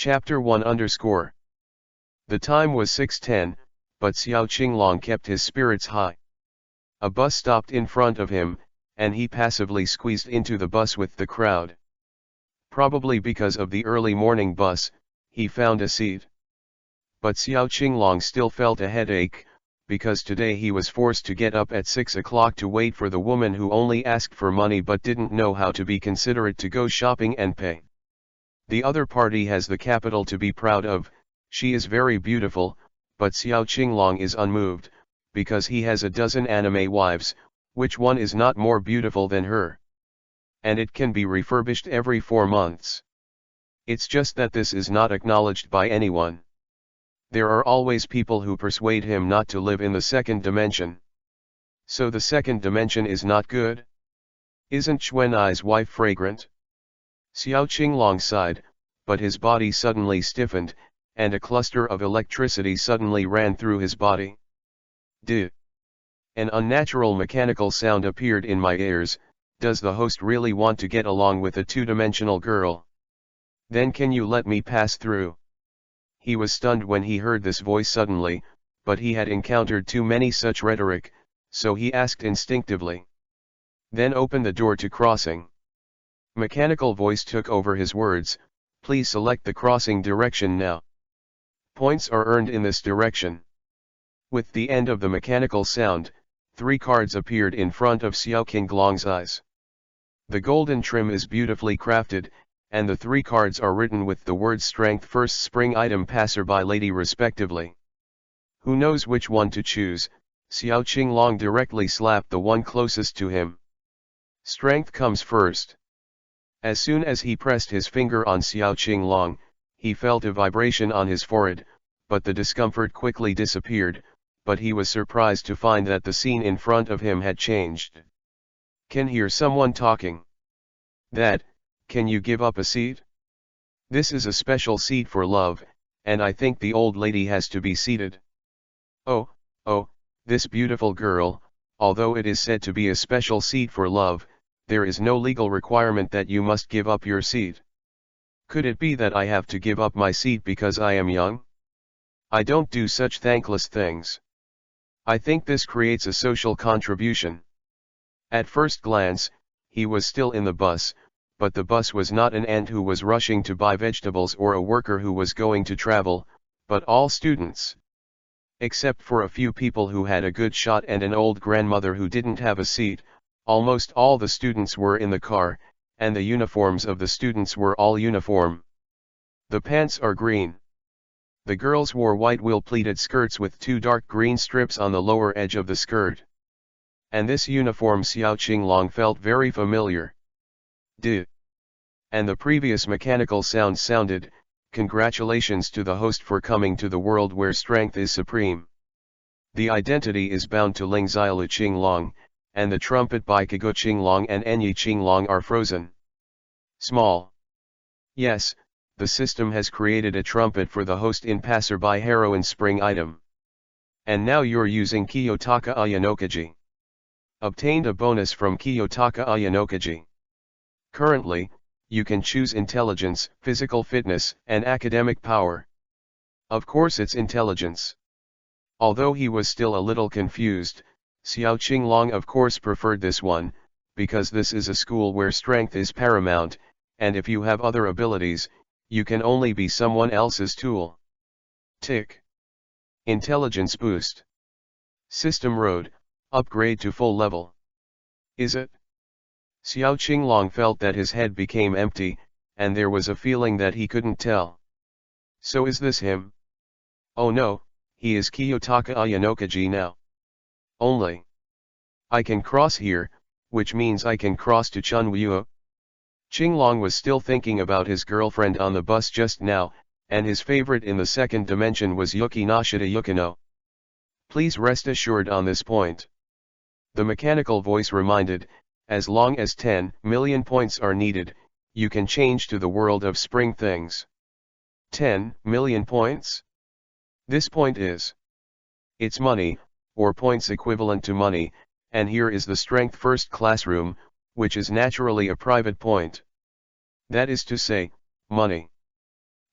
Chapter 1-. The time was 6:10, but Xiao Qinglong kept his spirits high. A bus stopped in front of him, and he passively squeezed into the bus with the crowd. Probably because of the early morning bus, he found a seat. But Xiao Qinglong still felt a headache, because today he was forced to get up at 6 o'clock to wait for the woman who only asked for money but didn't know how to be considerate to go shopping and pay. The other party has the capital to be proud of, she is very beautiful, but Xiao Qinglong is unmoved, because he has a dozen anime wives, which one is not more beautiful than her? And it can be refurbished every 4 months. It's just that this is not acknowledged by anyone. There are always people who persuade him not to live in the second dimension. So the second dimension is not good? Isn't Xuanai's wife fragrant? Xiao Qinglong sighed, but his body suddenly stiffened, and a cluster of electricity suddenly ran through his body. Duh! An unnatural mechanical sound appeared in my ears. Does the host really want to get along with a two-dimensional girl? Then can you let me pass through? He was stunned when he heard this voice suddenly, but he had encountered too many such rhetoric, so he asked instinctively. Then open the door to crossing. Mechanical voice took over his words, please select the crossing direction now. Points are earned in this direction. With the end of the mechanical sound, 3 cards appeared in front of Xiao Qinglong's eyes. The golden trim is beautifully crafted, and the 3 cards are written with the words strength first spring item passerby lady respectively. Who knows which one to choose? Xiao Qinglong directly slapped the one closest to him. Strength comes first. As soon as he pressed his finger on Xiao Qinglong, he felt a vibration on his forehead, but the discomfort quickly disappeared, but he was surprised to find that the scene in front of him had changed. Can hear someone talking. Can you give up a seat? This is a special seat for love, and I think the old lady has to be seated. Oh, this beautiful girl, although it is said to be a special seat for love, there is no legal requirement that you must give up your seat. Could it be that I have to give up my seat because I am young? I don't do such thankless things. I think this creates a social contribution. At first glance, he was still in the bus, but the bus was not an ant who was rushing to buy vegetables or a worker who was going to travel, but all students. Except for a few people who had a good shot and an old grandmother who didn't have a seat, almost all the students were in the car, and the uniforms of the students were all uniform. The pants are green. The girls wore white wool-pleated skirts with 2 dark green strips on the lower edge of the skirt. And this uniform Xiao Qinglong felt very familiar. Duh! And the previous mechanical sound sounded, congratulations to the host for coming to the world where strength is supreme. The identity is bound to Ling Xiaolu Qinglong, and the trumpet by Kogo Qinglong and Enyi Qinglong are frozen. Small. Yes, the system has created a trumpet for the host in passerby heroine spring item. And now you're using Kiyotaka Ayanokaji. Obtained a bonus from Kiyotaka Ayanokaji. Currently, you can choose intelligence, physical fitness, and academic power. Of course it's intelligence. Although he was still a little confused, Xiao Qinglong of course preferred this one, because this is a school where strength is paramount, and if you have other abilities, you can only be someone else's tool. Tick. Intelligence boost. System road, upgrade to full level. Is it? Xiao Qinglong felt that his head became empty, and there was a feeling that he couldn't tell. So is this him? Oh no, he is Kiyotaka Ayanokaji now. Only. I can cross here, which means I can cross to Chunwuo. Qinglong was still thinking about his girlfriend on the bus just now, and his favorite in the second dimension was Yuki Nashida Yukino. Please rest assured on this point. The mechanical voice reminded, as long as 10 million points are needed, you can change to the world of spring things. 10 million points? This point is. It's money, or points equivalent to money, and here is the strength first classroom, which is naturally a private point. That is to say, money.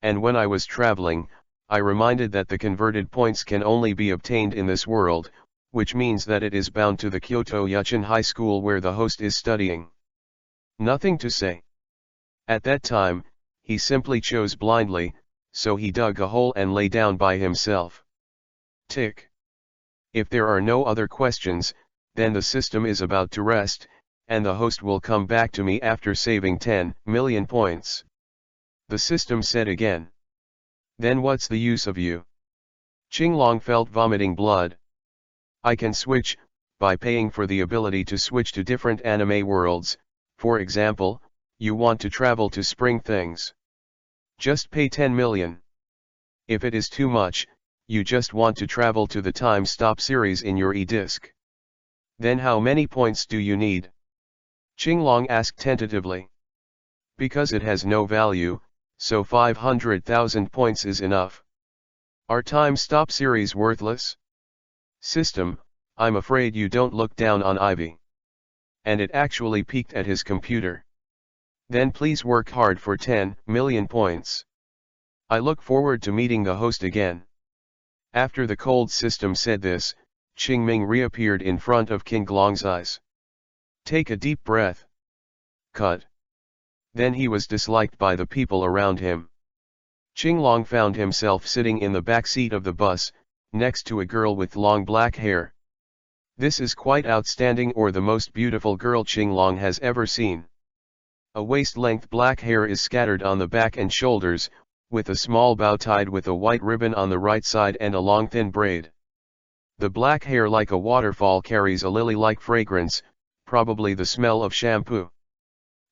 And when I was traveling, I reminded that the converted points can only be obtained in this world, which means that it is bound to the Kyoto Yuchin High School where the host is studying. Nothing to say. At that time, he simply chose blindly, so he dug a hole and lay down by himself. Tick. If there are no other questions, then the system is about to rest, and the host will come back to me after saving 10 million points. The system said again. Then what's the use of you? Qinglong felt vomiting blood. I can switch, by paying for the ability to switch to different anime worlds. For example, you want to travel to Spring Things. Just pay 10 million. If it is too much, you just want to travel to the Time Stop series in your e-disc. Then how many points do you need? Qinglong asked tentatively. Because it has no value, so 500,000 points is enough. Are Time Stop series worthless? System, I'm afraid you don't look down on Ivy. And it actually peeked at his computer. Then please work hard for 10 million points. I look forward to meeting the host again. After the cold system said this, Qingming reappeared in front of Qinglong's eyes. Take a deep breath. Cut. Then he was disliked by the people around him. Qinglong found himself sitting in the back seat of the bus, next to a girl with long black hair. This is quite outstanding, or the most beautiful girl Qinglong has ever seen. A waist-length black hair is scattered on the back and shoulders, with a small bow tied with a white ribbon on the right side and a long thin braid. The black hair like a waterfall carries a lily-like fragrance, probably the smell of shampoo.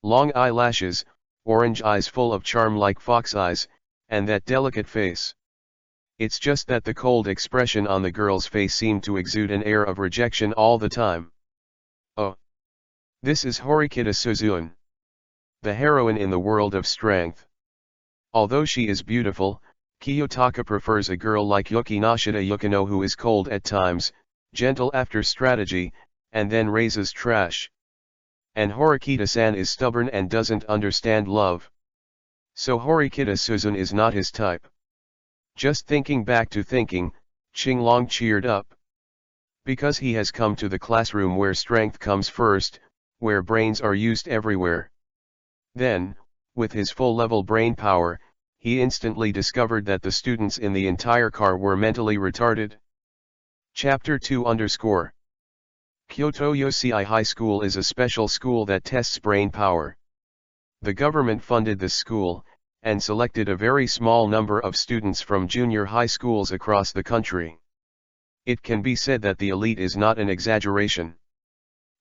Long eyelashes, orange eyes full of charm like fox eyes, and that delicate face. It's just that the cold expression on the girl's face seemed to exude an air of rejection all the time. Oh. This is Horikita Suzune, the heroine in the world of strength. Although she is beautiful, Kiyotaka prefers a girl like Yuki Nashida Yukino who is cold at times, gentle after strategy, and then raises trash. And Horikita-san is stubborn and doesn't understand love. So Horikita Suzune is not his type. Just thinking back to thinking, Qinglong cheered up. Because he has come to the classroom where strength comes first, where brains are used everywhere. Then, with his full-level brain power, he instantly discovered that the students in the entire car were mentally retarded. Chapter 2 Kyoto Yosei High School is a special school that tests brain power. The government funded this school, and selected a very small number of students from junior high schools across the country. It can be said that the elite is not an exaggeration.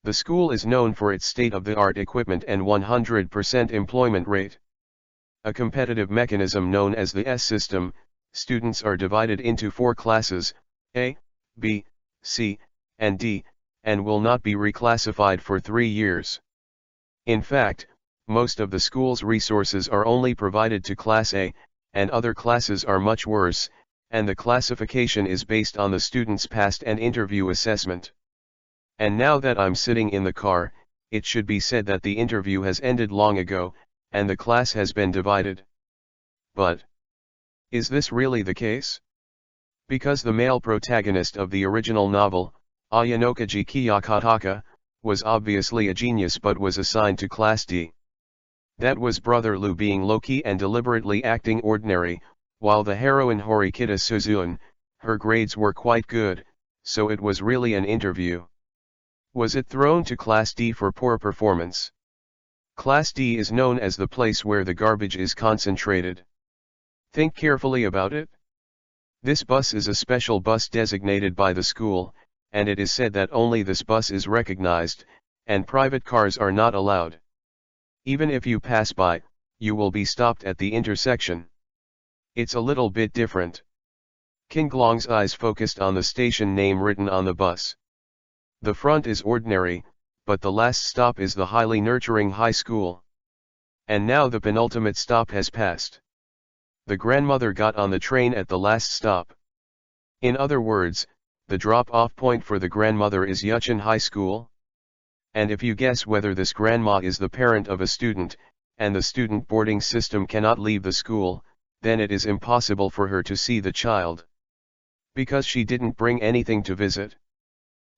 The school is known for its state-of-the-art equipment and 100% employment rate. A competitive mechanism known as the S system, students are divided into 4 classes, A, B, C, and D, and will not be reclassified for 3 years. In fact, most of the school's resources are only provided to Class A, and other classes are much worse, and the classification is based on the student's past and interview assessment. And now that I'm sitting in the car, it should be said that the interview has ended long ago, and the class has been divided. But is this really the case? Because the male protagonist of the original novel, Ayanokaji Kiyokataka, was obviously a genius but was assigned to Class D. That was Brother Lu being low-key and deliberately acting ordinary, while the heroine Horikita Suzune, her grades were quite good, so it was really an interview. Was it thrown to Class D for poor performance? Class D is known as the place where the garbage is concentrated. Think carefully about it. This bus is a special bus designated by the school, and it is said that only this bus is recognized, and private cars are not allowed. Even if you pass by, you will be stopped at the intersection. It's a little bit different. Qinglong's eyes focused on the station name written on the bus. The front is ordinary, but the last stop is the highly nurturing high school. And now the penultimate stop has passed. The grandmother got on the train at the last stop. In other words, the drop-off point for the grandmother is Yuchin High School. And if you guess whether this grandma is the parent of a student, and the student boarding system cannot leave the school, then it is impossible for her to see the child. Because she didn't bring anything to visit.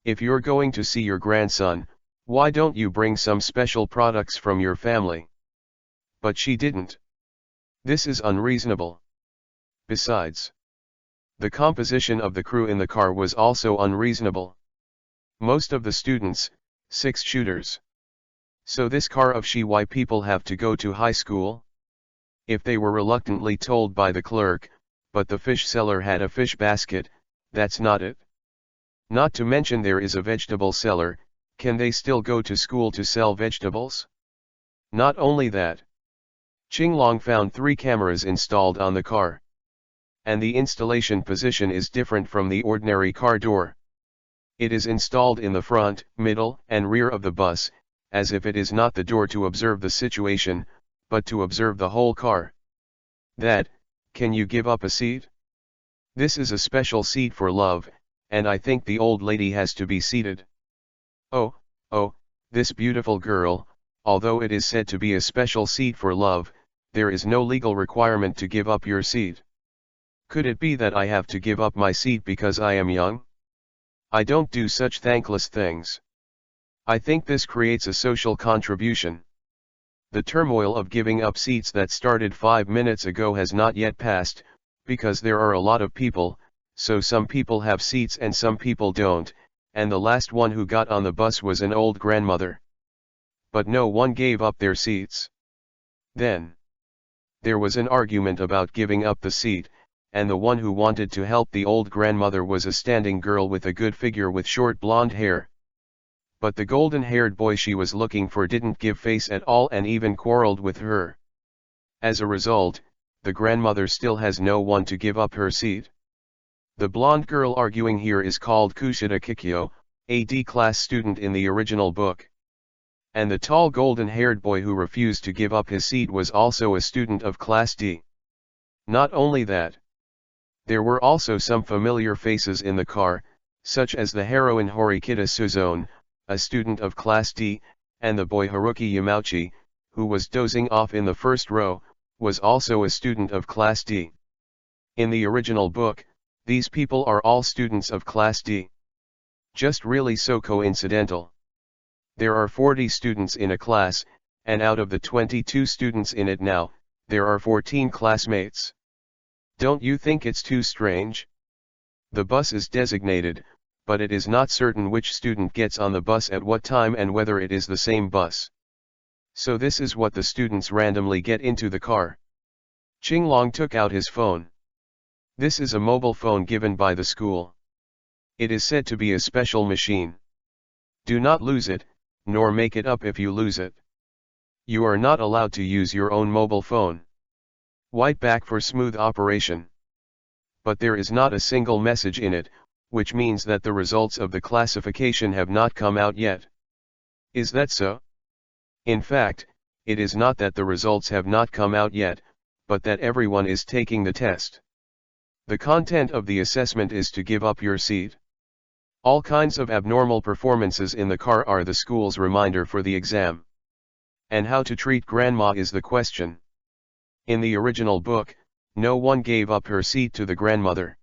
If you're going to see your grandson, why don't you bring some special products from your family? But she didn't. This is unreasonable. Besides, the composition of the crew in the car was also unreasonable. Most of the students, 6 shooters. So this car of why people have to go to high school? If they were reluctantly told by the clerk, but the fish seller had a fish basket, that's not it. Not to mention there is a vegetable seller, can they still go to school to sell vegetables? Not only that. Qinglong found 3 cameras installed on the car. And the installation position is different from the ordinary car door. It is installed in the front, middle, and rear of the bus, as if it is not the door to observe the situation, but to observe the whole car. Can you give up a seat? This is a special seat for love, and I think the old lady has to be seated. Oh, this beautiful girl, although it is said to be a special seat for love, there is no legal requirement to give up your seat. Could it be that I have to give up my seat because I am young? I don't do such thankless things. I think this creates a social contribution. The turmoil of giving up seats that started 5 minutes ago has not yet passed, because there are a lot of people, so some people have seats and some people don't, and the last one who got on the bus was an old grandmother. But no one gave up their seats. Then there was an argument about giving up the seat, and the one who wanted to help the old grandmother was a standing girl with a good figure with short blonde hair. But the golden-haired boy she was looking for didn't give face at all and even quarreled with her. As a result, the grandmother still has no one to give up her seat. The blonde girl arguing here is called Kushida Kikyo, a D-class student in the original book. And the tall golden-haired boy who refused to give up his seat was also a student of Class D. Not only that. There were also some familiar faces in the car, such as the heroine Horikita Suzone, a student of Class D, and the boy Haruki Yamauchi, who was dozing off in the first row, was also a student of Class D. In the original book, these people are all students of Class D. Just really so coincidental. There are 40 students in a class, and out of the 22 students in it now, there are 14 classmates. Don't you think it's too strange? The bus is designated, but it is not certain which student gets on the bus at what time and whether it is the same bus. So this is what the students randomly get into the car. Qinglong took out his phone. This is a mobile phone given by the school. It is said to be a special machine. Do not lose it, nor make it up if you lose it. You are not allowed to use your own mobile phone. White back for smooth operation. But there is not a single message in it, which means that the results of the classification have not come out yet. Is that so? In fact, it is not that the results have not come out yet, but that everyone is taking the test. The content of the assessment is to give up your seat. All kinds of abnormal performances in the car are the school's reminder for the exam. And how to treat grandma is the question. In the original book, no one gave up her seat to the grandmother.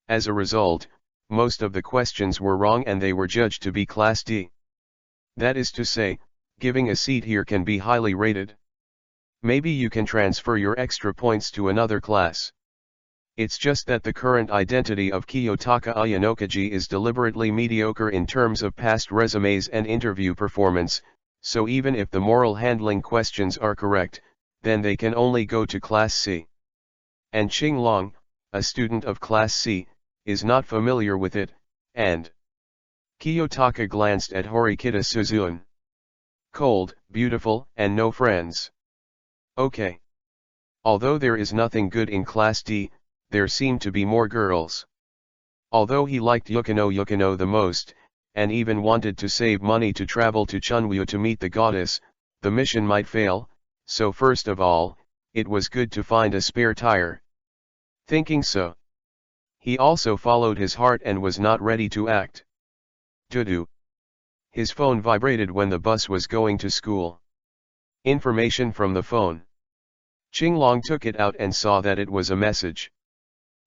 As a result, most of the questions were wrong and they were judged to be Class D. That is to say, giving a seat here can be highly rated. Maybe you can transfer your extra points to another class. It's just that the current identity of Kiyotaka Ayanokaji is deliberately mediocre in terms of past resumes and interview performance, so even if the moral handling questions are correct, then they can only go to Class C. And Qinglong, a student of Class C, is not familiar with it, and Kiyotaka glanced at Horikita Suzune. Cold, beautiful, and no friends. Okay. Although there is nothing good in Class D, there seem to be more girls. Although he liked Yukino the most, and even wanted to save money to travel to Chunwoo to meet the goddess, the mission might fail, so first of all, it was good to find a spare tire. Thinking so, he also followed his heart and was not ready to act. Doo-doo. His phone vibrated when the bus was going to school. Information from the phone. Qinglong took it out and saw that it was a message.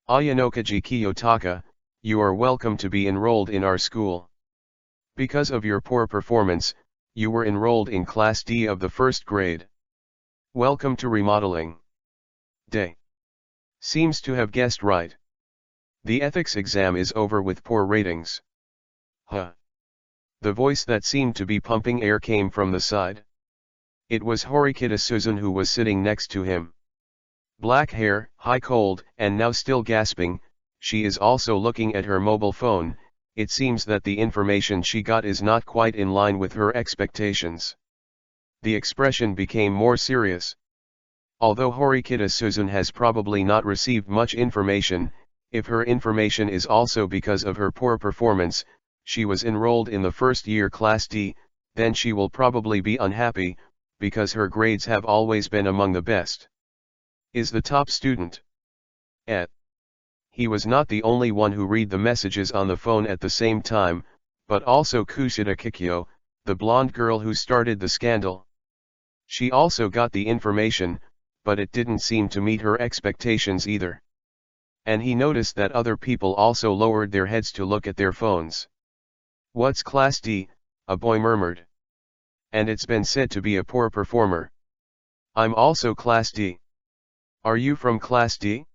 Ayanokaji Kiyotaka, you are welcome to be enrolled in our school. Because of your poor performance, you were enrolled in Class D of the first grade. Welcome to remodeling day. Seems to have guessed right. The ethics exam is over with poor ratings. Huh. The voice that seemed to be pumping air came from the side. It was Horikita Suzun who was sitting next to him. Black hair, high cold, and now still gasping, she is also looking at her mobile phone. It seems that the information she got is not quite in line with her expectations. The expression became more serious. Although Horikita Suzun has probably not received much information, if her information is also because of her poor performance, she was enrolled in the first year Class D, then she will probably be unhappy, because her grades have always been among the best. Is the top student. He was not the only one who read the messages on the phone at the same time, but also Kushida Kikyo, the blonde girl who started the scandal. She also got the information, but it didn't seem to meet her expectations either. And he noticed that other people also lowered their heads to look at their phones. What's Class D? A boy murmured. And it's been said to be a poor performer. I'm also Class D. Are you from Class D?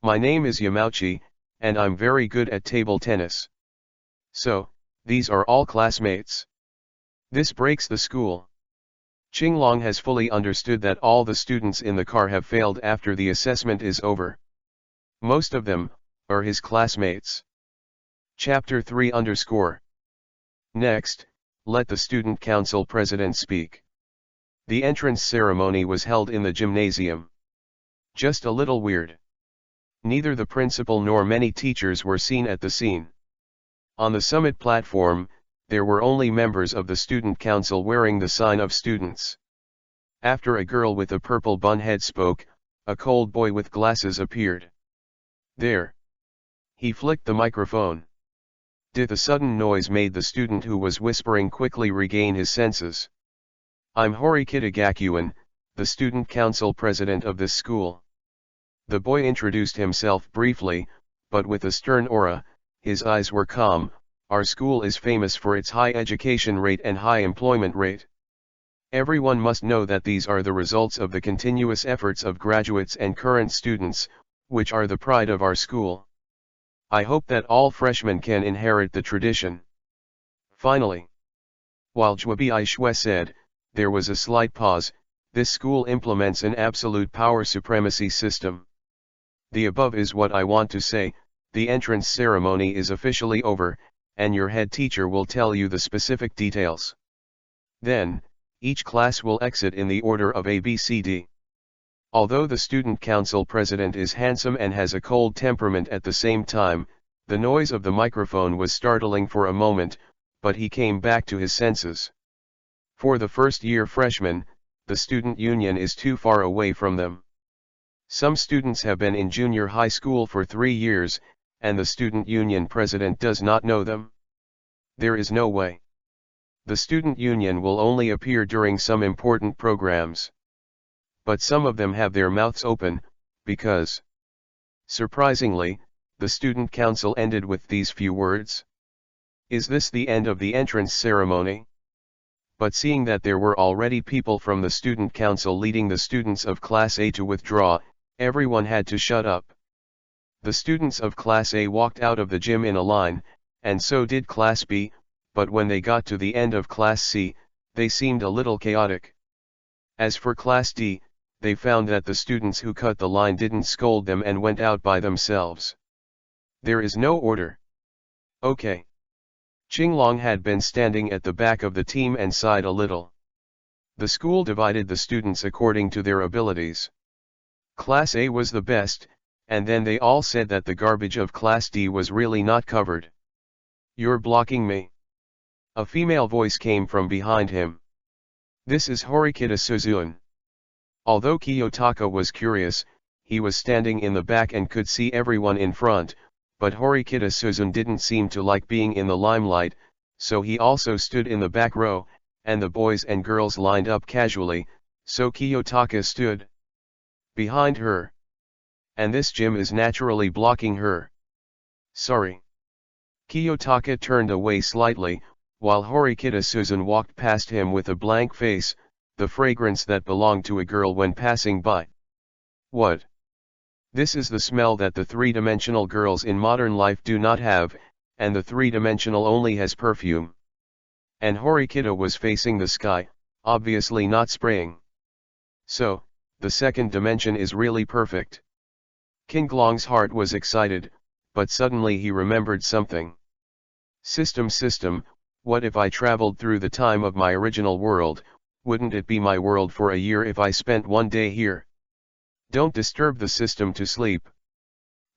My name is Yamauchi, and I'm very good at table tennis. So, these are all classmates. This breaks the school. Qinglong has fully understood that all the students in the car have failed after the assessment is over. Most of them are his classmates. Chapter 3 Next, let the student council president speak. The entrance ceremony was held in the gymnasium. Just a little weird. Neither the principal nor many teachers were seen at the scene. On the summit platform, there were only members of the student council wearing the sign of students. After a girl with a purple bun head spoke, a cold boy with glasses appeared. There. He flicked the microphone. The sudden noise made the student who was whispering quickly regain his senses. I'm Horikita Gakuin, the student council president of this school. The boy introduced himself briefly, but with a stern aura. His eyes were calm. Our school is famous for its high education rate and high employment rate. Everyone must know that these are the results of the continuous efforts of graduates and current students, which are the pride of our school. I hope that all freshmen can inherit the tradition. Finally, while Jwabi Shwe said, there was a slight pause. This school implements an absolute power supremacy system. The above is what I want to say. The entrance ceremony is officially over, and your head teacher will tell you the specific details. Then, each class will exit in the order of ABCD. Although the student council president is handsome and has a cold temperament at the same time, the noise of the microphone was startling for a moment, but he came back to his senses. For the first-year freshmen, the student union is too far away from them. Some students have been in junior high school for 3 years, and the student union president does not know them. There is no way. The student union will only appear during some important programs. But some of them have their mouths open, because, surprisingly, the student council ended with these few words. Is this the end of the entrance ceremony? But seeing that there were already people from the student council leading the students of Class A to withdraw, everyone had to shut up. The students of Class A walked out of the gym in a line, and so did Class B, but when they got to the end of Class C, they seemed a little chaotic. As for Class D, they found that the students who cut the line didn't scold them and went out by themselves. There is no order. Okay. Qinglong had been standing at the back of the team and sighed a little. The school divided the students according to their abilities. Class A was the best, and then they all said that the garbage of Class D was really not covered. You're blocking me. A female voice came from behind him. This is Horikita Suzun. Although Kiyotaka was curious, he was standing in the back and could see everyone in front, but Horikita Suzun didn't seem to like being in the limelight, so he also stood in the back row, and the boys and girls lined up casually, so Kiyotaka stood. Behind her. And this gym is naturally blocking her. Sorry. Kiyotaka turned away slightly, while Horikita Susan walked past him with a blank face, the fragrance that belonged to a girl when passing by. What? This is the smell that the three-dimensional girls in modern life do not have, and the three-dimensional only has perfume. And Horikita was facing the sky, obviously not spraying. So, the second dimension is really perfect. King Glong's heart was excited, but suddenly he remembered something. System, what if I traveled through the time of my original world? Wouldn't it be my world for a year if I spent one day here? Don't disturb the system to sleep.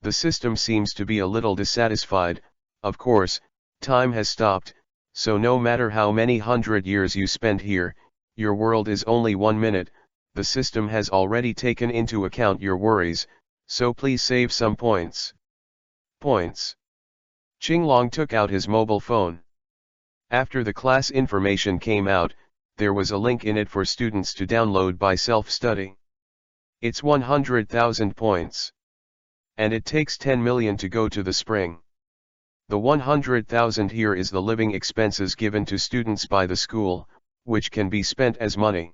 The system seems to be a little dissatisfied. Of course, time has stopped, so no matter how many 100 years you spend here, your world is only 1 minute. The system has already taken into account your worries, so please save some points. Points. Qinglong took out his mobile phone. After the class information came out, there was a link in it for students to download by self-study. It's 100,000 points. And it takes 10 million to go to the spring. The 100,000 here is the living expenses given to students by the school, which can be spent as money.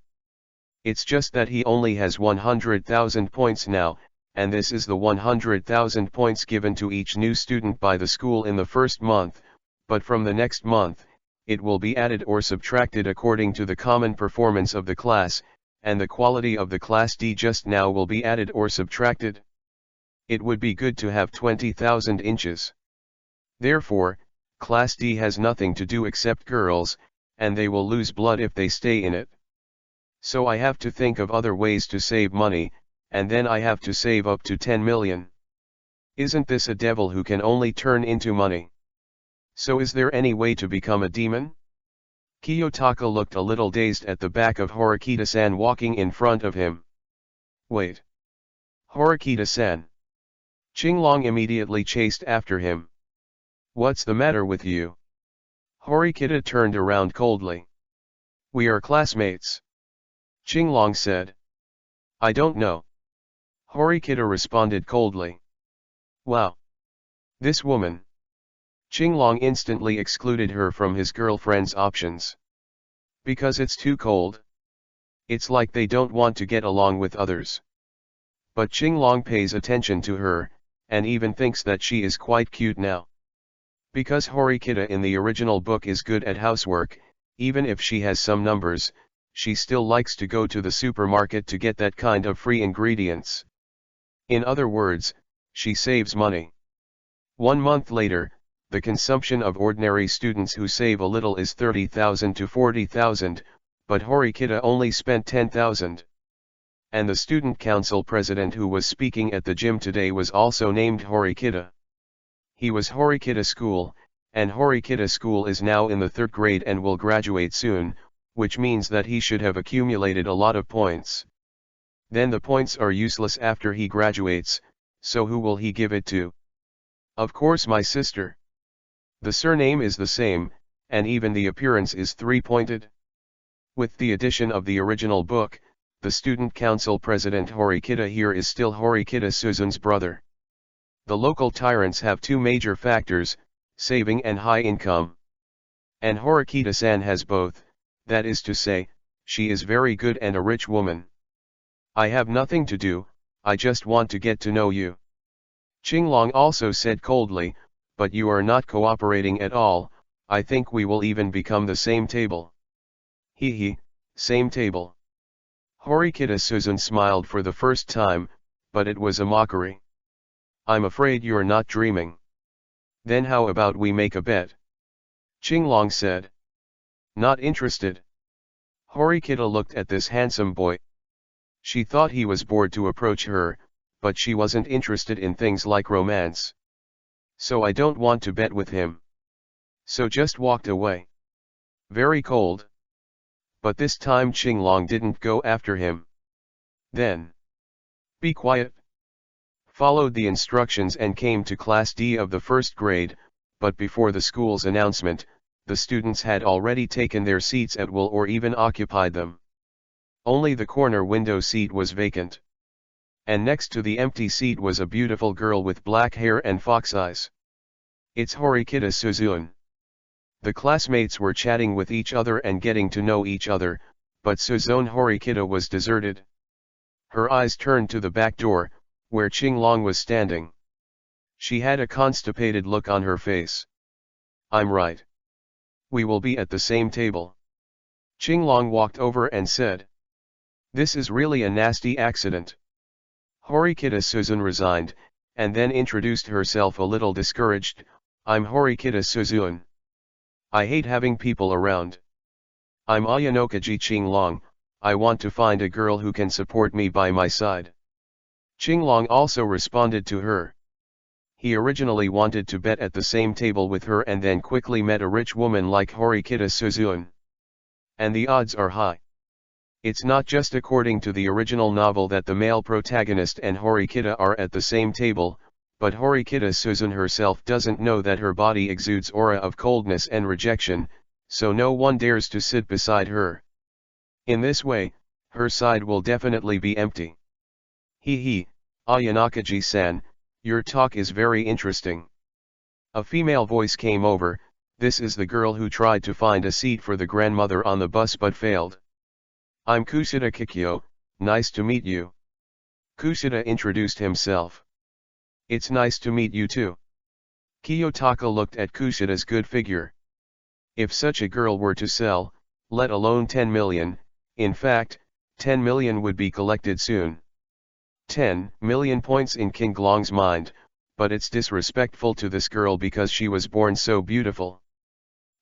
It's just that he only has 100,000 points now, and this is the 100,000 points given to each new student by the school in the first month, but from the next month, it will be added or subtracted according to the common performance of the class, and the quality of the class D just now will be added or subtracted. It would be good to have 20,000 inches. Therefore, class D has nothing to do except girls, and they will lose blood if they stay in it. So I have to think of other ways to save money, and then I have to save up to 10 million. Isn't this a devil who can only turn into money? So is there any way to become a demon? Kiyotaka looked a little dazed at the back of Horikita-san walking in front of him. Wait. Horikita-san. Qinglong immediately chased after him. What's the matter with you? Horikita turned around coldly. We are classmates. Qinglong said. I don't know. Horikita responded coldly. Wow. This woman. Qinglong instantly excluded her from his girlfriend's options. Because it's too cold. It's like they don't want to get along with others. But Qinglong pays attention to her, and even thinks that she is quite cute now. Because Horikita in the original book is good at housework, even if she has some numbers, she still likes to go to the supermarket to get that kind of free ingredients. In other words, she saves money. 1 month later, the consumption of ordinary students who save a little is 30,000 to 40,000, but Horikita only spent 10,000. And the student council president who was speaking at the gym today was also named Horikita. He was Horikita School, and Horikita School is now in the 3rd grade and will graduate soon, which means that he should have accumulated a lot of points. Then the points are useless after he graduates, so who will he give it to? Of course my sister. The surname is the same, and even the appearance is 3-pointed. With the addition of the original book, the student council president Horikita here is still Horikita Susan's brother. The local tyrants have 2 major factors, saving and high income. And Horikita-san has both, that is to say, she is very good and a rich woman. I have nothing to do, I just want to get to know you. Qinglong also said coldly, but you are not cooperating at all, I think we will even become the same table. Hee, same table. Horikita Susan smiled for the first time, but it was a mockery. I'm afraid you're not dreaming. Then how about we make a bet? Qinglong said. Not interested. Horikita looked at this handsome boy. She thought he was bored to approach her, but she wasn't interested in things like romance. So I don't want to bet with him. So just walked away. Very cold. But this time Qinglong didn't go after him. Then. Be quiet. Followed the instructions and came to Class D of the 1st grade, but before the school's announcement, the students had already taken their seats at will or even occupied them. Only the corner window seat was vacant. And next to the empty seat was a beautiful girl with black hair and fox eyes. It's Horikita Suzune. The classmates were chatting with each other and getting to know each other, but Suzune Horikita was deserted. Her eyes turned to the back door, where Qinglong was standing. She had a constipated look on her face. I'm right. We will be at the same table. Qinglong walked over and said. This is really a nasty accident. Horikita Suzune resigned, and then introduced herself a little discouraged. I'm Horikita Suzune. I hate having people around. I'm Ayanokaji Qinglong. I want to find a girl who can support me by my side. Qinglong also responded to her. He originally wanted to bet at the same table with her and then quickly met a rich woman like Horikita Suzune. And the odds are high. It's not just according to the original novel that the male protagonist and Horikita are at the same table, but Horikita Suzune herself doesn't know that her body exudes aura of coldness and rejection, so no one dares to sit beside her. In this way, her side will definitely be empty. Hee, Ayanakaji-san, your talk is very interesting. A female voice came over. This is the girl who tried to find a seat for the grandmother on the bus but failed. I'm Kushida Kikyo, nice to meet you. Kushida introduced himself. It's nice to meet you too. Kiyotaka looked at Kushida's good figure. If such a girl were to sell, let alone 10 million, in fact, 10 million would be collected soon. 10 million points in Qinglong's mind, but it's disrespectful to this girl because she was born so beautiful.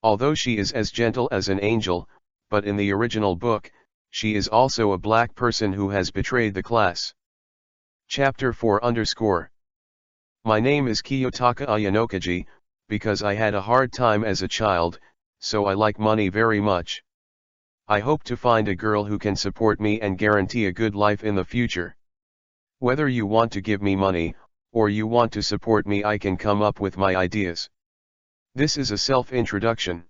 Although she is as gentle as an angel, but in the original book, she is also a black person who has betrayed the class. Chapter 4 My name is Kiyotaka Ayanokaji, because I had a hard time as a child, so I like money very much. I hope to find a girl who can support me and guarantee a good life in the future. Whether you want to give me money, or you want to support me, I can come up with my ideas. This is a self-introduction.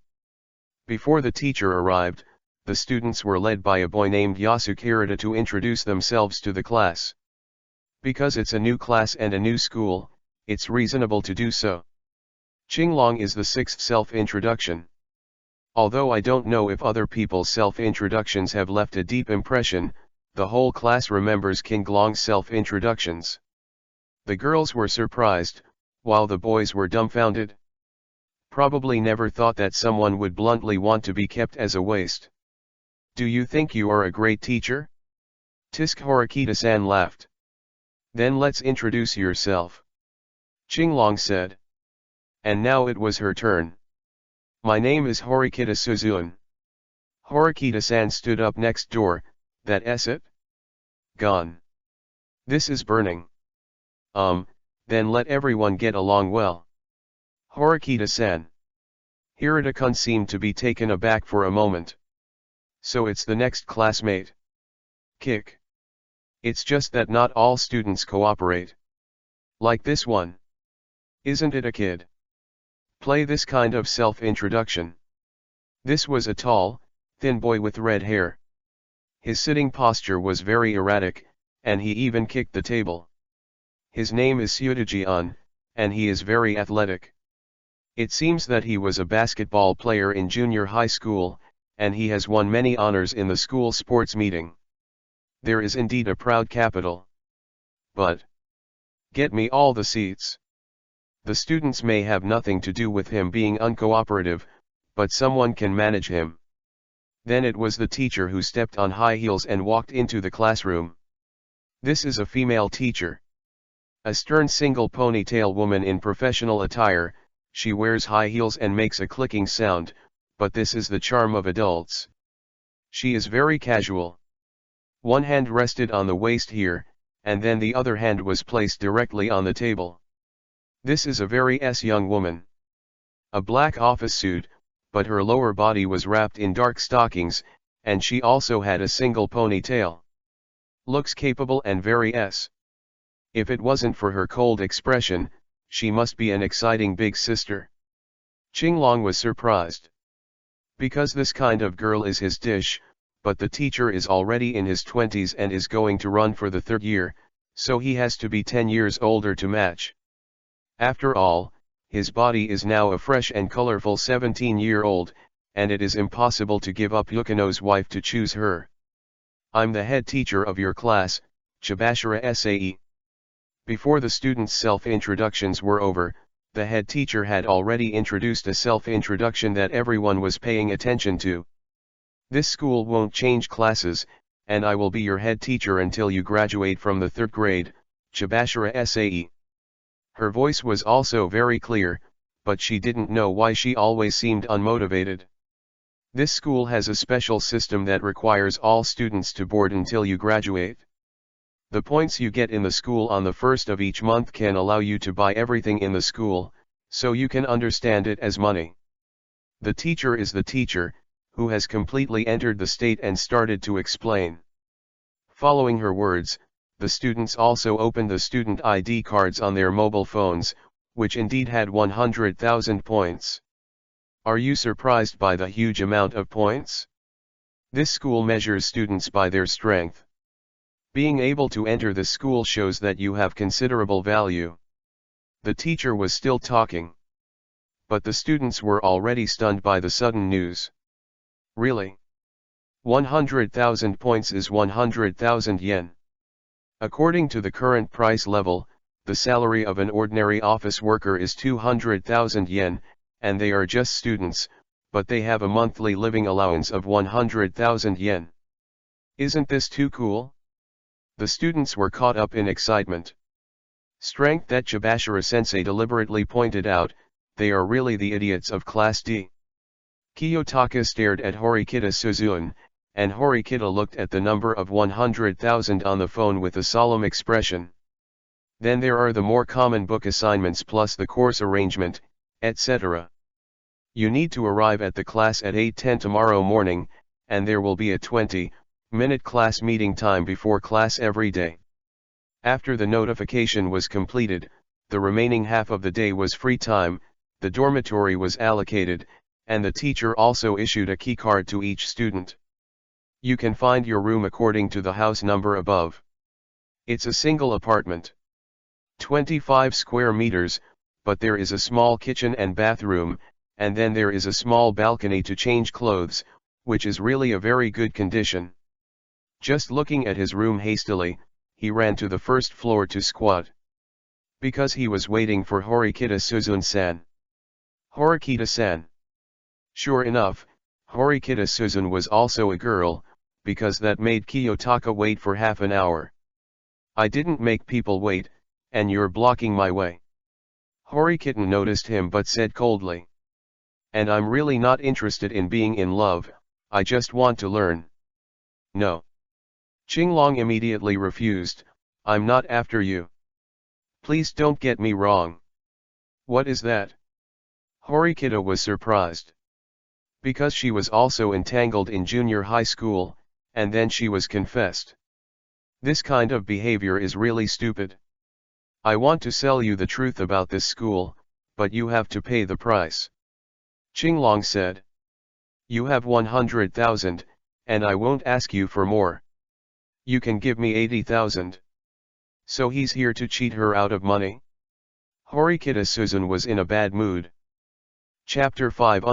Before the teacher arrived, the students were led by a boy named Yasukirita to introduce themselves to the class. Because it's a new class and a new school, it's reasonable to do so. Qinglong is the sixth self-introduction. Although I don't know if other people's self-introductions have left a deep impression, the whole class remembers Qinglong's self-introductions. The girls were surprised, while the boys were dumbfounded. Probably never thought that someone would bluntly want to be kept as a waste. Do you think you are a great teacher? Tisk Horikita-san laughed. Then let's introduce yourself. Qinglong said. And now it was her turn. My name is Horikita Suzune. Horikita-san stood up next door. That's it? Gone. This is burning. Then let everyone get along well. Horikita-san. Hirata-kun seemed to be taken aback for a moment. So it's the next classmate. Kick. It's just that not all students cooperate. Like this one. Isn't it a kid? Play this kind of self-introduction. This was a tall, thin boy with red hair. His sitting posture was very erratic, and he even kicked the table. His name is Suyudaji-un, and he is very athletic. It seems that he was a basketball player in junior high school, and he has won many honors in the school sports meeting. There is indeed a proud capital. But get me all the seats. The students may have nothing to do with him being uncooperative, but someone can manage him. Then it was the teacher who stepped on high heels and walked into the classroom. This is a female teacher. A stern single ponytail woman in professional attire. She wears high heels and makes a clicking sound, but this is the charm of adults. She is very casual. One hand rested on the waist here, and then the other hand was placed directly on the table. This is a very young woman. A black office suit, but her lower body was wrapped in dark stockings, and she also had a single ponytail. Looks capable and very If it wasn't for her cold expression, she must be an exciting big sister. Qinglong was surprised. Because this kind of girl is his dish, but the teacher is already in his 20s and is going to run for the third year, So he has to be 10 years older to match. After all, his body is now a fresh and colorful 17-year-old, and it is impossible to give up Yukino's wife to choose her. I'm the head teacher of your class, Chibashira Sae. Before the students' self-introductions were over, the head teacher had already introduced a self-introduction that everyone was paying attention to. This school won't change classes, and I will be your head teacher until you graduate from the 3rd grade, Chibashira Sae. Her voice was also very clear, but she didn't know why she always seemed unmotivated. This school has a special system that requires all students to board until you graduate. The points you get in the school on the 1st of each month can allow you to buy everything in the school, so you can understand it as money. The teacher is the teacher, who has completely entered the state and started to explain. Following her words, the students also opened the student ID cards on their mobile phones, which indeed had 100,000 points. Are you surprised by the huge amount of points? This school measures students by their strength. Being able to enter the school shows that you have considerable value. The teacher was still talking. But the students were already stunned by the sudden news. Really? 100,000 points is 100,000 yen. According to the current price level, the salary of an ordinary office worker is 200,000 yen, and they are just students, but they have a monthly living allowance of 100,000 yen. Isn't this too cool? The students were caught up in excitement. Strength that Chibashira-sensei deliberately pointed out, they are really the idiots of Class D. Kiyotaka stared at Horikita Suzune, and Horikita looked at the number of 100,000 on the phone with a solemn expression. Then there are the more common book assignments plus the course arrangement, etc. You need to arrive at the class at 8:10 tomorrow morning, and there will be a 20-minute class meeting time before class every day. After the notification was completed, the remaining half of the day was free time, the dormitory was allocated, and the teacher also issued a key card to each student. You can find your room according to the house number above. It's a single apartment. 25 square meters, but there is a small kitchen and bathroom, and then there is a small balcony to change clothes, which is really a very good condition. Just looking at his room hastily, he ran to the first floor to squat. Because he was waiting for Horikita Suzune-san. Horikita-san. Sure enough, Horikita Suzune was also a girl, because that made Kiyotaka wait for half an hour. I didn't make people wait, and you're blocking my way. Horikita noticed him but said coldly. And I'm really not interested in being in love, I just want to learn. No. Qinglong immediately refused, I'm not after you. Please don't get me wrong. What is that? Horikita was surprised. Because she was also entangled in junior high school, and then she was confessed. This kind of behavior is really stupid. I want to sell you the truth about this school, but you have to pay the price. Qinglong said. You have 100,000, and I won't ask you for more. You can give me 80,000. So he's here to cheat her out of money? Horikita Suzune was in a bad mood. Chapter 5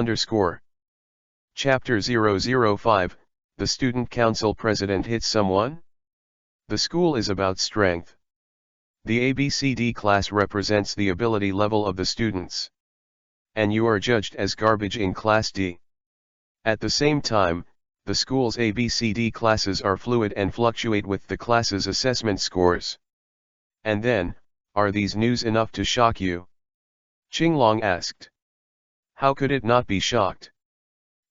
Chapter 005, The Student Council President Hits Someone? The school is about strength. The ABCD class represents the ability level of the students. And you are judged as garbage in Class D. At the same time, the school's ABCD classes are fluid and fluctuate with the class's assessment scores. And then, are these news enough to shock you? Qinglong asked. How could it not be shocked?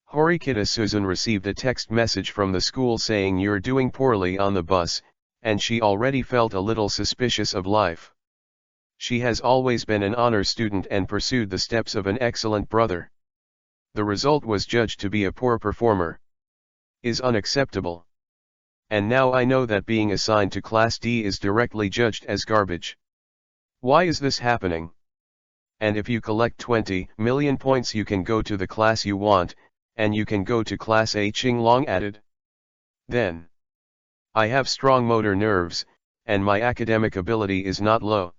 Horikita Suzune received a text message from the school saying you're doing poorly on the bus, and she already felt a little suspicious of life. She has always been an honor student and pursued the steps of an excellent brother. The result was judged to be a poor performer. Is unacceptable. And now I know that being assigned to Class D is directly judged as garbage. Why is this happening? And if you collect 20 million points you can go to the class you want, and you can go to Class A, Qinglong added. Then. I have strong motor nerves, and my academic ability is not low.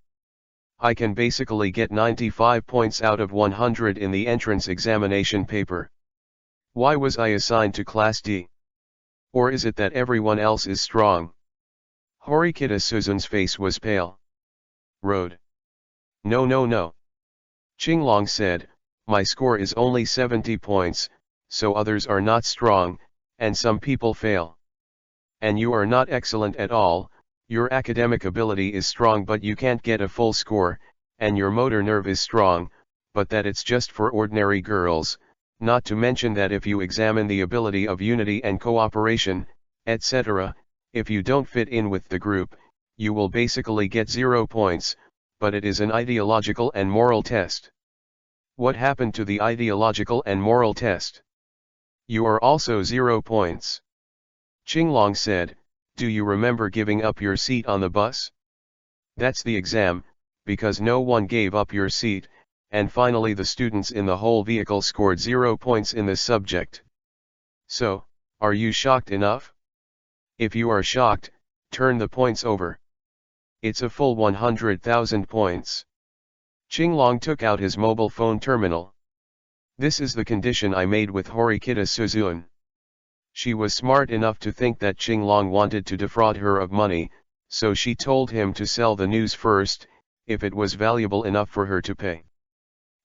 I can basically get 95 points out of 100 in the entrance examination paper. Why was I assigned to Class D? Or is it that everyone else is strong? Horikita Suzun's face was pale. Road. No no no. Qinglong said, my score is only 70 points, so others are not strong, and some people fail. And you are not excellent at all, your academic ability is strong but you can't get a full score, and your motor nerve is strong, but that it's just for ordinary girls, not to mention that if you examine the ability of unity and cooperation, etc., if you don't fit in with the group, you will basically get 0 points, but it is an ideological and moral test. What happened to the ideological and moral test? You are also 0 points. Qinglong said, do you remember giving up your seat on the bus? That's the exam, because no one gave up your seat, and finally the students in the whole vehicle scored 0 points in this subject. So, are you shocked enough? If you are shocked, turn the points over. It's a full 100,000 points. Qinglong took out his mobile phone terminal. This is the condition I made with Horikita Suzun. She was smart enough to think that Qinglong wanted to defraud her of money, so she told him to sell the news first, if it was valuable enough for her to pay.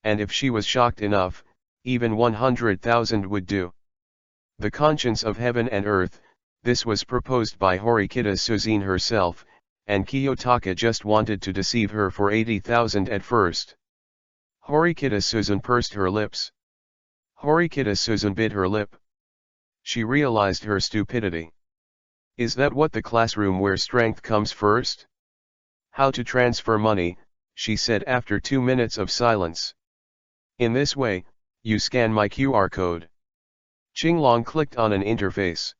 And if she was shocked enough, even 100,000 would do. The conscience of heaven and earth, this was proposed by Horikita Suzun herself, and Kiyotaka just wanted to deceive her for 80,000 at first. Horikita Suzun pursed her lips. Horikita Suzun bit her lip. She realized her stupidity. Is that what the classroom where strength comes first? How to transfer money, she said after 2 minutes of silence. In this way, you scan my QR code. Qinglong clicked on an interface.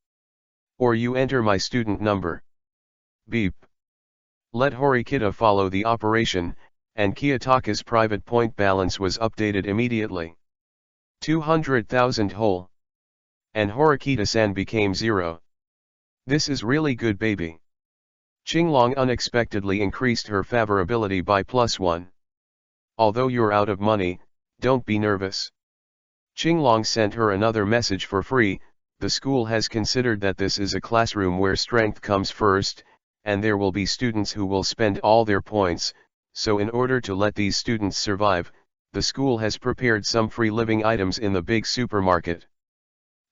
Or you enter my student number. Beep. Let Horikita follow the operation, and Kiyotaka's private point balance was updated immediately. 200,000 whole. And Horikita-san became 0. This is really good, baby. Qinglong unexpectedly increased her favorability by +1. Although you're out of money, don't be nervous. Qinglong sent her another message for free. The school has considered that this is a classroom where strength comes first, and there will be students who will spend all their points, so in order to let these students survive, the school has prepared some free living items in the big supermarket.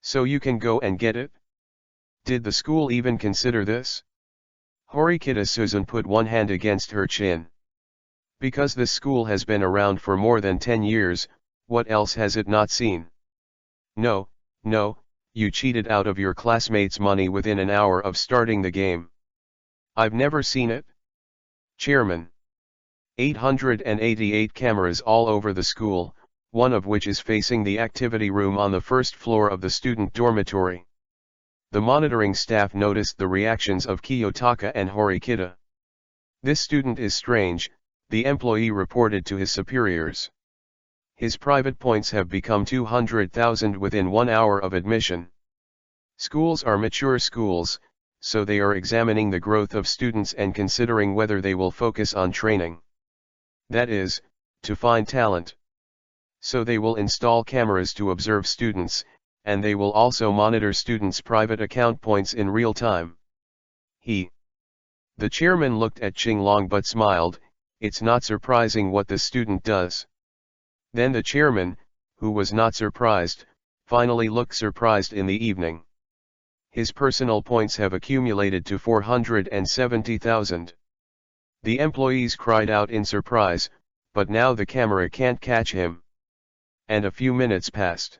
So you can go and get it? Did the school even consider this? Horikita Suzun put one hand against her chin. Because this school has been around for more than 10 years, what else has it not seen? No, no, you cheated out of your classmates' money within an hour of starting the game. I've never seen it. Chairman. 888 cameras all over the school, one of which is facing the activity room on the first floor of the student dormitory. The monitoring staff noticed the reactions of Kiyotaka and Horikita. This student is strange, the employee reported to his superiors. His private points have become 200,000 within 1 hour of admission. Schools are mature schools, so they are examining the growth of students and considering whether they will focus on training. That is, to find talent. So they will install cameras to observe students, and they will also monitor students' private account points in real time. The chairman looked at Qinglong but smiled. It's not surprising what the student does. Then the chairman, who was not surprised, finally looked surprised in the evening. His personal points have accumulated to 470,000. The employees cried out in surprise, but now the camera can't catch him. And a few minutes passed.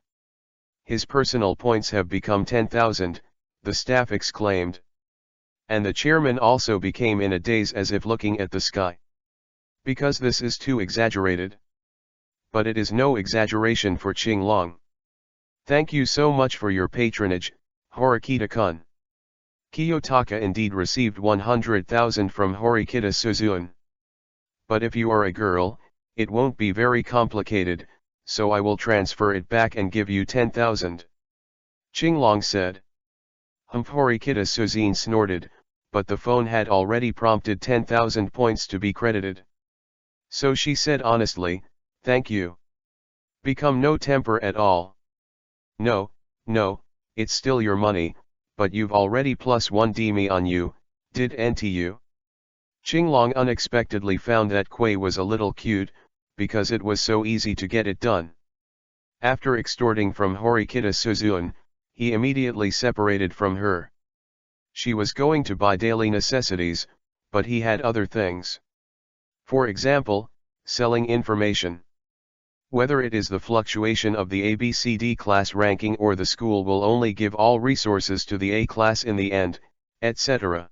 His personal points have become 10,000, the staff exclaimed. And the chairman also became in a daze as if looking at the sky. Because this is too exaggerated. But it is no exaggeration for Qinglong. Thank you so much for your patronage, Horikita-kun. Kiyotaka indeed received 100,000 from Horikita Suzun. But if you are a girl, it won't be very complicated, so I will transfer it back and give you 10,000. Qinglong said. Horikita Suzun snorted, but the phone had already prompted 10,000 points to be credited. So she said honestly, "Thank you. Become no temper at all. No, no, it's still your money, but you've already plus 1D me on you, didn't you?" Qinglong unexpectedly found that Kuei was a little cute, because it was so easy to get it done. After extorting from Horikita Suzun, he immediately separated from her. She was going to buy daily necessities, but he had other things. For example, selling information. Whether it is the fluctuation of the ABCD class ranking or the school will only give all resources to the A class in the end, etc.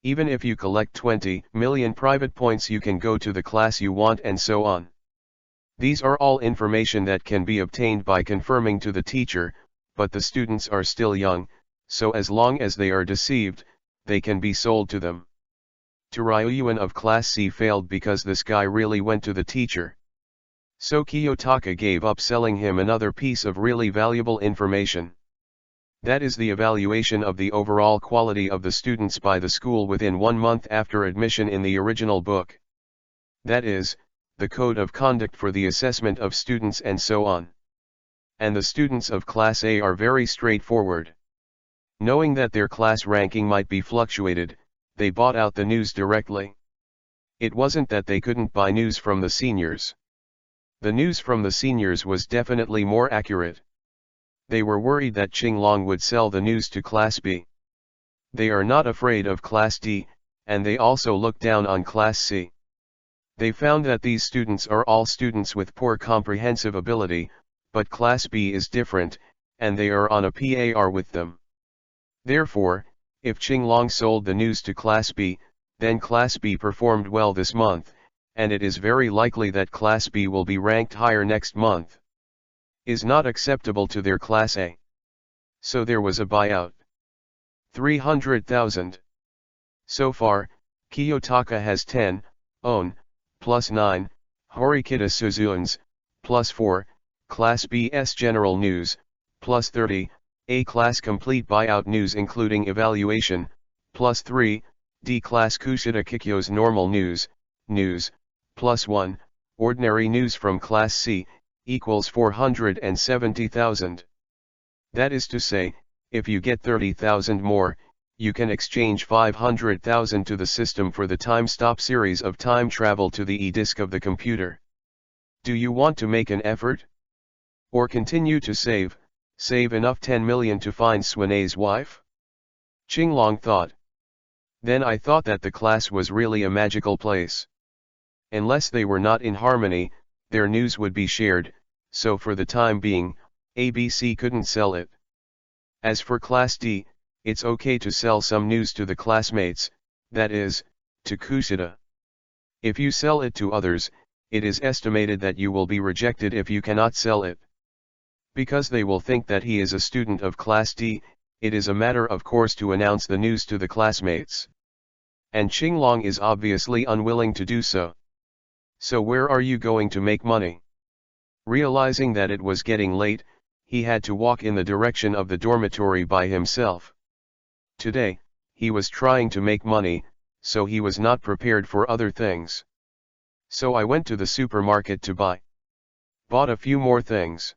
Even if you collect 20 million private points, you can go to the class you want and so on. These are all information that can be obtained by confirming to the teacher, but the students are still young, so as long as they are deceived, they can be sold to them. Ryuan of Class C failed because this guy really went to the teacher. So Kiyotaka gave up selling him another piece of really valuable information. That is the evaluation of the overall quality of the students by the school within 1 month after admission in the original book. That is, the code of conduct for the assessment of students and so on. And the students of Class A are very straightforward. Knowing that their class ranking might be fluctuated, they bought out the news directly. It wasn't that they couldn't buy news from the seniors. The news from the seniors was definitely more accurate. They were worried that Qinglong would sell the news to Class B. They are not afraid of Class D, and they also look down on Class C. They found that these students are all students with poor comprehensive ability, but Class B is different, and they are on a par with them. Therefore, if Qinglong sold the news to Class B, then Class B performed well this month, and it is very likely that Class B will be ranked higher next month. Is not acceptable to their Class A. So there was a buyout. 300,000. So far, Kiyotaka has 10, own, plus 9, Horikita Suzun's, plus 4, Class B's General News, plus 30, A-Class Complete Buyout News including Evaluation, plus 3, D-Class Kushida Kikyo's Normal News, plus 1, Ordinary News from Class C, equals 470,000. That is to say, if you get 30,000 more, you can exchange 500,000 to the system for the time-stop series of time travel to the e-disk of the computer. Do you want to make an effort? Or continue to save enough 10 million to find Swane's wife? Qinglong thought. Then I thought that the class was really a magical place. Unless they were not in harmony, their news would be shared, so for the time being, ABC couldn't sell it. As for Class D, it's okay to sell some news to the classmates, that is, to Kushida. If you sell it to others, it is estimated that you will be rejected if you cannot sell it. Because they will think that he is a student of Class D, it is a matter of course to announce the news to the classmates. And Qinglong is obviously unwilling to do so. So where are you going to make money? Realizing that it was getting late, he had to walk in the direction of the dormitory by himself. Today, he was trying to make money, so he was not prepared for other things. So I went to the supermarket to bought a few more things.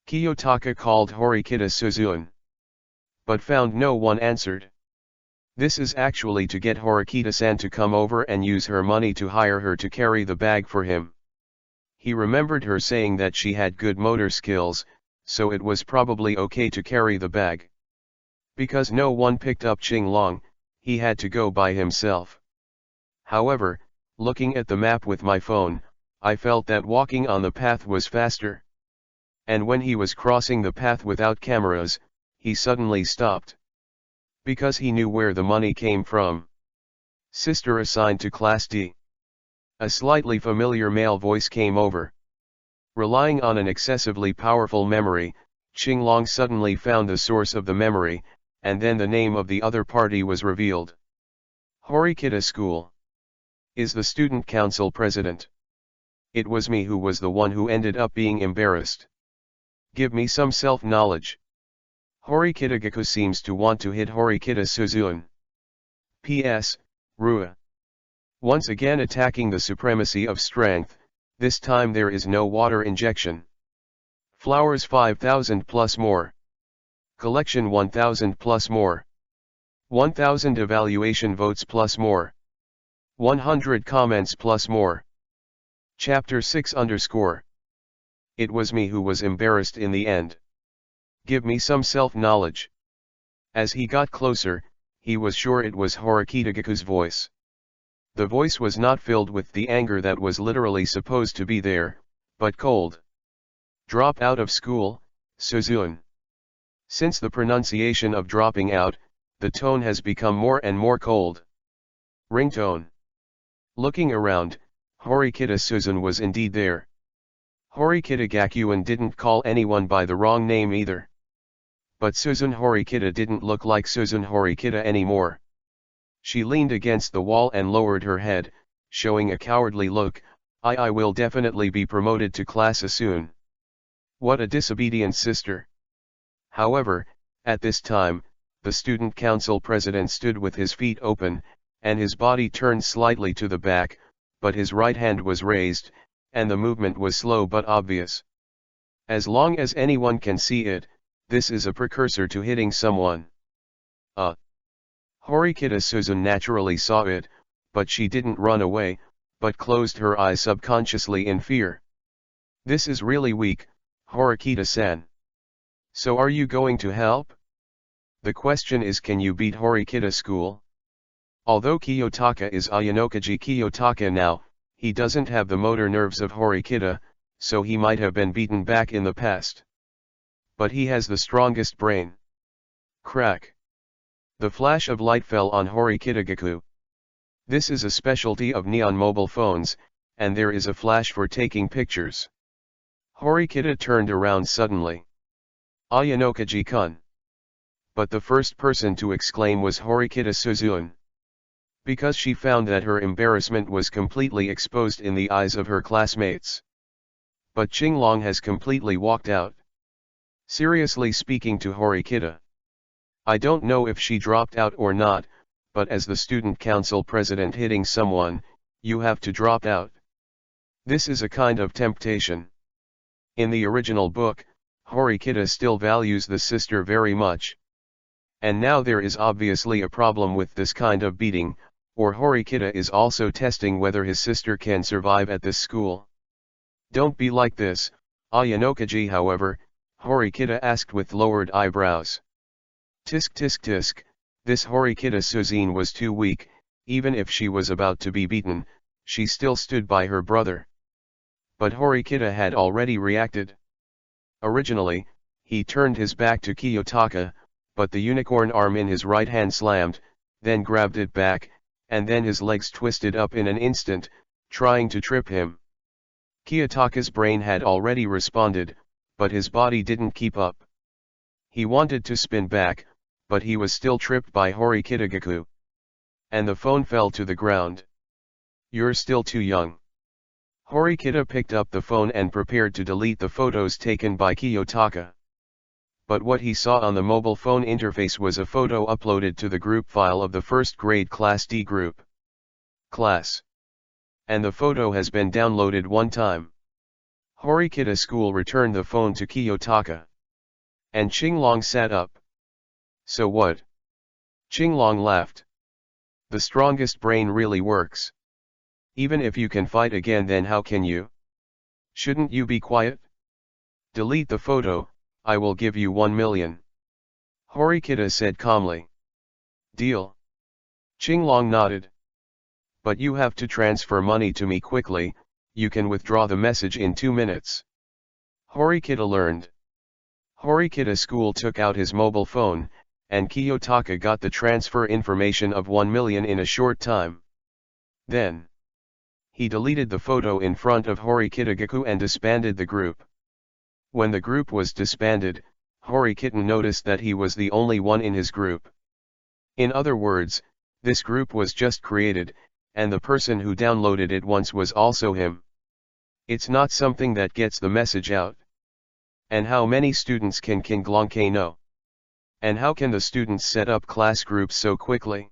Kiyotaka called Horikita Suzun, but found no one answered. This is actually to get Horikita-san to come over and use her money to hire her to carry the bag for him. He remembered her saying that she had good motor skills, so it was probably okay to carry the bag. Because no one picked up Qinglong, he had to go by himself. However, looking at the map with my phone, I felt that walking on the path was faster. And when he was crossing the path without cameras, he suddenly stopped. Because he knew where the money came from. Sister assigned to Class D. A slightly familiar male voice came over. Relying on an excessively powerful memory, Qinglong suddenly found the source of the memory, and then the name of the other party was revealed. Horikita School. Is the student council president. It was me who was the one who ended up being embarrassed. Give me some self-knowledge. Horikita Gaku seems to want to hit Horikita Suzun. P.S. Rua. Once again attacking the supremacy of strength, this time there is no water injection. Flowers 5,000 plus more. Collection 1,000 plus more. 1,000 evaluation votes plus more. 100 comments plus more. Chapter 6_. It was me who was embarrassed in the end. Give me some self-knowledge. As he got closer, he was sure it was Horikitagaku's voice. The voice was not filled with the anger that was literally supposed to be there, but cold. Drop out of school, Suzune. Since the pronunciation of dropping out, the tone has become more and more cold. Ringtone. Looking around, Horikita Suzune was indeed there. Horikitagakuin didn't call anyone by the wrong name either. But Suzune Horikita didn't look like Suzune Horikita anymore. She leaned against the wall and lowered her head, showing a cowardly look. I will definitely be promoted to class soon. What a disobedient sister. However, at this time, the student council president stood with his feet open, and his body turned slightly to the back, but his right hand was raised, and the movement was slow but obvious. As long as anyone can see it, this is a precursor to hitting someone. Horikita Suzune naturally saw it, but she didn't run away, but closed her eyes subconsciously in fear. This is really weak, Horikita-san. So are you going to help? The question is, can you beat Horikita school? Although Kiyotaka is Ayanokaji Kiyotaka now, he doesn't have the motor nerves of Horikita, so he might have been beaten back in the past. But he has the strongest brain. Crack. The flash of light fell on Horikitagaku. This is a specialty of neon mobile phones, and there is a flash for taking pictures. Horikita turned around suddenly. Ayanokaji-kun. But the first person to exclaim was Horikita Suzune. Because she found that her embarrassment was completely exposed in the eyes of her classmates. But Qinglong has completely walked out. Seriously speaking to Horikita. I don't know if she dropped out or not, but as the student council president hitting someone, you have to drop out. This is a kind of temptation. In the original book, Horikita still values the sister very much. And now there is obviously a problem with this kind of beating, or Horikita is also testing whether his sister can survive at this school. Don't be like this, Ayanokaji. However, Horikita asked with lowered eyebrows. Tisk tisk tisk, this Horikita Suzune was too weak. Even if she was about to be beaten, she still stood by her brother. But Horikita had already reacted. Originally, he turned his back to Kiyotaka, but the unicorn arm in his right hand slammed, then grabbed it back, and then his legs twisted up in an instant, trying to trip him. Kiyotaka's brain had already responded, but his body didn't keep up. He wanted to spin back, but he was still tripped by Horikitagaku. And the phone fell to the ground. You're still too young. Horikita picked up the phone and prepared to delete the photos taken by Kiyotaka. But what he saw on the mobile phone interface was a photo uploaded to the group file of the first grade Class D group. Class. And the photo has been downloaded one time. Horikita School returned the phone to Kiyotaka. And Qinglong sat up. So what? Qinglong laughed. The strongest brain really works. Even if you can fight again, then how can you? Shouldn't you be quiet? Delete the photo, I will give you 1 million. Horikita said calmly. Deal. Qinglong nodded. But you have to transfer money to me quickly, you can withdraw the message in 2 minutes. Horikita learned. Horikita School took out his mobile phone, and Kiyotaka got the transfer information of 1 million in a short time. Then, he deleted the photo in front of Horikitagaku and disbanded the group. When the group was disbanded, Horikita noticed that he was the only one in his group. In other words, this group was just created, and the person who downloaded it once was also him. It's not something that gets the message out. And how many students can Qinglong know? And how can the students set up class groups so quickly?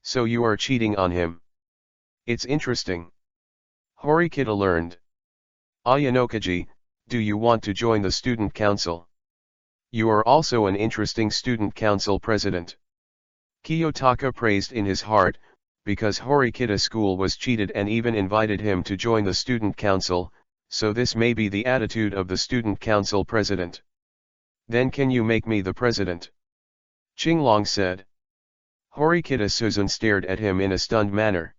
So you are cheating on him. It's interesting. Horikita learned. Ayanokaji, do you want to join the student council? You are also an interesting student council president. Kiyotaka praised in his heart, because Horikita's school was cheated and even invited him to join the student council, so this may be the attitude of the student council president. Then can you make me the president? Qinglong said. Horikita Suzun stared at him in a stunned manner.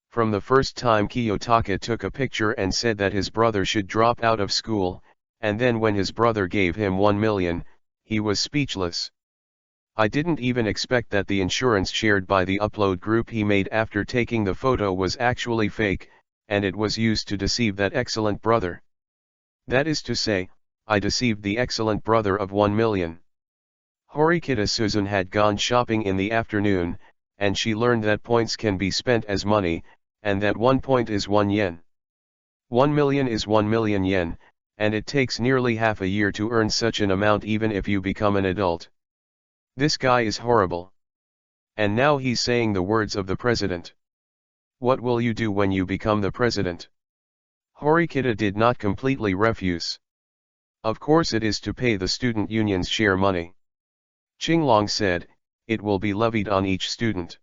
From the first time Kiyotaka took a picture and said that his brother should drop out of school, and then when his brother gave him 1 million, he was speechless. I didn't even expect that the insurance shared by the upload group he made after taking the photo was actually fake, and it was used to deceive that excellent brother. That is to say, I deceived the excellent brother of 1 million. Horikita Suzun had gone shopping in the afternoon, and she learned that points can be spent as money, and that 1 point is 1 yen. 1 million is 1 million yen, and it takes nearly half a year to earn such an amount even if you become an adult. This guy is horrible. And now he's saying the words of the president. What will you do when you become the president? Horikita did not completely refuse. Of course it is to pay the student union's share money. Qinglong said, it will be levied on each student.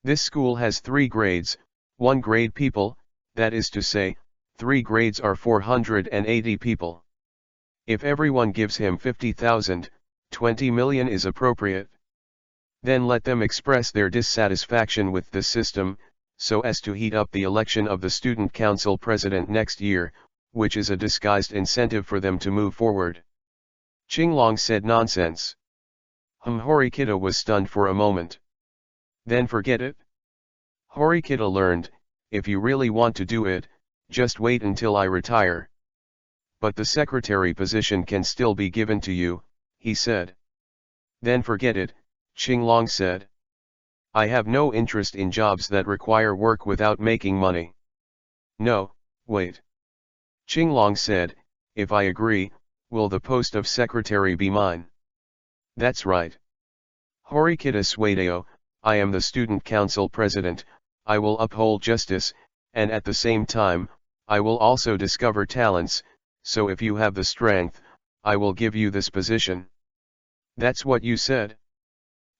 This school has 3 grades, 1 grade people, that is to say, 3 grades are 480 people. If everyone gives him 50,000, 20 million is appropriate. Then let them express their dissatisfaction with this system, so as to heat up the election of the student council president next year, which is a disguised incentive for them to move forward. Qinglong said nonsense. Horikita was stunned for a moment. Then forget it. Horikita learned, if you really want to do it, just wait until I retire. But the secretary position can still be given to you, he said. Then forget it, Qinglong said. I have no interest in jobs that require work without making money. No, wait. Qinglong said, if I agree, will the post of secretary be mine? That's right. Horikita Suedeo, I am the student council president, I will uphold justice, and at the same time, I will also discover talents, so if you have the strength, I will give you this position. That's what you said?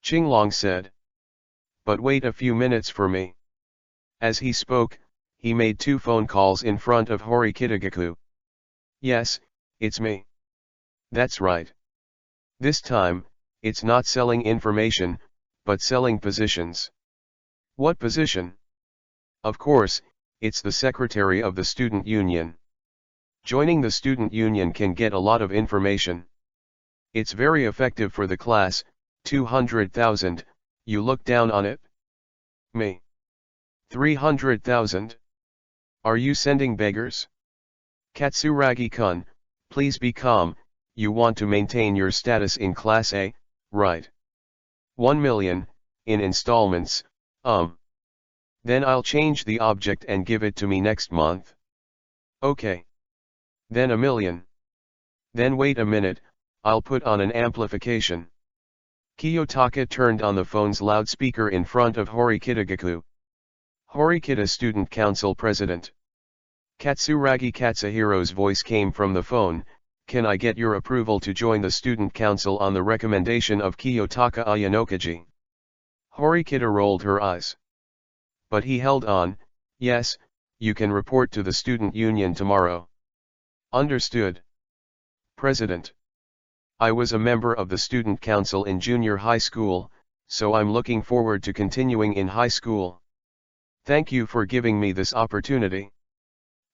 Qinglong said. But wait a few minutes for me. As he spoke, he made 2 phone calls in front of Horikita-gaku. Yes, it's me. That's right. This time, it's not selling information, but selling positions. What position? Of course, it's the secretary of the student union. Joining the student union can get a lot of information. It's very effective for the class, 200,000, you look down on it? Me. 300,000? Are you sending beggars? Katsuragi-kun, please be calm, you want to maintain your status in Class A, right? 1 million, in installments, Then I'll change the object and give it to me next month. Okay. Then 1 million. Then wait a minute, I'll put on an amplification. Kiyotaka turned on the phone's loudspeaker in front of Horikita-gaku. Horikita Student Council President. Katsuragi Katsuhiro's voice came from the phone, can I get your approval to join the student council on the recommendation of Kiyotaka Ayanokaji? Horikita rolled her eyes. But he held on, yes, you can report to the student union tomorrow. Understood. President. I was a member of the student council in junior high school, so I'm looking forward to continuing in high school. Thank you for giving me this opportunity.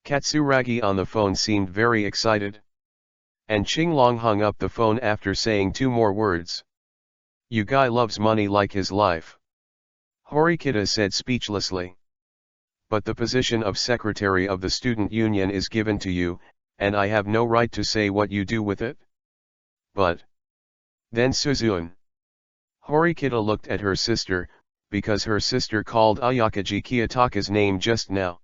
Katsuragi on the phone seemed very excited. And Qinglong hung up the phone after saying 2 more words. You guy loves money like his life. Horikita said speechlessly. But the position of secretary of the student union is given to you, and I have no right to say what you do with it? But. Then Suzun. Horikita looked at her sister, because her sister called Ayakaji Kiyotaka's name just now.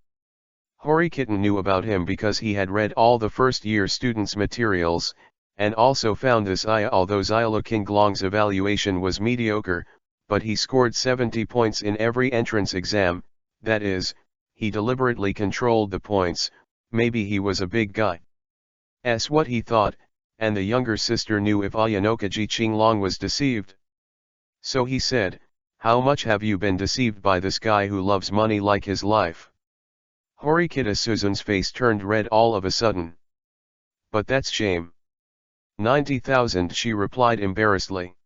Horikita knew about him because he had read all the first-year students' materials, and also found this although Xylo Qinglong's evaluation was mediocre, but he scored 70 points in every entrance exam, that is, he deliberately controlled the points. Maybe he was a big guy. What he thought, and the younger sister knew if Ayanokaji Qinglong was deceived. So he said, "How much have you been deceived by this guy who loves money like his life?" Horikita Suzun's face turned red all of a sudden. "But that's shame." 90,000, she replied embarrassedly.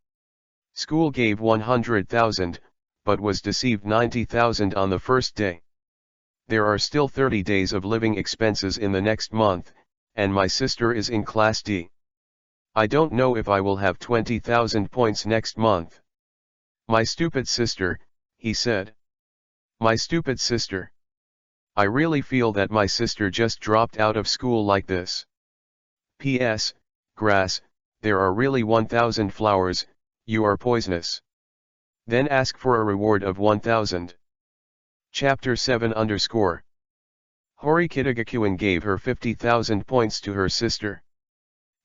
School gave 100,000, but was deceived 90,000 on the first day. There are still 30 days of living expenses in the next month, and my sister is in Class D. I don't know if I will have 20,000 points next month. My stupid sister, he said. My stupid sister. I really feel that my sister just dropped out of school like this. P.S. Grass, there are really 1,000 flowers, you are poisonous. Then ask for a reward of 1,000. Chapter 7 _ Horikita Gakuin gave her 50,000 points to her sister.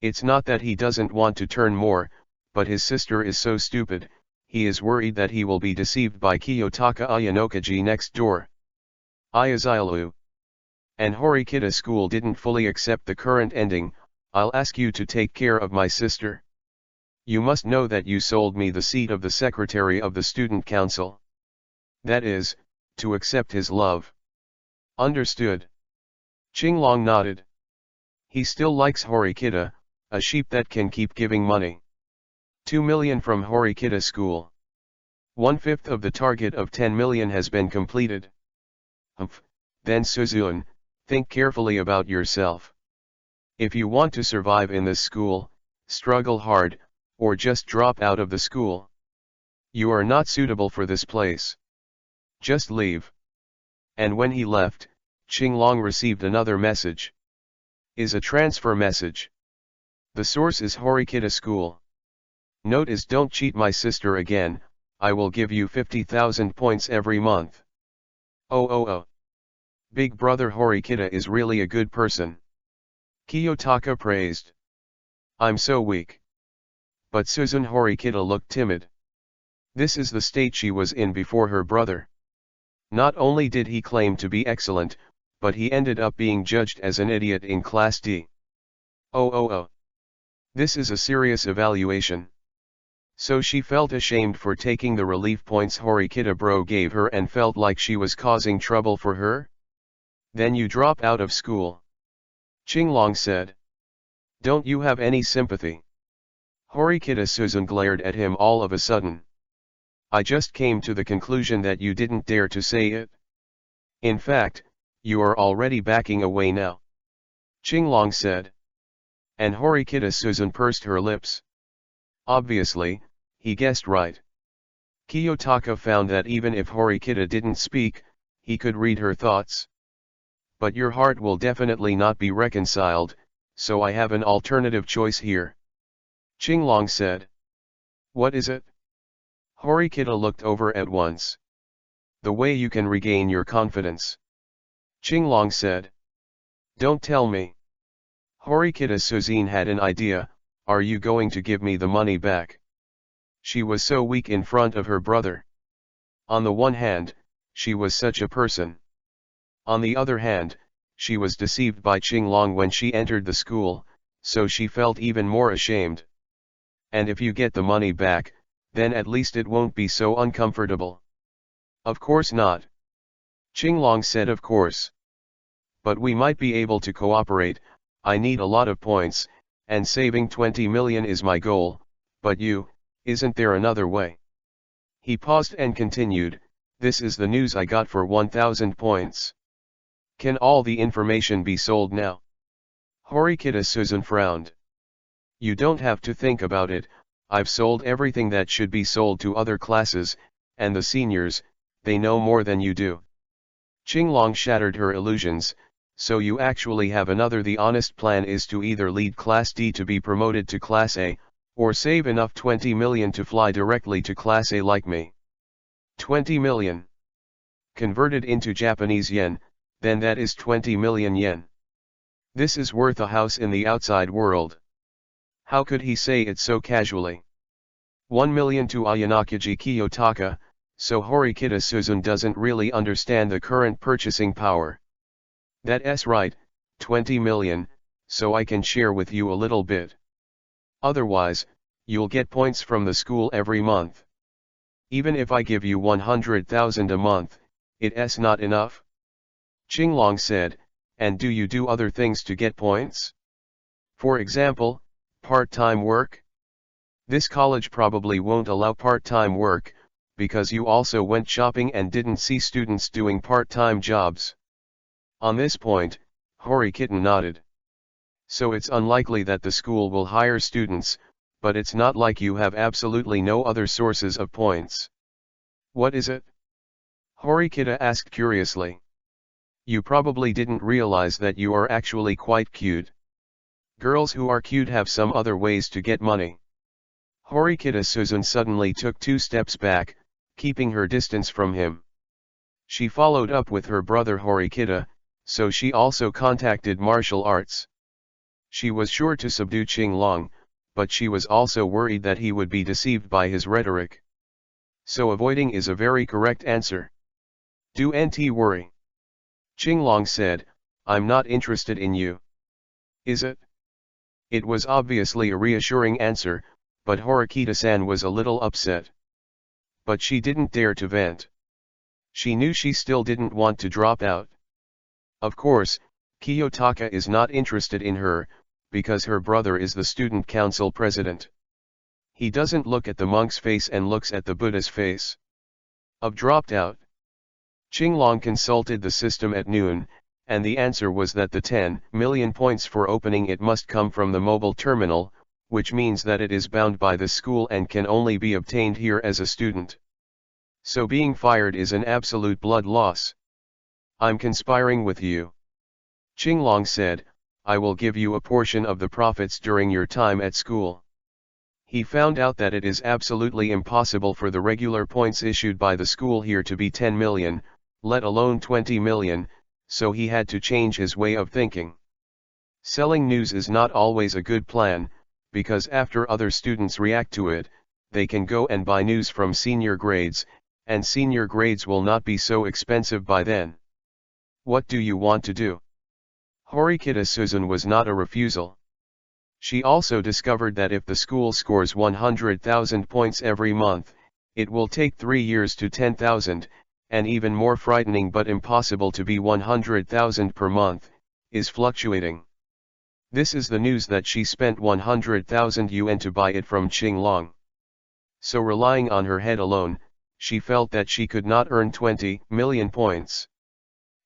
It's not that he doesn't want to turn more, but his sister is so stupid, he is worried that he will be deceived by Kiyotaka Ayanokaji next door. Ayazilu. And Horikita school didn't fully accept the current ending. I'll ask you to take care of my sister. You must know that you sold me the seat of the secretary of the student council. That is, to accept his love. Understood? Qinglong nodded. He still likes Horikita, a sheep that can keep giving money. 2 million from Horikita school. 1/5 of the target of 10 million has been completed. Then Suzun, think carefully about yourself. If you want to survive in this school, struggle hard, or just drop out of the school. You are not suitable for this place. Just leave. And when he left, Qinglong received another message. Is a transfer message. The source is Horikita school. Note is don't cheat my sister again, I will give you 50,000 points every month. Oh. Big brother Horikita is really a good person. Kiyotaka praised. I'm so weak. But Suzun Horikita looked timid. This is the state she was in before her brother. Not only did he claim to be excellent, but he ended up being judged as an idiot in Class D. Oh. This is a serious evaluation. So she felt ashamed for taking the relief points Horikita bro gave her and felt like she was causing trouble for her? Then you drop out of school. Qinglong said. Don't you have any sympathy? Horikita Suzun glared at him all of a sudden. I just came to the conclusion that you didn't dare to say it. In fact, you are already backing away now. Qinglong said. And Horikita Suzun pursed her lips. Obviously, he guessed right. Kiyotaka found that even if Horikita didn't speak, he could read her thoughts. But your heart will definitely not be reconciled, so I have an alternative choice here. Qinglong said. What is it? Horikita looked over at once. The way you can regain your confidence. Qinglong said. Don't tell me. Horikita Suzin had an idea. Are you going to give me the money back? She was so weak in front of her brother. On the one hand, she was such a person. On the other hand, she was deceived by Qinglong when she entered the school, so she felt even more ashamed. And if you get the money back, then at least it won't be so uncomfortable. Of course not. Qinglong said of course. But we might be able to cooperate. I need a lot of points, and saving 20 million is my goal, but isn't there another way? He paused and continued, this is the news I got for 1,000 points. Can all the information be sold now? Horikita Suzun frowned. You don't have to think about it, I've sold everything that should be sold to other classes, and the seniors, they know more than you do. Qinglong shattered her illusions. So you actually have another. The honest plan is to either lead Class D to be promoted to Class A, or save enough 20 million to fly directly to Class A like me. 20 million. Converted into Japanese yen, then that is 20 million yen. This is worth a house in the outside world. How could he say it so casually? 1 million to Ayanakaji Kiyotaka, so Horikita Suzun doesn't really understand the current purchasing power. That's right, 20 million, so I can share with you a little bit. Otherwise, you'll get points from the school every month. Even if I give you 100,000 a month, it's not enough? Qinglong said, and do you do other things to get points? For example, part-time work? This college probably won't allow part-time work, because you also went shopping and didn't see students doing part-time jobs. On this point, Horikita nodded. So it's unlikely that the school will hire students, but it's not like you have absolutely no other sources of points. What is it? Horikita asked curiously. You probably didn't realize that you are actually quite cute. Girls who are cute have some other ways to get money. Horikita Suzun suddenly took 2 steps back, keeping her distance from him. She followed up with her brother Horikita, so she also contacted martial arts. She was sure to subdue Qinglong, but she was also worried that he would be deceived by his rhetoric. So avoiding is a very correct answer. Do nt worry. Qinglong said, I'm not interested in you. Is it? It was obviously a reassuring answer, but Horikita-san was a little upset. But she didn't dare to vent. She knew she still didn't want to drop out. Of course, Kiyotaka is not interested in her, because her brother is the student council president. He doesn't look at the monk's face and looks at the Buddha's face. Of dropped out. Qinglong consulted the system at noon, and the answer was that the 10 million points for opening it must come from the mobile terminal, which means that it is bound by the school and can only be obtained here as a student. So being fired is an absolute blood loss. I'm conspiring with you. Qinglong said, I will give you a portion of the profits during your time at school. He found out that it is absolutely impossible for the regular points issued by the school here to be 10 million, let alone 20 million, so he had to change his way of thinking. Selling news is not always a good plan, because after other students react to it, they can go and buy news from senior grades, and senior grades will not be so expensive by then. What do you want to do? Horikita Suzun was not a refusal. She also discovered that if the school scores 100,000 points every month, it will take 3 years to 10,000, and even more frightening but impossible to be 100,000 per month, is fluctuating. This is the news that she spent 100,000 yuan to buy it from Qinglong. So relying on her head alone, she felt that she could not earn 20 million points.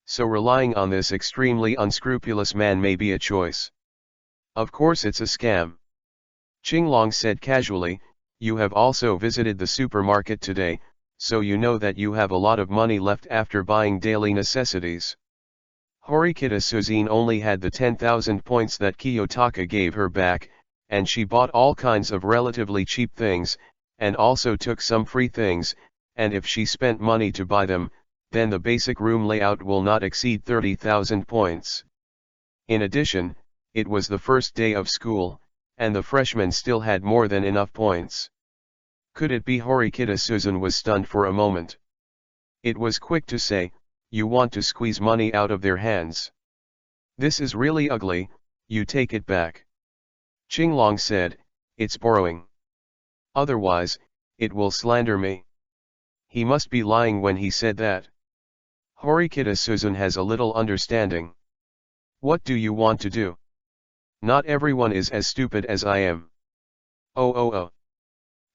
So relying on this extremely unscrupulous man may be a choice. Of course it's a scam. Qinglong said casually, you have also visited the supermarket today, so you know that you have a lot of money left after buying daily necessities. Horikita Suzun only had the 10,000 points that Kiyotaka gave her back, and she bought all kinds of relatively cheap things, and also took some free things, and if she spent money to buy them, then the basic room layout will not exceed 30,000 points. In addition, it was the first day of school, and the freshmen still had more than enough points. Could it be Horikita Suzun was stunned for a moment? It was quick to say, you want to squeeze money out of their hands. This is really ugly, you take it back. Qinglong said, it's borrowing. Otherwise, it will slander me. He must be lying when he said that. Horikita Suzun has a little understanding. What do you want to do? Not everyone is as stupid as I am. Oh.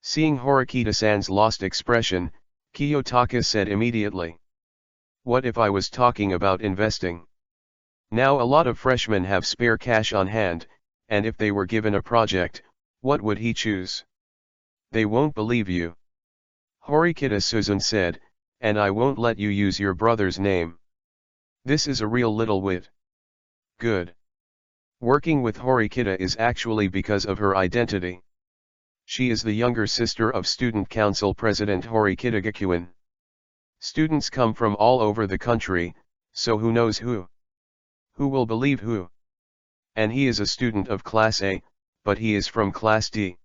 Seeing Horikita-san's lost expression, Kiyotaka said immediately. What if I was talking about investing? Now a lot of freshmen have spare cash on hand, and if they were given a project, what would he choose? They won't believe you. Horikita Suzun said, and I won't let you use your brother's name. This is a real little wit. Good. Working with Horikita is actually because of her identity. She is the younger sister of Student Council President Horikita Gakuin. Students come from all over the country, so who knows who? Who will believe who? And he is a student of Class A, but he is from Class D.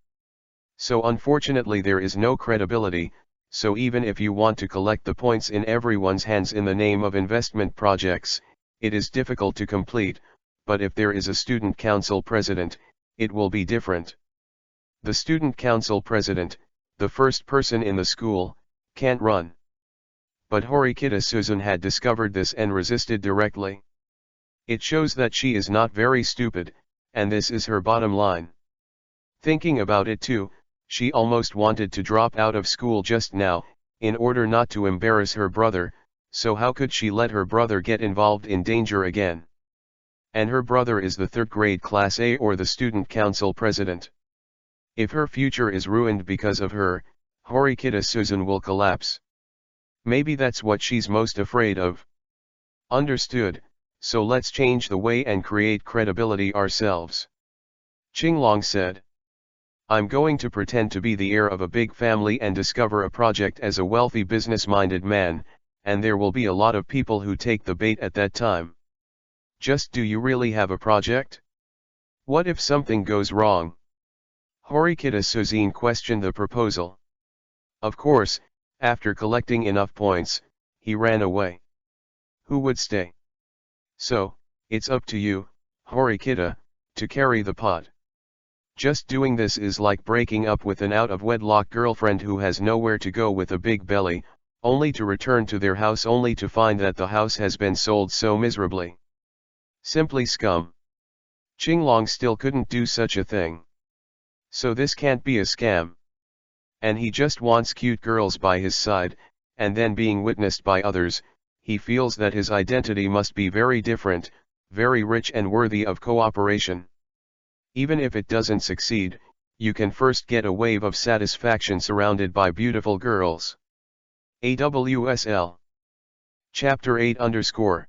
So unfortunately there is no credibility, so even if you want to collect the points in everyone's hands in the name of investment projects, it is difficult to complete, but if there is a student council president, it will be different. The student council president, the first person in the school, can't run. But Horikita Susan had discovered this and resisted directly. It shows that she is not very stupid, and this is her bottom line. Thinking about it too, she almost wanted to drop out of school just now, in order not to embarrass her brother, so how could she let her brother get involved in danger again? And her brother is the third grade class A or the student council president. If her future is ruined because of her, Horikita Susan will collapse. Maybe that's what she's most afraid of. Understood, so let's change the way and create credibility ourselves. Qinglong said. I'm going to pretend to be the heir of a big family and discover a project as a wealthy business-minded man, and there will be a lot of people who take the bait at that time. Just do you really have a project? What if something goes wrong? Horikita Susan questioned the proposal. Of course, after collecting enough points, he ran away. Who would stay? So, it's up to you, Horikita, to carry the pot. Just doing this is like breaking up with an out-of-wedlock girlfriend who has nowhere to go with a big belly, only to return to their house only to find that the house has been sold so miserably. Simply scum. Qinglong still couldn't do such a thing. So this can't be a scam. And he just wants cute girls by his side, and then being witnessed by others, he feels that his identity must be very different, very rich and worthy of cooperation. Even if it doesn't succeed, you can first get a wave of satisfaction surrounded by beautiful girls. AWSL. Chapter 8_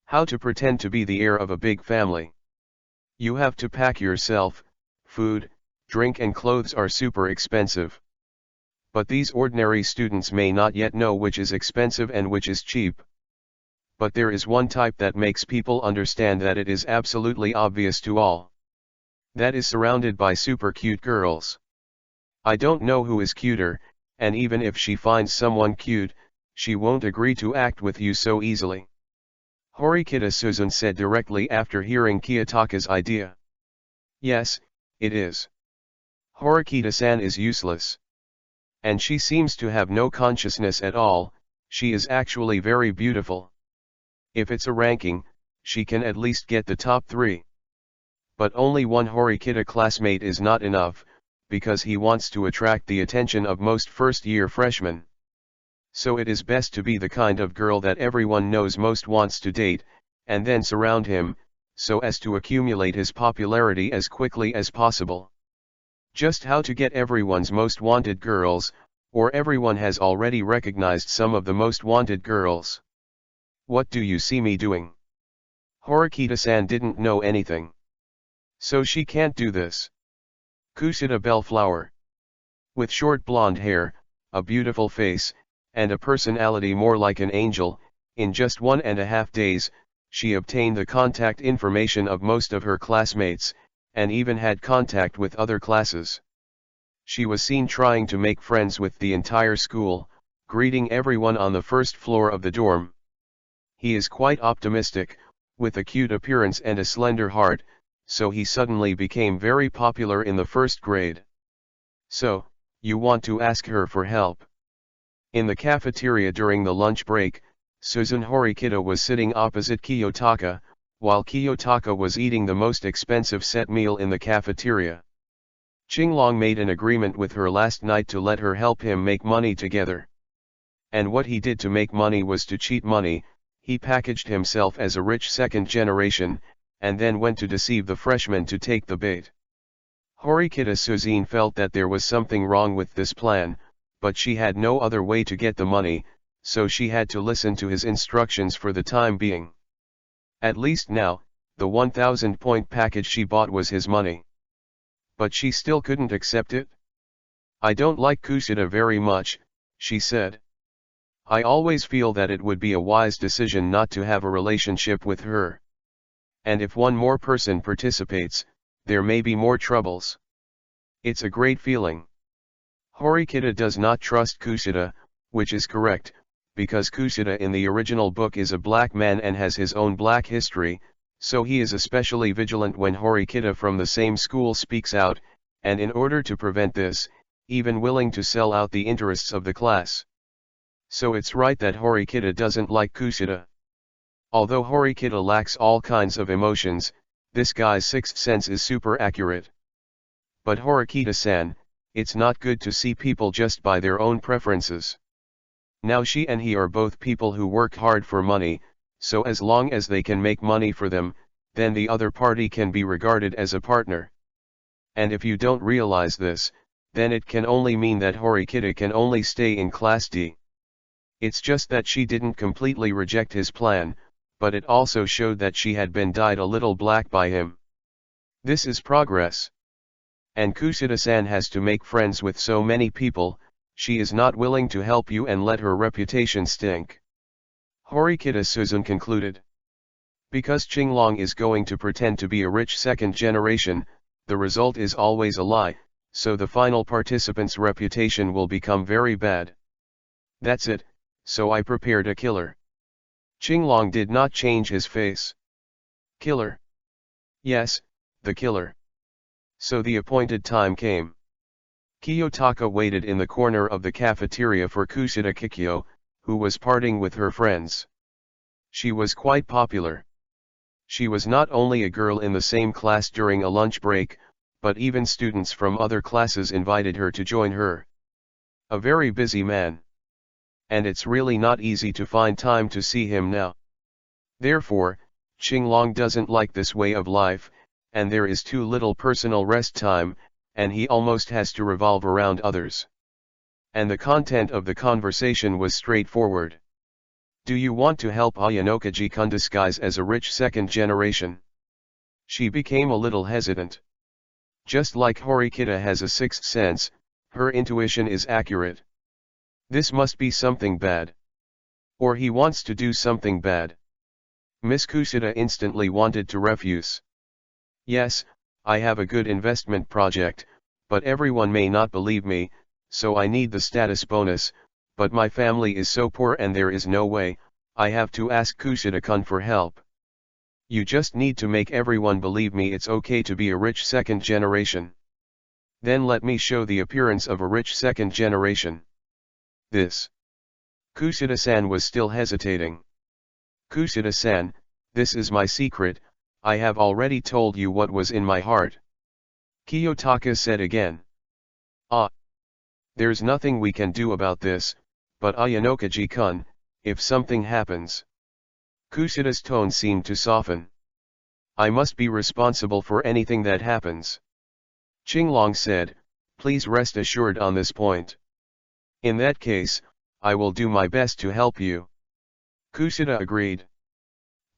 How to pretend to be the heir of a big family. You have to pack yourself. Food, drink and clothes are super expensive. But these ordinary students may not yet know which is expensive and which is cheap. But there is one type that makes people understand that it is absolutely obvious to all. That is surrounded by super cute girls. I don't know who is cuter, and even if she finds someone cute, she won't agree to act with you so easily. Horikita Susan said directly after hearing Kiyotaka's idea. Yes, it is. Horikita-san is useless. And she seems to have no consciousness at all, she is actually very beautiful. If it's a ranking, she can at least get the top 3. But only one Horikita classmate is not enough, because he wants to attract the attention of most first-year freshmen. So it is best to be the kind of girl that everyone knows most wants to date, and then surround him, so as to accumulate his popularity as quickly as possible. Just how to get everyone's most wanted girls, or everyone has already recognized some of the most wanted girls. What do you see me doing? Horikita-san didn't know anything. So she can't do this. Kusita Bellflower. With short blonde hair, a beautiful face, and a personality more like an angel, in just 1.5 days, she obtained the contact information of most of her classmates, and even had contact with other classes. She was seen trying to make friends with the entire school, greeting everyone on the first floor of the dorm. He is quite optimistic, with a cute appearance and a slender heart, so he suddenly became very popular in the first grade. So, you want to ask her for help. In the cafeteria during the lunch break, Susan Horikita was sitting opposite Kiyotaka, while Kiyotaka was eating the most expensive set meal in the cafeteria. Qinglong made an agreement with her last night to let her help him make money together. And what he did to make money was to cheat money. He packaged himself as a rich second generation, and then went to deceive the freshmen to take the bait. Horikita Susan felt that there was something wrong with this plan, but she had no other way to get the money, so she had to listen to his instructions for the time being. At least now, the 1,000-point package she bought was his money. But she still couldn't accept it. I don't like Kusita very much, she said. I always feel that it would be a wise decision not to have a relationship with her. And if one more person participates, there may be more troubles. It's a great feeling. Horikita does not trust Kushida, which is correct, because Kushida in the original book is a black man and has his own black history, so he is especially vigilant when Horikita from the same school speaks out, and in order to prevent this, even willing to sell out the interests of the class. So it's right that Horikita doesn't like Kushida. Although Horikita lacks all kinds of emotions, this guy's sixth sense is super accurate. But Horikita-san, it's not good to see people just by their own preferences. Now she and he are both people who work hard for money, so as long as they can make money for them, then the other party can be regarded as a partner. And if you don't realize this, then it can only mean that Horikita can only stay in Class D. It's just that she didn't completely reject his plan, but it also showed that she had been dyed a little black by him. This is progress. And Kushida-san has to make friends with so many people, she is not willing to help you and let her reputation stink. Horikita Suzun concluded. Because Qinglong is going to pretend to be a rich second generation, the result is always a lie, so the final participant's reputation will become very bad. That's it, so I prepared a killer. Qinglong did not change his face. Killer? Yes, the killer. So the appointed time came. Kiyotaka waited in the corner of the cafeteria for Kushida Kikyo, who was partying with her friends. She was quite popular. She was not only a girl in the same class during a lunch break, but even students from other classes invited her to join her. A very busy man. And it's really not easy to find time to see him now. Therefore, Qinglong doesn't like this way of life, and there is too little personal rest time, and he almost has to revolve around others. And the content of the conversation was straightforward. Do you want to help Ayanokaji-kun disguise as a rich second generation? She became a little hesitant. Just like Horikita has a sixth sense, her intuition is accurate. This must be something bad. Or he wants to do something bad. Miss Kushida instantly wanted to refuse. Yes, I have a good investment project, but everyone may not believe me, so I need the status bonus, but my family is so poor and there is no way, I have to ask Kushida-kun for help. You just need to make everyone believe me it's okay to be a rich second generation. Then let me show the appearance of a rich second generation. This. Kushida-san was still hesitating. Kushida-san, this is my secret, I have already told you what was in my heart. Kiyotaka said again. Ah. There's nothing we can do about this, but Ayanokaji-kun, if something happens. Kushida's tone seemed to soften. I must be responsible for anything that happens. Qinglong said, please rest assured on this point. In that case, I will do my best to help you. Kushida agreed.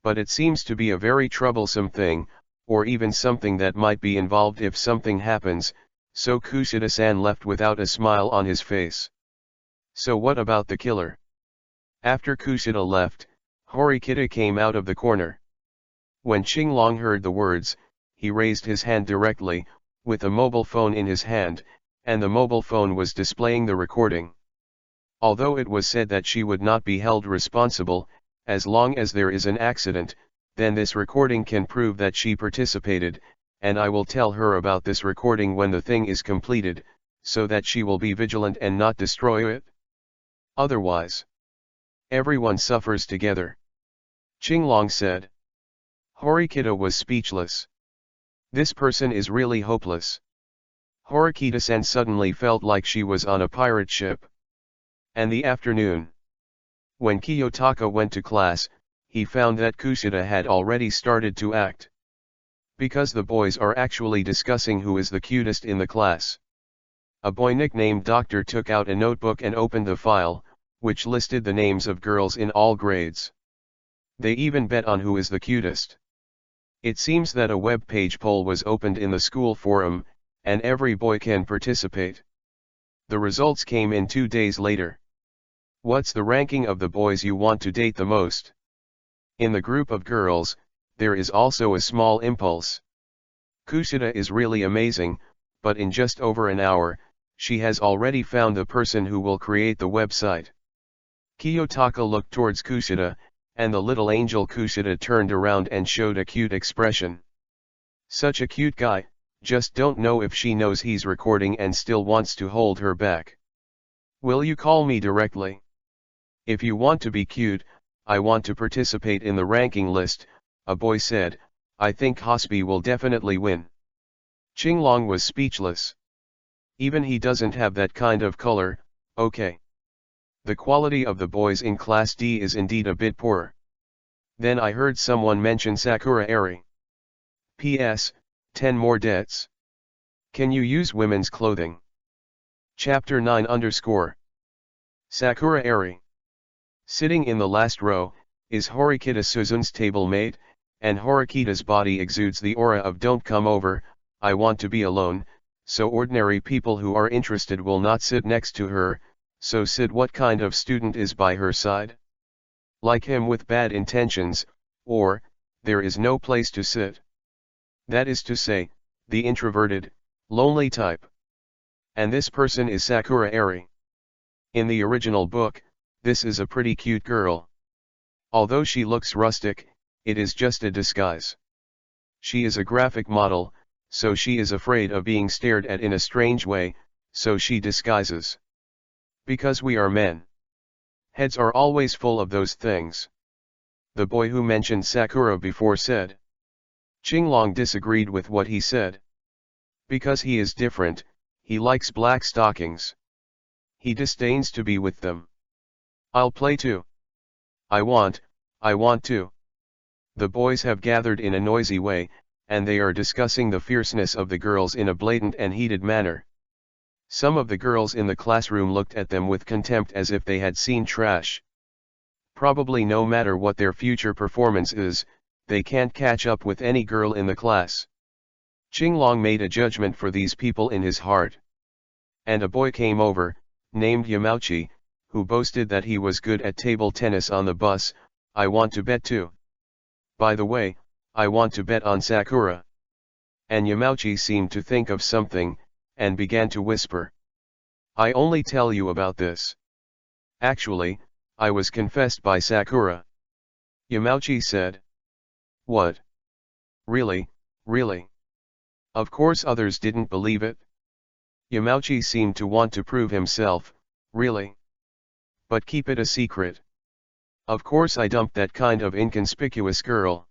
But it seems to be a very troublesome thing, or even something that might be involved if something happens, so Kushida-san left without a smile on his face. So what about the killer? After Kushida left, Horikita came out of the corner. When Qinglong heard the words, he raised his hand directly, with a mobile phone in his hand, and the mobile phone was displaying the recording. Although it was said that she would not be held responsible, as long as there is an accident, then this recording can prove that she participated, and I will tell her about this recording when the thing is completed, so that she will be vigilant and not destroy it. Otherwise, everyone suffers together. Qinglong said. Horikita was speechless. This person is really hopeless. Horikita-san suddenly felt like she was on a pirate ship. And the afternoon. When Kiyotaka went to class, he found that Kushida had already started to act. Because the boys are actually discussing who is the cutest in the class. A boy nicknamed Doctor took out a notebook and opened the file, which listed the names of girls in all grades. They even bet on who is the cutest. It seems that a web page poll was opened in the school forum, and every boy can participate. The results came in 2 days later. What's the ranking of the boys you want to date the most? In the group of girls, there is also a small impulse. Kushida is really amazing, but in just over an hour, she has already found the person who will create the website. Kiyotaka looked towards Kushida, and the little angel Kushida turned around and showed a cute expression. Such a cute guy, just don't know if she knows he's recording and still wants to hold her back. Will you call me directly? If you want to be cute, I want to participate in the ranking list, a boy said. I think Hospi will definitely win. Qinglong was speechless. Even he doesn't have that kind of color, okay. The quality of the boys in Class D is indeed a bit poor. Then I heard someone mention Sakura Eri. P.S. 10 more debts. Can you use women's clothing? Chapter 9 _ Sakura Eri. Sitting in the last row, is Horikita Suzun's table mate, and Horikita's body exudes the aura of don't come over, I want to be alone, so ordinary people who are interested will not sit next to her. So Sid, what kind of student is by her side? Like him with bad intentions, or, there is no place to sit. That is to say, the introverted, lonely type. And this person is Sakura Eri. In the original book, this is a pretty cute girl. Although she looks rustic, it is just a disguise. She is a graphic model, so she is afraid of being stared at in a strange way, so she disguises. Because we are men. Heads are always full of those things. The boy who mentioned Sakura before said. Qinglong disagreed with what he said. Because he is different, he likes black stockings. He disdains to be with them. I'll play too. I want to. The boys have gathered in a noisy way, and they are discussing the fierceness of the girls in a blatant and heated manner. Some of the girls in the classroom looked at them with contempt as if they had seen trash. Probably no matter what their future performance is, they can't catch up with any girl in the class. Qinglong made a judgment for these people in his heart. And a boy came over, named Yamauchi, who boasted that he was good at table tennis on the bus. I want to bet too. By the way, I want to bet on Sakura. And Yamauchi seemed to think of something, and began to whisper. I only tell you about this. Actually, I was confessed by Sakura. Yamauchi said. What? Really, really? Of course others didn't believe it. Yamauchi seemed to want to prove himself. Really? But keep it a secret. Of course I dumped that kind of inconspicuous girl.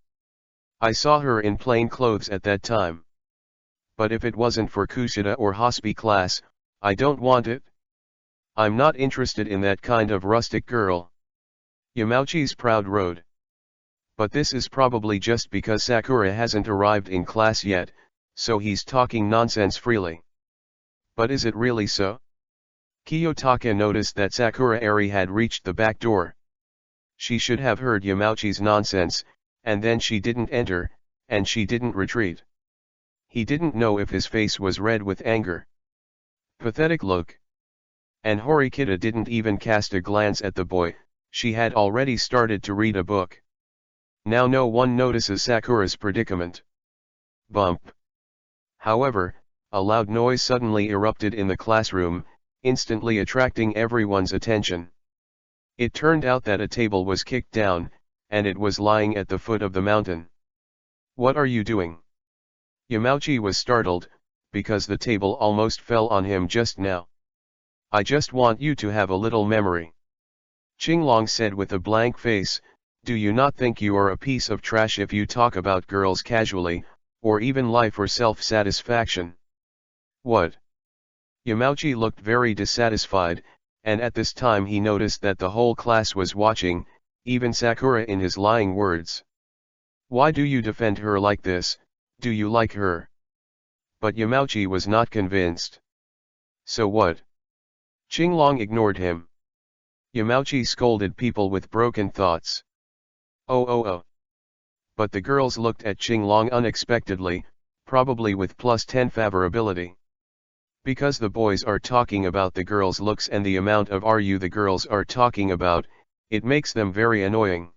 I saw her in plain clothes at that time. But if it wasn't for Kushida or Hospi class, I don't want it. I'm not interested in that kind of rustic girl. Yamauchi's proud rode. But this is probably just because Sakura hasn't arrived in class yet, so he's talking nonsense freely. But is it really so? Kiyotaka noticed that Sakura Eri had reached the back door. She should have heard Yamauchi's nonsense, and then she didn't enter, and she didn't retreat. He didn't know if his face was red with anger. Pathetic look. And Horikita didn't even cast a glance at the boy, she had already started to read a book. Now no one notices Sakura's predicament. Bump. However, a loud noise suddenly erupted in the classroom, instantly attracting everyone's attention. It turned out that a table was kicked down, and it was lying at the foot of the mountain. What are you doing? Yamauchi was startled, because the table almost fell on him just now. I just want you to have a little memory. Qinglong said with a blank face, do you not think you are a piece of trash if you talk about girls casually, or even life or self-satisfaction? What? Yamauchi looked very dissatisfied, and at this time he noticed that the whole class was watching, even Sakura in his lying words. Why do you defend her like this? Do you like her? But Yamauchi was not convinced. So what? Qinglong ignored him. Yamauchi scolded people with broken thoughts. Oh. But the girls looked at Qinglong unexpectedly, probably with +10 favorability. Because the boys are talking about the girls' looks and the amount of RU the girls are talking about, it makes them very annoying.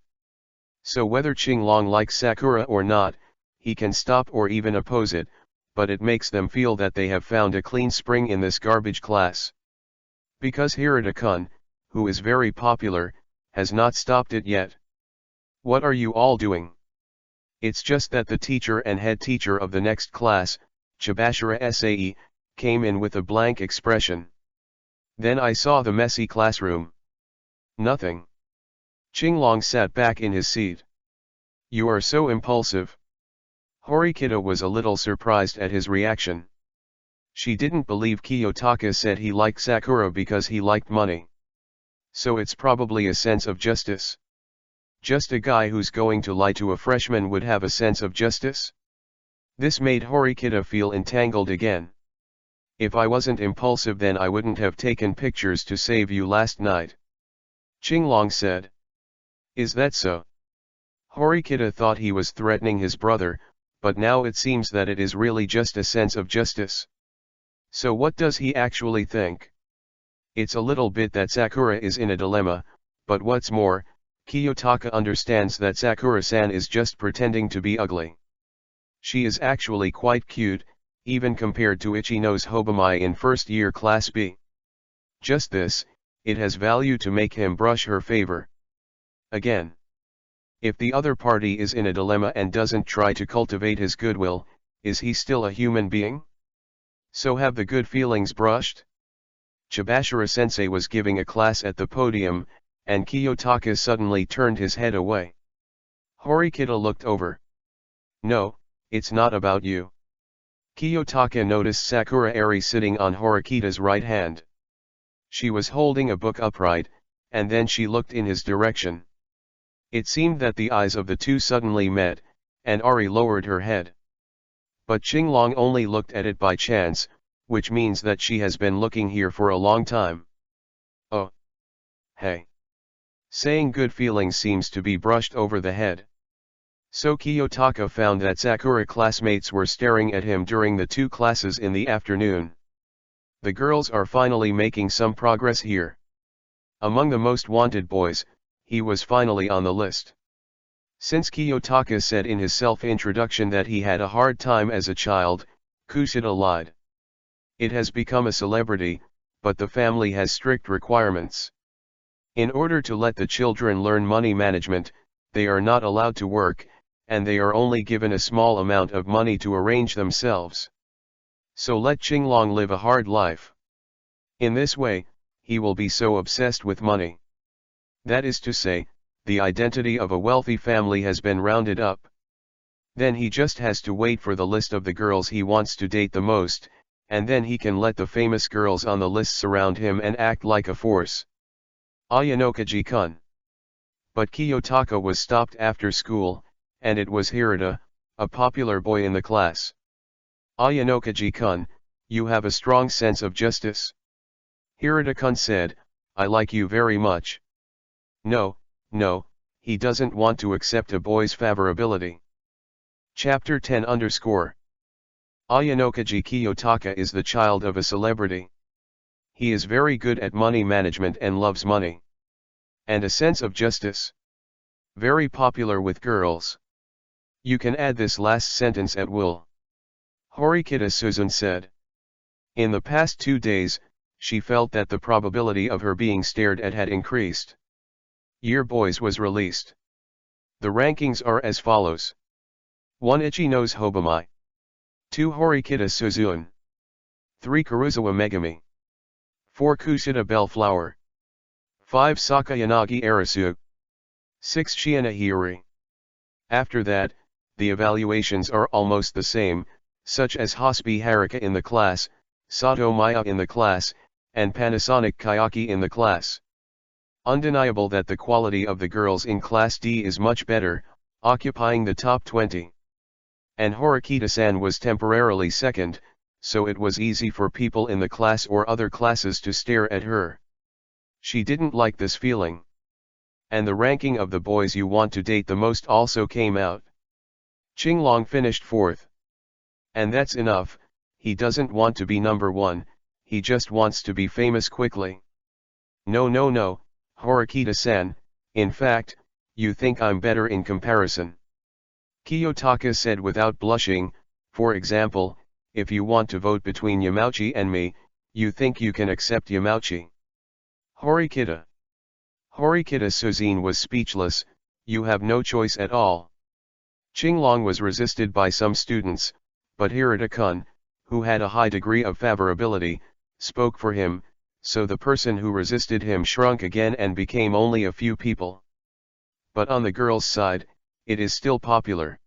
So whether Qinglong likes Sakura or not, he can stop or even oppose it, but it makes them feel that they have found a clean spring in this garbage class. Because Hirata-kun, who is very popular, has not stopped it yet. What are you all doing? It's just that the teacher and head teacher of the next class, Chibashira Sae, came in with a blank expression. Then I saw the messy classroom. Nothing. Qinglong sat back in his seat. You are so impulsive. Horikita was a little surprised at his reaction. She didn't believe Kiyotaka said he liked Sakura because he liked money. So it's probably a sense of justice. Just a guy who's going to lie to a freshman would have a sense of justice? This made Horikita feel entangled again. If I wasn't impulsive then I wouldn't have taken pictures to save you last night. Qinglong said. Is that so? Horikita thought he was threatening his brother, but now it seems that it is really just a sense of justice. So what does he actually think? It's a little bit that Sakura is in a dilemma, but what's more, Kiyotaka understands that Sakura-san is just pretending to be ugly. She is actually quite cute, even compared to Ichino's Hobamai in first year class B. Just this, it has value to make him brush her favor. Again. If the other party is in a dilemma and doesn't try to cultivate his goodwill, is he still a human being? So have the good feelings brushed? Chibashira-sensei was giving a class at the podium, and Kiyotaka suddenly turned his head away. Horikita looked over. No, it's not about you. Kiyotaka noticed Sakura Eri sitting on Horikita's right hand. She was holding a book upright, and then she looked in his direction. It seemed that the eyes of the two suddenly met, and Ari lowered her head. But Qinglong only looked at it by chance, which means that she has been looking here for a long time. Oh. Hey. Saying good feelings seems to be brushed over the head. So Kiyotaka found that Sakura classmates were staring at him during the two classes in the afternoon. The girls are finally making some progress here. Among the most wanted boys, he was finally on the list. Since Kiyotaka said in his self-introduction that he had a hard time as a child, Kushida lied. It has become a celebrity, but the family has strict requirements. In order to let the children learn money management, they are not allowed to work, and they are only given a small amount of money to arrange themselves. So let Qinglong live a hard life. In this way, he will be so obsessed with money. That is to say, the identity of a wealthy family has been rounded up. Then he just has to wait for the list of the girls he wants to date the most, and then he can let the famous girls on the list surround him and act like a force. Ayanokaji-kun. But Kiyotaka was stopped after school, and it was Hirata, a popular boy in the class. Ayanokaji-kun, you have a strong sense of justice. Hirata-kun said, I like you very much. No, he doesn't want to accept a boy's favorability. Chapter 10 _ Ayanokaji Kiyotaka is the child of a celebrity. He is very good at money management and loves money. And a sense of justice. Very popular with girls. You can add this last sentence at will. Horikita Suzun said. In the past 2 days, she felt that the probability of her being stared at had increased. Year Boys was released. The rankings are as follows. 1 Ichino's Hobamai. 2 Horikita Suzun. 3 Kuruzawa Megami. 4 Kushida Bellflower. 5 Sakayanagi Arasu. 6 Shiina Hiyori. After that, the evaluations are almost the same, such as Hospi Haruka in the class, Sato Maya in the class, and Panasonic Kayaki in the class. Undeniable that the quality of the girls in Class D is much better, occupying the top 20. And Horikita-san was temporarily second, so it was easy for people in the class or other classes to stare at her. She didn't like this feeling. And the ranking of the boys you want to date the most also came out. Qinglong finished 4th. And that's enough, he doesn't want to be number 1, he just wants to be famous quickly. No, Horikita-san, in fact, you think I'm better in comparison. Kiyotaka said without blushing, for example, if you want to vote between Yamauchi and me, you think you can accept Yamauchi? Horikita. Horikita Suzine was speechless, you have no choice at all. Qinglong was resisted by some students, but Hirata-kun, who had a high degree of favorability, spoke for him, so the person who resisted him shrunk again and became only a few people. But on the girls' side, it is still popular.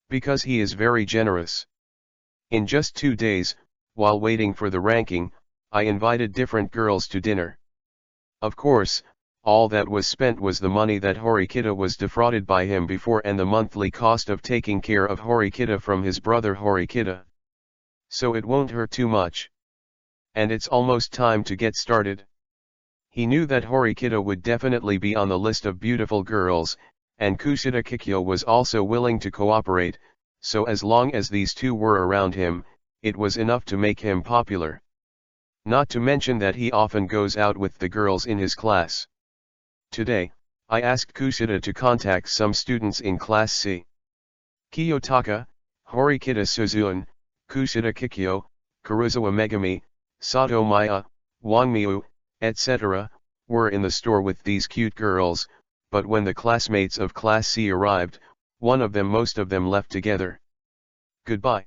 Because he is very generous. In just 2 days, while waiting for the ranking, I invited different girls to dinner. Of course, all that was spent was the money that Horikita was defrauded by him before and the monthly cost of taking care of Horikita from his brother Horikita. So it won't hurt too much. And it's almost time to get started. He knew that Horikita would definitely be on the list of beautiful girls, and Kushida Kikyo was also willing to cooperate, so as long as these two were around him, it was enough to make him popular. Not to mention that he often goes out with the girls in his class. Today, I asked Kushida to contact some students in Class C. Kiyotaka, Horikita Suzune, Kushida Kikyo, Kuruzawa Megami, Sato Maya, Wangmiu, etc., were in the store with these cute girls, but when the classmates of Class C arrived, most of them left together. Goodbye.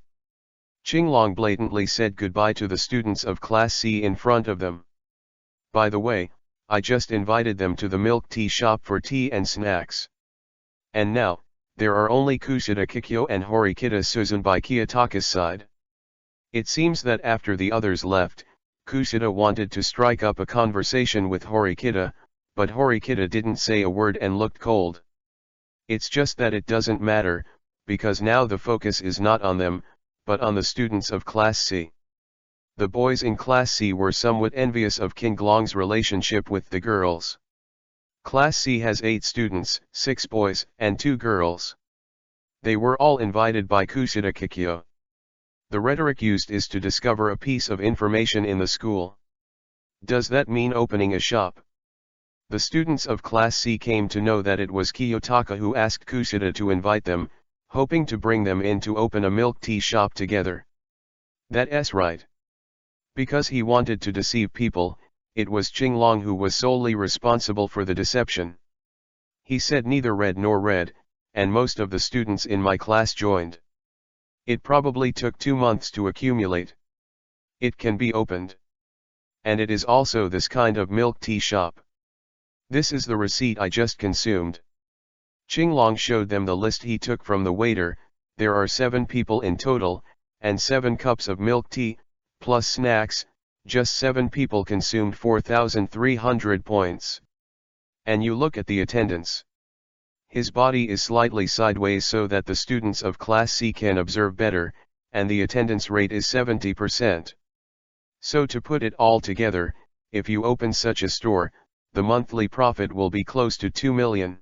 Qinglong blatantly said goodbye to the students of Class C in front of them. By the way, I just invited them to the milk tea shop for tea and snacks. And now, there are only Kushida Kikyo and Horikita Suzune by Kiyotaka's side. It seems that after the others left, Kushida wanted to strike up a conversation with Horikita, but Horikita didn't say a word and looked cold. It's just that it doesn't matter, because now the focus is not on them, but on the students of Class C. The boys in Class C were somewhat envious of Qinglong's relationship with the girls. Class C has 8 students, 6 boys and 2 girls. They were all invited by Kushida Kikyo. The rhetoric used is to discover a piece of information in the school. Does that mean opening a shop? The students of Class C came to know that it was Kiyotaka who asked Kushida to invite them, hoping to bring them in to open a milk tea shop together. That's right. Because he wanted to deceive people, it was Qinglong who was solely responsible for the deception. He said neither red nor red, and most of the students in my class joined. It probably took 2 months to accumulate. It can be opened. And it is also this kind of milk tea shop. This is the receipt I just consumed. Qinglong showed them the list he took from the waiter. There are 7 people in total, and 7 cups of milk tea, plus snacks. Just 7 people consumed 4,300 points. And you look at the attendance. His body is slightly sideways so that the students of Class C can observe better, and the attendance rate is 70%. So to put it all together, if you open such a store, the monthly profit will be close to 2 million.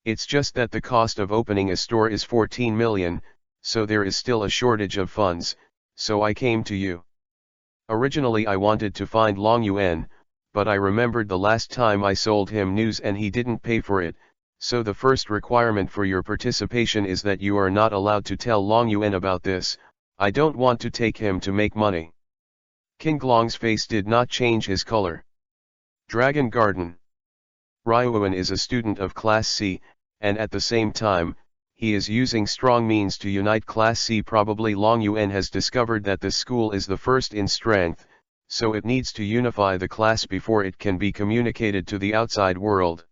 It's just that the cost of opening a store is 14 million, so there is still a shortage of funds, so I came to you. Originally I wanted to find Long Yuan, but I remembered the last time I sold him news and he didn't pay for it, so the first requirement for your participation is that you are not allowed to tell Long Yuan about this. I don't want to take him to make money. Qinglong's face did not change his color. Dragon Garden. Ryuan is a student of Class C, and at the same time, he is using strong means to unite Class C. Probably Long Yuan has discovered that this school is the first in strength, so it needs to unify the class before it can be communicated to the outside world.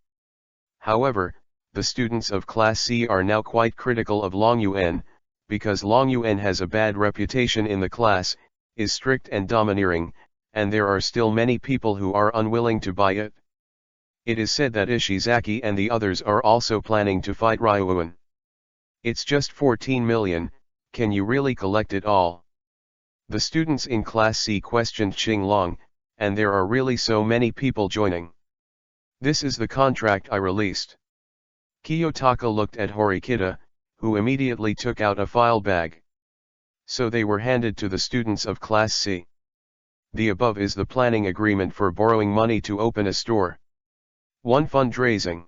However, the students of Class C are now quite critical of Long Yuan, because Long Yuan has a bad reputation in the class, is strict and domineering, and there are still many people who are unwilling to buy it. It is said that Ishizaki and the others are also planning to fight Ryuan. It's just 14 million, can you really collect it all? The students in Class C questioned Qinglong, and there are really so many people joining. This is the contract I released. Kiyotaka looked at Horikita, who immediately took out a file bag. So they were handed to the students of Class C. The above is the planning agreement for borrowing money to open a store. 1. Fundraising.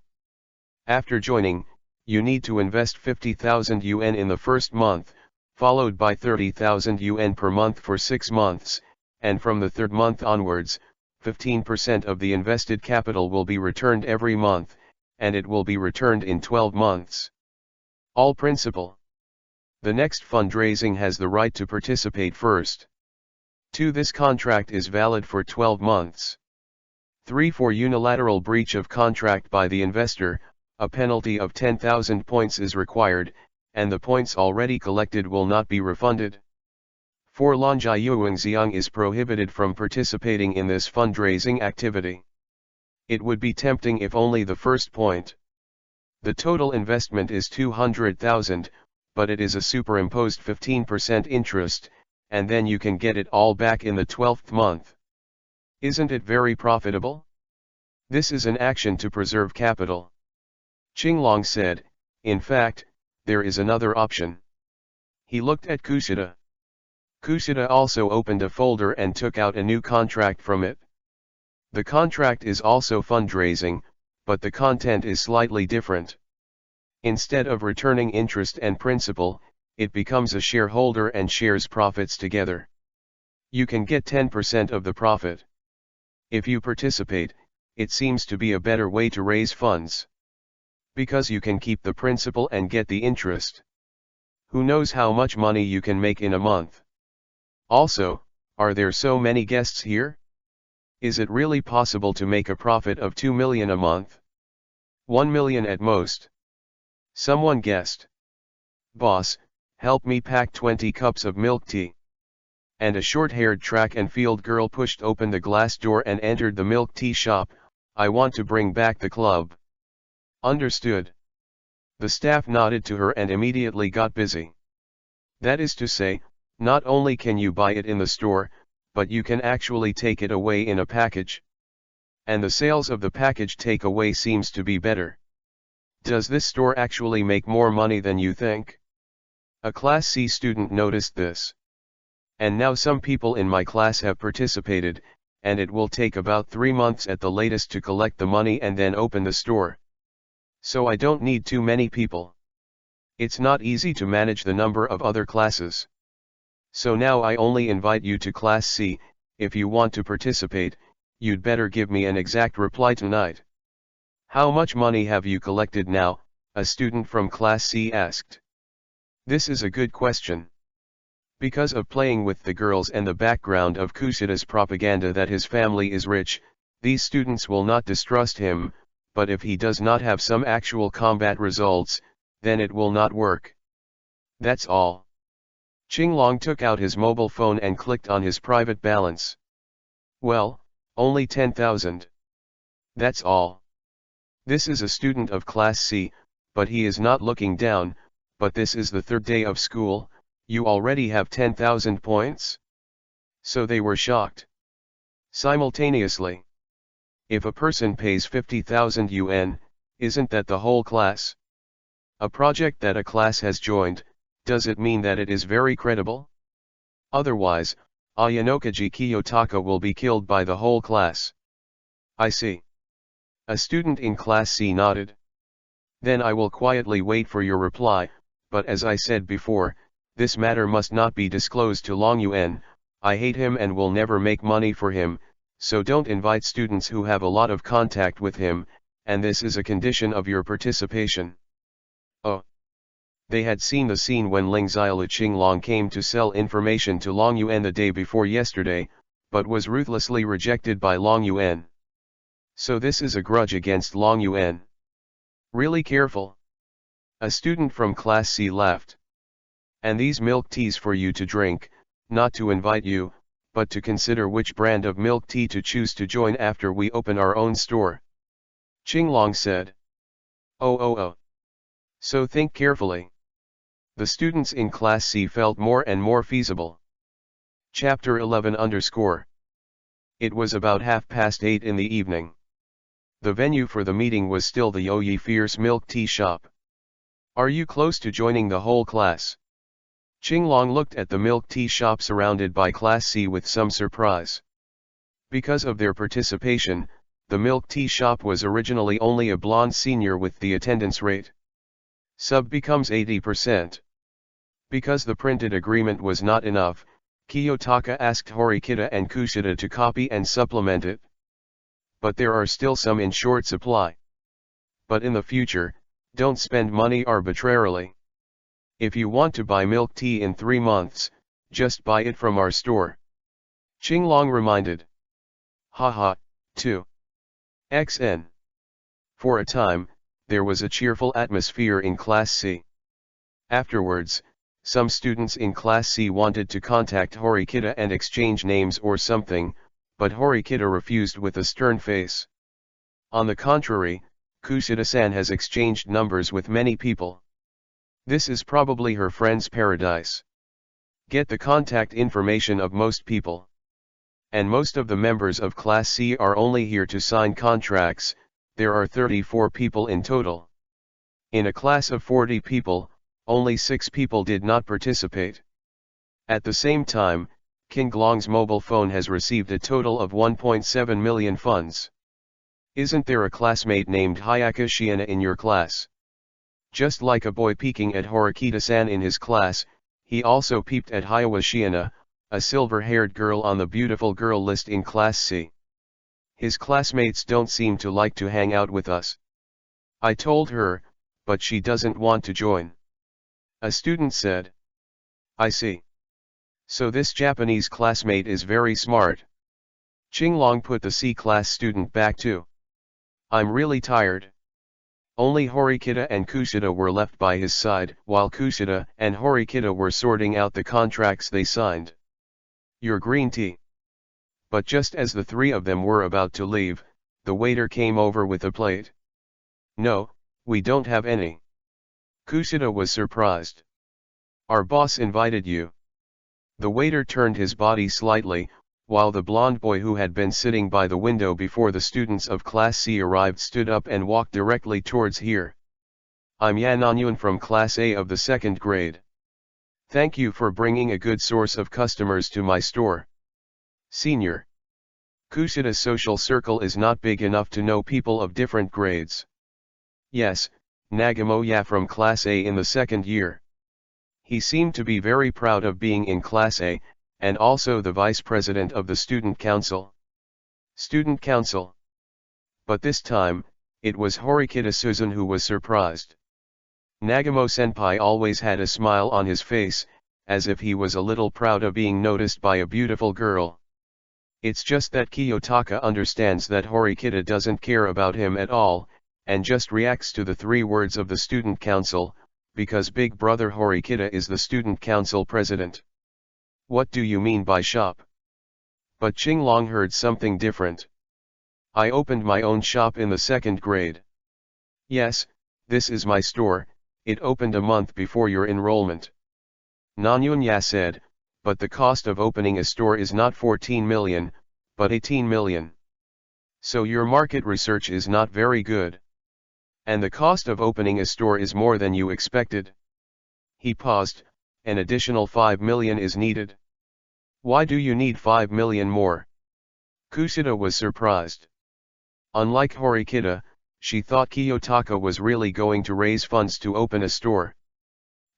After joining, you need to invest 50,000 yuan in the first month, followed by 30,000 yuan per month for 6 months, and from the third month onwards, 15% of the invested capital will be returned every month, and it will be returned in 12 months. All principal. The next fundraising has the right to participate first. 2. This contract is valid for 12 months. 3. For unilateral breach of contract by the investor, a penalty of 10,000 points is required, and the points already collected will not be refunded. 4. Longjiyuangxiang is prohibited from participating in this fundraising activity. It would be tempting if only the first point. The total investment is 200,000, but it is a superimposed 15% interest, and then you can get it all back in the 12th month. Isn't it very profitable? This is an action to preserve capital. Qinglong said, in fact, there is another option. He looked at Kushida. Kushida also opened a folder and took out a new contract from it. The contract is also fundraising, but the content is slightly different. Instead of returning interest and principal, it becomes a shareholder and shares profits together. You can get 10% of the profit. If you participate, it seems to be a better way to raise funds. Because you can keep the principal and get the interest. Who knows how much money you can make in a month? Also, are there so many guests here? Is it really possible to make a profit of 2 million a month? 1 million at most. Someone guessed. Boss, help me pack 20 cups of milk tea. And a short-haired track and field girl pushed open the glass door and entered the milk tea shop. I want to bring back the club. Understood. The staff nodded to her and immediately got busy. That is to say, not only can you buy it in the store, but you can actually take it away in a package. And the sales of the package takeaway seems to be better. Does this store actually make more money than you think? A Class C student noticed this. And now some people in my class have participated, and it will take about 3 months at the latest to collect the money and then open the store. So I don't need too many people. It's not easy to manage the number of other classes. So now I only invite you to Class C. If you want to participate, you'd better give me an exact reply tonight. How much money have you collected now? A student from Class C asked. This is a good question. Because of playing with the girls and the background of Kushida's propaganda that his family is rich, these students will not distrust him, but if he does not have some actual combat results, then it will not work. That's all. Qinglong took out his mobile phone and clicked on his private balance. Well, only 10,000. That's all. This is a student of Class C, but he is not looking down, but this is the 3rd day of school, you already have 10,000 points? So they were shocked. Simultaneously. If a person pays 50,000 yuan, isn't that the whole class? A project that a class has joined, does it mean that it is very credible? Otherwise, Ayanokaji Kiyotaka will be killed by the whole class. I see. A student in Class C nodded. Then I will quietly wait for your reply, but as I said before, this matter must not be disclosed to Long Yuan. I hate him and will never make money for him, so don't invite students who have a lot of contact with him, and this is a condition of your participation. Oh. They had seen the scene when Ling Xiaolu Qinglong came to sell information to Long Yuan the day before yesterday, but was ruthlessly rejected by Long Yuan. So this is a grudge against Long Yuan. Really careful. A student from Class C laughed. And these milk teas for you to drink, not to invite you, but to consider which brand of milk tea to choose to join after we open our own store. Qinglong said. Oh. So think carefully. The students in Class C felt more and more feasible. Chapter 11 It was about 8:30 in the evening. The venue for the meeting was still the Oyi Fierce milk tea shop. Are you close to joining the whole class? Qinglong looked at the milk tea shop surrounded by Class C with some surprise. Because of their participation, the milk tea shop was originally only a blonde senior with the attendance rate. Sub becomes 80%. Because the printed agreement was not enough, Kiyotaka asked Horikita and Kushida to copy and supplement it. But there are still some in short supply. But in the future, don't spend money arbitrarily. If you want to buy milk tea in 3 months, just buy it from our store. Qinglong reminded. Haha, 2. XN. For a time, there was a cheerful atmosphere in Class C. Afterwards, some students in Class C wanted to contact Horikita and exchange names or something, but Horikita refused with a stern face. On the contrary, Kushida-san has exchanged numbers with many people. This is probably her friend's paradise. Get the contact information of most people. And most of the members of Class C are only here to sign contracts. There are 34 people in total. In a class of 40 people, only 6 people did not participate. At the same time, Qinglong's mobile phone has received a total of 1.7 million funds. Isn't there a classmate named Hayaka Shiina in your class? Just like a boy peeking at Horikita-san in his class, he also peeped at Hayawa Shiina, a silver-haired girl on the beautiful girl list in Class C. His classmates don't seem to like to hang out with us. I told her, but she doesn't want to join. A student said. I see. So this Japanese classmate is very smart. Qinglong put the C-class student back too. I'm really tired. Only Horikita and Kushida were left by his side, while Kushida and Horikita were sorting out the contracts they signed. Your green tea. But just as the 3 of them were about to leave, the waiter came over with a plate. No, we don't have any. Kushida was surprised. Our boss invited you. The waiter turned his body slightly, while the blond boy who had been sitting by the window before the students of Class C arrived stood up and walked directly towards here. I'm Yan Nanyun from Class A of the 2nd grade. Thank you for bringing a good source of customers to my store. Senior. Kushida's social circle is not big enough to know people of different grades. Yes, Nagamoya from Class A in the 2nd year. He seemed to be very proud of being in Class A, and also the vice president of the student council. Student council. But this time, it was Horikita Suzun who was surprised. Nagamo-senpai always had a smile on his face, as if he was a little proud of being noticed by a beautiful girl. It's just that Kiyotaka understands that Horikita doesn't care about him at all, and just reacts to the 3 words of the student council, because big brother Horikita is the student council president. What do you mean by shop? But Qinglong heard something different. I opened my own shop in the 2nd grade. Yes, this is my store, it opened a month before your enrollment. Nanyunya said, but the cost of opening a store is not 14 million, but 18 million. So your market research is not very good. And the cost of opening a store is more than you expected. He paused, an additional 5 million is needed. Why do you need 5 million more? Kushida was surprised. Unlike Horikita, she thought Kiyotaka was really going to raise funds to open a store.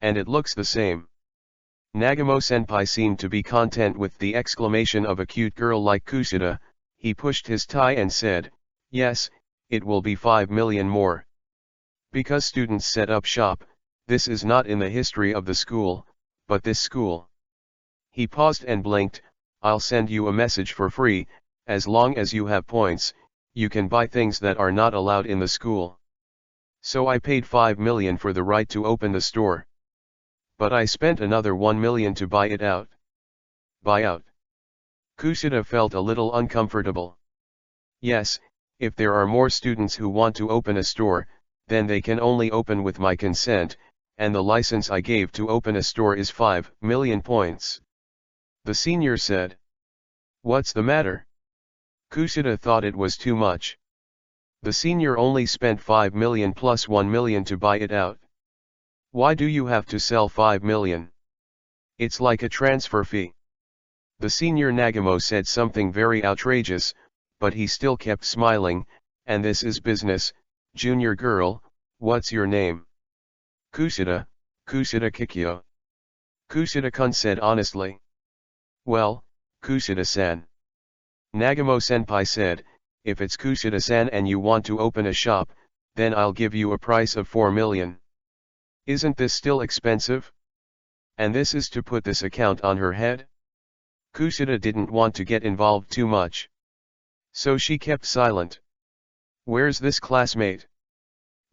And it looks the same. Nagamo-senpai seemed to be content with the exclamation of a cute girl like Kushida. He pushed his tie and said, yes, it will be 5 million more. Because students set up shop, this is not in the history of the school, but this school. He paused and blinked. I'll send you a message for free, as long as you have points, you can buy things that are not allowed in the school. So I paid 5 million for the right to open the store. But I spent another 1 million to buy it out. Buy out. Kushida felt a little uncomfortable. Yes, if there are more students who want to open a store, then they can only open with my consent, and the license I gave to open a store is 5 million points. The senior said. What's the matter? Kushida thought it was too much. The senior only spent 5 million plus 1 million to buy it out. Why do you have to sell 5 million? It's like a transfer fee. The senior Nagamo said something very outrageous, but he still kept smiling, and this is business. Junior girl, what's your name? Kushida, Kushida Kikyo. Kushida-kun said honestly. Well, Kushida-san. Nagamo-senpai said, if it's Kushida-san and you want to open a shop, then I'll give you a price of 4 million. Isn't this still expensive? And this is to put this account on her head? Kushida didn't want to get involved too much. So she kept silent. Where's this classmate?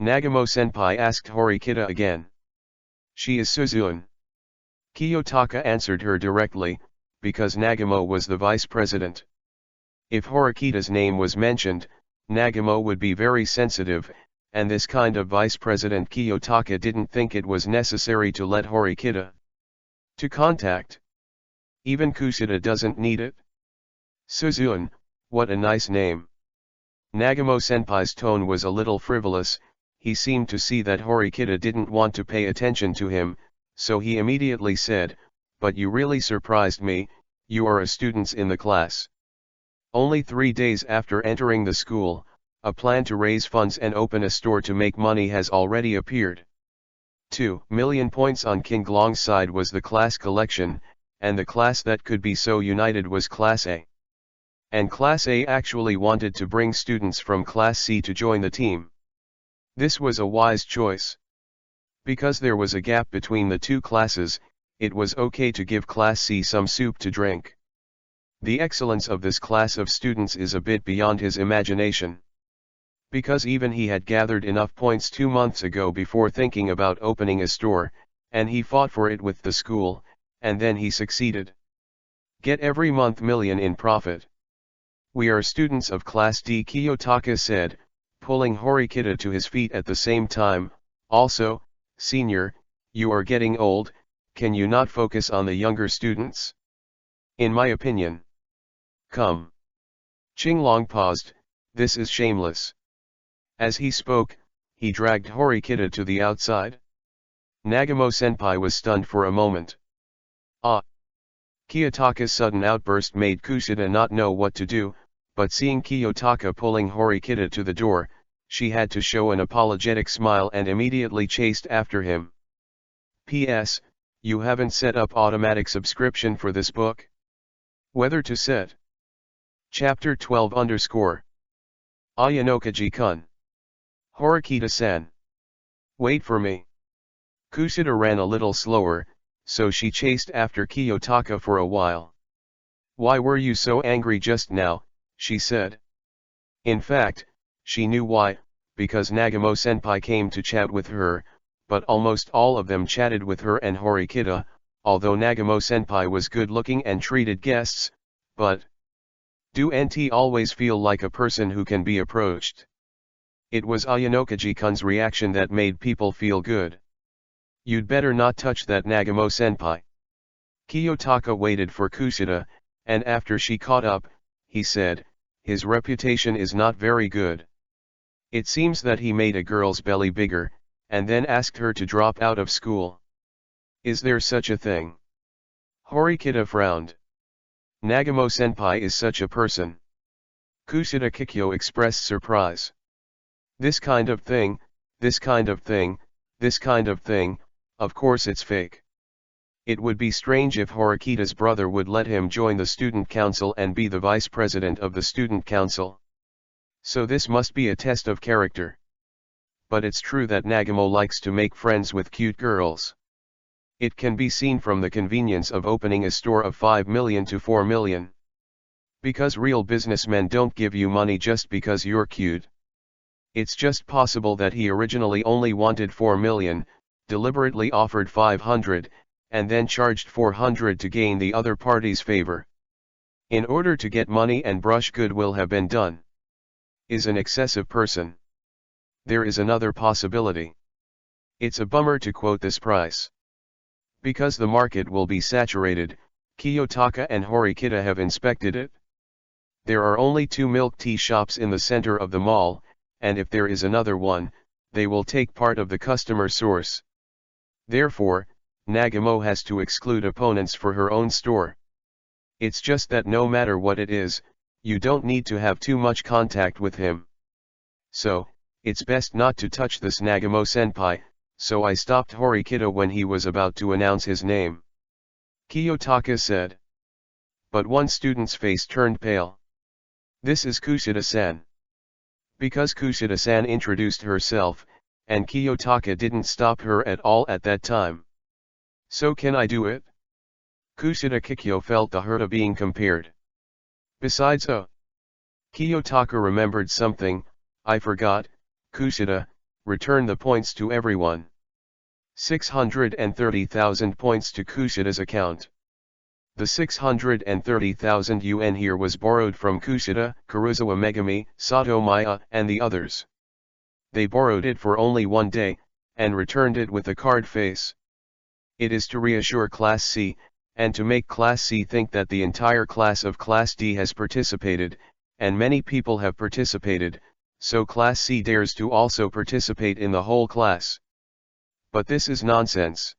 Nagamo-senpai asked Horikita again. She is Suzune. Kiyotaka answered her directly, because Nagamo was the vice president. If Horikita's name was mentioned, Nagamo would be very sensitive, and this kind of vice president Kiyotaka didn't think it was necessary to let Horikita to contact. Even Kushida doesn't need it. Suzune, what a nice name. Nagamo-senpai's tone was a little frivolous. He seemed to see that Horikita didn't want to pay attention to him, so he immediately said, but you really surprised me, you are a student in the class. Only 3 days after entering the school, a plan to raise funds and open a store to make money has already appeared. 2 million points on King Glong's side was the class collection, and the class that could be so united was Class A. And Class A actually wanted to bring students from Class C to join the team. This was a wise choice. Because there was a gap between the two classes, it was okay to give Class C some soup to drink. The excellence of this class of students is a bit beyond his imagination. Because even he had gathered enough points 2 months ago before thinking about opening a store, and he fought for it with the school, and then he succeeded. Get every month million in profit. We are students of Class D, Kiyotaka said, pulling Horikita to his feet at the same time. Also, senior, you are getting old, can you not focus on the younger students? In my opinion. Come. Qinglong paused, this is shameless. As he spoke, he dragged Horikita to the outside. Nagamo-senpai was stunned for a moment. Ah! Kiyotaka's sudden outburst made Kushida not know what to do, but seeing Kiyotaka pulling Horikita to the door, she had to show an apologetic smile and immediately chased after him. P.S. You haven't set up automatic subscription for this book? Whether to set? Chapter 12 _ Ayanokaji-kun. Horikita-san. Wait for me. Kushida ran a little slower, so she chased after Kiyotaka for a while. Why were you so angry just now? She said. In fact, she knew why, because Nagamo-senpai came to chat with her, but almost all of them chatted with her and Horikita, although Nagamo-senpai was good-looking and treated guests, but do NT always feel like a person who can be approached? It was Ayanokaji-kun's reaction that made people feel good. You'd better not touch that, Nagamo-senpai. Kiyotaka waited for Kushida, and after she caught up, he said, his reputation is not very good. It seems that he made a girl's belly bigger, and then asked her to drop out of school. Is there such a thing? Horikita frowned. Nagamo-senpai is such a person. Kushida Kikyo expressed surprise. This kind of thing, this kind of thing, this kind of thing, of course it's fake. It would be strange if Horikita's brother would let him join the student council and be the vice president of the student council. So this must be a test of character. But it's true that Nagamo likes to make friends with cute girls. It can be seen from the convenience of opening a store of 5 million to 4 million. Because real businessmen don't give you money just because you're cute. It's just possible that he originally only wanted 4 million, deliberately offered 500, and then charged 400 to gain the other party's favor. In order to get money and brush goodwill have been done. Is an excessive person. There is another possibility. It's a bummer to quote this price. Because the market will be saturated, Kiyotaka and Horikita have inspected it. There are only 2 milk tea shops in the center of the mall, and if there is another one, they will take part of the customer source. Therefore, Nagamo has to exclude opponents for her own store. It's just that no matter what it is, you don't need to have too much contact with him. So, it's best not to touch this Nagamo-senpai, so I stopped Horikita when he was about to announce his name. Kiyotaka said. But one student's face turned pale. This is Kushida-san. Because Kushida-san introduced herself, and Kiyotaka didn't stop her at all at that time. So can I do it? Kushida Kikyo felt the hurt of being compared. Besides Kiyotaka remembered something. I forgot. Kushida, return the points to everyone. 630,000 points to Kushida's account. The 630,000 yuan here was borrowed from Kushida, Kuruzawa Megami, Sato Maya, and the others. They borrowed it for only 1 day, and returned it with a card face. It is to reassure Class C, and to make Class C think that the entire class of Class D has participated, and many people have participated, so Class C dares to also participate in the whole class. But this is nonsense.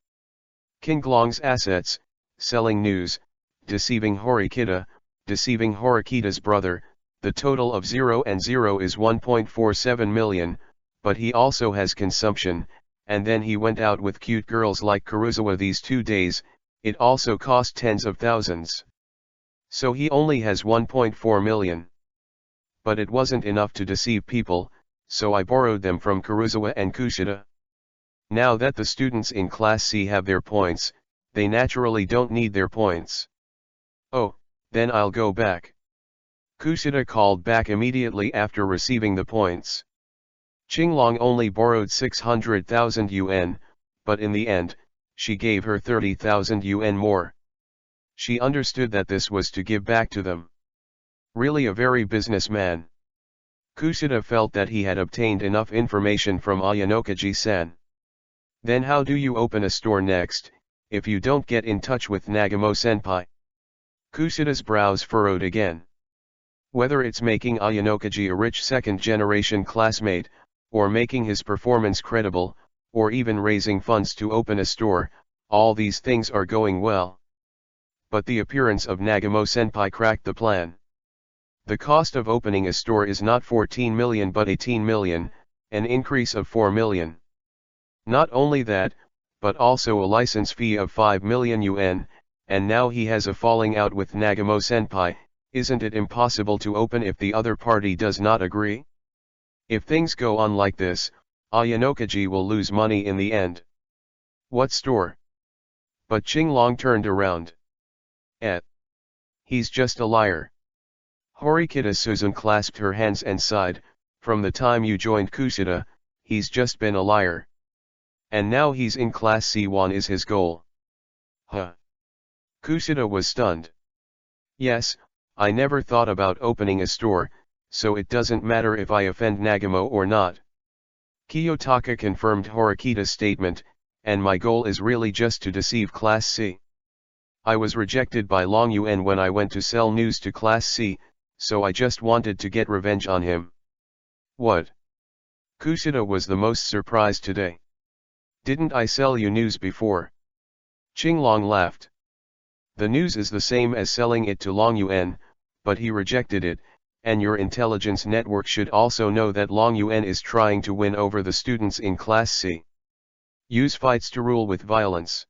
King Glong's assets, selling news, deceiving Horikita, deceiving Horikita's brother, the total of 0 and 0 is 1.47 million, but he also has consumption, and then he went out with cute girls like Kuruzawa these 2 days, it also cost tens of thousands. So he only has 1.4 million. But it wasn't enough to deceive people, so I borrowed them from Kuruzawa and Kushida. Now that the students in Class C have their points, they naturally don't need their points. Oh, then I'll go back. Kushida called back immediately after receiving the points. Qinglong only borrowed 600,000 yuan, but in the end, she gave her 30,000 yuan more. She understood that this was to give back to them. Really a very businessman. Kushida felt that he had obtained enough information from Ayanokaji-san. Then how do you open a store next, if you don't get in touch with Nagamo-senpai? Kushida's brows furrowed again. Whether it's making Ayanokaji a rich second-generation classmate, or making his performance credible, or even raising funds to open a store, all these things are going well. But the appearance of Nagamo-senpai cracked the plan. The cost of opening a store is not 14 million but 18 million, an increase of 4 million. Not only that, but also a license fee of 5 million yuan, and now he has a falling out with Nagamo-senpai. Isn't it impossible to open if the other party does not agree? If things go on like this, Ayanokaji will lose money in the end. What store? But Qinglong turned around. He's just a liar. Horikita Suzun clasped her hands and sighed, from the time you joined Kushida, he's just been a liar. And now he's in Class C1 is his goal. Huh. Kushida was stunned. Yes, I never thought about opening a store, so it doesn't matter if I offend Nagamo or not. Kiyotaka confirmed Horikita's statement, and my goal is really just to deceive Class C. I was rejected by Long Yuan when I went to sell news to Class C, so I just wanted to get revenge on him. What? Kushida was the most surprised today. Didn't I sell you news before? Qinglong laughed. The news is the same as selling it to Long Yuan, but he rejected it, and your intelligence network should also know that Long Yuan is trying to win over the students in Class C. Use fights to rule with violence.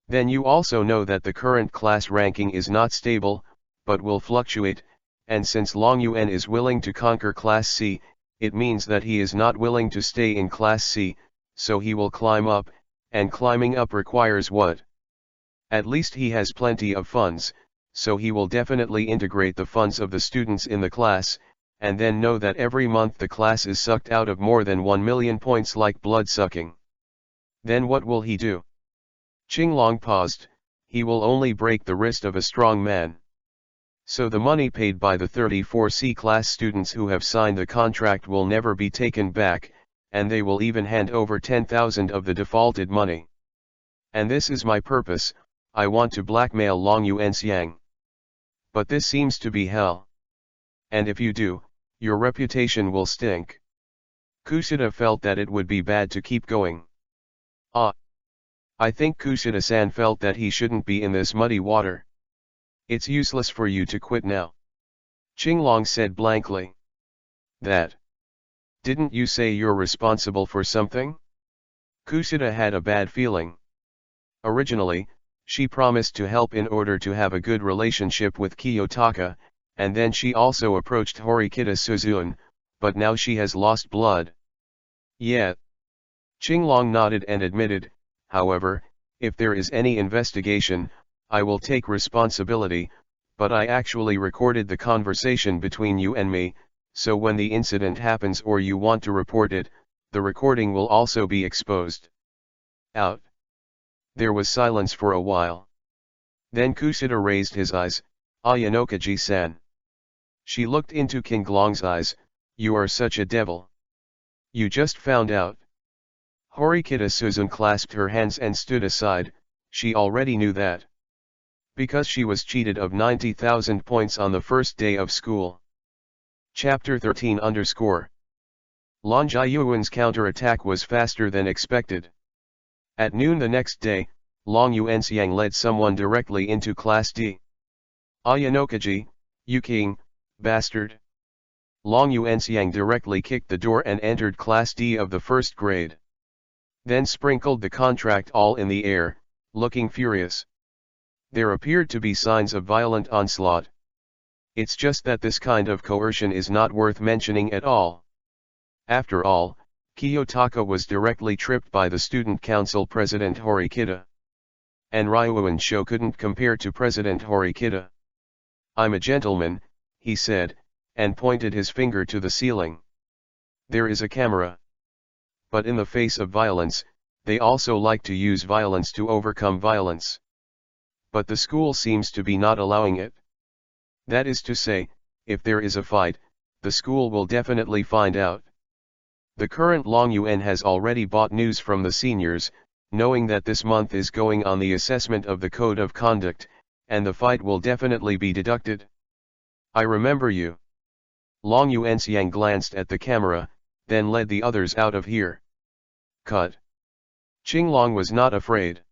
Then you also know that the current class ranking is not stable, but will fluctuate, and since Long Yuan is willing to conquer Class C, it means that he is not willing to stay in Class C, so he will climb up, and climbing up requires what? At least he has plenty of funds, so he will definitely integrate the funds of the students in the class, and then know that every month the class is sucked out of more than 1 million points like blood sucking. Then what will he do? Qinglong paused. He will only break the wrist of a strong man. So the money paid by the 34 C-class students who have signed the contract will never be taken back, and they will even hand over 10,000 of the defaulted money. And this is my purpose, I want to blackmail Long Yuan Xiang. But this seems to be hell. And if you do, your reputation will stink. Kushida felt that it would be bad to keep going. I think Kushida-san felt that he shouldn't be in this muddy water. It's useless for you to quit now. Qinglong said blankly. That. Didn't you say you're responsible for something? Kushida had a bad feeling. Originally, She promised to help in order to have a good relationship with Kiyotaka, and then she also approached Horikita Suzune, but now she has lost blood. Yeah. Qinglong nodded and admitted, however, if there is any investigation, I will take responsibility, but I actually recorded the conversation between you and me, so when the incident happens or you want to report it, the recording will also be exposed. Out. There was silence for a while. Then Kushida raised his eyes, Ayanokaji-san. She looked into Qinglong's eyes, you are such a devil. You just found out. Horikita Suzune clasped her hands and stood aside, she already knew that. Because she was cheated of 90,000 points on the first day of school. Chapter 13 _ Long Jiayuan's counterattack was faster than expected. At noon the next day, Long Yuanxiang led someone directly into Class D. Ayanokaji, you king, bastard. Long Yuanxiang directly kicked the door and entered Class D of the first grade. Then sprinkled the contract all in the air, looking furious. There appeared to be signs of violent onslaught. It's just that this kind of coercion is not worth mentioning at all. After all, Kiyotaka was directly tripped by the student council president Horikita. And Ryuan Sho couldn't compare to President Horikita. I'm a gentleman, he said, and pointed his finger to the ceiling. There is a camera. But in the face of violence, they also like to use violence to overcome violence. But the school seems to be not allowing it. That is to say, if there is a fight, the school will definitely find out. The current Long Yuan has already bought news from the seniors, knowing that this month is going on the assessment of the code of conduct, and the fight will definitely be deducted. I remember you. Long Yuanxiang glanced at the camera, then led the others out of here. Cut. Qinglong was not afraid.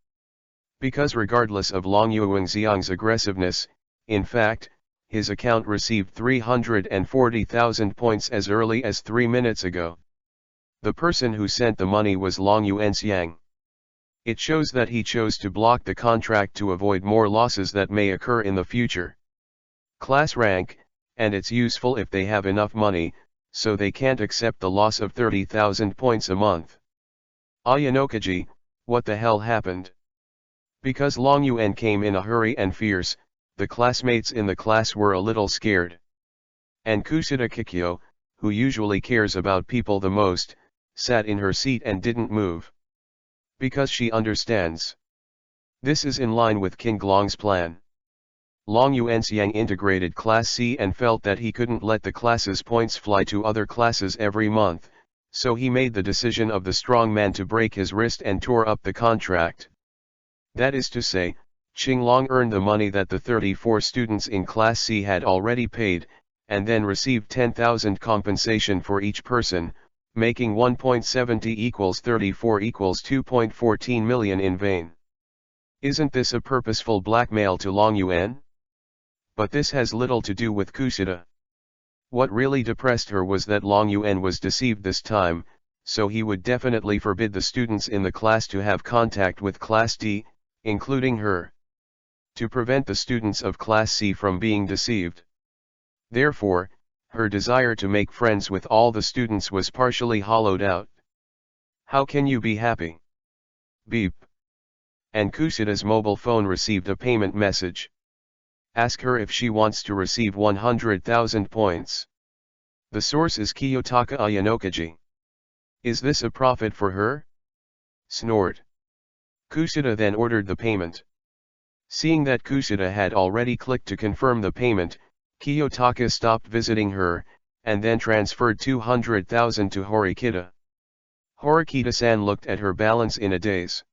Because regardless of Long Yuanxiang's aggressiveness, in fact, his account received 340,000 points as early as 3 minutes ago. The person who sent the money was Long Yuanxiang. It shows that he chose to block the contract to avoid more losses that may occur in the future. Class rank, and it's useful if they have enough money, so they can't accept the loss of 30,000 points a month. Ayanokaji, what the hell happened? Because Long Yuan came in a hurry and fierce, the classmates in the class were a little scared. And Kushida Kikyo, who usually cares about people the most, sat in her seat and didn't move. Because she understands. This is in line with Qinglong's plan. Long Yuanxiang integrated Class C and felt that he couldn't let the class's points fly to other classes every month, so he made the decision of the strong man to break his wrist and tore up the contract. That is to say, Qinglong earned the money that the 34 students in Class C had already paid, and then received 10,000 compensation for each person, making 1.70 equals 34 equals 2.14 million in vain. Isn't this a purposeful blackmail to Long Yuan? But this has little to do with Kushida. What really depressed her was that Long Yuan was deceived this time, so he would definitely forbid the students in the class to have contact with Class D, including her. To prevent the students of Class C from being deceived. Therefore, her desire to make friends with all the students was partially hollowed out. How can you be happy? Beep. And Kushida's mobile phone received a payment message. Ask her if she wants to receive 100,000 points. The source is Kiyotaka Ayanokaji. Is this a profit for her? Snort. Kushida then ordered the payment. Seeing that Kushida had already clicked to confirm the payment, Kiyotaka stopped visiting her, and then transferred 200,000 to Horikita. Horikita-san looked at her balance in a daze.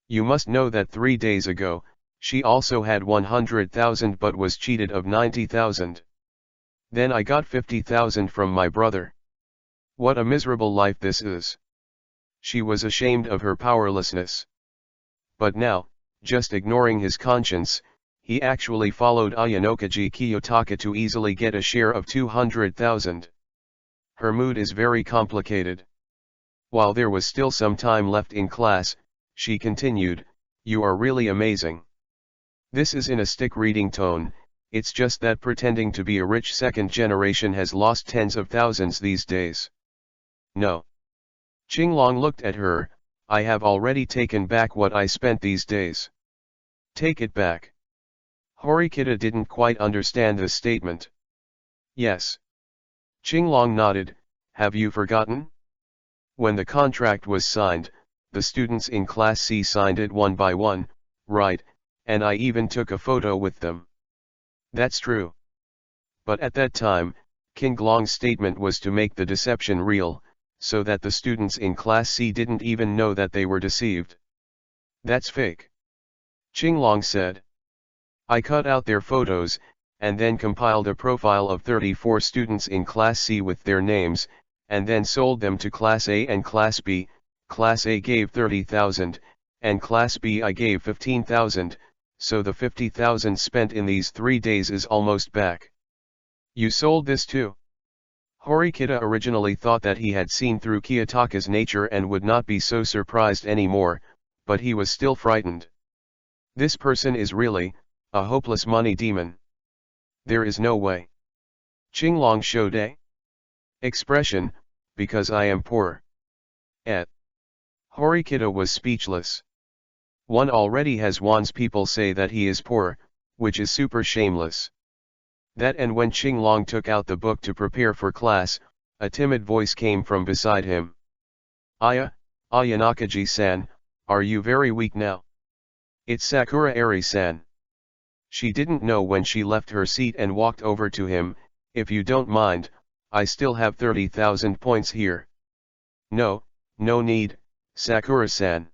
You must know that 3 days ago, she also had 100,000 but was cheated of 90,000. Then I got 50,000 from my brother. What a miserable life this is. She was ashamed of her powerlessness. But now, just ignoring his conscience, he actually followed Ayanokaji Kiyotaka to easily get a share of 200,000. Her mood is very complicated. While there was still some time left in class, she continued, You are really amazing. This is in a stick reading tone, it's just that pretending to be a rich second generation has lost tens of thousands these days. No. Qinglong looked at her, I have already taken back what I spent these days. Take it back. Horikita didn't quite understand this statement. Yes. Qinglong nodded, have you forgotten? When the contract was signed, the students in Class C signed it one by one, right, and I even took a photo with them. That's true. But at that time, Qinglong's statement was to make the deception real, so that the students in Class C didn't even know that they were deceived. That's fake. Qinglong said. I cut out their photos, and then compiled a profile of 34 students in Class C with their names, and then sold them to Class A and Class B. Class A gave 30,000, and Class B I gave 15,000, so the 50,000 spent in these 3 days is almost back. You sold this too? Horikita originally thought that he had seen through Kiyotaka's nature and would not be so surprised anymore, but he was still frightened. This person is really a hopeless money demon. There is no way. Qinglong showed a expression, because I am poor. Horikita was speechless. One already has one's people say that he is poor, which is super shameless. That and when Qinglong took out the book to prepare for class, a timid voice came from beside him. Ayanakaji-san, are you very weak now? It's Sakura Eri-san. She didn't know when she left her seat and walked over to him, if you don't mind, I still have 30,000 points here. No need, Sakura-san.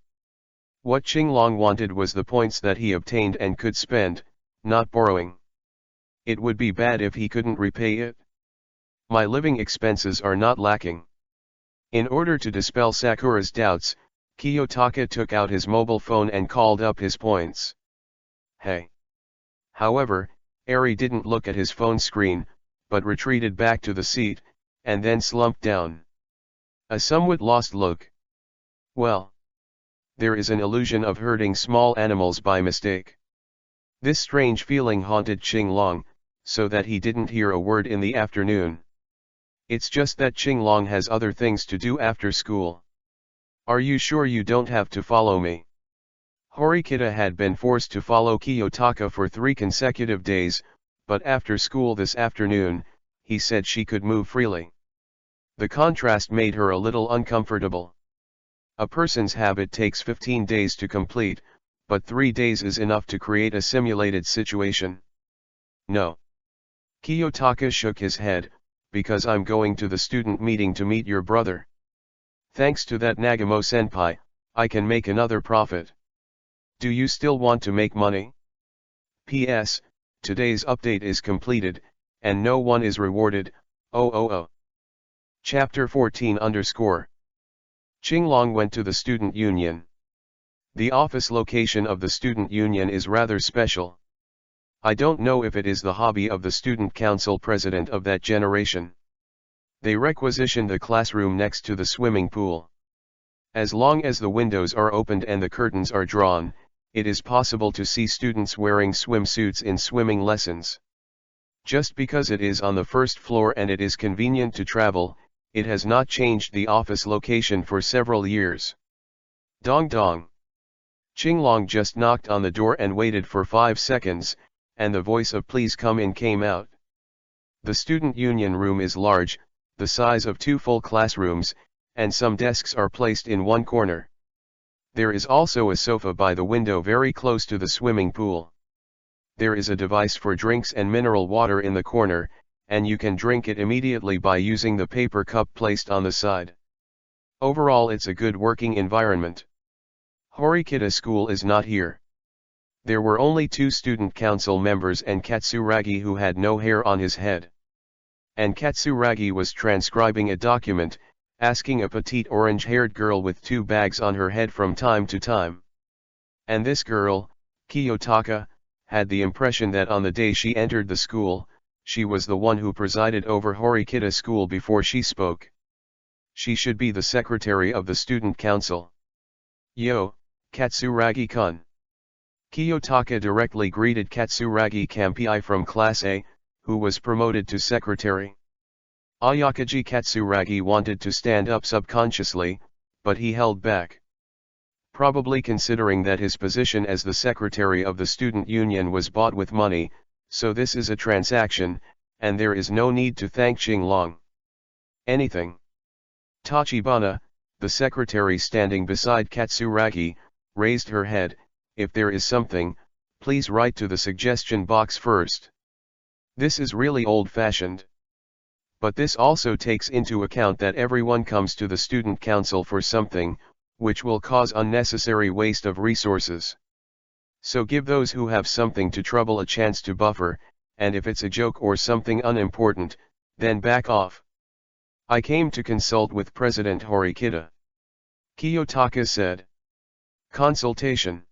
What Qinglong wanted was the points that he obtained and could spend, not borrowing. It would be bad if he couldn't repay it. My living expenses are not lacking. In order to dispel Sakura's doubts, Kiyotaka took out his mobile phone and called up his points. Hey. However, Eri didn't look at his phone screen, but retreated back to the seat, and then slumped down. A somewhat lost look. Well. There is an illusion of hurting small animals by mistake. This strange feeling haunted Qinglong, so that he didn't hear a word in the afternoon. It's just that Qinglong has other things to do after school. Are you sure you don't have to follow me? Horikita had been forced to follow Kiyotaka for 3 consecutive days, but after school this afternoon, he said she could move freely. The contrast made her a little uncomfortable. A person's habit takes 15 days to complete, but 3 days is enough to create a simulated situation. No. Kiyotaka shook his head, because I'm going to the student meeting to meet your brother. Thanks to that Nagamo-senpai, I can make another profit. Do you still want to make money? P.S. Today's update is completed, and no one is rewarded, Chapter 14 Qinglong went to the student union. The office location of the student union is rather special. I don't know if it is the hobby of the student council president of that generation. They requisitioned a classroom next to the swimming pool. As long as the windows are opened and the curtains are drawn, it is possible to see students wearing swimsuits in swimming lessons. Just because it is on the first floor and it is convenient to travel, it has not changed the office location for several years. Dong dong. Qinglong just knocked on the door and waited for 5 seconds, and the voice of "Please come in" came out. The student union room is large, the size of 2 full classrooms, and some desks are placed in one corner. There is also a sofa by the window very close to the swimming pool. There is a device for drinks and mineral water in the corner, and you can drink it immediately by using the paper cup placed on the side. Overall, it's a good working environment. Horikita School is not here. There were only 2 student council members and Katsuragi, who had no hair on his head. And Katsuragi was transcribing a document, asking a petite orange-haired girl with 2 bags on her head from time to time. And this girl, Kiyotaka, had the impression that on the day she entered the school, she was the one who presided over Horikita School before she spoke. She should be the secretary of the student council. Yo, Katsuragi-kun. Kiyotaka directly greeted Katsuragi Kampai from Class A, who was promoted to secretary. Ayakaji Katsuragi wanted to stand up subconsciously, but he held back. Probably considering that his position as the secretary of the student union was bought with money, so this is a transaction, and there is no need to thank Qinglong. Anything. Tachibana, the secretary standing beside Katsuragi, raised her head. If there is something, please write to the suggestion box first. This is really old-fashioned. But this also takes into account that everyone comes to the student council for something, which will cause unnecessary waste of resources. So give those who have something to trouble a chance to buffer, and if it's a joke or something unimportant, then back off. I came to consult with President Horikita. Kiyotaka said. Consultation.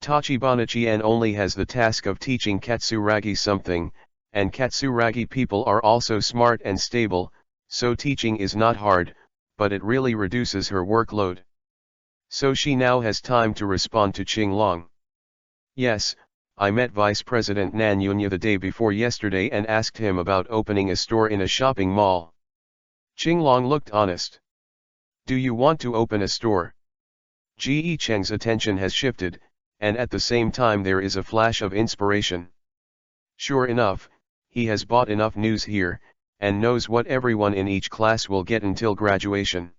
Tachibana-chan only has the task of teaching Katsuragi something, and Katsuragi people are also smart and stable, so teaching is not hard, but it really reduces her workload. So she now has time to respond to Qinglong. Yes, I met Vice President Nanyunya the day before yesterday and asked him about opening a store in a shopping mall. Qinglong looked honest. Do you want to open a store? Ji Cheng's attention has shifted, and at the same time there is a flash of inspiration. Sure enough, he has bought enough news here, and knows what everyone in each class will get until graduation.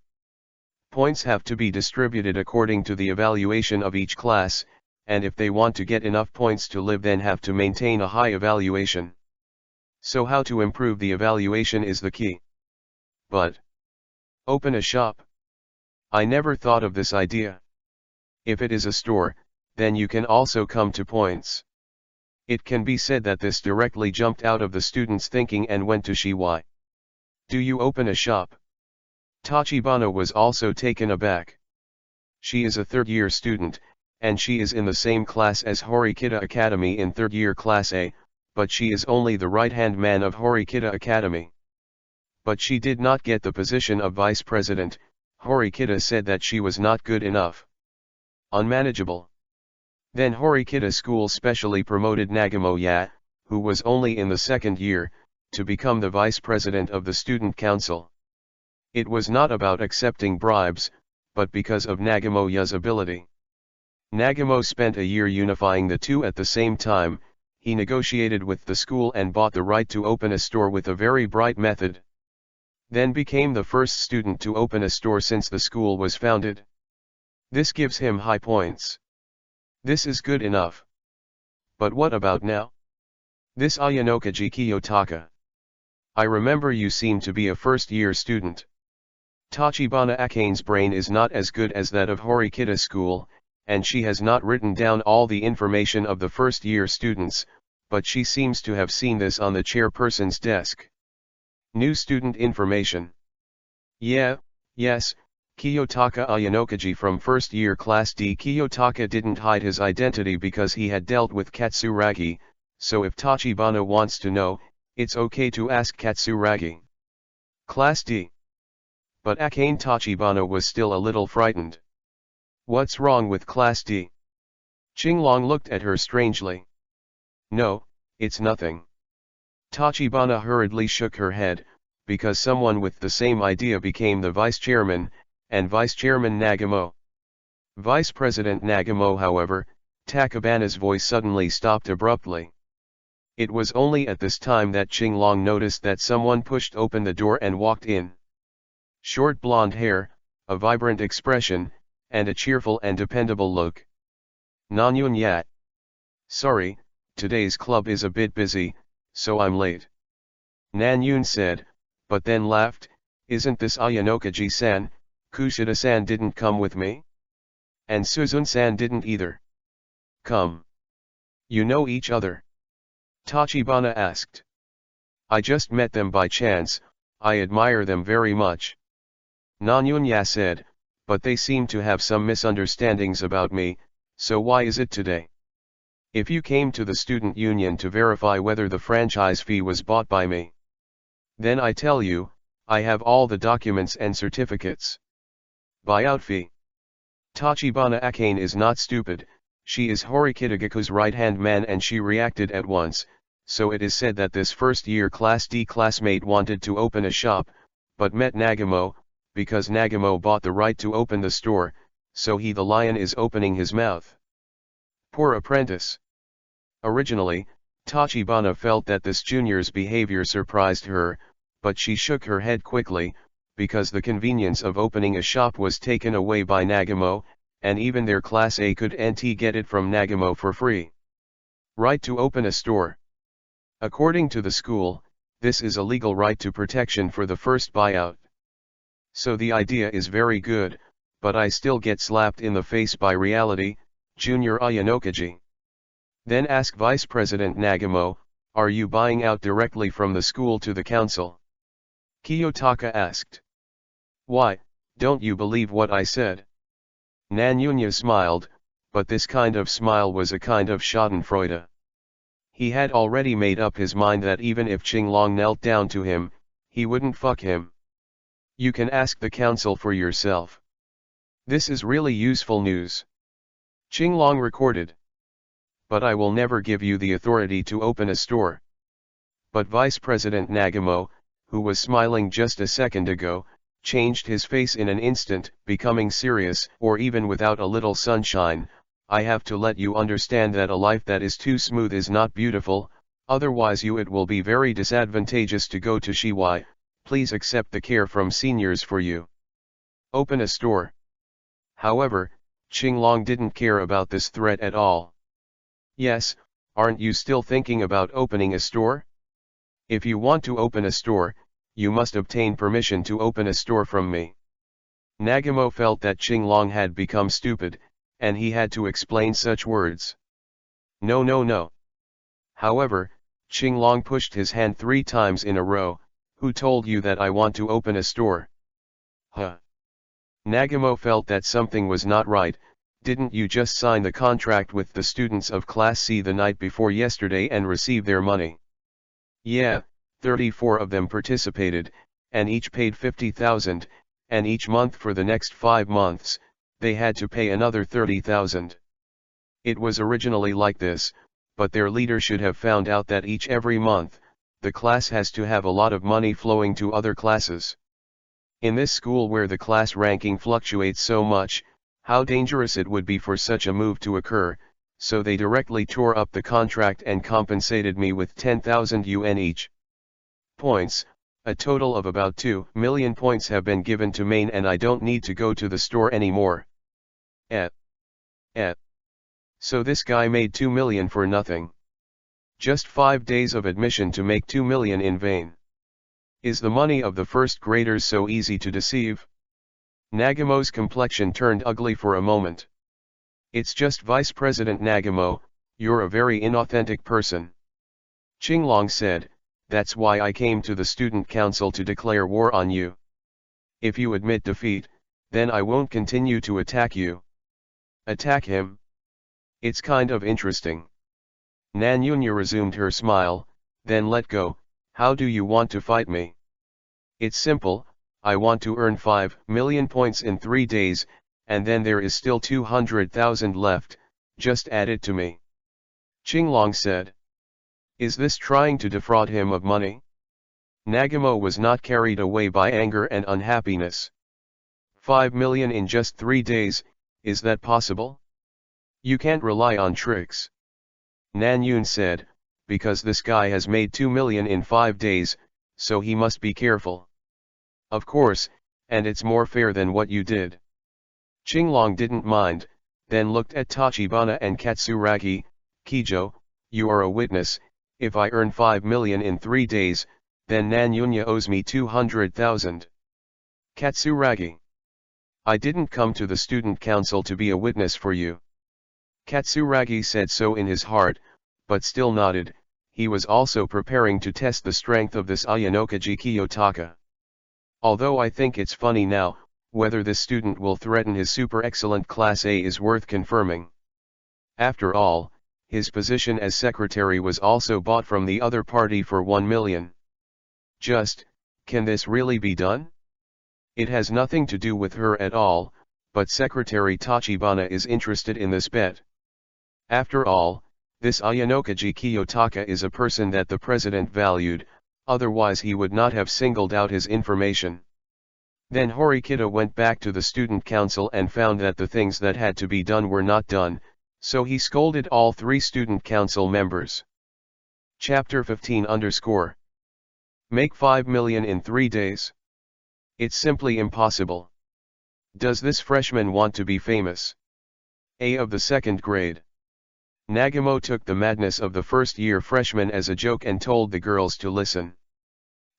Points have to be distributed according to the evaluation of each class, and if they want to get enough points to live then have to maintain a high evaluation. So how to improve the evaluation is the key. But open a shop. I never thought of this idea. If it is a store, then you can also come to points. It can be said that this directly jumped out of the student's thinking and went to Shiwai. Do you open a shop? Tachibana was also taken aback. She is a third-year student, and she is in the same class as Horikita Academy in third-year Class A, but she is only the right-hand man of Horikita Academy. But she did not get the position of vice president. Horikita said that she was not good enough. Unmanageable. Then Horikita School specially promoted Nagamoya, who was only in the second year, to become the vice president of the student council. It was not about accepting bribes, but because of Nagamoya's ability. Nagamo spent a year unifying the two at the same time. He negotiated with the school and bought the right to open a store with a very bright method. Then became the first student to open a store since the school was founded. This gives him high points. This is good enough. But what about now? This Ayanokaji Kiyotaka. I remember you seem to be a first-year student. Tachibana Akane's brain is not as good as that of Horikita School, and she has not written down all the information of the first-year students, but she seems to have seen this on the chairperson's desk. New student information. Yes, Kiyotaka Ayanokaji from first year Class D. Kiyotaka didn't hide his identity because he had dealt with Katsuragi, so if Tachibana wants to know, it's okay to ask Katsuragi. Class D. But Akane Tachibana was still a little frightened. What's wrong with Class D? Qinglong looked at her strangely. No, it's nothing. Tachibana hurriedly shook her head, because someone with the same idea became the vice chairman, and Vice Chairman Nagamo. Vice President Nagamo, however, Takabana's voice suddenly stopped abruptly. It was only at this time that Qinglong noticed that someone pushed open the door and walked in. Short blonde hair, a vibrant expression, and a cheerful and dependable look. Nanyun Yat. Sorry, today's club is a bit busy, so I'm late. Nanyun said, but then laughed, isn't this Ayanokaji-san? Kushida-san didn't come with me? And Suzun-san didn't either. Come. You know each other? Tachibana asked. I just met them by chance, I admire them very much. Nanyunya said, but they seem to have some misunderstandings about me, so why is it today? If you came to the student union to verify whether the franchise fee was bought by me, then I tell you, I have all the documents and certificates. Buyout fee. Tachibana Akane is not stupid, She is Horikitagaku's right-hand man and she reacted at once, so it is said that this first-year Class D classmate wanted to open a shop, but met Nagamo, because Nagamo bought the right to open the store, so he the lion is opening his mouth. Poor apprentice. Originally, Tachibana felt that this junior's behavior surprised her, but she shook her head quickly, because the convenience of opening a shop was taken away by Nagamo, and even their Class A couldn't get it from Nagamo for free. Right to open a store. According to the school, this is a legal right to protection for the first buyout. So the idea is very good, but I still get slapped in the face by reality, Junior Ayanokaji. Then ask Vice President Nagamo, are you buying out directly from the school to the council? Kiyotaka asked. Why, don't you believe what I said? Nanyunya smiled, but this kind of smile was a kind of schadenfreude. He had already made up his mind that even if Qinglong knelt down to him, he wouldn't fuck him. You can ask the council for yourself. This is really useful news. Qinglong recorded. But I will never give you the authority to open a store. But Vice President Nagamo, who was smiling just a second ago, changed his face in an instant, becoming serious. Or even without a little sunshine, I have to let you understand that a life that is too smooth is not beautiful, otherwise it will be very disadvantageous to go to Shiwai. Please accept the care from seniors for you. Open a store. However, Qinglong didn't care about this threat at all. Yes, aren't you still thinking about opening a store? If you want to open a store, you must obtain permission to open a store from me. Nagamo felt that Qinglong had become stupid, and he had to explain such words. No. However, Qinglong pushed his hand 3 times in a row. Who told you that I want to open a store? Huh. Nagamo felt that something was not right. Didn't you just sign the contract with the students of Class C the night before yesterday and receive their money? Yeah, 34 of them participated, and each paid 50,000, and each month for the next 5 months, they had to pay another 30,000. It was originally like this, but their leader should have found out that every month, the class has to have a lot of money flowing to other classes. In this school where the class ranking fluctuates so much, how dangerous it would be for such a move to occur, so they directly tore up the contract and compensated me with 10,000 yuan each. Points, a total of about 2 million points have been given to Maine and I don't need to go to the store anymore. So this guy made 2 million for nothing. Just 5 days of admission to make 2 million in vain. Is the money of the first graders so easy to deceive? Nagamo's complexion turned ugly for a moment. It's just Vice President Nagamo, you're a very inauthentic person. Qinglong said, that's why I came to the student council to declare war on you. If you admit defeat, then I won't continue to attack you. Attack him? It's kind of interesting. Nanyunya resumed her smile, then let go. How do you want to fight me? It's simple, I want to earn 5 million points in 3 days, and then there is still 200,000 left, just add it to me. Qinglong said. Is this trying to defraud him of money? Nagamo was not carried away by anger and unhappiness. 5 million in just 3 days, is that possible? You can't rely on tricks. Nanyun said, because this guy has made 2 million in 5 days, so he must be careful. Of course, and it's more fair than what you did. Qinglong didn't mind, then looked at Tachibana and Katsuragi. Kijo, you are a witness, if I earn 5 million in 3 days, then Nanyunya owes me 200,000. Katsuragi. I didn't come to the student council to be a witness for you. Katsuragi said so in his heart, but still nodded. He was also preparing to test the strength of this Ayanokaji Kiyotaka. Although I think it's funny now, whether this student will threaten his super excellent Class A is worth confirming. After all, his position as secretary was also bought from the other party for 1 million. Can this really be done? It has nothing to do with her at all, but Secretary Tachibana is interested in this bet. After all, this Ayanokaji Kiyotaka is a person that the president valued, otherwise he would not have singled out his information. Then Horikita went back to the student council and found that the things that had to be done were not done, so he scolded all 3 student council members. Chapter 15 _ Make 5 million in 3 days. It's simply impossible. Does this freshman want to be famous? A of the 2nd grade. Nagamo took the madness of the first-year freshman as a joke and told the girls to listen.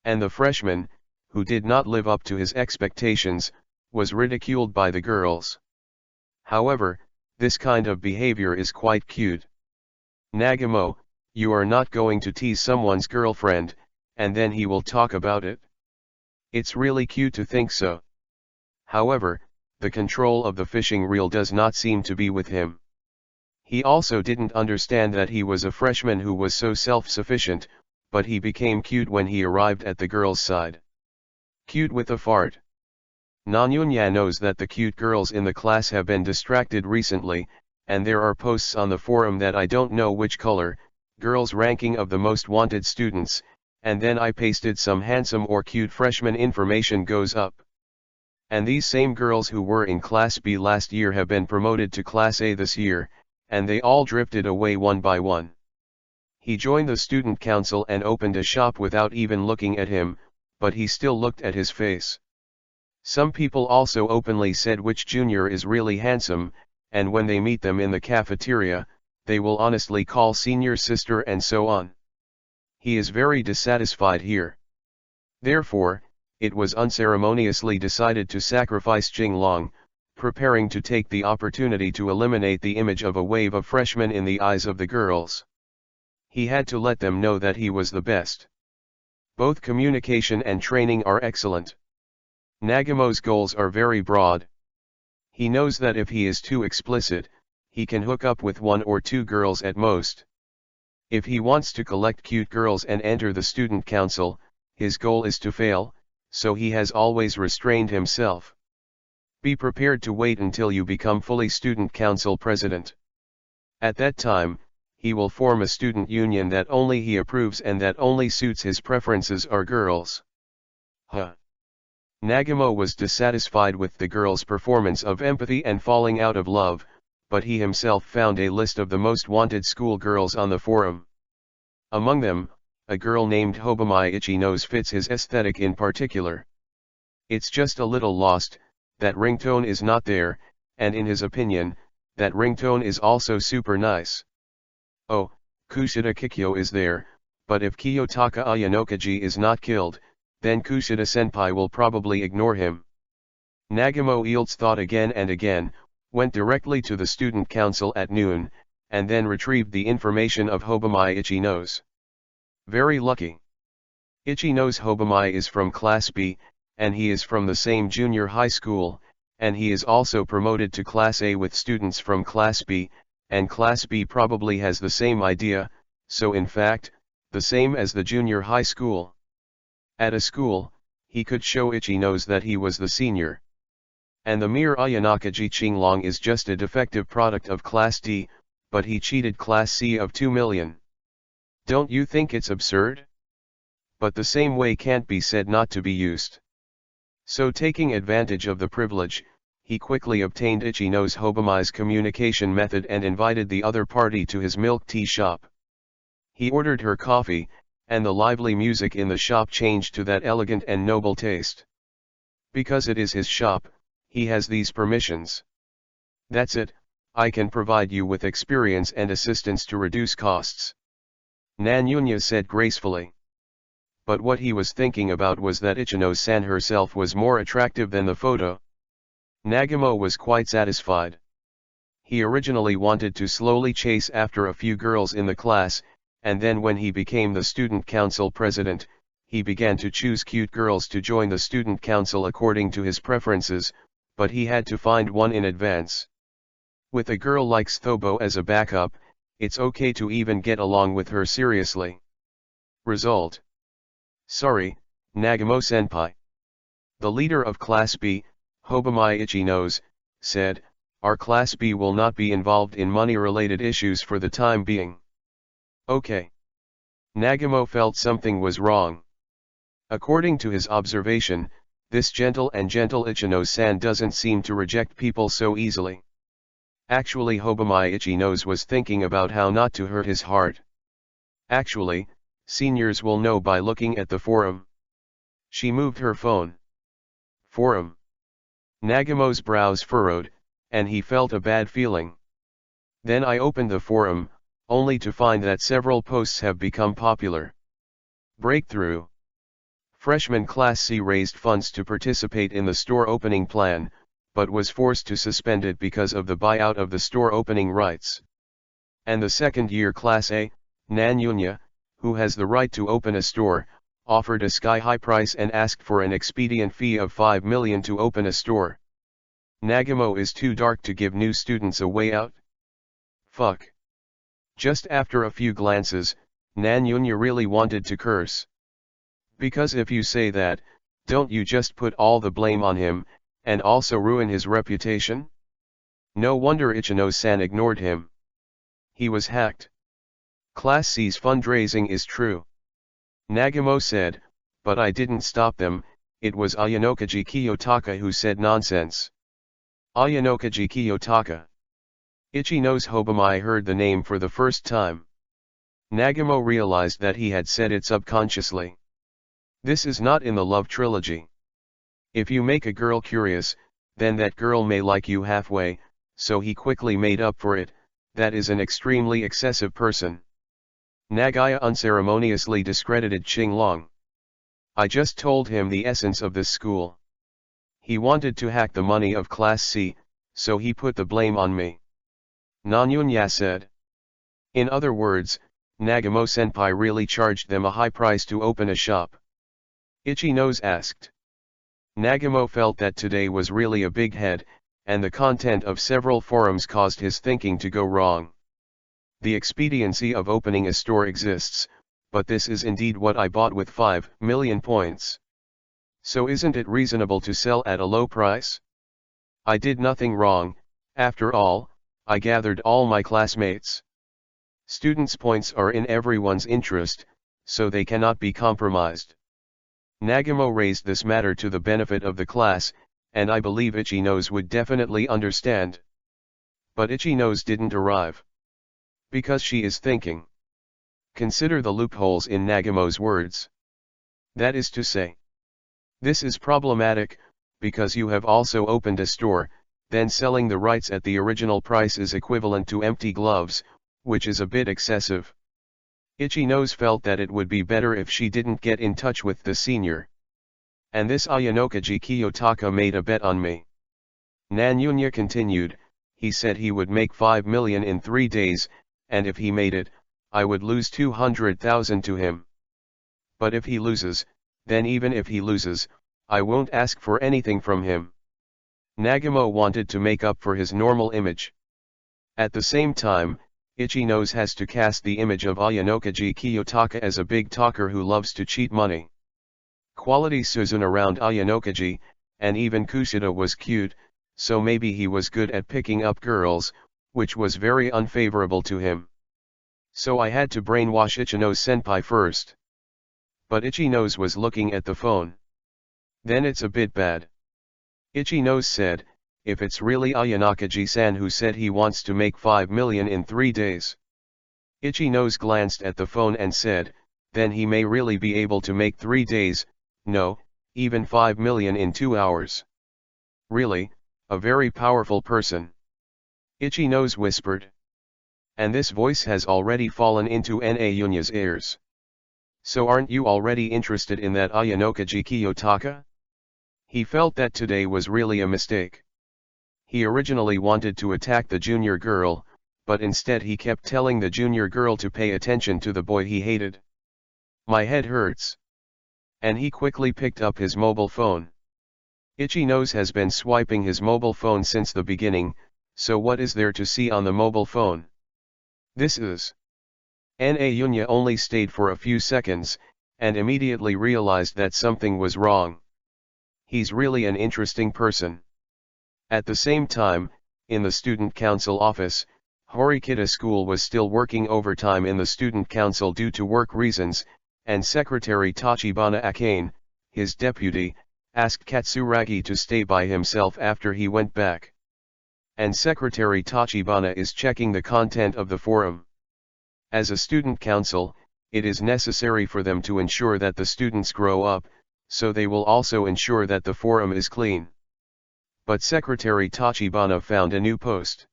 And the freshman, who did not live up to his expectations, was ridiculed by the girls. However, this kind of behavior is quite cute. Nagamo, you are not going to tease someone's girlfriend, and then he will talk about it. It's really cute to think so. However, the control of the fishing reel does not seem to be with him. He also didn't understand that he was a freshman who was so self-sufficient, but he became cute when he arrived at the girl's side. Cute with a fart. Nanyunya knows that the cute girls in the class have been distracted recently, and there are posts on the forum that I don't know which color, girls ranking of the most wanted students, and then I pasted some handsome or cute freshman information goes up. And these same girls who were in Class B last year have been promoted to Class A this year, and they all drifted away one by one. He joined the student council and opened a shop without even looking at him, but he still looked at his face. Some people also openly said which junior is really handsome, and when they meet them in the cafeteria, they will honestly call senior sister and so on. He is very dissatisfied here. Therefore, it was unceremoniously decided to sacrifice Jinglong, preparing to take the opportunity to eliminate the image of a wave of freshmen in the eyes of the girls. He had to let them know that he was the best. Both communication and training are excellent. Nagamo's goals are very broad. He knows that if he is too explicit, he can hook up with 1 or 2 girls at most. If he wants to collect cute girls and enter the student council, his goal is to fail, so he has always restrained himself. Be prepared to wait until you become fully student council president. At that time, he will form a student union that only he approves and that only suits his preferences are girls. Nagamo was dissatisfied with the girls' performance of empathy and falling out of love, but he himself found a list of the most wanted school girls on the forum. Among them, a girl named Hobamai Ichinos fits his aesthetic in particular. It's just a little lost, that ringtone is not there, and in his opinion, that ringtone is also super nice. Oh, Kushida Kikyo is there, but if Kiyotaka Ayanokaji is not killed, then Kushida Senpai will probably ignore him. Nagamo Eelt's thought again and again, went directly to the student council at noon, and then retrieved the information of Hobamai Ichinos. Very lucky. Ichinos Hobamai is from Class B, and he is from the same junior high school, and he is also promoted to Class A with students from Class B, and Class B probably has the same idea, so in fact, the same as the junior high school. At a school, he could show Ichinos that he was the senior. And the mere Ayanakaji Chinglong is just a defective product of Class D, but he cheated Class C of 2 million. Don't you think it's absurd? But the same way can't be said not to be used. So taking advantage of the privilege, he quickly obtained Ichinos Hobamai's communication method and invited the other party to his milk tea shop. He ordered her coffee, and the lively music in the shop changed to that elegant and noble taste. Because it is his shop, he has these permissions. That's it, I can provide you with experience and assistance to reduce costs. Nanyunya said gracefully. But what he was thinking about was that Ichino-san herself was more attractive than the photo. Nagamo was quite satisfied. He originally wanted to slowly chase after a few girls in the class, and then when he became the student council president, he began to choose cute girls to join the student council according to his preferences, but he had to find one in advance. With a girl like Thobo as a backup, it's okay to even get along with her seriously. Result. Sorry, Nagamo-senpai. The leader of Class B, Hobamai Ichinos, said, Our Class B will not be involved in money-related issues for the time being. Okay. Nagamo felt something was wrong. According to his observation, this gentle Ichino-san doesn't seem to reject people so easily. Actually, Hobamai Ichinos was thinking about how not to hurt his heart. Actually, seniors will know by looking at the forum. She moved her phone. Forum. Nagamo's brows furrowed, and he felt a bad feeling. Then I opened the forum, only to find that several posts have become popular. Breakthrough. Freshman Class C raised funds to participate in the store opening plan, but was forced to suspend it because of the buyout of the store opening rights. And the second-year Class A, Nanyunya, who has the right to open a store, offered a sky-high price and asked for an expedient fee of 5 million to open a store. Nagamo is too dark to give new students a way out? Fuck. Just after a few glances, Nanyunya really wanted to curse. Because if you say that, don't you just put all the blame on him, and also ruin his reputation? No wonder Ichino-san ignored him. He was hacked. Class C's fundraising is true. Nagamo said, but I didn't stop them, it was Ayanokaji Kiyotaka who said nonsense. Ayanokaji Kiyotaka. Ichino's Hobamai heard the name for the first time. Nagamo realized that he had said it subconsciously. This is not in the love trilogy. If you make a girl curious, then that girl may like you halfway, so he quickly made up for it. That is an extremely excessive person. Nagaya unceremoniously discredited Qinglong. I just told him the essence of this school. He wanted to hack the money of Class C, so he put the blame on me. Nanyunya said. In other words, Nagamo-senpai really charged them a high price to open a shop. Ichinos asked. Nagamo felt that today was really a big head, and the content of several forums caused his thinking to go wrong. The expediency of opening a store exists, but this is indeed what I bought with 5 million points. So isn't it reasonable to sell at a low price? I did nothing wrong, after all, I gathered all my classmates. Students' points are in everyone's interest, so they cannot be compromised. Nagamo raised this matter to the benefit of the class, and I believe Ichinos would definitely understand. But Ichinos didn't arrive. Because she is thinking. Consider the loopholes in Nagamo's words. That is to say. This is problematic, because you have also opened a store, then selling the rights at the original price is equivalent to empty gloves, which is a bit excessive. Ichinos felt that it would be better if she didn't get in touch with the senior. And this Ayanokaji Kiyotaka made a bet on me. Nanyunya continued, he said he would make 5 million in 3 days, and if he made it, I would lose 200,000 to him. But if he loses, then even if he loses, I won't ask for anything from him. Nagamo wanted to make up for his normal image. At the same time, Ichinos has to cast the image of Ayanokaji Kiyotaka as a big talker who loves to cheat money. Quality Suzun around Ayanokaji, and even Kushida was cute, so maybe he was good at picking up girls, which was very unfavorable to him. So I had to brainwash Ichinos-senpai first. But Ichinos was looking at the phone. Then it's a bit bad. Ichinos said, if it's really Ayanokaji-san who said he wants to make 5 million in 3 days. Ichinos glanced at the phone and said, then he may really be able to make 3 days, no, even 5 million in 2 hours. Really, a very powerful person. Ichinos whispered. And this voice has already fallen into Nanyunya's ears. So aren't you already interested in that Ayanokaji Kiyotaka? He felt that today was really a mistake. He originally wanted to attack the junior girl, but instead he kept telling the junior girl to pay attention to the boy he hated. My head hurts. And he quickly picked up his mobile phone. Ichinos has been swiping his mobile phone since the beginning, so what is there to see on the mobile phone? This is. Nanyunya only stayed for a few seconds, and immediately realized that something was wrong. He's really an interesting person. At the same time, in the student council office, Horikita School was still working overtime in the student council due to work reasons, and Secretary Tachibana Akane, his deputy, asked Katsuragi to stay by himself after he went back. And Secretary Tachibana is checking the content of the forum. As a student council, it is necessary for them to ensure that the students grow up, so they will also ensure that the forum is clean. But Secretary Tachibana found a new post.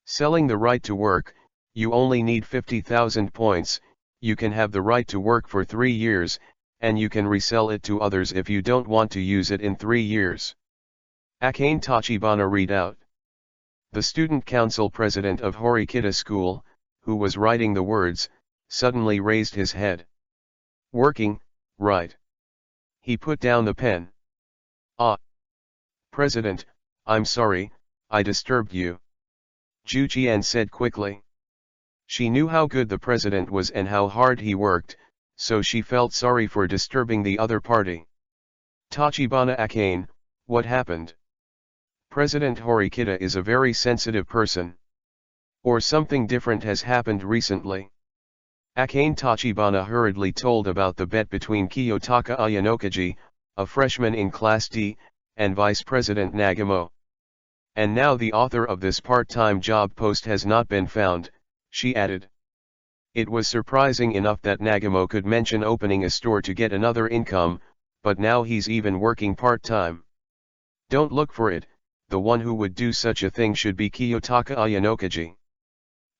Selling the right to work, you only need 50,000 points, you can have the right to work for 3 years, and you can resell it to others if you don't want to use it in 3 years. Akane Tachibana read out. The student council president of Horikita School, who was writing the words, suddenly raised his head. Working, right. He put down the pen. Ah. President, I'm sorry, I disturbed you. Ju Jian said quickly. She knew how good the president was and how hard he worked, so she felt sorry for disturbing the other party. Tachibana Akane, what happened? President Horikita is a very sensitive person. Or something different has happened recently. Akane Tachibana hurriedly told about the bet between Kiyotaka Ayanokaji, a freshman in Class D, and Vice President Nagamo. And now the author of this part-time job post has not been found, she added. It was surprising enough that Nagamo could mention opening a store to get another income, but now he's even working part-time. Don't look for it, the one who would do such a thing should be Kiyotaka Ayanokaji.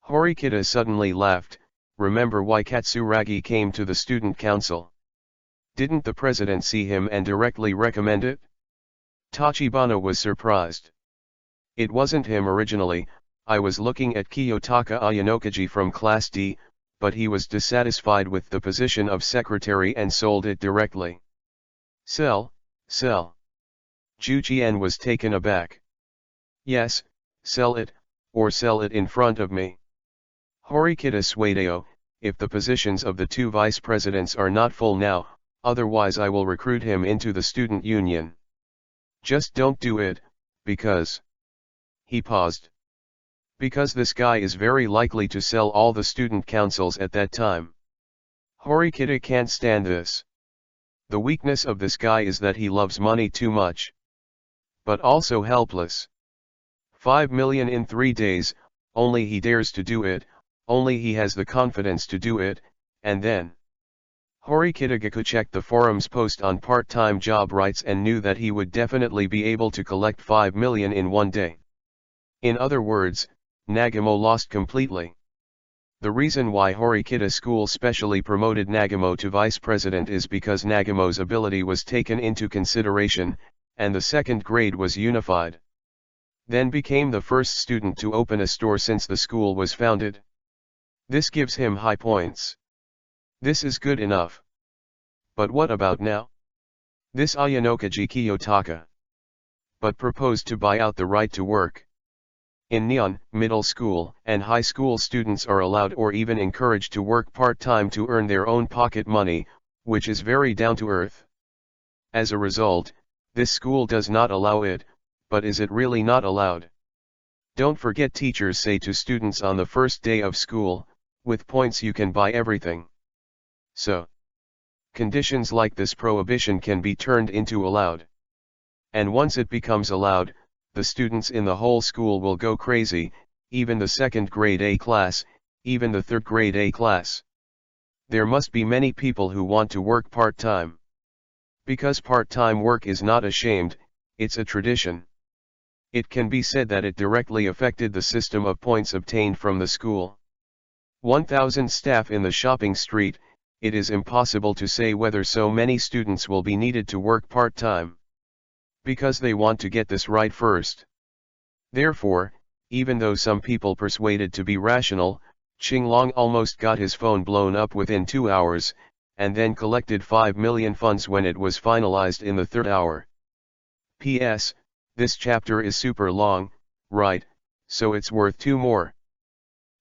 Horikita suddenly laughed. Remember why Katsuragi came to the student council? Didn't the president see him and directly recommend it? Tachibana was surprised. It wasn't him originally, I was looking at Kiyotaka Ayanokaji from Class D, but he was dissatisfied with the position of secretary and sold it directly. Sell. Ju Jian was taken aback. Yes, sell it, or sell it in front of me. Horikita Suedeo, if the positions of the 2 vice presidents are not full now, otherwise I will recruit him into the student union. Just don't do it, because... He paused. Because this guy is very likely to sell all the student councils at that time. Horikita can't stand this. The weakness of this guy is that he loves money too much. But also helpless. 5 million in 3 days, only he dares to do it, only he has the confidence to do it, and then. Horikita Gaku checked the forum's post on part-time job rights and knew that he would definitely be able to collect 5 million in 1 day. In other words, Nagamo lost completely. The reason why Horikita School specially promoted Nagamo to vice president is because Nagamo's ability was taken into consideration, and the second grade was unified. Then became the first student to open a store since the school was founded. This gives him high points. This is good enough. But what about now? This Ayanokaji Kiyotaka. But proposed to buy out the right to work. In Nihon, middle school and high school students are allowed or even encouraged to work part-time to earn their own pocket money, which is very down-to-earth. As a result, this school does not allow it, but is it really not allowed? Don't forget teachers say to students on the first day of school, with points you can buy everything. So, conditions like this prohibition can be turned into allowed. And once it becomes allowed, the students in the whole school will go crazy, even the second grade A class, even the third grade A class. There must be many people who want to work part-time. Because part-time work is not ashamed, it's a tradition. It can be said that it directly affected the system of points obtained from the school. 1,000 staff in the shopping street, it is impossible to say whether so many students will be needed to work part-time. Because they want to get this right first. Therefore, even though some people persuaded to be rational, Qinglong almost got his phone blown up within 2 hours, and then collected 5 million funds when it was finalized in the 3rd hour. P.S. This chapter is super long, right, so it's worth 2 more.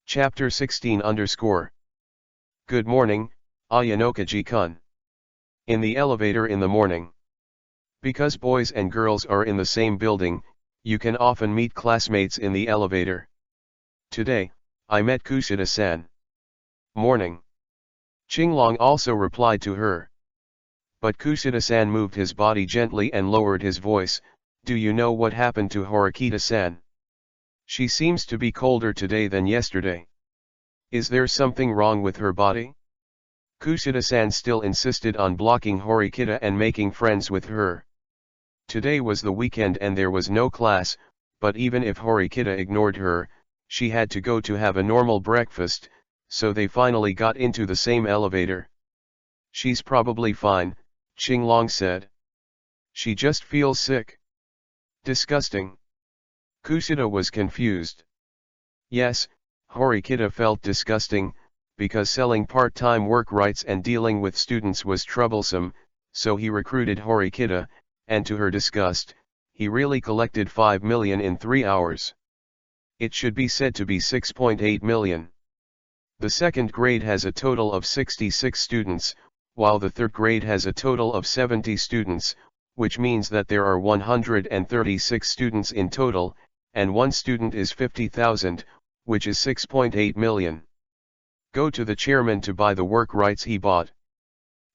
Chapter 16_. Good morning, Ayanokaji-kun. In the elevator in the morning. Because boys and girls are in the same building, You can often meet classmates in the elevator. Today, I met Kushida-san. Morning. Qinglong also replied to her. But Kushida-san moved his body gently and lowered his voice. Do you know what happened to Horikita-san? She seems to be colder today than yesterday. Is there something wrong with her body? Kushida-san still insisted on blocking Horikita and making friends with her. Today was the weekend and there was no class, but even if Horikita ignored her, she had to go to have a normal breakfast, so they finally got into the same elevator. She's probably fine, Qinglong said. She just feels sick. Disgusting. Kushida was confused. Yes, Horikita felt disgusting, because selling part-time work rights and dealing with students was troublesome, so he recruited Horikita, and to her disgust, he really collected 5 million in 3 hours. It should be said to be 6.8 million. The second grade has a total of 66 students, while the third grade has a total of 70 students, which means that there are 136 students in total, and one student is 50,000, which is 6.8 million. Go to the chairman to buy the work rights he bought.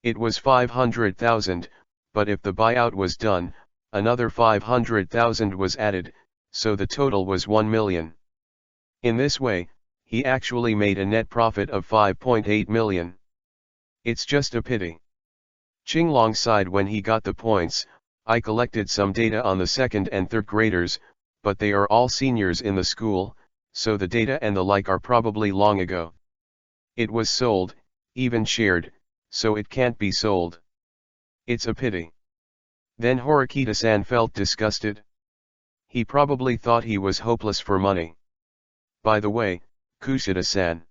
It was 500,000, but if the buyout was done, another 500,000 was added, so the total was 1 million. In this way, he actually made a net profit of 5.8 million. It's just a pity. Qinglong sighed when he got the points. I collected some data on the second and third graders, but they are all seniors in the school, so the data and the like are probably long ago. It was sold, even shared, so it can't be sold. It's a pity. Then Horikita-san felt disgusted. He probably thought he was hopeless for money. By the way, Kushida-san.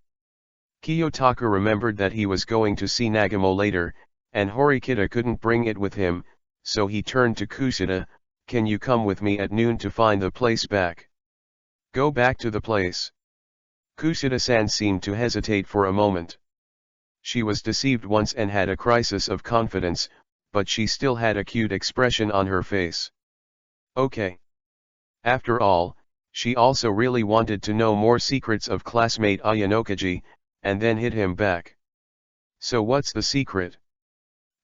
Kiyotaka remembered that he was going to see Nagamo later, and Horikita couldn't bring it with him, so he turned to Kushida. Can you come with me at noon to find the place back? Go back to the place. Kushida-san seemed to hesitate for a moment. She was deceived once and had a crisis of confidence, but she still had a cute expression on her face. Okay. After all, she also really wanted to know more secrets of classmate Ayanokaji, and then hit him back. So what's the secret?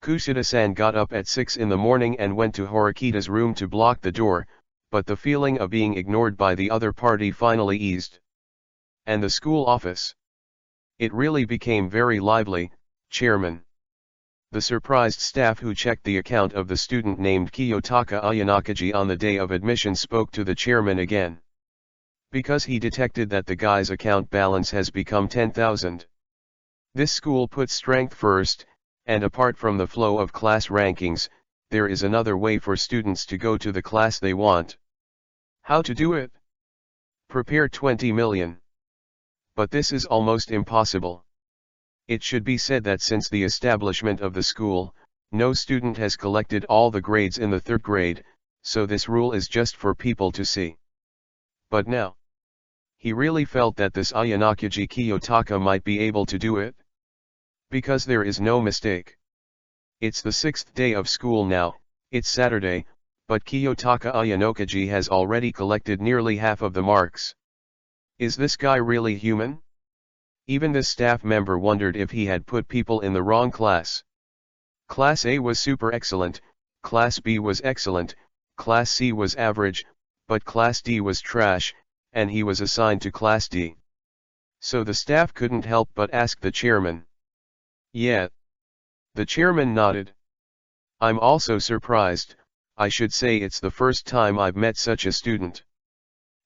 Kushida-san got up at 6 in the morning and went to Horikita's room to block the door, but the feeling of being ignored by the other party finally eased. And the school office? It really became very lively, Chairman. The surprised staff who checked the account of the student named Kiyotaka Ayanakaji on the day of admission spoke to the chairman again. Because he detected that the guy's account balance has become 10,000. This school puts strength first, and apart from the flow of class rankings, there is another way for students to go to the class they want. How to do it? Prepare 20 million. But this is almost impossible. It should be said that since the establishment of the school, no student has collected all the grades in the third grade, so this rule is just for people to see. But now, he really felt that this Ayanakaji Kiyotaka might be able to do it. Because there is no mistake. It's the 6th day of school now, it's Saturday, but Kiyotaka Ayanakaji has already collected nearly half of the marks. Is this guy really human? Even this staff member wondered if he had put people in the wrong class. Class A was super excellent, Class B was excellent, Class C was average, but Class D was trash, and he was assigned to Class D. So the staff couldn't help but ask the chairman. Yeah. The chairman nodded. I'm also surprised. I should say it's the first time I've met such a student.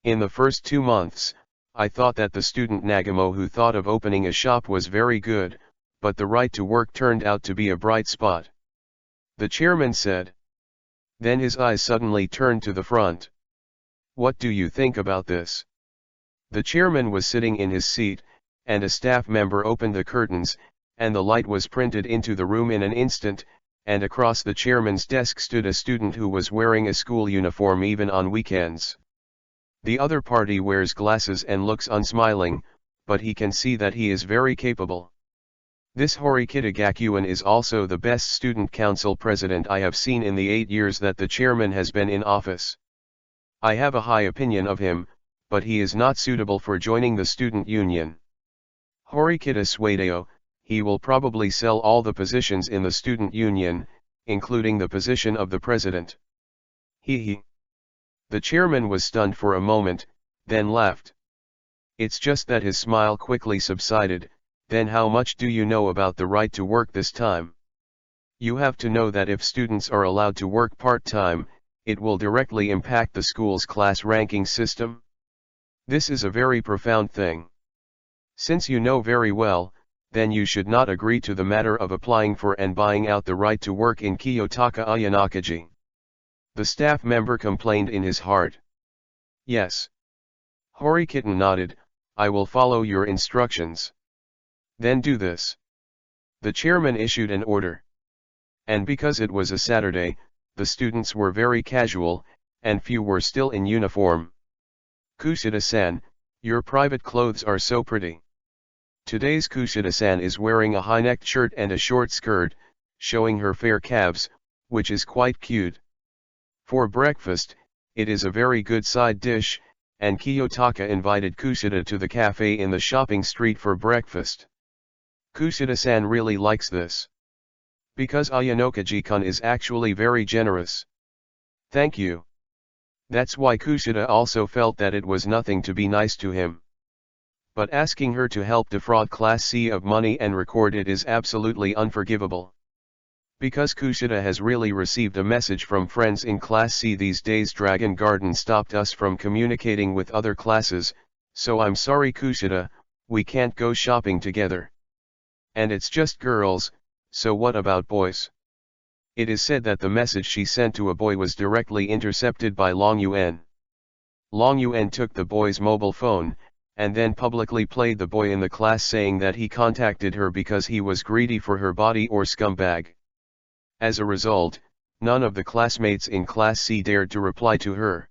In the first 2 months, I thought that the student Nagamo who thought of opening a shop was very good, but the right to work turned out to be a bright spot. The chairman said. Then his eyes suddenly turned to the front. What do you think about this? The chairman was sitting in his seat, and a staff member opened the curtains, and the light was printed into the room in an instant, and across the chairman's desk stood a student who was wearing a school uniform even on weekends. The other party wears glasses and looks unsmiling, but he can see that he is very capable. This Horikita Gakuin is also the best student council president I have seen in the 8 years that the chairman has been in office. I have a high opinion of him, but he is not suitable for joining the student union. Horikita Suedeo, he will probably sell all the positions in the student union, including the position of the president. He. The chairman was stunned for a moment, then laughed. It's just that his smile quickly subsided. Then how much do you know about the right to work this time? You have to know that if students are allowed to work part-time, it will directly impact the school's class ranking system. This is a very profound thing. Since you know very well, then you should not agree to the matter of applying for and buying out the right to work in Kiyotaka Ayanakaji. The staff member complained in his heart. Yes. Horikita nodded, I will follow your instructions. Then do this. The chairman issued an order. And because it was a Saturday, the students were very casual, and few were still in uniform. Kushida-san, your private clothes are so pretty. Today's Kushida-san is wearing a high-necked shirt and a short skirt, showing her fair calves, which is quite cute. For breakfast, it is a very good side dish, and Kiyotaka invited Kushida to the cafe in the shopping street for breakfast. Kushida-san really likes this. Because Ayanokaji-kun is actually very generous. Thank you. That's why Kushida also felt that it was nothing to be nice to him. But asking her to help defraud Class C of money and record it is absolutely unforgivable. Because Kushida has really received a message from friends in Class C these days, Dragon Garden stopped us from communicating with other classes, so I'm sorry Kushida, we can't go shopping together. And it's just girls, so what about boys? It is said that the message she sent to a boy was directly intercepted by Long Yuan. Long Yuan took the boy's mobile phone, and then publicly played the boy in the class saying that he contacted her because he was greedy for her body or scumbag. As a result, none of the classmates in Class C dared to reply to her.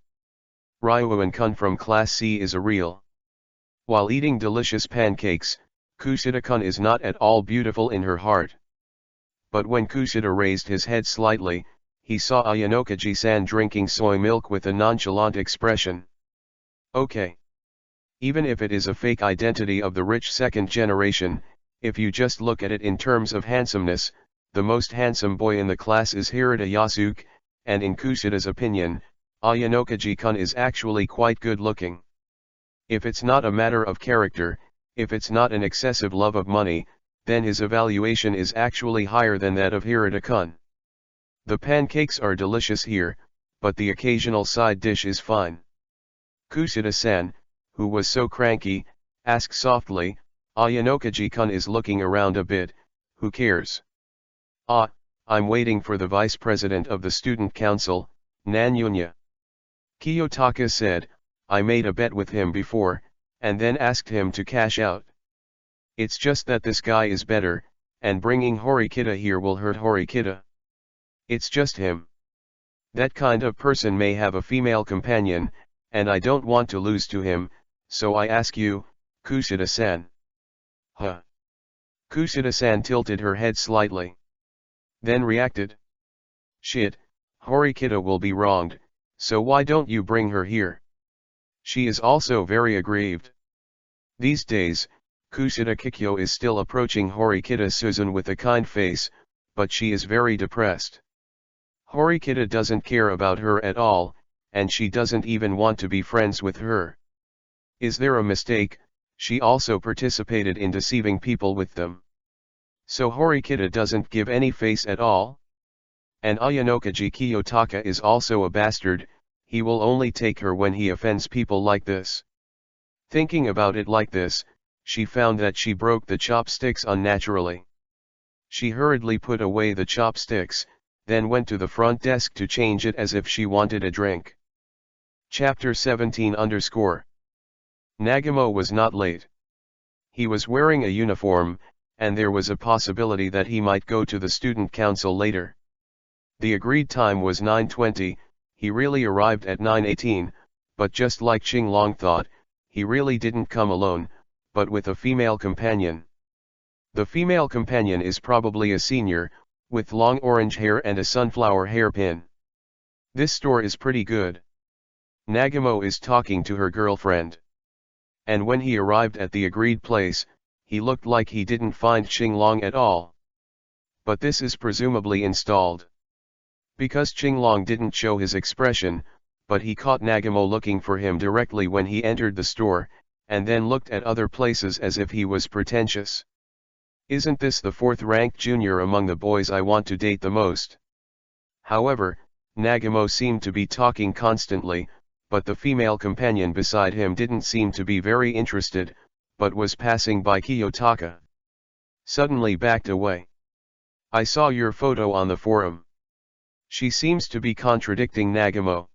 Ryuan-kun from Class C is a real. While eating delicious pancakes, Kushida-kun is not at all beautiful in her heart. But when Kushida raised his head slightly, he saw Ayanokaji-san drinking soy milk with a nonchalant expression. Okay. Even if it is a fake identity of the rich second generation, if you just look at it in terms of handsomeness, the most handsome boy in the class is Hirata Yasuke, and in Kushida's opinion, Ayanokaji-kun is actually quite good looking. If it's not a matter of character, if it's not an excessive love of money, then his evaluation is actually higher than that of Hirata-kun. The pancakes are delicious here, but the occasional side dish is fine. Kushida-san, who was so cranky, asked softly, Ayanokaji-kun is looking around a bit, who cares? Ah, I'm waiting for the vice president of the student council, Nanyunya. Kiyotaka said, I made a bet with him before, and then asked him to cash out. It's just that this guy is better, and bringing Horikita here will hurt Horikita. It's just him. That kind of person may have a female companion, and I don't want to lose to him, so I ask you, Kushida-san. Huh. Kushida-san tilted her head slightly. Then reacted. Shit, Horikita will be wronged, so why don't you bring her here? She is also very aggrieved. These days, Kushida Kikyo is still approaching Horikita Suzun with a kind face, but she is very depressed. Horikita doesn't care about her at all, and she doesn't even want to be friends with her. Is there a mistake? She also participated in deceiving people with them. So Horikita doesn't give any face at all? And Ayanokaji Kiyotaka is also a bastard, he will only take her when he offends people like this. Thinking about it like this, she found that she broke the chopsticks unnaturally. She hurriedly put away the chopsticks, then went to the front desk to change it as if she wanted a drink. Chapter 17 _ Nagamo was not late. He was wearing a uniform, and there was a possibility that he might go to the student council later. The agreed time was 9:20, he really arrived at 9:18, but just like Qinglong thought, he really didn't come alone, but with a female companion. The female companion is probably a senior, with long orange hair and a sunflower hairpin. This store is pretty good. Nagamo is talking to her girlfriend. And when he arrived at the agreed place, he looked like he didn't find Qinglong at all. But this is presumably installed. Because Qinglong didn't show his expression, but he caught Nagamo looking for him directly when he entered the store, and then looked at other places as if he was pretentious. Isn't this the fourth-ranked junior among the boys I want to date the most? However, Nagamo seemed to be talking constantly, but the female companion beside him didn't seem to be very interested, but was passing by Kiyotaka. Suddenly backed away. I saw your photo on the forum. She seems to be contradicting Nagamo.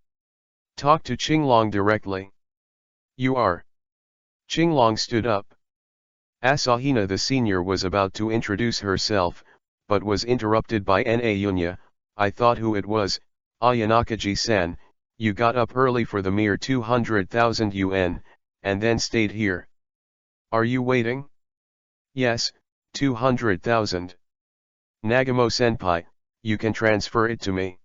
Talk to Qinglong directly. You are. Qinglong stood up. Asahina the senior was about to introduce herself, but was interrupted by Na Yunya. I thought who it was. Ayanakaji-san, you got up early for the mere 200,000 yuan, and then stayed here. Are you waiting? Yes, 200,000. Nagamo-senpai, you can transfer it to me.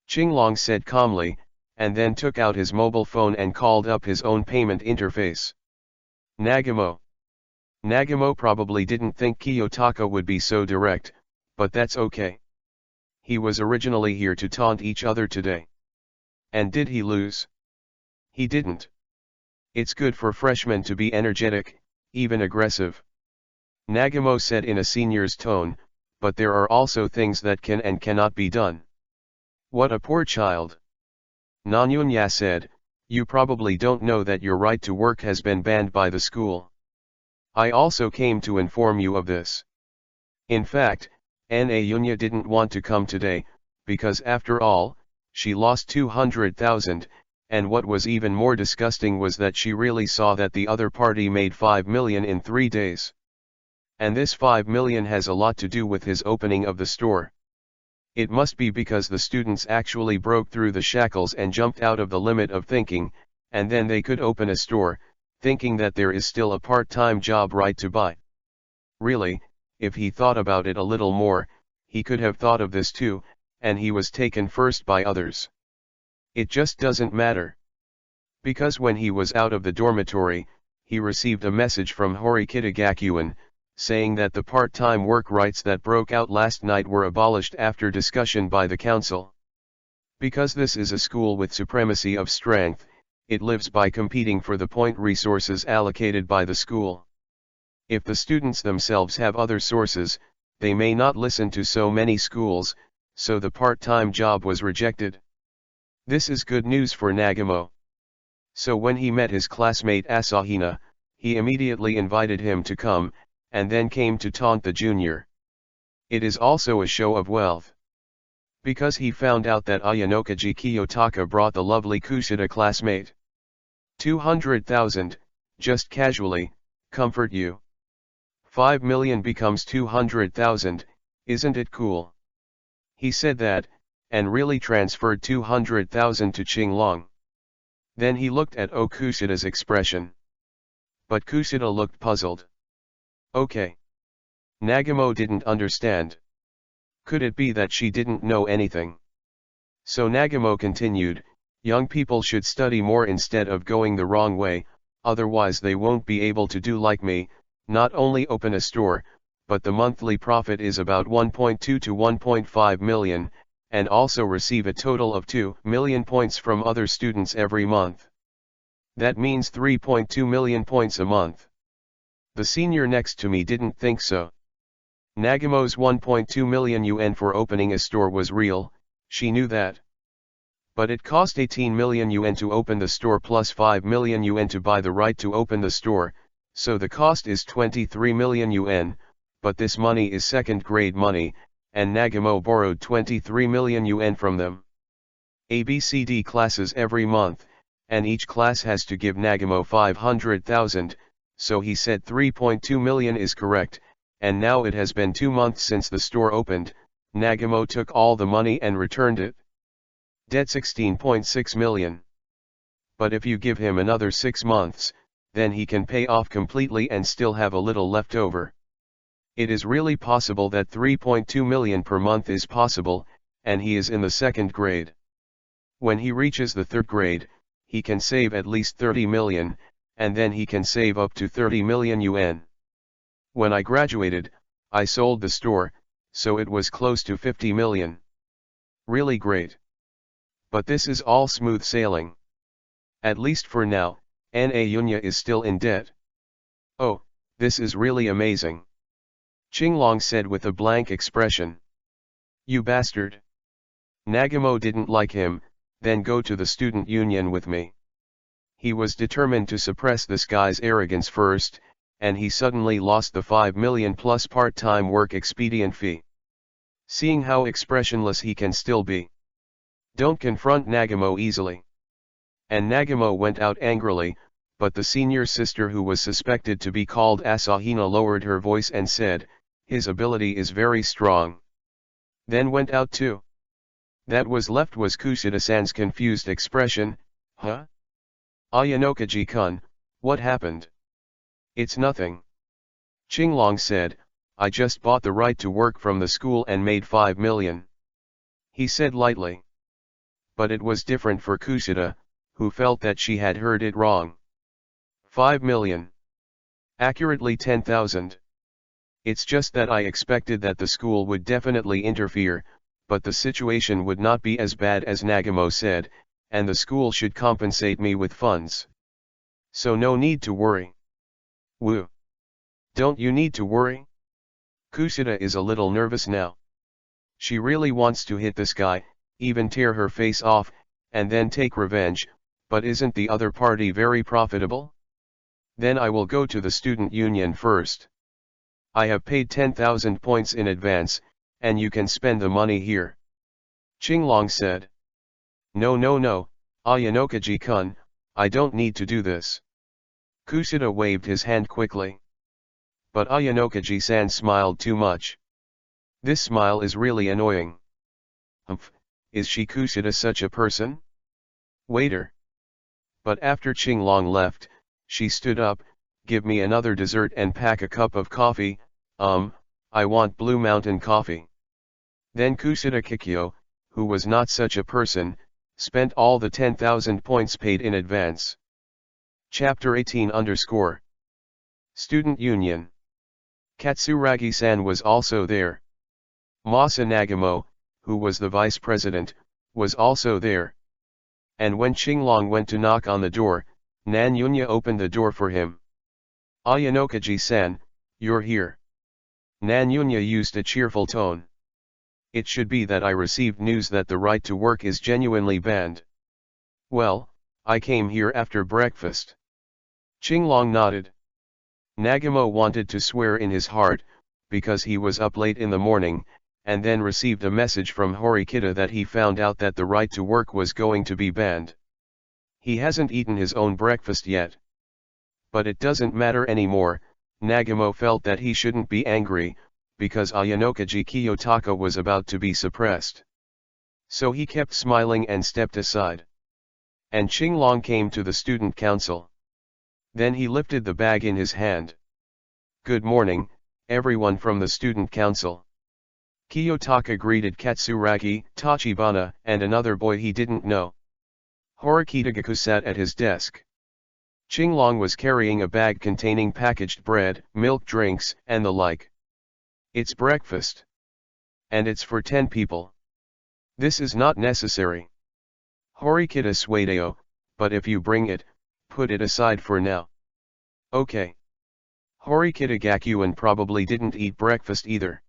Qinglong said calmly, and then took out his mobile phone and called up his own payment interface. Nagamo. Nagamo probably didn't think Kiyotaka would be so direct, but that's okay. He was originally here to taunt each other today. And did he lose? He didn't. It's good for freshmen to be energetic, even aggressive. Nagamo said in a senior's tone, but there are also things that can and cannot be done. What a poor child. Nanyunya said, you probably don't know that your right to work has been banned by the school. I also came to inform you of this. In fact, Na Yunya didn't want to come today, because after all, she lost 200,000, and what was even more disgusting was that she really saw that the other party made 5 million in 3 days. And this 5 million has a lot to do with his opening of the store. It must be because the students actually broke through the shackles and jumped out of the limit of thinking, and then they could open a store, thinking that there is still a part-time job right to buy. Really, if he thought about it a little more, he could have thought of this too, and he was taken first by others. It just doesn't matter. Because when he was out of the dormitory, he received a message from Hori Kitagakuin, saying that the part-time work rights that broke out last night were abolished after discussion by the council. Because this is a school with supremacy of strength, it lives by competing for the point resources allocated by the school. If the students themselves have other sources, they may not listen to so many schools, so the part-time job was rejected. This is good news for Nagamo. So when he met his classmate Asahina, he immediately invited him to come, and then came to taunt the junior. It is also a show of wealth. Because he found out that Ayanokaji Kiyotaka brought the lovely Kushida classmate. 200,000, just casually, comfort you. 5 million becomes 200,000, isn't it cool? He said that, and really transferred 200,000 to Qinglong. Then he looked at Kushida's expression. But Kushida looked puzzled. Okay. Nagamo didn't understand. Could it be that she didn't know anything? So Nagamo continued, young people should study more instead of going the wrong way, otherwise they won't be able to do like me, not only open a store, but the monthly profit is about 1.2 to 1.5 million, and also receive a total of 2 million points from other students every month. That means 3.2 million points a month. The senior next to me didn't think so. Nagamo's 1.2 million yuan for opening a store was real, she knew that. But it cost 18 million yuan to open the store plus 5 million yuan to buy the right to open the store, so the cost is 23 million yuan, but this money is second-grade money, and Nagamo borrowed 23 million yuan from them. ABCD classes every month, and each class has to give Nagamo 500,000, so he said 3.2 million is correct, and now it has been 2 months since the store opened. Nagamo took all the money and returned it. Debt 16.6 million. But if you give him another 6 months, then he can pay off completely and still have a little left over. It is really possible that 3.2 million per month is possible, and he is in the second grade. When he reaches the third grade, he can save at least 30 million, and then he can save up to 30 million yuan. When I graduated, I sold the store, so it was close to 50 million. Really great. But this is all smooth sailing. At least for now, Na Yunya is still in debt. Oh, this is really amazing. Qinglong said with a blank expression. You bastard. Nagamo didn't like him, then go to the student union with me. He was determined to suppress this guy's arrogance first, and he suddenly lost the 5 million plus part-time work expedient fee. Seeing how expressionless he can still be. Don't confront Nagamo easily. And Nagamo went out angrily, but the senior sister who was suspected to be called Asahina lowered her voice and said, his ability is very strong. Then went out too. That was left was Kushida-san's confused expression, huh? Ayanokaji-kun, what happened? It's nothing. Qinglong said, I just bought the right to work from the school and made 5 million. He said lightly. But it was different for Kushida, who felt that she had heard it wrong. 5 million. Accurately 10,000. It's just that I expected that the school would definitely interfere, but the situation would not be as bad as Nagamo said, and the school should compensate me with funds. So no need to worry. Woo. Don't you need to worry? Kushida is a little nervous now. She really wants to hit this guy, even tear her face off, and then take revenge, but isn't the other party very profitable? Then I will go to the student union first. I have paid 10,000 points in advance, and you can spend the money here. Qinglong said. No, Ayanokaji-kun, I don't need to do this. Kushida waved his hand quickly. But Ayanokaji-san smiled too much. This smile is really annoying. Humph, is she Kushida such a person? Waiter. But after Qinglong left, she stood up, give me another dessert and pack a cup of coffee, I want Blue Mountain coffee. Then Kushida Kikyo, who was not such a person, spent all the 10,000 points paid in advance. Chapter 18 _ Student Union. Katsuragi-san was also there. Masa Nagamo, who was the vice president, was also there. And when Qinglong went to knock on the door, Nan Yunya opened the door for him. Ayanokaji-san, you're here. Nan Yunya used a cheerful tone. It should be that I received news that the right to work is genuinely banned. Well, I came here after breakfast. Qinglong nodded. Nagamo wanted to swear in his heart, because he was up late in the morning, and then received a message from Horikita that he found out that the right to work was going to be banned. He hasn't eaten his own breakfast yet. But it doesn't matter anymore. Nagamo felt that he shouldn't be angry, because Ayanokaji Kiyotaka was about to be suppressed. So he kept smiling and stepped aside. And Qinglong came to the student council. Then he lifted the bag in his hand. Good morning, everyone from the student council. Kiyotaka greeted Katsuragi, Tachibana, and another boy he didn't know. Horikita sat at his desk. Qinglong was carrying a bag containing packaged bread, milk drinks, and the like. It's breakfast. And it's for 10 people. This is not necessary. Horikita Suedeo, but if you bring it, put it aside for now. Okay. Horikita Gakuin probably didn't eat breakfast either.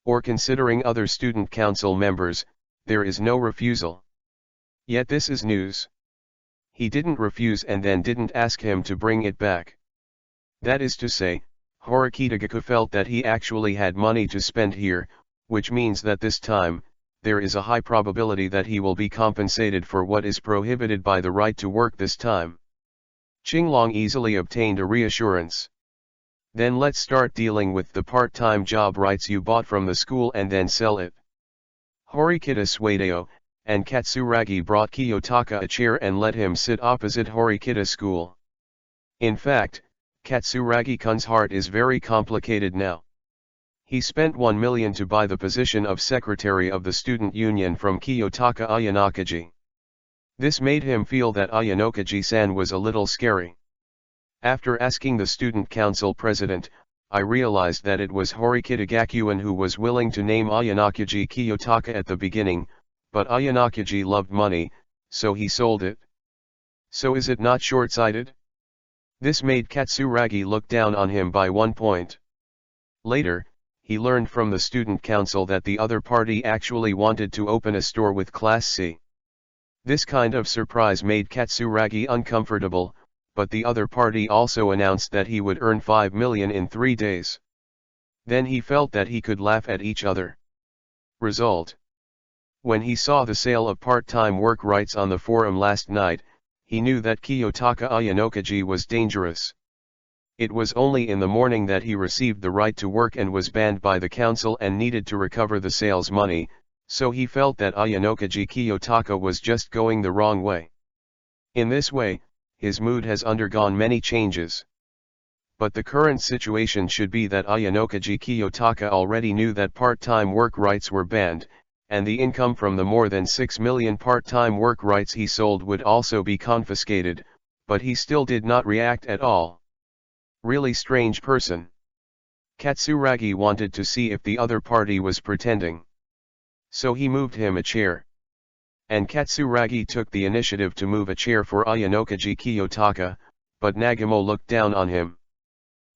Or considering other student council members, there is no refusal. Yet this is news. He didn't refuse and then didn't ask him to bring it back. That is to say, Horikita felt that he actually had money to spend here, which means that this time, there is a high probability that he will be compensated for what is prohibited by the right to work this time. Qinglong easily obtained a reassurance. Then let's start dealing with the part-time job rights you bought from the school and then sell it. Horikita Suedeo, and Katsuragi brought Kiyotaka a chair and let him sit opposite Horikita school. In fact, Katsuragi-kun's heart is very complicated now. He spent 1 million to buy the position of secretary of the student union from Kiyotaka Ayanakaji. This made him feel that Ayanokaji-san was a little scary. After asking the student council president, I realized that it was Horikita Gakuen who was willing to name Ayanokaji Kiyotaka at the beginning, but Ayanokaji loved money, so he sold it. So is it not short-sighted? This made Katsuragi look down on him by 1 point. Later, he learned from the student council that the other party actually wanted to open a store with Class C. This kind of surprise made Katsuragi uncomfortable, but the other party also announced that he would earn 5 million in 3 days. Then he felt that he could laugh at each other. Result: when he saw the sale of part-time work rights on the forum last night, he knew that Kiyotaka Ayanokaji was dangerous. It was only in the morning that he received the right to work and was banned by the council and needed to recover the sales money, so he felt that Ayanokaji Kiyotaka was just going the wrong way. In this way, his mood has undergone many changes. But the current situation should be that Ayanokaji Kiyotaka already knew that part-time work rights were banned, and the income from the more than 6 million part-time work rights he sold would also be confiscated, but he still did not react at all. Really strange person. Katsuragi wanted to see if the other party was pretending. So he moved him a chair. And Katsuragi took the initiative to move a chair for Ayanokaji Kiyotaka, but Nagamo looked down on him.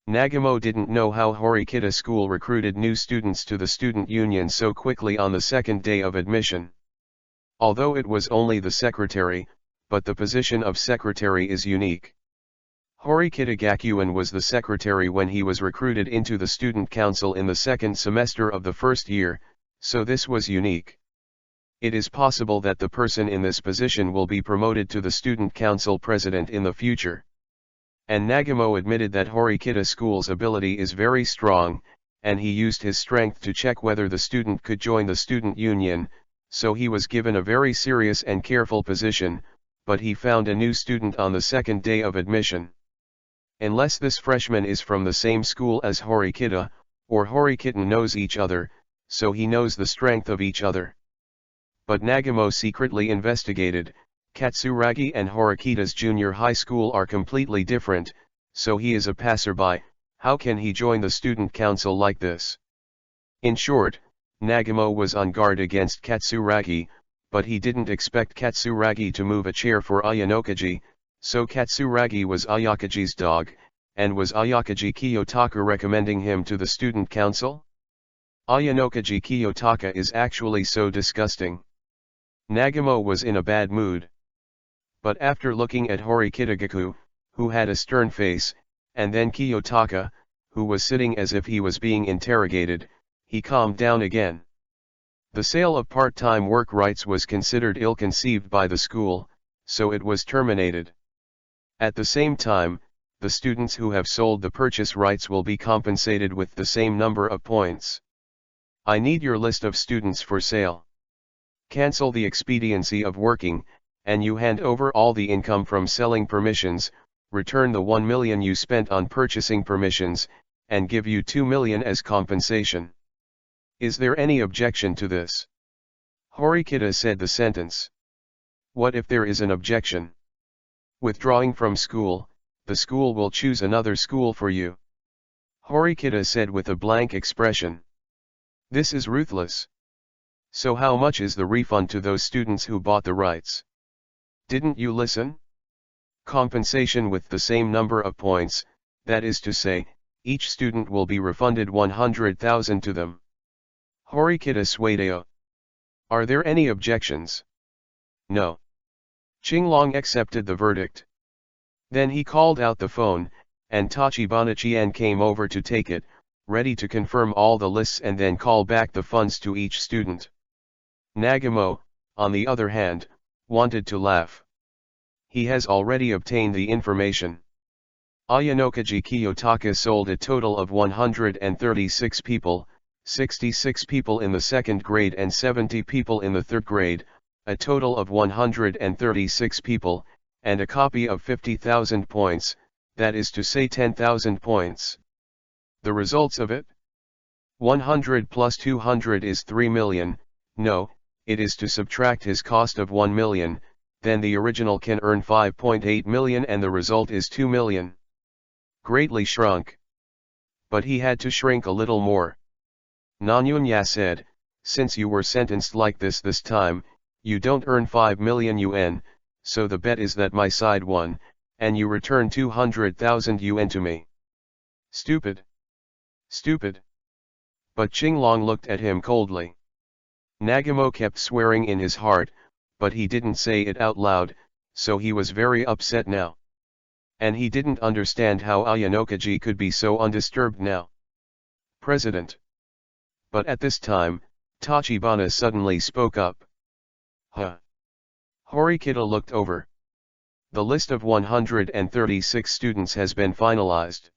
Nagamo didn't know how Horikita School recruited new students to the student union so quickly on the second day of admission. Although it was only the secretary, but the position of secretary is unique. Horikita Gakuen was the secretary when he was recruited into the student council in the second semester of the first year, so this was unique. It is possible that the person in this position will be promoted to the student council president in the future. And Nagamo admitted that Horikita School's ability is very strong, and he used his strength to check whether the student could join the student union, so he was given a very serious and careful position, but he found a new student on the second day of admission. Unless this freshman is from the same school as Horikita, or Horikita knows each other, so he knows the strength of each other. But Nagamo secretly investigated, Katsuragi and Horikita's junior high school are completely different, so he is a passerby, how can he join the student council like this? In short, Nagamo was on guard against Katsuragi, but he didn't expect Katsuragi to move a chair for Ayanokaji, so Katsuragi was Ayakaji's dog, and was Ayakaji Kiyotaka recommending him to the student council? Ayanokaji Kiyotaka is actually so disgusting. Nagamo was in a bad mood. But after looking at Horikita-gaku, who had a stern face, and then Kiyotaka, who was sitting as if he was being interrogated, he calmed down again. The sale of part-time work rights was considered ill-conceived by the school, so it was terminated. At the same time, the students who have sold the purchase rights will be compensated with the same number of points. I need your list of students for sale. Cancel the expediency of working, and you hand over all the income from selling permissions, return the 1 million you spent on purchasing permissions, and give you 2 million as compensation. Is there any objection to this? Horikita said the sentence. What if there is an objection? Withdrawing from school, the school will choose another school for you. Horikita said with a blank expression. This is ruthless. So how much is the refund to those students who bought the rights? Didn't you listen? Compensation with the same number of points, that is to say, each student will be refunded 100,000 to them. Horikita Suedeo. Are there any objections? No. Qinglong accepted the verdict. Then he called out the phone, and Tachibana-chian came over to take it, ready to confirm all the lists and then call back the funds to each student. Nagamo, on the other hand, wanted to laugh. He has already obtained the information. Ayanokaji Kiyotaka sold a total of 136 people, 66 people in the second grade and 70 people in the third grade, a total of 136 people, and a copy of 50,000 points, that is to say 10,000 points. The results of it? 100 plus 200 is 3 million, no, it is to subtract his cost of 1 million, then the original can earn 5.8 million and the result is 2 million. Greatly shrunk. But he had to shrink a little more. Nanyunya said, since you were sentenced like this time, you don't earn 5 million yuan, so the bet is that my side won, and you return 200,000 yuan to me. Stupid. Stupid. But Qinglong looked at him coldly. Nagamo kept swearing in his heart, but he didn't say it out loud, so he was very upset now. And he didn't understand how Ayanokaji could be so undisturbed now. President. But at this time, Tachibana suddenly spoke up. Huh. Horikita looked over. The list of 136 students has been finalized.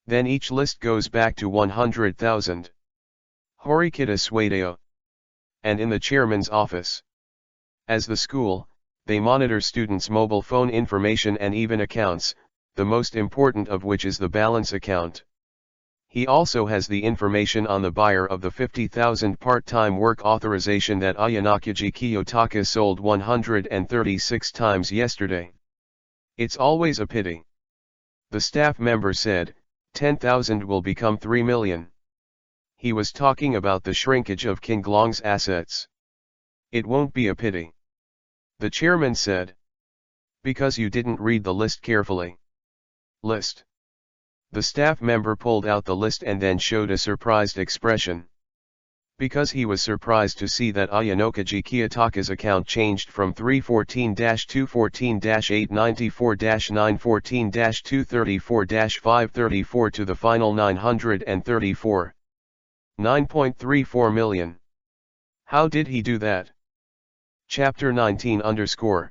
Then each list goes back to 100,000. Horikita Suedeo. And in the chairman's office. As the school, they monitor students' mobile phone information and even accounts, the most important of which is the balance account. He also has the information on the buyer of the 50,000 part-time work authorization that Ayanakaji Kiyotaka sold 136 times yesterday. It's always a pity. The staff member said, 10,000 will become 3 million. He was talking about the shrinkage of Qinglong's assets. It won't be a pity. The chairman said. Because you didn't read the list carefully. List. The staff member pulled out the list and then showed a surprised expression. Because he was surprised to see that Ayanokaji Kiyotaka's account changed from 314-214-894-914-234-534 to the final 934. 9.34 million. How did he do that? Chapter 19 _.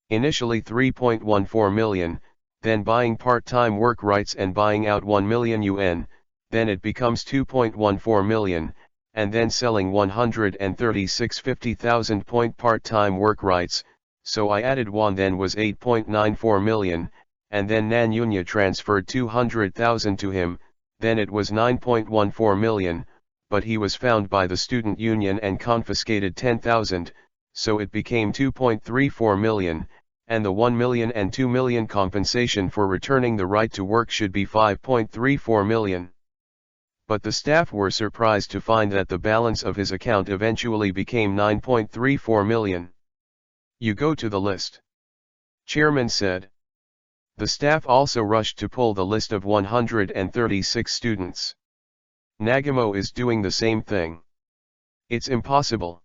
Initially 3.14 million, then buying part-time work rights and buying out 1 million yuan, then it becomes 2.14 million, and then selling 136 50,000 point part-time work rights, so I added 1 then was 8.94 million, and then Nanyunya transferred 200,000 to him, then it was 9.14 million, but he was found by the student union and confiscated 10,000, so it became 2.34 million, and the 1 million and 2 million compensation for returning the right to work should be 5.34 million. But the staff were surprised to find that the balance of his account eventually became 9.34 million. You go to the list. Chairman said. The staff also rushed to pull the list of 136 students. Nagamo is doing the same thing. It's impossible.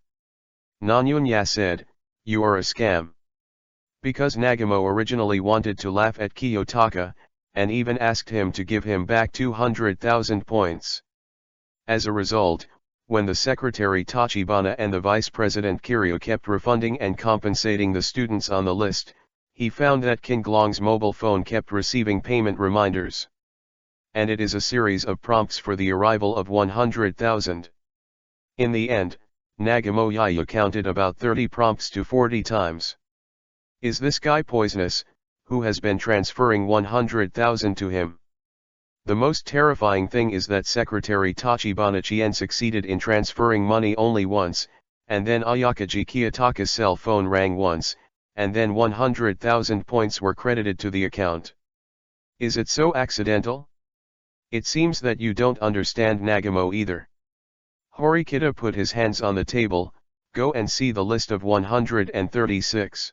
Nanyunya said, you are a scam. Because Nagamo originally wanted to laugh at Kiyotaka, and even asked him to give him back 200,000 points. As a result, when the secretary Tachibana and the vice president Kiryu kept refunding and compensating the students on the list, he found that Qinglong's mobile phone kept receiving payment reminders. And it is a series of prompts for the arrival of 100,000. In the end, Nagamo Yaya counted about 30 prompts to 40 times. Is this guy poisonous, who has been transferring 100,000 to him? The most terrifying thing is that Secretary Tachibana Chien succeeded in transferring money only once, and then Ayakaji Kiyotaka's cell phone rang once, and then 100,000 points were credited to the account. Is it so accidental? It seems that you don't understand Nagamo either. Horikita put his hands on the table, go and see the list of 136.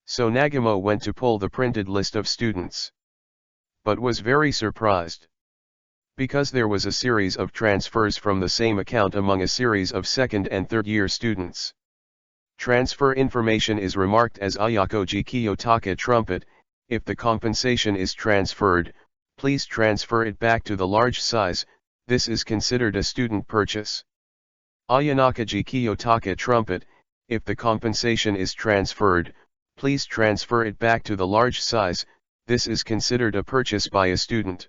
So Nagamo went to pull the printed list of students. But was very surprised. Because there was a series of transfers from the same account among a series of second and third year students. Transfer information is remarked as Ayakoji Kiyotaka trumpet. If the compensation is transferred, please transfer it back to the large size. This is considered a student purchase. Ayanakaji Kiyotaka trumpet. If the compensation is transferred, please transfer it back to the large size. This is considered a purchase by a student.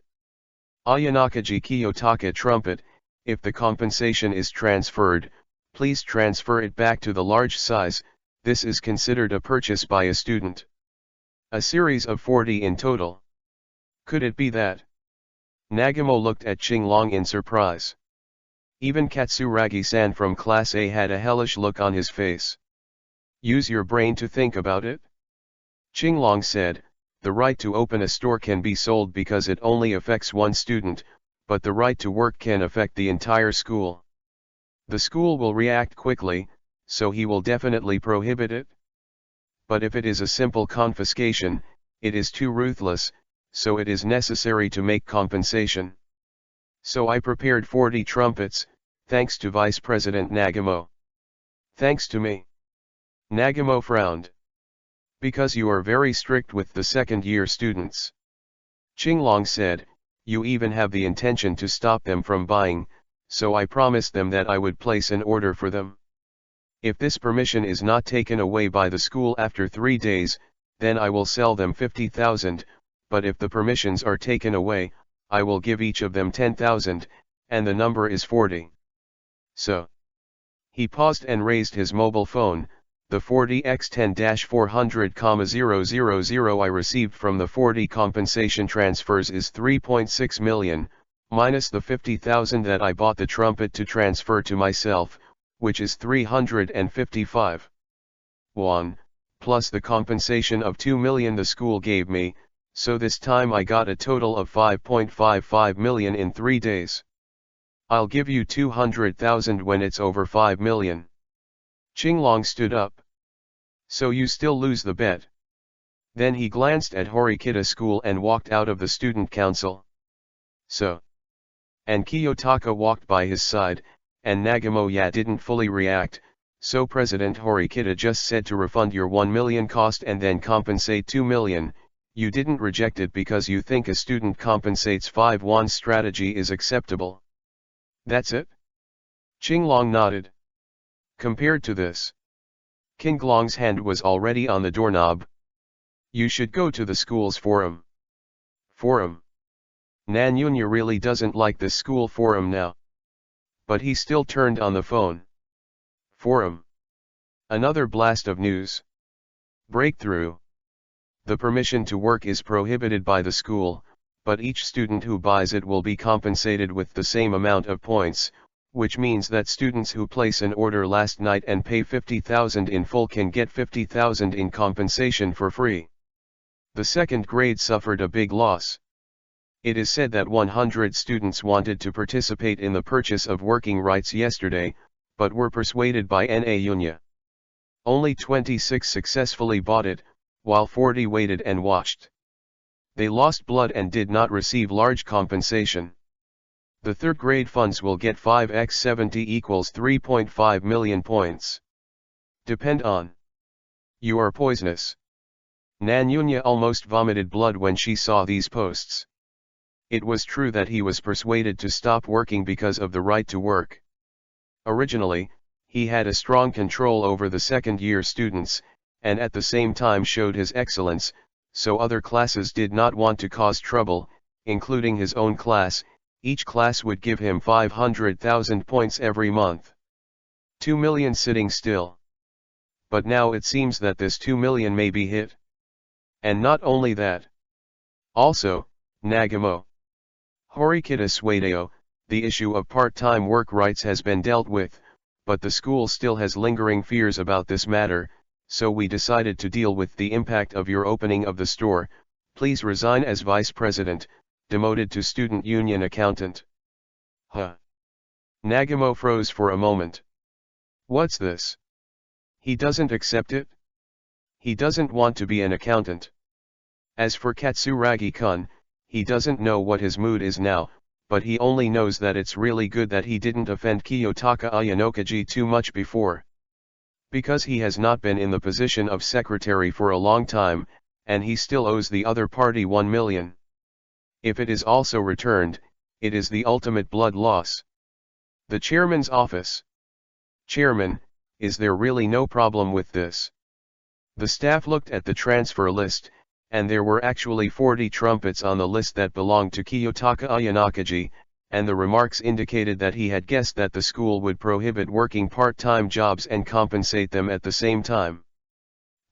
Ayanakaji Kiyotaka trumpet. If the compensation is transferred, please transfer it back to the large size. This is considered a purchase by a student. A series of 40 in total. Could it be that? Nagamo looked at Qinglong in surprise. Even Katsuragi-san from Class A had a hellish look on his face. Use your brain to think about it. Qinglong said, the right to open a store can be sold because it only affects one student, but the right to work can affect the entire school. The school will react quickly, so he will definitely prohibit it. But if it is a simple confiscation, it is too ruthless, so it is necessary to make compensation. So I prepared 40 trumpets, thanks to Vice President Nagamo. Thanks to me. Nagamo frowned. Because you are very strict with the second-year students. Qinglong said, you even have the intention to stop them from buying, so I promised them that I would place an order for them. If this permission is not taken away by the school after 3 days, then I will sell them 50,000, but if the permissions are taken away, I will give each of them 10,000, and the number is 40. So. He paused and raised his mobile phone. The 40x10-400,000 I received from the 40 compensation transfers is 3.6 million, minus the 50,000 that I bought the trumpet to transfer to myself, which is 355 won, plus the compensation of 2 million the school gave me, so this time I got a total of 5.55 million in 3 days. I'll give you 200,000 when it's over 5 million. Qinglong stood up. So you still lose the bet. Then he glanced at Horikita School and walked out of the student council. So. And Kiyotaka walked by his side, and Nagamo didn't fully react, so President Horikita just said to refund your 1 million cost and then compensate 2 million, you didn't reject it because you think a student compensates 5 won strategy is acceptable. That's it? Qinglong nodded. Compared to this. Qinglong's hand was already on the doorknob. You should go to the school's forum. Forum. Nanyunya really doesn't like the school forum now. But he still turned on the phone. Forum. Another blast of news. Breakthrough. The permission to work is prohibited by the school, but each student who buys it will be compensated with the same amount of points, which means that students who place an order last night and pay 50,000 in full can get 50,000 in compensation for free. The second grade suffered a big loss. It is said that 100 students wanted to participate in the purchase of working rights yesterday, but were persuaded by Nanyunya. Only 26 successfully bought it, while 40 waited and watched. They lost blood and did not receive large compensation. The third grade funds will get 5x 70 equals 3.5 million points. Depend on. You are poisonous. Nanyunya almost vomited blood when she saw these posts. It was true that he was persuaded to stop working because of the right to work. Originally, he had a strong control over the second-year students, and at the same time showed his excellence, so other classes did not want to cause trouble, including his own class. Each class would give him 500,000 points every month. 2 million sitting still. But now it seems that this 2 million may be hit. And not only that. Also, Nagamo. Horikita Suedeo, the issue of part-time work rights has been dealt with, but the school still has lingering fears about this matter, so we decided to deal with the impact of your opening of the store. Please resign as vice president, demoted to student union accountant. Huh. Nagamo froze for a moment. What's this? He doesn't accept it? He doesn't want to be an accountant. As for Katsuragi-kun, he doesn't know what his mood is now, but he only knows that it's really good that he didn't offend Kiyotaka Ayanokaji too much before. Because he has not been in the position of secretary for a long time, and he still owes the other party 1 million. If it is also returned, it is the ultimate blood loss. The chairman's office. Chairman, is there really no problem with this? The staff looked at the transfer list, and there were actually 40 trumpets on the list that belonged to Kiyotaka Ayanakaji, and the remarks indicated that he had guessed that the school would prohibit working part-time jobs and compensate them at the same time.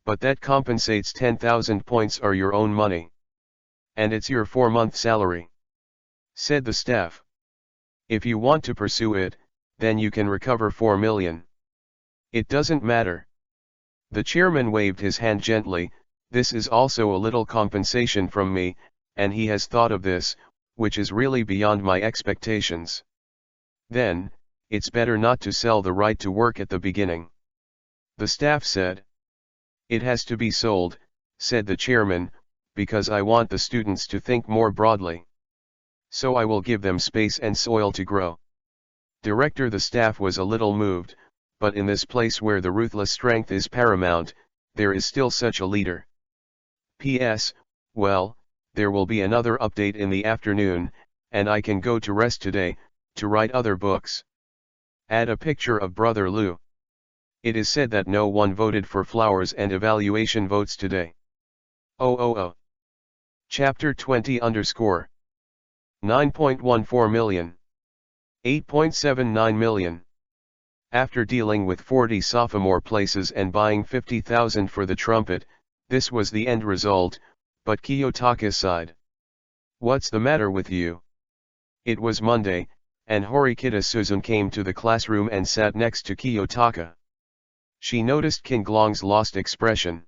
But that compensates 10,000 points are your own money. And it's your 4-month salary. Said the staff. If you want to pursue it, then you can recover 4 million. It doesn't matter. The chairman waved his hand gently. This is also a little compensation from me, and he has thought of this, which is really beyond my expectations. Then, it's better not to sell the right to work at the beginning. The staff said. It has to be sold, said the chairman, because I want the students to think more broadly. So I will give them space and soil to grow. Director, the staff was a little moved, but in this place where the ruthless strength is paramount, there is still such a leader. P.S. Well, there will be another update in the afternoon, and I can go to rest today, to write other books. Add a picture of Brother Lou. It is said that no one voted for flowers and evaluation votes today. Oh. Chapter 20 _ 9.14 million. 8.79 million. After dealing with 40 sophomore places and buying 50,000 for the trumpet, this was the end result, but Kiyotaka sighed. What's the matter with you? It was Monday, and Horikita Suzun came to the classroom and sat next to Kiyotaka. She noticed King Glong's lost expression.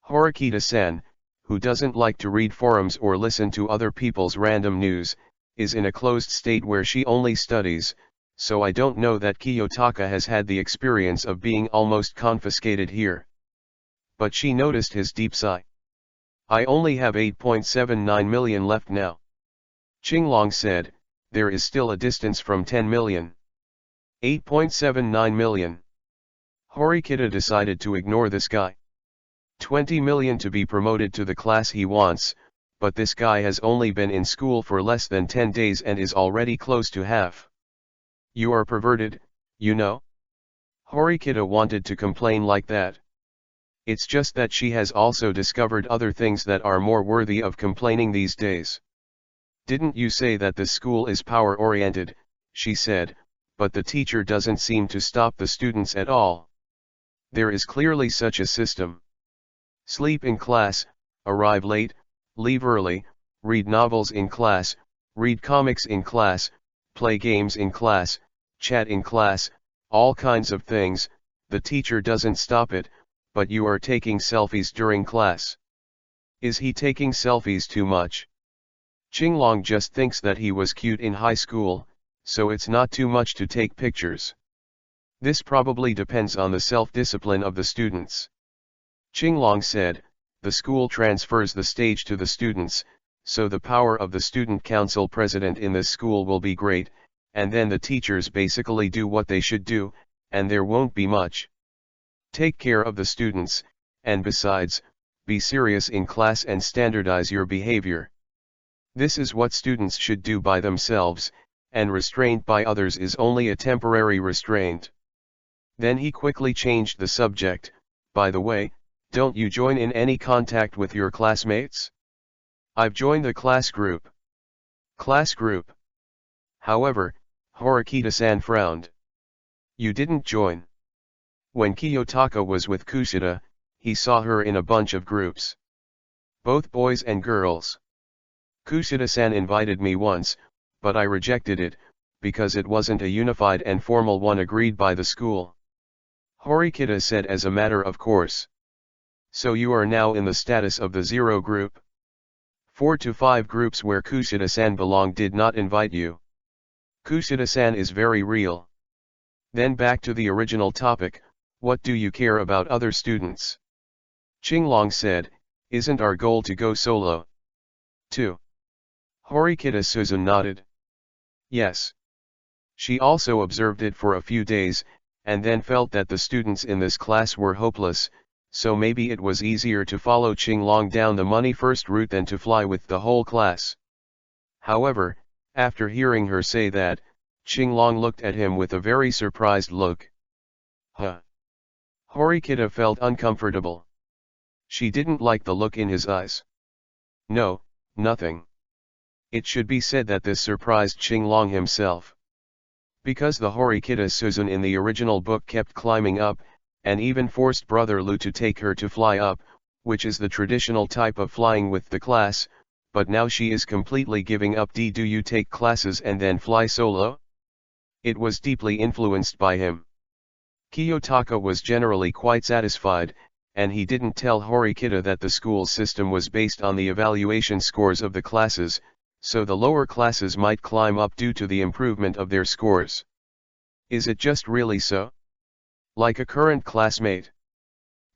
Horikita-san, who doesn't like to read forums or listen to other people's random news, is in a closed state where she only studies, so I don't know that Kiyotaka has had the experience of being almost confiscated here. But she noticed his deep sigh. I only have 8.79 million left now. Qinglong said, there is still a distance from 10 million. 8.79 million. Horikita decided to ignore this guy. 20 million to be promoted to the class he wants, but this guy has only been in school for less than 10 days and is already close to half. You are perverted, you know? Horikita wanted to complain like that. It's just that she has also discovered other things that are more worthy of complaining these days. Didn't you say that this school is power-oriented, she said, but the teacher doesn't seem to stop the students at all. There is clearly such a system. Sleep in class, arrive late, leave early, read novels in class, read comics in class, play games in class, chat in class, all kinds of things. The teacher doesn't stop it, but you are taking selfies during class. Is he taking selfies too much? Qinglong just thinks that he was cute in high school, so it's not too much to take pictures. This probably depends on the self-discipline of the students. Qinglong said, the school transfers the stage to the students, so the power of the student council president in this school will be great, and then the teachers basically do what they should do, and there won't be much. Take care of the students, and besides, be serious in class and standardize your behavior. This is what students should do by themselves, and restraint by others is only a temporary restraint. Then he quickly changed the subject. By the way, don't you join in any contact with your classmates? I've joined the class group. Class group. However, Horikita-san frowned. You didn't join. When Kiyotaka was with Kushida, he saw her in a bunch of groups. Both boys and girls. Kushida-san invited me once, but I rejected it, because it wasn't a unified and formal one agreed by the school. Horikita said as a matter of course. So you are now in the status of the zero group? 4 to 5 groups where Kushida-san belonged did not invite you. Kushida-san is very real. Then back to the original topic, what do you care about other students? Qinglong said, isn't our goal to go solo? 2. Horikita Suzun nodded. Yes. She also observed it for a few days, and then felt that the students in this class were hopeless, so maybe it was easier to follow Qinglong down the money-first route than to fly with the whole class. However, after hearing her say that, Qinglong looked at him with a very surprised look. Huh. Horikita felt uncomfortable. She didn't like the look in his eyes. No, nothing. It should be said that this surprised Qinglong himself. Because the Horikita Suzun in the original book kept climbing up, and even forced Brother Lu to take her to fly up, which is the traditional type of flying with the class, but now she is completely giving up. Do you take classes and then fly solo? It was deeply influenced by him. Kiyotaka was generally quite satisfied, and he didn't tell Horikita that the school system was based on the evaluation scores of the classes, so the lower classes might climb up due to the improvement of their scores. Is it just really so? Like a current classmate.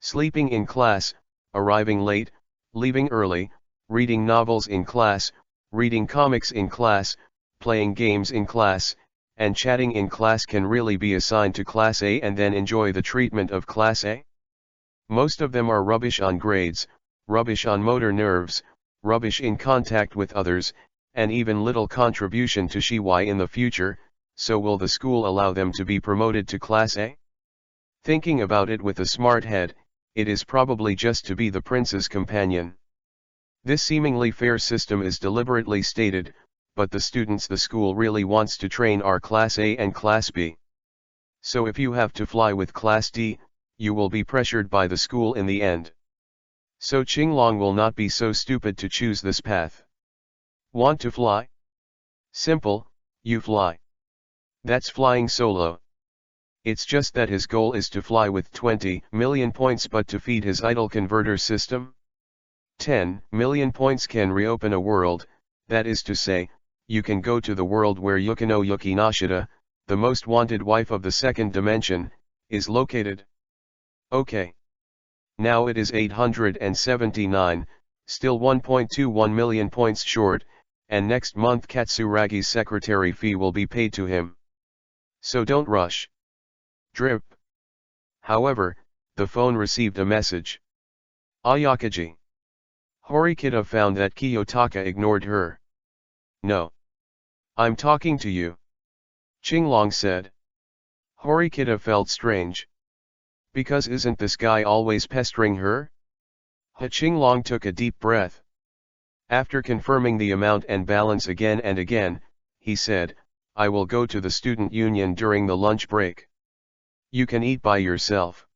Sleeping in class, arriving late, leaving early, reading novels in class, reading comics in class, playing games in class, and chatting in class can really be assigned to Class A and then enjoy the treatment of Class A? Most of them are rubbish on grades, rubbish on motor nerves, rubbish in contact with others, and even little contribution to Shiwai in the future, so will the school allow them to be promoted to Class A? Thinking about it with a smart head, it is probably just to be the prince's companion. This seemingly fair system is deliberately stated, but the students the school really wants to train are Class A and Class B. So if you have to fly with Class D, you will be pressured by the school in the end. So Qinglong will not be so stupid to choose this path. Want to fly? Simple, you fly. That's flying solo. It's just that his goal is to fly with 20 million points, but to feed his idle converter system? 10 million points can reopen a world, that is to say, you can go to the world where Yukino Yuki Nashida, the most wanted wife of the second dimension, is located. Okay. Now it is 879, still 1.21 million points short, and next month Katsuragi's secretary fee will be paid to him. So don't rush. Drip. However, the phone received a message. Ayakaji. Horikita found that Kiyotaka ignored her. No. I'm talking to you. Qinglong said. Horikita felt strange. Because isn't this guy always pestering her? Qinglong took a deep breath. After confirming the amount and balance again and again, he said, I will go to the student union during the lunch break. You can eat by yourself.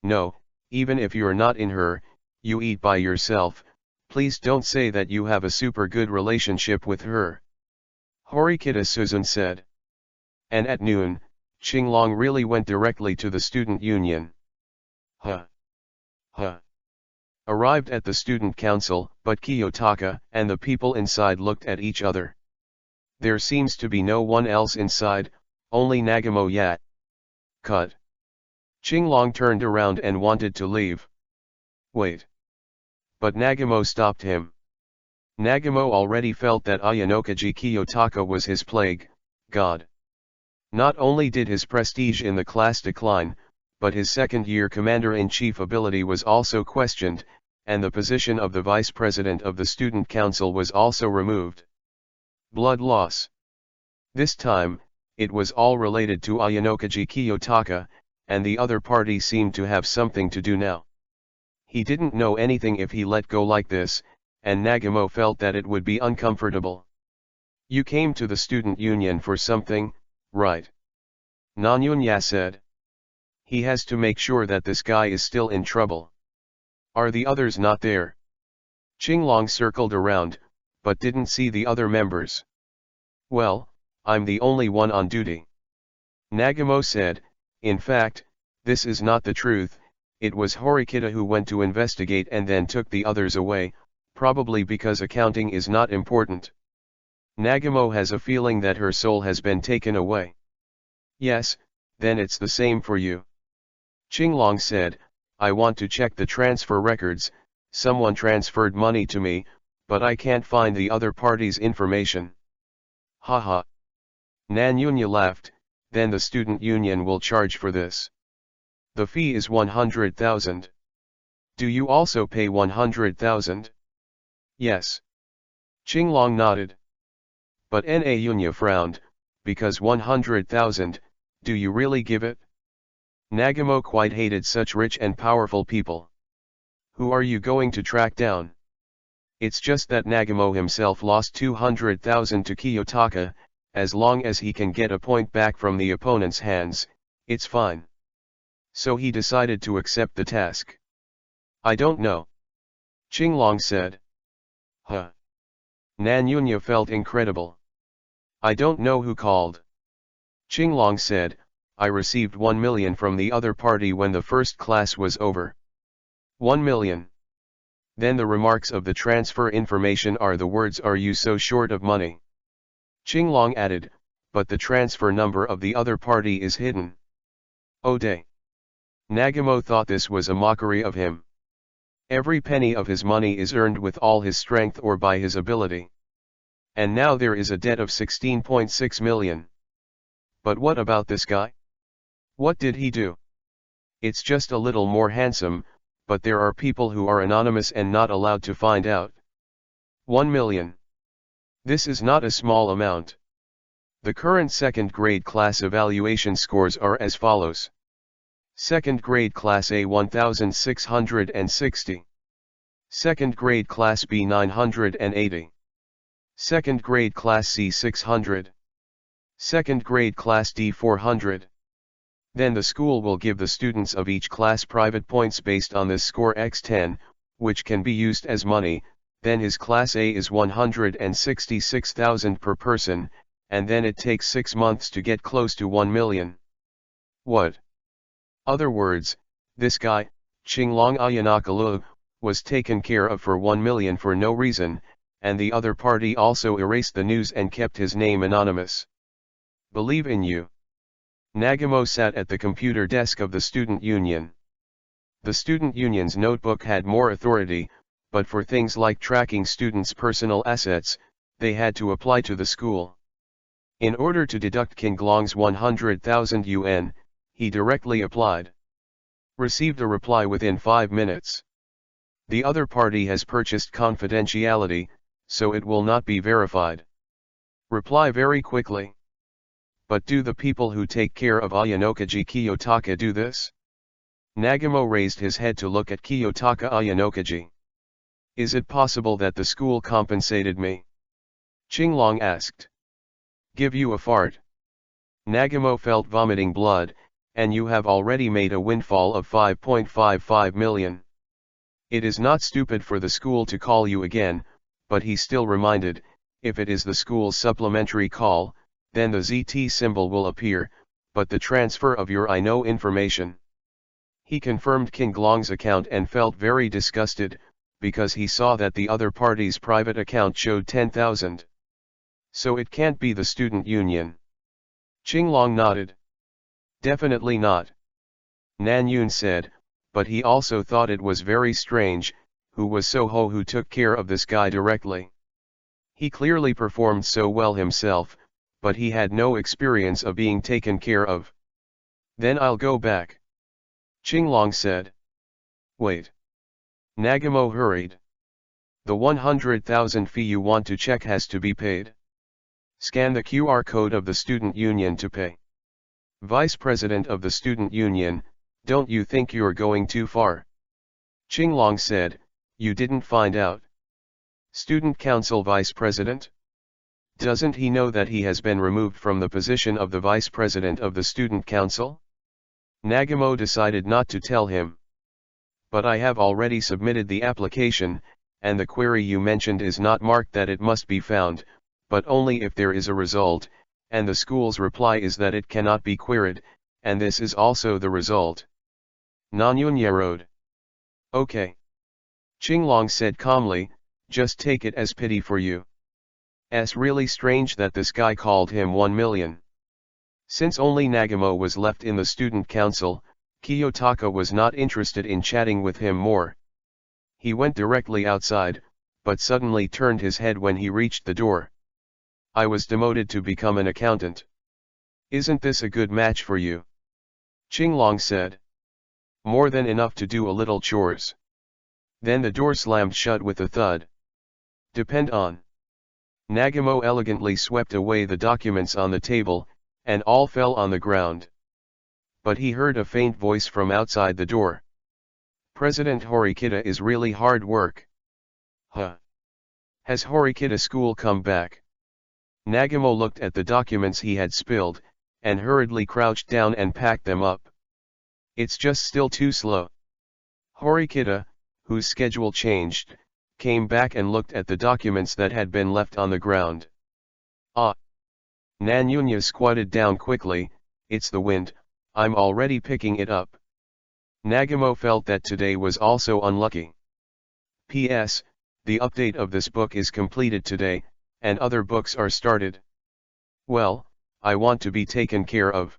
No, even if you're not in her, you eat by yourself. Please don't say that you have a super good relationship with her. Horikita Suzun said. And at noon, Qinglong really went directly to the student union. Huh. Arrived at the student council, but Kiyotaka and the people inside looked at each other. There seems to be no one else inside, only Nagamo yet. Cut. Qinglong turned around and wanted to leave. Wait. But Nagamo stopped him. Nagamo already felt that Ayanokaji Kiyotaka was his plague, god. Not only did his prestige in the class decline, but his second-year commander-in-chief ability was also questioned, and the position of the vice president of the student council was also removed. Blood loss. This time, it was all related to Ayanokaji Kiyotaka, and the other party seemed to have something to do now. He didn't know anything if he let go like this, and Nagamo felt that it would be uncomfortable. You came to the student union for something, right? Nanyunya said. He has to make sure that this guy is still in trouble. Are the others not there? Qinglong circled around, but didn't see the other members. Well, I'm the only one on duty. Nagamo said, in fact, this is not the truth, it was Horikita who went to investigate and then took the others away, probably because accounting is not important. Nagamo has a feeling that her soul has been taken away. Yes, then it's the same for you. Qinglong said, I want to check the transfer records, someone transferred money to me, but I can't find the other party's information. Haha. Nanyunya laughed, then the student union will charge for this. The fee is 100,000. Do you also pay 100,000? Yes. Qinglong nodded. But Nanyunya frowned, because 100,000, do you really give it? Nagamo quite hated such rich and powerful people. Who are you going to track down? It's just that Nagamo himself lost 200,000 to Kiyotaka, as long as he can get a point back from the opponent's hands, it's fine. So he decided to accept the task. I don't know. Qinglong said. Huh. Nanyunya felt incredible. I don't know who called. Qinglong said, I received 1 million from the other party when the first class was over. 1 million. Then the remarks of the transfer information are the words, "Are you so short of money?" Qinglong added, "But the transfer number of the other party is hidden." Oh day. Nagamo thought this was a mockery of him. Every penny of his money is earned with all his strength or by his ability. And now there is a debt of 16.6 million. But what about this guy? What did he do? It's just a little more handsome, but there are people who are anonymous and not allowed to find out. 1 million. This is not a small amount. The current second grade class evaluation scores are as follows. Second grade class A 1660. Second grade class B 980. Second grade class C 600. Second grade class D 400. Then the school will give the students of each class private points based on this score x10, which can be used as money. Then his class A is 166,000 per person, and then it takes 6 months to get close to 1 million. What? Other words, this guy, Qinglong Ayanakalu, was taken care of for 1 million for no reason, and the other party also erased the news and kept his name anonymous. Believe in you. Nagamo sat at the computer desk of the student union. The student union's notebook had more authority, but for things like tracking students' personal assets, they had to apply to the school. In order to deduct Qinglong's 100,000 yuan, he directly applied. Received a reply within 5 minutes. The other party has purchased confidentiality, so it will not be verified. Reply very quickly. But do the people who take care of Ayanokaji Kiyotaka do this? Nagamo raised his head to look at Kiyotaka Ayanokaji. Is it possible that the school compensated me? Qinglong asked. Give you a fart. Nagamo felt vomiting blood, and you have already made a windfall of 5.55 million. It is not stupid for the school to call you again, but he still reminded, if it is the school's supplementary call, then the ZT symbol will appear, but the transfer of your I know information. He confirmed Qinglong's account and felt very disgusted, because he saw that the other party's private account showed 10,000. So it can't be the student union. Qinglong nodded. Definitely not. Nan Yun said, but he also thought it was very strange, who was Soho who took care of this guy directly. He clearly performed so well himself, but he had no experience of being taken care of. Then I'll go back. Qinglong said. Wait. Nagamo hurried. The 100,000 fee you want to check has to be paid. Scan the QR code of the student union to pay. Vice President of the student union, don't you think you're going too far? Qinglong said, you didn't find out. Student Council Vice President? Doesn't he know that he has been removed from the position of the Vice President of the Student Council? Nagamo decided not to tell him. But I have already submitted the application, and the query you mentioned is not marked that it must be found, but only if there is a result, and the school's reply is that it cannot be queried, and this is also the result. Nanyun Yarode. Okay. Qinglong said calmly, just take it as pity for you. It's really strange that this guy called him 1 million. Since only Nagamo was left in the student council, Kiyotaka was not interested in chatting with him more. He went directly outside, but suddenly turned his head when he reached the door. I was demoted to become an accountant. Isn't this a good match for you? Qinglong said. More than enough to do a little chores. Then the door slammed shut with a thud. Depend on. Nagamo elegantly swept away the documents on the table, and all fell on the ground. But he heard a faint voice from outside the door. President Horikita is really hard work. Huh. Has Horikita school come back? Nagamo looked at the documents he had spilled, and hurriedly crouched down and packed them up. It's just still too slow. Horikita, whose schedule changed, came back and looked at the documents that had been left on the ground. Ah! Nanyunya squatted down quickly, it's the wind, I'm already picking it up. Nagamo felt that today was also unlucky. P.S. The update of this book is completed today, and other books are started. Well, I want to be taken care of.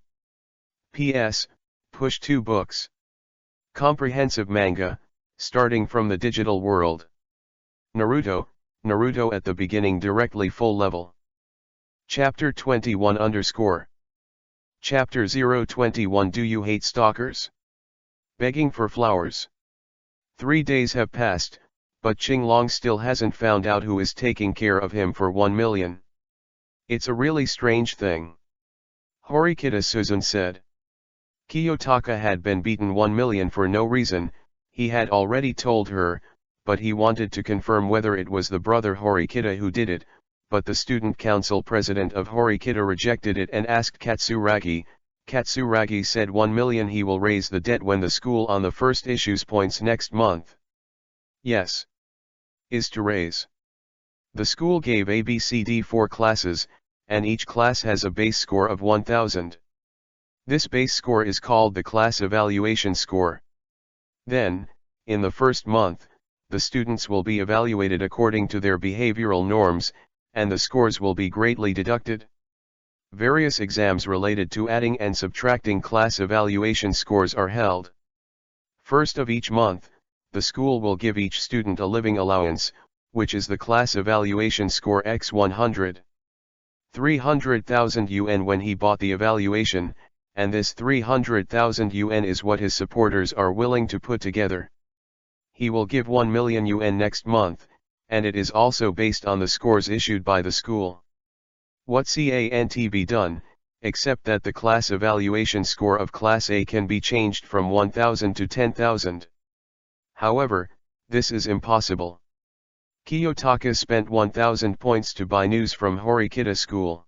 P.S. Push 2 books. Comprehensive manga, starting from the digital world. Naruto at the beginning directly full level. Chapter 21 _ Chapter 021 Do you hate stalkers? Begging for flowers. 3 days have passed, but Qinglong still hasn't found out who is taking care of him for 1 million. It's a really strange thing. Horikita Suzun said. Kiyotaka had been beaten 1 million for no reason, he had already told her, but he wanted to confirm whether it was the brother Horikita who did it, but the student council president of Horikita rejected it and asked Katsuragi. Katsuragi said 1 million he will raise the debt when the school on the first issues points next month. Yes. Is to raise. The school gave ABCD 4 classes, and each class has a base score of 1000. This base score is called the class evaluation score. Then, in the first month, the students will be evaluated according to their behavioral norms, and the scores will be greatly deducted. Various exams related to adding and subtracting class evaluation scores are held. First of each month, the school will give each student a living allowance, which is the class evaluation score x 100. 300,000 yuan when he bought the evaluation, and this 300,000 yuan is what his supporters are willing to put together. He will give 1 million yuan next month, and it is also based on the scores issued by the school. What can't be done, except that the class evaluation score of Class A can be changed from 1000 to 10,000. However, this is impossible. Kiyotaka spent 1000 points to buy news from Horikita School.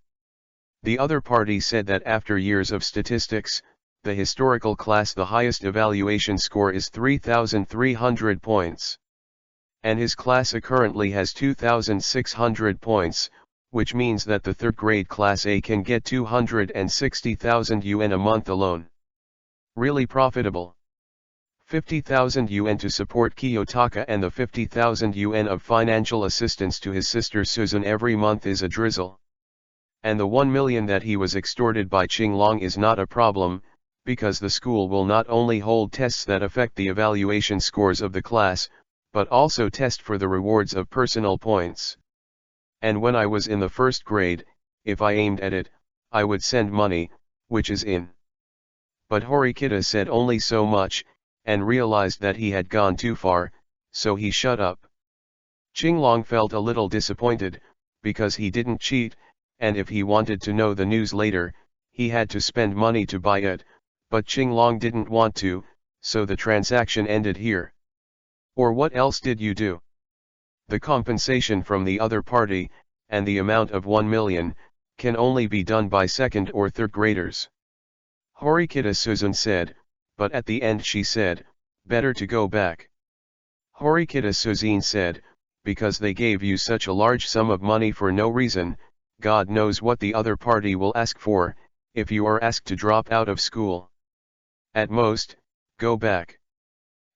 The other party said that after years of statistics, the historical class the highest evaluation score is 3,300 points. And his class currently has 2,600 points, which means that the third grade Class A can get 260,000 yuan a month alone. Really profitable. 50,000 yuan to support Kiyotaka and the 50,000 yuan of financial assistance to his sister Suzun every month is a drizzle. And the 1 million that he was extorted by Qinglong is not a problem, because the school will not only hold tests that affect the evaluation scores of the class, but also test for the rewards of personal points. And when I was in the first grade, if I aimed at it, I would send money, which is in. But Horikita said only so much, and realized that he had gone too far, so he shut up. Qinglong felt a little disappointed, because he didn't cheat, and if he wanted to know the news later, he had to spend money to buy it, but Qinglong didn't want to, so the transaction ended here. Or what else did you do? The compensation from the other party, and the amount of 1 million, can only be done by second or third graders. Horikita Suzun said, but at the end she said, better to go back. Horikita Suzin said, because they gave you such a large sum of money for no reason, God knows what the other party will ask for, if you are asked to drop out of school. At most, go back.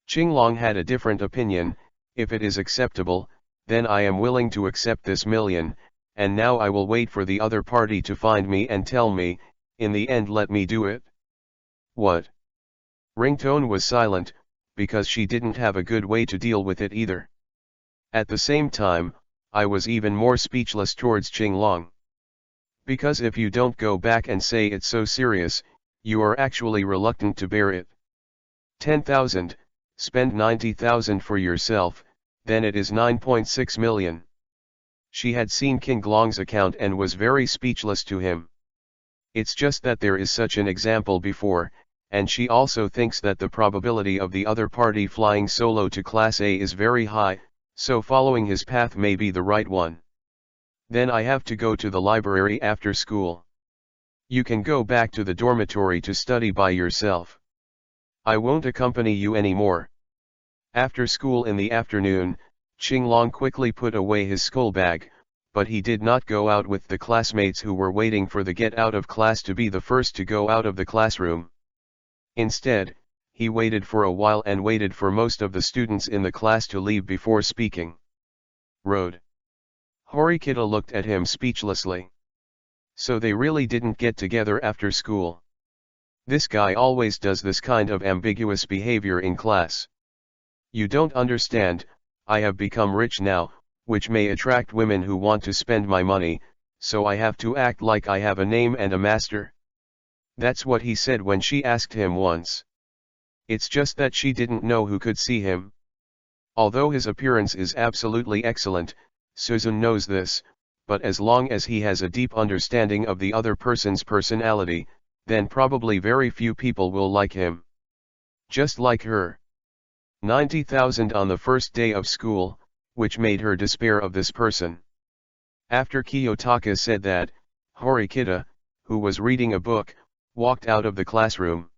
Qinglong had a different opinion. If it is acceptable, then I am willing to accept this million, and now I will wait for the other party to find me and tell me, in the end let me do it. What? Ringtone was silent, because she didn't have a good way to deal with it either. At the same time, I was even more speechless towards Qinglong. Because if you don't go back and say it's so serious, you are actually reluctant to bear it. 10,000, spend 90,000 for yourself, then it is 9.6 million. She had seen Qinglong's account and was very speechless to him. It's just that there is such an example before, and she also thinks that the probability of the other party flying solo to Class A is very high, so following his path may be the right one. Then I have to go to the library after school. You can go back to the dormitory to study by yourself. I won't accompany you anymore. After school in the afternoon, Qinglong quickly put away his school bag, but he did not go out with the classmates who were waiting for the get out of class to be the first to go out of the classroom. Instead, he waited for a while and waited for most of the students in the class to leave before speaking. Road. Horikita looked at him speechlessly. So they really didn't get together after school. This guy always does this kind of ambiguous behavior in class. You don't understand, I have become rich now, which may attract women who want to spend my money, so I have to act like I have a name and a master. That's what he said when she asked him once. It's just that she didn't know who could see him. Although his appearance is absolutely excellent, Susan knows this, but as long as he has a deep understanding of the other person's personality, then probably very few people will like him. Just like her. 90,000 on the first day of school, which made her despair of this person. After Kiyotaka said that, Horikita, who was reading a book, walked out of the classroom.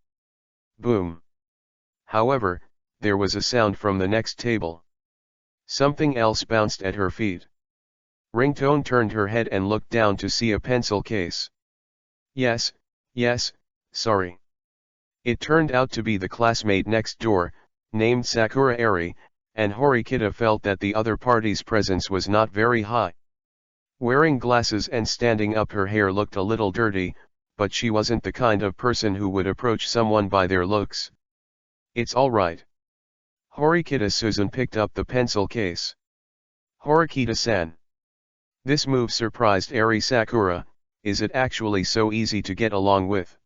Boom. However, there was a sound from the next table. Something else bounced at her feet. Ringtone turned her head and looked down to see a pencil case. Yes, sorry. It turned out to be the classmate next door, named Sakura Eri, and Horikita felt that the other party's presence was not very high. Wearing glasses and standing up, her hair looked a little dirty, but she wasn't the kind of person who would approach someone by their looks. It's all right. Horikita Susan picked up the pencil case. Horikita-san. This move surprised Eri Sakura. Is it actually so easy to get along with?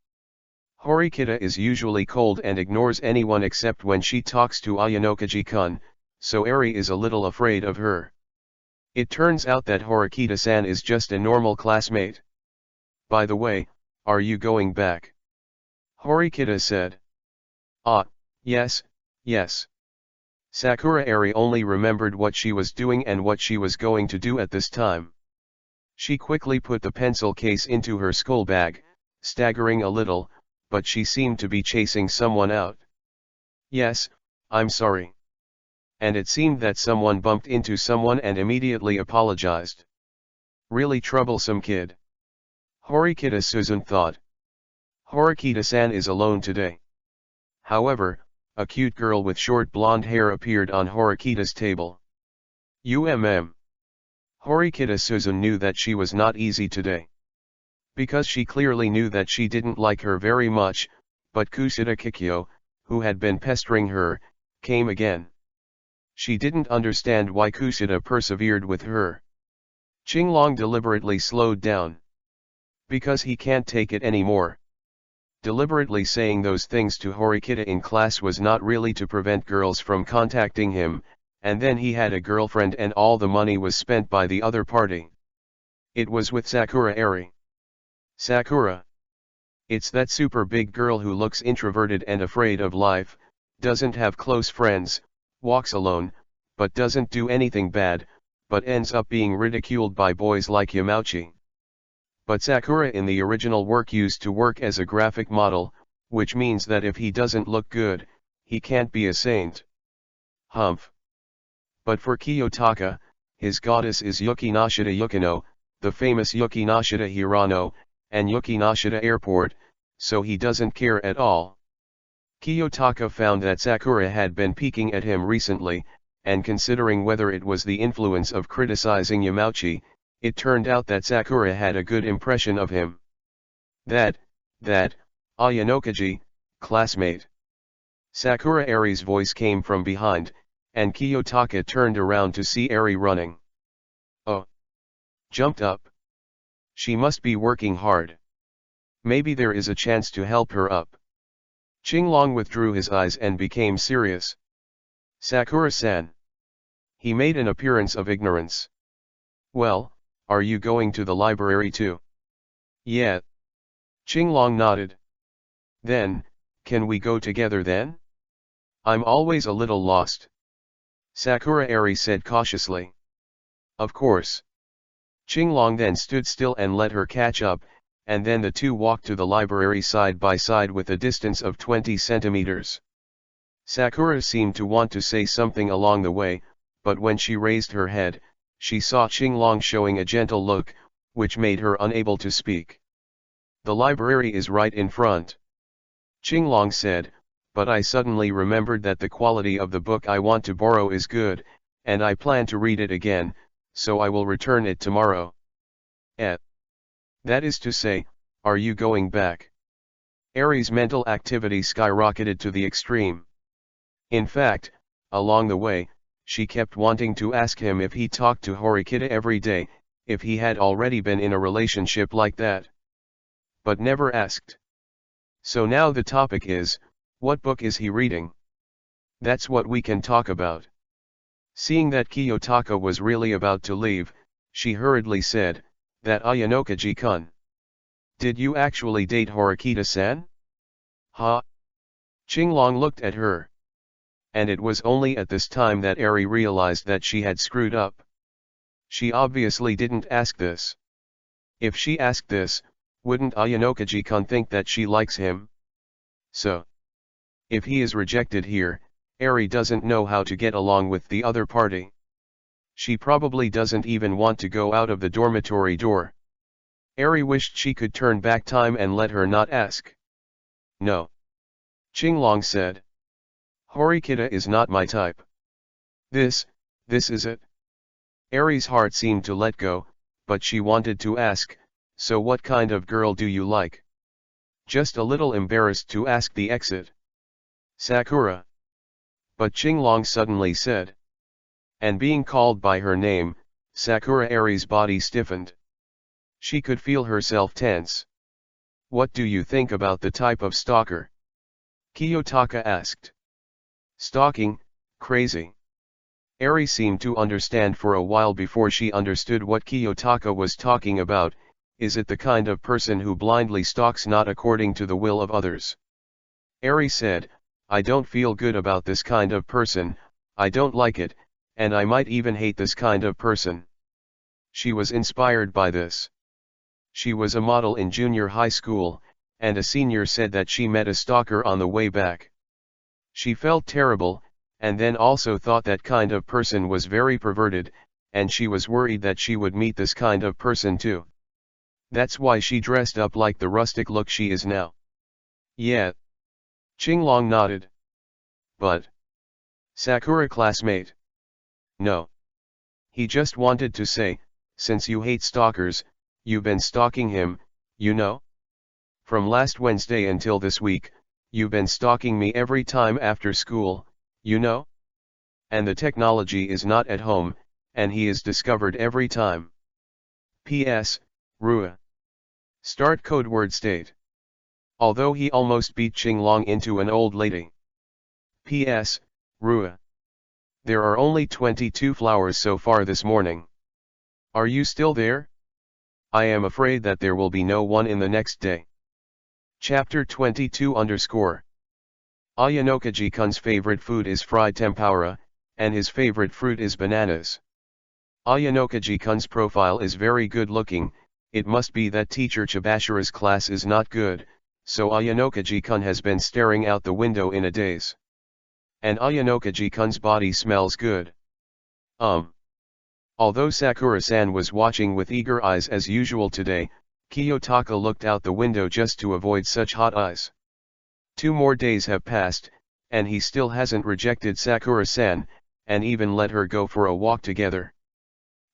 Horikita is usually cold and ignores anyone except when she talks to Ayanokaji-kun, so Eri is a little afraid of her. It turns out that Horikita-san is just a normal classmate. By the way, are you going back? Horikita said. Yes. Sakura Eri only remembered what she was doing and what she was going to do at this time. She quickly put the pencil case into her school bag, staggering a little, but she seemed to be chasing someone out. Yes, I'm sorry. And it seemed that someone bumped into someone and immediately apologized. Really troublesome kid. Horikita Susan thought. Horikita-san is alone today. However, a cute girl with short blonde hair appeared on Horikita's table. Horikita Susan knew that she was not easy today. Because she clearly knew that she didn't like her very much, but Kushida Kikyo, who had been pestering her, came again. She didn't understand why Kushida persevered with her. Qinglong deliberately slowed down. Because he can't take it anymore. Deliberately saying those things to Horikita in class was not really to prevent girls from contacting him, and then he had a girlfriend and all the money was spent by the other party. It was with Sakura Eri. Sakura. It's that super big girl who looks introverted and afraid of life, doesn't have close friends, walks alone, but doesn't do anything bad, but ends up being ridiculed by boys like Yamauchi. But Sakura in the original work used to work as a graphic model, which means that if he doesn't look good, he can't be a saint. Humph. But for Kiyotaka, his goddess is Yukinashita Yukino, the famous Yukinashita Hirano, and Yukinashita Airport, so he doesn't care at all. Kiyotaka found that Sakura had been peeking at him recently, and considering whether it was the influence of criticizing Yamauchi, it turned out that Sakura had a good impression of him. That, Ayanokaji, classmate. Sakura Eri's voice came from behind, and Kiyotaka turned around to see Eri running. Oh! Jumped up. She must be working hard. Maybe there is a chance to help her up. Qinglong withdrew his eyes and became serious. Sakura-san. He made an appearance of ignorance. Well, are you going to the library too? Yeah. Qinglong nodded. Then, can we go together then? I'm always a little lost. Sakura Eri said cautiously. Of course. Qinglong then stood still and let her catch up, and then the two walked to the library side by side with a distance of 20 centimeters. Sakura seemed to want to say something along the way, but when she raised her head, she saw Qinglong showing a gentle look, which made her unable to speak. The library is right in front. Qinglong said, but I suddenly remembered that the quality of the book I want to borrow is good, and I plan to read it again, so I will return it tomorrow. That is to say, are you going back? Eri's mental activity skyrocketed to the extreme. In fact, along the way, she kept wanting to ask him if he talked to Horikita every day, if he had already been in a relationship like that. But never asked. So now the topic is, what book is he reading? That's what we can talk about. Seeing that Kiyotaka was really about to leave, she hurriedly said, that Ayanokaji-kun. Did you actually date Horikita-san? Huh? Qinglong looked at her. And it was only at this time that Eri realized that she had screwed up. She obviously didn't ask this. If she asked this, wouldn't Ayanokaji-kun think that she likes him? So, if he is rejected here, Eri doesn't know how to get along with the other party. She probably doesn't even want to go out of the dormitory door. Eri wished she could turn back time and let her not ask. No. Qinglong said. Horikita is not my type. This is it. Eri's heart seemed to let go, but she wanted to ask, so what kind of girl do you like? Just a little embarrassed to ask the exit. Sakura. But Qinglong suddenly said. And being called by her name, Sakura Eri's body stiffened. She could feel herself tense. What do you think about the type of stalker? Kiyotaka asked. Stalking, crazy. Eri seemed to understand for a while before she understood what Kiyotaka was talking about. Is it the kind of person who blindly stalks not according to the will of others? Eri said, I don't feel good about this kind of person, I don't like it, and I might even hate this kind of person. She was inspired by this. She was a model in junior high school, and a senior said that she met a stalker on the way back. She felt terrible, and then also thought that kind of person was very perverted, and she was worried that she would meet this kind of person too. That's why she dressed up like the rustic look she is now. Yeah. Qinglong nodded. But Sakura classmate. No. He just wanted to say, since you hate stalkers, you've been stalking him, you know? From last Wednesday until this week, you've been stalking me every time after school, you know? And the technology is not at home, and he is discovered every time. P.S. Rua. Start code word state. Although he almost beat Qinglong into an old lady. P.S. Rua. There are only 22 flowers so far this morning. Are you still there? I am afraid that there will be no one in the next day. Chapter 22 _ Ayanokaji-kun's favorite food is fried tempura, and his favorite fruit is bananas. Ayanokaji-kun's profile is very good looking. It must be that teacher Chibashira's class is not good, so Ayanokaji-kun has been staring out the window in a daze. And Ayanokaji-kun's body smells good. Although Sakura-san was watching with eager eyes as usual today, Kiyotaka looked out the window just to avoid such hot eyes. 2 more days have passed, and he still hasn't rejected Sakura-san, and even let her go for a walk together.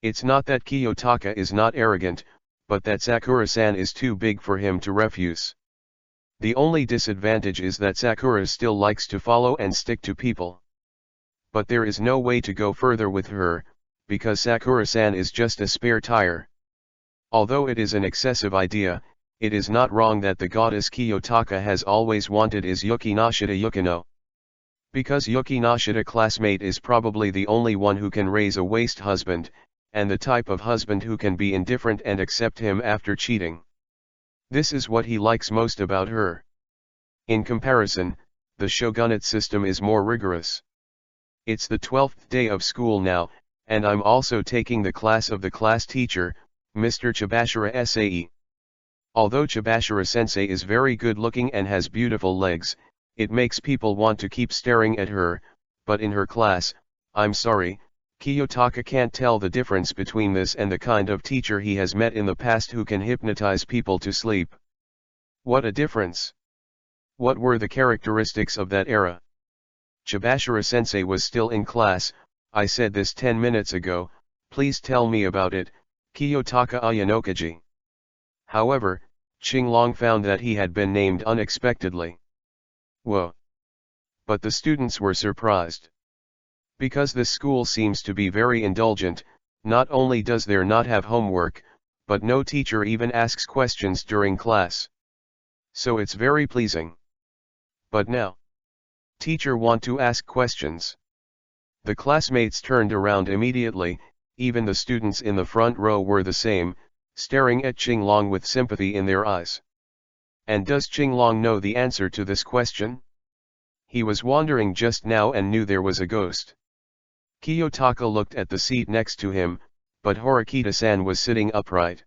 It's not that Kiyotaka is not arrogant, but that Sakura-san is too big for him to refuse. The only disadvantage is that Sakura still likes to follow and stick to people. But there is no way to go further with her, because Sakura-san is just a spare tire. Although it is an excessive idea, it is not wrong that the goddess Kiyotaka has always wanted is Yuki Nashida Yukino. Because Yuki Nashida classmate is probably the only one who can raise a waste husband, and the type of husband who can be indifferent and accept him after cheating. This is what he likes most about her. In comparison, the shogunate system is more rigorous. It's the 12th day of school now, and I'm also taking the class of the class teacher, Mr. Chibashira Sae. Although Chibashira sensei is very good looking and has beautiful legs, it makes people want to keep staring at her, but in her class, I'm sorry, Kiyotaka can't tell the difference between this and the kind of teacher he has met in the past who can hypnotize people to sleep. What a difference! What were the characteristics of that era? Chibashira-sensei was still in class. I said this 10 minutes ago, please tell me about it, Kiyotaka Ayanokaji. However, Qinglong found that he had been named unexpectedly. Whoa! But the students were surprised. Because this school seems to be very indulgent, not only does there not have homework, but no teacher even asks questions during class. So it's very pleasing. But now, teacher want to ask questions. The classmates turned around immediately, even the students in the front row were the same, staring at Qinglong with sympathy in their eyes. And does Qinglong know the answer to this question? He was wandering just now and knew there was a ghost. Kiyotaka looked at the seat next to him, but Horikita-san was sitting upright.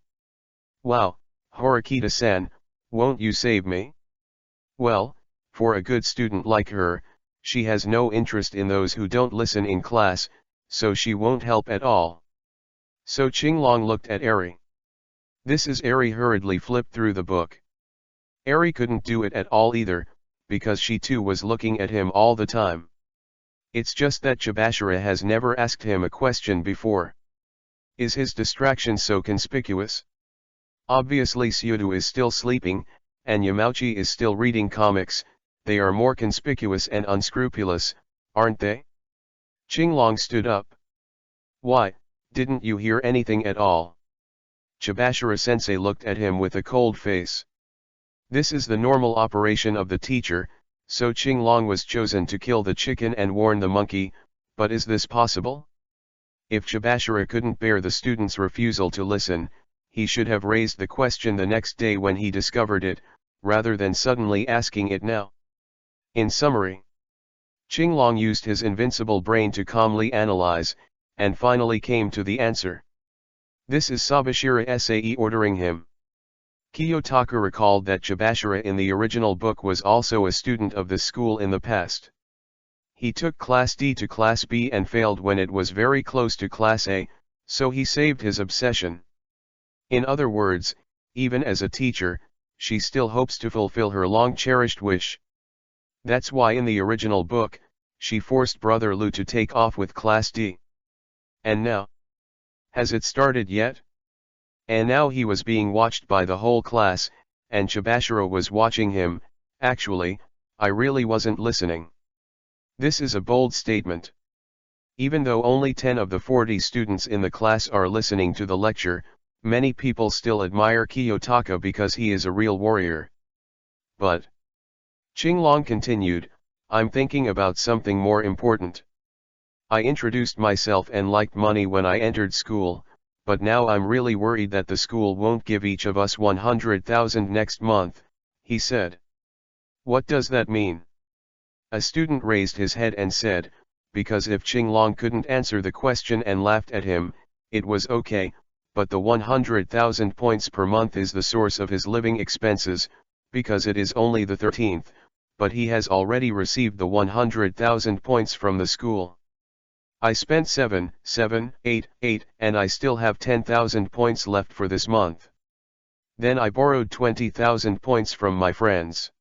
Wow, Horikita-san, won't you save me? Well, for a good student like her, she has no interest in those who don't listen in class, so she won't help at all. So Qinglong looked at Eri. This is Eri hurriedly flipped through the book. Eri couldn't do it at all either, because she too was looking at him all the time. It's just that Chibashira has never asked him a question before. Is his distraction so conspicuous? Obviously Syudu is still sleeping, and Yamauchi is still reading comics. They are more conspicuous and unscrupulous, aren't they? Qinglong stood up. Why, didn't you hear anything at all? Chibashira-sensei looked at him with a cold face. This is the normal operation of the teacher, so Qinglong was chosen to kill the chicken and warn the monkey, but is this possible? If Chibashira couldn't bear the student's refusal to listen, he should have raised the question the next day when he discovered it, rather than suddenly asking it now. In summary, Qinglong used his invincible brain to calmly analyze, and finally came to the answer. This is Sabashira Sae ordering him. Kiyotaka recalled that Chibashira in the original book was also a student of this school in the past. He took Class D to Class B and failed when it was very close to Class A, so he saved his obsession. In other words, even as a teacher, she still hopes to fulfill her long-cherished wish. That's why in the original book, she forced Brother Lu to take off with Class D. And now? Has it started yet? And now he was being watched by the whole class, and Chibashira was watching him. Actually, I really wasn't listening. This is a bold statement. Even though only 10 of the 40 students in the class are listening to the lecture, many people still admire Kiyotaka because he is a real warrior. But, Qinglong continued, I'm thinking about something more important. I introduced myself and liked money when I entered school, but now I'm really worried that the school won't give each of us 100,000 next month, he said. What does that mean? A student raised his head and said, because if Qinglong couldn't answer the question and laughed at him, it was okay, but the 100,000 points per month is the source of his living expenses, because it is only the 13th, but he has already received the 100,000 points from the school. I spent 7, 8, and I still have 10,000 points left for this month. Then I borrowed 20,000 points from my friends.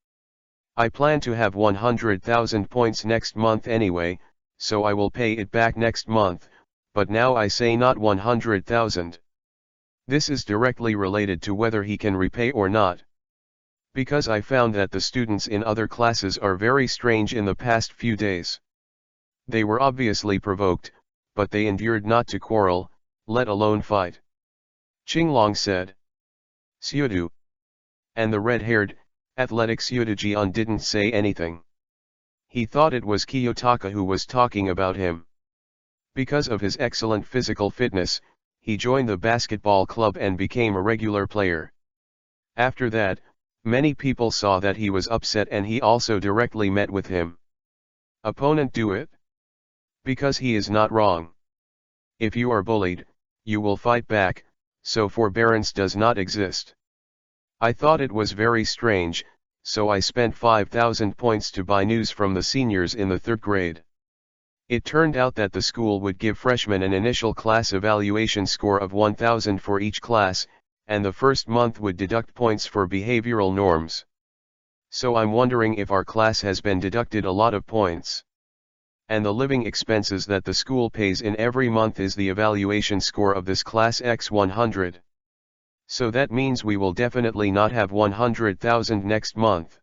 I plan to have 100,000 points next month anyway, so I will pay it back next month, but now I say not 100,000. This is directly related to whether he can repay or not. Because I found that the students in other classes are very strange in the past few days. They were obviously provoked, but they endured not to quarrel, let alone fight. Qinglong said. Syudu. And the red-haired, athletic Syudu-jian didn't say anything. He thought it was Kiyotaka who was talking about him. Because of his excellent physical fitness, he joined the basketball club and became a regular player. After that, many people saw that he was upset and he also directly met with him. Opponent do it? Because he is not wrong. If you are bullied, you will fight back, so forbearance does not exist. I thought it was very strange, so I spent 5,000 points to buy news from the seniors in the 3rd grade. It turned out that the school would give freshmen an initial class evaluation score of 1,000 for each class, and the first month would deduct points for behavioral norms. So I'm wondering if our class has been deducted a lot of points. And the living expenses that the school pays in every month is the evaluation score of this class x 100. So that means we will definitely not have 100,000 next month.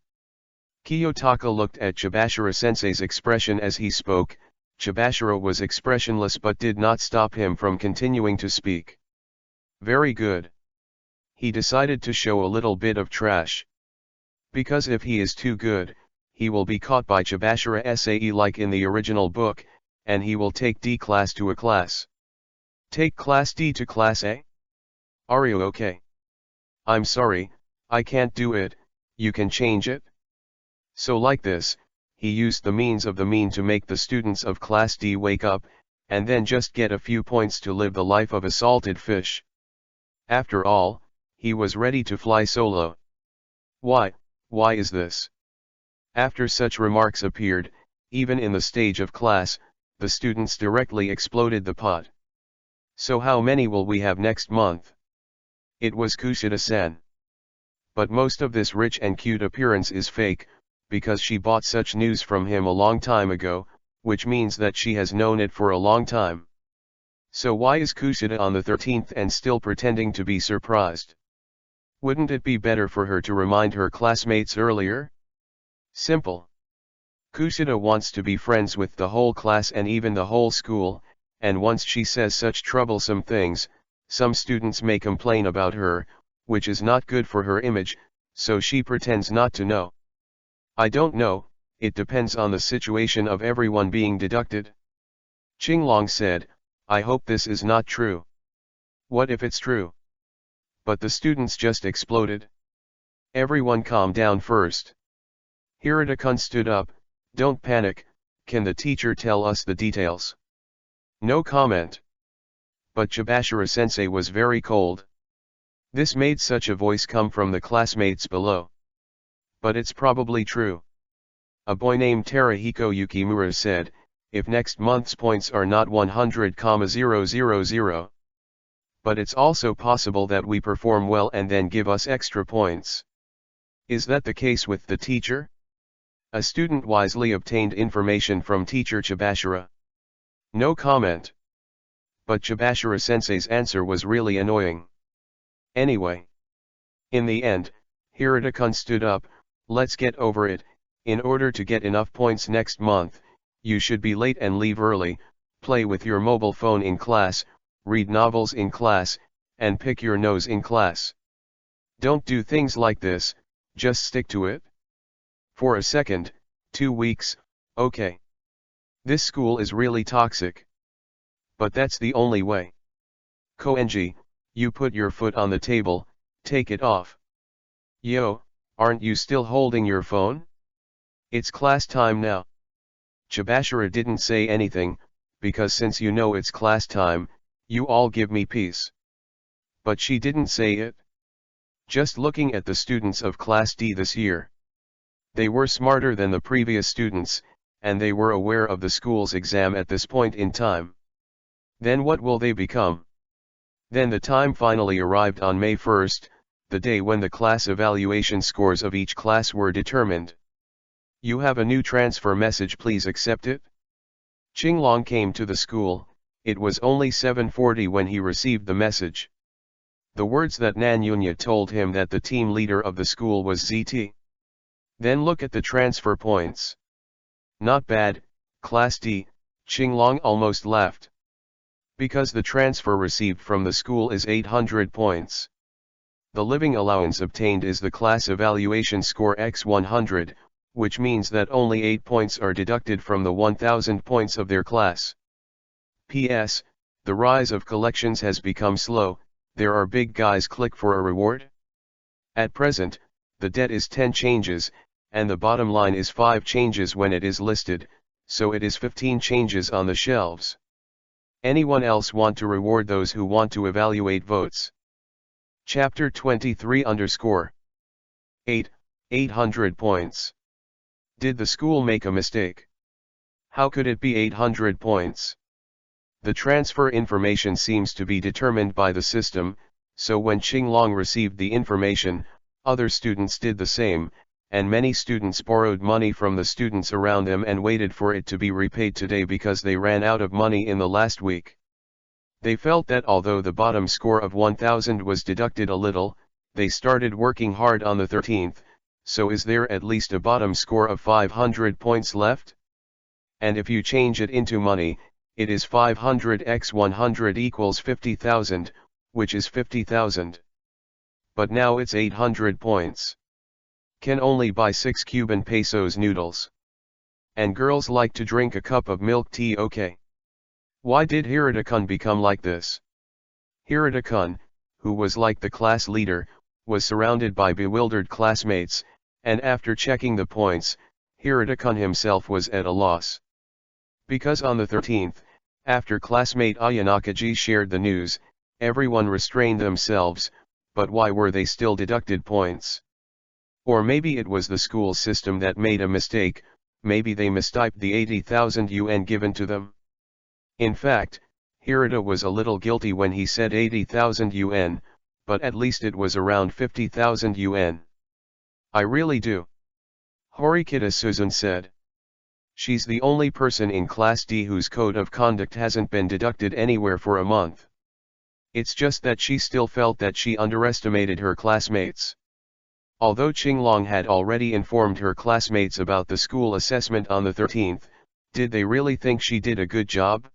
Kiyotaka looked at Chibashira-sensei's expression as he spoke. Chibashira was expressionless but did not stop him from continuing to speak. Very good. He decided to show a little bit of trash. Because if he is too good, he will be caught by Chibashira SAE like in the original book, and he will take D class to a class. Take class D to class A? Are you okay? I'm sorry, I can't do it, you can change it? So like this, he used the means of the mean to make the students of class D wake up, and then just get a few points to live the life of a salted fish. After all, he was ready to fly solo. Why is this? After such remarks appeared, even in the stage of class, the students directly exploded the pot. So how many will we have next month? It was Kushida-san. But most of this rich and cute appearance is fake, because she bought such news from him a long time ago, which means that she has known it for a long time. So why is Kushida on the 13th and still pretending to be surprised? Wouldn't it be better for her to remind her classmates earlier? Simple. Kushida wants to be friends with the whole class and even the whole school, and once she says such troublesome things, some students may complain about her, which is not good for her image, so she pretends not to know. I don't know, it depends on the situation of everyone being deducted. Qinglong said, I hope this is not true. What if it's true? But the students just exploded. Everyone calm down first. Hirata-kun stood up, don't panic, can the teacher tell us the details? No comment. But Chibashira-sensei was very cold. This made such a voice come from the classmates below. But it's probably true. A boy named Terahiko Yukimura said, if next month's points are not 100,000. But it's also possible that we perform well and then give us extra points. Is that the case with the teacher? A student wisely obtained information from teacher Chibashira. No comment. But Chibashira-sensei's answer was really annoying. Anyway. In the end, Hirata-kun stood up, let's get over it, in order to get enough points next month, you should be late and leave early, play with your mobile phone in class, read novels in class, and pick your nose in class. Don't do things like this, just stick to it. For a second, 2 weeks, okay. This school is really toxic. But that's the only way. Koenji, you put your foot on the table, take it off. Yo, aren't you still holding your phone? It's class time now. Chibashira didn't say anything, because since you know it's class time, you all give me peace. But she didn't say it. Just looking at the students of class D this year. They were smarter than the previous students, and they were aware of the school's exam at this point in time. Then what will they become? Then the time finally arrived on May 1st, the day when the class evaluation scores of each class were determined. You have a new transfer message, please accept it. Qinglong came to the school, it was only 7:40 when he received the message. The words that Nanyunya told him that the team leader of the school was ZT. Then look at the transfer points. Not bad, Class D, Qinglong almost laughed. Because the transfer received from the school is 800 points. The living allowance obtained is the class evaluation score x 100, which means that only 8 points are deducted from the 1000 points of their class. P.S. The rise of collections has become slow, there are big guys click for a reward. At present, the debt is 10 changes, and the bottom line is 5 changes when it is listed, so it is 15 changes on the shelves. Anyone else want to reward those who want to evaluate votes? Chapter 23_8, 800 points. Did the school make a mistake? How could it be 800 points? The transfer information seems to be determined by the system, so when Qinglong received the information, other students did the same, and many students borrowed money from the students around them and waited for it to be repaid today because they ran out of money in the last week. They felt that although the bottom score of 1000 was deducted a little, they started working hard on the 13th, so is there at least a bottom score of 500 points left? And if you change it into money, it is 500 x 100 equals 50,000, which is 50,000. But now it's 800 points. Can only buy 6 Cuban pesos noodles. And girls like to drink a cup of milk tea, okay? Why did Hirata-kun become like this? Hirata-kun, who was like the class leader, was surrounded by bewildered classmates, and after checking the points, Hirata-kun himself was at a loss. Because on the 13th, after classmate Ayanakaji shared the news, everyone restrained themselves, but why were they still deducted points? Or maybe it was the school system that made a mistake, maybe they mistyped the 80,000 yuan given to them. In fact, Hirata was a little guilty when he said 80,000 yuan, but at least it was around 50,000 yuan. I really do. Horikita Suzun said. She's the only person in Class D whose code of conduct hasn't been deducted anywhere for a month. It's just that she still felt that she underestimated her classmates. Although Qinglong had already informed her classmates about the school assessment on the 13th, did they really think she did a good job?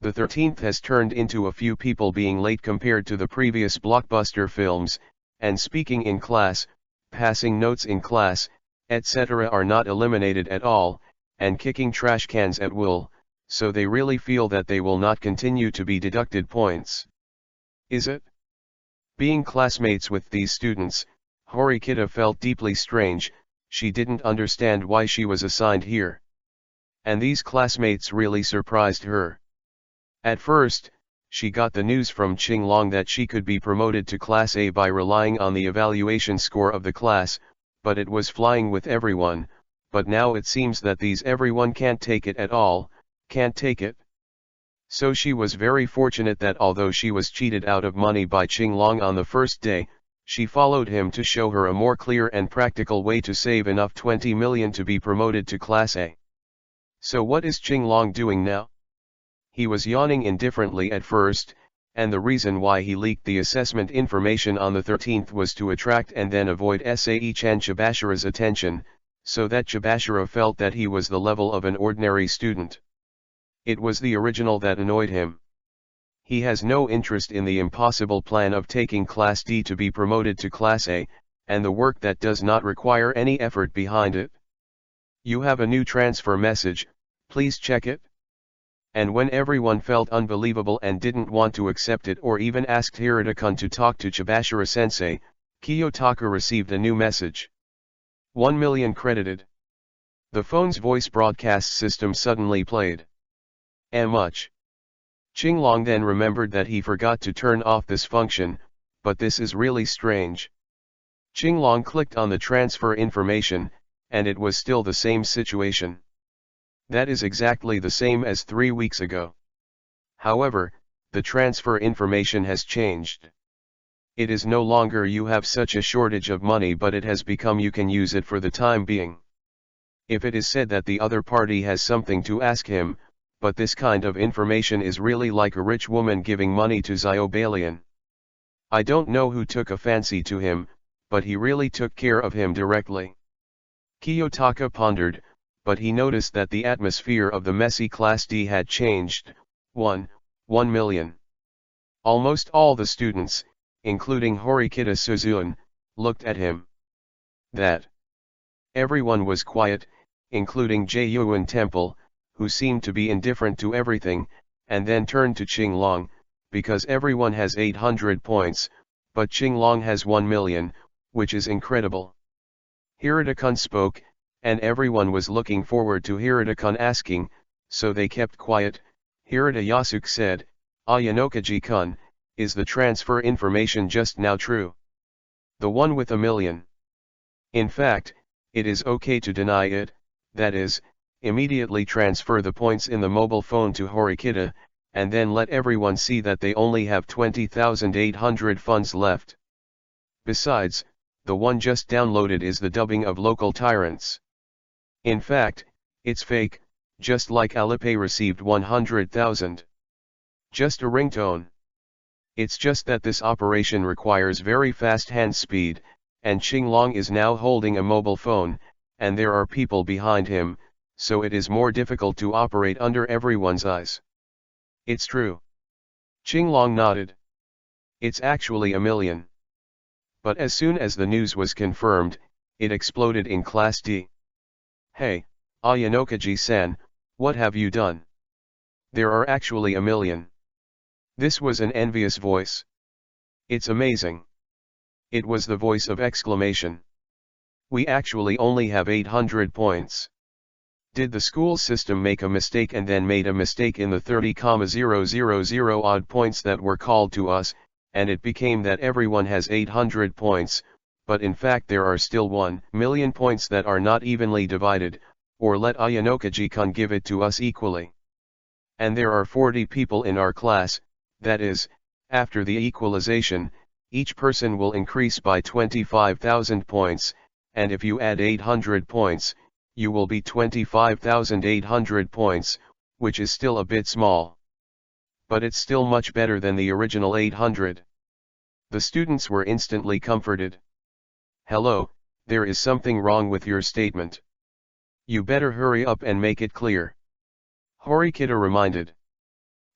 The 13th has turned into a few people being late compared to the previous blockbuster films, and speaking in class, passing notes in class, etc. are not eliminated at all, and kicking trash cans at will, so they really feel that they will not continue to be deducted points. Is it? Being classmates with these students, Horikita felt deeply strange. She didn't understand why she was assigned here. And these classmates really surprised her. At first, she got the news from Qinglong that she could be promoted to Class A by relying on the evaluation score of the class, but it was flying with everyone, but now it seems that these everyone can't take it at all, can't take it. So she was very fortunate that although she was cheated out of money by Qinglong on the first day, she followed him to show her a more clear and practical way to save enough 20 million to be promoted to Class A. So what is Qinglong doing now? He was yawning indifferently at first, and the reason why he leaked the assessment information on the 13th was to attract and then avoid Sae-chan Chibashira's attention, so that Chibashira felt that he was the level of an ordinary student. It was the original that annoyed him. He has no interest in the impossible plan of taking Class D to be promoted to Class A, and the work that does not require any effort behind it. You have a new transfer message, please check it. And when everyone felt unbelievable and didn't want to accept it or even asked Hirata-kun to talk to Chibashira-sensei, Kiyotaka received a new message. 1 million credited. The phone's voice broadcast system suddenly played. Much. Qinglong then remembered that he forgot to turn off this function, but this is really strange. Qinglong clicked on the transfer information, and it was still the same situation. That is exactly the same as 3 weeks ago. However, the transfer information has changed. It is no longer you have such a shortage of money, but it has become you can use it for the time being. If it is said that the other party has something to ask him, but this kind of information is really like a rich woman giving money to Zyobalian. I don't know who took a fancy to him, but he really took care of him directly. Kiyotaka pondered, but he noticed that the atmosphere of the messy Class D had changed. 1 million. Almost all the students, including Horikita Suzun, looked at him. That. Everyone was quiet, including Jeyuan Temple, who seemed to be indifferent to everything, and then turned to Qinglong, because everyone has 800 points, but Qinglong has 1 million, which is incredible. Hirata-kun spoke, and everyone was looking forward to Hirata-kun asking, so they kept quiet. Hirata Yasuke said, Ayanokaji-kun, is the transfer information just now true? The one with 1 million. In fact, it is okay to deny it, that is, immediately transfer the points in the mobile phone to Horikita, and then let everyone see that they only have 20,800 funds left. Besides, the one just downloaded is the dubbing of local tyrants. In fact, it's fake, just like Alipay received 100,000. Just a ringtone. It's just that this operation requires very fast hand speed, and Qinglong is now holding a mobile phone, and there are people behind him, so it is more difficult to operate under everyone's eyes. It's true. Qinglong nodded. It's actually a million. But as soon as the news was confirmed, it exploded in Class D. Hey, Ayanokaji-san, what have you done? There are actually a million. This was an envious voice. It's amazing. It was the voice of exclamation. We actually only have 800 points. Did the school system make a mistake and then made a mistake in the 30,000 odd points that were called to us, and it became that everyone has 800 points, but in fact there are still 1 million points that are not evenly divided, or let Ayanokaji-kun give it to us equally. And there are 40 people in our class, that is, after the equalization, each person will increase by 25,000 points, and if you add 800 points, you will be 25,800 points, which is still a bit small. But it's still much better than the original 800. The students were instantly comforted. Hello, there is something wrong with your statement. You better hurry up and make it clear. Horikita reminded.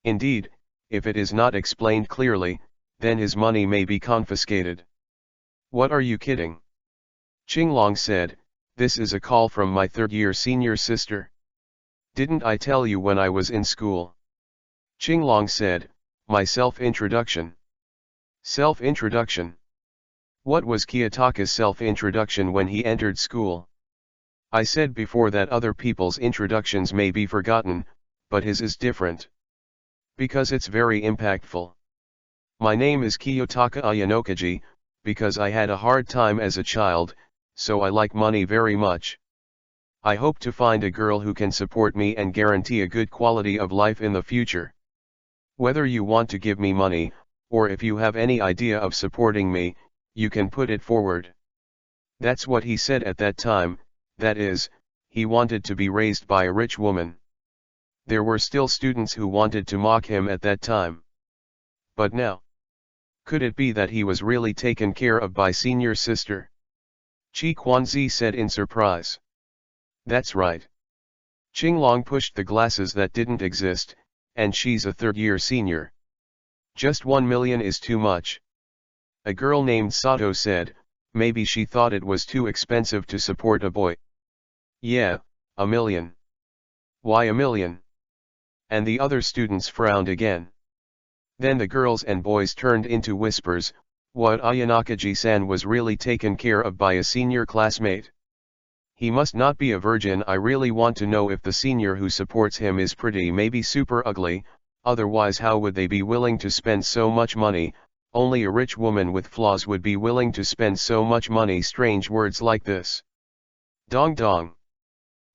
Indeed, if it is not explained clearly, then his money may be confiscated. What are you kidding? Qinglong said, this is a call from my third-year senior sister. Didn't I tell you when I was in school? Qinglong said, my self-introduction. Self-introduction. What was Kiyotaka's self-introduction when he entered school? I said before that other people's introductions may be forgotten, but his is different. Because it's very impactful. My name is Kiyotaka Ayanokaji, because I had a hard time as a child, so I like money very much. I hope to find a girl who can support me and guarantee a good quality of life in the future. Whether you want to give me money, or if you have any idea of supporting me, you can put it forward. That's what he said at that time, that is, he wanted to be raised by a rich woman. There were still students who wanted to mock him at that time. But now? Could it be that he was really taken care of by senior sister? Chi Kwanzi said in surprise. That's right. Qinglong pushed the glasses that didn't exist, and she's a third-year senior. Just 1 million is too much. A girl named Sato said, maybe she thought it was too expensive to support a boy. Yeah, a million. Why a million? And the other students frowned again. Then the girls and boys turned into whispers, what Ayanakaji-san was really taken care of by a senior classmate. He must not be a virgin. I really want to know if the senior who supports him is pretty, maybe super ugly, otherwise how would they be willing to spend so much money? Only a rich woman with flaws would be willing to spend so much money. Strange words like this. Dong dong.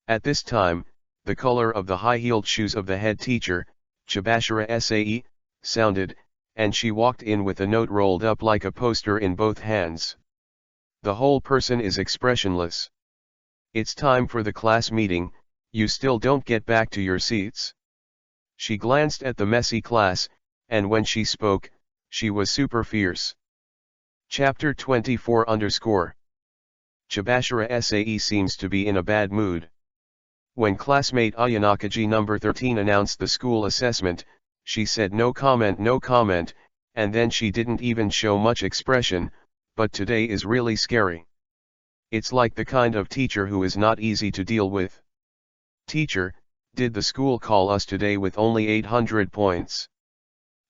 At this time, the color of the high-heeled shoes of the head teacher, Chibashira Sae, sounded, and she walked in with a note rolled up like a poster in both hands. The whole person is expressionless. It's time for the class meeting, you still don't get back to your seats. She glanced at the messy class, and when she spoke, she was super fierce. Chapter 24 _ Chibashira Sae seems to be in a bad mood. When classmate Ayanakaji number 13 announced the school assessment, she said no comment, and then she didn't even show much expression, but today is really scary. It's like the kind of teacher who is not easy to deal with. Teacher, did the school call us today with only 800 points?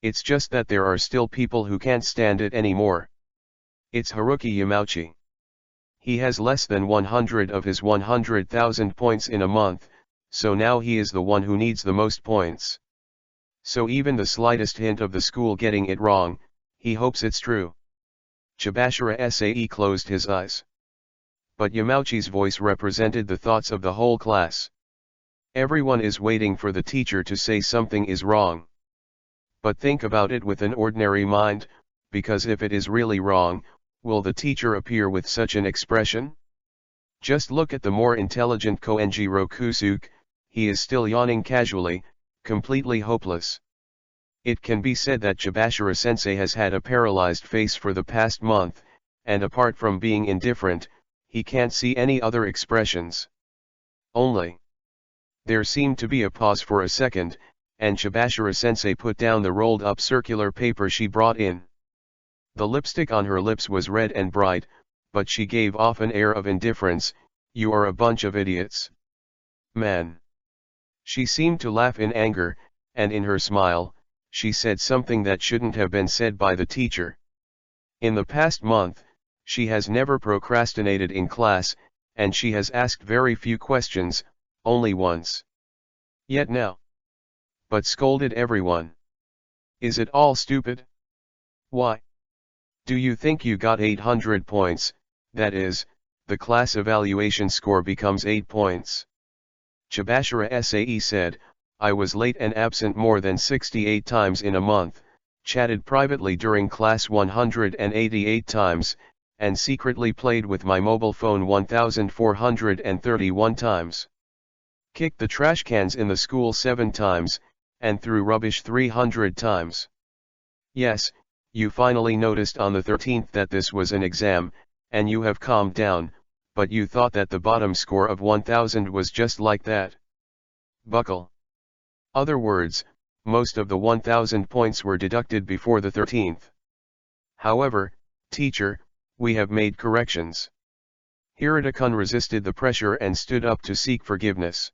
It's just that there are still people who can't stand it anymore. It's Haruki Yamauchi. He has less than 100 of his 100,000 points in a month, so now he is the one who needs the most points. So even the slightest hint of the school getting it wrong, he hopes it's true. Chibashira Sae closed his eyes. But Yamauchi's voice represented the thoughts of the whole class. Everyone is waiting for the teacher to say something is wrong. But think about it with an ordinary mind, because if it is really wrong, Will the teacher appear with such an expression? Just look at the more intelligent Koenjiro Kusuke, he is still yawning casually, completely hopeless. It can be said that Chibashira-sensei has had a paralyzed face for the past month, and apart from being indifferent, he can't see any other expressions. Only. There seemed to be a pause for a second, and Chibashira-sensei put down the rolled-up circular paper she brought in. The lipstick on her lips was red and bright, but she gave off an air of indifference. You are a bunch of idiots. Man. She seemed to laugh in anger, and in her smile, she said something that shouldn't have been said by the teacher. In the past month, she has never procrastinated in class, and she has asked very few questions, only once. Yet now. But scolded everyone. Is it all stupid? Why? Do you think you got 800 points, that is, the class evaluation score becomes 8 points? Chibashira-sae said, I was late and absent more than 68 times in a month, chatted privately during class 188 times, and secretly played with my mobile phone 1,431 times. Kicked the trash cans in the school 7 times, and threw rubbish 300 times. Yes, you finally noticed on the 13th that this was an exam, and you have calmed down, but you thought that the bottom score of 1,000 was just like that. Buckle. Other words, most of the 1,000 points were deducted before the 13th. However, teacher, we have made corrections. Hirata-kun resisted the pressure and stood up to seek forgiveness.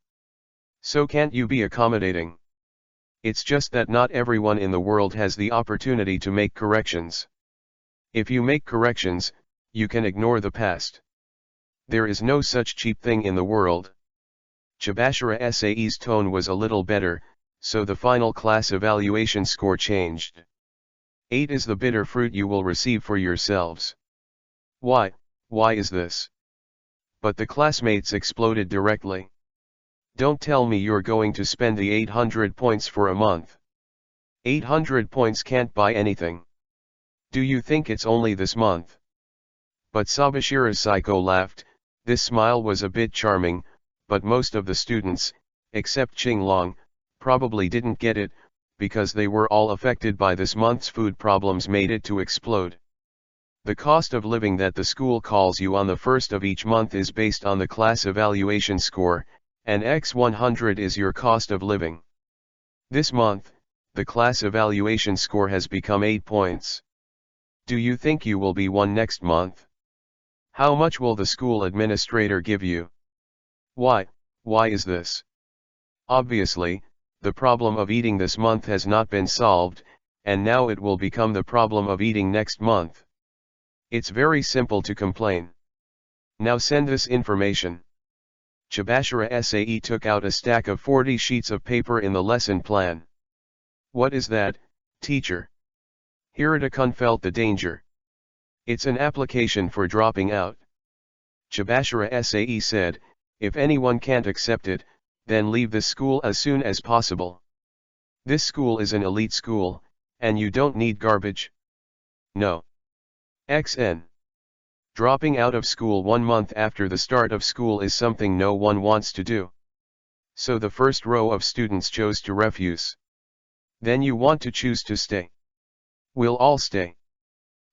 So can't you be accommodating? It's just that not everyone in the world has the opportunity to make corrections. If you make corrections, you can ignore the past. There is no such cheap thing in the world. Chibashira-sae's tone was a little better, so the final class evaluation score changed. 8 is the bitter fruit you will receive for yourselves. Why is this? But the classmates exploded directly. Don't tell me you're going to spend the 800 points for a month. 800 points can't buy anything. Do you think it's only this month? But Sabashira's psycho laughed. This smile was a bit charming, but most of the students, except Qinglong, probably didn't get it, because they were all affected by this month's food problems made it to explode. The cost of living that the school calls you on the first of each month is based on the class evaluation score, and X100 is your cost of living. This month, the class evaluation score has become 8 points. Do you think you will be 1 next month? How much will the school administrator give you? Why is this? Obviously, the problem of eating this month has not been solved, and now it will become the problem of eating next month. It's very simple to complain. Now send this information. Chibashira-sae took out a stack of 40 sheets of paper in the lesson plan. What is that, teacher? Hirata-kun felt the danger. It's an application for dropping out. Chibashira-sae said, if anyone can't accept it, then leave this school as soon as possible. This school is an elite school, and you don't need garbage. No. XN. Dropping out of school 1 month after the start of school is something no one wants to do. So the first row of students chose to refuse. Then you want to choose to stay. We'll all stay.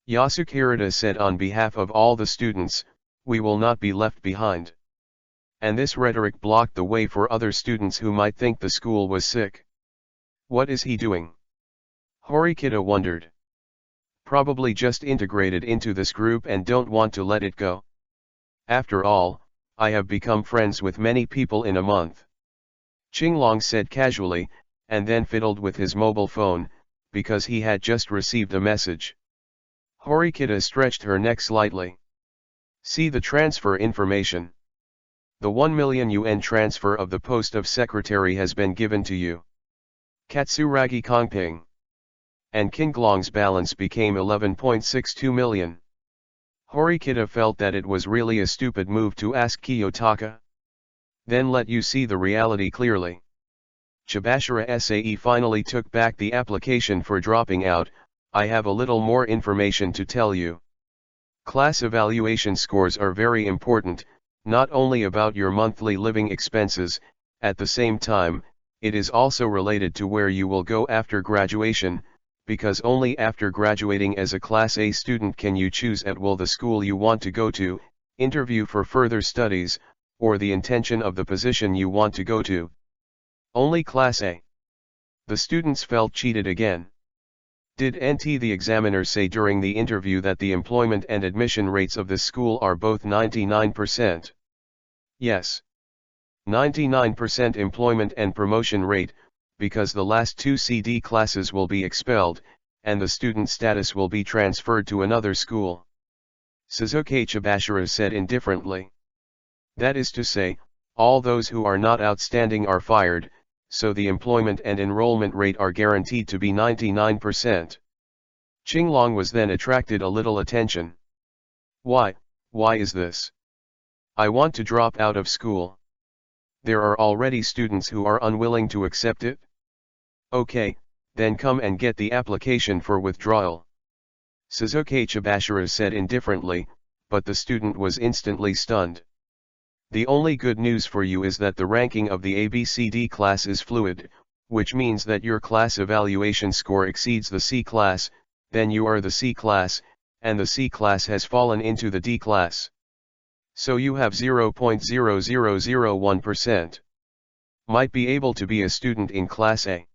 Yasuke Hirata said on behalf of all the students, we will not be left behind. And this rhetoric blocked the way for other students who might think the school was sick. What is he doing? Horikita wondered. Probably just integrated into this group and don't want to let it go. After all, I have become friends with many people in a month. Qinglong said casually, and then fiddled with his mobile phone, because he had just received a message. Horikita stretched her neck slightly. See the transfer information. The 1 million yuan transfer of the post of secretary has been given to you. Katsuragi Kongping. And Qinglong's balance became 11.62 million. Horikita felt that it was really a stupid move to ask Kiyotaka. Then let you see the reality clearly. Chibashira-sae finally took back the application for dropping out. I have a little more information to tell you. Class evaluation scores are very important, not only about your monthly living expenses. At the same time, it is also related to where you will go after graduation, because only after graduating as a Class A student can you choose at will the school you want to go to, interview for further studies, or the intention of the position you want to go to. Only Class A. The students felt cheated again. Did the examiner say during the interview that the employment and admission rates of this school are both 99%? Yes. 99% employment and promotion rate, because the last two CD classes will be expelled, and the student status will be transferred to another school. Suzuki Chibashira said indifferently. That is to say, all those who are not outstanding are fired, so the employment and enrollment rate are guaranteed to be 99%. Qinglong was then attracted a little attention. Why is this? I want to drop out of school. There are already students who are unwilling to accept it? Okay, then come and get the application for withdrawal. Suzuki Chibashira said indifferently, but the student was instantly stunned. The only good news for you is that the ranking of the ABCD class is fluid, which means that your class evaluation score exceeds the C class, then you are the C class, and the C class has fallen into the D class. So you have 0.0001%. Might be able to be a student in Class A.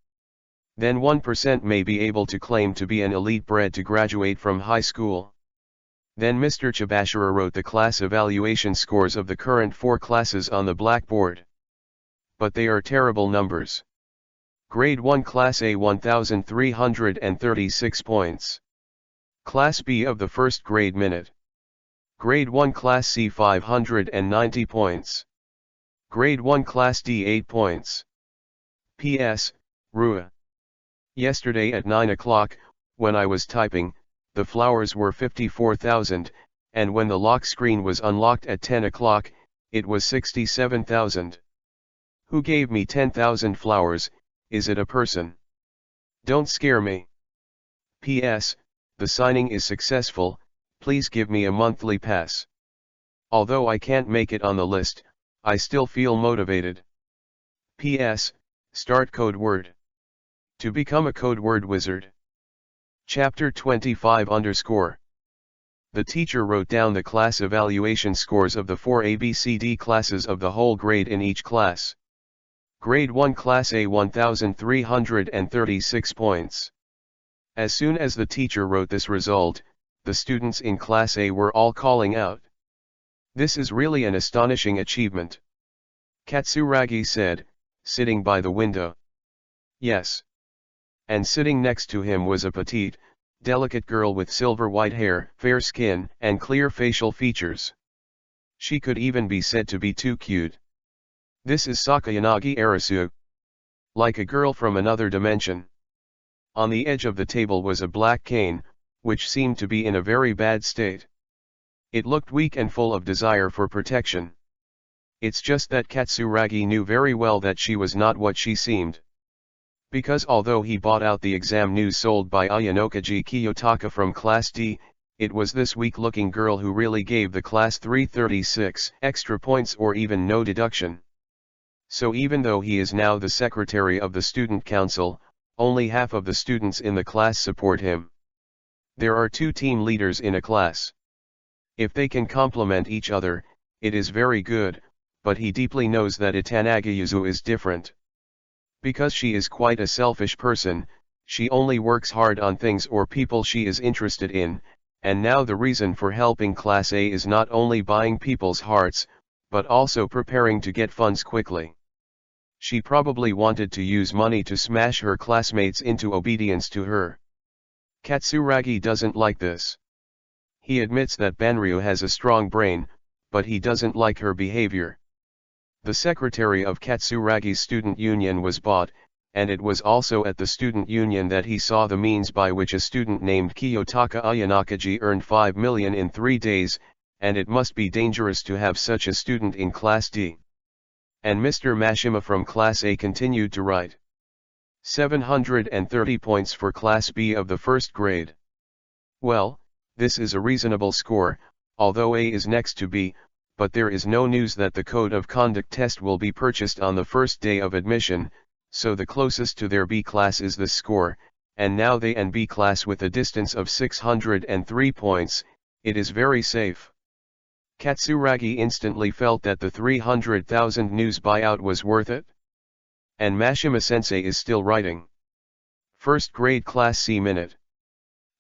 Then 1% may be able to claim to be an elite bred to graduate from high school. Then Mr. Chibashira wrote the class evaluation scores of the current 4 classes on the blackboard. But they are terrible numbers. Grade 1 Class A 1,336 points. Class B of the first grade minute. Grade 1 Class C 590 points. Grade 1 Class D 8 points. P.S. Rua. Yesterday at 9 o'clock, when I was typing, the flowers were 54,000, and when the lock screen was unlocked at 10 o'clock, it was 67,000. Who gave me 10,000 flowers? Is it a person? Don't scare me. P.S. The signing is successful, please give me a monthly pass. Although I can't make it on the list, I still feel motivated. P.S. Start code word. To become a code word wizard. Chapter 25 The teacher wrote down the class evaluation scores of the 4 ABCD classes of the whole grade in each class. Grade 1 Class A 1,336 points. As soon as the teacher wrote this result, the students in Class A were all calling out. This is really an astonishing achievement. Katsuragi said, sitting by the window. Yes. And sitting next to him was a petite, delicate girl with silver white hair, fair skin, and clear facial features. She could even be said to be too cute. This is Sakayanagi Arisu. Like a girl from another dimension. On the edge of the table was a black cane, which seemed to be in a very bad state. It looked weak and full of desire for protection. It's just that Katsuragi knew very well that she was not what she seemed. Because although he bought out the exam news sold by Ayanokaji Kiyotaka from Class D, it was this weak-looking girl who really gave the Class 336 extra points or even no deduction. So even though he is now the secretary of the student council, only half of the students in the class support him. There are 2 team leaders in a class. If they can complement each other, it is very good, but he deeply knows that Itanagayuzu is different. Because she is quite a selfish person, she only works hard on things or people she is interested in, and now the reason for helping Class A is not only buying people's hearts, but also preparing to get funds quickly. She probably wanted to use money to smash her classmates into obedience to her. Katsuragi doesn't like this. He admits that Banryu has a strong brain, but he doesn't like her behavior. The secretary of Katsuragi's student union was bought, and it was also at the student union that he saw the means by which a student named Kiyotaka Ayanakaji earned 5 million in 3 days, and it must be dangerous to have such a student in Class D. And Mr. Mashima from Class A continued to write. 730 points for Class B of the first grade. Well, This is a reasonable score, although A is next to B, but there is no news that the Code of Conduct test will be purchased on the first day of admission, so the closest to their B class is this score, and now they and B class with a distance of 603 points, it is very safe. Katsuragi instantly felt that the 300,000 news buyout was worth it. And Mashima-sensei is still writing. First grade class C minute.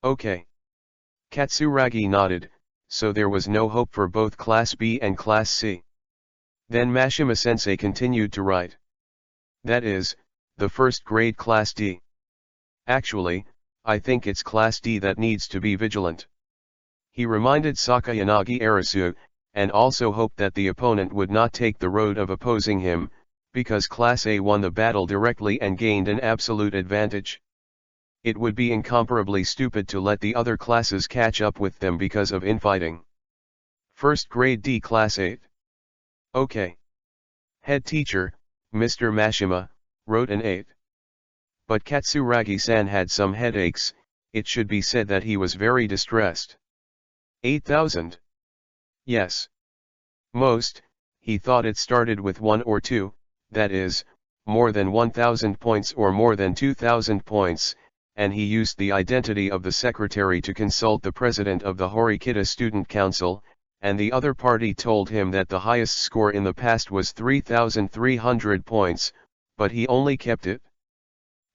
Okay. Katsuragi nodded, so there was no hope for both class B and class C. Then Mashima-sensei continued to write. That is, the first grade class D. Actually, I think it's class D that needs to be vigilant. He reminded Sakayanagi Arisu, and also hoped that the opponent would not take the road of opposing him, because class A won the battle directly and gained an absolute advantage. It would be incomparably stupid to let the other classes catch up with them because of infighting. First grade D class 8. Okay. Head teacher, Mr. Mashima, wrote an 8. But Katsuragi-san had some headaches, it should be said that he was very distressed. 8,000? Yes. Most, he thought it started with 1 or 2, that is, more than 1,000 points or more than 2,000 points, and he used the identity of the secretary to consult the president of the Horikita Student Council, and the other party told him that the highest score in the past was 3,300 points, but he only kept it.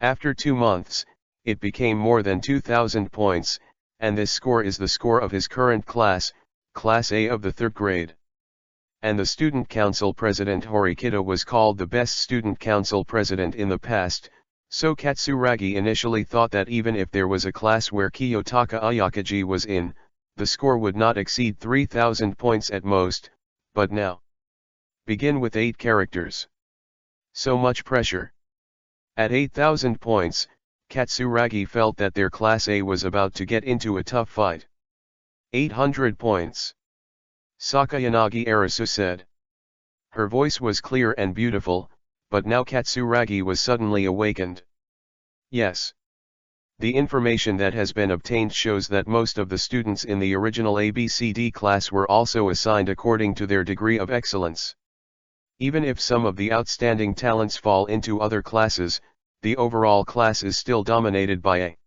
After 2 months, it became more than 2,000 points, and this score is the score of his current class, Class A of the 3rd grade. And the student council president Horikita was called the best student council president in the past, so Katsuragi initially thought that even if there was a class where Kiyotaka Ayakaji was in, the score would not exceed 3,000 points at most, but now. Begin with 8 characters. So much pressure. At 8,000 points, Katsuragi felt that their Class A was about to get into a tough fight. 800 points. Sakayanagi Arisu said. Her voice was clear and beautiful, but now Katsuragi was suddenly awakened. Yes. The information that has been obtained shows that most of the students in the original ABCD class were also assigned according to their degree of excellence. Even if some of the outstanding talents fall into other classes, the overall class is still dominated by A.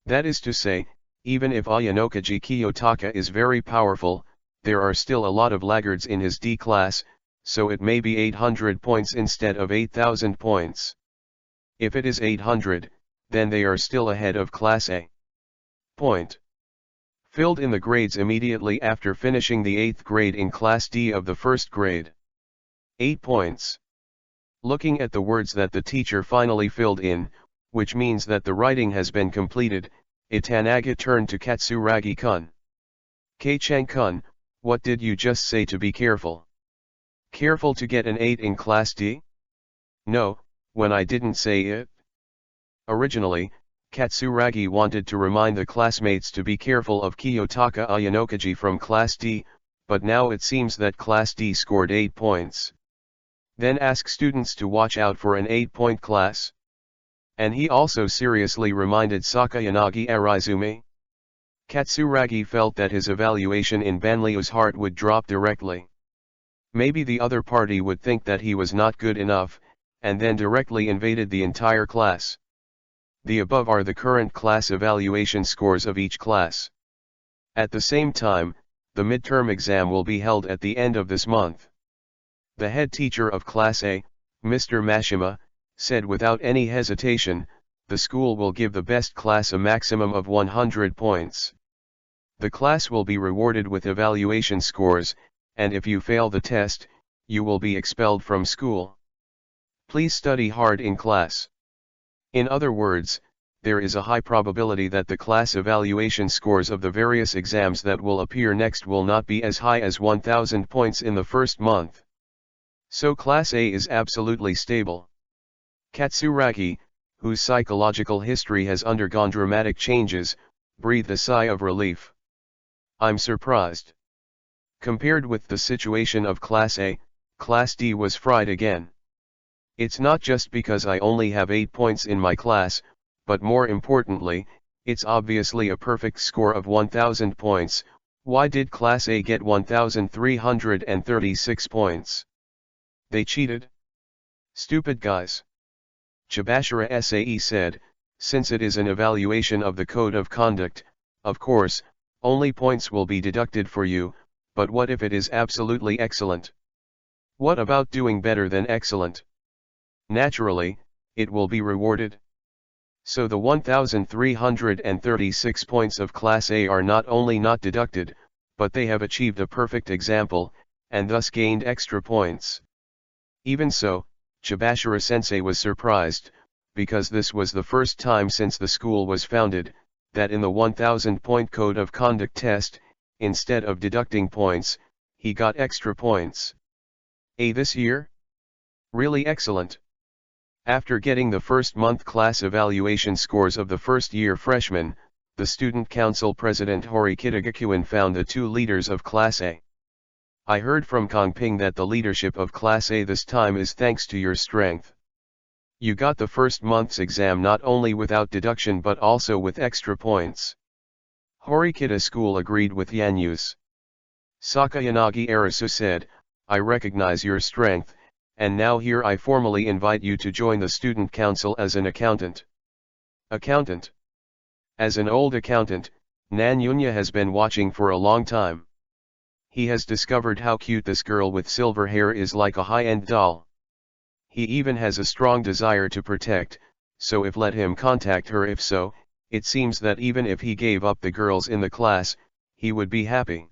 That is to say, even if Ayanokaji Kiyotaka is very powerful, there are still a lot of laggards in his D class, so it may be 800 points instead of 8,000 points. If it is 800, then they are still ahead of Class A. Point. Filled in the grades immediately after finishing the 8th grade in Class D of the 1st grade. 8 points. Looking at the words that the teacher finally filled in, which means that the writing has been completed, Itanaga turned to Katsuragi-kun. Kei-chan-kun, what did you just say to be careful? Careful to get an 8 in Class D? No, when I didn't say it. Originally, Katsuragi wanted to remind the classmates to be careful of Kiyotaka Ayanokaji from Class D, but now it seems that Class D scored 8 points. Then ask students to watch out for an 8-point class. And he also seriously reminded Sakayanagi Arizu. Katsuragi felt that his evaluation in Banlieu's heart would drop directly. Maybe the other party would think that he was not good enough, and then directly invaded the entire class. The above are the current class evaluation scores of each class. At the same time, the midterm exam will be held at the end of this month. The head teacher of Class A, Mr. Mashima, said without any hesitation, the school will give the best class a maximum of 100 points. The class will be rewarded with evaluation scores, and if you fail the test, you will be expelled from school. Please study hard in class. In other words, there is a high probability that the class evaluation scores of the various exams that will appear next will not be as high as 1,000 points in the first month. So Class A is absolutely stable. Katsuragi, whose psychological history has undergone dramatic changes, breathed a sigh of relief. I'm surprised. Compared with the situation of Class A, Class D was fried again. It's not just because I only have 8 points in my class, but more importantly, It's obviously a perfect score of 1000 points. Why did Class A get 1336 points? They cheated? Stupid guys. Chabashira SAE said, since it is an evaluation of the code of conduct, of course, only points will be deducted for you, but what if it is absolutely excellent? What about doing better than excellent? Naturally, it will be rewarded. So the 1336 points of Class A are not only not deducted, but they have achieved a perfect example, and thus gained extra points. Even so, Chabashira Sensei was surprised, because this was the first time since the school was founded, that in the 1000-point code of conduct test, instead of deducting points, he got extra points. This year? Really excellent. After getting the first month class evaluation scores of the first-year freshmen, the Student Council President Hori Kitagakuin found the two leaders of Class A. I heard from Kongping that the leadership of Class A this time is thanks to your strength. You got the first month's exam not only without deduction but also with extra points. Horikita School agreed with Yanyu's. Sakayanagi Arasu said, I recognize your strength, and now here I formally invite you to join the student council as an accountant. Accountant. As an old accountant, Nanyunya has been watching for a long time. He has discovered how cute this girl with silver hair is, like a high-end doll. He even has a strong desire to protect, so if let him contact her. If so, it seems that even if he gave up the girls in the class, he would be happy.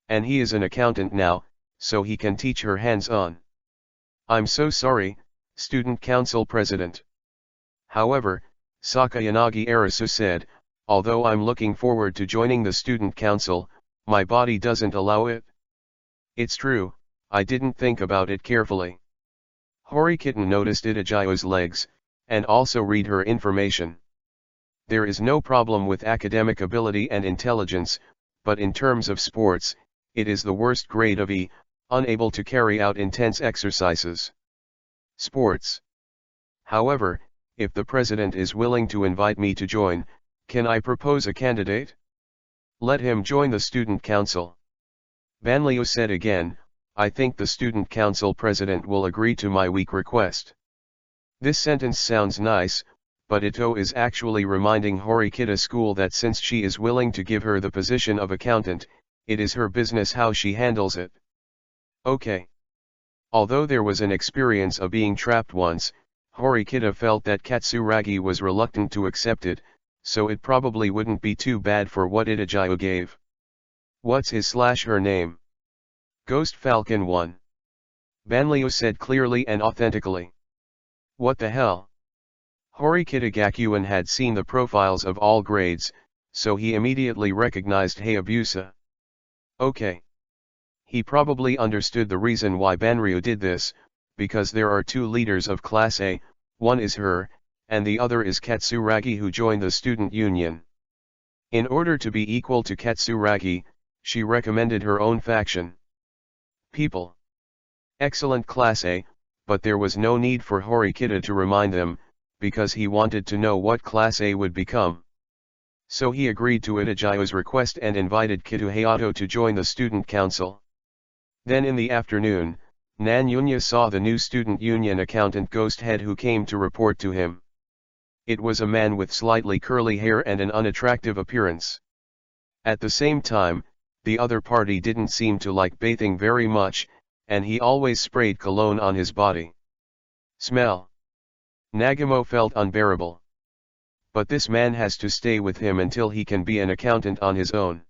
And he is an accountant now, so he can teach her hands-on. I'm so sorry, Student Council President. However, Sakayanagi Arasu said, although I'm looking forward to joining the Student Council, my body doesn't allow it. It's true, I didn't think about it carefully. Horikitten noticed Itajayo's legs, and also read her information. There is no problem with academic ability and intelligence, but in terms of sports, it is the worst grade of E, unable to carry out intense exercises. Sports. However, if the president is willing to invite me to join, can I propose a candidate? Let him join the student council. Banliu said again, I think the student council president will agree to my weak request. This sentence sounds nice, but Ito is actually reminding Horikita School that since she is willing to give her the position of accountant, it is her business how she handles it. Okay. Although there was an experience of being trapped once, Horikita felt that Katsuragi was reluctant to accept it, so it probably wouldn't be too bad for what Itajayo gave. What's his/her name? Ghost Falcon 1. Banliu said clearly and authentically. What the hell? Horikita Gakuin had seen the profiles of all grades, so he immediately recognized Hayabusa. Okay. He probably understood the reason why Banryu did this, because there are two leaders of Class A, one is her, and the other is Katsuragi, who joined the student union. In order to be equal to Katsuragi, she recommended her own faction. People. Excellent Class A, but there was no need for Horikita to remind them, because he wanted to know what Class A would become. So he agreed to Itajayo's request and invited Kitu Hayato to join the student council. Then in the afternoon, Nanyunya saw the new student union accountant Ghost Head, who came to report to him. It was a man with slightly curly hair and an unattractive appearance. At the same time, the other party didn't seem to like bathing very much, and he always sprayed cologne on his body. Smell. Nagamo felt unbearable. But this man has to stay with him until he can be an accountant on his own.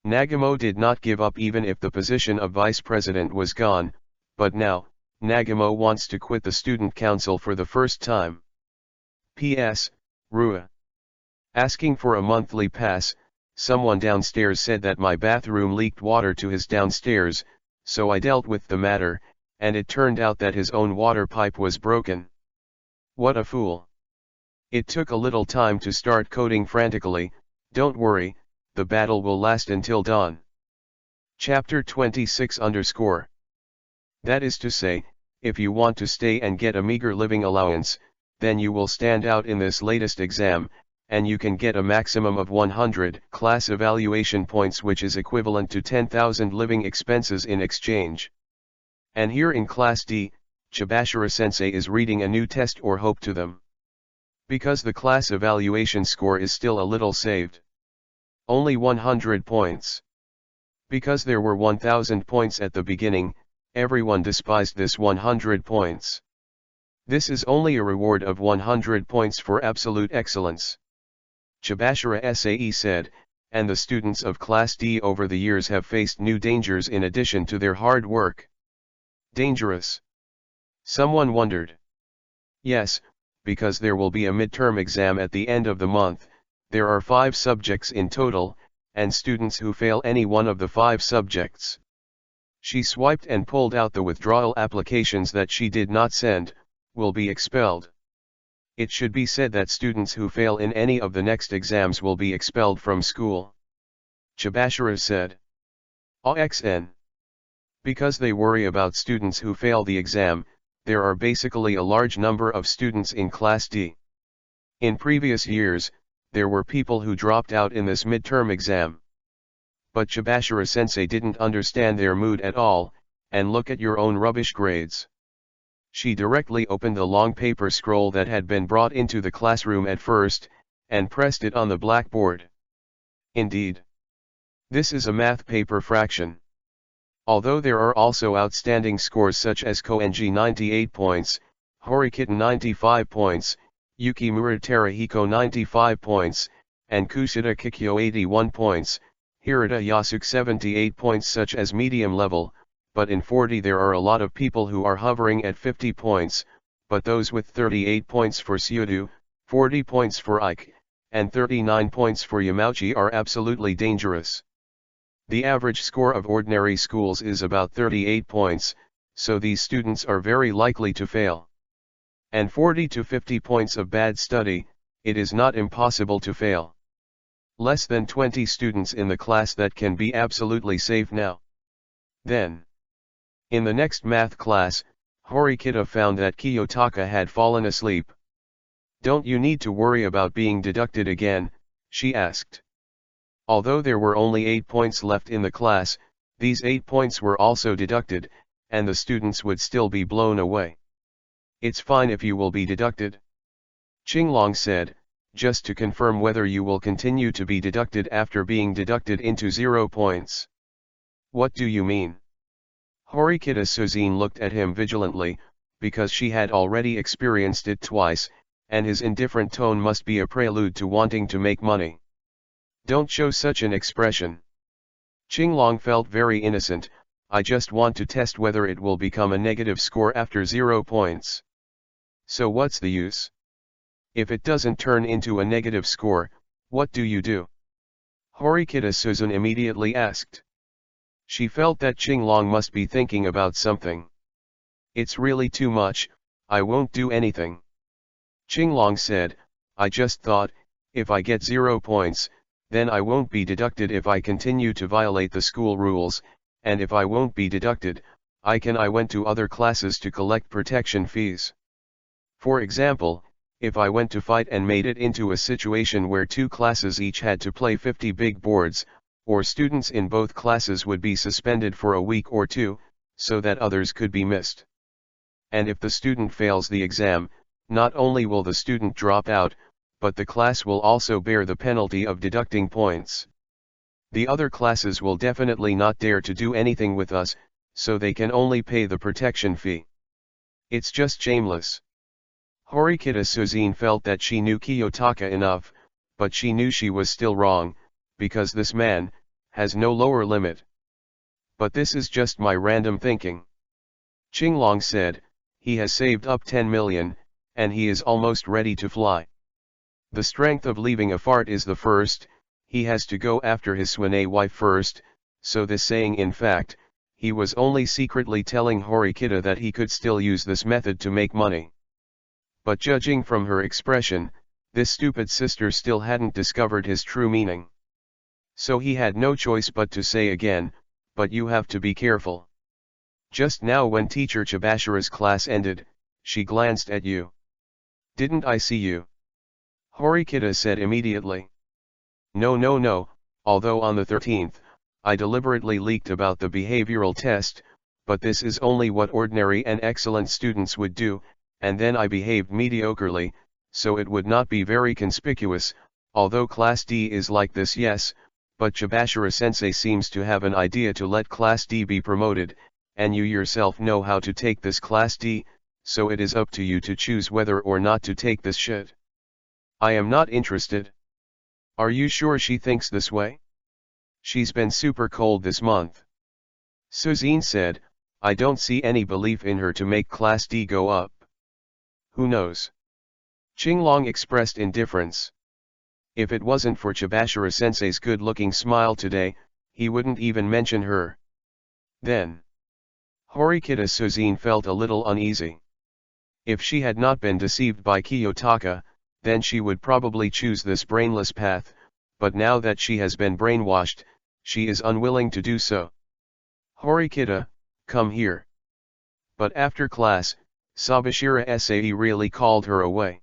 Nagamo did not give up even if the position of vice president was gone, but now, Nagamo wants to quit the student council for the first time. P.S. Rua. Asking for a monthly pass, someone downstairs said that my bathroom leaked water to his downstairs, so I dealt with the matter, and it turned out that his own water pipe was broken. What a fool. It took a little time to start coding frantically. Don't worry, the battle will last until dawn. Chapter 26_. That is to say, if you want to stay and get a meager living allowance, then you will stand out in this latest exam, and you can get a maximum of 100 class evaluation points, which is equivalent to 10,000 living expenses in exchange. And here in Class D, Chibashira-sensei is reading a new test or hope to them. Because the class evaluation score is still a little saved. Only 100 points. Because there were 1000 points at the beginning, everyone despised this 100 points. This is only a reward of 100 points for absolute excellence. Chibashira SAE said, and the students of Class D over the years have faced new dangers in addition to their hard work. Dangerous? Someone wondered. Yes, because there will be a midterm exam at the end of the month. There are 5 subjects in total, and students who fail any one of the 5 subjects. She swiped and pulled out the withdrawal applications that she did not send, will be expelled. It should be said that students who fail in any of the next exams will be expelled from school. Chibashira said. AXN. Because they worry about students who fail the exam, there are basically a large number of students in Class D. In previous years, there were people who dropped out in this midterm exam. But Chibashira-sensei didn't understand their mood at all, and look at your own rubbish grades. She directly opened the long paper scroll that had been brought into the classroom at first, and pressed it on the blackboard. Indeed. This is a math paper fraction. Although there are also outstanding scores such as Koenji 98 points, Horikita 95 points, Yukimura Terahiko 95 points, and Kushida Kikyo 81 points, Hirata Yasuke 78 points such as medium level, but in 40 there are a lot of people who are hovering at 50 points, but those with 38 points for Syudu, 40 points for Ike, and 39 points for Yamauchi are absolutely dangerous. The average score of ordinary schools is about 38 points, so these students are very likely to fail. And 40 to 50 points of bad study, it is not impossible to fail. Less than 20 students in the class that can be absolutely safe now. Then, in the next math class, Horikita found that Kiyotaka had fallen asleep. Don't you need to worry about being deducted again? She asked. Although there were only 8 points left in the class, these 8 points were also deducted, and the students would still be blown away. It's fine if you will be deducted. Qinglong said, just to confirm whether you will continue to be deducted after being deducted into 0 points. What do you mean? Horikita Suzine looked at him vigilantly, because she had already experienced it twice, and his indifferent tone must be a prelude to wanting to make money. Don't show such an expression. Qinglong felt very innocent. I just want to test whether it will become a negative score after 0 points. So what's the use? If it doesn't turn into a negative score, what do you do? Horikita Suzune immediately asked. She felt that Qinglong must be thinking about something. It's really too much, I won't do anything. Qinglong said, I just thought, if I get 0 points, then I won't be deducted if I continue to violate the school rules, and if I won't be deducted, I went to other classes to collect protection fees. For example, if I went to fight and made it into a situation where 2 classes each had to play 50 big boards, or students in both classes would be suspended for a week or 2, so that others could be missed. And if the student fails the exam, not only will the student drop out, but the class will also bear the penalty of deducting points. The other classes will definitely not dare to do anything with us, so they can only pay the protection fee. It's just shameless. Horikita Suzine felt that she knew Kiyotaka enough, but she knew she was still wrong, because this man has no lower limit. But this is just my random thinking. Qinglong said, he has saved up 10 million, and he is almost ready to fly. The strength of leaving a fart is the first, he has to go after his Swane wife first, so this saying in fact, he was only secretly telling Horikita that he could still use this method to make money. But judging from her expression, this stupid sister still hadn't discovered his true meaning. So he had no choice but to say again, but you have to be careful. Just now when teacher Chibashira's class ended, she glanced at you. Didn't I see you? Horikita said immediately. No, although on the 13th, I deliberately leaked about the behavioral test, but this is only what ordinary and excellent students would do, and then I behaved mediocrely, so it would not be very conspicuous, although Class D is like this, yes, but Chibashira-sensei seems to have an idea to let Class D be promoted, and you yourself know how to take this Class D, so it is up to you to choose whether or not to take this shit. I am not interested. Are you sure she thinks this way? She's been super cold this month. Suzine said, I don't see any belief in her to make Class D go up. Who knows? Qinglong expressed indifference. If it wasn't for Chibashira-sensei's good-looking smile today, he wouldn't even mention her. Then, Horikita Suzine felt a little uneasy. If she had not been deceived by Kiyotaka, then she would probably choose this brainless path, but now that she has been brainwashed, she is unwilling to do so. Horikita, come here. But after class, Sabashira-sae really called her away.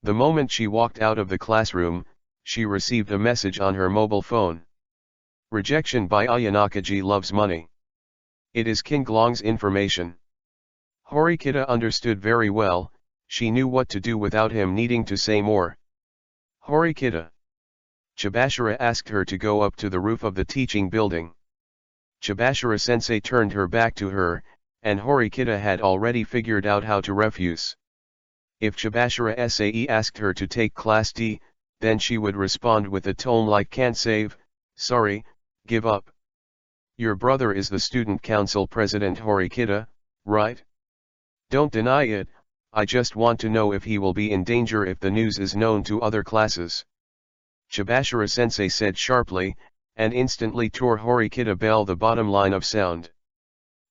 The moment she walked out of the classroom, she received a message on her mobile phone. Rejection by Ayanakaji loves money. It is Qinglong's information. Horikita understood very well, she knew what to do without him needing to say more. Horikita. Chibashira asked her to go up to the roof of the teaching building. Chibashira-sensei turned her back to her, and Horikita had already figured out how to refuse. If Chibashira-sae asked her to take Class D, then she would respond with a tone like can't save, sorry, give up. Your brother is the student council president Horikita, right? Don't deny it, I just want to know if he will be in danger if the news is known to other classes. Chibashira-sensei said sharply, and instantly tore Horikita bell the bottom line of sound.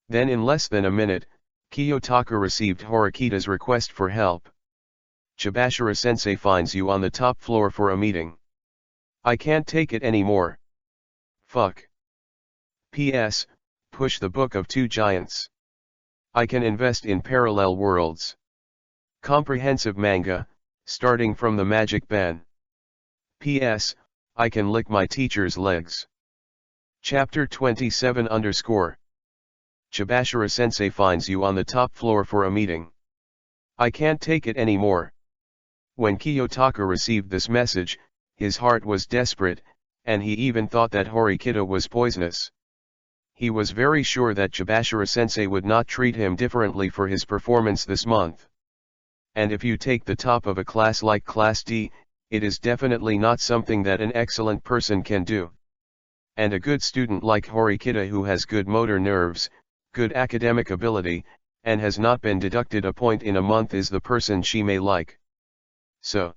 Then in less than a minute, Kiyotaka received Horikita's request for help. Chibashira-sensei finds you on the top floor for a meeting. I can't take it anymore. Fuck. P.S. Push the Book of Two Giants. I can invest in parallel worlds. Comprehensive manga, starting from the Magic Ban. P.S. I can lick my teacher's legs. Chapter 27 _ Chibashira-sensei finds you on the top floor for a meeting. I can't take it anymore. When Kiyotaka received this message, his heart was desperate, and he even thought that Horikita was poisonous. He was very sure that Chibashira-sensei would not treat him differently for his performance this month. And if you take the top of a class like Class D, it is definitely not something that an excellent person can do. And a good student like Horikita who has good motor nerves, good academic ability, and has not been deducted a point in a month is the person she may like. So,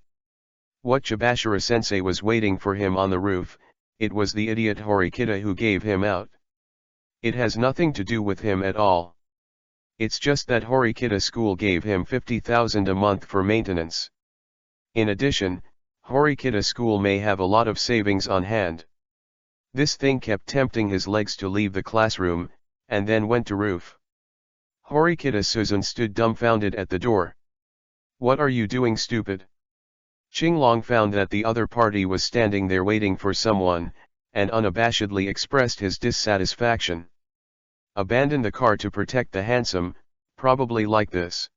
what Chibashira-sensei was waiting for him on the roof, it was the idiot Horikita who gave him out. It has nothing to do with him at all. It's just that Horikita school gave him 50,000 a month for maintenance. In addition, Horikita school may have a lot of savings on hand. This thing kept tempting his legs to leave the classroom, and then went to roof. Horikita Suzun stood dumbfounded at the door. What are you doing, stupid? Qinglong found that the other party was standing there waiting for someone, and unabashedly expressed his dissatisfaction. Abandon the car to protect the handsome, probably like this.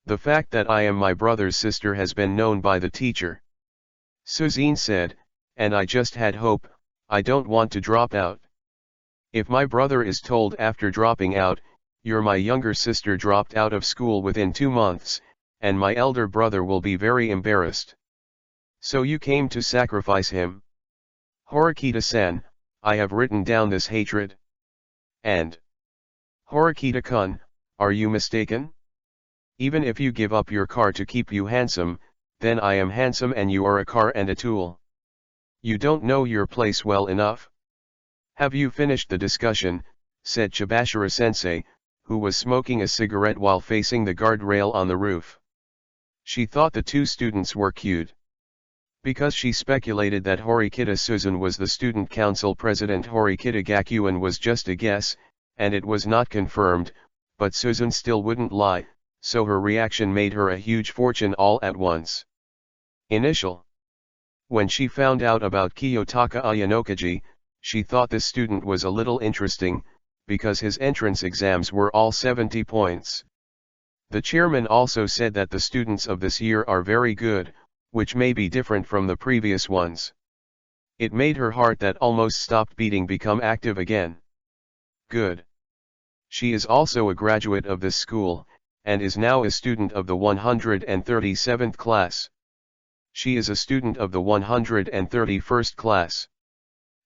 The fact that I am my brother's sister has been known by the teacher. Suzine said, and I just had hope, I don't want to drop out. If my brother is told after dropping out, you're my younger sister dropped out of school within 2 months, and my elder brother will be very embarrassed. So you came to sacrifice him? Horikita-san, I have written down this hatred. And Horikita-kun, are you mistaken? Even if you give up your car to keep you handsome, then I am handsome and you are a car and a tool. You don't know your place well enough. Have you finished the discussion, said Chibashira-sensei, who was smoking a cigarette while facing the guardrail on the roof. She thought the two students were cute. Because she speculated that Horikita Suzun was the student council president, Horikita Gakuin was just a guess, and it was not confirmed, but Suzun still wouldn't lie, so her reaction made her a huge fortune all at once. Initial. When she found out about Kiyotaka Ayanokaji, she thought this student was a little interesting, because his entrance exams were all 70 points. The chairman also said that the students of this year are very good, which may be different from the previous ones. It made her heart that almost stopped beating become active again. Good. She is also a graduate of this school, and is now a student of the 137th class. She is a student of the 131st class.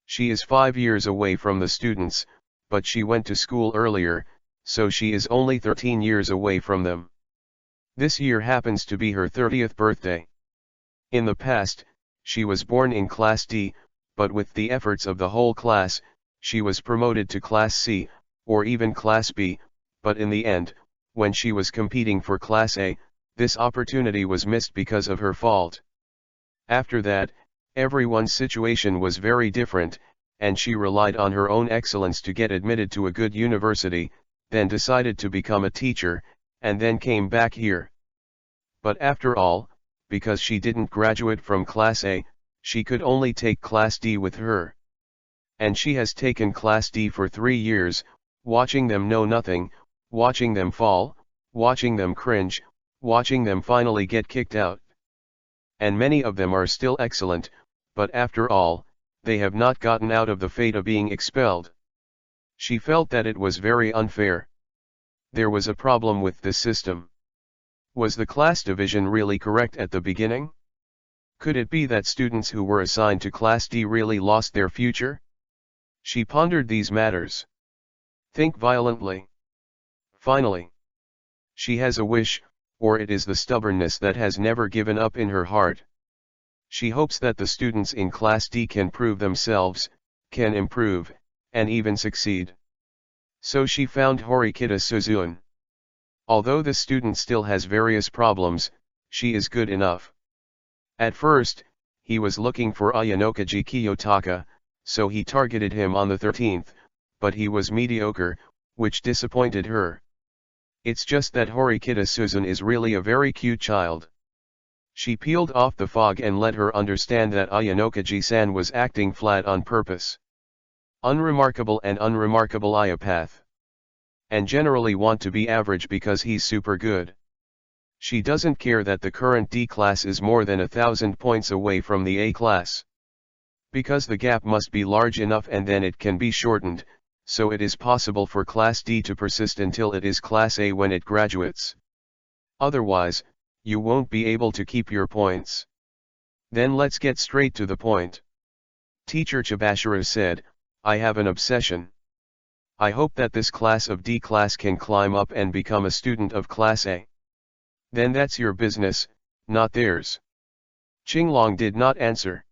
She is 5 years away from the students, but she went to school earlier, so she is only 13 years away from them. This year happens to be her 30th birthday. In the past, she was born in Class D, but with the efforts of the whole class, she was promoted to Class C, or even Class B, but in the end, when she was competing for Class A, this opportunity was missed because of her fault. After that, everyone's situation was very different, and she relied on her own excellence to get admitted to a good university, then decided to become a teacher, and then came back here. But after all, because she didn't graduate from Class A, she could only take Class D with her. And she has taken Class D for 3 years, watching them know nothing, watching them fall, watching them cringe, watching them finally get kicked out. And many of them are still excellent, but after all, they have not gotten out of the fate of being expelled. She felt that it was very unfair. There was a problem with this system. Was the class division really correct at the beginning? Could it be that students who were assigned to Class D really lost their future? She pondered these matters. Think violently. Finally, she has a wish, or it is the stubbornness that has never given up in her heart. She hopes that the students in Class D can prove themselves, can improve, and even succeed. So she found Horikita Suzune. Although the student still has various problems, she is good enough. At first, he was looking for Ayanokaji Kiyotaka, so he targeted him on the 13th, but he was mediocre, which disappointed her. It's just that Horikita Suzune is really a very cute child. She peeled off the fog and let her understand that Ayanokaji-san was acting flat on purpose. Unremarkable and unremarkable Ayapath. And generally want to be average because he's super good. She doesn't care that the current D class is more than 1,000 points away from the A class. Because the gap must be large enough and then it can be shortened, so it is possible for Class D to persist until it is Class A when it graduates. Otherwise, you won't be able to keep your points. Then let's get straight to the point. Teacher Chibashiro said, I have an obsession. I hope that this class of D class can climb up and become a student of Class A. Then that's your business, not theirs. Qinglong did not answer.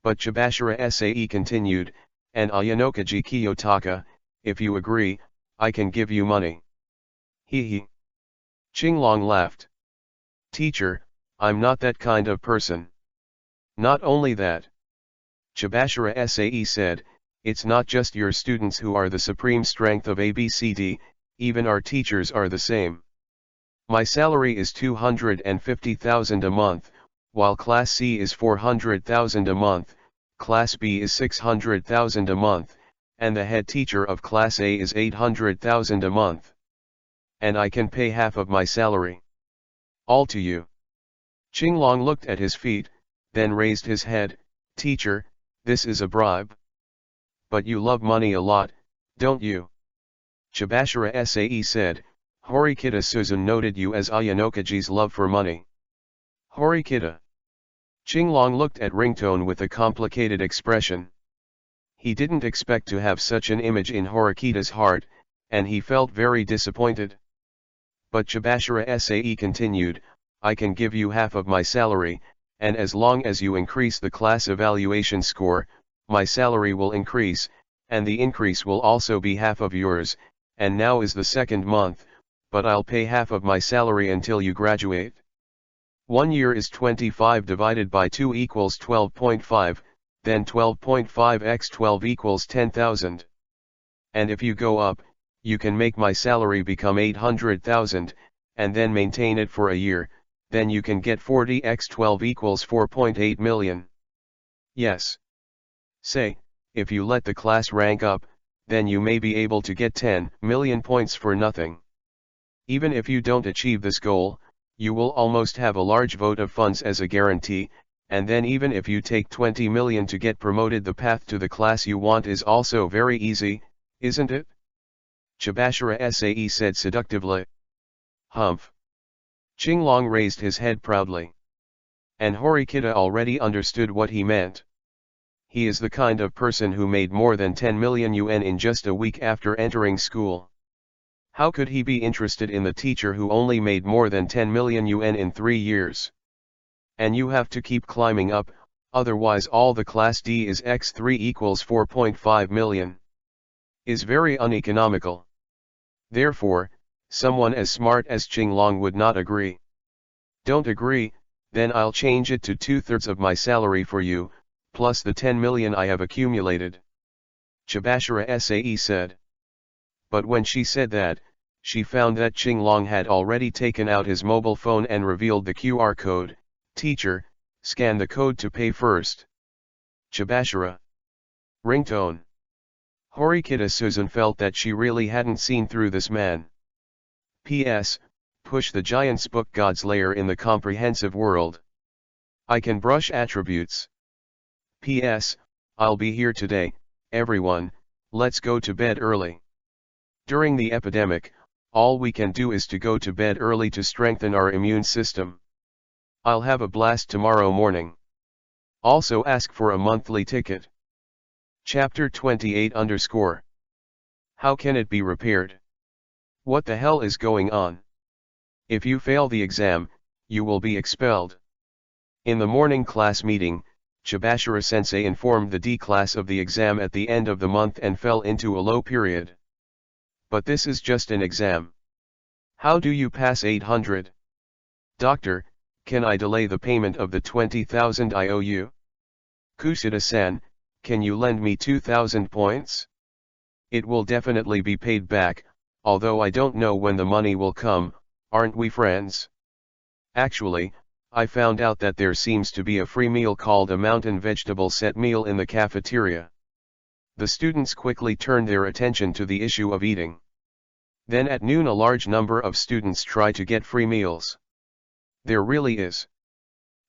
But Chibashiro Sae continued, and Ayanokaji Kiyotaka, if you agree, I can give you money. Hee hee. Qinglong laughed. Teacher, I'm not that kind of person. Not only that. Chibashiro Sae said, it's not just your students who are the supreme strength of ABCD, even our teachers are the same. My salary is 250,000 a month, while Class C is 400,000 a month, Class B is 600,000 a month, and the head teacher of Class A is 800,000 a month. And I can pay half of my salary. All to you. Qinglong looked at his feet, then raised his head, Teacher, this is a bribe. But you love money a lot, don't you? Chibashiro Sae said, Horikita Suzune noted you as Ayanokaji's love for money. Horikita. Qinglong looked at Ringtone with a complicated expression. He didn't expect to have such an image in Horikita's heart, and he felt very disappointed. But Chibashiro Sae continued, I can give you half of my salary, and as long as you increase the class evaluation score, my salary will increase, and the increase will also be half of yours, and now is the 2nd month, but I'll pay half of my salary until you graduate. 1 year is 25 divided by 2 equals 12.5, then 12.5 x 12 equals 10,000. And if you go up, you can make my salary become 800,000, and then maintain it for a year, then you can get 40 x 12 equals 4.8 million. Yes. Say, if you let the class rank up, then you may be able to get 10 million points for nothing. Even if you don't achieve this goal, you will almost have a large vote of funds as a guarantee, and then even if you take 20 million to get promoted, the path to the class you want is also very easy, isn't it? Chibashira Sae said seductively. Humph. Qinglong raised his head proudly. And Horikita already understood what he meant. He is the kind of person who made more than 10 million yuan in just a week after entering school. How could he be interested in the teacher who only made more than 10 million yuan in 3 years? And you have to keep climbing up, otherwise all the class D is x3 equals 4.5 million. Is very uneconomical. Therefore, someone as smart as Qinglong would not agree. Don't agree, then I'll change it to 2/3 of my salary for you, plus the 10 million I have accumulated. Chibashira Sae said. But when she said that, she found that Qinglong had already taken out his mobile phone and revealed the QR code. Teacher, scan the code to pay first. Chibashira. Ringtone. Horikita Susan felt that she really hadn't seen through this man. P.S. Push the giant's book God's lair in the comprehensive world. I can brush attributes. P.S. I'll be here today, everyone, let's go to bed early. During the epidemic, all we can do is to go to bed early to strengthen our immune system. I'll have a blast tomorrow morning. Also ask for a monthly ticket. Chapter 28 _ How can it be repaired? What the hell is going on? If you fail the exam, you will be expelled. In the morning class meeting, Chibashira Sensei informed the D class of the exam at the end of the month and fell into a low period. But this is just an exam. How do you pass 800? Doctor, can I delay the payment of the 20,000 I owe you? Kushida-san, can you lend me 2,000 points? It will definitely be paid back, although I don't know when the money will come, aren't we friends? Actually, I found out that there seems to be a free meal called a mountain vegetable set meal in the cafeteria. The students quickly turned their attention to the issue of eating. Then at noon a large number of students try to get free meals. There really is.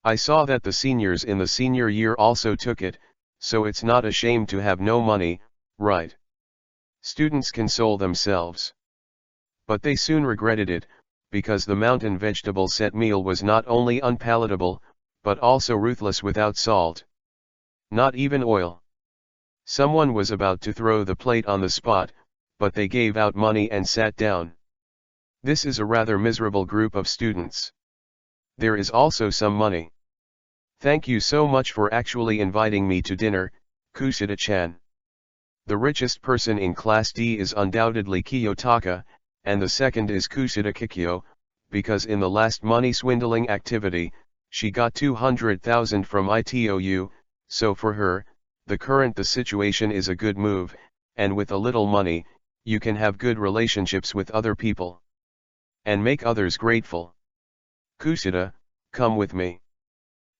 I saw that the seniors in the senior year also took it, so it's not a shame to have no money, right? Students console themselves. But they soon regretted it, because the mountain vegetable set meal was not only unpalatable, but also ruthless without salt. Not even oil. Someone was about to throw the plate on the spot, but they gave out money and sat down. This is a rather miserable group of students. There is also some money. Thank you so much for actually inviting me to dinner, Kushida-chan. The richest person in Class D is undoubtedly Kiyotaka, and the second is Kushida Kikyo, because in the last money swindling activity, she got 200,000 from ITOU, so for her, the situation is a good move, and with a little money, you can have good relationships with other people. And make others grateful. Kushida, come with me.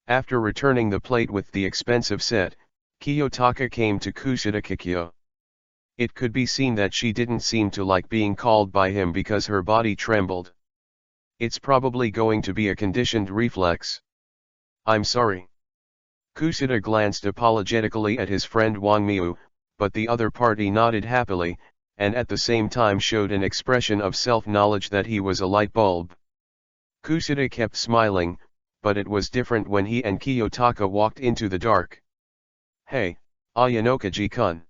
After returning the plate with the expensive set, Kiyotaka came to Kushida Kikyo. It could be seen that she didn't seem to like being called by him because her body trembled. It's probably going to be a conditioned reflex. I'm sorry. Kushida glanced apologetically at his friend Wang Miu, but the other party nodded happily, and at the same time showed an expression of self-knowledge that he was a light bulb. Kushida kept smiling, but it was different when he and Kiyotaka walked into the dark. Hey, Ayanokaji-kun.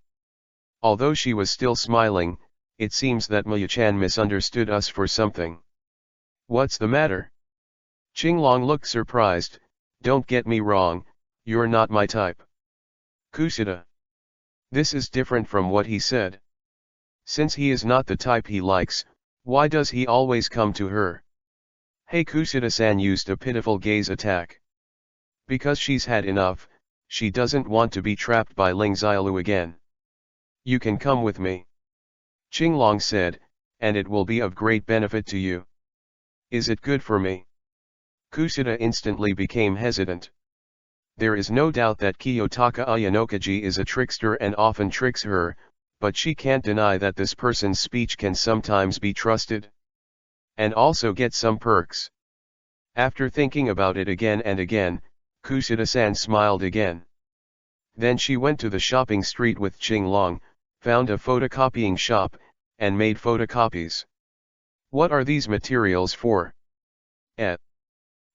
Although she was still smiling, it seems that Miyu-chan misunderstood us for something. What's the matter? Qinglong looked surprised. Don't get me wrong, you're not my type. Kushida. This is different from what he said. Since he is not the type he likes, why does he always come to her? Hey, Kushida-san used a pitiful gaze attack. Because she's had enough, she doesn't want to be trapped by Ling Xiaolu again. You can come with me. Qinglong said, and it will be of great benefit to you. Is it good for me? Kushida instantly became hesitant. There is no doubt that Kiyotaka Ayanokaji is a trickster and often tricks her, but she can't deny that this person's speech can sometimes be trusted. And also get some perks. After thinking about it again and again, Kushida-san smiled again. Then she went to the shopping street with Qinglong, found a photocopying shop, and made photocopies. What are these materials for?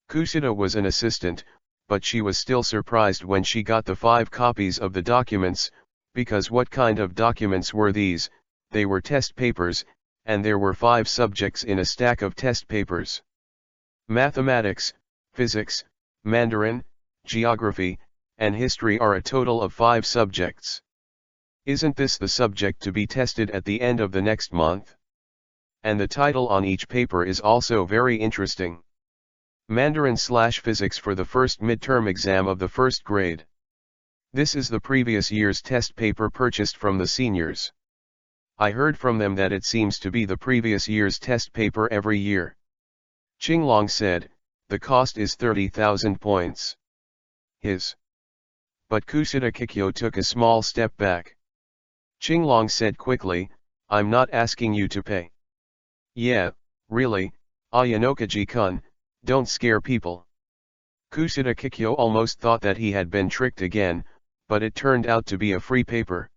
Kushida was an assistant, but she was still surprised when she got the 5 copies of the documents, because what kind of documents were these? They were test papers, and there were 5 subjects in a stack of test papers. Mathematics, physics, Mandarin, geography, and history are a total of 5 subjects. Isn't this the subject to be tested at the end of the next month? And the title on each paper is also very interesting. Mandarin/physics for the first midterm exam of the first grade. This is the previous year's test paper purchased from the seniors. I heard from them that it seems to be the previous year's test paper every year. Qinglong said, the cost is 30,000 points. But Kushida Kikyo took a small step back. Qinglong said quickly, I'm not asking you to pay. Yeah, really, Ayanokaji-kun, don't scare people. Kushida Kikyo almost thought that he had been tricked again, but it turned out to be a free paper.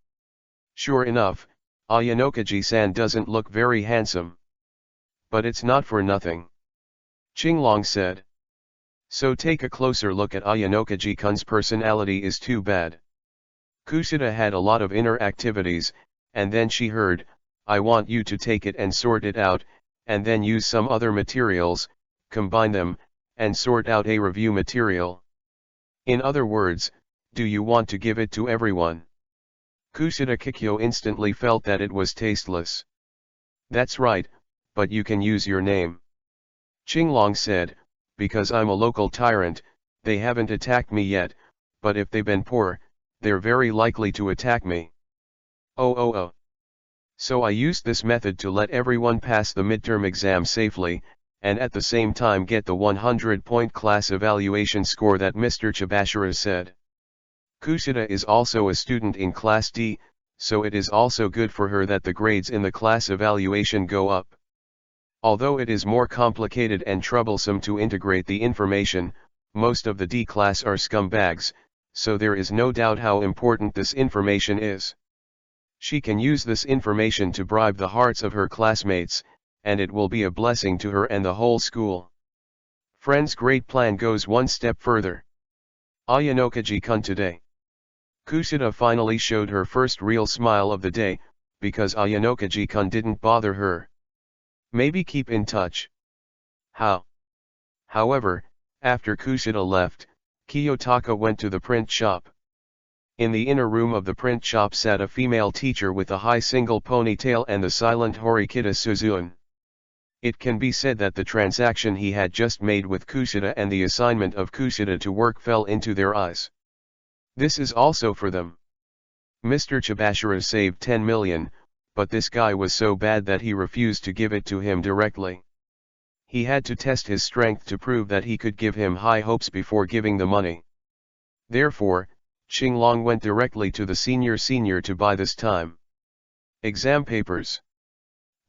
Sure enough, Ayanokaji-san doesn't look very handsome. But it's not for nothing. Qinglong said. So take a closer look at Ayanokaji-kun's personality is too bad. Kushida had a lot of inner activities, and then she heard, I want you to take it and sort it out, and then use some other materials, combine them, and sort out a review material. In other words, do you want to give it to everyone? Kushida Kikyo instantly felt that it was tasteless. That's right, but you can use your name. Qinglong said, because I'm a local tyrant, they haven't attacked me yet, but if they've been poor, they're very likely to attack me. Oh. So I used this method to let everyone pass the midterm exam safely, and at the same time get the 100-point class evaluation score that Mr. Chibashira said. Kushida is also a student in Class D, so it is also good for her that the grades in the class evaluation go up. Although it is more complicated and troublesome to integrate the information, most of the D class are scumbags, so there is no doubt how important this information is. She can use this information to bribe the hearts of her classmates, and it will be a blessing to her and the whole school. Friend's great plan goes one step further. Ayanokaji-kun today. Kushida finally showed her first real smile of the day, because Ayanokaji-kun didn't bother her. Maybe keep in touch. How? However, after Kushida left, Kiyotaka went to the print shop. In the inner room of the print shop sat a female teacher with a high single ponytail and the silent Horikita Suzune. It can be said that the transaction he had just made with Kushida and the assignment of Kushida to work fell into their eyes. This is also for them. Mr. Chibashira saved 10 million, but this guy was so bad that he refused to give it to him directly. He had to test his strength to prove that he could give him high hopes before giving the money. Therefore, Qinglong went directly to the senior to buy this time. Exam papers.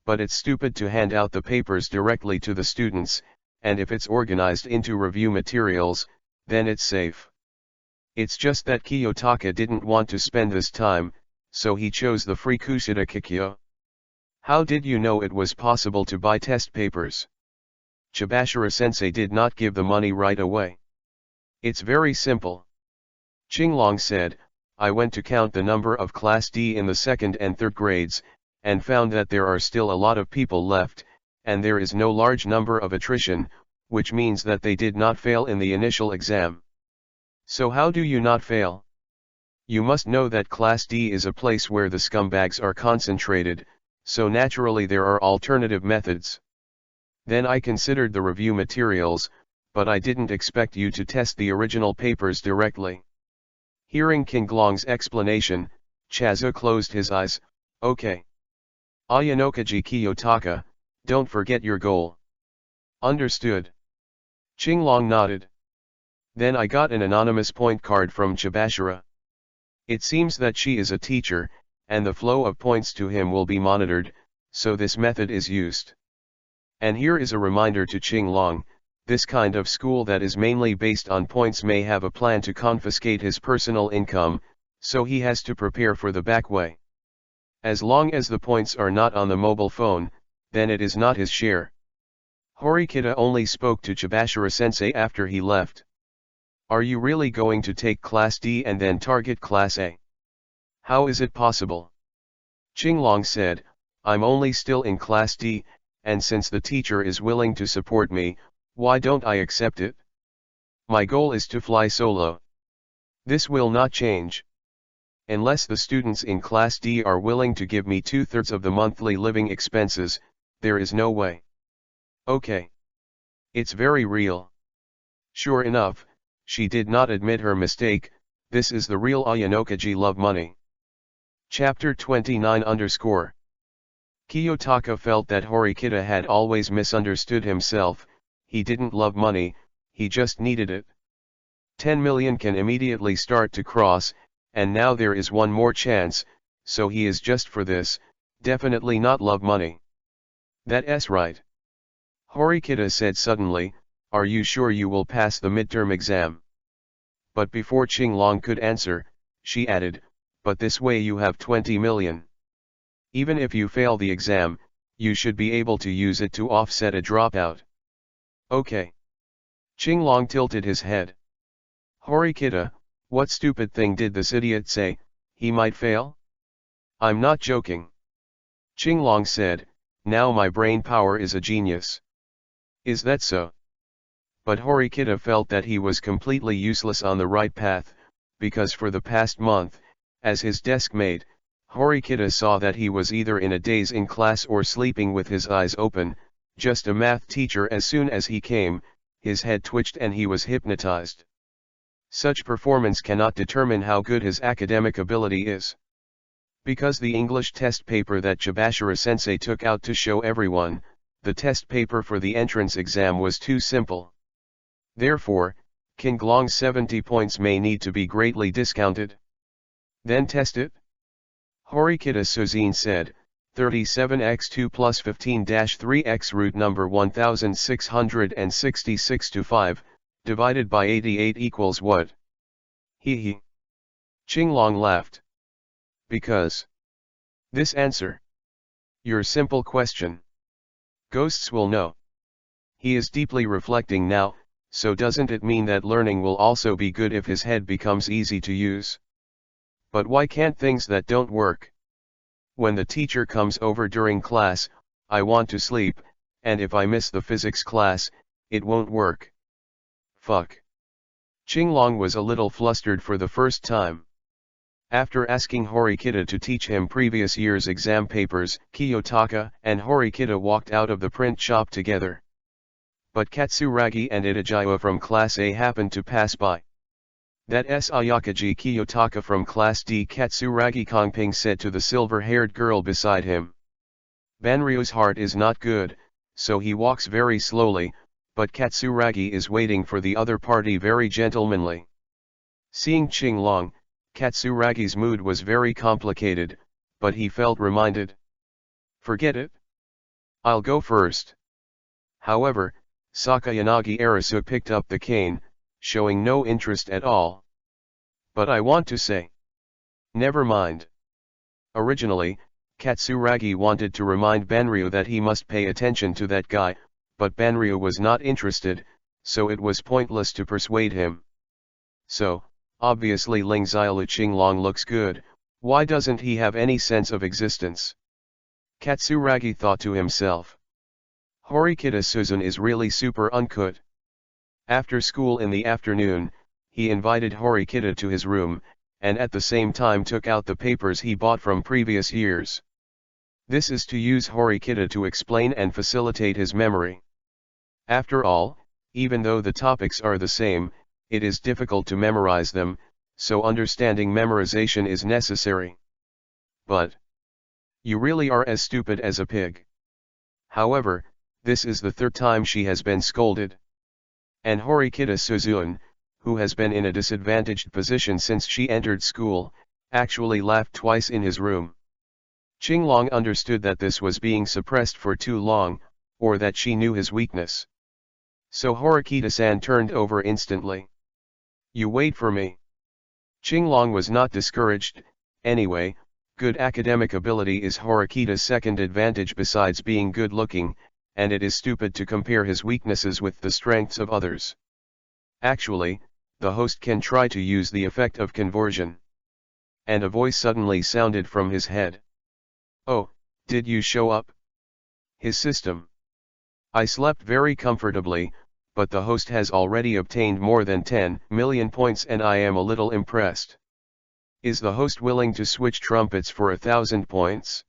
But it's stupid to hand out the papers directly to the students, and if it's organized into review materials, then it's safe. It's just that Kiyotaka didn't want to spend this time, so he chose the free Kushida Kikyo. How did you know it was possible to buy test papers? Chibashira-sensei did not give the money right away. It's very simple. Qinglong said, I went to count the number of Class D in the 2nd and 3rd grades, and found that there are still a lot of people left, and there is no large number of attrition, which means that they did not fail in the initial exam. So how do you not fail? You must know that Class D is a place where the scumbags are concentrated, so naturally there are alternative methods. Then I considered the review materials, but I didn't expect you to test the original papers directly. Hearing Qinglong's explanation, Chazu closed his eyes. Okay. Ayanokaji Kiyotaka, don't forget your goal. Understood. Qinglong nodded. Then I got an anonymous point card from Chabashira. It seems that she is a teacher, and the flow of points to him will be monitored, so this method is used. And here is a reminder to Qinglong, this kind of school that is mainly based on points may have a plan to confiscate his personal income, so he has to prepare for the back way. As long as the points are not on the mobile phone, then it is not his share. Horikita only spoke to Chabashira-sensei after he left. Are you really going to take Class D and then target Class A? How is it possible? Qinglong said, I'm only still in Class D, and since the teacher is willing to support me, why don't I accept it? My goal is to fly solo. This will not change. Unless the students in Class D are willing to give me 2/3 of the monthly living expenses, there is no way. Okay. It's very real. Sure enough, she did not admit her mistake, this is the real Ayanokaji love money. Chapter 29 _ Kiyotaka felt that Horikita had always misunderstood himself, he didn't love money, he just needed it. 10 million can immediately start to cross, and now there is one more chance, so he is just for this, definitely not love money. That's right. Horikita said suddenly, are you sure you will pass the midterm exam? But before Qinglong could answer, she added, but this way you have 20 million. Even if you fail the exam, you should be able to use it to offset a dropout. Okay. Qinglong tilted his head. Horikita, what stupid thing did this idiot say, he might fail? I'm not joking. Qinglong said, now my brain power is a genius. Is that so? But Horikita felt that he was completely useless on the right path, because for the past month, as his desk mate, Horikita saw that he was either in a daze in class or sleeping with his eyes open, just a math teacher. As soon as he came, his head twitched and he was hypnotized. Such performance cannot determine how good his academic ability is. Because the English test paper that Chabashira-sensei took out to show everyone, the test paper for the entrance exam was too simple. Therefore, Qinglong's 70 points may need to be greatly discounted. Then test it? Horikita Suzine said, 37x2 plus 15-3x root number 1666 to 5, divided by 88 equals what? He. Qinglong laughed. Because. This answer. Your simple question. Ghosts will know. He is deeply reflecting now, so doesn't it mean that learning will also be good if his head becomes easy to use? But why can't things that don't work? When the teacher comes over during class, I want to sleep, and if I miss the physics class, it won't work. Fuck. Qinglong was a little flustered for the first time. After asking Horikita to teach him previous year's exam papers, Kiyotaka and Horikita walked out of the print shop together. But Katsuragi and Itajiwa from Class A happened to pass by. That's Ayakaji Kiyotaka from Class D, Katsuragi Kongping said to the silver-haired girl beside him. Banryu's heart is not good, so he walks very slowly, but Katsuragi is waiting for the other party very gentlemanly. Seeing Qinglong, Katsuragi's mood was very complicated, but he felt reminded. Forget it. I'll go first. However, Sakayanagi Arasu picked up the cane, showing no interest at all. But I want to say. Never mind. Originally, Katsuragi wanted to remind Banryu that he must pay attention to that guy, but Banryu was not interested, so it was pointless to persuade him. So, obviously Ling Xiaolu Qinglong looks good, why doesn't he have any sense of existence? Katsuragi thought to himself. Horikita Suzun is really super uncut. After school in the afternoon, he invited Horikita to his room, and at the same time took out the papers he bought from previous years. This is to use Horikita to explain and facilitate his memory. After all, even though the topics are the same, it is difficult to memorize them, so understanding memorization is necessary. But you really are as stupid as a pig. However, this is the third time she has been scolded. And Horikita Suzune, who has been in a disadvantaged position since she entered school, actually laughed twice in his room. Qinglong understood that this was being suppressed for too long, or that she knew his weakness. So Horikita-san turned over instantly. "You wait for me." Qinglong was not discouraged. Anyway, good academic ability is Horikita's second advantage besides being good looking, and it is stupid to compare his weaknesses with the strengths of others. Actually, the host can try to use the effect of conversion. And a voice suddenly sounded from his head. "Oh, did you show up?" His system. "I slept very comfortably, but the host has already obtained more than 10 million points and I am a little impressed. Is the host willing to switch trumpets for 1,000 points?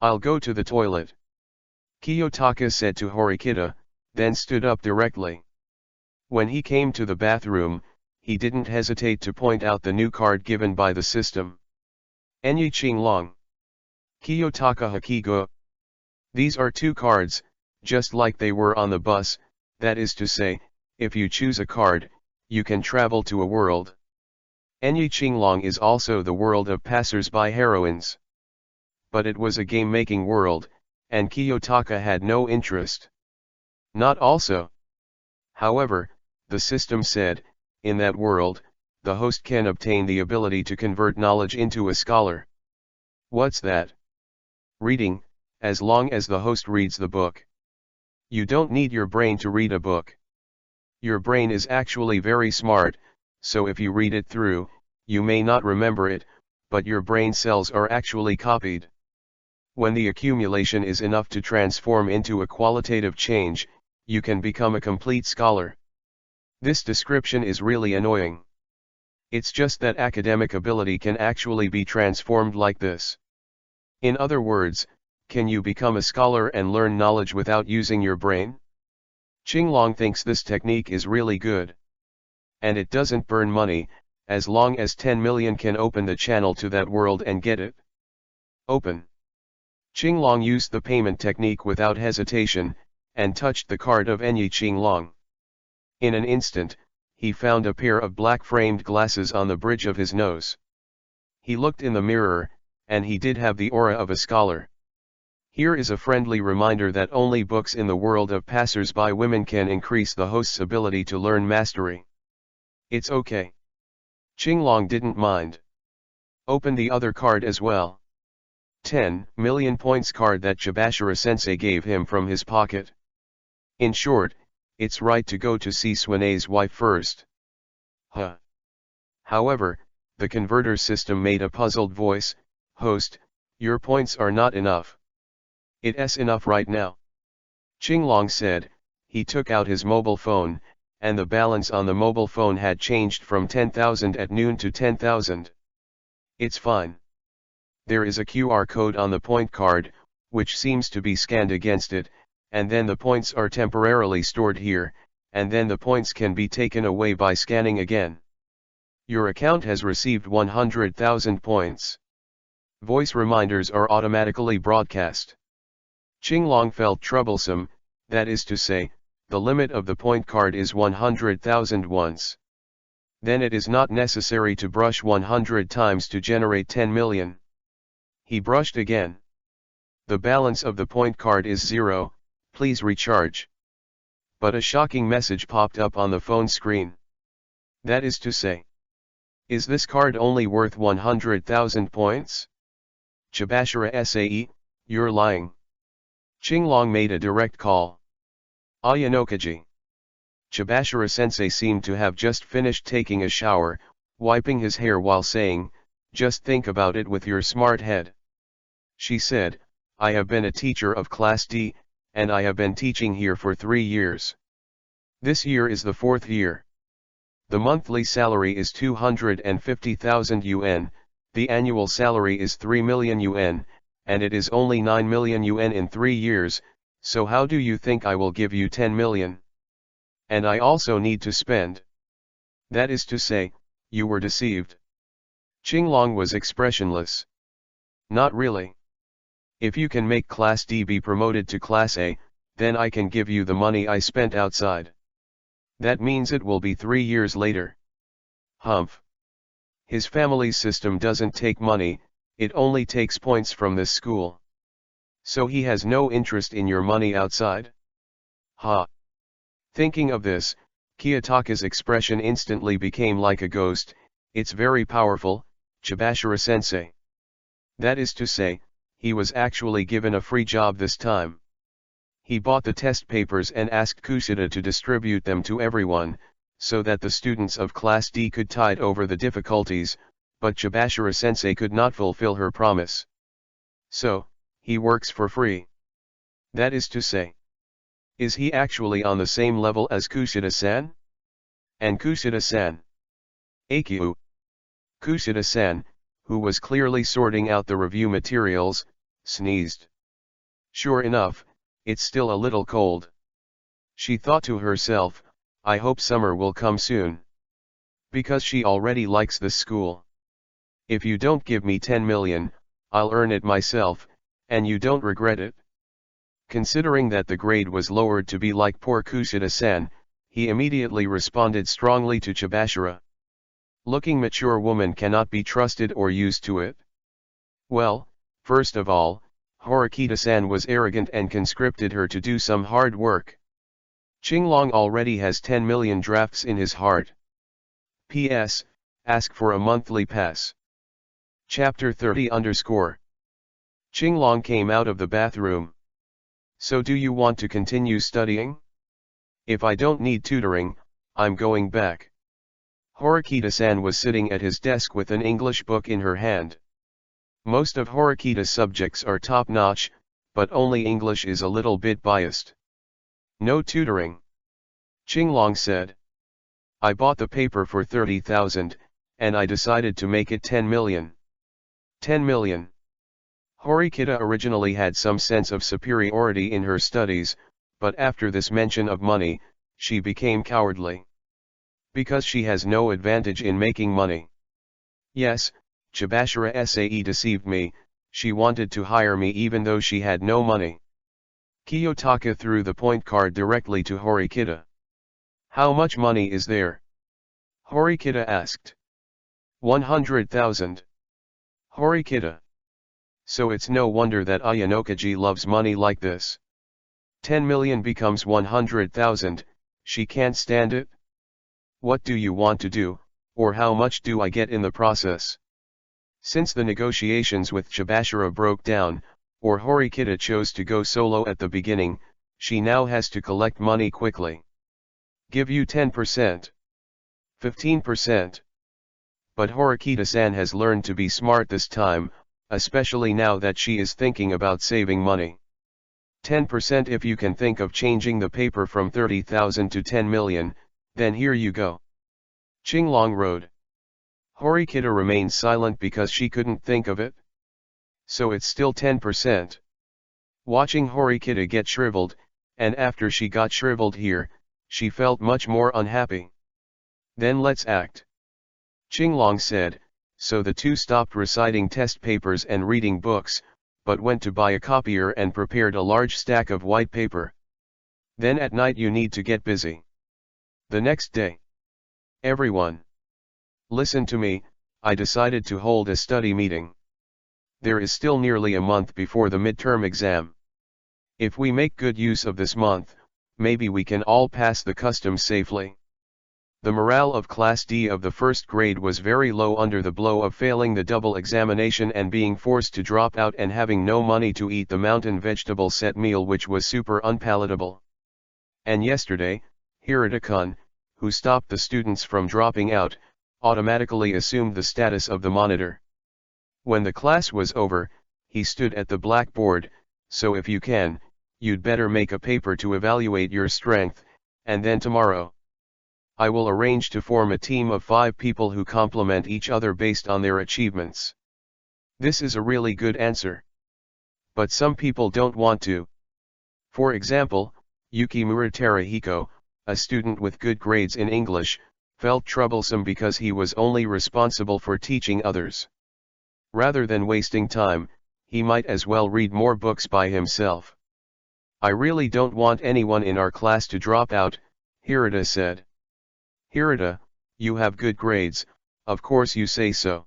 I'll go to the toilet." Kiyotaka said to Horikita, then stood up directly. When he came to the bathroom, he didn't hesitate to point out the new card given by the system. "Enyi Qinglong. Kiyotaka Hakigo." These are 2 cards, just like they were on the bus, that is to say, if you choose a card, you can travel to a world. Enyi Qinglong is also the world of passers-by heroines. But it was a game-making world, and Kiyotaka had no interest. Not also. However, the system said, in that world, the host can obtain the ability to convert knowledge into a scholar. What's that? Reading, as long as the host reads the book. You don't need your brain to read a book. Your brain is actually very smart, so if you read it through, you may not remember it, but your brain cells are actually copied. When the accumulation is enough to transform into a qualitative change, you can become a complete scholar. This description is really annoying. It's just that academic ability can actually be transformed like this. In other words, can you become a scholar and learn knowledge without using your brain? Qinglong thinks this technique is really good. And it doesn't burn money, as long as 10 million can open the channel to that world and get it. Open. Qinglong used the payment technique without hesitation, and touched the card of Enyi Qinglong. In an instant, he found a pair of black-framed glasses on the bridge of his nose. He looked in the mirror, and he did have the aura of a scholar. Here is a friendly reminder that only books in the world of passers-by women can increase the host's ability to learn mastery. It's okay. Qinglong didn't mind. Open the other card as well. 10 million points card that Chibashira-sensei gave him from his pocket. In short, it's right to go to see Suane's wife first. Huh. However, the converter system made a puzzled voice, "Host, your points are not enough." "It's enough right now." Qinglong said. He took out his mobile phone, and the balance on the mobile phone had changed from 10,000 at noon to 10,000. "It's fine. There is a QR code on the point card, which seems to be scanned against it, and then the points are temporarily stored here, and then the points can be taken away by scanning again. Your account has received 100,000 points. Voice reminders are automatically broadcast." Qinglong felt troublesome, that is to say, the limit of the point card is 100,000 once. Then it is not necessary to brush 100 times to generate 10 million. He brushed again. "The balance of the point card is 0, please recharge." But a shocking message popped up on the phone screen. That is to say, is this card only worth 100,000 points? Chibashira Sae, you're lying. Qinglong made a direct call. Ayanokaji. Chibashira-sensei seemed to have just finished taking a shower, wiping his hair while saying, "Just think about it with your smart head." She said, "I have been a teacher of Class D, and I have been teaching here for 3 years. This year is the 4th year. The monthly salary is 250,000 yuan, the annual salary is 3 million yuan, and it is only 9 million yuan in 3 years, so how do you think I will give you 10 million? And I also need to spend." That is to say, you were deceived. Qinglong was expressionless. "Not really. If you can make Class D be promoted to Class A, then I can give you the money I spent outside." That means it will be 3 years later. Humph. His family's system doesn't take money, it only takes points from this school. So he has no interest in your money outside? Ha. Thinking of this, Kiyotaka's expression instantly became like a ghost. It's very powerful, Chibashira-sensei. That is to say, he was actually given a free job this time. He bought the test papers and asked Kushida to distribute them to everyone, so that the students of Class D could tide over the difficulties, but Chibashira-sensei could not fulfill her promise. So, he works for free. That is to say, is he actually on the same level as Kushida-san? And Kushida-san? Akio. Kushida-san, who was clearly sorting out the review materials, sneezed. Sure enough, it's still a little cold. She thought to herself, I hope summer will come soon. Because she already likes this school. If you don't give me 10 million, I'll earn it myself, and you don't regret it? Considering that the grade was lowered to be like poor Kushida-san, he immediately responded strongly to Chibashira. Looking mature woman cannot be trusted or used to it. Well, first of all, Horikita-san was arrogant and conscripted her to do some hard work. Qinglong already has 10 million drafts in his heart. P.S. Ask for a monthly pass. Chapter 30 _ Qinglong came out of the bathroom. So do you want to continue studying? If I don't need tutoring, I'm going back. Horikita-san was sitting at his desk with an English book in her hand. Most of Horikita's subjects are top-notch, but only English is a little bit biased. No tutoring. Qinglong said. I bought the paper for 30,000, and I decided to make it 10 million. 10 million. Horikita originally had some sense of superiority in her studies, but after this mention of money, she became cowardly. Because she has no advantage in making money. Yes, Chibashira-sae deceived me, she wanted to hire me even though she had no money. Kiyotaka threw the point card directly to Horikita. How much money is there? Horikita asked. 100,000. Horikita. So it's no wonder that Ayanokaji loves money like this. 10 million becomes 100,000, she can't stand it? What do you want to do, or how much do I get in the process? Since the negotiations with Chibashira broke down, or Horikita chose to go solo at the beginning, she now has to collect money quickly. Give you 10%. 15%. But Horikita-san has learned to be smart this time, especially now that she is thinking about saving money. 10% if you can think of changing the paper from 30,000 to 10 million, then here you go. Qinglong wrote. Horikita remained silent because she couldn't think of it. So it's still 10%. Watching Horikita get shriveled, and after she got shriveled here, she felt much more unhappy. Then let's act. Qinglong said, so the two stopped reciting test papers and reading books, but went to buy a copier and prepared a large stack of white paper. Then at night you need to get busy. The next day. Everyone. Listen to me, I decided to hold a study meeting. There is still nearly a month before the midterm exam. If we make good use of this month, maybe we can all pass the customs safely. The morale of Class D of the first grade was very low under the blow of failing the double examination and being forced to drop out and having no money to eat the mountain vegetable set meal, which was super unpalatable. And yesterday, Hirata-kun, who stopped the students from dropping out, automatically assumed the status of the monitor. When the class was over, he stood at the blackboard, so if you can, you'd better make a paper to evaluate your strength, and then tomorrow I will arrange to form a team of 5 people who complement each other based on their achievements. This is a really good answer. But some people don't want to. For example, Yukimura Terahiko, a student with good grades in English, felt troublesome because he was only responsible for teaching others. Rather than wasting time, he might as well read more books by himself. I really don't want anyone in our class to drop out, Hirata said. "Hirata, you have good grades, of course you say so.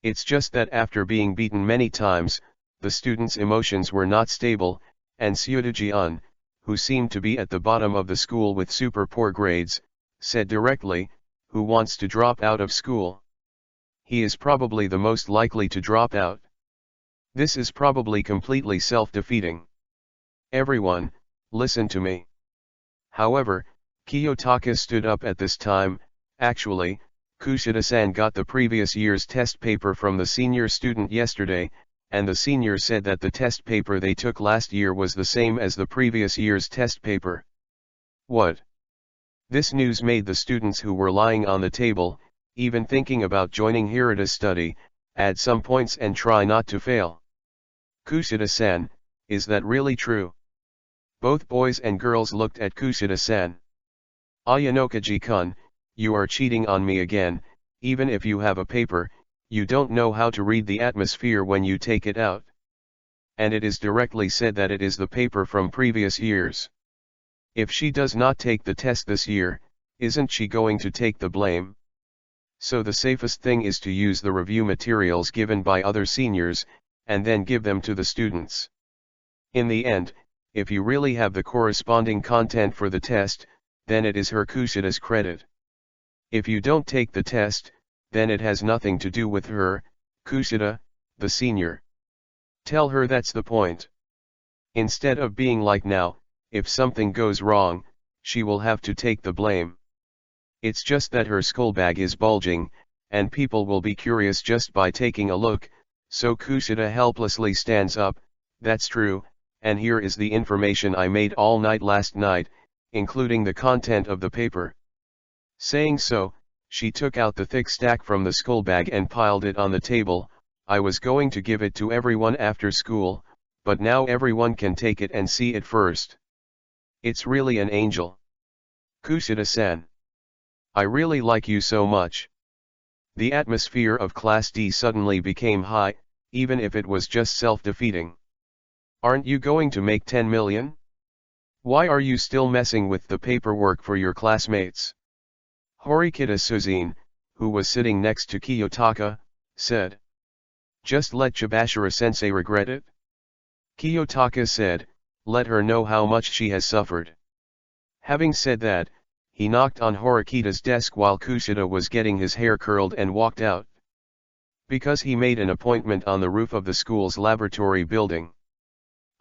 It's just that after being beaten many times, the students' emotions were not stable, and Tsuyodaji-un, who seemed to be at the bottom of the school with super poor grades, said directly, 'Who wants to drop out of school? He is probably the most likely to drop out.' This is probably completely self-defeating. Everyone, listen to me." However, Kiyotaka stood up at this time. "Actually, Kushida-san got the previous year's test paper from the senior student yesterday, and the senior said that the test paper they took last year was the same as the previous year's test paper." What? This news made the students who were lying on the table, even thinking about joining Hirata's study, add some points and try not to fail. "Kushida-san, is that really true?" Both boys and girls looked at Kushida-san. "Ayanokaji-kun, you are cheating on me again. Even if you have a paper, you don't know how to read the atmosphere when you take it out. And it is directly said that it is the paper from previous years. If she does not take the test this year, isn't she going to take the blame? So the safest thing is to use the review materials given by other seniors, and then give them to the students. In the end, if you really have the corresponding content for the test, then it is her Kushida's credit. If you don't take the test, then it has nothing to do with her, Kushida, the senior. Tell her that's the point. Instead of being like now, if something goes wrong, she will have to take the blame. It's just that her skull bag is bulging, and people will be curious just by taking a look, so Kushida helplessly stands up. That's true, and here is the information I made all night last night, including the content of the paper." Saying so, she took out the thick stack from the skull bag and piled it on the table. "I was going to give it to everyone after school, but now everyone can take it and see it first. It's really an angel. Kushida-san. I really like you so much." The atmosphere of Class D suddenly became high, even if it was just self-defeating. "Aren't you going to make 10 million? Why are you still messing with the paperwork for your classmates?" Horikita Suzine, who was sitting next to Kiyotaka, said. "Just let Chibashira-sensei regret it." Kiyotaka said, "Let her know how much she has suffered." Having said that, he knocked on Horikita's desk while Kushida was getting his hair curled and walked out. Because he made an appointment on the roof of the school's laboratory building.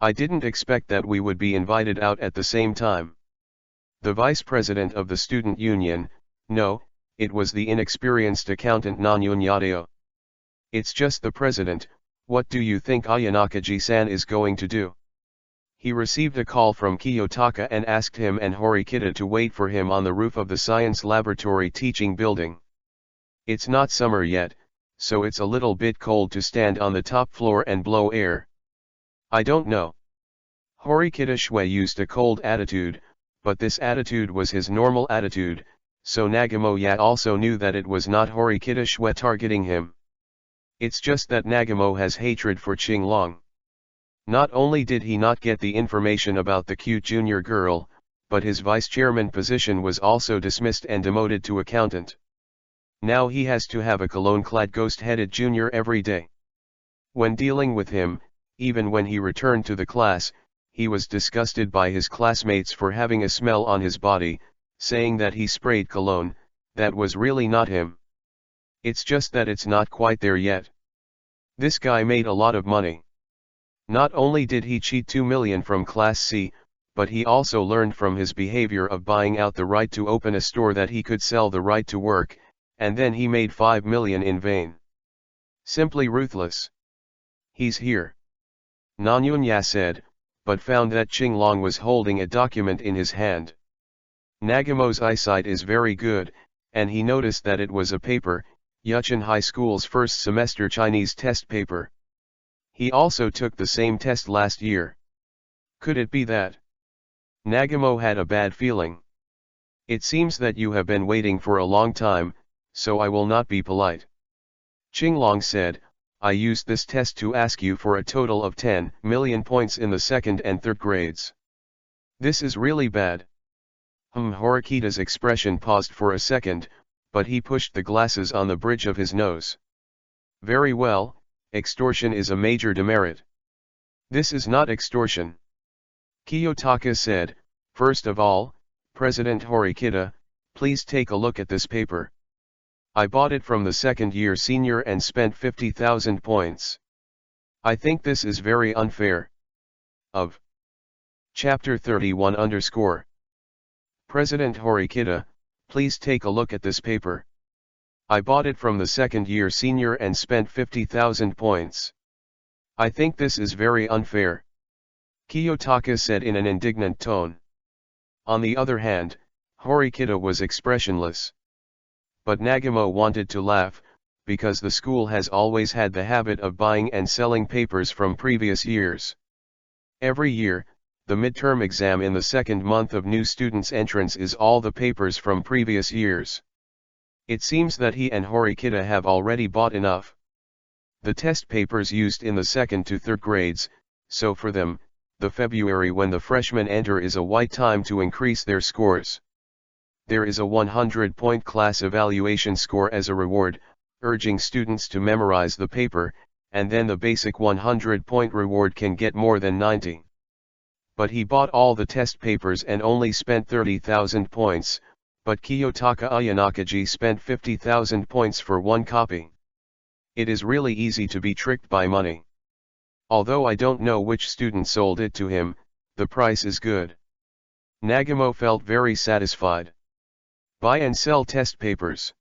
"I didn't expect that we would be invited out at the same time." The vice president of the student union, no, it was the inexperienced accountant Nanyunyadeo. "It's just the president, what do you think Ayanakaji-san is going to do?" He received a call from Kiyotaka and asked him and Horikita to wait for him on the roof of the science laboratory teaching building. "It's not summer yet, so it's a little bit cold to stand on the top floor and blow air." "I don't know." Horikita Shui used a cold attitude, but this attitude was his normal attitude, so Nagamo Ya also knew that it was not Horikita Shui targeting him. It's just that Nagamo has hatred for Qinglong. Not only did he not get the information about the cute junior girl, but his vice-chairman position was also dismissed and demoted to accountant. Now he has to have a cologne-clad ghost-headed junior every day. When dealing with him, even when he returned to the class, he was disgusted by his classmates for having a smell on his body, saying that he sprayed cologne. That was really not him. It's just that it's not quite there yet. This guy made a lot of money. Not only did he cheat 2 million from Class C, but he also learned from his behavior of buying out the right to open a store that he could sell the right to work, and then he made 5 million in vain. Simply ruthless. "He's here," Nanyunya said, but found that Qinglong was holding a document in his hand. Nagamo's eyesight is very good, and he noticed that it was a paper, Yuchin High School's first semester Chinese test paper. He also took the same test last year. Could it be that? Nagamo had a bad feeling. "It seems that you have been waiting for a long time, so I will not be polite." Qinglong said, "I used this test to ask you for a total of 10 million points in the second and third grades. This is really bad." Horikita's expression paused for a second, but he pushed the glasses on the bridge of his nose. Very well, extortion is a major demerit. This is not extortion. Kiyotaka said, first of all, President Horikita, please take a look at this paper. I bought it from the second-year senior and spent 50,000 points. I think this is very unfair. Of Chapter 31 President Horikita, please take a look at this paper. I bought it from the second-year senior and spent 50,000 points. I think this is very unfair. Kiyotaka said in an indignant tone. On the other hand, Horikita was expressionless. But Nagamo wanted to laugh, because the school has always had the habit of buying and selling papers from previous years. Every year, the midterm exam in the second month of new students' entrance is all the papers from previous years. It seems that he and Horikita have already bought enough. The test papers used in the second to third grades, so for them, the February when the freshmen enter is a white time to increase their scores. There is a 100-point class evaluation score as a reward, urging students to memorize the paper, and then the basic 100-point reward can get more than 90. But he bought all the test papers and only spent 30,000 points, but Kiyotaka Ayanakaji spent 50,000 points for one copy. It is really easy to be tricked by money. Although I don't know which student sold it to him, the price is good. Nagamo felt very satisfied. Buy and sell test papers.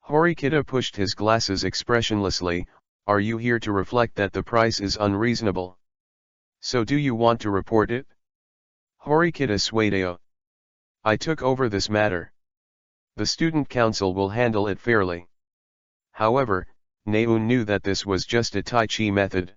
Horikita pushed his glasses expressionlessly. Are you here to reflect that the price is unreasonable? So do you want to report it? Horikita swayed. I took over this matter. The student council will handle it fairly. However, Neun knew that this was just a Tai Chi method.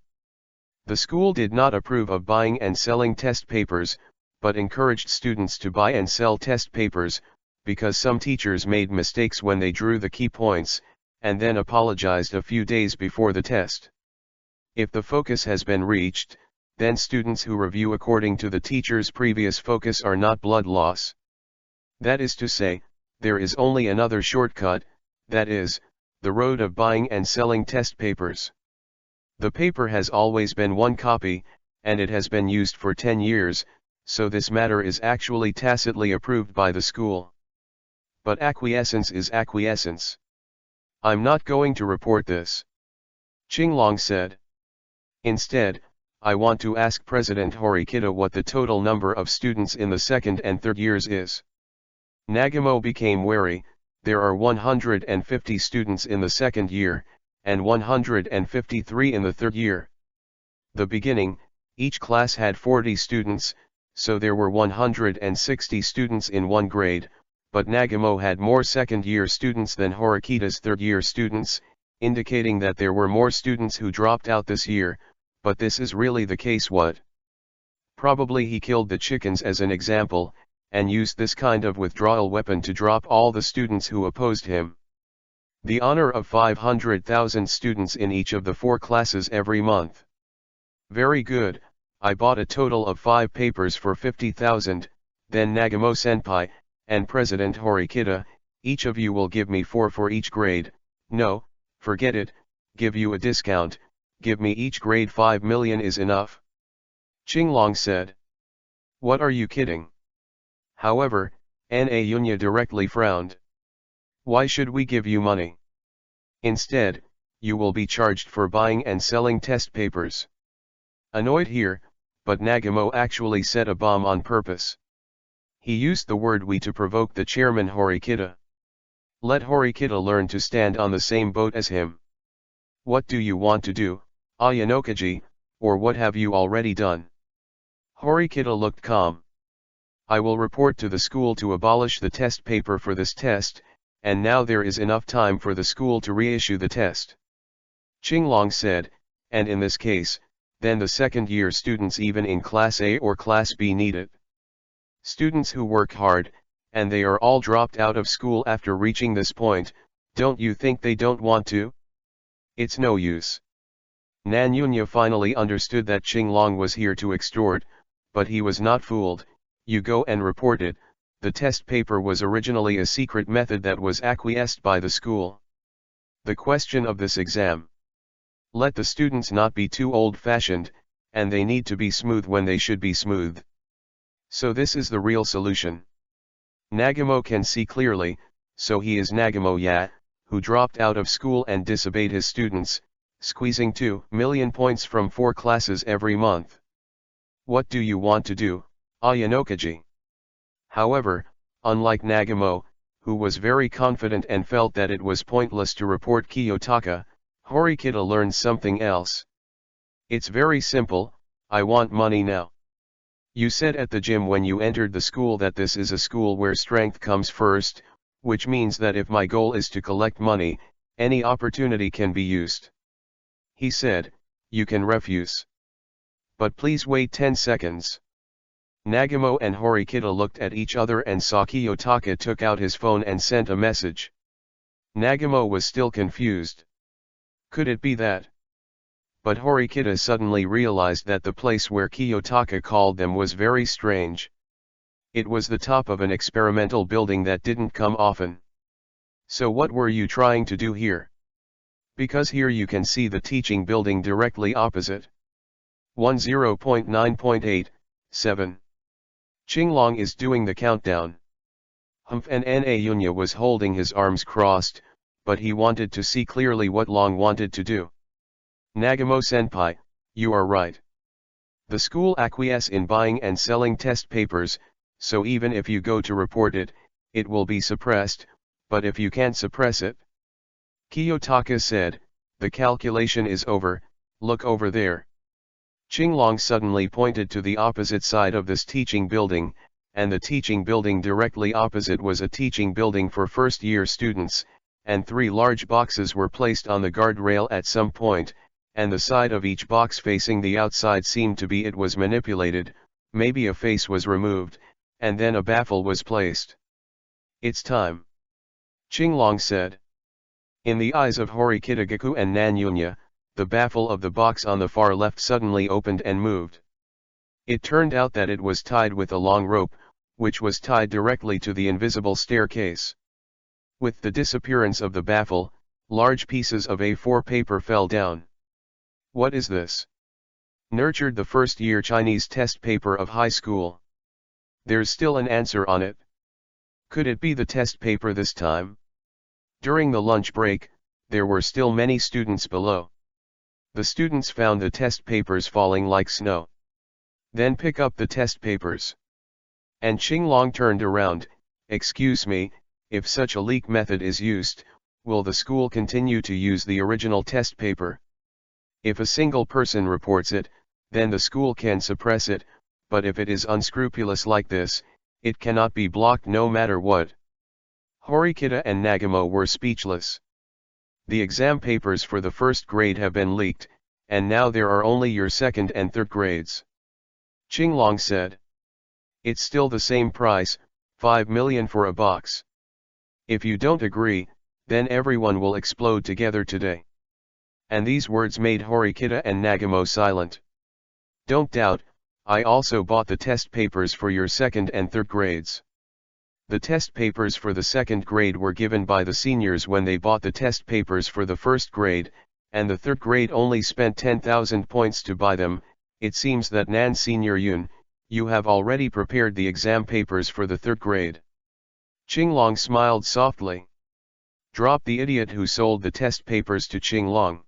The school did not approve of buying and selling test papers, but encouraged students to buy and sell test papers, because some teachers made mistakes when they drew the key points, and then apologized a few days before the test. If the focus has been reached, then students who review according to the teacher's previous focus are not blood loss. That is to say, there is only another shortcut, that is, the road of buying and selling test papers. The paper has always been one copy, and it has been used for 10 years, so this matter is actually tacitly approved by the school. But acquiescence is acquiescence. I'm not going to report this. Qinglong said. Instead, I want to ask President Horikita what the total number of students in the second and third years is. Nagamo became wary. There are 150 students in the second year, and 153 in the third year. The beginning, each class had 40 students, so there were 160 students in one grade, but Nagamo had more second-year students than Horikita's third-year students, indicating that there were more students who dropped out this year, but this is really the case what? Probably he killed the chickens as an example, and used this kind of withdrawal weapon to drop all the students who opposed him. The honor of 500,000 students in each of the 4 classes every month. Very good, I bought a total of 5 papers for 50,000, then Nagamo-senpai, and President Horikita, each of you will give me 4 for each grade. No, forget it, give you a discount, give me each grade 5 million is enough. Qinglong said. What are you kidding? However, Na Yunya directly frowned. Why should we give you money? Instead, you will be charged for buying and selling test papers. Annoyed here, but Nagamo actually set a bomb on purpose. He used the word we to provoke the chairman Horikita. Let Horikita learn to stand on the same boat as him. What do you want to do, Ayanokaji, or what have you already done? Horikita looked calm. I will report to the school to abolish the test paper for this test, and now there is enough time for the school to reissue the test. Qinglong said, and in this case, then the second-year students even in Class A or Class B need it. Students who work hard, and they are all dropped out of school after reaching this point, don't you think they don't want to? It's no use. Nanyunya finally understood that Qinglong was here to extort, but he was not fooled. You go and report it, The test paper was originally a secret method that was acquiesced by the school. The question of this exam. Let the students not be too old-fashioned, and they need to be smooth when they should be smooth. So this is the real solution. Nagamo can see clearly, so he is Nagamo Ya, who dropped out of school and disobeyed his students, squeezing 2 million points from 4 classes every month. What do you want to do, Ayanokaji? However, unlike Nagamo, who was very confident and felt that it was pointless to report Kiyotaka, Horikita learned something else. It's very simple, I want money now. You said at the gym when you entered the school that this is a school where strength comes first, which means that if my goal is to collect money, any opportunity can be used. He said, you can refuse. But please wait 10 seconds. Nagamo and Horikita looked at each other and saw Kiyotaka took out his phone and sent a message. Nagamo was still confused. Could it be that? But Horikita suddenly realized that the place where Kiyotaka called them was very strange. It was the top of an experimental building that didn't come often. So what were you trying to do here? Because here you can see the teaching building directly opposite. 10.9.8, 7. Qinglong is doing the countdown. Humph and Yunya was holding his arms crossed, but he wanted to see clearly what Long wanted to do. Nagamo-senpai, you are right. The school acquiesce in buying and selling test papers, so even if you go to report it, it will be suppressed, but if you can't suppress it. Kiyotaka said, the calculation is over, look over there. Qinglong suddenly pointed to the opposite side of this teaching building, and the teaching building directly opposite was a teaching building for first-year students, and 3 large boxes were placed on the guardrail at some point, and the side of each box facing the outside seemed to be it was manipulated, maybe a face was removed, and then a baffle was placed. It's time. Qinglong said. In the eyes of Horikita-gaku and Nanyunya, the baffle of the box on the far left suddenly opened and moved. It turned out that it was tied with a long rope, which was tied directly to the invisible staircase. With the disappearance of the baffle, large pieces of A4 paper fell down. What is this? Nurtured the first-year Chinese test paper of high school. There's still an answer on it. Could it be the test paper this time? During the lunch break, there were still many students below. The students found the test papers falling like snow. Then pick up the test papers. And Qinglong turned around, excuse me, if such a leak method is used, will the school continue to use the original test paper? If a single person reports it, then the school can suppress it, but if it is unscrupulous like this, it cannot be blocked no matter what. Horikita and Nagamo were speechless. The exam papers for the first grade have been leaked, and now there are only your second and third grades. Qinglong said. It's still the same price, 5 million for a box. If you don't agree, then everyone will explode together today. And these words made Horikita and Nagamo silent. Don't doubt, I also bought the test papers for your second and third grades. The test papers for the second grade were given by the seniors when they bought the test papers for the first grade, and the third grade only spent 10,000 points to buy them. It seems that Nan Senior Yun, you have already prepared the exam papers for the third grade. Qinglong smiled softly. Drop the idiot who sold the test papers to Qinglong.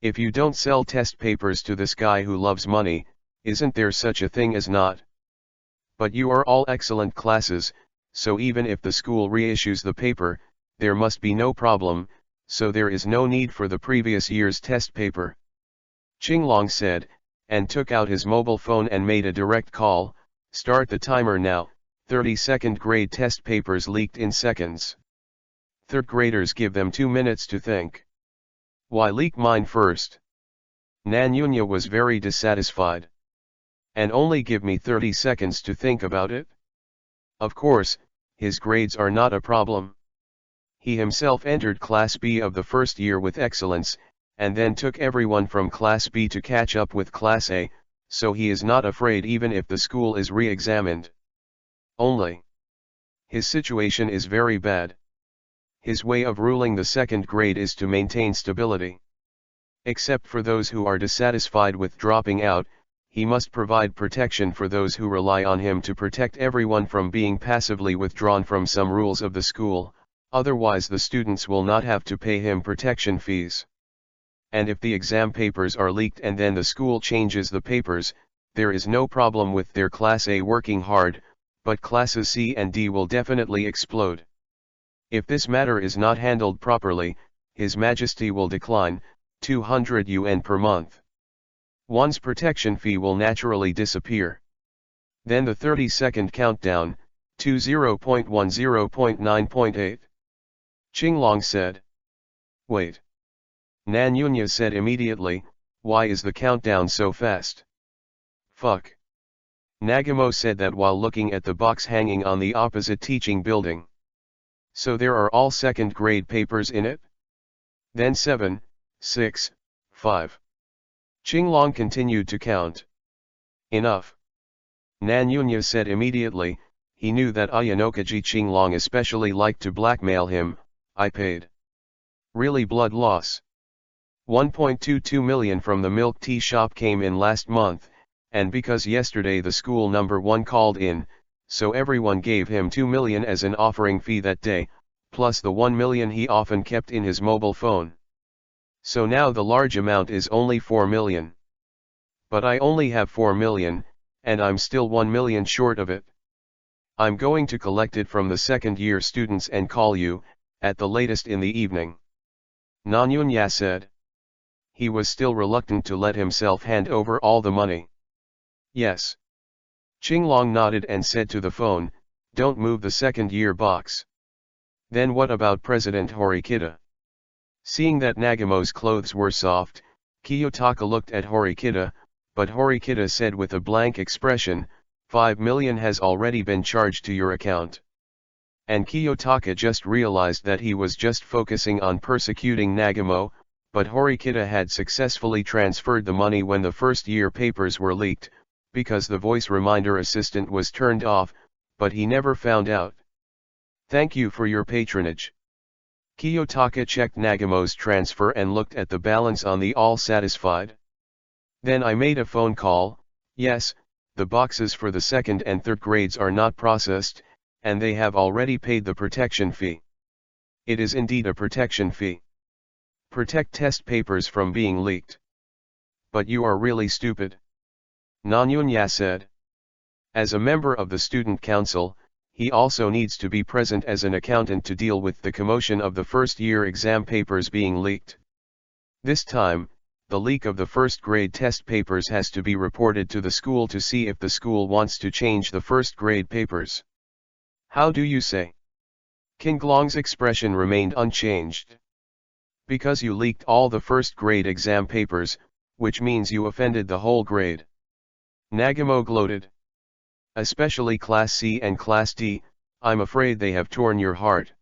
If you don't sell test papers to this guy who loves money, isn't there such a thing as not? But you are all excellent classes, so even if the school reissues the paper, there must be no problem, so there is no need for the previous year's test paper. Qinglong said, and took out his mobile phone and made a direct call. Start the timer now. 32nd grade test papers leaked in seconds. Third graders give them 2 minutes to think. Why leak mine first? Nanyunya was very dissatisfied. And only give me 30 seconds to think about it? Of course, his grades are not a problem. He himself entered Class B of the first year with excellence, and then took everyone from Class B to catch up with Class A, so he is not afraid even if the school is re-examined. Only His situation is very bad. His way of ruling the second grade is to maintain stability. Except for those who are dissatisfied with dropping out, he must provide protection for those who rely on him to protect everyone from being passively withdrawn from some rules of the school, otherwise the students will not have to pay him protection fees. And if the exam papers are leaked and then the school changes the papers, there is no problem with their Class A working hard, but Classes C and D will definitely explode. If this matter is not handled properly, His Majesty will decline 200 yuan per month. One's protection fee will naturally disappear. Then the 30-second countdown, 20.10.9.8. Qinglong said. Wait. Nan Yunya said immediately, why is the countdown so fast? Fuck. Nagamo said that while looking at the box hanging on the opposite teaching building. So there are all second grade papers in it? Then 7, 6, 5. Qinglong continued to count. Enough. Nan Yunya said immediately, he knew that Ayanokaji Qinglong especially liked to blackmail him. I paid. Really blood loss. 1.22 million from the milk tea shop came in last month, and because yesterday the school number 1 called in, so everyone gave him 2 million as an offering fee that day, plus the 1 million he often kept in his mobile phone. So now the large amount is only 4 million. But I only have 4 million, and I'm still 1 million short of it. I'm going to collect it from the second year students and call you, at the latest in the evening. Nan Yunya said. He was still reluctant to let himself hand over all the money. Yes. Qinglong nodded and said to the phone, don't move the second year box. Then what about President Horikita? Seeing that Nagamo's clothes were soft, Kiyotaka looked at Horikita, but Horikita said with a blank expression, 5 million has already been charged to your account. And Kiyotaka just realized that he was just focusing on persecuting Nagamo, but Horikita had successfully transferred the money when the first year papers were leaked, because the voice reminder assistant was turned off, but he never found out. Thank you for your patronage. Kiyotaka checked Nagamo's transfer and looked at the balance on the all satisfied. Then I made a phone call. Yes, the boxes for the second and third grades are not processed, and they have already paid the protection fee. It is indeed a protection fee. Protect test papers from being leaked. But you are really stupid. Nan Yunya said. As a member of the student council, he also needs to be present as an accountant to deal with the commotion of the first year exam papers being leaked. This time, the leak of the first grade test papers has to be reported to the school to see if the school wants to change the first grade papers. How do you say? Qinglong's expression remained unchanged. Because you leaked all the first grade exam papers, which means you offended the whole grade. Nagamo gloated. Especially Class C and Class D, I'm afraid they have torn your heart.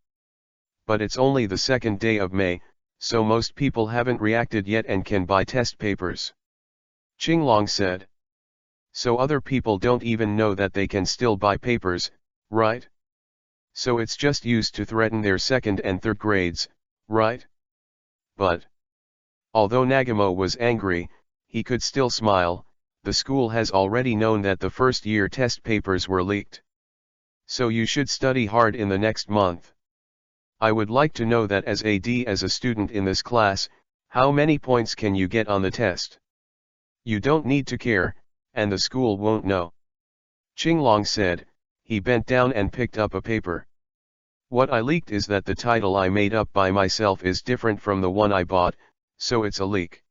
But it's only the second day of May, so most people haven't reacted yet and can buy test papers. Qinglong said. So other people don't even know that they can still buy papers, right? So it's just used to threaten their second and third grades, right? But although Nagamo was angry, he could still smile. The school has already known that the first year test papers were leaked. So you should study hard in the next month. I would like to know that as a student in this class, how many points can you get on the test? You don't need to care, and the school won't know. Qinglong said. He bent down and picked up a paper. What I leaked is that the title I made up by myself is different from the one I bought, so it's a leak.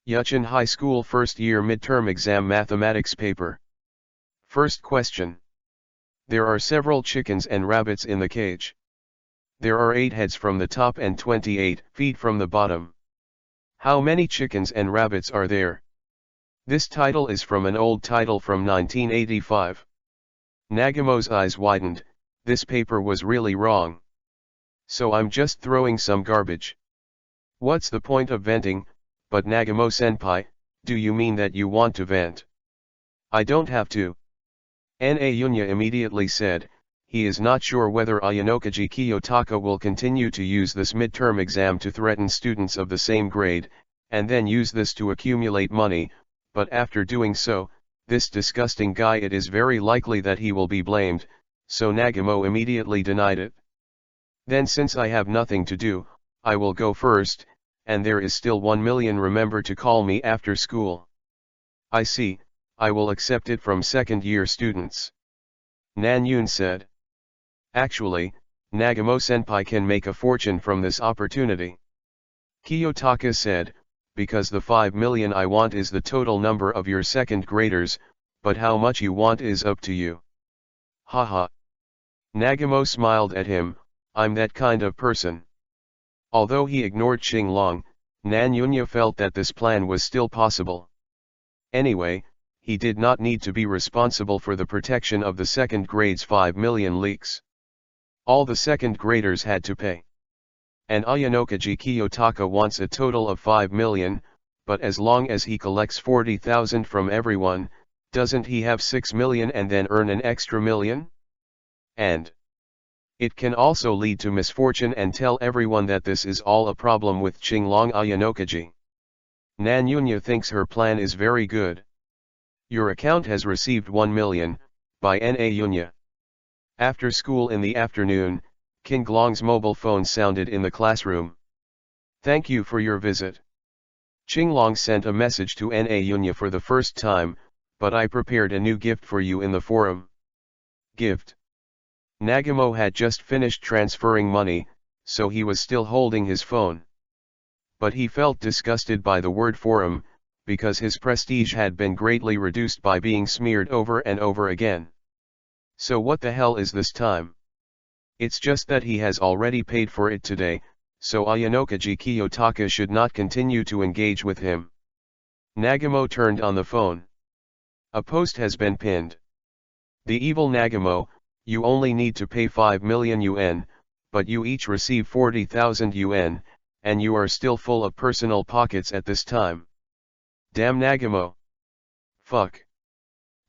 Yuchin High School First Year Midterm Exam Mathematics Paper. First question. There are several chickens and rabbits in the cage. There are 8 heads from the top and 28 feet from the bottom. How many chickens and rabbits are there? This title is from an old title from 1985. Nagamo's eyes widened. This paper was really wrong. So I'm just throwing some garbage. What's the point of venting? But Nagamo-senpai, do you mean that you want to vent? I don't have to. Na Yunya immediately said, he is not sure whether Ayanokaji Kiyotaka will continue to use this midterm exam to threaten students of the same grade, and then use this to accumulate money, but after doing so, this disgusting guy, it is very likely that he will be blamed, so Nagamo immediately denied it. Then since I have nothing to do, I will go first, and there is still 1 million, remember to call me after school. I see, I will accept it from second-year students. Nan-yoon said. Actually, Nagamo-senpai can make a fortune from this opportunity. Kiyotaka said, because the 5 million I want is the total number of your second graders, but how much you want is up to you. Haha. Nagamo smiled at him, I'm that kind of person. Although he ignored Xinglong, Nan-yunya felt that this plan was still possible. Anyway, he did not need to be responsible for the protection of the second grade's 5 million leaks. All the second graders had to pay. And Ayanokaji Kiyotaka wants a total of 5 million, but as long as he collects 40,000 from everyone, doesn't he have 6 million and then earn an extra million? And it can also lead to misfortune and tell everyone that this is all a problem with Xinglong Ayanokaji. Nan-yunya thinks her plan is very good. Your account has received 1 million, by Na-yunya. After school in the afternoon, Xinglong's mobile phone sounded in the classroom. Thank you for your visit. Xinglong sent a message to Na-yunya for the first time, but I prepared a new gift for you in the forum. Gift. Nagamo had just finished transferring money, so he was still holding his phone. But he felt disgusted by the word forum, because his prestige had been greatly reduced by being smeared over and over again. So what the hell is this time? It's just that he has already paid for it today, so Ayanokaji Kiyotaka should not continue to engage with him. Nagamo turned on the phone. A post has been pinned. The evil Nagamo, you only need to pay 5 million yuan, but you each receive 40,000 yuan, and you are still full of personal pockets at this time. Damn Nagamo. Fuck.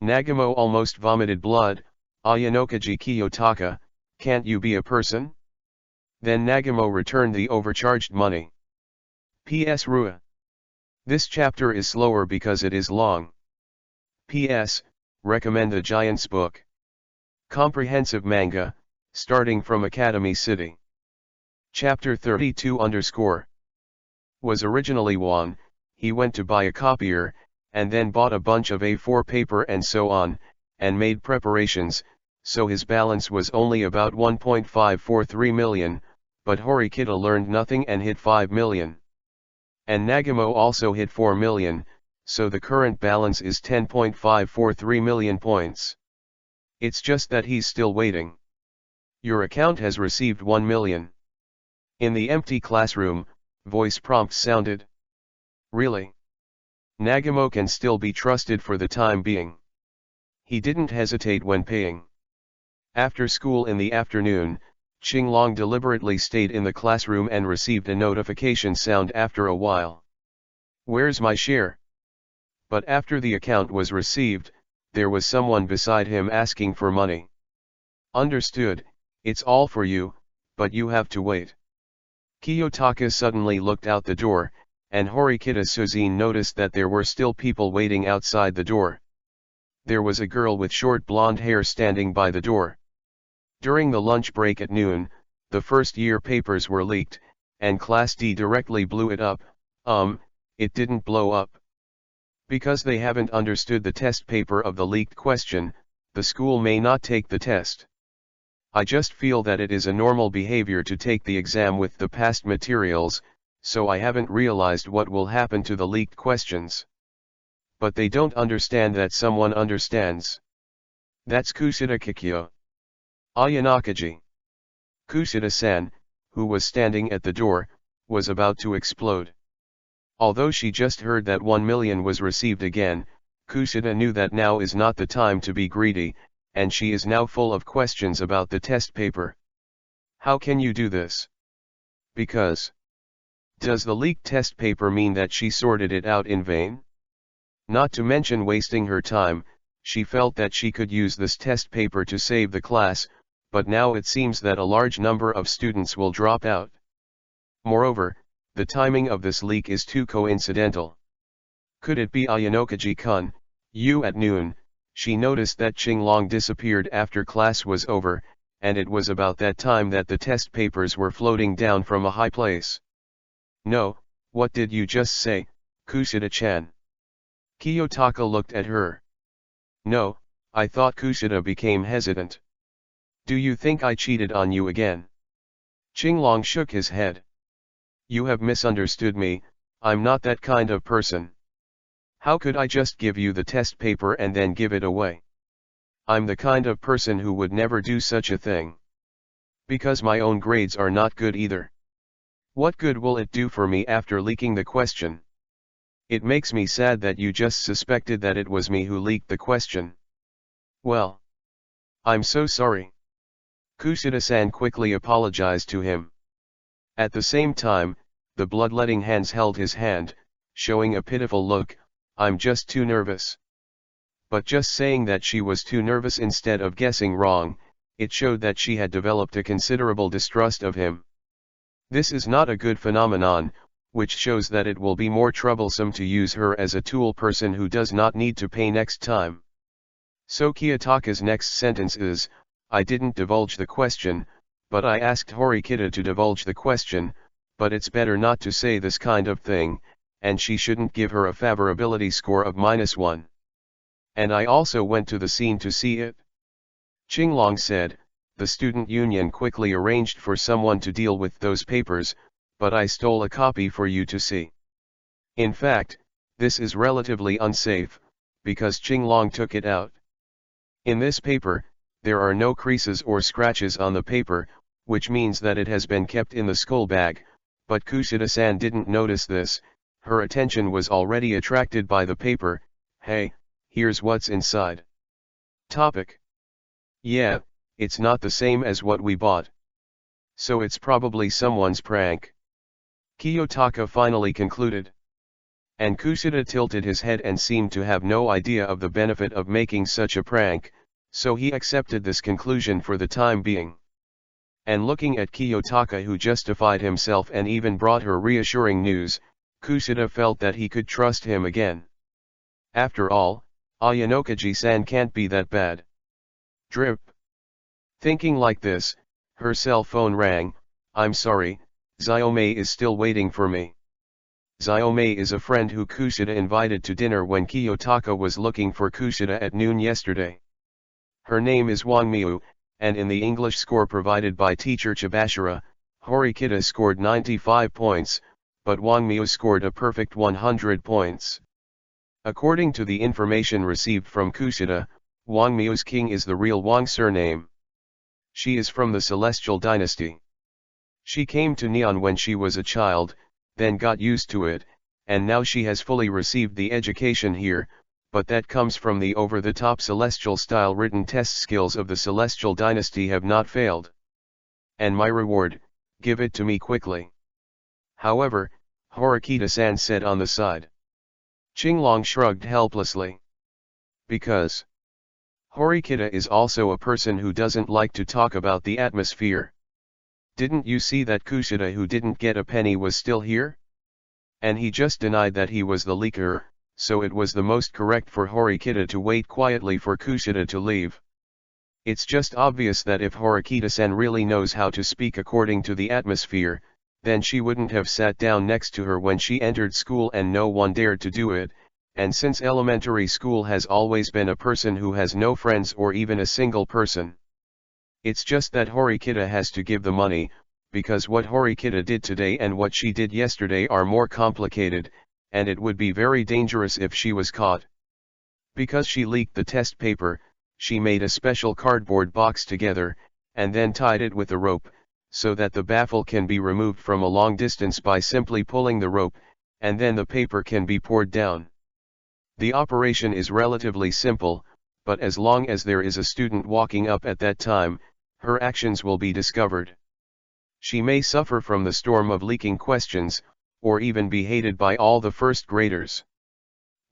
Nagamo almost vomited blood. Ayanokaji Kiyotaka, can't you be a person? Then Nagamo returned the overcharged money. P.S. Rua. This chapter is slower because it is long. P.S. Recommend the Giant's Book. Comprehensive manga, starting from Academy City. Chapter 32 _ Was originally won, he went to buy a copier, and then bought a bunch of A4 paper and so on, and made preparations, so his balance was only about 1.543 million, but Horikita learned nothing and hit 5 million. And Nagamo also hit 4 million, so the current balance is 10.543 million points. It's just that he's still waiting. Your account has received 1 million. In the empty classroom, voice prompts sounded. Really? Nagamo can still be trusted for the time being. He didn't hesitate when paying. After school in the afternoon, Xinglong deliberately stayed in the classroom and received a notification sound after a while. Where's my share? But after the account was received, there was someone beside him asking for money. Understood, it's all for you, but you have to wait. Kiyotaka suddenly looked out the door, and Horikita Suzine noticed that there were still people waiting outside the door. There was a girl with short blonde hair standing by the door. During the lunch break at noon, the first-year papers were leaked, and Class D directly blew it up. It didn't blow up. Because they haven't understood the test paper of the leaked question, the school may not take the test. I just feel that it is a normal behavior to take the exam with the past materials, so I haven't realized what will happen to the leaked questions. But they don't understand that someone understands. That's Kushida Kikyo. Ayanakaji. Kushida-san, who was standing at the door, was about to explode. Although she just heard that 1 million was received again, Kushida knew that now is not the time to be greedy, and she is now full of questions about the test paper. How can you do this? Because. Does the leaked test paper mean that she sorted it out in vain? Not to mention wasting her time, she felt that she could use this test paper to save the class, but now it seems that a large number of students will drop out. Moreover, the timing of this leak is too coincidental. Could it be Ayanokaji-kun, at noon? She noticed that Qinglong disappeared after class was over, and it was about that time that the test papers were floating down from a high place. No, what did you just say, Kushida-chan? Kiyotaka looked at her. No, I thought. Kushida became hesitant. Do you think I cheated on you again? Qinglong shook his head. You have misunderstood me, I'm not that kind of person. How could I just give you the test paper and then give it away? I'm the kind of person who would never do such a thing. Because my own grades are not good either. What good will it do for me after leaking the question? It makes me sad that you just suspected that it was me who leaked the question. Well, I'm so sorry. Kushida-san quickly apologized to him. At the same time, the bloodletting hands held his hand, showing a pitiful look. I'm just too nervous. But just saying that she was too nervous instead of guessing wrong, it showed that she had developed a considerable distrust of him. This is not a good phenomenon, which shows that it will be more troublesome to use her as a tool person who does not need to pay next time. So Kiyotaka's next sentence is, I didn't divulge the question, but I asked Horikita to divulge the question, but it's better not to say this kind of thing, and she shouldn't give her a favorability score of -1. And I also went to the scene to see it. Qinglong said, the student union quickly arranged for someone to deal with those papers, but I stole a copy for you to see. In fact, this is relatively unsafe, because Qinglong took it out. In this paper, there are no creases or scratches on the paper, which means that it has been kept in the school bag, but Kushida-san didn't notice this. Her attention was already attracted by the paper. Hey, here's what's inside. Topic. Yeah, it's not the same as what we bought. So it's probably someone's prank. Kiyotaka finally concluded. And Kushida tilted his head and seemed to have no idea of the benefit of making such a prank, so he accepted this conclusion for the time being. And looking at Kiyotaka, who justified himself and even brought her reassuring news, Kushida felt that he could trust him again. After all, Ayanokaji-san can't be that bad. Drip. Thinking like this, her cell phone rang. I'm sorry, Xiaomei is still waiting for me. Xiaomei is a friend who Kushida invited to dinner when Kiyotaka was looking for Kushida at noon yesterday. Her name is Wangmiu, and in the English score provided by teacher Chibashira, Horikita scored 95 points, but Wangmiu scored a perfect 100 points. According to the information received from Kushida, Wangmiu's king is the real Wang surname. She is from the Celestial Dynasty. She came to Neon when she was a child, then got used to it, and now she has fully received the education here, but that comes from the over-the-top celestial-style written test skills of the Celestial Dynasty have not failed. And my reward, give it to me quickly. However, Horikita-san said on the side. Qinglong shrugged helplessly. Because Horikita is also a person who doesn't like to talk about the atmosphere. Didn't you see that Kushida, who didn't get a penny, was still here? And he just denied that he was the leaker, so it was the most correct for Horikita to wait quietly for Kushida to leave. It's just obvious that if Horikita-san really knows how to speak according to the atmosphere, then she wouldn't have sat down next to her when she entered school, and no one dared to do it, and since elementary school has always been a person who has no friends or even a single person. It's just that Horikita has to give the money, because what Horikita did today and what she did yesterday are more complicated, and it would be very dangerous if she was caught. Because she leaked the test paper, she made a special cardboard box together, and then tied it with a rope, so that the baffle can be removed from a long distance by simply pulling the rope, and then the paper can be poured down. The operation is relatively simple, but as long as there is a student walking up at that time, her actions will be discovered. She may suffer from the storm of leaking questions, or even be hated by all the first graders.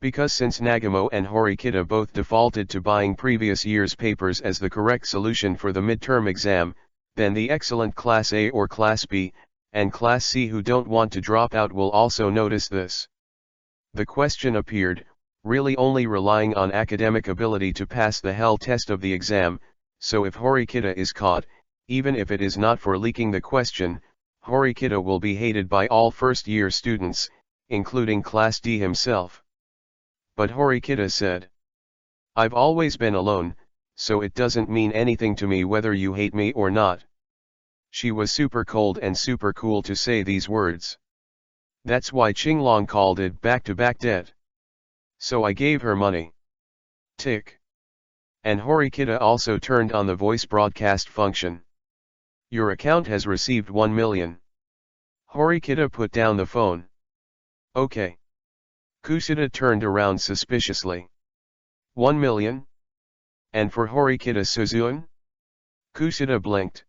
Because since Nagamo and Horikita both defaulted to buying previous year's papers as the correct solution for the midterm exam, then the excellent Class A or Class B, and Class C who don't want to drop out will also notice this. The question appeared, really only relying on academic ability to pass the hell test of the exam, so if Horikita is caught, even if it is not for leaking the question, Horikita will be hated by all first-year students, including Class D himself. But Horikita said, "I've always been alone, so it doesn't mean anything to me whether you hate me or not." She was super cold and super cool to say these words. That's why Qinglong called it back-to-back debt. So I gave her money. Tick. And Horikita also turned on the voice broadcast function. Your account has received 1 million. Horikita put down the phone. Okay. Kushida turned around suspiciously. 1 million? And for Horikita Suzune? Kushida blinked.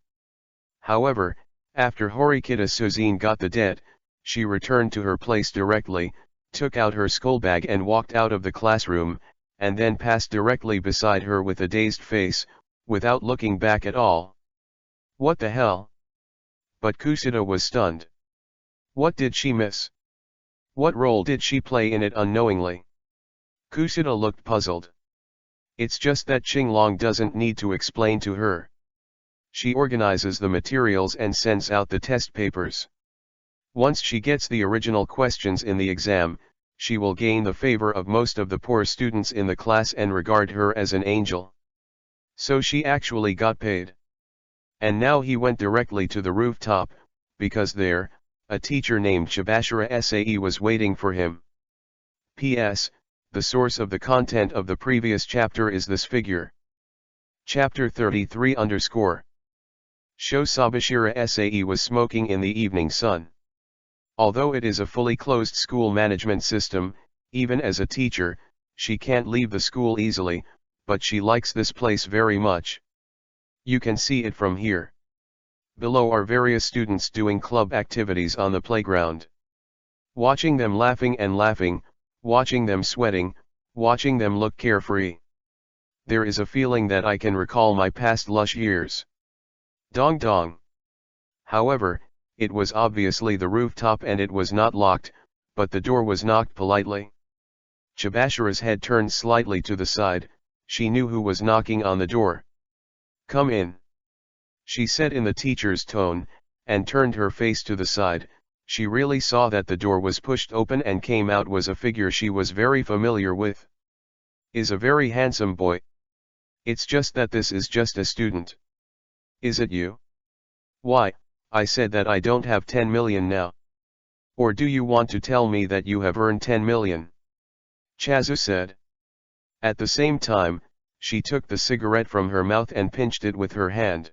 However, after Horikita Suzune got the debt, she returned to her place directly, took out her schoolbag and walked out of the classroom, and then passed directly beside her with a dazed face, without looking back at all. What the hell? But Kushida was stunned. What did she miss? What role did she play in it unknowingly? Kushida looked puzzled. It's just that Qinglong doesn't need to explain to her. She organizes the materials and sends out the test papers. Once she gets the original questions in the exam, she will gain the favor of most of the poor students in the class and regard her as an angel. So she actually got paid. And now he went directly to the rooftop, because there, a teacher named Chibashira Sae was waiting for him. P.S. The source of the content of the previous chapter is this figure. Chapter 33 _ Sho Sabashira Sae was smoking in the evening sun. Although it is a fully closed school management system, even as a teacher, she can't leave the school easily, but she likes this place very much. You can see it from here. Below are various students doing club activities on the playground. Watching them laughing and laughing, watching them sweating, watching them look carefree. There is a feeling that I can recall my past lush years. Dong dong. However, it was obviously the rooftop and it was not locked, but the door was knocked politely. Chibashira's head turned slightly to the side, she knew who was knocking on the door. Come in. She said in the teacher's tone, and turned her face to the side. She really saw that the door was pushed open and came out was a figure she was very familiar with. Is a very handsome boy. It's just that this is just a student. Is it you? Why, I said that I don't have 10 million now. Or do you want to tell me that you have earned 10 million? Chazu said. At the same time, she took the cigarette from her mouth and pinched it with her hand.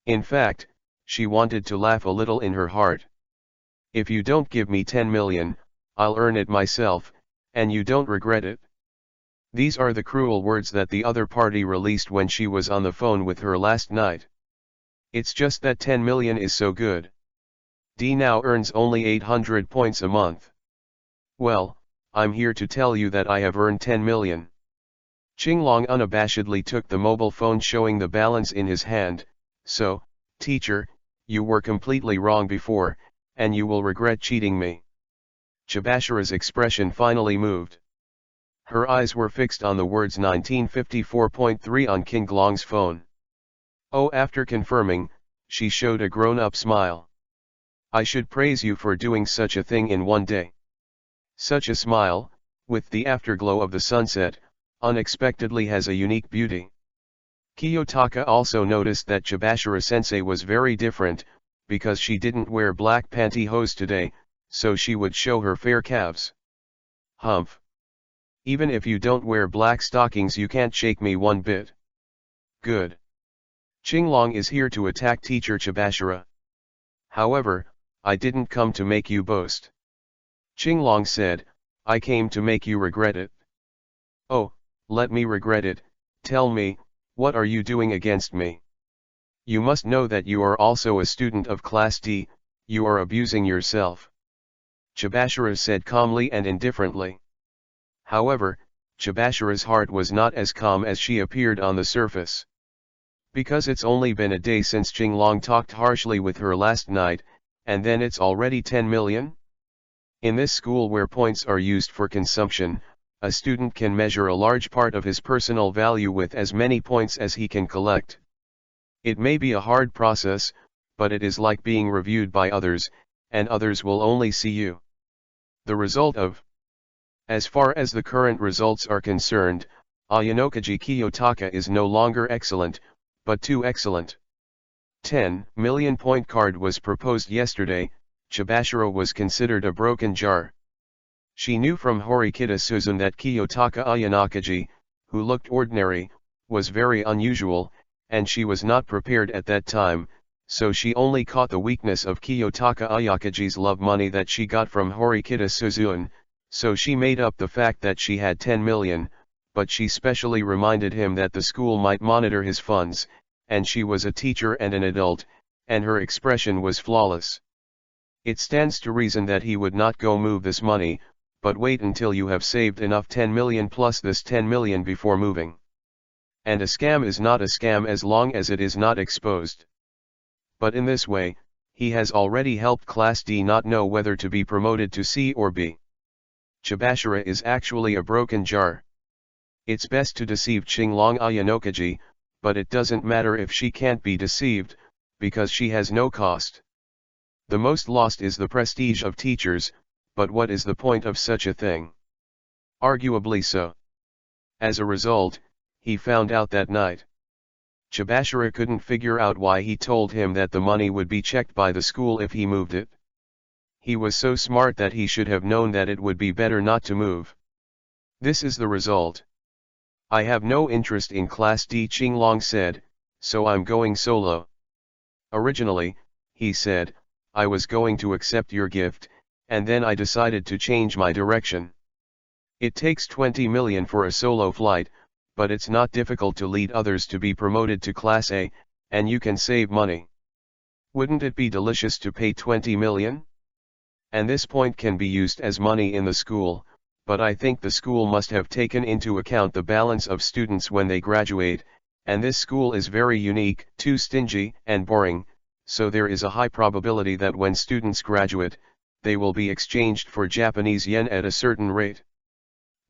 In fact, she wanted to laugh a little in her heart. If you don't give me 10 million, I'll earn it myself, and you don't regret it. These are the cruel words that the other party released when she was on the phone with her last night. It's just that 10 million is so good. D now earns only 800 points a month. Well, I'm here to tell you that I have earned 10 million. Qinglong unabashedly took the mobile phone showing the balance in his hand. So, teacher, you were completely wrong before, and you will regret cheating me. Chibashira's expression finally moved. Her eyes were fixed on the words 1954.3 on Qinglong's phone. Oh, after confirming, she showed a grown-up smile. I should praise you for doing such a thing in one day. Such a smile, with the afterglow of the sunset, unexpectedly has a unique beauty. Kiyotaka also noticed that Chibashira-sensei was very different, because she didn't wear black pantyhose today, so she would show her fair calves. Humph. Even if you don't wear black stockings you can't shake me one bit. Good. Qinglong is here to attack teacher Chibashira. However, I didn't come to make you boast. Qinglong said, I came to make you regret it. Oh, let me regret it. Tell me, what are you doing against me? You must know that you are also a student of Class D, you are abusing yourself. Chibashira said calmly and indifferently. However, Chibashira's heart was not as calm as she appeared on the surface. Because it's only been a day since Qinglong talked harshly with her last night, and then it's already 10 million? In this school where points are used for consumption, a student can measure a large part of his personal value with as many points as he can collect. It may be a hard process, but it is like being reviewed by others, and others will only see you. The result of. As far as the current results are concerned, Ayanokaji Kiyotaka is no longer excellent, but too excellent. 10 million point card was proposed yesterday. Chibashira was considered a broken jar. She knew from Horikita Suzun that Kiyotaka Ayanokaji, who looked ordinary, was very unusual, and she was not prepared at that time, so she only caught the weakness of Kiyotaka Ayakaji's love money that she got from Horikita Suzun, so she made up the fact that she had 10 million, but she specially reminded him that the school might monitor his funds, and she was a teacher and an adult, and her expression was flawless. It stands to reason that he would not go move this money, but wait until you have saved enough 10 million plus this 10 million before moving. And a scam is not a scam as long as it is not exposed. But in this way, he has already helped Class D not know whether to be promoted to C or B. Chibashira is actually a broken jar. It's best to deceive Qinglong Ayanokaji, but it doesn't matter if she can't be deceived, because she has no cost. The most lost is the prestige of teachers, but what is the point of such a thing? Arguably so. As a result, he found out that night. Chibashira couldn't figure out why he told him that the money would be checked by the school if he moved it. He was so smart that he should have known that it would be better not to move. This is the result. I have no interest in Class D, Qinglong said, so I'm going solo. Originally, he said, I was going to accept your gift, and then I decided to change my direction. It takes 20 million for a solo flight, but it's not difficult to lead others to be promoted to Class A, and you can save money. Wouldn't it be delicious to pay 20 million? And this point can be used as money in the school, but I think the school must have taken into account the balance of students when they graduate, and this school is very unique, too stingy and boring, so there is a high probability that when students graduate, they will be exchanged for Japanese yen at a certain rate.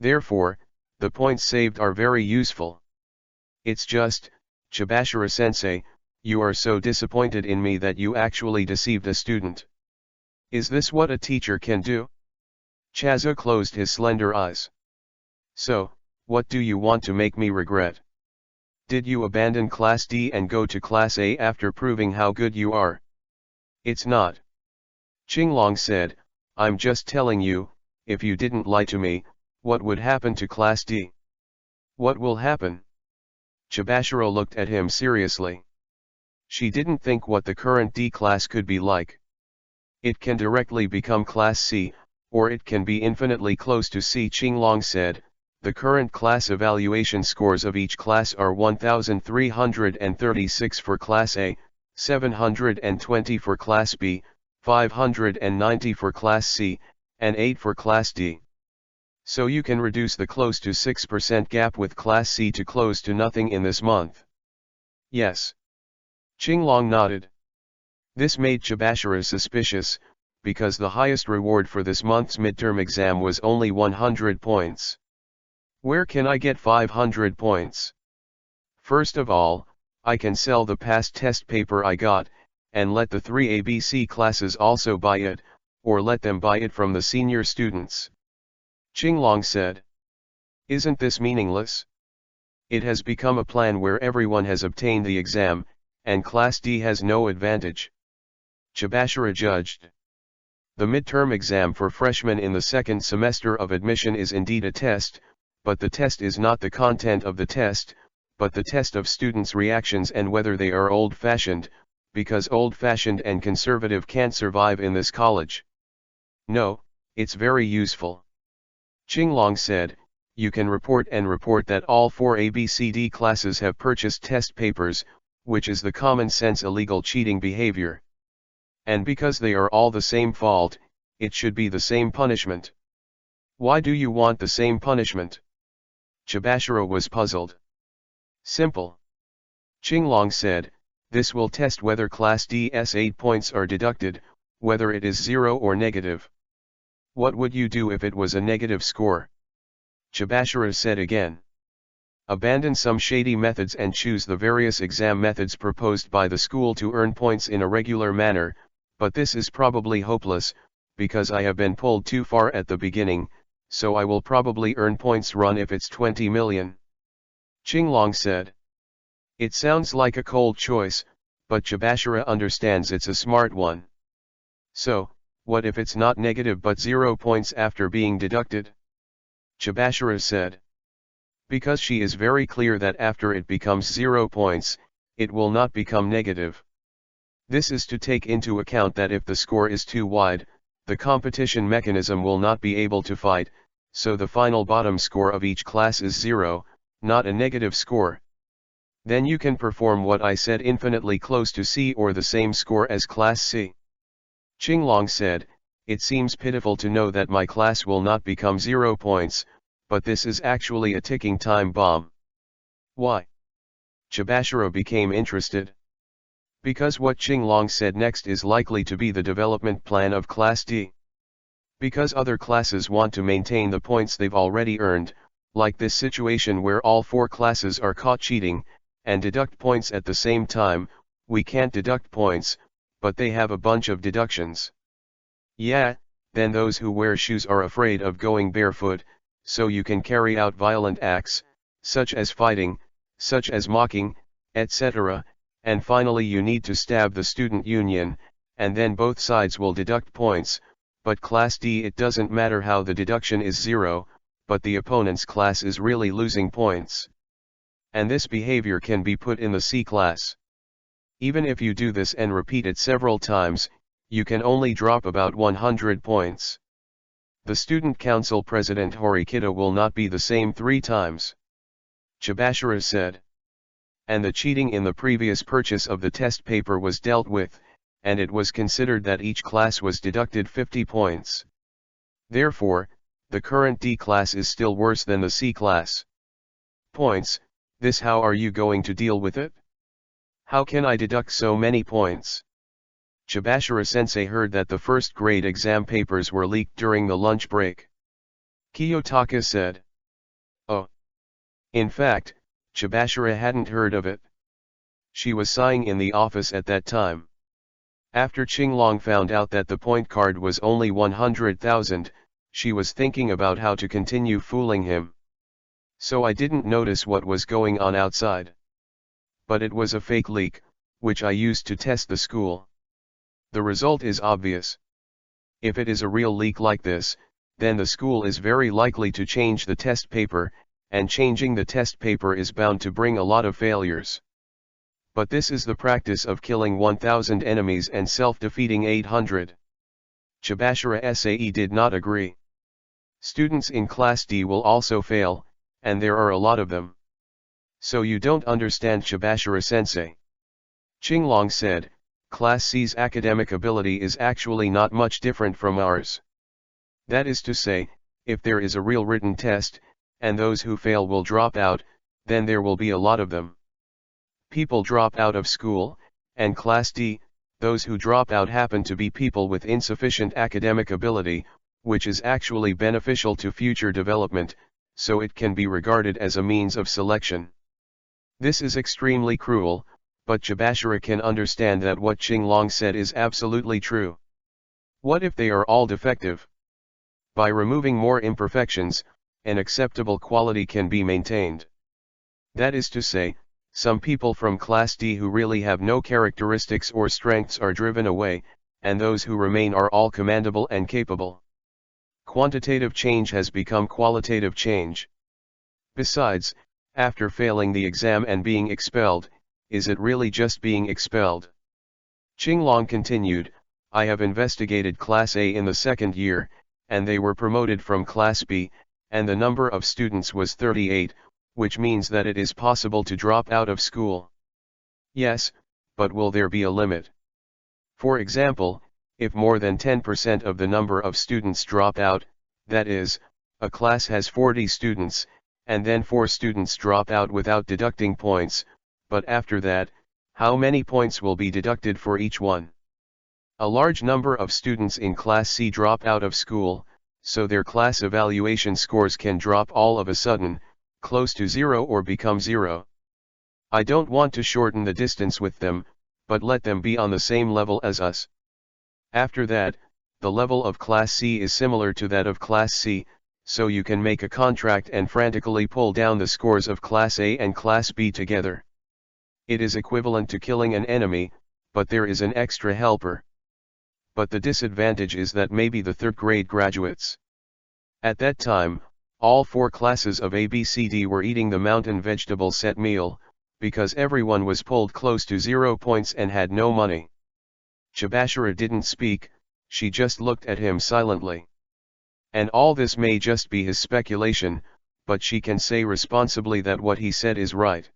Therefore, the points saved are very useful. It's just, Chibashira-sensei, you are so disappointed in me that you actually deceived a student. Is this what a teacher can do? Chazo closed his slender eyes. So, what do you want to make me regret? Did you abandon Class D and go to Class A after proving how good you are? It's not. Qinglong said, I'm just telling you, if you didn't lie to me, what would happen to Class D? What will happen? Chibashira looked at him seriously. She didn't think what the current D class could be like. It can directly become Class C, or it can be infinitely close to C. Qinglong said, the current class evaluation scores of each class are 1,336 for Class A, 720 for Class B, 590 for Class C, and 8 for Class D. So you can reduce the close to 6% gap with Class C to close to nothing in this month. Yes. Qinglong nodded. This made Chibashira suspicious, because the highest reward for this month's midterm exam was only 100 points. Where can I get 500 points? First of all, I can sell the past test paper I got, and let the 3 ABC classes also buy it, or let them buy it from the senior students. Qinglong said. Isn't this meaningless? It has become a plan where everyone has obtained the exam, and Class D has no advantage. Chibashira judged. The midterm exam for freshmen in the second semester of admission is indeed a test, but the test is not the content of the test, but the test of students' reactions and whether they are old-fashioned, because old-fashioned and conservative can't survive in this college. No, it's very useful. Qinglong said, you can report that all 4 ABCD classes have purchased test papers, which is the common sense illegal cheating behavior. And because they are all the same fault, it should be the same punishment. Why do you want the same punishment? Chibashiro was puzzled. Simple. Qinglong said, this will test whether Class D's 8 points are deducted, whether it is 0 or negative. What would you do if it was a negative score? Chibashiro said again. Abandon some shady methods and choose the various exam methods proposed by the school to earn points in a regular manner, but this is probably hopeless, because I have been pulled too far at the beginning, so I will probably earn points run if it's 20 million. Qinglong said. It sounds like a cold choice, but Chibashiro understands it's a smart one. So, what if it's not negative but 0 points after being deducted? Chibashiro said. Because she is very clear that after it becomes 0 points, it will not become negative. This is to take into account that if the score is too wide, the competition mechanism will not be able to fight, so the final bottom score of each class is 0, not a negative score. Then you can perform what I said, infinitely close to C or the same score as Class C. Qinglong said, it seems pitiful to know that my class will not become 0 points, but this is actually a ticking time bomb. Why? Chibashiro became interested. Because what Qinglong said next is likely to be the development plan of Class D. Because other classes want to maintain the points they've already earned, like this situation where all 4 classes are caught cheating, and deduct points at the same time, we can't deduct points, but they have a bunch of deductions. Yeah, then those who wear shoes are afraid of going barefoot, so you can carry out violent acts, such as fighting, such as mocking, etc., and finally you need to stab the student union, and then both sides will deduct points, but Class D it doesn't matter how the deduction is 0, but the opponent's class is really losing points. And this behavior can be put in the C class. Even if you do this and repeat it several times, you can only drop about 100 points. The student council president Horikita will not be the same 3 times. Chibashiro said. And the cheating in the previous purchase of the test paper was dealt with, and it was considered that each class was deducted 50 points. Therefore, the current D class is still worse than the C class. Points, this how are you going to deal with it? How can I deduct so many points? Chibashiro-sensei heard that the first grade exam papers were leaked during the lunch break. Kiyotaka said. Oh. In fact, Chibashiro hadn't heard of it. She was sighing in the office at that time. After Qinglong found out that the point card was only 100,000, she was thinking about how to continue fooling him. So I didn't notice what was going on outside. But it was a fake leak, which I used to test the school. The result is obvious. If it is a real leak like this, then the school is very likely to change the test paper, and changing the test paper is bound to bring a lot of failures. But this is the practice of killing 1,000 enemies and self-defeating 800. Chibashiro SAE did not agree. Students in Class D will also fail, and there are a lot of them. So you don't understand, Chibashiro-sensei. Qinglong said, Class C's academic ability is actually not much different from ours. That is to say, if there is a real written test, and those who fail will drop out, then there will be a lot of them. People drop out of school, and Class D, those who drop out happen to be people with insufficient academic ability, which is actually beneficial to future development, so it can be regarded as a means of selection. This is extremely cruel, but Chibashiro can understand that what Qinglong said is absolutely true. What if they are all defective? By removing more imperfections, an acceptable quality can be maintained. That is to say, some people from Class D who really have no characteristics or strengths are driven away, and those who remain are all commendable and capable. Quantitative change has become qualitative change. Besides, after failing the exam and being expelled, is it really just being expelled? Qinglong continued, I have investigated Class A in the second year, and they were promoted from Class B, and the number of students was 38, which means that it is possible to drop out of school. Yes, but will there be a limit? For example, if more than 10% of the number of students drop out, that is, a class has 40 students, and then 4 students drop out without deducting points, but after that, how many points will be deducted for each one? A large number of students in Class C drop out of school, so their class evaluation scores can drop all of a sudden, close to 0 or become 0. I don't want to shorten the distance with them, but let them be on the same level as us. After that, the level of Class C is similar to that of Class C, so you can make a contract and frantically pull down the scores of Class A and Class B together. It is equivalent to killing an enemy, but there is an extra helper. But the disadvantage is that maybe the third grade graduates. At that time, all 4 classes of A, B, C, D were eating the mountain vegetable set meal, because everyone was pulled close to 0 points and had no money. Chubashara didn't speak, she just looked at him silently. And all this may just be his speculation, but she can say responsibly that what he said is right.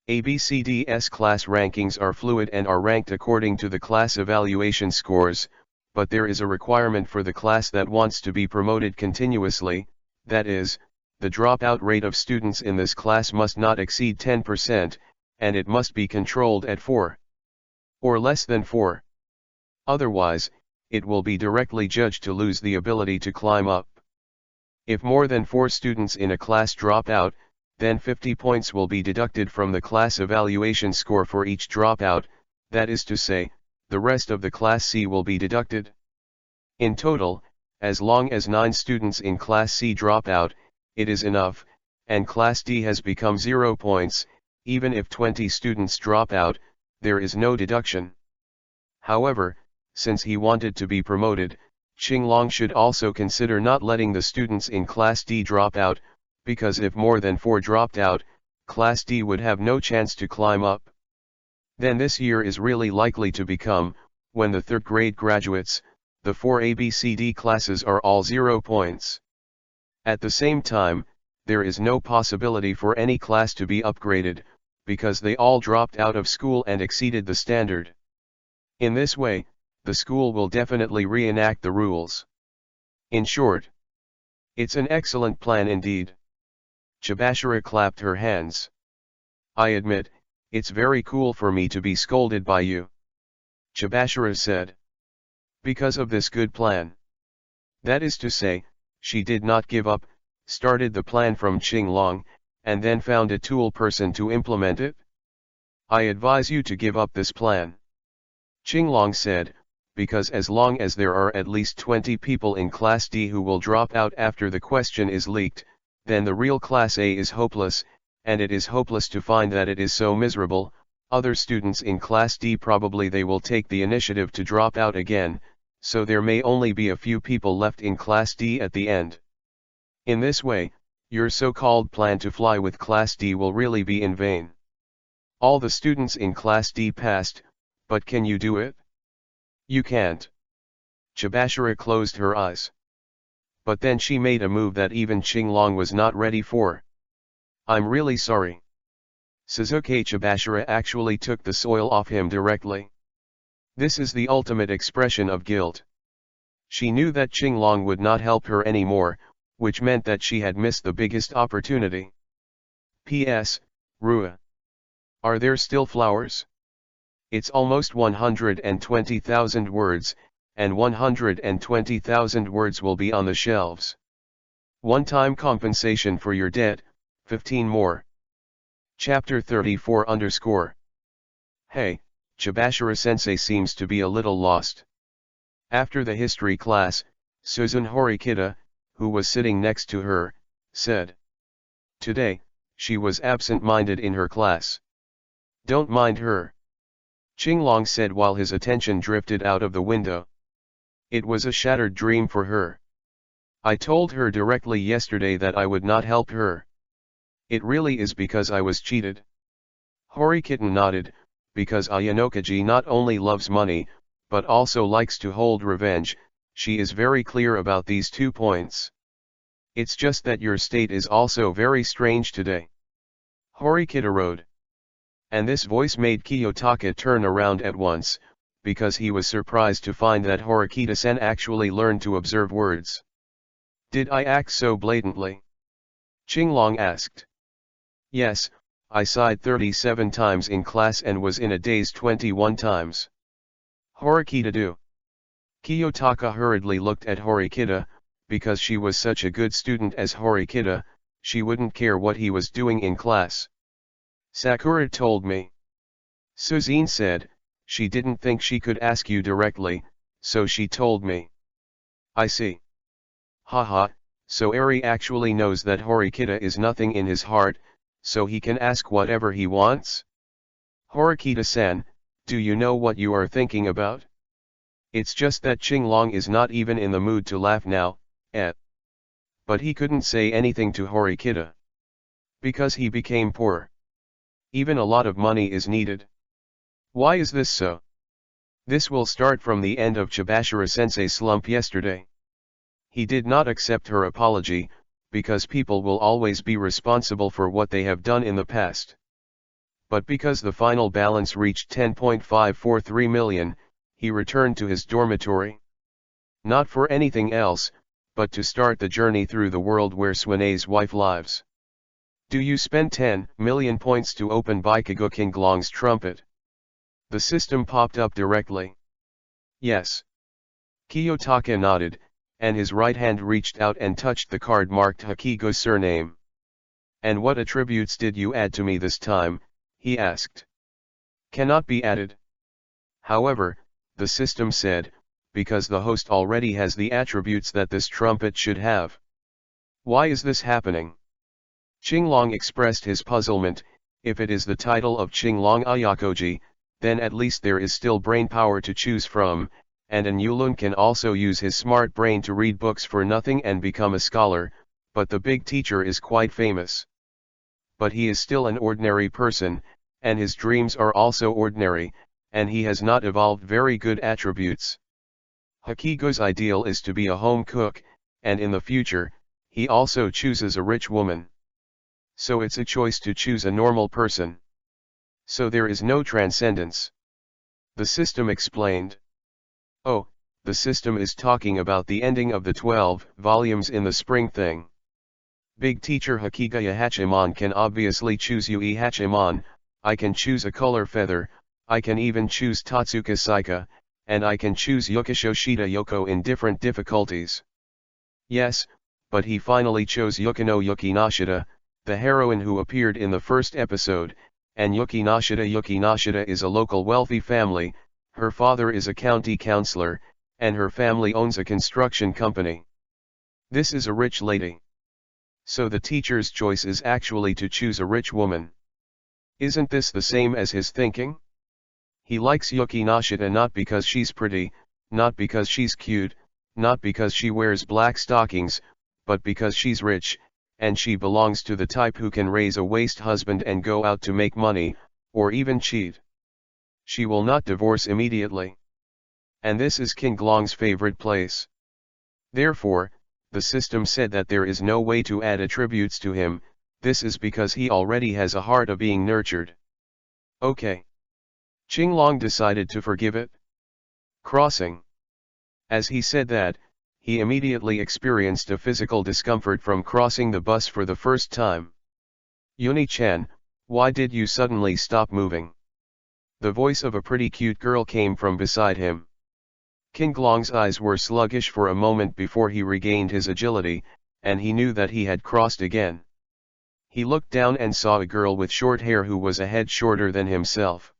ABCD's class rankings are fluid and are ranked according to the class evaluation scores, but there is a requirement for the class that wants to be promoted continuously, that is, the dropout rate of students in this class must not exceed 10%, and it must be controlled at 4. Or less than 4. Otherwise, it will be directly judged to lose the ability to climb up. If more than 4 students in a class drop out, then 50 points will be deducted from the class evaluation score for each dropout, that is to say, the rest of the Class C will be deducted. In total, as long as 9 students in Class C drop out, it is enough, and Class D has become 0 points. Even if 20 students drop out, there is no deduction. However, since he wanted to be promoted, Qinglong should also consider not letting the students in Class D drop out, because if more than 4 dropped out, Class D would have no chance to climb up. Then this year is really likely to become, when the third grade graduates, the 4 ABCD classes are all 0 points. At the same time, there is no possibility for any class to be upgraded, because they all dropped out of school and exceeded the standard. In this way, the school will definitely reenact the rules. In short, it's an excellent plan indeed. Chubashara clapped her hands. I admit, it's very cool for me to be scolded by you. Chubashara said. Because of this good plan. That is to say, she did not give up, started the plan from Qinglong, and then found a tool person to implement it. I advise you to give up this plan. Qinglong said, because as long as there are at least 20 people in Class D who will drop out after the question is leaked, then the real Class A is hopeless, and it is hopeless to find that it is so miserable. Other students in Class D probably they will take the initiative to drop out again, so there may only be a few people left in Class D at the end. In this way, your so-called plan to fly with Class D will really be in vain. All the students in Class D passed, but can you do it? You can't. Chubashara closed her eyes. But then she made a move that even Qinglong was not ready for. I'm really sorry. Suzuki Chubashara actually took the soil off him directly. This is the ultimate expression of guilt. She knew that Qinglong would not help her anymore, which meant that she had missed the biggest opportunity. P.S. Rua. Are there still flowers? It's almost 120,000 words, and 120,000 words will be on the shelves. One-time compensation for your debt, 15 more. Chapter 34 Hey, Chubashara-sensei seems to be a little lost. After the history class, Suzun Horikita, who was sitting next to her, said. Today, she was absent-minded in her class. Don't mind her. Qinglong said while his attention drifted out of the window. It was a shattered dream for her. I told her directly yesterday that I would not help her. It really is because I was cheated. Horikita nodded, because Ayanokaji not only loves money, but also likes to hold revenge. She is very clear about these 2 points. It's just that your state is also very strange today. Horikita rode. And this voice made Kiyotaka turn around at once, because he was surprised to find that Horikita-sen actually learned to observe words. Did I act so blatantly? Qinglong asked. Yes, I sighed 37 times in class and was in a daze 21 times. Horikita do. Kiyotaka hurriedly looked at Horikita, because she was such a good student as Horikita, she wouldn't care what he was doing in class. Sakura told me. Suzine said, she didn't think she could ask you directly, so she told me. I see. Haha, so Eri actually knows that Horikita is nothing in his heart, so he can ask whatever he wants? Horikita-san, do you know what you are thinking about? It's just that Qinglong is not even in the mood to laugh now, But he couldn't say anything to Horikita. Because he became poor. Even a lot of money is needed. Why is this so? This will start from the end of Chibashira-sensei's slump yesterday. He did not accept her apology, because people will always be responsible for what they have done in the past. But because the final balance reached 10.543 million, he returned to his dormitory. Not for anything else, but to start the journey through the world where Suane's wife lives. Do you spend 10 million points to open Baikugo Qinglong's trumpet? The system popped up directly. Yes. Kiyotaka nodded, and his right hand reached out and touched the card marked Hakigo's surname. And what attributes did you add to me this time? He asked. Cannot be added. However, the system said, because the host already has the attributes that this trumpet should have. Why is this happening? Qinglong expressed his puzzlement. If it is the title of Qinglong Ayakoji, then at least there is still brain power to choose from, and an Yulun can also use his smart brain to read books for nothing and become a scholar, but the big teacher is quite famous. But he is still an ordinary person, and his dreams are also ordinary, and he has not evolved very good attributes. Hakigo's ideal is to be a home cook, and in the future, he also chooses a rich woman. So it's a choice to choose a normal person. So there is no transcendence. The system explained. Oh, the system is talking about the ending of the 12 volumes in the spring thing. Big teacher Hakigaya Hachiman can obviously choose Yui Hachiman, I can choose a color feather, I can even choose Tatsuka Saika, and I can choose Yukishoshita Yoko in different difficulties. Yes, but he finally chose Yukino Yukinashita, the heroine who appeared in the first episode, and Yukinashita is a local wealthy family, her father is a county councillor, and her family owns a construction company. This is a rich lady. So the teacher's choice is actually to choose a rich woman. Isn't this the same as his thinking? He likes Yukinashita not because she's pretty, not because she's cute, not because she wears black stockings, but because she's rich, and she belongs to the type who can raise a waste husband and go out to make money, or even cheat. She will not divorce immediately. And this is Qinglong's favorite place. Therefore, the system said that there is no way to add attributes to him, this is because he already has a heart of being nurtured. Okay. Qinglong decided to forgive it. Crossing. As he said that, he immediately experienced a physical discomfort from crossing the bus for the first time. Yuni-chan, why did you suddenly stop moving? The voice of a pretty cute girl came from beside him. Qinglong's eyes were sluggish for a moment before he regained his agility, and he knew that he had crossed again. He looked down and saw a girl with short hair who was a head shorter than himself.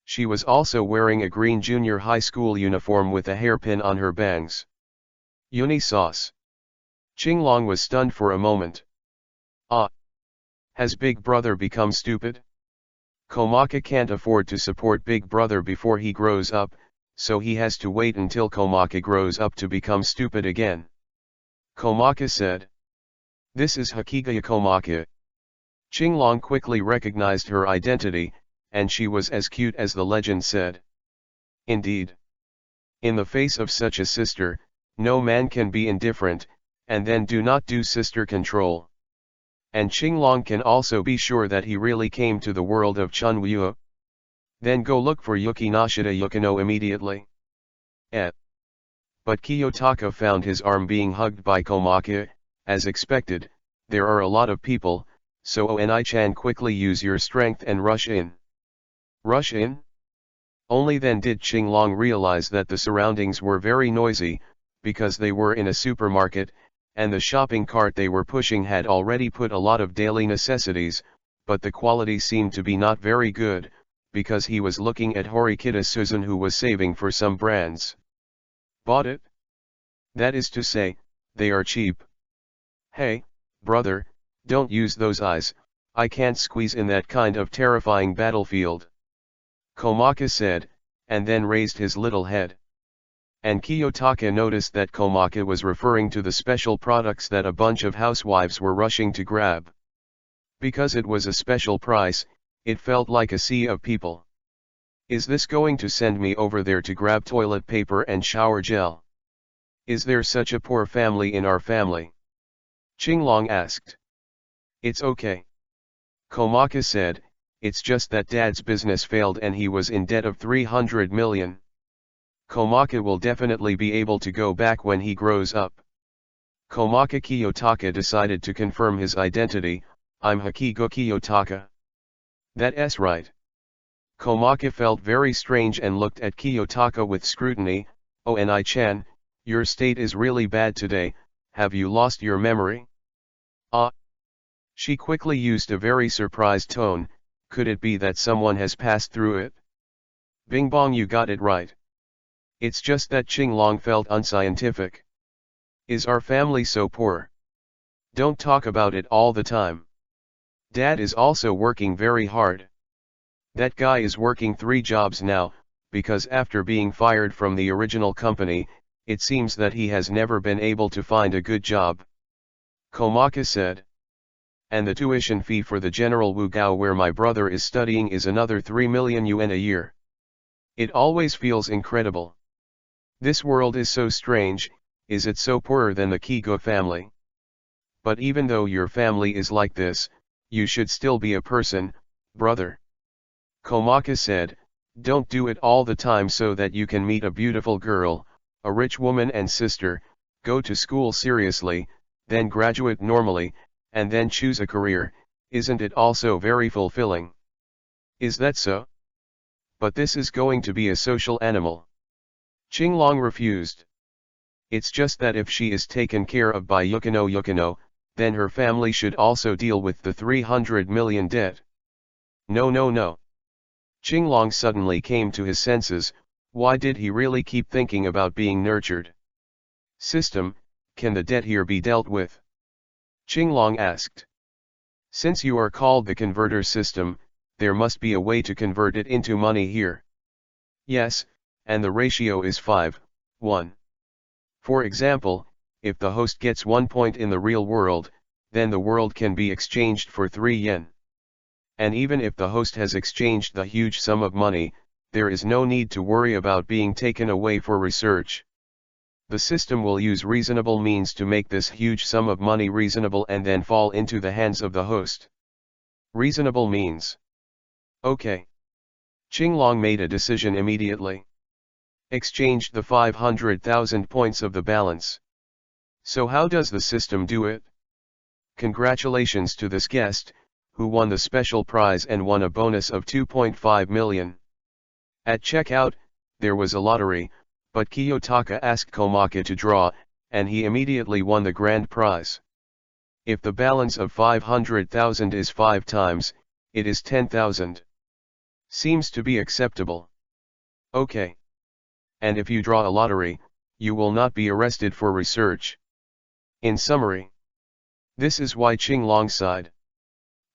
She was also wearing a green junior high school uniform with a hairpin on her bangs. Uni sauce. Qinglong was stunned for a moment. Ah! Has Big Brother become stupid? Komaka can't afford to support Big Brother before he grows up, so he has to wait until Komaka grows up to become stupid again. Komaka said. This is Hakigaya Komaka. Qinglong quickly recognized her identity, and she was as cute as the legend said. Indeed. In the face of such a sister, no man can be indifferent, and then do not do sister control. And Qinglong can also be sure that he really came to the world of Chunwoo. Then go look for Yukinashita Yukino immediately. But Kiyotaka found his arm being hugged by Komaka. As expected, there are a lot of people, so Oni-chan quickly use your strength and rush in. Rush in? Only then did Qinglong realize that the surroundings were very noisy, because they were in a supermarket, and the shopping cart they were pushing had already put a lot of daily necessities, but the quality seemed to be not very good, because he was looking at Horikita Susan, who was saving for some brands. Bought it? That is to say, they are cheap. Hey, brother, don't use those eyes, I can't squeeze in that kind of terrifying battlefield. Komaka said, and then raised his little head. And Kiyotaka noticed that Komaka was referring to the special products that a bunch of housewives were rushing to grab. Because it was a special price, it felt like a sea of people. Is this going to send me over there to grab toilet paper and shower gel? Is there such a poor family in our family? Qinglong asked. It's okay. Komaka said, it's just that Dad's business failed and he was in debt of 300 million. Komaka will definitely be able to go back when he grows up. Komaka Kiyotaka decided to confirm his identity, I'm Hakigo Kiyotaka. That's right. Komaka felt very strange and looked at Kiyotaka with scrutiny. Oni-chan, your state is really bad today, have you lost your memory? She quickly used a very surprised tone, could it be that someone has passed through it? Bing bong, you got it right. It's just that Qinglong felt unscientific. Is our family so poor? Don't talk about it all the time. Dad is also working very hard. That guy is working 3 jobs now, because after being fired from the original company, it seems that he has never been able to find a good job. Komaka said. And the tuition fee for the General Wugao where my brother is studying is another 3 million yuan a year. It always feels incredible. This world is so strange, is it so poorer than the Kigo family? But even though your family is like this, you should still be a person, brother. Komaka said, don't do it all the time so that you can meet a beautiful girl, a rich woman and sister, go to school seriously, then graduate normally, and then choose a career, isn't it also very fulfilling? Is that so? But this is going to be a social animal. Qinglong refused. It's just that if she is taken care of by Yukino, then her family should also deal with the 300 million debt. No. Qinglong suddenly came to his senses, why did he really keep thinking about being nurtured? System, can the debt here be dealt with? Qinglong asked. Since you are called the converter system, there must be a way to convert it into money here. Yes, and the ratio is 5:1. For example, if the host gets 1 point in the real world, then the world can be exchanged for 3 yen. And even if the host has exchanged the huge sum of money, there is no need to worry about being taken away for research. The system will use reasonable means to make this huge sum of money reasonable and then fall into the hands of the host. Reasonable means. Okay. Qinglong made a decision immediately. Exchanged the 500,000 points of the balance. So how does the system do it? Congratulations to this guest, who won the special prize and won a bonus of 2.5 million. At checkout, there was a lottery, but Kiyotaka asked Komaka to draw, and he immediately won the grand prize. If the balance of 500,000 is 5 times, it is 10,000. Seems to be acceptable. Okay. And if you draw a lottery, you will not be arrested for research. In summary, this is why Qinglong sighed.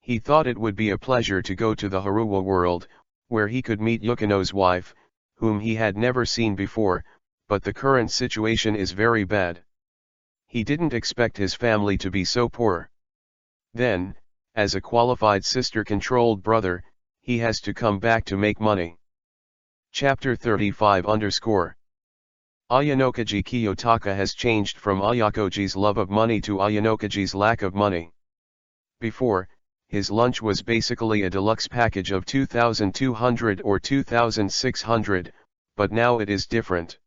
He thought it would be a pleasure to go to the Haruwa world, where he could meet Yukino's wife, whom he had never seen before, but the current situation is very bad. He didn't expect his family to be so poor. Then, as a qualified sister-controlled brother, he has to come back to make money. Chapter 35 _ Ayanokaji Kiyotaka has changed from Ayakoji's love of money to Ayanokaji's lack of money. Before, his lunch was basically a deluxe package of 2,200 or 2,600, but now it is different.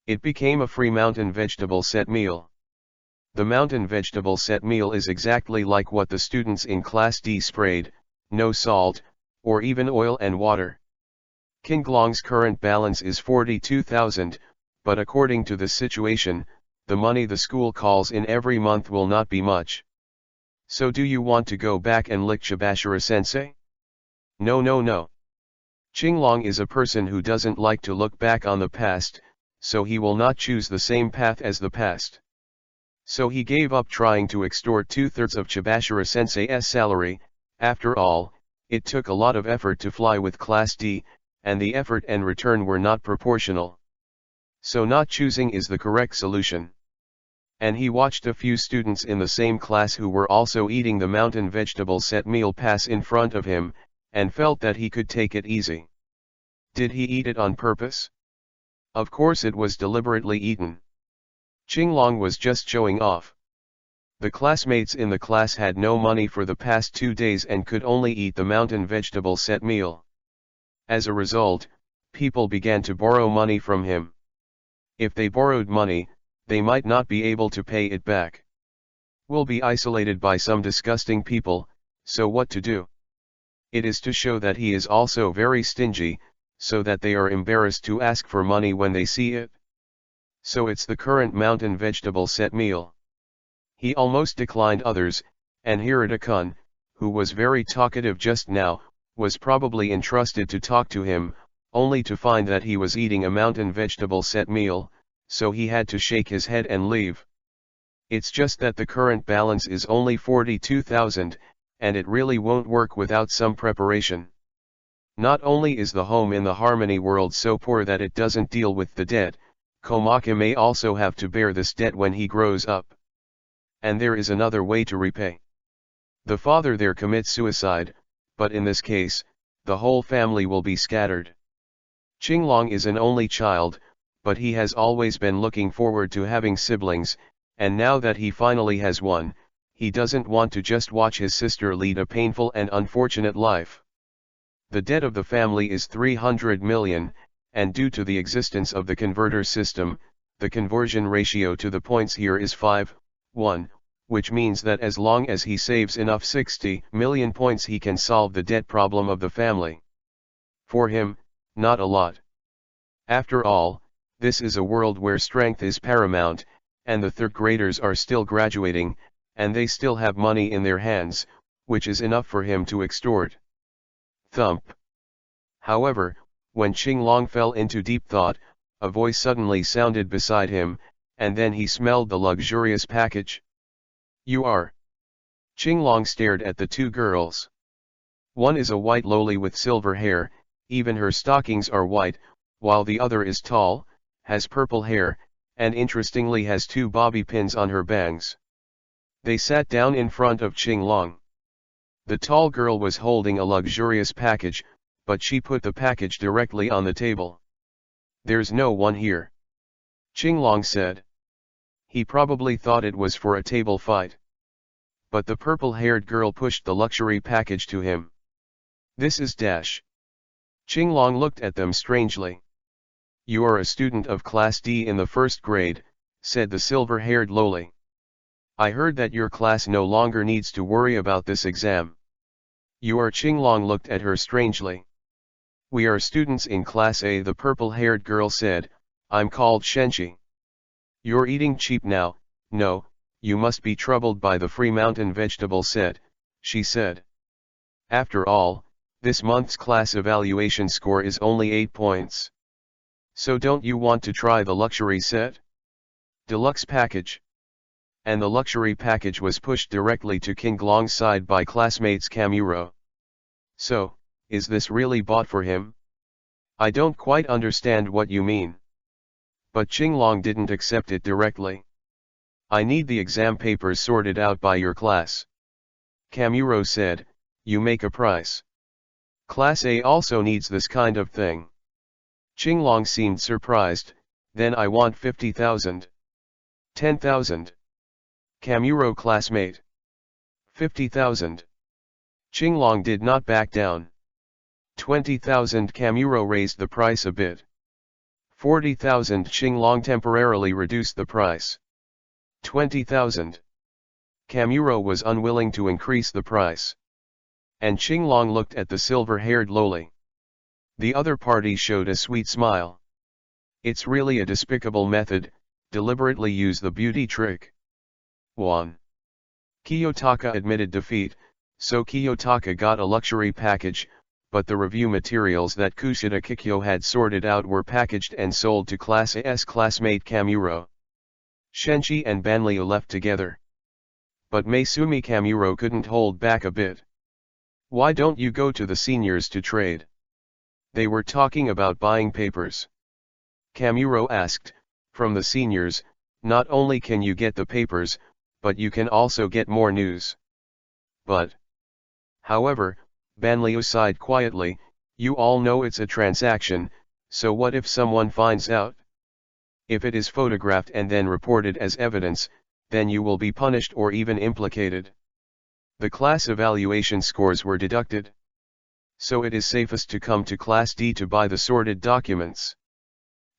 It became a free mountain vegetable set meal. The mountain vegetable set meal is exactly like what the students in Class D sprayed, no salt, or even oil and water. King Glong's current balance is 42,000, but according to the situation, the money the school calls in every month will not be much. So do you want to go back and lick Chibashira-sensei? No no no. Qinglong is a person who doesn't like to look back on the past, so he will not choose the same path as the past. So he gave up trying to extort 2/3 of Chibashira-sensei's salary. After all, it took a lot of effort to fly with Class D, and the effort and return were not proportional. So not choosing is the correct solution. And he watched a few students in the same class who were also eating the mountain vegetable set meal pass in front of him, and felt that he could take it easy. Did he eat it on purpose? Of course it was deliberately eaten. Qinglong was just showing off. The classmates in the class had no money for the past 2 days and could only eat the mountain vegetable set meal. As a result, people began to borrow money from him. If they borrowed money, they might not be able to pay it back. Will be isolated by some disgusting people, so what to do? It is to show that he is also very stingy, so that they are embarrassed to ask for money when they see it. So it's the current mountain vegetable set meal. He almost declined others, and Hirata-kun, who was very talkative just now, was probably entrusted to talk to him, only to find that he was eating a mountain vegetable set meal, so he had to shake his head and leave. It's just that the current balance is only 42,000, and it really won't work without some preparation. Not only is the home in the Harmony world so poor that it doesn't deal with the debt, Komaki may also have to bear this debt when he grows up. And there is another way to repay. The father there commits suicide, but in this case, the whole family will be scattered. Qinglong is an only child, but he has always been looking forward to having siblings, and now that he finally has one, he doesn't want to just watch his sister lead a painful and unfortunate life. The debt of the family is 300 million, and due to the existence of the converter system, the conversion ratio to the points here is 5:1, which means that as long as he saves enough 60 million points he can solve the debt problem of the family. For him, not a lot. After all, this is a world where strength is paramount, and the third graders are still graduating, and they still have money in their hands, which is enough for him to extort. Thump. However, when Qinglong fell into deep thought, a voice suddenly sounded beside him, and then he smelled the luxurious package. You are. Qinglong stared at the two girls. One is a white loli with silver hair, even her stockings are white, while the other is tall, has purple hair, and interestingly has 2 bobby pins on her bangs. They sat down in front of Qinglong. The tall girl was holding a luxurious package, but she put the package directly on the table. There's no one here. Qinglong said. He probably thought it was for a table fight. But the purple-haired girl pushed the luxury package to him. This is Dash. Qinglong looked at them strangely. You are a student of Class D in the 1st grade, said the silver-haired loli. I heard that your class no longer needs to worry about this exam. You are. Qinglong looked at her strangely. We are students in Class A, the purple-haired girl said. I'm called Shenchi. You're eating cheap now. No, you must be troubled by the free mountain vegetable set, she said. After all, this month's class evaluation score is only 8 points. So don't you want to try the luxury set? Deluxe package. And the luxury package was pushed directly to Qinglong's side by classmates Kamuro. So, is this really bought for him? I don't quite understand what you mean. But Qinglong didn't accept it directly. I need the exam papers sorted out by your class. Kamuro said, you make a price. Class A also needs this kind of thing. Qinglong seemed surprised. Then I want 50,000. 10,000. Kamuro classmate. 50,000. Qinglong did not back down. 20,000. Kamuro raised the price a bit. 40,000. Qinglong temporarily reduced the price. 20,000. Kamuro was unwilling to increase the price. And Qinglong looked at the silver-haired loli. The other party showed a sweet smile. It's really a despicable method, deliberately use the beauty trick. 1. Kiyotaka admitted defeat, so Kiyotaka got a luxury package, but the review materials that Kushida Kikyo had sorted out were packaged and sold to Class A's classmate Kamuro. Shenchi and Banliu left together. But Maesumi Kamuro couldn't hold back a bit. Why don't you go to the seniors to trade? They were talking about buying papers. Kamuro asked, from the seniors, not only can you get the papers, but you can also get more news. But, however, Banliu sighed quietly, you all know it's a transaction, so what if someone finds out? If it is photographed and then reported as evidence, then you will be punished or even implicated. The class evaluation scores were deducted. So it is safest to come to Class D to buy the sorted documents.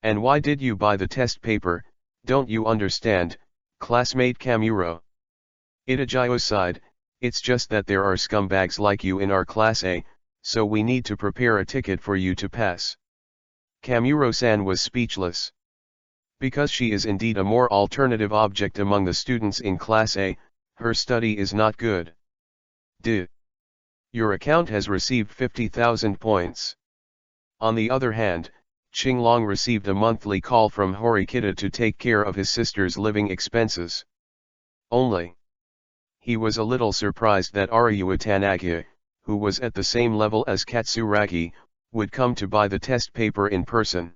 And why did you buy the test paper, don't you understand, classmate Kamuro? Itajiyo sighed, it's just that there are scumbags like you in our Class A, so we need to prepare a ticket for you to pass. Kamuro-san was speechless. Because she is indeed a more alternative object among the students in Class A, her study is not good. Your account has received 50,000 points. On the other hand, Qinglong received a monthly call from Horikita to take care of his sister's living expenses. Only. He was a little surprised that Aryu Tanaka, who was at the same level as Katsuragi, would come to buy the test paper in person.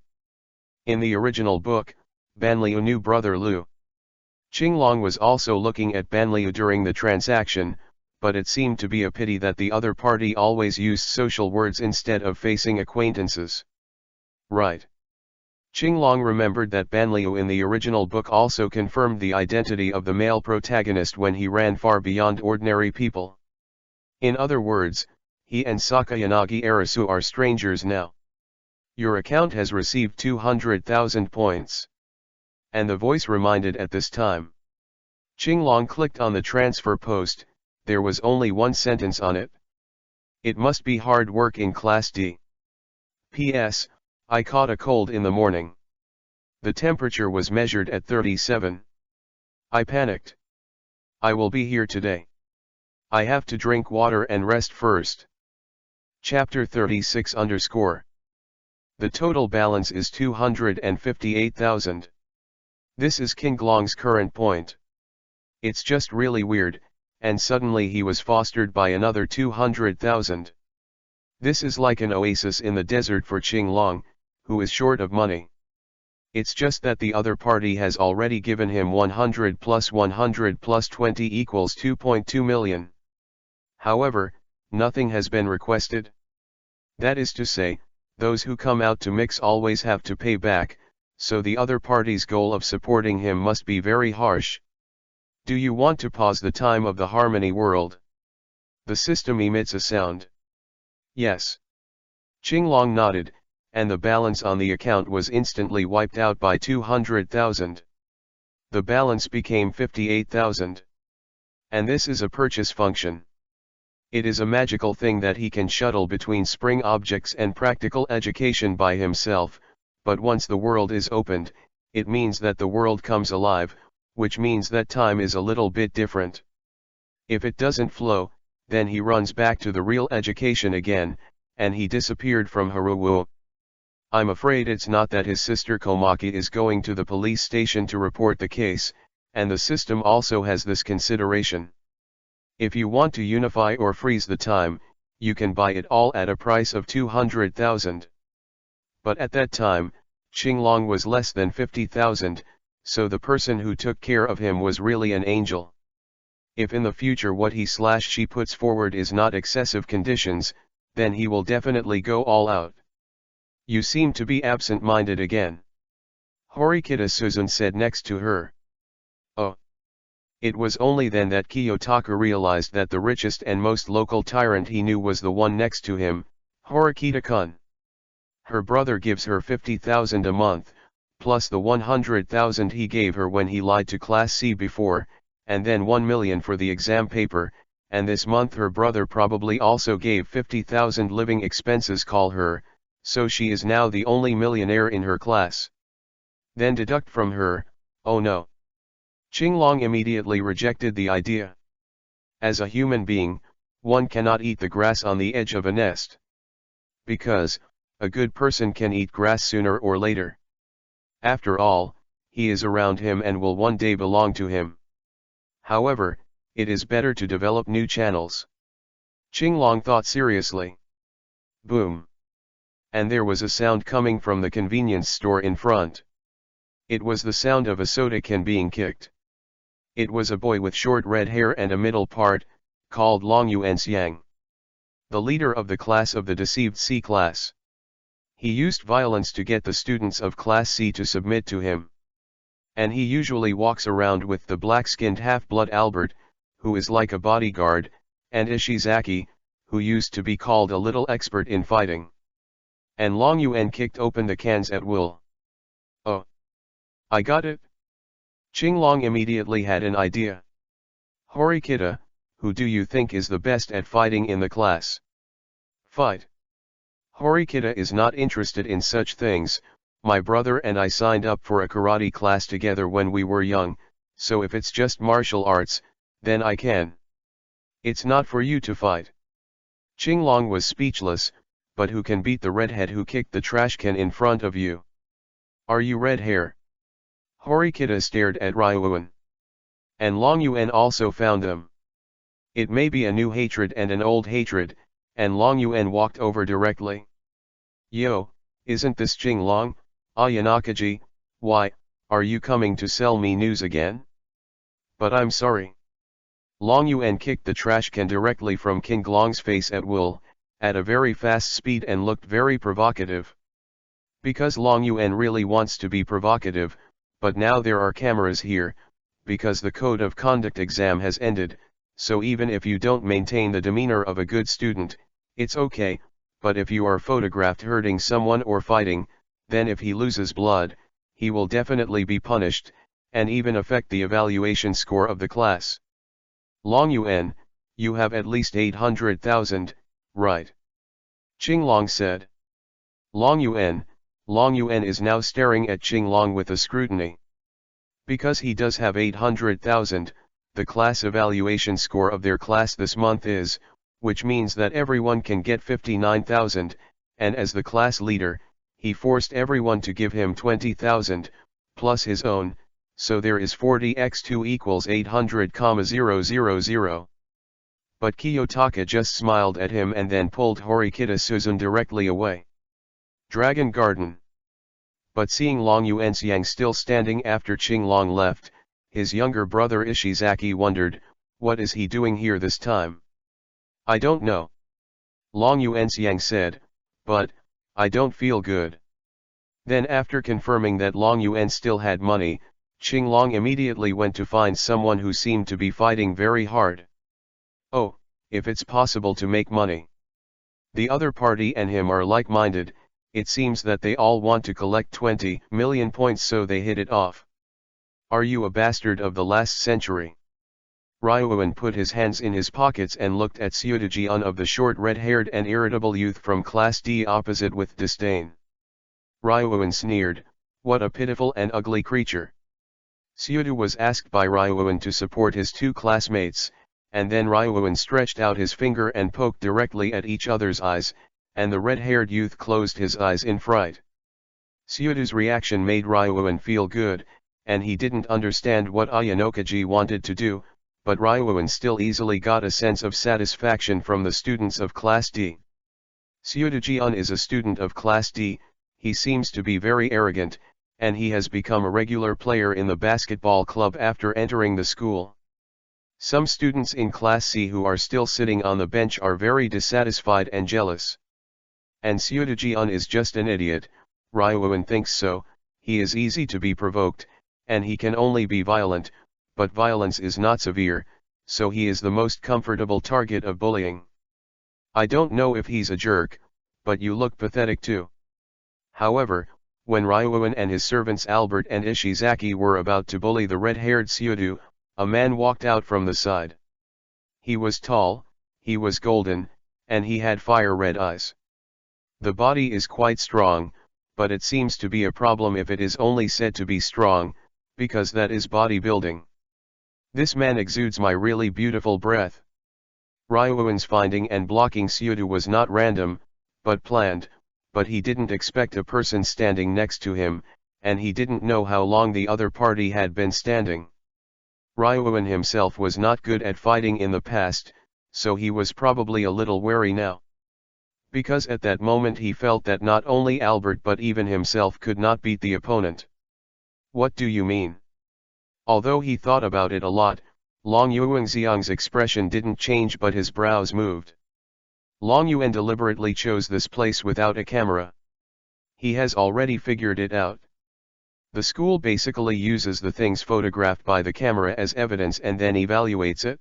In the original book, Banliu knew brother Liu. Qinglong was also looking at Banliu during the transaction, but it seemed to be a pity that the other party always used social words instead of facing acquaintances. Right. Qinglong remembered that Banliu in the original book also confirmed the identity of the male protagonist when he ran far beyond ordinary people. In other words, he and Sakayanagi Arisu are strangers now. Your account has received 200,000 points. And the voice reminded at this time. Qinglong clicked on the transfer post, there was only one sentence on it. It must be hard work in Class D. P.S. I caught a cold in the morning. The temperature was measured at 37. I panicked. I will be here today. I have to drink water and rest first. Chapter 36_. The total balance is 258,000. This is Qinglong's current point. It's just really weird, and suddenly he was fostered by another 200,000. This is like an oasis in the desert for Qinglong, who is short of money. It's just that the other party has already given him 100 plus 100 plus 20 equals 2.2 million. However, nothing has been requested. That is to say, those who come out to mix always have to pay back, so the other party's goal of supporting him must be very harsh. Do you want to pause the time of the harmony world? The system emits a sound. Yes. Qinglong nodded, and the balance on the account was instantly wiped out by 200,000. The balance became 58,000. And this is a purchase function. It is a magical thing that he can shuttle between spring objects and practical education by himself, but once the world is opened, it means that the world comes alive, which means that time is a little bit different. If it doesn't flow, then he runs back to the real education again, and he disappeared from Haruwu. I'm afraid it's not that his sister Komaki is going to the police station to report the case, and the system also has this consideration. If you want to unify or freeze the time, you can buy it all at a price of 200,000. But at that time, Qinglong was less than 50,000, so the person who took care of him was really an angel. If in the future what he/she puts forward is not excessive conditions, then he will definitely go all out. You seem to be absent-minded again. Horikita Suzun said next to her. Oh. It was only then that Kiyotaka realized that the richest and most local tyrant he knew was the one next to him, Horikita-kun. Her brother gives her 50,000 a month, plus the 100,000 he gave her when he lied to Class C before, and then 1 million for the exam paper, and this month her brother probably also gave 50,000 living expenses call her, so she is now the only millionaire in her class. Then deduct from her, oh no. Qinglong immediately rejected the idea. As a human being, one cannot eat the grass on the edge of a nest. Because, a good person can eat grass sooner or later. After all, he is around him and will one day belong to him. However, it is better to develop new channels. Qinglong thought seriously. Boom. And there was a sound coming from the convenience store in front. It was the sound of a soda can being kicked. It was a boy with short red hair and a middle part, called Long Yuanxiang. The leader of the class of the deceived C class. He used violence to get the students of Class C to submit to him. And he usually walks around with the black-skinned half-blood Albert, who is like a bodyguard, and Ishizaki, who used to be called a little expert in fighting. And Long Yuan kicked open the cans at will. Oh. I got it. Qinglong immediately had an idea. Horikita, who do you think is the best at fighting in the class? Fight. Horikita is not interested in such things. My brother and I signed up for a karate class together when we were young, so if it's just martial arts, then I can. It's not for you to fight. Qinglong was speechless, but who can beat the redhead who kicked the trash can in front of you? Are you red hair? Horikita stared at Ryuan. And Long Yuan also found them. It may be a new hatred and an old hatred, and Long Yuan walked over directly. Yo, isn't this Qinglong, Ayanakaji, why, are you coming to sell me news again? But I'm sorry. Long Yuan kicked the trash can directly from Qinglong's face at will, at a very fast speed and looked very provocative. Because Long Yuan really wants to be provocative, but now there are cameras here, because the code of conduct exam has ended, so even if you don't maintain the demeanor of a good student, it's okay, but if you are photographed hurting someone or fighting, then if he loses blood, he will definitely be punished, and even affect the evaluation score of the class. Long Yuan, you have at least 800,000, right? Qinglong said. Long Yuan is now staring at Qinglong with a scrutiny. Because he does have 800,000, the class evaluation score of their class this month is, which means that everyone can get 59,000, and as the class leader, he forced everyone to give him 20,000, plus his own, so there is 40x2 equals 800,000. But Kiyotaka just smiled at him and then pulled Horikita Suzun directly away. Dragon Garden. But seeing Long Yuanxiang still standing after Qinglong left, his younger brother Ishizaki wondered, what is he doing here this time? I don't know. Long Yuanxiang said, but, I don't feel good. Then after confirming that Long Yuan still had money, Qinglong immediately went to find someone who seemed to be fighting very hard. Oh, if it's possible to make money. The other party and him are like-minded, it seems that they all want to collect 20 million points so they hit it off. Are you a bastard of the last century? Ryuan put his hands in his pockets and looked at Seodajian of the short red-haired and irritable youth from Class D opposite with disdain. Ryuan sneered, what a pitiful and ugly creature. Seoda was asked by Ryuan to support his two classmates, and then Ryuan stretched out his finger and poked directly at each other's eyes, and the red-haired youth closed his eyes in fright. Seoda's reaction made Ryuan feel good, and he didn't understand what Ayanokaji wanted to do, but Ryuan still easily got a sense of satisfaction from the students of Class D. Seodajian is a student of Class D, he seems to be very arrogant, and he has become a regular player in the basketball club after entering the school. Some students in Class C who are still sitting on the bench are very dissatisfied and jealous. And Seodajian is just an idiot, Ryuan thinks so, he is easy to be provoked, and he can only be violent, but violence is not severe, so he is the most comfortable target of bullying. I don't know if he's a jerk, but you look pathetic too. However, When Ryuan and his servants Albert and Ishizaki were about to bully the red-haired Tsuyodu, a man walked out from the side. He was tall, he was golden, and he had fire-red eyes. The body is quite strong, but it seems to be a problem if it is only said to be strong, because that is bodybuilding. This man exudes my really beautiful breath. Ryuan's finding and blocking Tsuyodu was not random, but planned, but he didn't expect a person standing next to him, and he didn't know how long the other party had been standing. Ryuan himself was not good at fighting in the past, so he was probably a little wary now. Because at that moment he felt that not only Albert but even himself could not beat the opponent. What do you mean? Although he thought about it a lot, Long Yuanxiang's expression didn't change but his brows moved. Long Yuan deliberately chose this place without a camera. He has already figured it out. The school basically uses the things photographed by the camera as evidence and then evaluates it.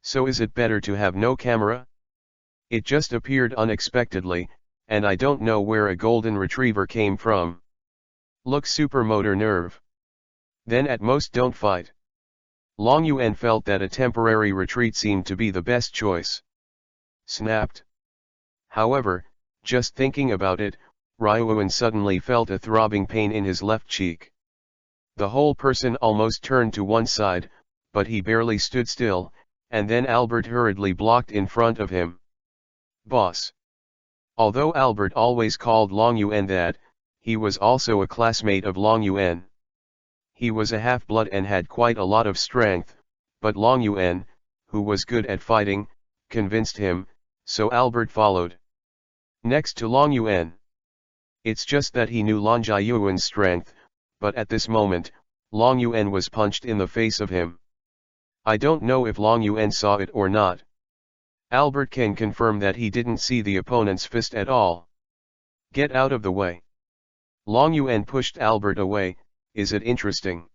So is it better to have no camera? It just appeared unexpectedly, and I don't know where a golden retriever came from. Look, supermotor nerve. Then at most don't fight. Long Yuan felt that a temporary retreat seemed to be the best choice. Snapped. However, just thinking about it, Ryuan suddenly felt a throbbing pain in his left cheek. The whole person almost turned to one side, but he barely stood still, and then Albert hurriedly blocked in front of him. Boss. Although Albert always called Long Yuan that, he was also a classmate of Long Yuan. He was a half-blood and had quite a lot of strength, but Long Yuan, who was good at fighting, convinced him, so Albert followed. Next to Long Yuan. It's just that he knew Long Yuan's strength, but at this moment, Long Yuan was punched in the face of him. I don't know if Long Yuan saw it or not. Albert can confirm that he didn't see the opponent's fist at all. Get out of the way. Long Yuan pushed Albert away. Is it interesting?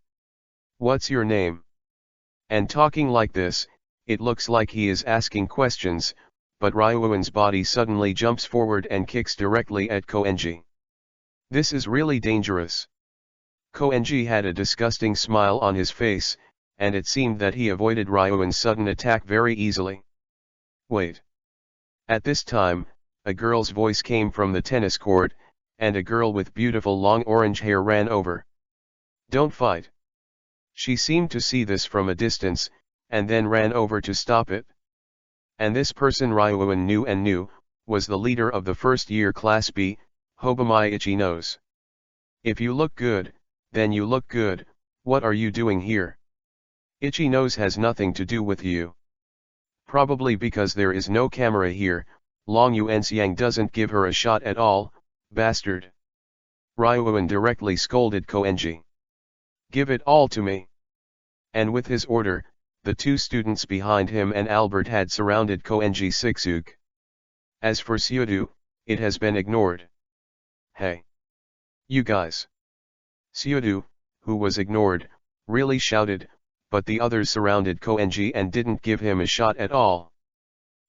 What's your name? And talking like this, it looks like he is asking questions, but Ryuan's body suddenly jumps forward and kicks directly at Koenji. This is really dangerous. Koenji had a disgusting smile on his face, and it seemed that he avoided Ryuan's sudden attack very easily. Wait. At this time, a girl's voice came from the tennis court, and a girl with beautiful long orange hair ran over. Don't fight. She seemed to see this from a distance, and then ran over to stop it. And this person Ryuan knew, was the leader of the first-year Class B, Hobamai Ichinose. If you look good, then you look good. What are you doing here? Ichinose has nothing to do with you. Probably because there is no camera here, Long Yuanxiang doesn't give her a shot at all, bastard. Ryuan directly scolded Koenji. Give it all to me. And with his order, the two students behind him and Albert had surrounded Koenji Sixuk. As for Tsuyodu, it has been ignored. Hey! You guys! Tsuyodu, who was ignored, really shouted, but the others surrounded Koenji and didn't give him a shot at all.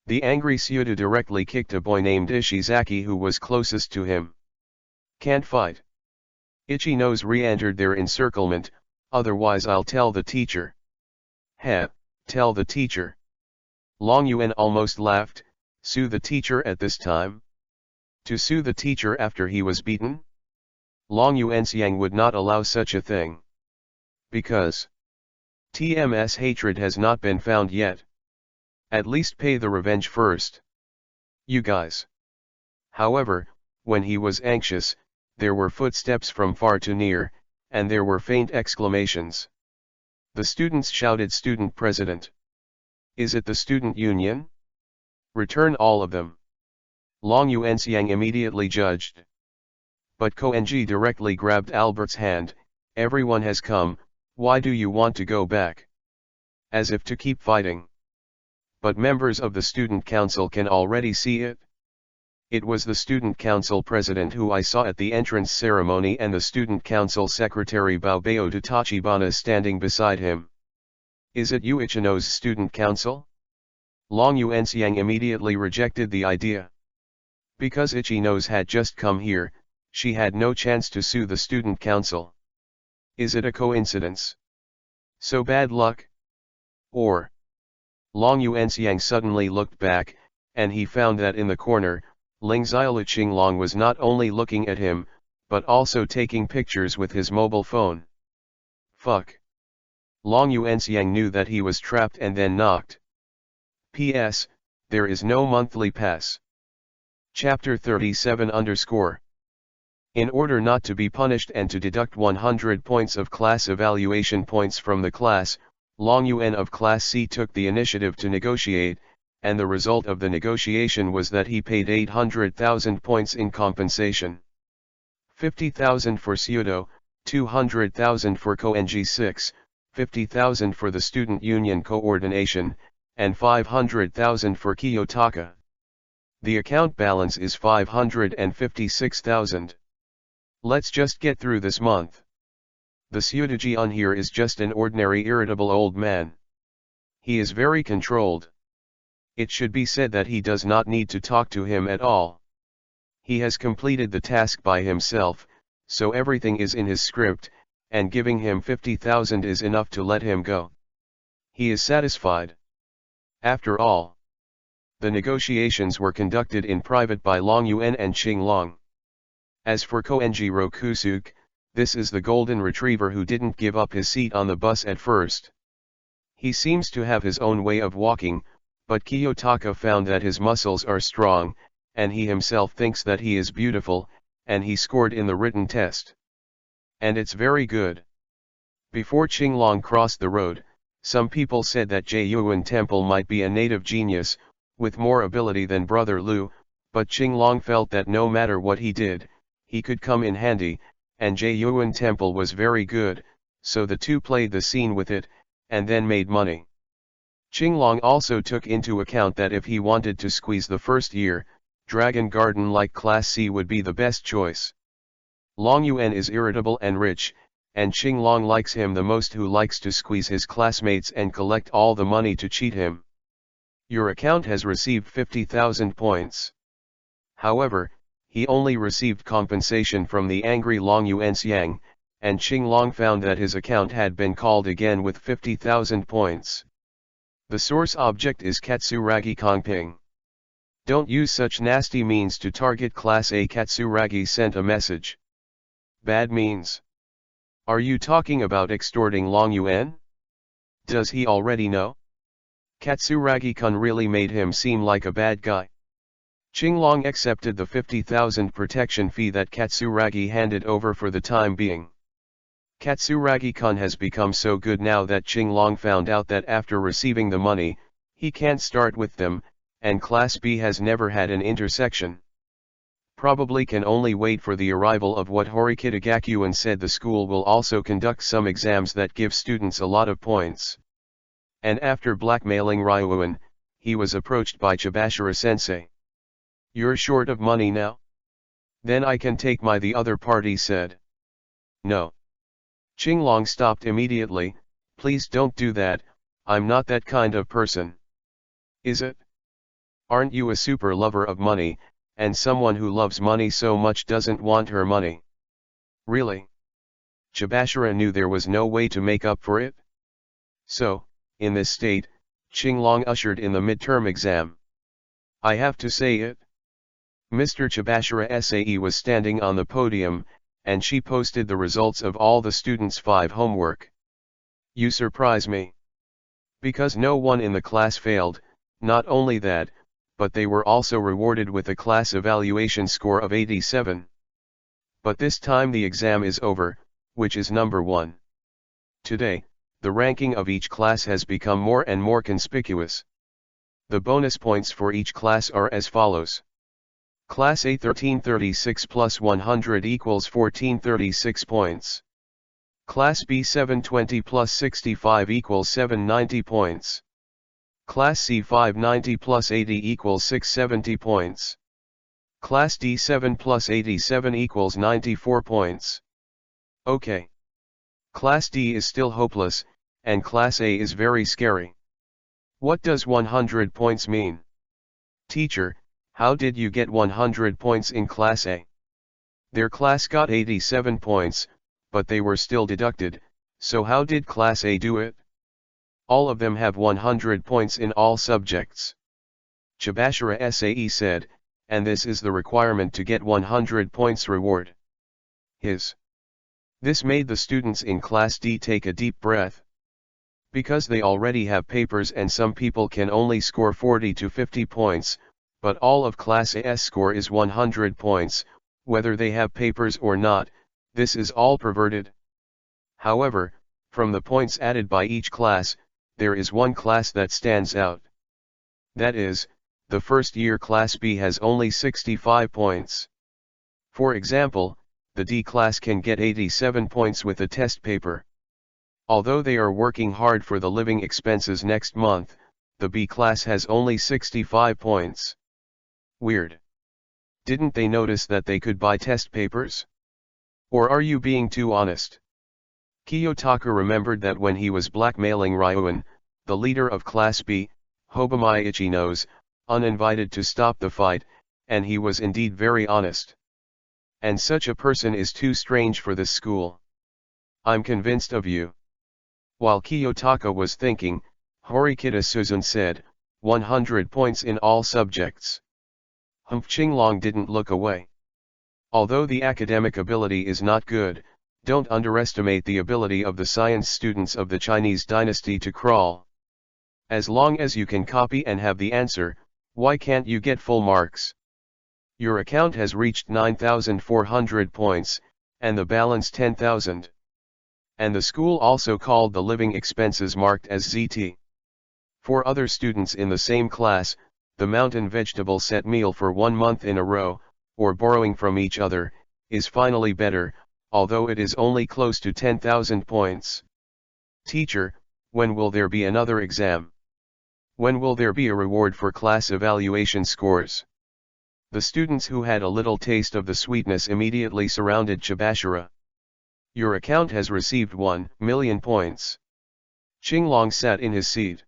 The angry Tsuyodu directly kicked a boy named Ishizaki who was closest to him. Can't fight. Ichinose re-entered their encirclement, otherwise I'll tell the teacher. Heh, tell the teacher. Long Yuan almost laughed. Sue the teacher at this time? To sue the teacher after he was beaten? Long Yuanxiang would not allow such a thing. Because TMS hatred has not been found yet. At least pay the revenge first. You guys. However, when he was anxious, there were footsteps from far to near, and there were faint exclamations. The students shouted, "Student President! Is it the student union? Return all of them!" Long Yuanxiang immediately judged. But Koenji directly grabbed Albert's hand. Everyone has come, why do you want to go back? As if to keep fighting. But members of the student council can already see it. It was the student council president who I saw at the entrance ceremony and the student council secretary Baobeo de Tachibana standing beside him. Is it you, Ichino's student council? Long Yuanxiang immediately rejected the idea. Because Ichinose had just come here, She had no chance to sue the student council. Is it a coincidence? So bad luck? Or? Long Yuanxiang suddenly looked back, and he found that in the corner, Ling Xiaoluqinglong was not only looking at him, but also taking pictures with his mobile phone. Fuck. Long Yuanxiang knew that he was trapped and then knocked. P.S. There is no monthly pass. Chapter 37_. In order not to be punished and to deduct 100 points of class evaluation points from the class, Long Yuan of Class C took the initiative to negotiate, and the result of the negotiation was that he paid 800,000 points in compensation. 50,000 for Pseudo, 200,000 for Co-NG6, 50,000 for the Student Union Coordination, and 500,000 for Kiyotaka. The account balance is 556,000. Let's just get through this month. The Pseudoji on here is just an ordinary irritable old man. He is very controlled. It should be said that he does not need to talk to him at all. He has completed the task by himself, so everything is in his script, and giving him 50,000 is enough to let him go. He is satisfied. After all, the negotiations were conducted in private by Long Yuan and Qing Long. As for Koenji Rokusuk, this is the golden retriever who didn't give up his seat on the bus at first. He seems to have his own way of walking, but Kiyotaka found that his muscles are strong, and he himself thinks that he is beautiful, and he scored in the written test. And it's very good. Before Qing Long crossed the road, some people said that Jiyuan Temple might be a native genius, with more ability than Brother Lu, but Qing Long felt that no matter what he did, he could come in handy, and Jiyuan Temple was very good, so the two played the scene with it, and then made money. Qing Long also took into account that if he wanted to squeeze the first year, Dragon Garden like Class C would be the best choice. Long Yuan is irritable and rich, and Qing Long likes him the most, who likes to squeeze his classmates and collect all the money to cheat him. Your account has received 50,000 points. However, he only received compensation from the angry Long Yuanxiang, and Qing Long found that his account had been called again with 50,000 points. The source object is Katsuragi Kongping. Don't use such nasty means to target Class A. Katsuragi sent a message. Bad means. Are you talking about extorting Long Yuan? Does he already know? Katsuragi-kun really made him seem like a bad guy. Qing Long accepted the 50,000 protection fee that Katsuragi handed over for the time being. Katsuragi-kun has become so good now that Qing Long found out that after receiving the money, he can't start with them, and Class B has never had an intersection. Probably can only wait for the arrival of what Horikitagakuan said. The school will also conduct some exams that give students a lot of points. And after blackmailing Ryuan, he was approached by Chibashira sensei. You're short of money now? Then I can take the other party said. No. Qing Long stopped immediately. Please don't do that, I'm not that kind of person. Is it? Aren't you a super lover of money, and someone who loves money so much doesn't want her money? Really? Chibashira knew there was no way to make up for it. So, in this state, Qing Long ushered in the midterm exam. I have to say it. Mr. Chibashira SAE was standing on the podium, and she posted the results of all the students' 5 homework. You surprise me. Because no one in the class failed, not only that, but they were also rewarded with a class evaluation score of 87. But this time the exam is over, which is number 1. Today, the ranking of each class has become more and more conspicuous. The bonus points for each class are as follows. Class A 1336 plus 100 equals 1436 points. Class B 720 plus 65 equals 790 points. Class C 590 plus 80 equals 670 points. Class D 7 plus 87 equals 94 points. Okay. Class D is still hopeless, and Class A is very scary. What does 100 points mean? Teacher, how did you get 100 points in Class A? Their class got 87 points, but they were still deducted, so how did Class A do it? All of them have 100 points in all subjects. Chhabashira SAE said, and this is the requirement to get 100 points reward. This made the students in Class D take a deep breath. Because they already have papers and some people can only score 40 to 50 points, but all of Class A's score is 100 points, whether they have papers or not, this is all perverted. However, from the points added by each class, there is one class that stands out. That is, the first year Class B has only 65 points. For example, the D class can get 87 points with a test paper. Although they are working hard for the living expenses next month, the B class has only 65 points. Weird. Didn't they notice that they could buy test papers? Or are you being too honest? Kiyotaka remembered that when he was blackmailing Ryuan, the leader of Class B, Hobamai Ichino's, uninvited to stop the fight, and he was indeed very honest. And such a person is too strange for this school. I'm convinced of you. While Kiyotaka was thinking, Horikita Suzun said, 100 points in all subjects. Qinglong didn't look away. Although the academic ability is not good, don't underestimate the ability of the science students of the Chinese dynasty to crawl. As long as you can copy and have the answer, why can't you get full marks? Your account has reached 9,400 points, and the balance 10,000. And the school also called the living expenses marked as ZT. For other students in the same class, the mountain vegetable set meal for 1 month in a row, or borrowing from each other, is finally better, although it is only close to 10,000 points. Teacher, when will there be another exam? When will there be a reward for class evaluation scores? The students who had a little taste of the sweetness immediately surrounded Chhabashira. Your account has received 1 million points. Qinglong sat in his seat.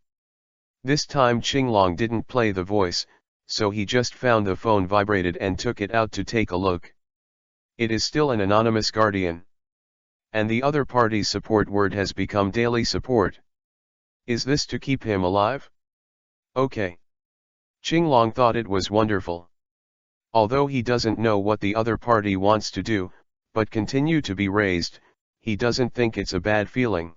This time Qinglong didn't play the voice, so he just found the phone vibrated and took it out to take a look. It is still an anonymous guardian. And the other party's support word has become daily support. Is this to keep him alive? Okay. Qinglong thought it was wonderful. Although he doesn't know what the other party wants to do, but continue to be raised, he doesn't think it's a bad feeling.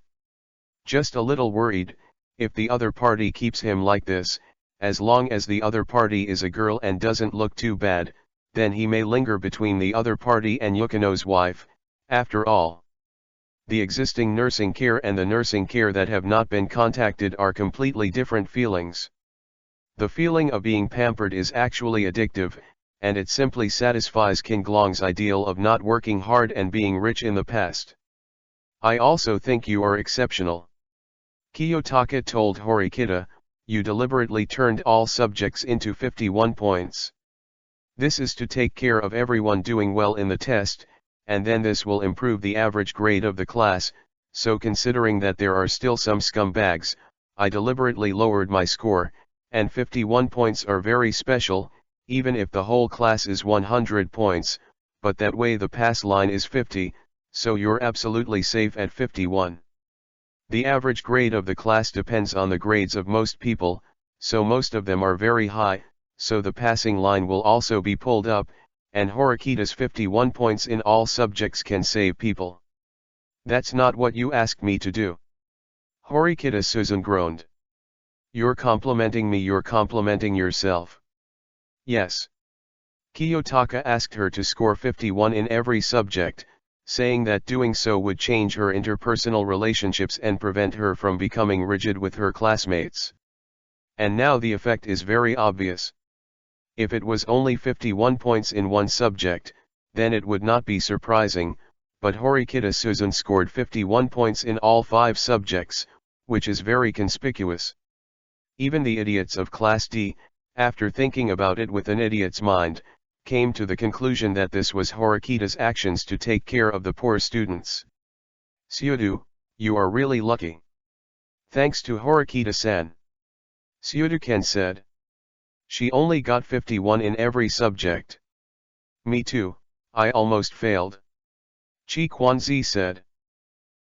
Just a little worried, if the other party keeps him like this, as long as the other party is a girl and doesn't look too bad, then he may linger between the other party and Yukino's wife. After all, the existing nursing care and the nursing care that have not been contacted are completely different feelings. The feeling of being pampered is actually addictive, and it simply satisfies Qinglong's ideal of not working hard and being rich in the past. I also think you are exceptional. Kiyotaka told Horikita, you deliberately turned all subjects into 51 points. This is to take care of everyone doing well in the test, and then this will improve the average grade of the class, so considering that there are still some scumbags, I deliberately lowered my score, and 51 points are very special, even if the whole class is 100 points, but that way the pass line is 50, so you're absolutely safe at 51. The average grade of the class depends on the grades of most people, so most of them are very high, so the passing line will also be pulled up, and Horikita's 51 points in all subjects can save people. That's not what you asked me to do. Horikita Suzun groaned. You're complimenting me, you're complimenting yourself. Yes. Kiyotaka asked her to score 51 in every subject, saying that doing so would change her interpersonal relationships and prevent her from becoming rigid with her classmates. And now the effect is very obvious. If it was only 51 points in one subject, then it would not be surprising, but Horikita Suzun scored 51 points in all 5 subjects, which is very conspicuous. Even the idiots of Class D, after thinking about it with an idiot's mind, came to the conclusion that this was Horikita's actions to take care of the poor students. Seudu, you are really lucky. Thanks to Horikita-san. Seudu-ken said. She only got 51 in every subject. Me too, I almost failed. Chi Kwanzi said.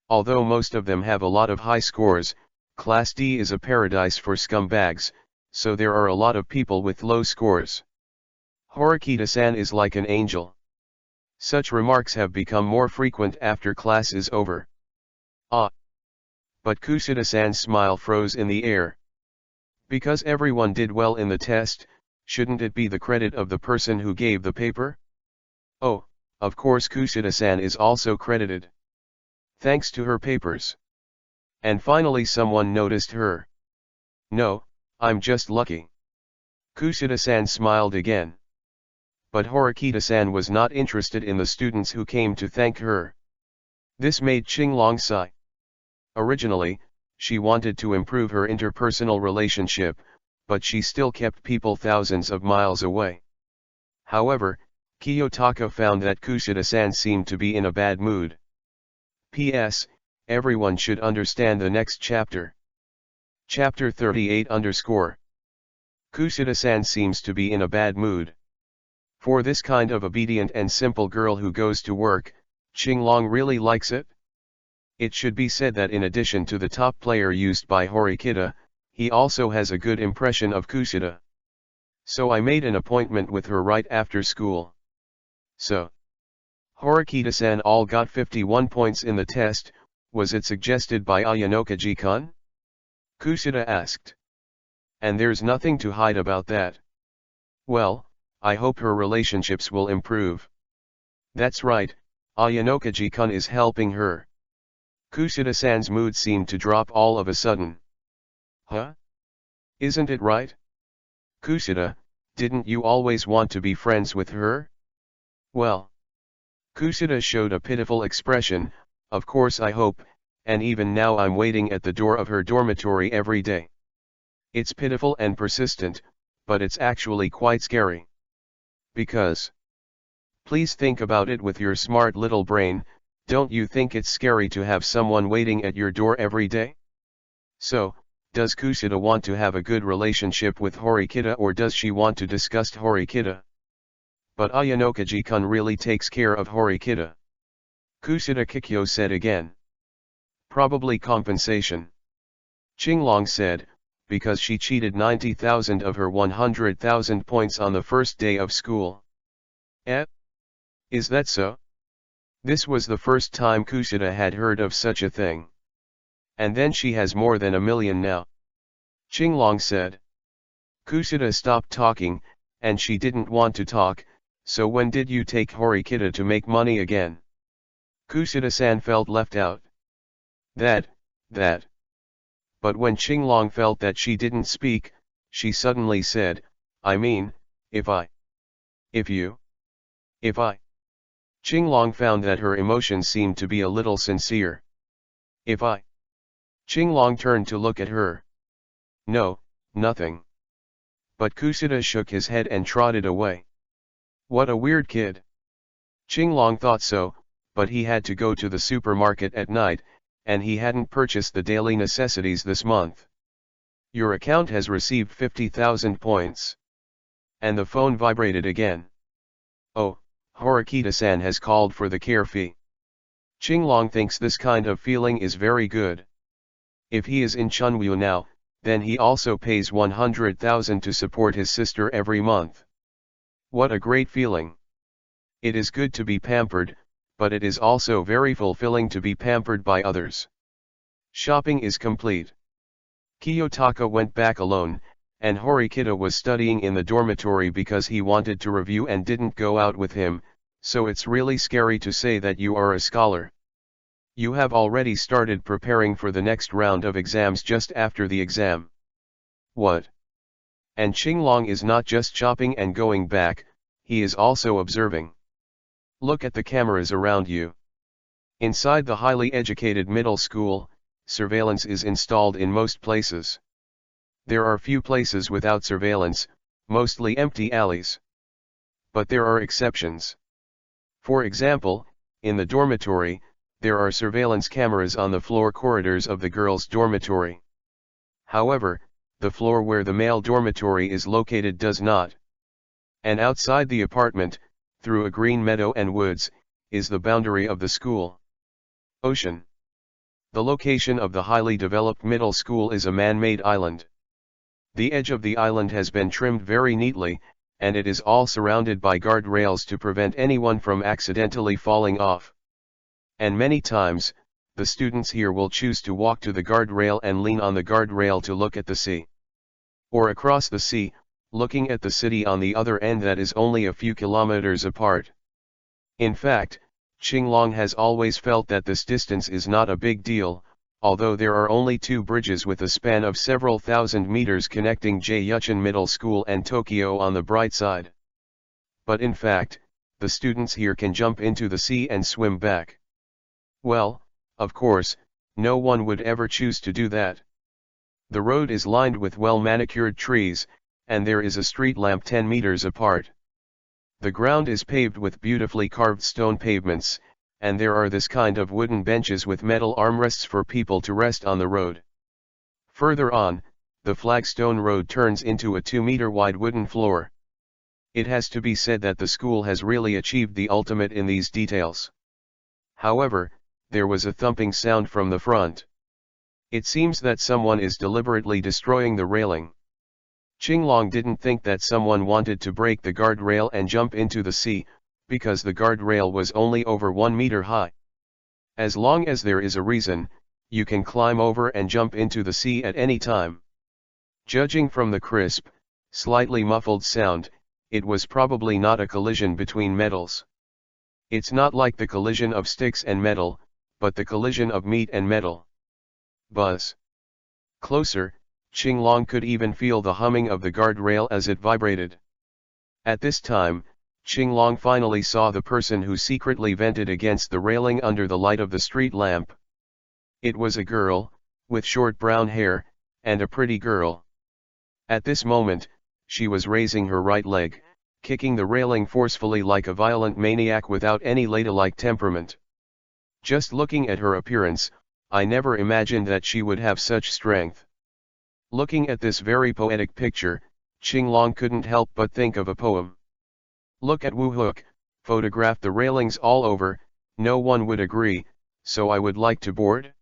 Although most of them have a lot of high scores, Class D is a paradise for scumbags, so there are a lot of people with low scores. Horikita-san is like an angel. Such remarks have become more frequent after class is over. Ah! But Kushida-san's smile froze in the air. Because everyone did well in the test, shouldn't it be the credit of the person who gave the paper? Oh, of course Kushida-san is also credited. Thanks to her papers. And finally someone noticed her. No, I'm just lucky. Kushida-san smiled again. But Horikita-san was not interested in the students who came to thank her. This made Qinglong sigh. Originally, she wanted to improve her interpersonal relationship, but she still kept people thousands of miles away. However, Kiyotaka found that Kushida-san seemed to be in a bad mood. P.S. Everyone should understand the next chapter. Chapter 38 _ Kushida-san seems to be in a bad mood. For this kind of obedient and simple girl who goes to work, Qinglong really likes it. It should be said that in addition to the top player used by Horikita, he also has a good impression of Kushida. So I made an appointment with her right after school. So, Horikita-san all got 51 points in the test. Was it suggested by Ayanokaji-kun? Kushida asked. And there's nothing to hide about that. Well, I hope her relationships will improve. That's right, Ayanokaji-kun is helping her. Kushida-san's mood seemed to drop all of a sudden. Huh? Isn't it right? Kushida, didn't you always want to be friends with her? Well. Kushida showed a pitiful expression. Of course I hope, and even now I'm waiting at the door of her dormitory every day. It's pitiful and persistent, but it's actually quite scary. Because. Please think about it with your smart little brain. Don't you think it's scary to have someone waiting at your door every day? So, does Kushida want to have a good relationship with Horikita or does she want to disgust Horikita? But Ayanokaji-kun really takes care of Horikita. Kushida Kikyo said again. Probably compensation. Qinglong said, because she cheated 90,000 of her 100,000 points on the first day of school. Eh? Is that so? This was the first time Kushida had heard of such a thing. And then she has more than 1 million now. Qinglong said. Kushida stopped talking, and she didn't want to talk, so when did you take Horikita to make money again? Kushida-san felt left out. That. But when Qinglong felt that she didn't speak, she suddenly said, I mean, if I. Qinglong found that her emotions seemed to be a little sincere. If I. Qinglong turned to look at her. No, nothing. But Kushida shook his head and trotted away. What a weird kid. Qinglong thought so, but he had to go to the supermarket at night, and he hadn't purchased the daily necessities this month. Your account has received 50,000 points. And the phone vibrated again. Oh, Horikita-san has called for the care fee. Qinglong thinks this kind of feeling is very good. If he is in Chunwoo now, then he also pays 100,000 to support his sister every month. What a great feeling. It is good to be pampered, but it is also very fulfilling to be pampered by others. Shopping is complete. Kiyotaka went back alone, and Horikita was studying in the dormitory because he wanted to review and didn't go out with him, so it's really scary to say that you are a scholar. You have already started preparing for the next round of exams just after the exam. What? And Qinglong is not just shopping and going back, he is also observing. Look at the cameras around you. Inside the highly educated middle school, surveillance is installed in most places. There are few places without surveillance, mostly empty alleys. But there are exceptions. For example, in the dormitory, there are surveillance cameras on the floor corridors of the girls' dormitory. However, the floor where the male dormitory is located does not. And outside the apartment, through a green meadow and woods, is the boundary of the school. Ocean. The location of the highly developed middle school is a man-made island. The edge of the island has been trimmed very neatly, and it is all surrounded by guardrails to prevent anyone from accidentally falling off. And many times, the students here will choose to walk to the guardrail and lean on the guardrail to look at the sea. Or across the sea, looking at the city on the other end that is only a few kilometers apart. In fact, Qinglong has always felt that this distance is not a big deal, although there are only 2 bridges with a span of several thousand meters connecting Jayuchin Middle School and Tokyo on the bright side. But in fact, the students here can jump into the sea and swim back. Well, of course, no one would ever choose to do that. The road is lined with well-manicured trees, and there is a street lamp 10 meters apart. The ground is paved with beautifully carved stone pavements, and there are this kind of wooden benches with metal armrests for people to rest on the road. Further on, the flagstone road turns into a 2-meter wide wooden floor. It has to be said that the school has really achieved the ultimate in these details. However, there was a thumping sound from the front. It seems that someone is deliberately destroying the railing. Qinglong didn't think that someone wanted to break the guardrail and jump into the sea, because the guardrail was only over 1 meter high. As long as there is a reason, you can climb over and jump into the sea at any time. Judging from the crisp, slightly muffled sound, it was probably not a collision between metals. It's not like the collision of sticks and metal, but the collision of meat and metal. Buzz. Closer, Qinglong could even feel the humming of the guardrail as it vibrated. At this time, Qinglong finally saw the person who secretly vented against the railing under the light of the street lamp. It was a girl, with short brown hair, and a pretty girl. At this moment, she was raising her right leg, kicking the railing forcefully like a violent maniac without any ladylike temperament. Just looking at her appearance, I never imagined that she would have such strength. Looking at this very poetic picture, Qinglong couldn't help but think of a poem. Look at Wu Hook, photograph the railings all over, no one would agree, so I would like to board?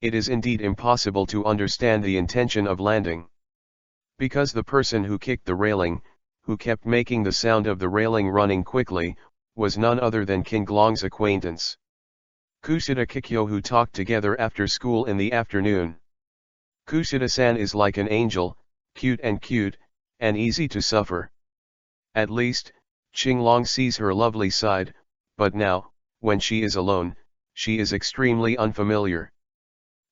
It is indeed impossible to understand the intention of landing. Because the person who kicked the railing, who kept making the sound of the railing running quickly, was none other than Qinglong's acquaintance. Kushida Kikyo, who talked together after school in the afternoon. Kushida-san is like an angel, cute, and easy to suffer. At least, Qinglong sees her lovely side, but now, when she is alone, she is extremely unfamiliar.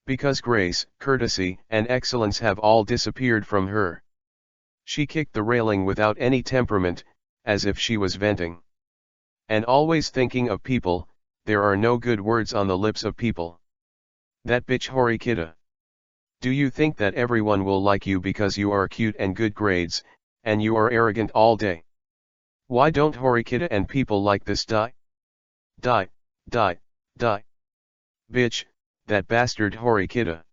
Because grace, courtesy, and excellence have all disappeared from her. She kicked the railing without any temperament, as if she was venting. And always thinking of people, there are no good words on the lips of people. That bitch Horikita. Do you think that everyone will like you because you are cute and good grades, and you are arrogant all day? Why don't Horikita and people like this die? Die, die, die. Bitch, that bastard Horikita.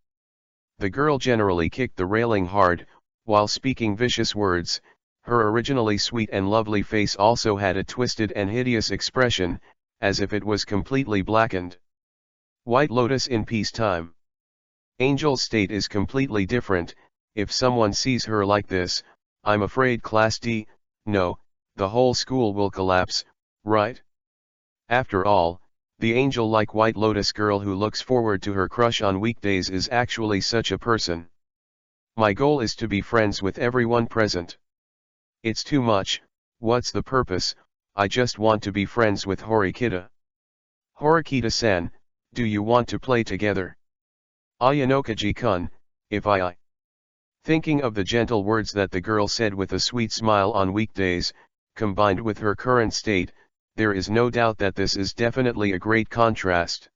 The girl generally kicked the railing hard, while speaking vicious words. Her originally sweet and lovely face also had a twisted and hideous expression, as if it was completely blackened. White Lotus in peacetime. Angel's state is completely different. If someone sees her like this, I'm afraid Class D, no, the whole school will collapse, right? After all, the angel-like White Lotus girl who looks forward to her crush on weekdays is actually such a person. My goal is to be friends with everyone present. It's too much. What's the purpose? I just want to be friends with Horikita. Horikita-san, do you want to play together? Ayanokaji-kun, if I. Thinking of the gentle words that the girl said with a sweet smile on weekdays, combined with her current state, there is no doubt that this is definitely a great contrast.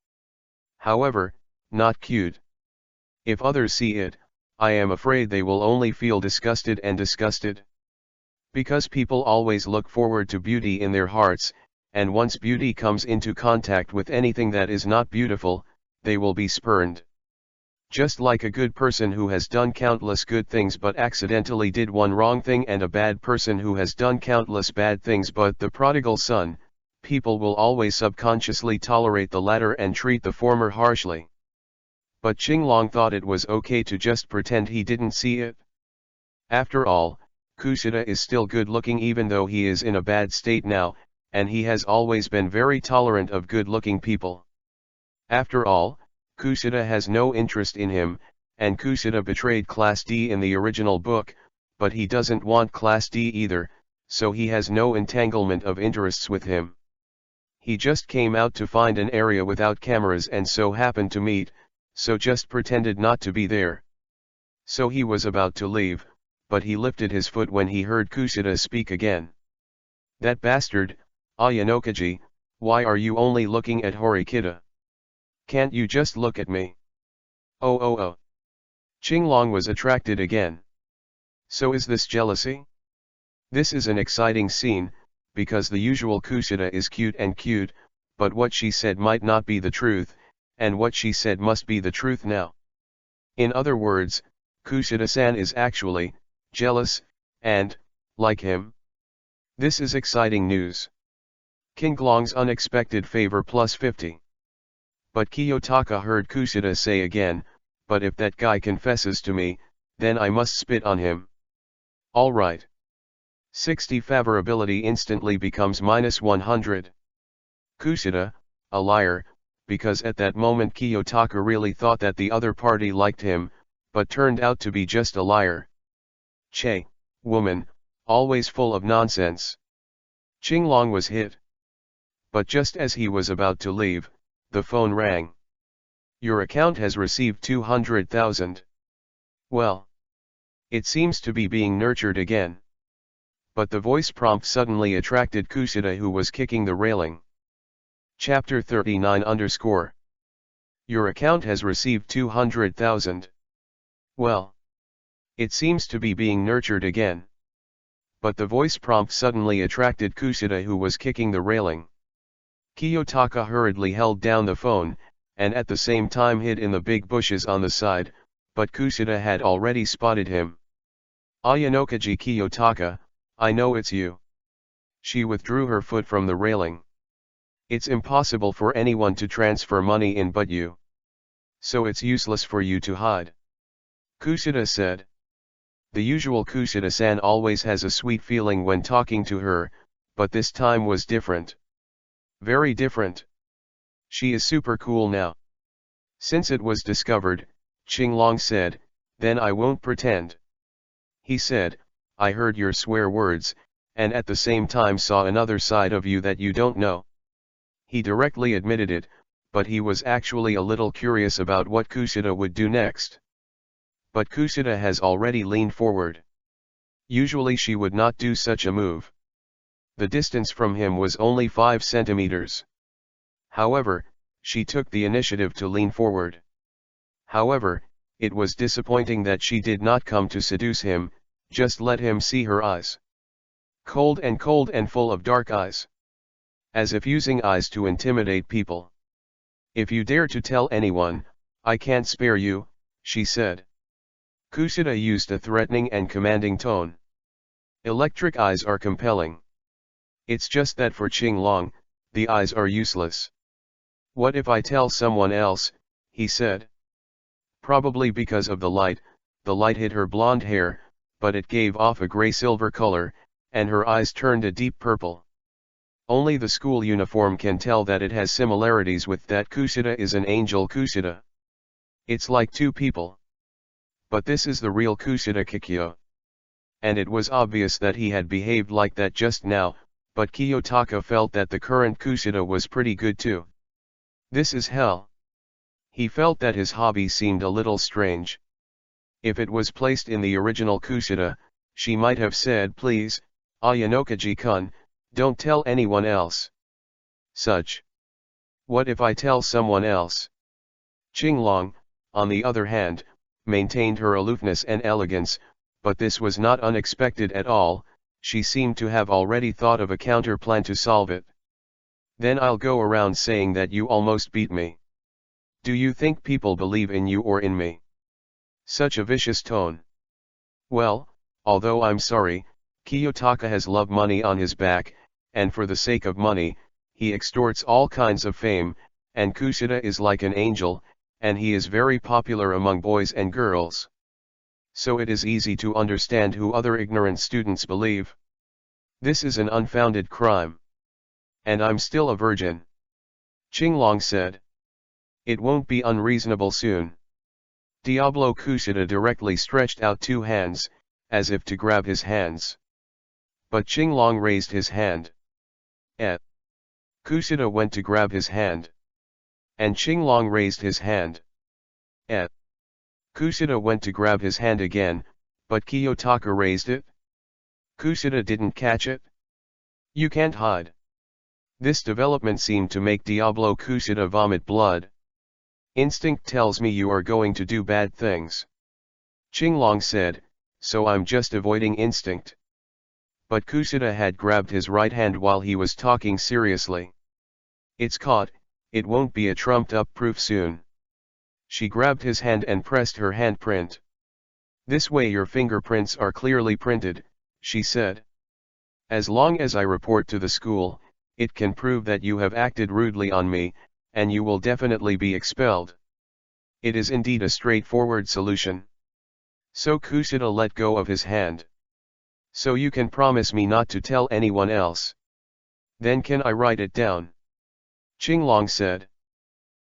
However, not cute. If others see it, I am afraid they will only feel disgusted and disgusted. Because people always look forward to beauty in their hearts, and once beauty comes into contact with anything that is not beautiful, they will be spurned. Just like a good person who has done countless good things but accidentally did one wrong thing, and a bad person who has done countless bad things but the prodigal son, people will always subconsciously tolerate the latter and treat the former harshly. But Qinglong thought it was okay to just pretend he didn't see it. After all, Kushida is still good looking even though he is in a bad state now, and he has always been very tolerant of good looking people. After all, Kushida has no interest in him, and Kushida betrayed Class D in the original book, but he doesn't want Class D either, so he has no entanglement of interests with him. He just came out to find an area without cameras and so happened to meet, so just pretended not to be there. So he was about to leave, but he lifted his foot when he heard Kushida speak again. "That bastard, Ayanokaji, why are you only looking at Horikita? Can't you just look at me?" Oh. Qinglong was attracted again. So is this jealousy? This is an exciting scene, because the usual Kushida is cute, but what she said might not be the truth, and what she said must be the truth now. In other words, Kushida-san is actually jealous, and like him. This is exciting news. Qinglong's unexpected favor plus 50. But Kiyotaka heard Kushida say again, "But if that guy confesses to me, then I must spit on him." Alright. 60 favorability instantly becomes minus 100. Kushida, a liar, because at that moment Kiyotaka really thought that the other party liked him, but turned out to be just a liar. Che, woman, always full of nonsense. Qinglong was hit. But just as he was about to leave, the phone rang. "Your account has received 200,000. Well. It seems to be being nurtured again." But the voice prompt suddenly attracted Kushida, who was kicking the railing. Chapter 39 Your account has received 200,000. Well. It seems to be being nurtured again. But the voice prompt suddenly attracted Kushida, who was kicking the railing. Kiyotaka hurriedly held down the phone, and at the same time hid in the big bushes on the side, but Kushida had already spotted him. "Ayanokaji Kiyotaka, I know it's you." She withdrew her foot from the railing. "It's impossible for anyone to transfer money in but you. So it's useless for you to hide," Kushida said. The usual Kushida-san always has a sweet feeling when talking to her, but this time was different. Very different. She is super cool now. Since it was discovered, Qinglong said, "Then I won't pretend." He said, "I heard your swear words, and at the same time saw another side of you that you don't know." He directly admitted it, but he was actually a little curious about what Kushida would do next. But Kushida has already leaned forward. Usually she would not do such a move. The distance from him was only 5 centimeters. However, she took the initiative to lean forward. However, it was disappointing that she did not come to seduce him, just let him see her eyes. Cold and full of dark eyes. As if using eyes to intimidate people. "If you dare to tell anyone, I can't spare you," she said. Kushida used a threatening and commanding tone. Electric eyes are compelling. It's just that for Qinglong, the eyes are useless. "What if I tell someone else?" he said. Probably because of the light hit her blonde hair, but it gave off a gray-silver color, and her eyes turned a deep purple. Only the school uniform can tell that it has similarities with that. Kushida is an angel Kushida. It's like two people. But this is the real Kushida Kikyo. And it was obvious that he had behaved like that just now, but Kiyotaka felt that the current Kushida was pretty good too. This is hell. He felt that his hobby seemed a little strange. If it was placed in the original Kushida, she might have said, "Please, Ayanokaji-kun, don't tell anyone else." Such. What if I tell someone else? Qinglong, on the other hand, maintained her aloofness and elegance, but this was not unexpected at all. She seemed to have already thought of a counter-plan to solve it. "Then I'll go around saying that you almost beat me." Do you think people believe in you or in me? Such a vicious tone. Well, although I'm sorry, Kiyotaka has love money on his back, and for the sake of money, he extorts all kinds of fame, and Kushida is like an angel, and he is very popular among boys and girls. So it is easy to understand who other ignorant students believe. This is an unfounded crime. And I'm still a virgin. Qinglong said. It won't be unreasonable soon. Diablo Kushida directly stretched out two hands, as if to grab his hands. But Qinglong raised his hand. Kushida went to grab his hand. And Qinglong raised his hand. Kushida went to grab his hand again, but Kiyotaka raised it. Kushida didn't catch it. You can't hide. This development seemed to make Diablo Kushida vomit blood. Instinct tells me you are going to do bad things. Qinglong said, so I'm just avoiding instinct. But Kushida had grabbed his right hand while he was talking seriously. It's caught, it won't be a trumped-up proof soon. She grabbed his hand and pressed her handprint. This way your fingerprints are clearly printed, she said. As long as I report to the school, it can prove that you have acted rudely on me, and you will definitely be expelled. It is indeed a straightforward solution. So Kushida let go of his hand. So you can promise me not to tell anyone else. Then can I write it down? Qinglong said.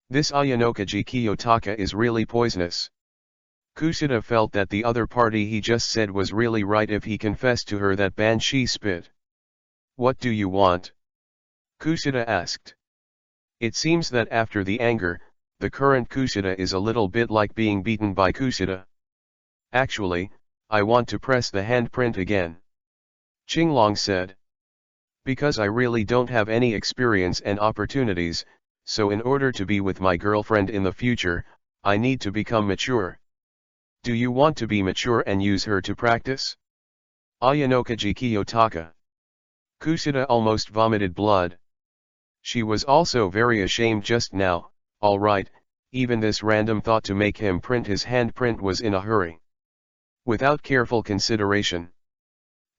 This Ayanokaji Kiyotaka is really poisonous. Kushida felt that the other party he just said was really right if he confessed to her that Banshee spit. What do you want? Kushida asked. It seems that after the anger, the current Kushida is a little bit like being beaten by Kushida. Actually, I want to press the handprint again. Qinglong said. Because I really don't have any experience and opportunities, so in order to be with my girlfriend in the future, I need to become mature. Do you want to be mature and use her to practice? Ayanokaji Kiyotaka. Kushida almost vomited blood. She was also very ashamed just now. Alright, even this random thought to make him print his handprint was in a hurry. Without careful consideration.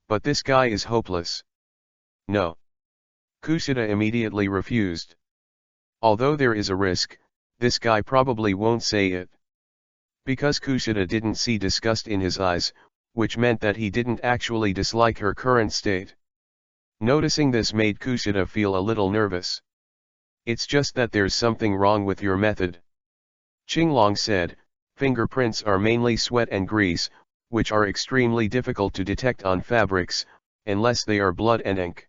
But this guy is hopeless. No. Kushida immediately refused. Although there is a risk, this guy probably won't say it. Because Kushida didn't see disgust in his eyes, which meant that he didn't actually dislike her current state. Noticing this made Kushida feel a little nervous. It's just that there's something wrong with your method. Qinglong said, fingerprints are mainly sweat and grease, which are extremely difficult to detect on fabrics, unless they are blood and ink.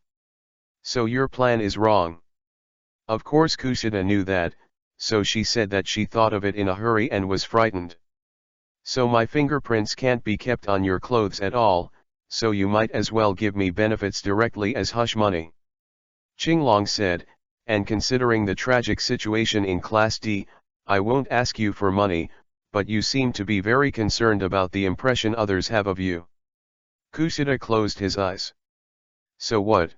So your plan is wrong. Of course Kushida knew that, so she said that she thought of it in a hurry and was frightened. So my fingerprints can't be kept on your clothes at all, so you might as well give me benefits directly as hush money. Qinglong said, and considering the tragic situation in Class D, I won't ask you for money, but you seem to be very concerned about the impression others have of you. Kushida closed his eyes. So what?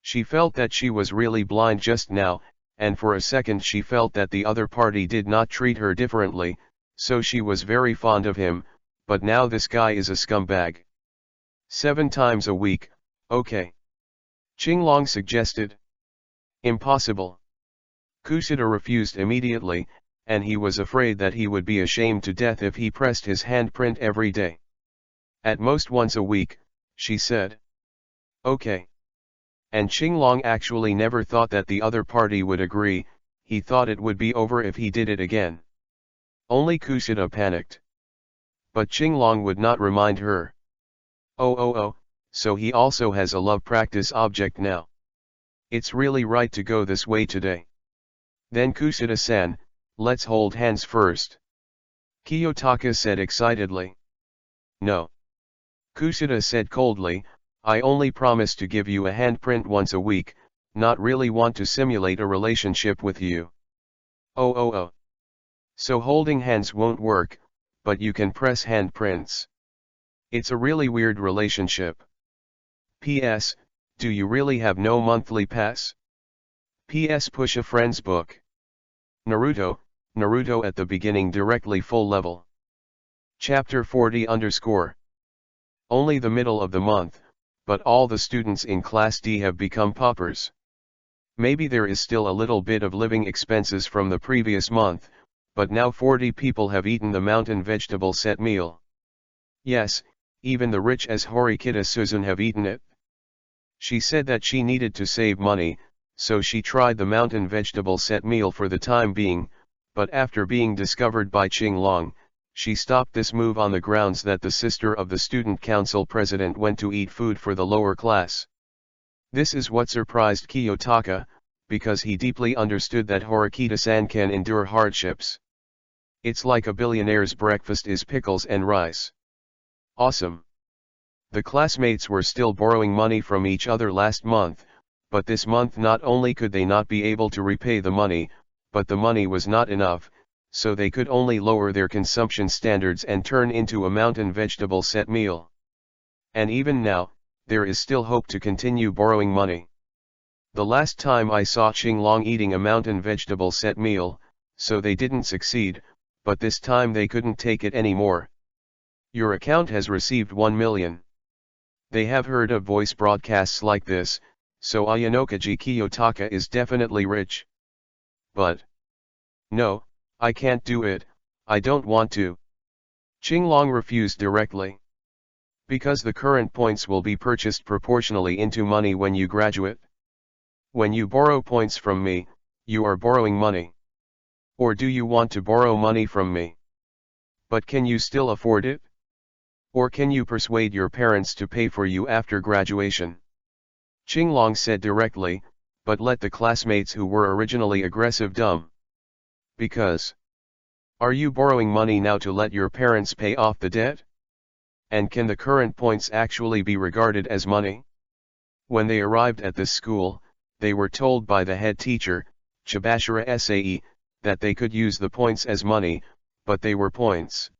She felt that she was really blind just now, and for a second she felt that the other party did not treat her differently, so she was very fond of him, but now this guy is a scumbag. 7 times a week, okay. Qinglong suggested. Impossible. Kushida refused immediately, and he was afraid that he would be ashamed to death if he pressed his handprint every day. At most once a week, she said. Okay. And Qinglong actually never thought that the other party would agree, he thought it would be over if he did it again. Only Kushida panicked. But Qinglong would not remind her. Oh, so he also has a love practice object now. It's really right to go this way today. Then Kushida-san, let's hold hands first. Kiyotaka said excitedly. No. Kushida said coldly, I only promise to give you a handprint once a week, not really want to simulate a relationship with you. Oh. So holding hands won't work, but you can press handprints. It's a really weird relationship. P.S. Do you really have no monthly pass? P.S. Push a friend's book. Naruto, Naruto at the beginning directly full level. Chapter 40_. Only the middle of the month, but all the students in Class D have become paupers. Maybe there is still a little bit of living expenses from the previous month, but now 40 people have eaten the mountain vegetable set meal. Yes, even the rich as Horikita Susan have eaten it. She said that she needed to save money, so she tried the mountain vegetable set meal for the time being, but after being discovered by Qing Long, she stopped this move on the grounds that the sister of the student council president went to eat food for the lower class. This is what surprised Kiyotaka, because he deeply understood that Horikita-san can endure hardships. It's like a billionaire's breakfast is pickles and rice. Awesome. The classmates were still borrowing money from each other last month, but this month not only could they not be able to repay the money, but the money was not enough, so they could only lower their consumption standards and turn into a mountain vegetable set meal. And even now, there is still hope to continue borrowing money. The last time I saw Qing Long eating a mountain vegetable set meal, so they didn't succeed, but this time they couldn't take it anymore. Your account has received 1 million. They have heard of voice broadcasts like this, so Ayanokaji Kiyotaka is definitely rich. But no, I can't do it, I don't want to. Qing Long refused directly. Because the current points will be purchased proportionally into money when you graduate. When you borrow points from me, you are borrowing money. Or do you want to borrow money from me? But can you still afford it? Or can you persuade your parents to pay for you after graduation? Qing Long said directly, but let the classmates who were originally aggressive dumb. Because. Are you borrowing money now to let your parents pay off the debt? And can the current points actually be regarded as money? When they arrived at this school, they were told by the head teacher, Chibashira Sae, that they could use the points as money, but they were points.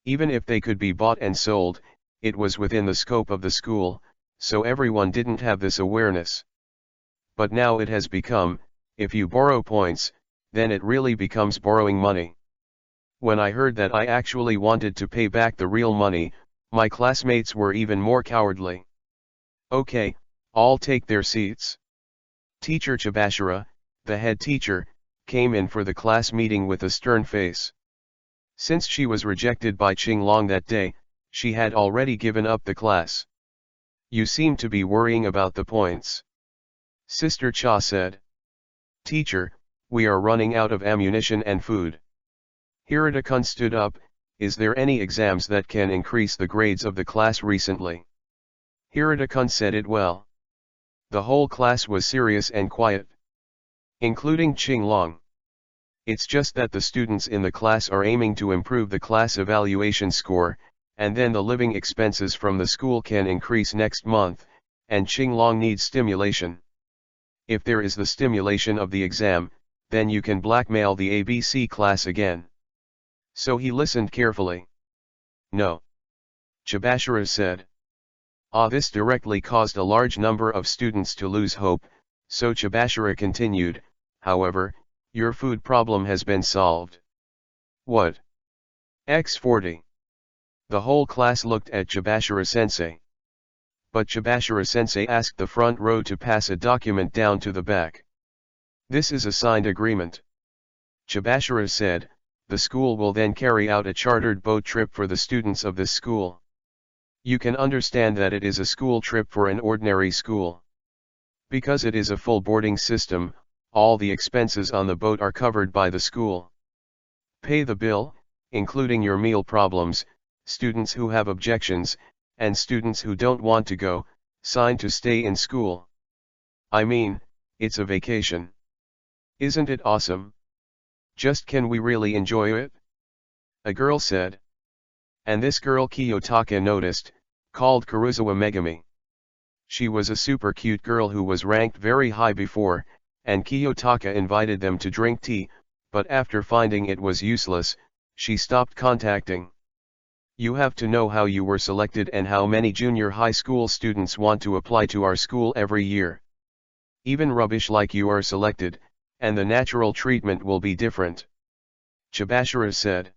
Even if they could be bought and sold, it was within the scope of the school, so everyone didn't have this awareness. But now it has become, if you borrow points, then it really becomes borrowing money. When I heard that I actually wanted to pay back the real money, my classmates were even more cowardly. Okay, all take their seats. Teacher Chibashira, the head teacher, came in for the class meeting with a stern face. Since she was rejected by Qing Long that day, she had already given up the class. You seem to be worrying about the points. Sister Cha said. Teacher, we are running out of ammunition and food. Hirata-kun stood up. Is there any exams that can increase the grades of the class recently? Hirata-kun said it well. The whole class was serious and quiet. Including Qing Long. It's just that the students in the class are aiming to improve the class evaluation score, and then the living expenses from the school can increase next month, and Qing Long needs stimulation. If there is the stimulation of the exam, then you can blackmail the ABC class again. So he listened carefully. No. Chibashira said. This directly caused a large number of students to lose hope, so Chibashira continued, however, your food problem has been solved. What? X40. The whole class looked at Chibashira-sensei. But Chibashira-sensei asked the front row to pass a document down to the back. This is a signed agreement. Chibashira said, the school will then carry out a chartered boat trip for the students of this school. You can understand that it is a school trip for an ordinary school. Because it is a full boarding system, all the expenses on the boat are covered by the school. Pay the bill, including your meal problems, students who have objections, and students who don't want to go, sign to stay in school. I mean, it's a vacation. Isn't it awesome? Just can we really enjoy it? A girl said. And this girl Kiyotaka noticed, called Kuruzawa Megami. She was a super cute girl who was ranked very high before, and Kiyotaka invited them to drink tea, but after finding it was useless, she stopped contacting. You have to know how you were selected and how many junior high school students want to apply to our school every year. Even rubbish like you are selected, and the natural treatment will be different. Chibashira said.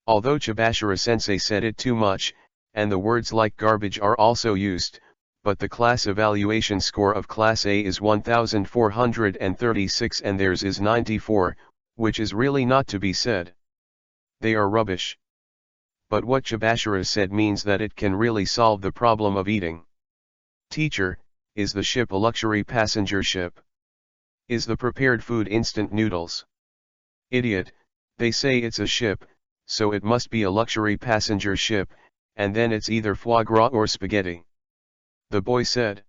Although Chibashira-sensei said it too much, and the words like garbage are also used, but the class evaluation score of Class A is 1436 and theirs is 94, which is really not to be said. They are rubbish. But what Chibashira said means that it can really solve the problem of eating. Teacher, is the ship a luxury passenger ship? Is the prepared food instant noodles? Idiot, they say it's a ship, so it must be a luxury passenger ship, and then it's either foie gras or spaghetti. The boy said.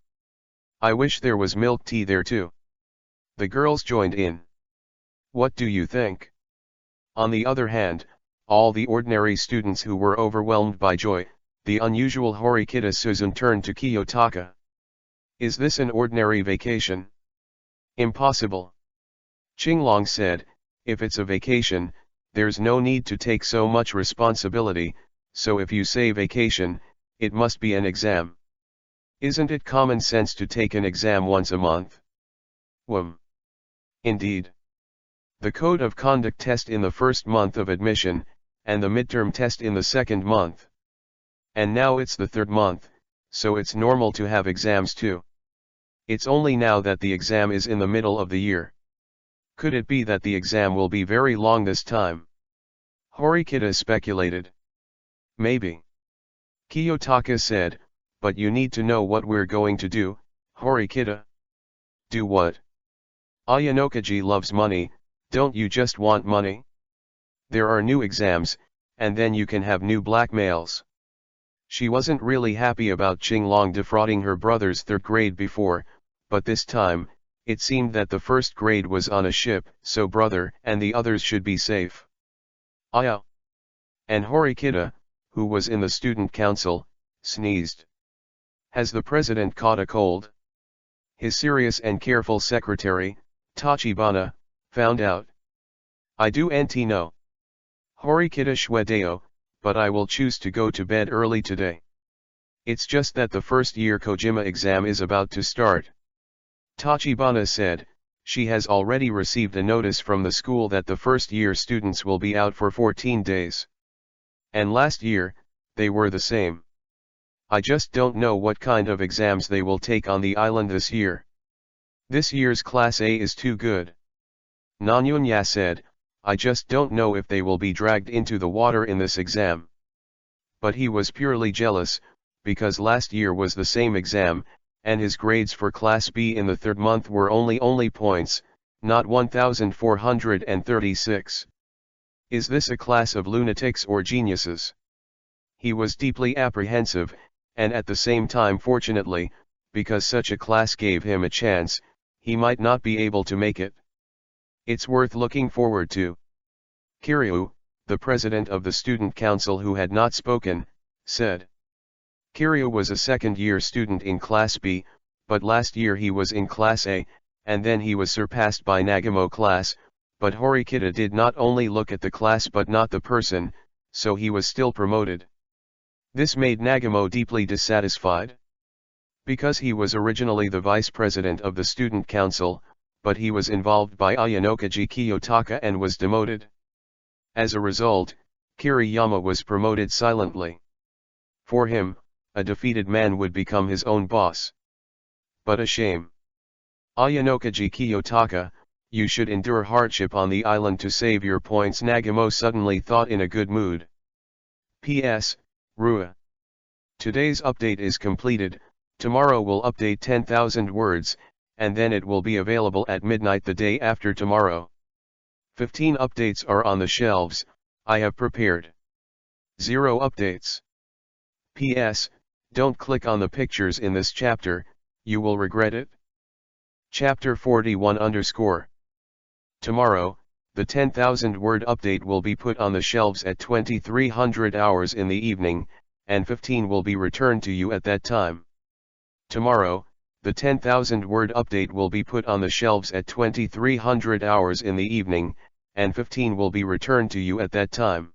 I wish there was milk tea there too. The girls joined in. What do you think? On the other hand, all the ordinary students who were overwhelmed by joy, the unusual Horikita Suzun turned to Kiyotaka. Is this an ordinary vacation? Impossible. Qinglong said, if it's a vacation, there's no need to take so much responsibility, so if you say vacation, it must be an exam. Isn't it common sense to take an exam once a month? Indeed. The code of conduct test in the first month of admission, and the midterm test in the second month. And now it's the third month, so it's normal to have exams too. It's only now that the exam is in the middle of the year. Could it be that the exam will be very long this time? Horikita speculated. Maybe. Kiyotaka said, but you need to know what we're going to do, Horikita. Do what? Ayanokaji loves money, don't you just want money? There are new exams, and then you can have new blackmails. She wasn't really happy about Qinglong defrauding her brother's third grade before, but this time, it seemed that the first grade was on a ship, so brother and the others should be safe. Aya. And Horikita, who was in the student council, sneezed. Has the president caught a cold? His serious and careful secretary, Tachibana, found out. I do know. Horikita shwedeo, but I will choose to go to bed early today. It's just that the first year Kojima exam is about to start. Tachibana said, she has already received a notice from the school that the first year students will be out for 14 days. And last year, they were the same. I just don't know what kind of exams they will take on the island this year. This year's Class A is too good. Nanyunya said, I just don't know if they will be dragged into the water in this exam. But he was purely jealous, because last year was the same exam, and his grades for Class B in the third month were only points, not 1436. Is this a class of lunatics or geniuses? He was deeply apprehensive, and at the same time fortunately, because such a class gave him a chance, he might not be able to make it. It's worth looking forward to. Kiryu, the president of the student council who had not spoken, said. Kiryu was a second-year student in Class B, but last year he was in Class A, and then he was surpassed by Nagamo class, but Horikita did not only look at the class but not the person, so he was still promoted. This made Nagamo deeply dissatisfied. Because he was originally the vice president of the student council, but he was involved by Ayanokaji Kiyotaka and was demoted. As a result, Kiriyama was promoted silently. For him, a defeated man would become his own boss. But a shame. Ayanokaji Kiyotaka, you should endure hardship on the island to save your points, Nagamo suddenly thought in a good mood. P.S. Rua. Today's update is completed, tomorrow will update 10,000 words, and then it will be available at midnight the day after tomorrow. 15 updates are on the shelves, I have prepared 0 updates. P.S. Don't click on the pictures in this chapter, you will regret it. Chapter 41 _ Tomorrow, the 10,000 word update will be put on the shelves at 2300 hours in the evening, and 15 will be returned to you at that time. Tomorrow, the 10,000 word update will be put on the shelves at 2300 hours in the evening, and 15 will be returned to you at that time.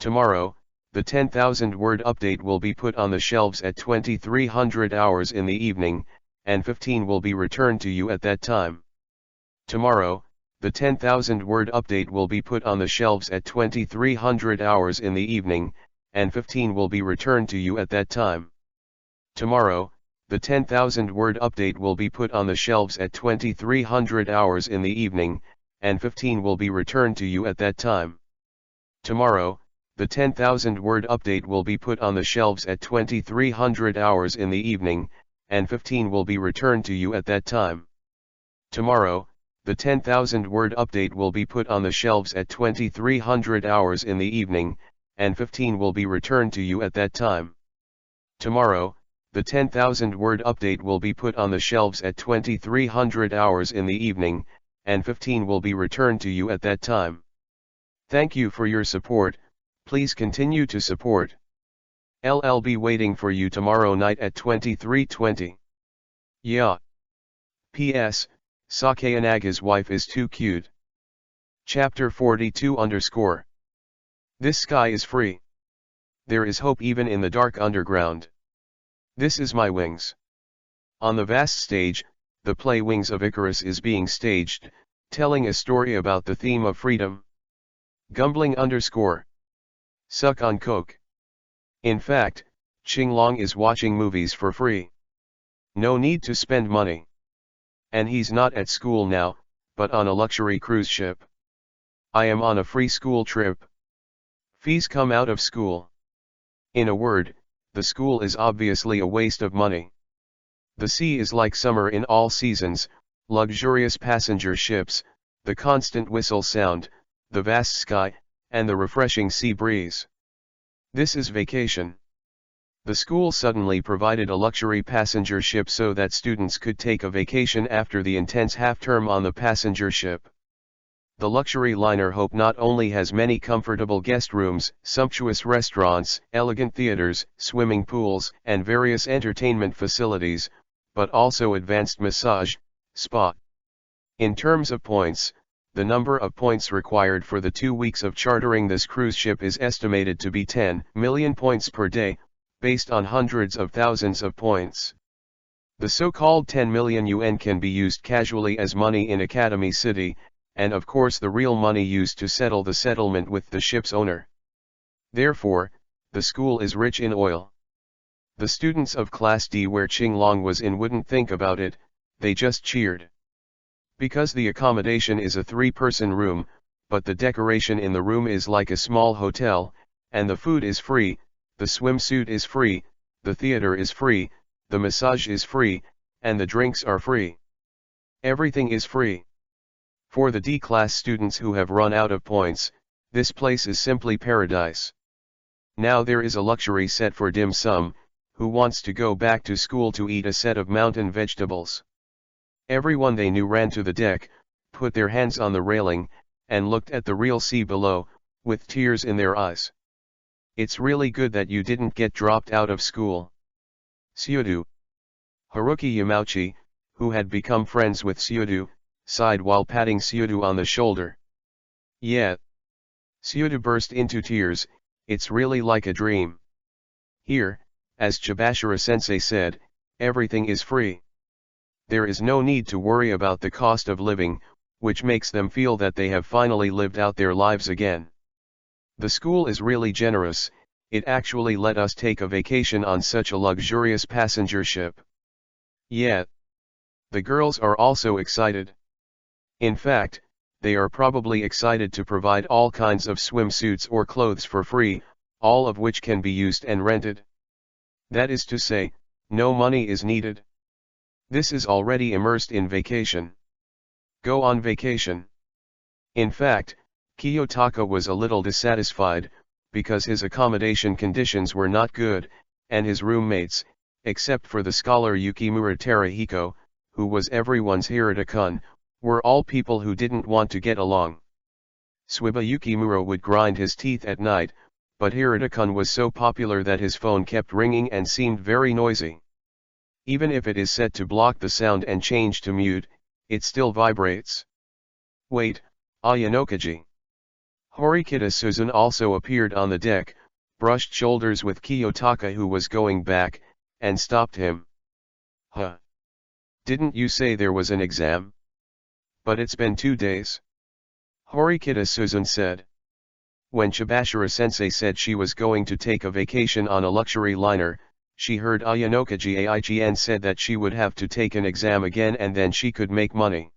Tomorrow, the 10,000 word update will be put on the shelves at 2300 hours in the evening, and 15 will be returned to you at that time. Tomorrow, the 10,000 word update will be put on the shelves at 2300 hours in the evening, and 15 will be returned to you at that time. Tomorrow, the 10,000 word update will be put on the shelves at 2300 hours in the evening, and 15 will be returned to you at that time. Tomorrow, the 10,000 word update will be put on the shelves at 2300 hours in the evening, and 15 will be returned to you at that time. Tomorrow, the 10,000 word update will be put on the shelves at 2300 hours in the evening, and 15 will be returned to you at that time. Tomorrow, the 10,000 word update will be put on the shelves at 2300 hours in the evening, and 15 will be returned to you at that time. Thank you for your support. Please continue to support. I'll be waiting for you tomorrow night at 23:20. Yeah. P.S. Sakayanaga's wife is too cute. Chapter 42 _ This sky is free. There is hope even in the dark underground. This is my wings. On the vast stage, the play Wings of Icarus is being staged, telling a story about the theme of freedom. Gumbling _ Suck on coke. In fact, Qinglong is watching movies for free. No need to spend money. And he's not at school now, but on a luxury cruise ship. I am on a free school trip. Fees come out of school. In a word, the school is obviously a waste of money. The sea is like summer in all seasons, luxurious passenger ships, the constant whistle sound, the vast sky, and the refreshing sea breeze. This is vacation. The school suddenly provided a luxury passenger ship so that students could take a vacation after the intense half-term on the passenger ship. The luxury liner Hope not only has many comfortable guest rooms, sumptuous restaurants, elegant theaters, swimming pools, and various entertainment facilities, but also advanced massage, spa. In terms of points, the number of points required for the 2 weeks of chartering this cruise ship is estimated to be 10 million points per day, based on hundreds of thousands of points. The so-called 10 million yuan can be used casually as money in Academy City, and of course the real money used to settle the settlement with the ship's owner. Therefore, the school is rich in oil. The students of Class D where Qinglong was in wouldn't think about it, they just cheered. Because the accommodation is a 3-person room, but the decoration in the room is like a small hotel, and the food is free, the swimsuit is free, the theater is free, the massage is free, and the drinks are free. Everything is free. For the D-class students who have run out of points, this place is simply paradise. Now there is a luxury set for dim sum. Who wants to go back to school to eat a set of mountain vegetables? Everyone they knew ran to the deck, put their hands on the railing, and looked at the real sea below, with tears in their eyes. It's really good that you didn't get dropped out of school. Seudu. Haruki Yamauchi, who had become friends with Seudu, sighed while patting Seudu on the shoulder. Yeah. Seudu burst into tears. It's really like a dream. Here, as Chibashira-sensei said, everything is free. There is no need to worry about the cost of living, which makes them feel that they have finally lived out their lives again. The school is really generous, it actually let us take a vacation on such a luxurious passenger ship. Yeah. The girls are also excited. In fact, they are probably excited to provide all kinds of swimsuits or clothes for free, all of which can be used and rented. That is to say, no money is needed. This is already immersed in vacation. Go on vacation. In fact, Kiyotaka was a little dissatisfied, because his accommodation conditions were not good, and his roommates, except for the scholar Yukimura Terahiko, who was everyone's Hirata-kun, were all people who didn't want to get along. Swiba Yukimura would grind his teeth at night, but Hirata-kun was so popular that his phone kept ringing and seemed very noisy. Even if it is set to block the sound and change to mute, it still vibrates. Wait, Ayanokaji. Horikita Suzun also appeared on the deck, brushed shoulders with Kiyotaka who was going back, and stopped him. Huh. Didn't you say there was an exam? But it's been 2 days. Horikita Suzun said. When Chibashira-sensei said she was going to take a vacation on a luxury liner, she heard Ayanokaji Aign said that she would have to take an exam again and then she could make money.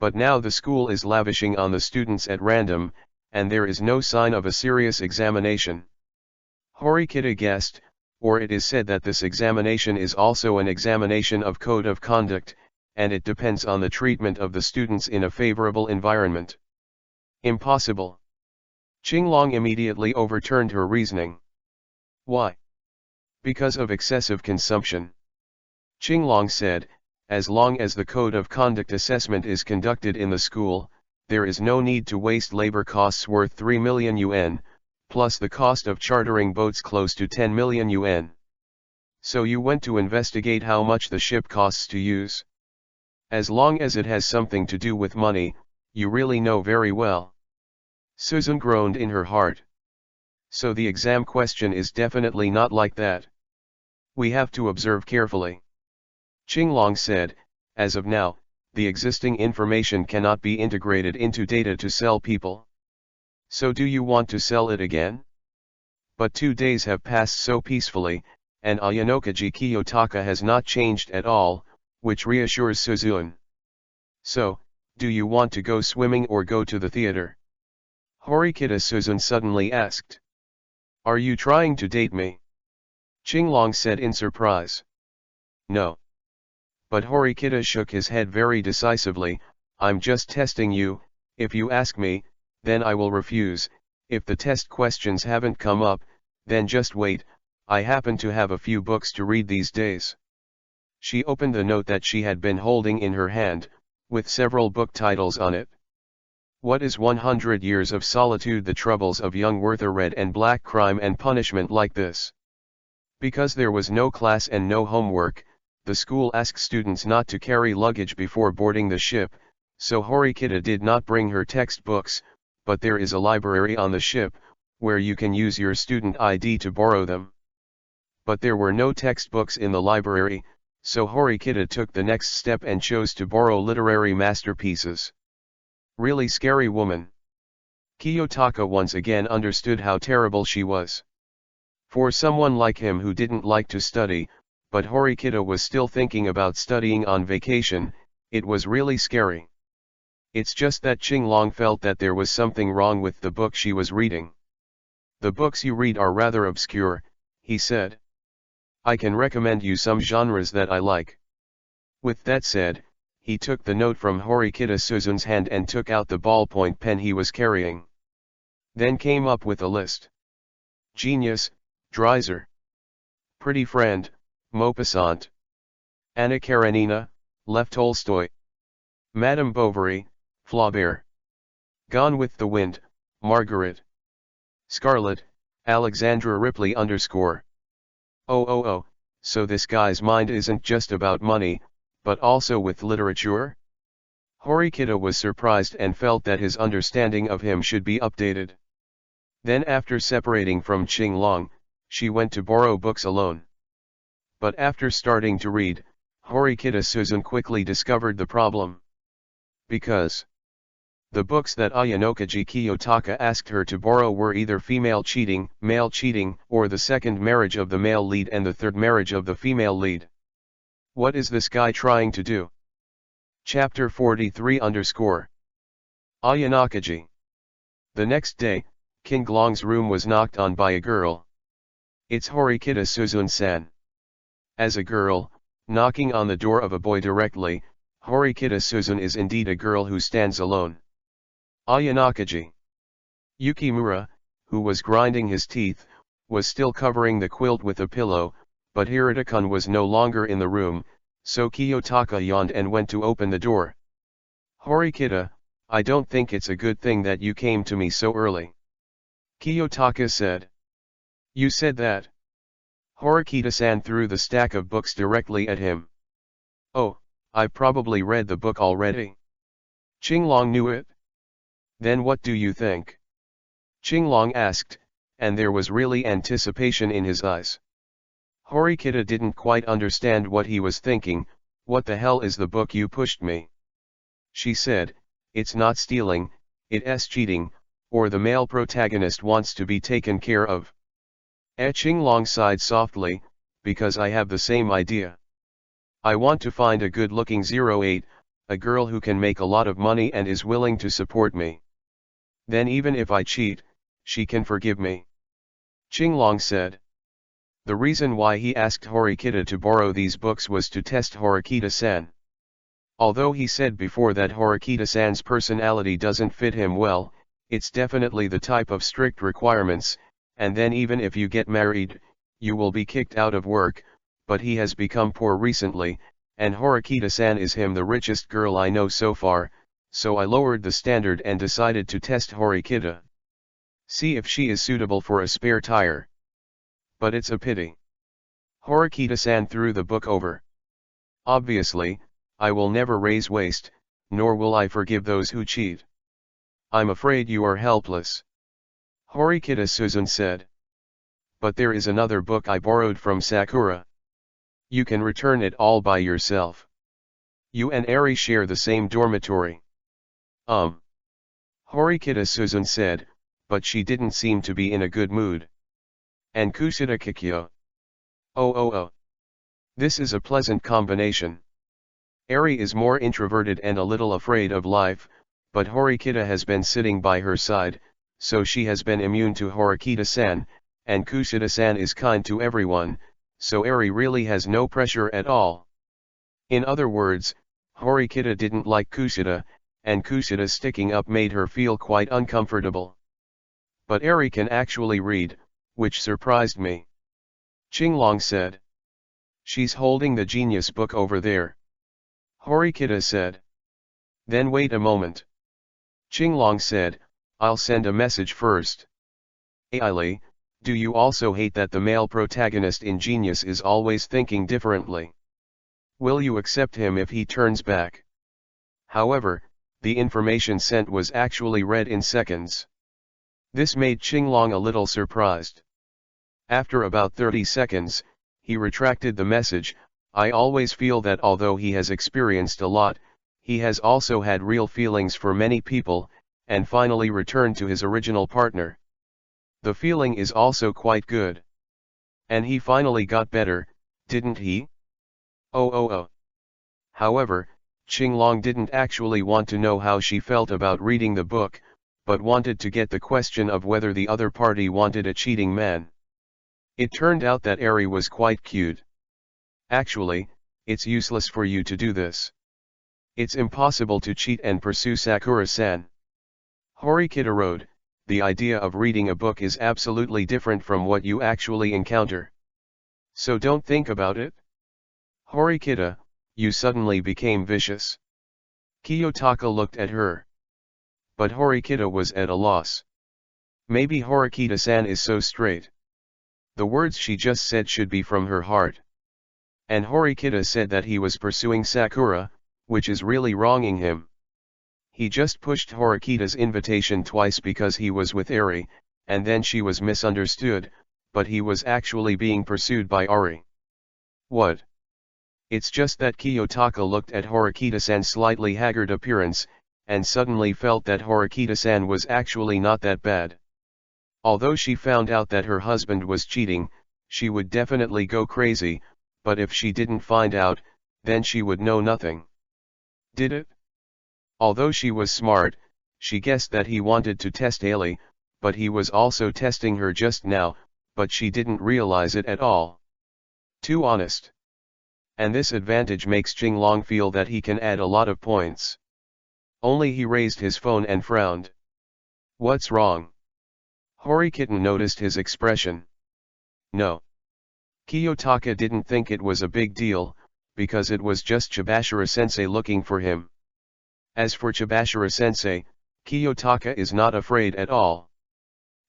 But now the school is lavishing on the students at random, and there is no sign of a serious examination. Horikita guessed, or it is said that this examination is also an examination of code of conduct, and it depends on the treatment of the students in a favorable environment. Impossible. Qinglong immediately overturned her reasoning. Why? Because of excessive consumption. Qinglong said, as long as the code of conduct assessment is conducted in the school, there is no need to waste labor costs worth 3 million yuan, plus the cost of chartering boats close to 10 million yuan. So you went to investigate how much the ship costs to use? As long as it has something to do with money, you really know very well. Suzun groaned in her heart. So the exam question is definitely not like that. We have to observe carefully. Qinglong said, as of now, the existing information cannot be integrated into data to sell people. So do you want to sell it again? But 2 days have passed so peacefully, and Ayanokaji Kiyotaka has not changed at all, which reassures Suzun. So, do you want to go swimming or go to the theater? Horikita Suzun suddenly asked. Are you trying to date me? Qinglong said in surprise. No. But Horikita shook his head very decisively. I'm just testing you. If you ask me, then I will refuse. If the test questions haven't come up, then just wait. I happen to have a few books to read these days. She opened the note that she had been holding in her hand, with several book titles on it. What is 100 Years of Solitude? The Troubles of Young Werther Red and Black Crime and Punishment like this. Because there was no class and no homework, the school asked students not to carry luggage before boarding the ship, so Horikita did not bring her textbooks, but there is a library on the ship, where you can use your student ID to borrow them. But there were no textbooks in the library, so Horikita took the next step and chose to borrow literary masterpieces. Really scary woman. Kiyotaka once again understood how terrible she was. For someone like him who didn't like to study, but Horikita was still thinking about studying on vacation, it was really scary. It's just that Qinglong felt that there was something wrong with the book she was reading. The books you read are rather obscure, he said. I can recommend you some genres that I like. With that said, he took the note from Horikita Suzun's hand and took out the ballpoint pen he was carrying. Then came up with a list. Genius, Dreiser. Pretty Friend, Maupassant. Anna Karenina, Lev Tolstoy. Madame Bovary, Flaubert. Gone with the Wind, Margaret. Scarlet, Alexandra Ripley _. Oh, so this guy's mind isn't just about money, but also with literature? Horikita was surprised and felt that his understanding of him should be updated. Then after separating from Qinglong, she went to borrow books alone. But after starting to read, Horikita Suzun quickly discovered the problem. Because the books that Ayanokaji Kiyotaka asked her to borrow were either female cheating, male cheating, or the second marriage of the male lead and the third marriage of the female lead. What is this guy trying to do? Chapter 43 _ Ayanokaji. The next day, Qinglong's room was knocked on by a girl. It's Horikita Suzun-san. As a girl, knocking on the door of a boy directly, Horikita Suzun is indeed a girl who stands alone. Ayanokaji. Yukimura, who was grinding his teeth, was still covering the quilt with a pillow, but Hirata-kun was no longer in the room, so Kiyotaka yawned and went to open the door. Horikita, I don't think it's a good thing that you came to me so early. Kiyotaka said. You said that. Horikita-san threw the stack of books directly at him. Oh, I probably read the book already. Qinglong knew it. Then what do you think? Qinglong asked, and there was really anticipation in his eyes. Horikita didn't quite understand what he was thinking. What the hell is the book you pushed me? She said, it's not stealing, It's cheating, or the male protagonist wants to be taken care of. Qinglong sighed softly, because I have the same idea. I want to find a good-looking 08, a girl who can make a lot of money and is willing to support me. Then even if I cheat, she can forgive me. Qinglong said. The reason why he asked Horikita to borrow these books was to test Horikita-san. Although he said before that Horikita-san's personality doesn't fit him well, it's definitely the type of strict requirements, and then even if you get married, you will be kicked out of work, but he has become poor recently, and Horikita-san is the richest girl I know so far, so I lowered the standard and decided to test Horikita. See if she is suitable for a spare tire. But it's a pity. Horikita-san threw the book over. Obviously, I will never raise waste, nor will I forgive those who cheat. I'm afraid you are helpless. Horikita-suzun said. But there is another book I borrowed from Sakura. You can return it all by yourself. You and Eri share the same dormitory. Horikita-suzun said, but she didn't seem to be in a good mood. And Kushida Kikyo. Oh. This is a pleasant combination. Eri is more introverted and a little afraid of life, but Horikita has been sitting by her side, so she has been immune to Horikita-san, and Kushida-san is kind to everyone, so Eri really has no pressure at all. In other words, Horikita didn't like Kushida, and Kushida sticking up made her feel quite uncomfortable. But Eri can actually read, which surprised me. Qinglong said. She's holding the genius book over there. Horikita said. Then wait a moment. Qinglong said, I'll send a message first. Ailey, do you also hate that the male protagonist in Genius is always thinking differently? Will you accept him if he turns back? However, the information sent was actually read in seconds. This made Qinglong a little surprised. After about 30 seconds, he retracted the message. I always feel that although he has experienced a lot, he has also had real feelings for many people, and finally returned to his original partner. The feeling is also quite good. And he finally got better, didn't he? Oh. However, Qinglong didn't actually want to know how she felt about reading the book, but wanted to get the question of whether the other party wanted a cheating man. It turned out that Eri was quite cute. Actually, it's useless for you to do this. It's impossible to cheat and pursue Sakura-san. Horikita wrote, the idea of reading a book is absolutely different from what you actually encounter. So don't think about it. Horikita, you suddenly became vicious. Kiyotaka looked at her. But Horikita was at a loss. Maybe Horikita-san is so straight. The words she just said should be from her heart. And Horikita said that he was pursuing Sakura, which is really wronging him. He just pushed Horikita's invitation twice because he was with Eri, and then she was misunderstood, but he was actually being pursued by Eri. What? It's just that Kiyotaka looked at Horikita-san's slightly haggard appearance, and suddenly felt that Horikita-san was actually not that bad. Although she found out that her husband was cheating, she would definitely go crazy, but if she didn't find out, then she would know nothing. Did it? Although she was smart, she guessed that he wanted to test Ailey, but he was also testing her just now, but she didn't realize it at all. Too honest. And this advantage makes Qinglong feel that he can add a lot of points. Only he raised his phone and frowned. What's wrong? Horikita noticed his expression. No. Kiyotaka didn't think it was a big deal, because it was just Chibashira-sensei looking for him. As for Chibashira-sensei, Kiyotaka is not afraid at all.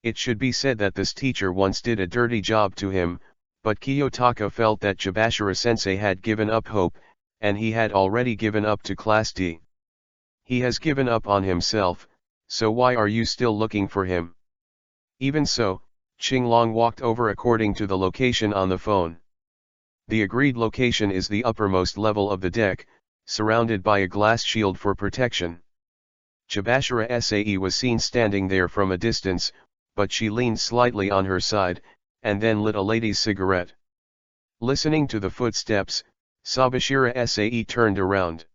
It should be said that this teacher once did a dirty job to him, but Kiyotaka felt that Chibashira-sensei had given up hope, and he had already given up to Class D. He has given up on himself, so why are you still looking for him? Even so, Qinglong walked over according to the location on the phone. The agreed location is the uppermost level of the deck, surrounded by a glass shield for protection. Chibashira Sae was seen standing there from a distance, but she leaned slightly on her side, and then lit a lady's cigarette. Listening to the footsteps, Sabashira Sae turned around.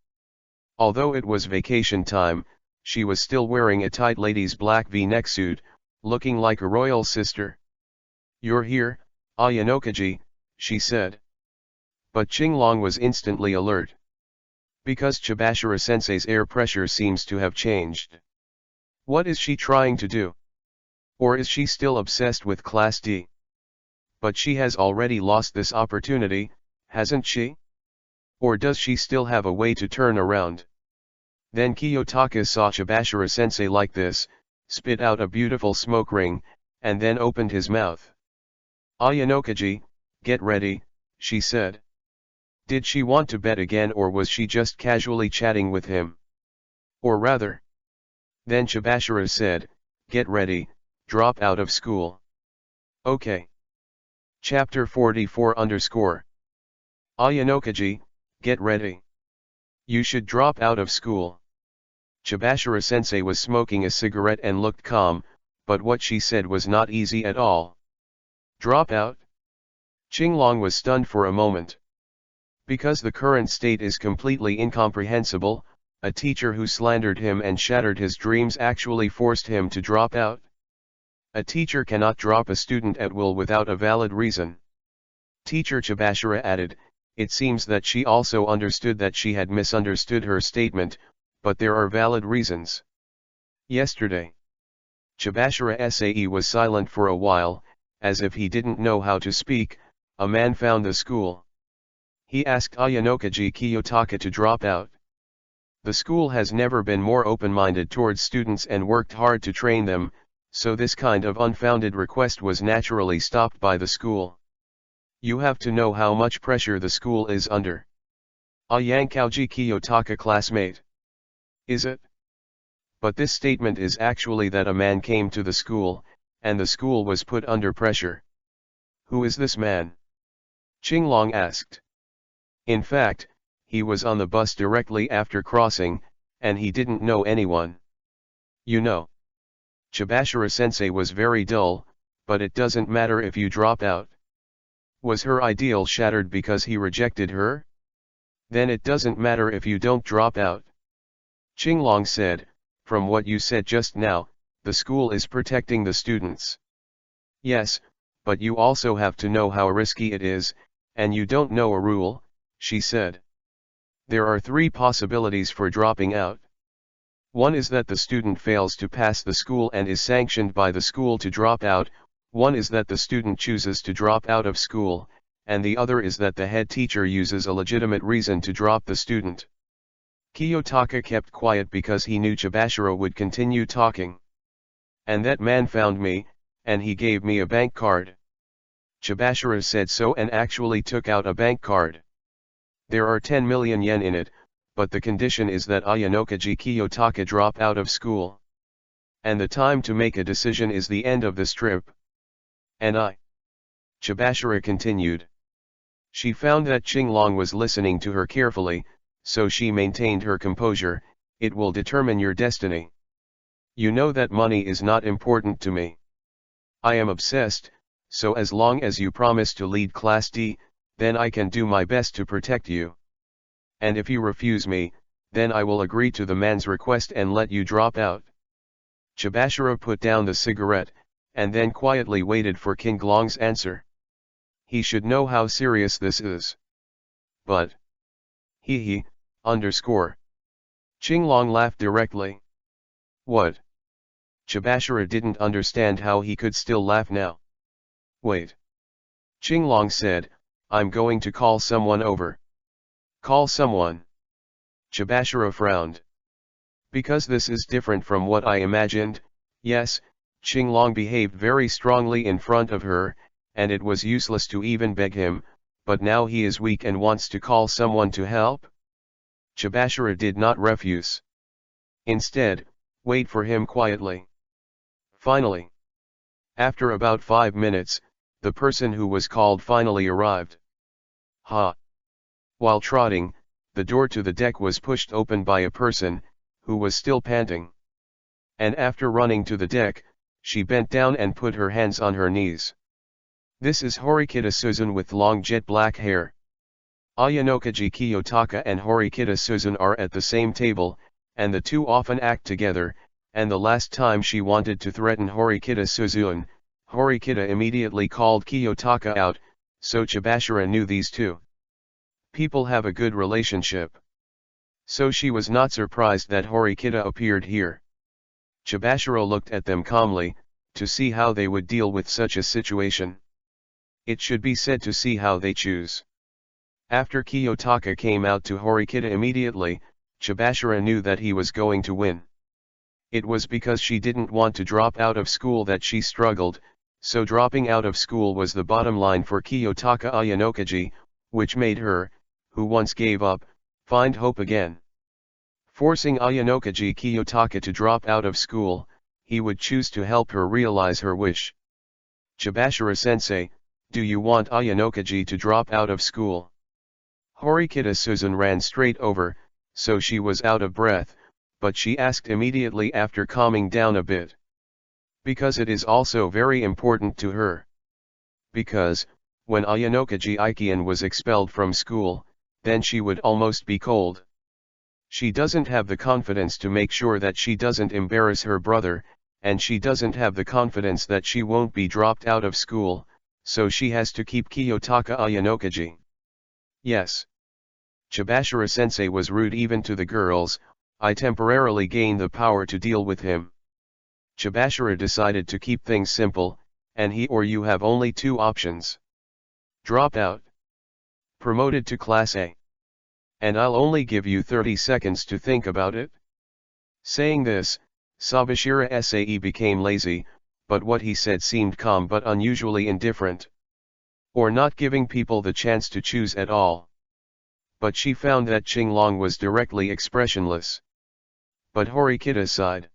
Although it was vacation time, she was still wearing a tight lady's black V-neck suit, looking like a royal sister. "You're here, Ayanokaji," she said. But Qinglong was instantly alert. Because Chibashira-sensei's air pressure seems to have changed. What is she trying to do? Or is she still obsessed with Class D? But she has already lost this opportunity, hasn't she? Or does she still have a way to turn around? Then Kiyotaka saw Chibashira-sensei like this, spit out a beautiful smoke ring, and then opened his mouth. "Ayanokaji, get ready," she said. Did she want to bet again, or was she just casually chatting with him? Or rather. Then Chibashira said, "Get ready, drop out of school." Okay. Chapter 44 Ayanokaji, get ready. You should drop out of school. Chibashira-sensei was smoking a cigarette and looked calm, but what she said was not easy at all. Drop out? Qinglong was stunned for a moment. Because the current state is completely incomprehensible, a teacher who slandered him and shattered his dreams actually forced him to drop out. A teacher cannot drop a student at will without a valid reason. Teacher Chibashira added, it seems that she also understood that she had misunderstood her statement, but there are valid reasons. Yesterday. Chibashira Sae was silent for a while, as if he didn't know how to speak. A man found the school. He asked Ayanokaji Kiyotaka to drop out. The school has never been more open-minded towards students and worked hard to train them, so this kind of unfounded request was naturally stopped by the school. You have to know how much pressure the school is under. Ayankouji Kiyotaka classmate. Is it? But this statement is actually that a man came to the school, and the school was put under pressure. Who is this man? Qinglong asked. In fact, he was on the bus directly after crossing, and he didn't know anyone. You know. Chibashira-sensei was very dull, but it doesn't matter if you drop out. Was her ideal shattered because he rejected her? Then it doesn't matter if you don't drop out. Qinglong said, from what you said just now, the school is protecting the students. Yes, but you also have to know how risky it is, and you don't know a rule, she said. There are three possibilities for dropping out. One is that the student fails to pass the school and is sanctioned by the school to drop out, one is that the student chooses to drop out of school, and the other is that the head teacher uses a legitimate reason to drop the student. Kiyotaka kept quiet because he knew Chibashira would continue talking. And that man found me, and he gave me a bank card. Chibashira said so and actually took out a bank card. There are 10 million yen in it, but the condition is that Ayanokaji Kiyotaka drop out of school. And the time to make a decision is the end of this trip. And Chibashira continued. She found that Qinglong was listening to her carefully, so she maintained her composure. It will determine your destiny. You know that money is not important to me. I am obsessed, so as long as you promise to lead Class D, then I can do my best to protect you. And if you refuse me, then I will agree to the man's request and let you drop out. Chibashira put down the cigarette, and then quietly waited for Qinglong's answer. He should know how serious this is. But. Underscore. Qinglong laughed directly. What? Chibashira didn't understand how he could still laugh now. Wait. Qinglong said, I'm going to call someone over. Call someone. Chibashira frowned. Because this is different from what I imagined, yes, Qinglong behaved very strongly in front of her, and it was useless to even beg him, but now he is weak and wants to call someone to help? Chibashira did not refuse. Instead, wait for him quietly. Finally. After about 5 minutes, the person who was called finally arrived. While trotting, the door to the deck was pushed open by a person, who was still panting. And after running to the deck, she bent down and put her hands on her knees. This is Horikita Suzun with long jet black hair. Ayanokaji Kiyotaka and Horikita Suzun are at the same table, and the two often act together, and the last time she wanted to threaten Horikita Suzun, Horikita immediately called Kiyotaka out, so Chibashira knew these two people have a good relationship. So she was not surprised that Horikita appeared here. Chibashiro looked at them calmly, to see how they would deal with such a situation. It should be said to see how they choose. After Kiyotaka came out to Horikita immediately, Chibashira knew that he was going to win. It was because she didn't want to drop out of school that she struggled, so dropping out of school was the bottom line for Kiyotaka Ayanokaji, which made her, who once gave up, find hope again. Forcing Ayanokaji Kiyotaka to drop out of school, he would choose to help her realize her wish. Chibashira-sensei, do you want Ayanokaji to drop out of school? Horikita Suzun ran straight over, so she was out of breath, but she asked immediately after calming down a bit. Because it is also very important to her. Because, when Ayanokaji Ikian was expelled from school, then she would almost be cold. She doesn't have the confidence to make sure that she doesn't embarrass her brother, and she doesn't have the confidence that she won't be dropped out of school, so she has to keep Kiyotaka Ayanokaji. Yes. Chibashira-sensei was rude even to the girls. I temporarily gained the power to deal with him. Chibashira decided to keep things simple, and he or you have only two options. Drop out. Promoted to Class A. And I'll only give you 30 seconds to think about it. Saying this, Sabashira Sae became lazy, but what he said seemed calm but unusually indifferent. Or not giving people the chance to choose at all. But she found that Qinglong was directly expressionless. But Horikita sighed.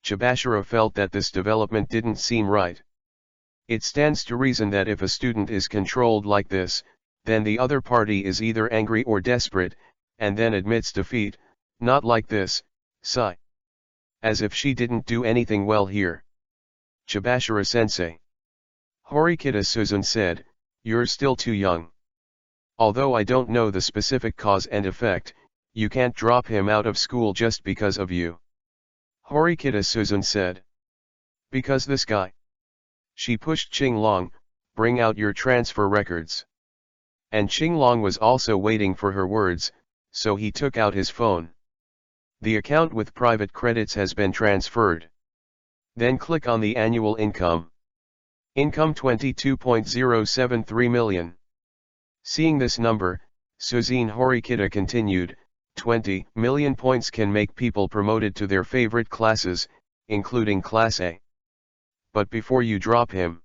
Chibashira felt that this development didn't seem right. It stands to reason that if a student is controlled like this, then the other party is either angry or desperate, and then admits defeat, not like this, sigh. As if she didn't do anything well here. Chibashira-sensei. Horikita Suzun said, you're still too young. Although I don't know the specific cause and effect, you can't drop him out of school just because of you. Horikita Suzun said. Because this guy. She pushed Qinglong, bring out your transfer records. And Qinglong was also waiting for her words, so he took out his phone. The account with private credits has been transferred. Then click on the annual income. Income 22.073 million. Seeing this number, Suzine Horikita continued, 20 million points can make people promoted to their favorite classes, including Class A. But before you drop him.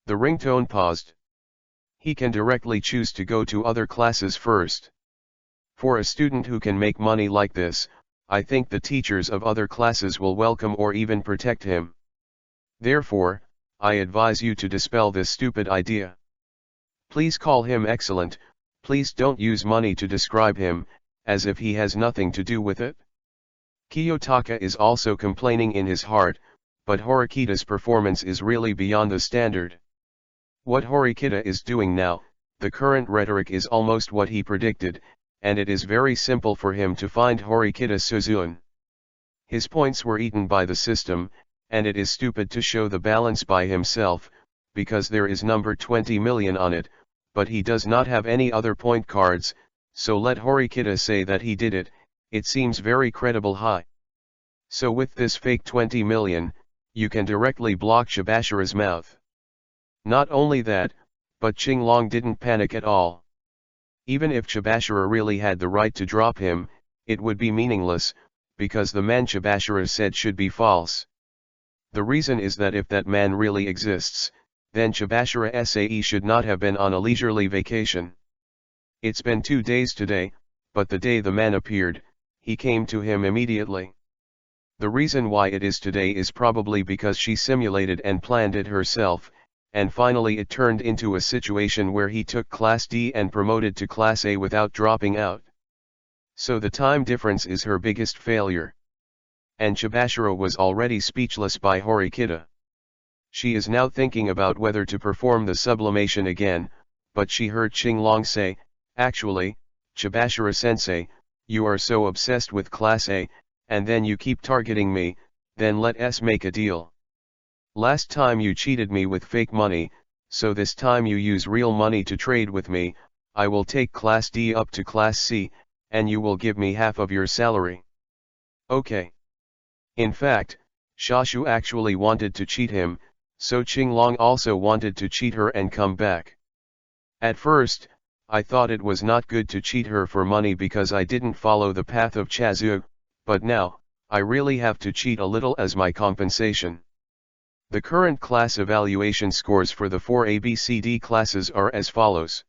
The ringtone paused. He can directly choose to go to other classes first. For a student who can make money like this, I think the teachers of other classes will welcome or even protect him. Therefore, I advise you to dispel this stupid idea. Please call him excellent, please don't use money to describe him, as if he has nothing to do with it. Kiyotaka is also complaining in his heart, but Horikita's performance is really beyond the standard. What Horikita is doing now, the current rhetoric is almost what he predicted, and it is very simple for him to find Horikita Suzun. His points were eaten by the system, and it is stupid to show the balance by himself, because there is number 20 million on it, but he does not have any other point cards, so let Horikita say that he did it, it seems very credible high. So with this fake 20 million, you can directly block Chibashira's mouth. Not only that, but Qinglong didn't panic at all. Even if Chibashira really had the right to drop him, it would be meaningless, because the man Chibashira said should be false. The reason is that if that man really exists, then Chibashira Sae should not have been on a leisurely vacation. It's been 2 days today, but the day the man appeared, he came to him immediately. The reason why it is today is probably because she simulated and planned it herself, and finally it turned into a situation where he took Class D and promoted to Class A without dropping out. So the time difference is her biggest failure. and Chibashira was already speechless by Horikita. She is now thinking about whether to perform the sublimation again, but she heard Qinglong say, "Actually, Chibashira-sensei, you are so obsessed with Class A, and then you keep targeting me, then let us make a deal. Last time you cheated me with fake money, so this time you use real money to trade with me. I will take Class D up to Class C, and you will give me half of your salary." Okay. In fact, Shashu actually wanted to cheat him, so Qinglong also wanted to cheat her and come back. At first, I thought it was not good to cheat her for money because I didn't follow the path of Chazu, but now, I really have to cheat a little as my compensation. The current class evaluation scores for the 4 ABCD classes are as follows.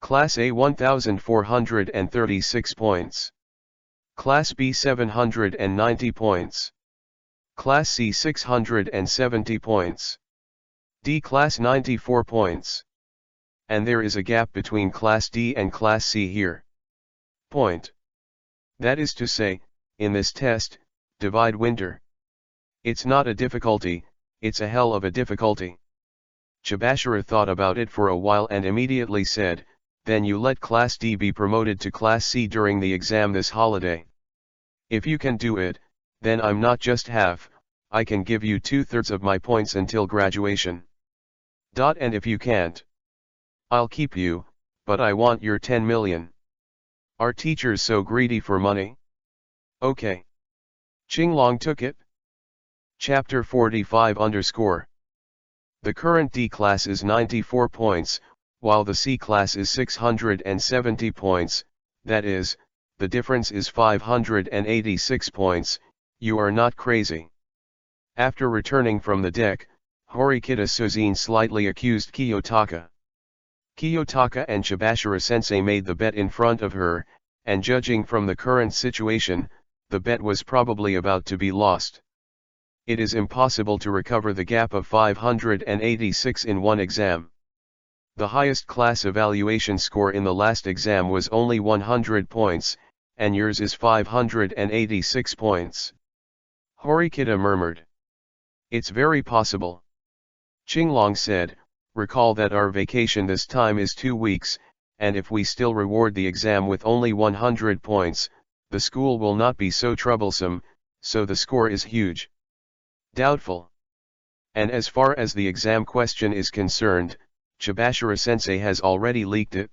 Class A 1436 points. Class B 790 points. Class C 670 points. D Class 94 points. And there is a gap between Class D and Class C here. Point. That is to say, in this test, divide winter. It's not a difficulty, it's a hell of a difficulty. Chibashira thought about it for a while and immediately said, "Then you let Class D be promoted to Class C during the exam this holiday. If you can do it, then I'm not just half, I can give you 2/3 of my points until graduation. And if you can't, I'll keep you, but I want your 10 million. Are teachers so greedy for money?" Okay. Qinglong took it. Chapter 45 _ The current D class is 94 points, while the C class is 670 points, that is, the difference is 586 points, you are not crazy. After returning from the deck, Horikita Suzine slightly accused Kiyotaka. Kiyotaka and Chibashira-sensei made the bet in front of her, and judging from the current situation, the bet was probably about to be lost. It is impossible to recover the gap of 586 in one exam. The highest class evaluation score in the last exam was only 100 points, and yours is 586 points. Horikita murmured. It's very possible. Qinglong said, "Recall that our vacation this time is 2 weeks, and if we still reward the exam with only 100 points, the school will not be so troublesome, so the score is huge." Doubtful. And as far as the exam question is concerned, Chibashira-sensei has already leaked it.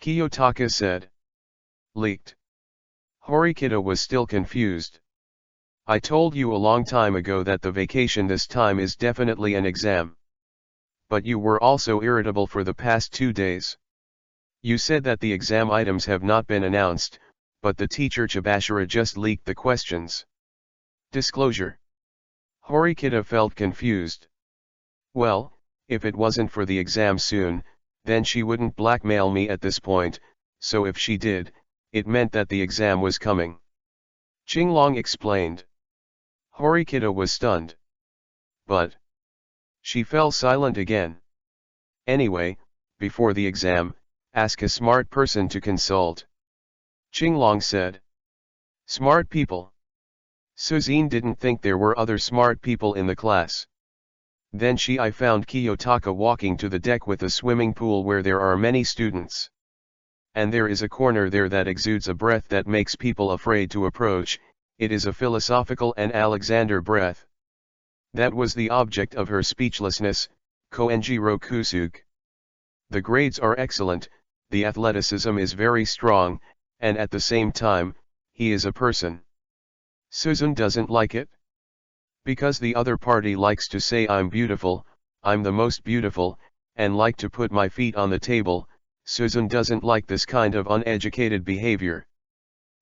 Kiyotaka said. Leaked. Horikita was still confused. I told you a long time ago that the vacation this time is definitely an exam. But you were also irritable for the past 2 days. You said that the exam items have not been announced, but the teacher Chibashira just leaked the questions. Disclosure. Horikita felt confused. Well, if it wasn't for the exam soon, then she wouldn't blackmail me at this point, so if she did, it meant that the exam was coming. Qinglong explained. Horikita was stunned. But she fell silent again. Anyway, before the exam, ask a smart person to consult. Qinglong said. Smart people. Suzine didn't think there were other smart people in the class. Then I found Kiyotaka walking to the deck with a swimming pool where there are many students. And there is a corner there that exudes a breath that makes people afraid to approach. It is a philosophical and Alexander breath. That was the object of her speechlessness, Koenjiro Kusuke. The grades are excellent, the athleticism is very strong, and at the same time, he is a person. Suzune doesn't like it. Because the other party likes to say I'm beautiful, I'm the most beautiful, and like to put my feet on the table, Suzune doesn't like this kind of uneducated behavior.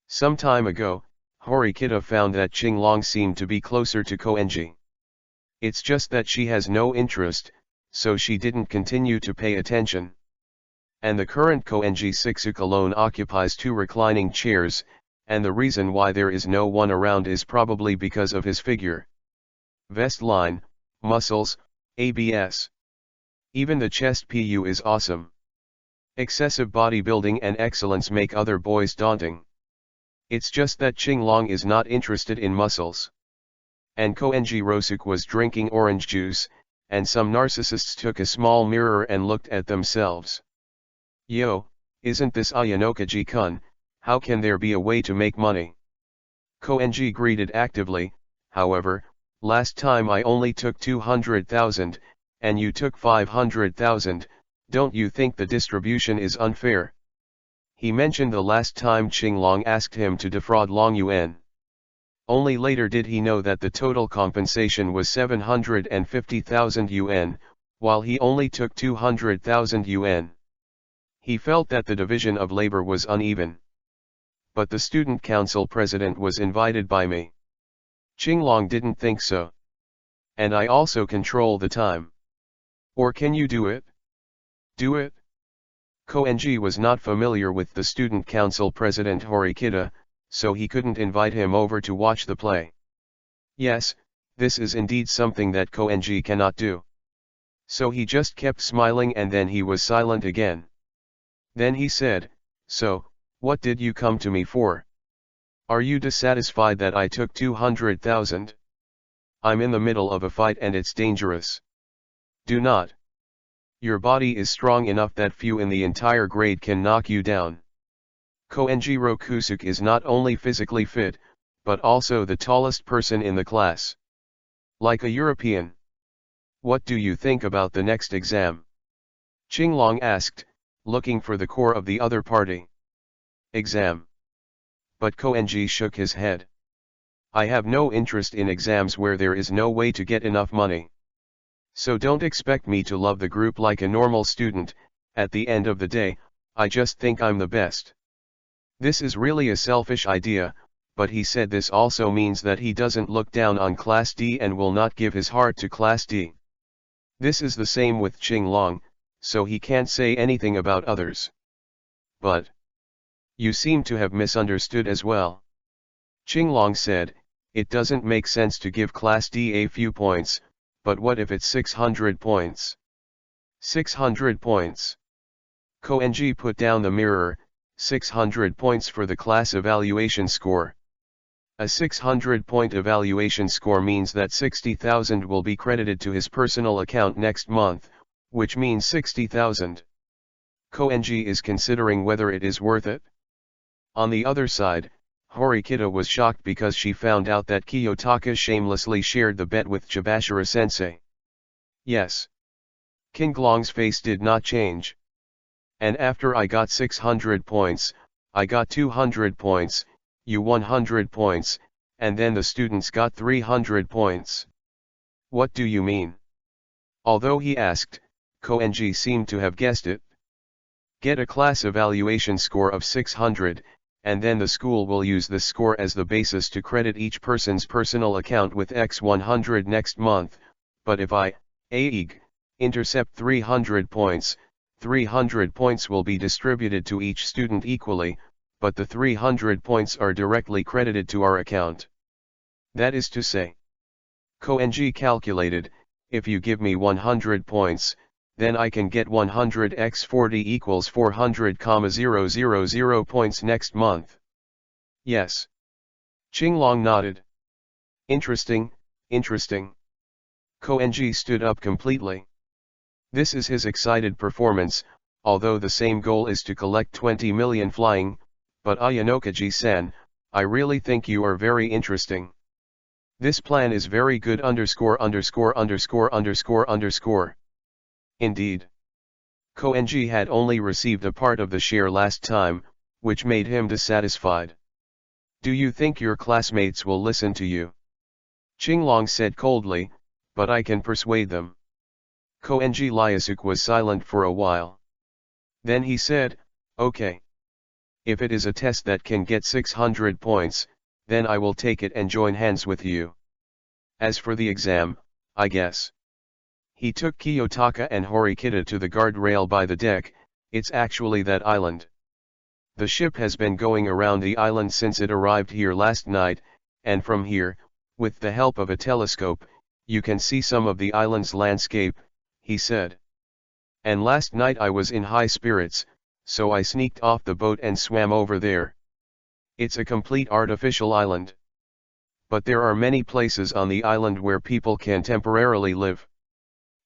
Some time ago, Horikita found that Qinglong seemed to be closer to Koenji. It's just that she has no interest, so she didn't continue to pay attention. And the current Koenji Sixuk alone occupies 2 reclining chairs, and the reason why there is no one around is probably because of his figure. Vest line, muscles, abs. Even the chest pu is awesome. Excessive bodybuilding and excellence make other boys daunting. It's just that Qinglong is not interested in muscles. And Koenji Rosuk was drinking orange juice, and some narcissists took a small mirror and looked at themselves. Yo, isn't this Ayanokaji-kun, how can there be a way to make money? Koenji greeted actively, however, last time I only took 200,000, and you took 500,000, don't you think the distribution is unfair? He mentioned the last time Qinglong asked him to defraud Long Yuan. Only later did he know that the total compensation was 750,000 yuan, while he only took 200,000 yuan. He felt that the division of labor was uneven. But the student council president was invited by me. Qinglong didn't think so. And I also control the time. Or can you do it? Do it? Koenji was not familiar with the student council president Horikita, so he couldn't invite him over to watch the play. Yes, this is indeed something that Koenji cannot do. So he just kept smiling and then he was silent again. Then he said, "So, what did you come to me for? Are you dissatisfied that I took 200,000? I'm in the middle of a fight and it's dangerous. Do not. Your body is strong enough that few in the entire grade can knock you down." Koenjiro Kusuk is not only physically fit, but also the tallest person in the class. Like a European. What do you think about the next exam? Qinglong asked, looking for the core of the other party. Exam. But Koenji shook his head. I have no interest in exams where there is no way to get enough money. So don't expect me to love the group like a normal student. At the end of the day, I just think I'm the best. This is really a selfish idea, but he said this also means that he doesn't look down on Class D and will not give his heart to Class D. This is the same with Qinglong, so he can't say anything about others. But you seem to have misunderstood as well. Qinglong said, it doesn't make sense to give Class D a few points, but what if it's 600 points? 600 points. Koenji put down the mirror. 600 points for the class evaluation score. A 600-point evaluation score means that 60,000 will be credited to his personal account next month, which means 60,000. Koenji is considering whether it is worth it. On the other side, Horikita was shocked because she found out that Kiyotaka shamelessly shared the bet with Chibashira-sensei. Yes. Qinglong's face did not change. And after I got 600 points, I got 200 points, you 100 points, and then the students got 300 points. What do you mean? Although he asked, Koenji seemed to have guessed it. Get a class evaluation score of 600, and then the school will use this score as the basis to credit each person's personal account with X100 next month, but if I, AEG, intercept 300 points, 300 points will be distributed to each student equally, but the 300 points are directly credited to our account. That is to say, Koenji calculated, if you give me 100 points, then I can get 100 x 40 equals 400,000 points next month. Yes. Qinglong nodded. Interesting, interesting. Koenji stood up completely. This is his excited performance, although the same goal is to collect 20 million flying, but Ayanokaji-san, I really think you are very interesting. This plan is very good ___________. Indeed. Koenji had only received a part of the share last time, which made him dissatisfied. Do you think your classmates will listen to you? Qinglong said coldly, but I can persuade them. Koenji Lyasuk was silent for a while. Then he said, okay. If it is a test that can get 600 points, then I will take it and join hands with you. As for the exam, I guess. He took Kiyotaka and Horikita to the guardrail by the deck. It's actually that island. The ship has been going around the island since it arrived here last night, and from here, with the help of a telescope, you can see some of the island's landscape, he said. And last night I was in high spirits, so I sneaked off the boat and swam over there. It's a complete artificial island. But there are many places on the island where people can temporarily live.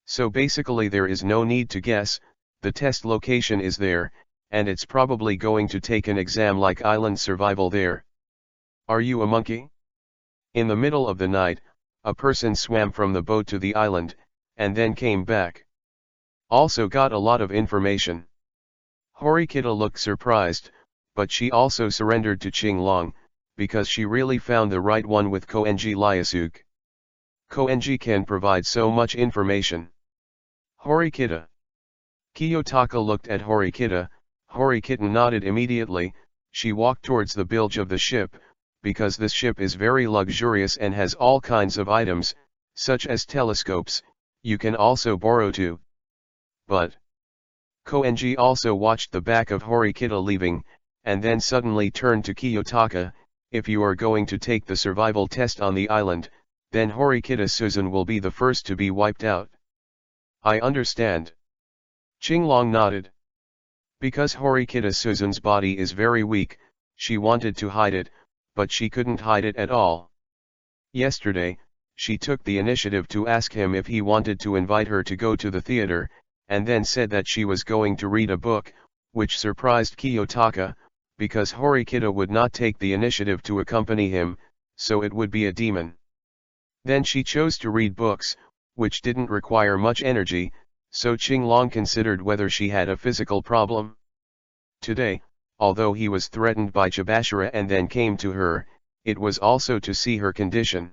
So basically there is no need to guess, the test location is there, and it's probably going to take an exam like island survival there. Are you a monkey? In the middle of the night, a person swam from the boat to the island, and then came back. Also got a lot of information. Horikita looked surprised, but she also surrendered to Qinglong, because she really found the right one with Koenji Liasuk. Koenji can provide so much information. Horikita. Kiyotaka looked at Horikita, Horikita nodded immediately. She walked towards the bilge of the ship, because this ship is very luxurious and has all kinds of items, such as telescopes, you can also borrow too. But Koenji also watched the back of Horikita leaving, and then suddenly turned to Kiyotaka. If you are going to take the survival test on the island, then Horikita Suzun will be the first to be wiped out. I understand. Qinglong nodded. Because Horikita Suzun's body is very weak, she wanted to hide it, but she couldn't hide it at all. Yesterday, she took the initiative to ask him if he wanted to invite her to go to the theater, and then said that she was going to read a book, which surprised Kiyotaka, because Horikita would not take the initiative to accompany him, so it would be a demon. Then she chose to read books, which didn't require much energy, so Qinglong considered whether she had a physical problem. Today, although he was threatened by Chabashira and then came to her, it was also to see her condition.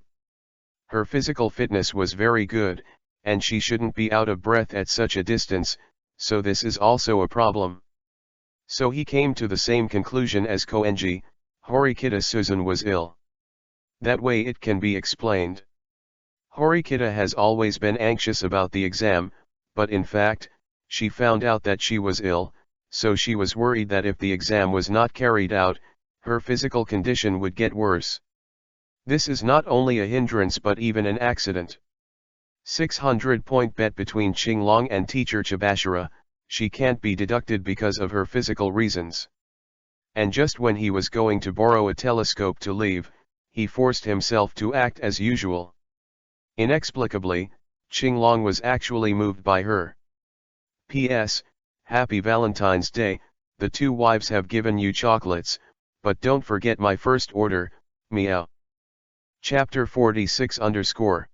Her physical fitness was very good, and she shouldn't be out of breath at such a distance, so this is also a problem. So he came to the same conclusion as Koenji, Horikita Suzun was ill. That way it can be explained. Horikita has always been anxious about the exam, but in fact, she found out that she was ill, so she was worried that if the exam was not carried out, her physical condition would get worse. This is not only a hindrance but even an accident. 600-point bet between Qinglong and teacher Chabashira, she can't be deducted because of her physical reasons. And just when he was going to borrow a telescope to leave, he forced himself to act as usual. Inexplicably, Qinglong was actually moved by her. P.S. Happy Valentine's Day, the two wives have given you chocolates, but don't forget my first order, meow. Chapter 46 _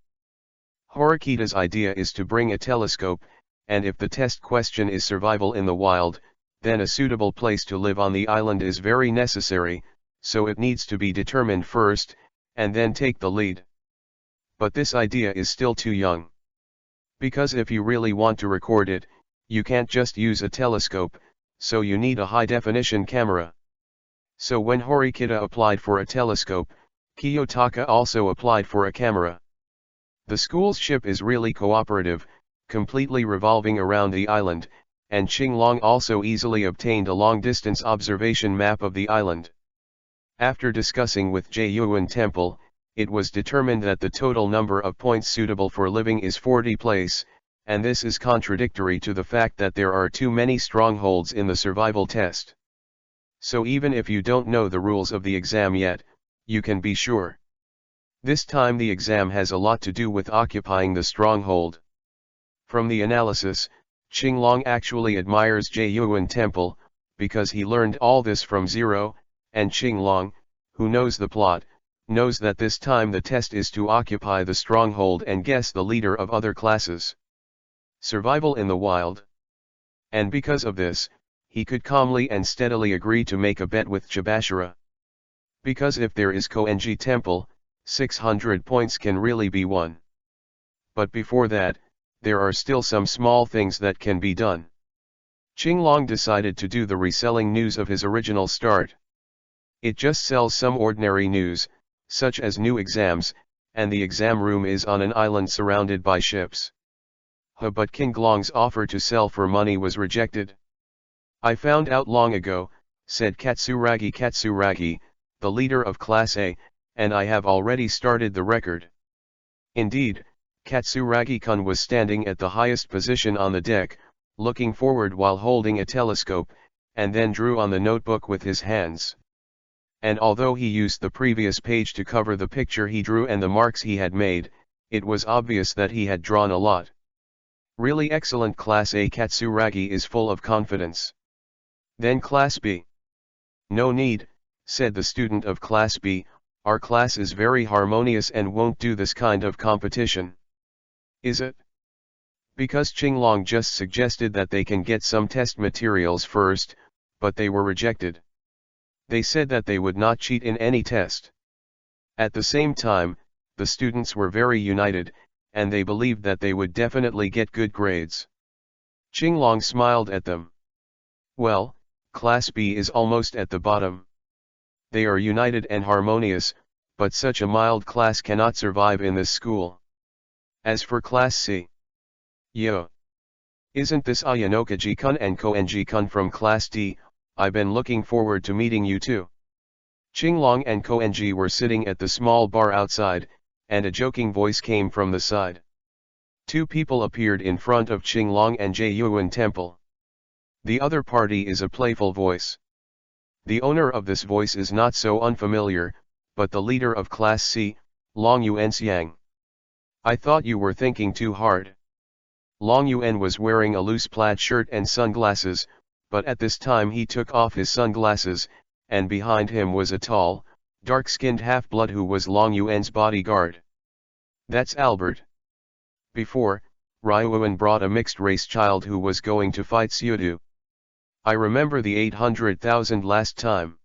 Horikita's idea is to bring a telescope, and if the test question is survival in the wild, then a suitable place to live on the island is very necessary, so it needs to be determined first, and then take the lead. But this idea is still too young. Because if you really want to record it, you can't just use a telescope, so you need a high-definition camera. So when Horikita applied for a telescope, Kiyotaka also applied for a camera. The school's ship is really cooperative, completely revolving around the island, and Qinglong also easily obtained a long-distance observation map of the island. After discussing with Jeyuan Temple, it was determined that the total number of points suitable for living is 40 place, and this is contradictory to the fact that there are too many strongholds in the survival test. So even if you don't know the rules of the exam yet, you can be sure. This time the exam has a lot to do with occupying the stronghold. From the analysis, Qinglong actually admires Jeyuan Temple, because he learned all this from zero, and Qinglong, who knows the plot, knows that this time the test is to occupy the stronghold and guess the leader of other classes. Survival in the wild. And because of this, he could calmly and steadily agree to make a bet with Chabashira. Because if there is Koenji Temple, 600 points can really be won. But before that, there are still some small things that can be done. Qinglong decided to do the reselling news of his original start. It just sells some ordinary news, such as new exams, and the exam room is on an island surrounded by ships. But Qinglong's offer to sell for money was rejected. I found out long ago, said Katsuragi, the leader of Class A, and I have already started the record. Indeed, Katsuragi-kun was standing at the highest position on the deck, looking forward while holding a telescope, and then drew on the notebook with his hands. And although he used the previous page to cover the picture he drew and the marks he had made, it was obvious that he had drawn a lot. Really excellent. Class A. Katsuragi is full of confidence. Then Class B. No need, said the student of Class B, our class is very harmonious and won't do this kind of competition. Is it? Because Qinglong just suggested that they can get some test materials first, but they were rejected. They said that they would not cheat in any test. At the same time, the students were very united, and they believed that they would definitely get good grades. Qinglong smiled at them. Well, Class B is almost at the bottom. They are united and harmonious, but such a mild class cannot survive in this school. As for Class C. Yo. Isn't this Ayanokaji-kun and Koenji-kun from Class D? I've been looking forward to meeting you too. Qinglong and Koenji were sitting at the small bar outside, and a joking voice came from the side. Two people appeared in front of Qinglong and Jaeyuan Temple. The other party is a playful voice. The owner of this voice is not so unfamiliar, but the leader of Class C, Long Yuanxiang. I thought you were thinking too hard. Long Yuan was wearing a loose plaid shirt and sunglasses, but at this time he took off his sunglasses, and behind him was a tall, dark-skinned half-blood who was Long Yuan's bodyguard. That's Albert. Before, Ryuan brought a mixed-race child who was going to fight Xiudu. I remember the 800,000 last time.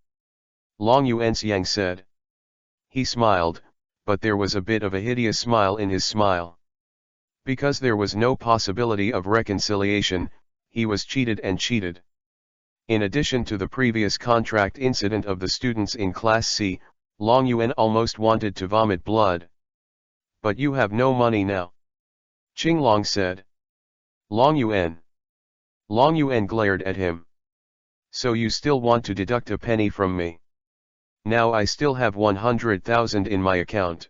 Long Yuanxiang said. He smiled, but there was a bit of a hideous smile in his smile. Because there was no possibility of reconciliation, he was cheated and cheated. In addition to the previous contract incident of the students in Class C, Long Yuan almost wanted to vomit blood. But you have no money now. Qinglong said. Long Yuan. Long Yuan glared at him. So you still want to deduct a penny from me? Now I still have 100,000 in my account.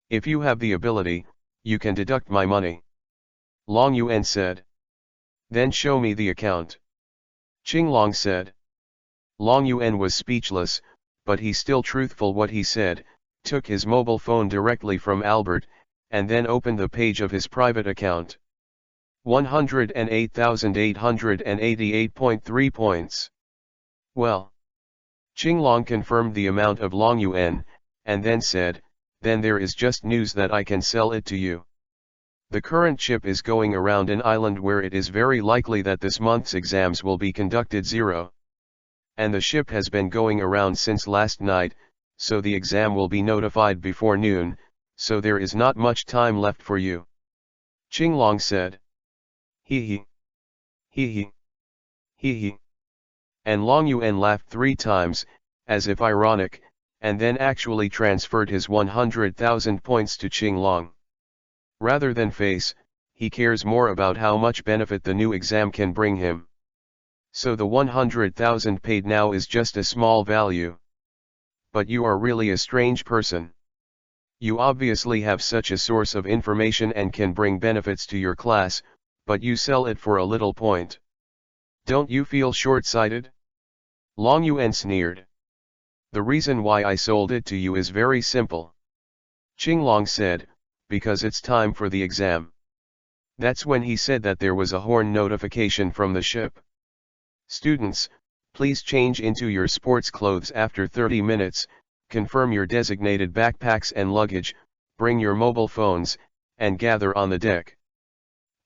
If you have the ability, you can deduct my money. Long Yuan said. Then show me the account. Qinglong said. Long Yuan was speechless, but he still truthful what he said, took his mobile phone directly from Albert, and then opened the page of his private account. 108,888.3 points. Well. Qinglong confirmed the amount of Long Yuan, and then said, then there is just news that I can sell it to you. The current ship is going around an island where it is very likely that this month's exams will be conducted 0. And the ship has been going around since last night, so the exam will be notified before noon, so there is not much time left for you. Qinglong said. Hee hee. Hee hee. Hee hee. And Long Yuan laughed 3 times, as if ironic, and then actually transferred his 100,000 points to Qinglong. Rather than face, he cares more about how much benefit the new exam can bring him. So the 100,000 paid now is just a small value. But you are really a strange person. You obviously have such a source of information and can bring benefits to your class, but you sell it for a little point. Don't you feel short-sighted? Long Yuan sneered. The reason why I sold it to you is very simple. Qinglong said, because it's time for the exam. That's when he said that there was a horn notification from the ship. Students, please change into your sports clothes after 30 minutes, confirm your designated backpacks and luggage, bring your mobile phones, and gather on the deck.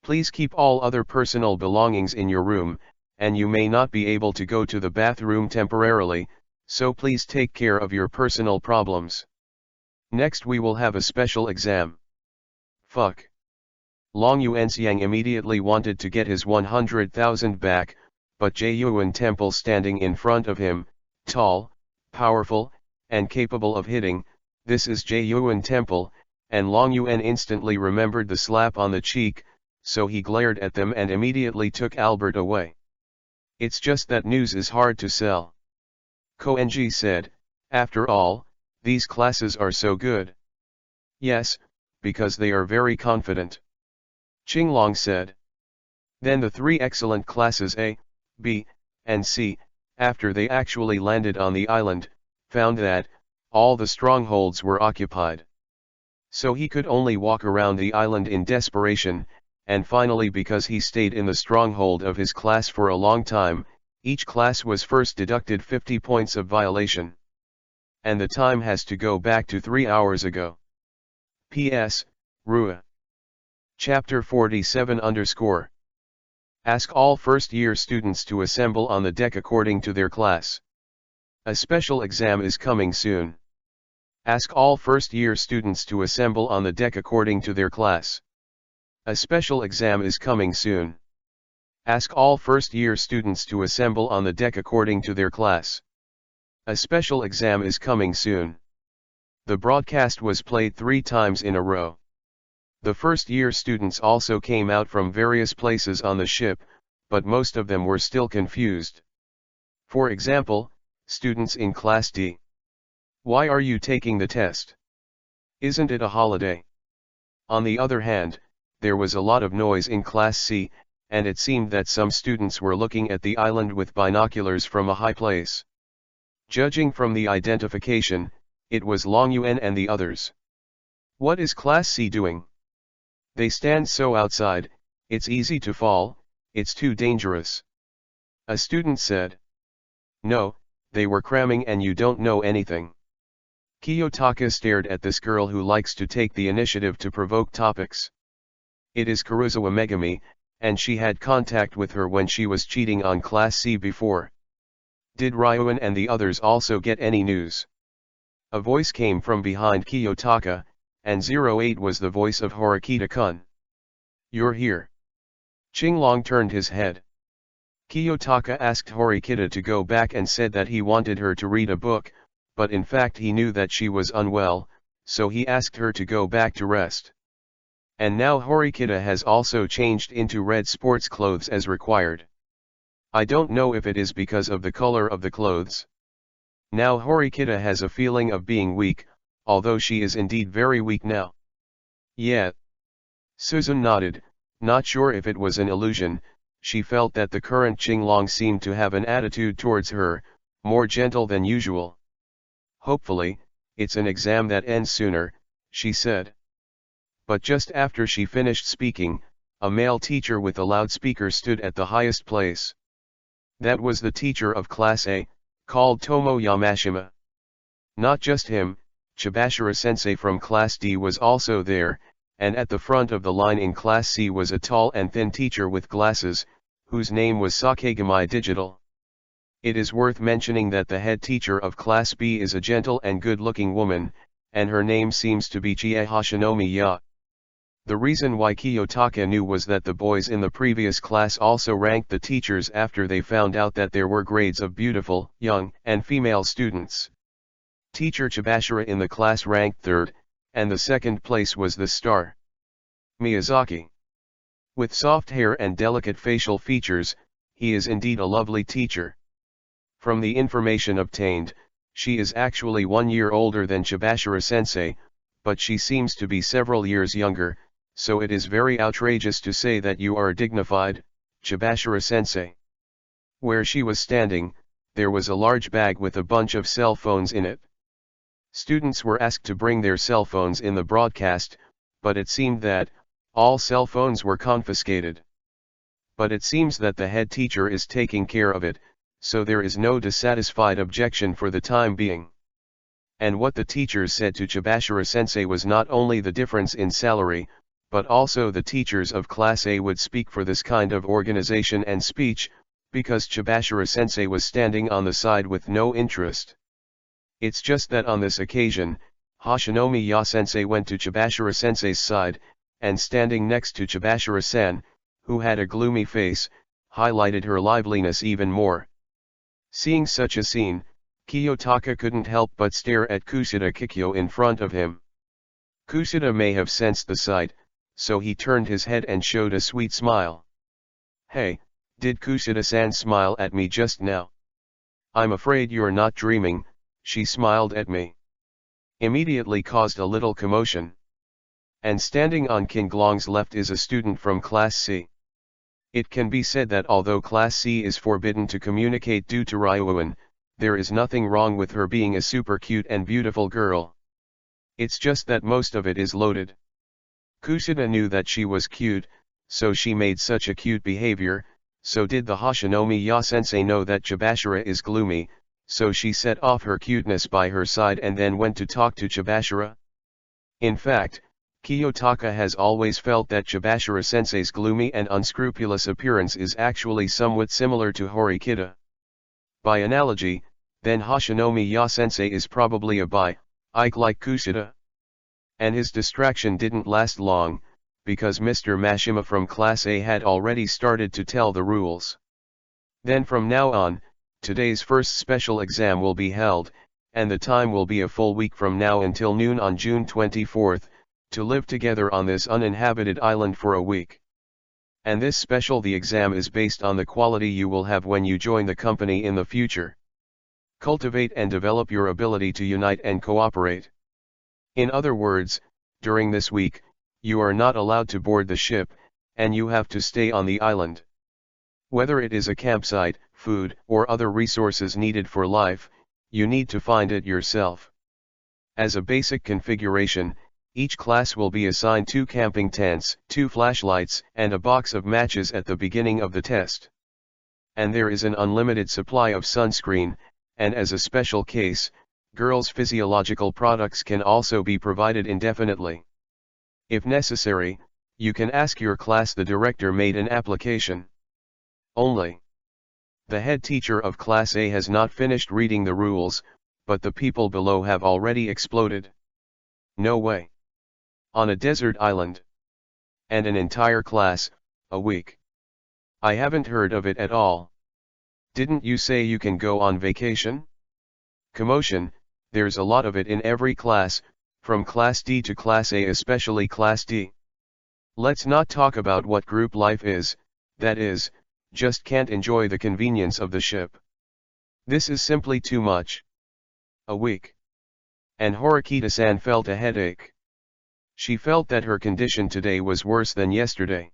Please keep all other personal belongings in your room, and you may not be able to go to the bathroom temporarily, so please take care of your personal problems. Next we will have a special exam. Fuck. Long Yuanxiang immediately wanted to get his 100,000 back, but Jaeyuan Temple standing in front of him, tall, powerful, and capable of hitting, this is Jaeyuan Temple, and Long Yuan instantly remembered the slap on the cheek, so he glared at them and immediately took Albert away. It's just that news is hard to sell. Koenji said, after all, these classes are so good. Yes, because they are very confident. Qinglong said. Then the 3 excellent classes A, B, and C, after they actually landed on the island, found that all the strongholds were occupied. So he could only walk around the island in desperation, and finally, because he stayed in the stronghold of his class for a long time, each class was first deducted 50 points of violation. And the time has to go back to 3 hours ago. P.S. Rua. Chapter 47 _ Ask all first-year students to assemble on the deck according to their class. A special exam is coming soon. Ask all first-year students to assemble on the deck according to their class. A special exam is coming soon. Ask all first-year students to assemble on the deck according to their class. A special exam is coming soon. The broadcast was played 3 times in a row. The first-year students also came out from various places on the ship, but most of them were still confused. For example, students in Class D. Why are you taking the test? Isn't it a holiday? On the other hand, there was a lot of noise in Class C, and it seemed that some students were looking at the island with binoculars from a high place. Judging from the identification, it was Long Yuan and the others. What is Class C doing? They stand so outside, it's easy to fall, it's too dangerous. A student said. No, they were cramming and you don't know anything. Kiyotaka stared at this girl who likes to take the initiative to provoke topics. It is Kuruzawa Megami, and she had contact with her when she was cheating on Class C before. Did Ryuan and the others also get any news? A voice came from behind Kiyotaka, and 08 was the voice of Horikita-kun. You're here. Qinglong turned his head. Kiyotaka asked Horikita to go back and said that he wanted her to read a book, but in fact he knew that she was unwell, so he asked her to go back to rest. And now Horikita has also changed into red sports clothes as required. I don't know if it is because of the color of the clothes. Now Horikita has a feeling of being weak, although she is indeed very weak now. Yeah. Susan nodded, not sure if it was an illusion. She felt that the current Qinglong seemed to have an attitude towards her, more gentle than usual. Hopefully, it's an exam that ends sooner, she said. But just after she finished speaking, a male teacher with a loudspeaker stood at the highest place. That was the teacher of Class A, called Tomo Yamashima. Not just him, Chibashira-sensei from Class D was also there, and at the front of the line in Class C was a tall and thin teacher with glasses, whose name was Sakegamai Digital. It is worth mentioning that the head teacher of Class B is a gentle and good-looking woman, and her name seems to be Chie Hashinomi Ya. The reason why Kiyotaka knew was that the boys in the previous class also ranked the teachers after they found out that there were grades of beautiful, young, and female students. Teacher Chibashira in the class ranked 3rd, and the 2nd place was the star. Miyazaki. With soft hair and delicate facial features, he is indeed a lovely teacher. From the information obtained, she is actually 1 year older than Chibashira-sensei, but she seems to be several years younger, so it is very outrageous to say that you are dignified, Chibashira-sensei. Where she was standing, there was a large bag with a bunch of cell phones in it. Students were asked to bring their cell phones in the broadcast, but it seemed that all cell phones were confiscated. But it seems that the head teacher is taking care of it, so there is no dissatisfied objection for the time being. And what the teachers said to Chibashira-sensei was not only the difference in salary, but also the teachers of Class A would speak for this kind of organization and speech, because Chibashira-sensei was standing on the side with no interest. It's just that on this occasion, Hashinomi Ya-sensei went to Chibashira-sensei's side, and standing next to Chibashira-san, who had a gloomy face, highlighted her liveliness even more. Seeing such a scene, Kiyotaka couldn't help but stare at Kushida Kikyo in front of him. Kushida may have sensed the sight, so he turned his head and showed a sweet smile. Hey, did Kushida-san smile at me just now? I'm afraid you're not dreaming, she smiled at me. Immediately caused a little commotion. And standing on Qinglong's left is a student from Class C. It can be said that although Class C is forbidden to communicate due to Ryuan, there is nothing wrong with her being a super cute and beautiful girl. It's just that most of it is loaded. Kushida knew that she was cute, so she made such a cute behavior. So did the Hoshinomiya sensei know that Chibashira is gloomy, so she set off her cuteness by her side and then went to talk to Chibashira. In fact, Kiyotaka has always felt that Chibashira sensei's gloomy and unscrupulous appearance is actually somewhat similar to Horikita. By analogy, then Hoshinomiya sensei is probably a bi-ike like Kushida. And his distraction didn't last long, because Mr. Mashima from Class A had already started to tell the rules. Then from now on, today's first special exam will be held, and the time will be a full week from now until noon on June 24th, to live together on this uninhabited island for a week. And this the exam is based on the quality you will have when you join the company in the future. Cultivate and develop your ability to unite and cooperate. In other words, during this week, you are not allowed to board the ship, and you have to stay on the island. Whether it is a campsite, food, or other resources needed for life, you need to find it yourself. As a basic configuration, each class will be assigned 2 camping tents, 2 flashlights, and a box of matches at the beginning of the test. And there is an unlimited supply of sunscreen, and as a special case, girls' physiological products can also be provided indefinitely. If necessary, you can ask your class the director made an application. Only. The head teacher of Class A has not finished reading the rules, but the people below have already exploded. No way. On a desert island. And an entire class, a week. I haven't heard of it at all. Didn't you say you can go on vacation? Commotion, there's a lot of it in every class, from Class D to Class A, especially Class D. Let's not talk about what group life is, that is, just can't enjoy the convenience of the ship. This is simply too much. A week. And Horikita-san felt a headache. She felt that her condition today was worse than yesterday.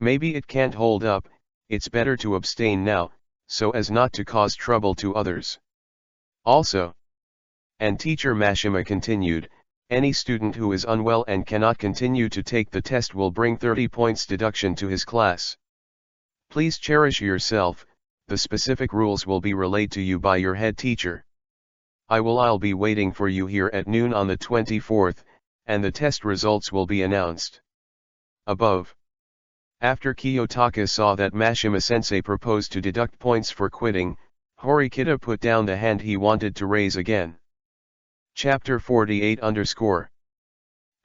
Maybe it can't hold up, it's better to abstain now, so as not to cause trouble to others. Also, and Teacher Mashima continued, any student who is unwell and cannot continue to take the test will bring 30 points deduction to his class. Please cherish yourself, the specific rules will be relayed to you by your head teacher. I'll be waiting for you here at noon on the 24th, and the test results will be announced. Above. After Kiyotaka saw that Mashima-sensei proposed to deduct points for quitting, Horikita put down the hand he wanted to raise again. Chapter 48 _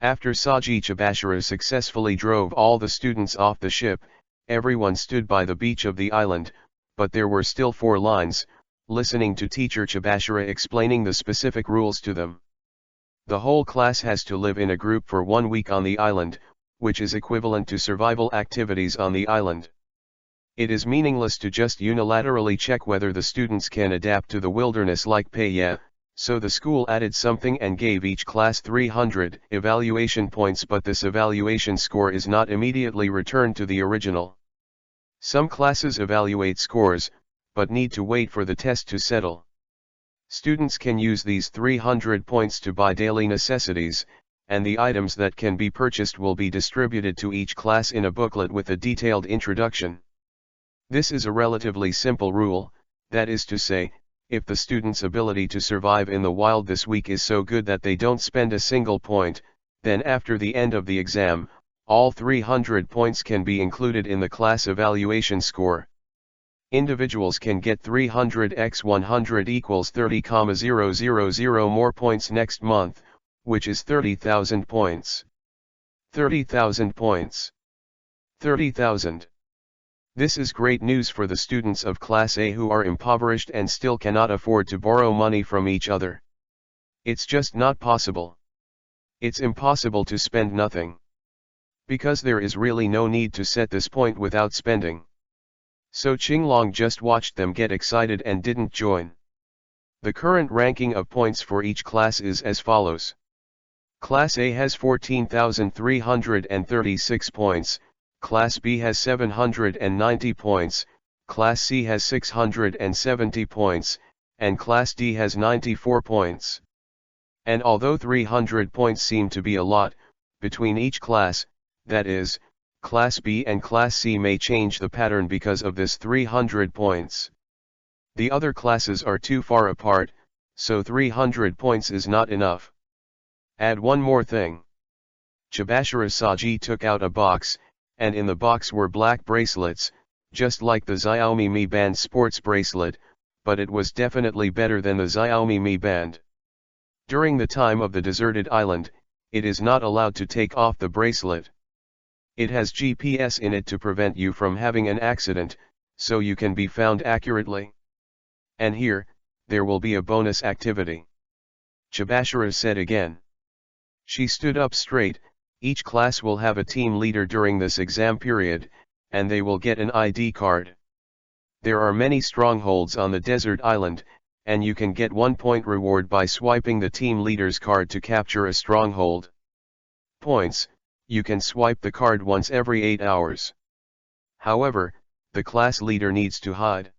After Saji Chibashira successfully drove all the students off the ship, everyone stood by the beach of the island, but there were still 4 lines, listening to teacher Chibashira explaining the specific rules to them. The whole class has to live in a group for 1 week on the island, which is equivalent to survival activities on the island. It is meaningless to just unilaterally check whether the students can adapt to the wilderness like Paya, so the school added something and gave each class 300 evaluation points, but this evaluation score is not immediately returned to the original. Some classes evaluate scores, but need to wait for the test to settle. Students can use these 300 points to buy daily necessities, and the items that can be purchased will be distributed to each class in a booklet with a detailed introduction. This is a relatively simple rule, that is to say, if the student's ability to survive in the wild this week is so good that they don't spend a single point, then after the end of the exam, all 300 points can be included in the class evaluation score. Individuals can get 300 x 100 equals 30,000 more points next month, which is 30,000 points. 30,000 points. 30,000. This is great news for the students of Class A who are impoverished and still cannot afford to borrow money from each other. It's just not possible. It's impossible to spend nothing. Because there is really no need to set this point without spending. So Qinglong just watched them get excited and didn't join. The current ranking of points for each class is as follows. Class A has 14,336 points, Class B has 790 points, Class C has 670 points, and Class D has 94 points. And although 300 points seem to be a lot, between each class, that is, Class B and Class C may change the pattern because of this 300 points. The other classes are too far apart, so 300 points is not enough. Add one more thing. Chibashira Saji took out a box, and in the box were black bracelets, just like the Xiaomi Mi Band sports bracelet, but it was definitely better than the Xiaomi Mi Band. During the time of the deserted island, it is not allowed to take off the bracelet. It has GPS in it to prevent you from having an accident, so you can be found accurately. And here, there will be a bonus activity. Chibashira said again. She stood up straight. Each class will have a team leader during this exam period, and they will get an ID card. There are many strongholds on the desert island, and you can get 1 point reward by swiping the team leader's card to capture a stronghold. Points: you can swipe the card once every 8 hours. However, the class leader needs to hide.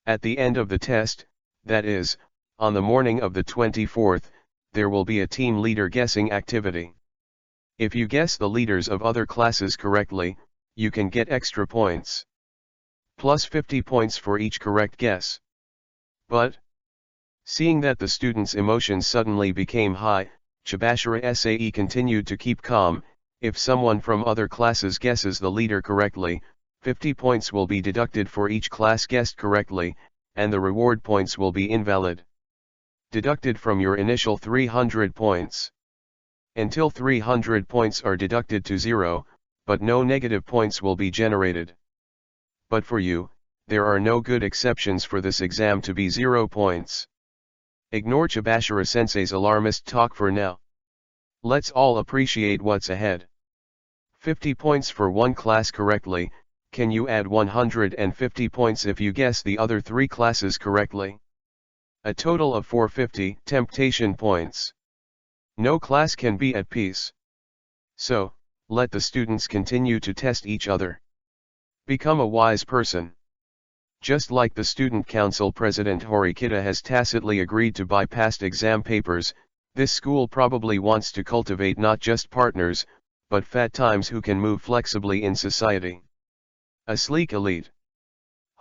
At the end of the test, that is, on the morning of the 24th, there will be a team leader guessing activity. If you guess the leaders of other classes correctly, you can get extra points. Plus 50 points for each correct guess. But, seeing that the students' emotions suddenly became high, Chibashira Sae continued to keep calm. If someone from other classes guesses the leader correctly, 50 points will be deducted for each class guessed correctly, and the reward points will be invalid. Deducted from your initial 300 points. Until 300 points are deducted to 0, but no negative points will be generated. But for you, there are no good exceptions for this exam to be 0 points. Ignore Chibashira Sensei's alarmist talk for now. Let's all appreciate what's ahead. 50 points for one class correctly. Can you add 150 points if you guess the other 3 classes correctly? A total of 450 temptation points. No class can be at peace. So, let the students continue to test each other. Become a wise person. Just like the Student Council President Horikita has tacitly agreed to buy past exam papers, this school probably wants to cultivate not just partners, but fat times who can move flexibly in society. A sleek elite.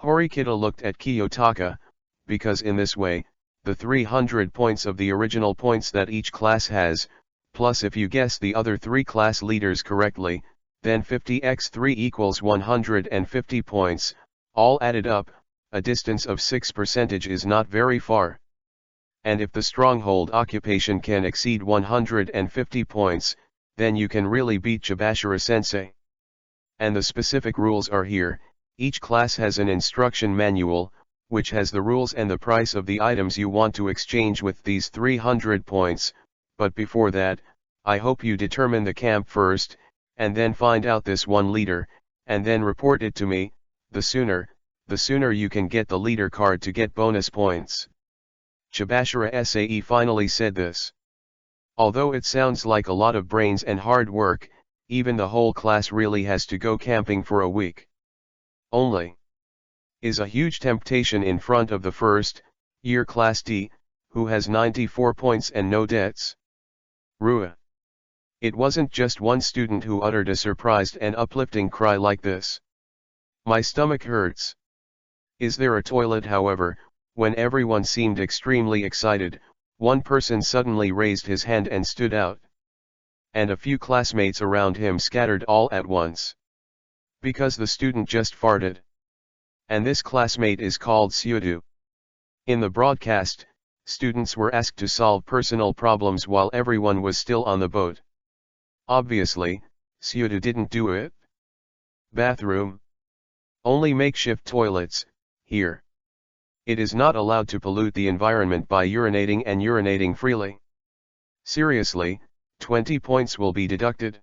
Horikita looked at Kiyotaka, because in this way, the 300 points of the original points that each class has, plus if you guess the other 3 class leaders correctly, then 50 x 3 equals 150 points, all added up, a distance of 6% is not very far. And if the stronghold occupation can exceed 150 points, then you can really beat Chibashira Sensei. And the specific rules are here. Each class has an instruction manual, which has the rules and the price of the items you want to exchange with these 300 points, but before that, I hope you determine the camp first, and then find out this one leader, and then report it to me. The sooner you can get the leader card to get bonus points. Chibashira Sae finally said this. Although it sounds like a lot of brains and hard work, even the whole class really has to go camping for a week. Only is a huge temptation in front of the first-year Class D, who has 94 points and no debts. Rua. It wasn't just one student who uttered a surprised and uplifting cry like this. My stomach hurts. Is there a toilet? However, when everyone seemed extremely excited, one person suddenly raised his hand and stood out. And a few classmates around him scattered all at once. Because the student just farted. And this classmate is called Syudu. In the broadcast, students were asked to solve personal problems while everyone was still on the boat. Obviously, Syudu didn't do it. Bathroom. Only makeshift toilets, here. It is not allowed to pollute the environment by urinating and urinating freely. Seriously, 20 points will be deducted.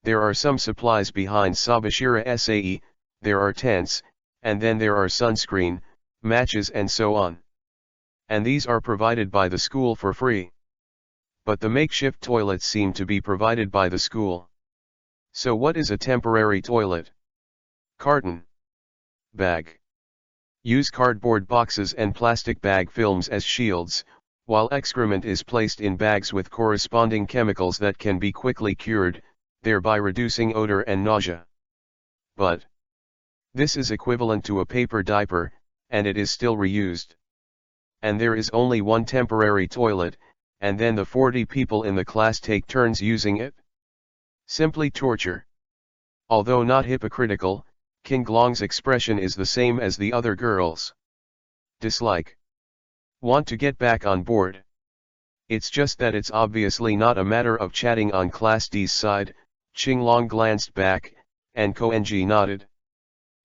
There are some supplies behind Sabashira Sae, there are tents, and then there are sunscreen, matches and so on. And these are provided by the school for free. But the makeshift toilets seem to be provided by the school. So what is a temporary toilet? Carton. Bag. Use cardboard boxes and plastic bag films as shields, while excrement is placed in bags with corresponding chemicals that can be quickly cured, thereby reducing odor and nausea. But this is equivalent to a paper diaper, and it is still reused. And there is only one temporary toilet, and then the 40 people in the class take turns using it. Simply torture. Although not hypocritical, King Glong's expression is the same as the other girls. Dislike. Want to get back on board. It's just that it's obviously not a matter of chatting on Class D's side. Qinglong glanced back, and Koenji nodded.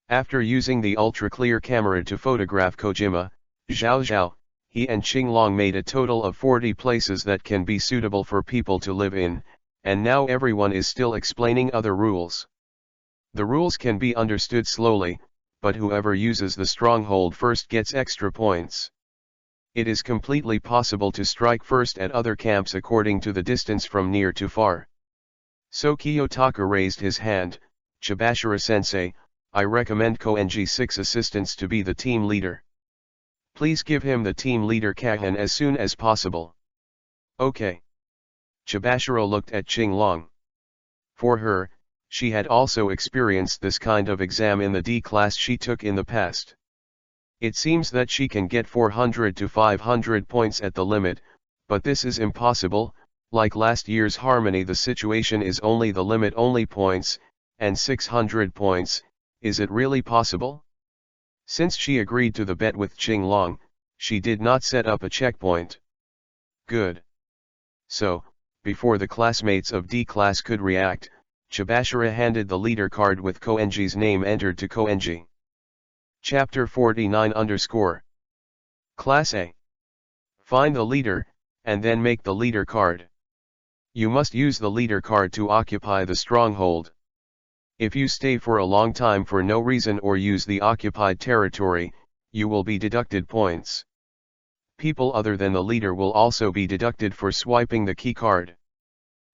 After using the ultra-clear camera to photograph Kojima, Zhao Zhao, he and Qinglong made a total of 40 places that can be suitable for people to live in, and now everyone is still explaining other rules. The rules can be understood slowly, but whoever uses the stronghold first gets extra points. It is completely possible to strike first at other camps according to the distance from near to far. So Kiyotaka raised his hand. Chibashira-sensei, I recommend Koenji 6 assistants to be the team leader. Please give him the team leader Kahan as soon as possible. Okay. Chibashiro looked at Qinglong. For her, she had also experienced this kind of exam in the D class she took in the past. It seems that she can get 400 to 500 points at the limit, but this is impossible. Like last year's Harmony, the situation is only the limit only points, and 600 points. Is it really possible? Since she agreed to the bet with Qinglong, she did not set up a checkpoint. Good. So, before the classmates of D class could react, Chibashira handed the leader card with Koenji's name entered to Koenji. Chapter 49 Class A. Find the leader, and then make the leader card. You must use the leader card to occupy the stronghold. If you stay for a long time for no reason or use the occupied territory, you will be deducted points. People other than the leader will also be deducted for swiping the key card.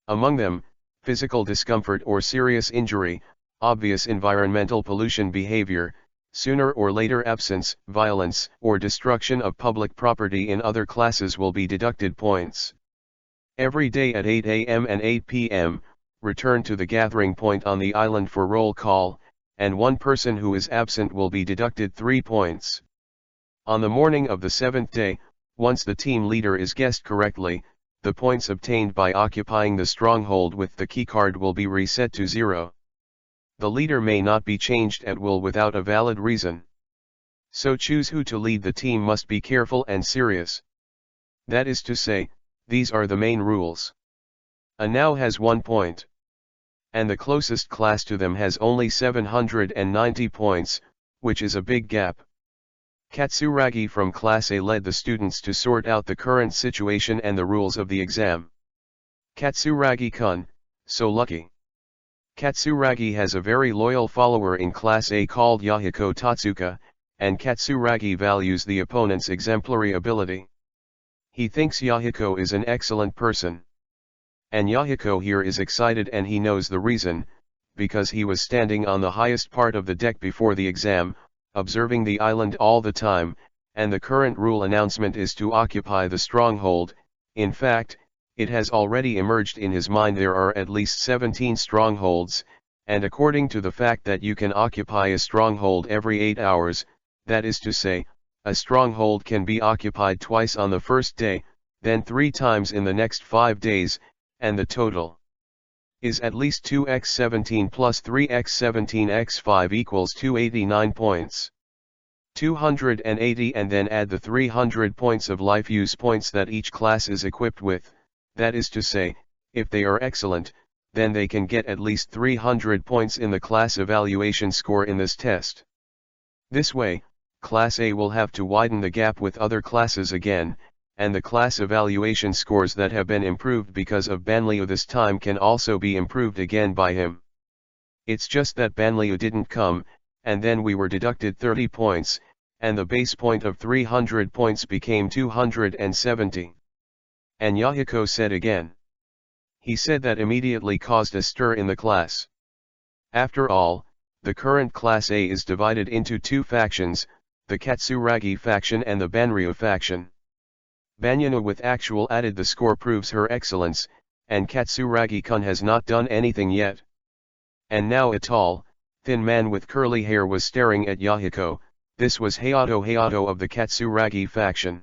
Among them, physical discomfort or serious injury, obvious environmental pollution behavior, sooner or later absence, violence, or destruction of public property in other classes will be deducted points. Every day at 8 a.m. and 8 p.m., return to the gathering point on the island for roll call, and one person who is absent will be deducted 3 points. On the morning of the 7th day, once the team leader is guessed correctly, the points obtained by occupying the stronghold with the keycard will be reset to 0. The leader may not be changed at will without a valid reason. So choose who to lead the team must be careful and serious. That is to say, these are the main rules. A now has 1 point. And the closest class to them has only 790 points, which is a big gap. Katsuragi from Class A led the students to sort out the current situation and the rules of the exam. Katsuragi-kun, so lucky. Katsuragi has a very loyal follower in Class A called Yahiko Tatsuka, and Katsuragi values the opponent's exemplary ability. He thinks Yahiko is an excellent person. And Yahiko here is excited, and he knows the reason, because he was standing on the highest part of the deck before the exam, observing the island all the time, and the current rule announcement is to occupy the stronghold. In fact, it has already emerged in his mind there are at least 17 strongholds, and according to the fact that you can occupy a stronghold every 8 hours, that is to say, a stronghold can be occupied twice on the first day, then 3 times in the next 5 days, and the total is at least 2x17 plus 3x17x5 equals 289 points. 280, and then add the 300 points of life use points that each class is equipped with. That is to say, if they are excellent, then they can get at least 300 points in the class evaluation score in this test. This way, Class A will have to widen the gap with other classes again, and the class evaluation scores that have been improved because of Banliu this time can also be improved again by him. It's just that Banliu didn't come, and then we were deducted 30 points, and the base point of 300 points became 270. And Yahiko said again. He said that immediately caused a stir in the class. After all, the current Class A is divided into 2 factions, the Katsuragi faction and the Banryu faction. Banyana with actual added the score proves her excellence, and Katsuragi-kun has not done anything yet. And now a tall, thin man with curly hair was staring at Yahiko. This was Hayato of the Katsuragi faction.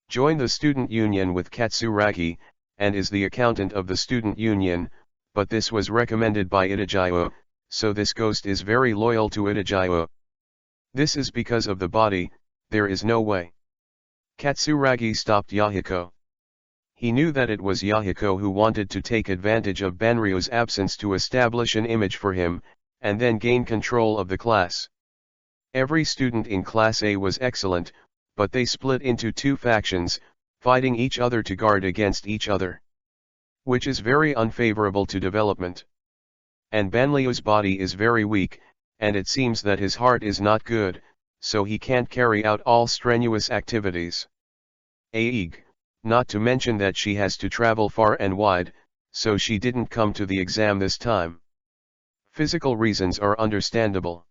Joined the student union with Katsuragi, and is the accountant of the student union, but this was recommended by Itagiwa, so this ghost is very loyal to Itagiwa. This is because of the body, there is no way. Katsuragi stopped Yahiko. He knew that it was Yahiko who wanted to take advantage of Banryu's absence to establish an image for him, and then gain control of the class. Every student in Class A was excellent, but they split into two factions, fighting each other to guard against each other. Which is very unfavorable to development. And Banryu's body is very weak, and it seems that his heart is not good, so he can't carry out all strenuous activities. Aeg, not to mention that she has to travel far and wide, so she didn't come to the exam this time. Physical reasons are understandable.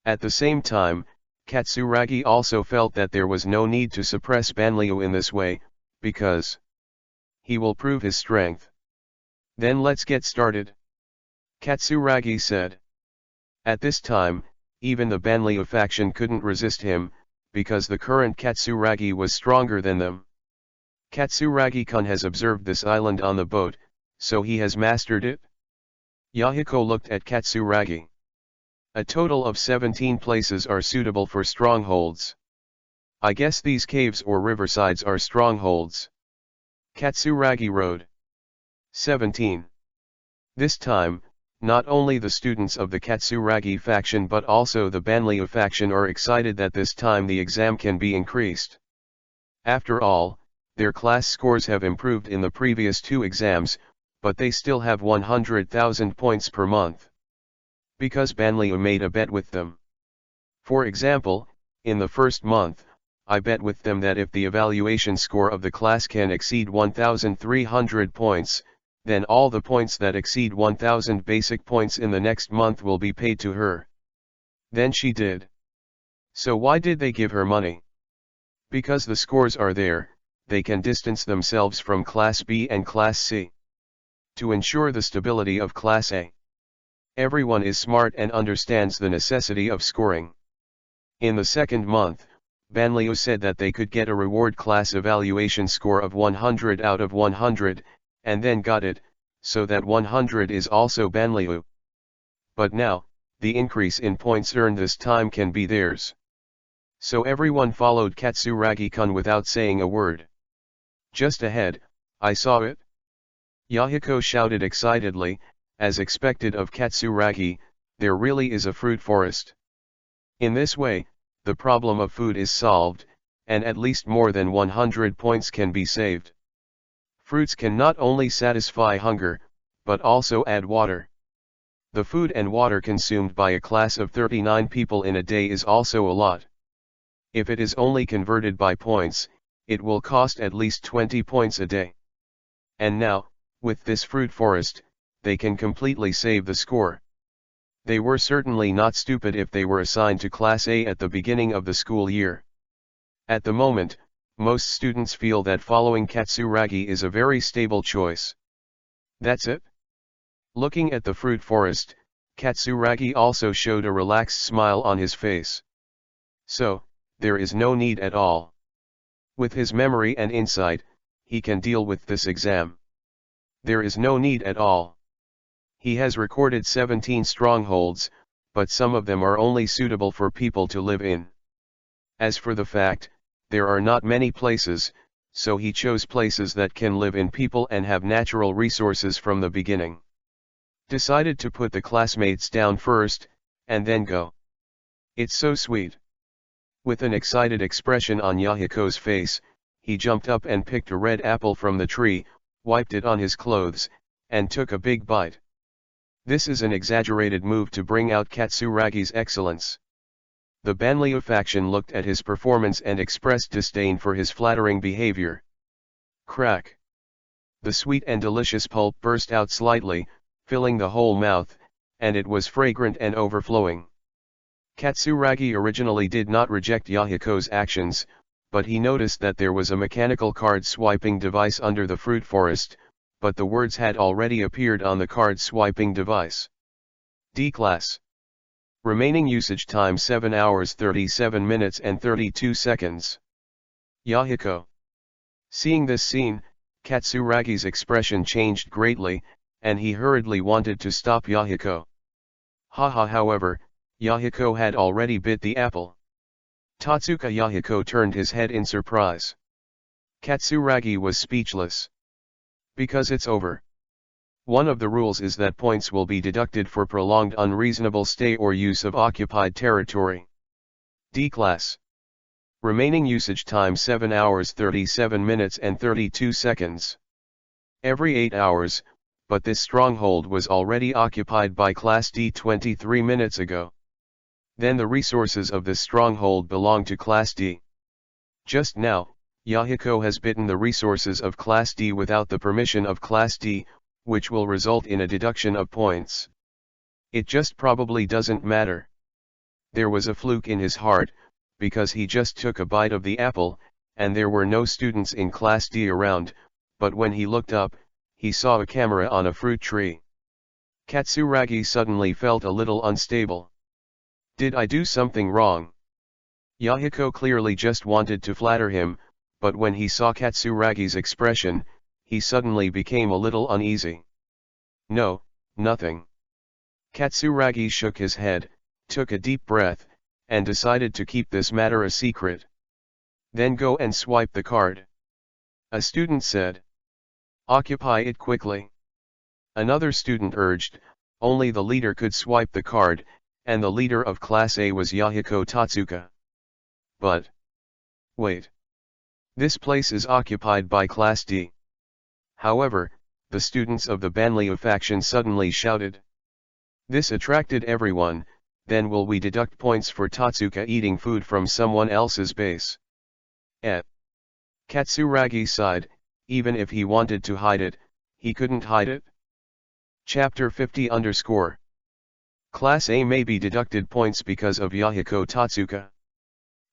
At the same time, Katsuragi also felt that there was no need to suppress Banryu in this way, because he will prove his strength. Then let's get started. Katsuragi said. At this time, even the Banryu faction couldn't resist him, because the current Katsuragi was stronger than them. Katsuragi-kun has observed this island on the boat, so he has mastered it? Yahiko looked at Katsuragi. A total of 17 places are suitable for strongholds. I guess these caves or riversides are strongholds. Katsuragi wrote. 17. This time, not only the students of the Katsuragi faction but also the Banryu faction are excited that this time the exam can be increased. After all, their class scores have improved in the previous two exams, but they still have 100,000 points per month. Because Banryu made a bet with them. For example, in the first month, I bet with them that if the evaluation score of the class can exceed 1,300 points, then all the points that exceed 1,000 basic points in the next month will be paid to her. Then she did. So why did they give her money? Because the scores are there, they can distance themselves from Class B and Class C. To ensure the stability of Class A. Everyone is smart and understands the necessity of scoring. In the second month, Banryu said that they could get a reward class evaluation score of 100 out of 100, and then got it, so that 100 is also Banryu. But now, the increase in points earned this time can be theirs. So everyone followed Katsuragi-kun without saying a word. Just ahead, I saw it. Yahiko shouted excitedly, as expected of Katsuragi, there really is a fruit forest. In this way, the problem of food is solved, and at least more than 100 points can be saved. Fruits can not only satisfy hunger, but also add water. The food and water consumed by a class of 39 people in a day is also a lot. If it is only converted by points, it will cost at least 20 points a day. And now, with this fruit forest, they can completely save the score. They were certainly not stupid if they were assigned to Class A at the beginning of the school year. At the moment, most students feel that following Katsuragi is a very stable choice. That's it? Looking at the fruit forest, Katsuragi also showed a relaxed smile on his face. So, there is no need at all. With his memory and insight, he can deal with this exam. There is no need at all. He has recorded 17 strongholds, but some of them are only suitable for people to live in. As for the fact, there are not many places, so he chose places that can live in people and have natural resources from the beginning. Decided to put the classmates down first, and then go. It's so sweet. With an excited expression on Yahiko's face, he jumped up and picked a red apple from the tree, wiped it on his clothes, and took a big bite. This is an exaggerated move to bring out Katsuragi's excellence. The Banryu faction looked at his performance and expressed disdain for his flattering behavior. Crack! The sweet and delicious pulp burst out slightly, filling the whole mouth, and it was fragrant and overflowing. Katsuragi originally did not reject Yahiko's actions, but he noticed that there was a mechanical card swiping device under the fruit forest, but the words had already appeared on the card swiping device. D-Class. Remaining usage time 7 hours 37 minutes and 32 seconds. Yahiko. Seeing this scene, Katsuragi's expression changed greatly, and he hurriedly wanted to stop Yahiko. However, Yahiko had already bit the apple. Tatsuka Yahiko turned his head in surprise. Katsuragi was speechless. Because it's over. One of the rules is that points will be deducted for prolonged unreasonable stay or use of occupied territory. D-Class. Remaining usage time 7 hours 37 minutes and 32 seconds. Every 8 hours, but this stronghold was already occupied by Class D 23 minutes ago. Then the resources of this stronghold belong to Class D. Just now, Yahiko has bitten the resources of Class D without the permission of Class D, which will result in a deduction of points. It just probably doesn't matter. There was a fluke in his heart, because he just took a bite of the apple, and there were no students in Class D around, but when he looked up, he saw a camera on a fruit tree. Katsuragi suddenly felt a little unstable. Did I do something wrong? Yahiko clearly just wanted to flatter him, but when he saw Katsuragi's expression, he suddenly became a little uneasy. No, nothing. Katsuragi shook his head, took a deep breath, and decided to keep this matter a secret. Then go and swipe the card. A student said. Occupy it quickly. Another student urged, only the leader could swipe the card, and the leader of Class A was Yahiko Tatsuka. But. Wait. This place is occupied by Class D. However, the students of the Banlieu faction suddenly shouted. This attracted everyone. Then will we deduct points for Tatsuka eating food from someone else's base? Katsuragi sighed, even if he wanted to hide it, he couldn't hide it. Chapter 50 _ Class A may be deducted points because of Yahiko Tatsuka.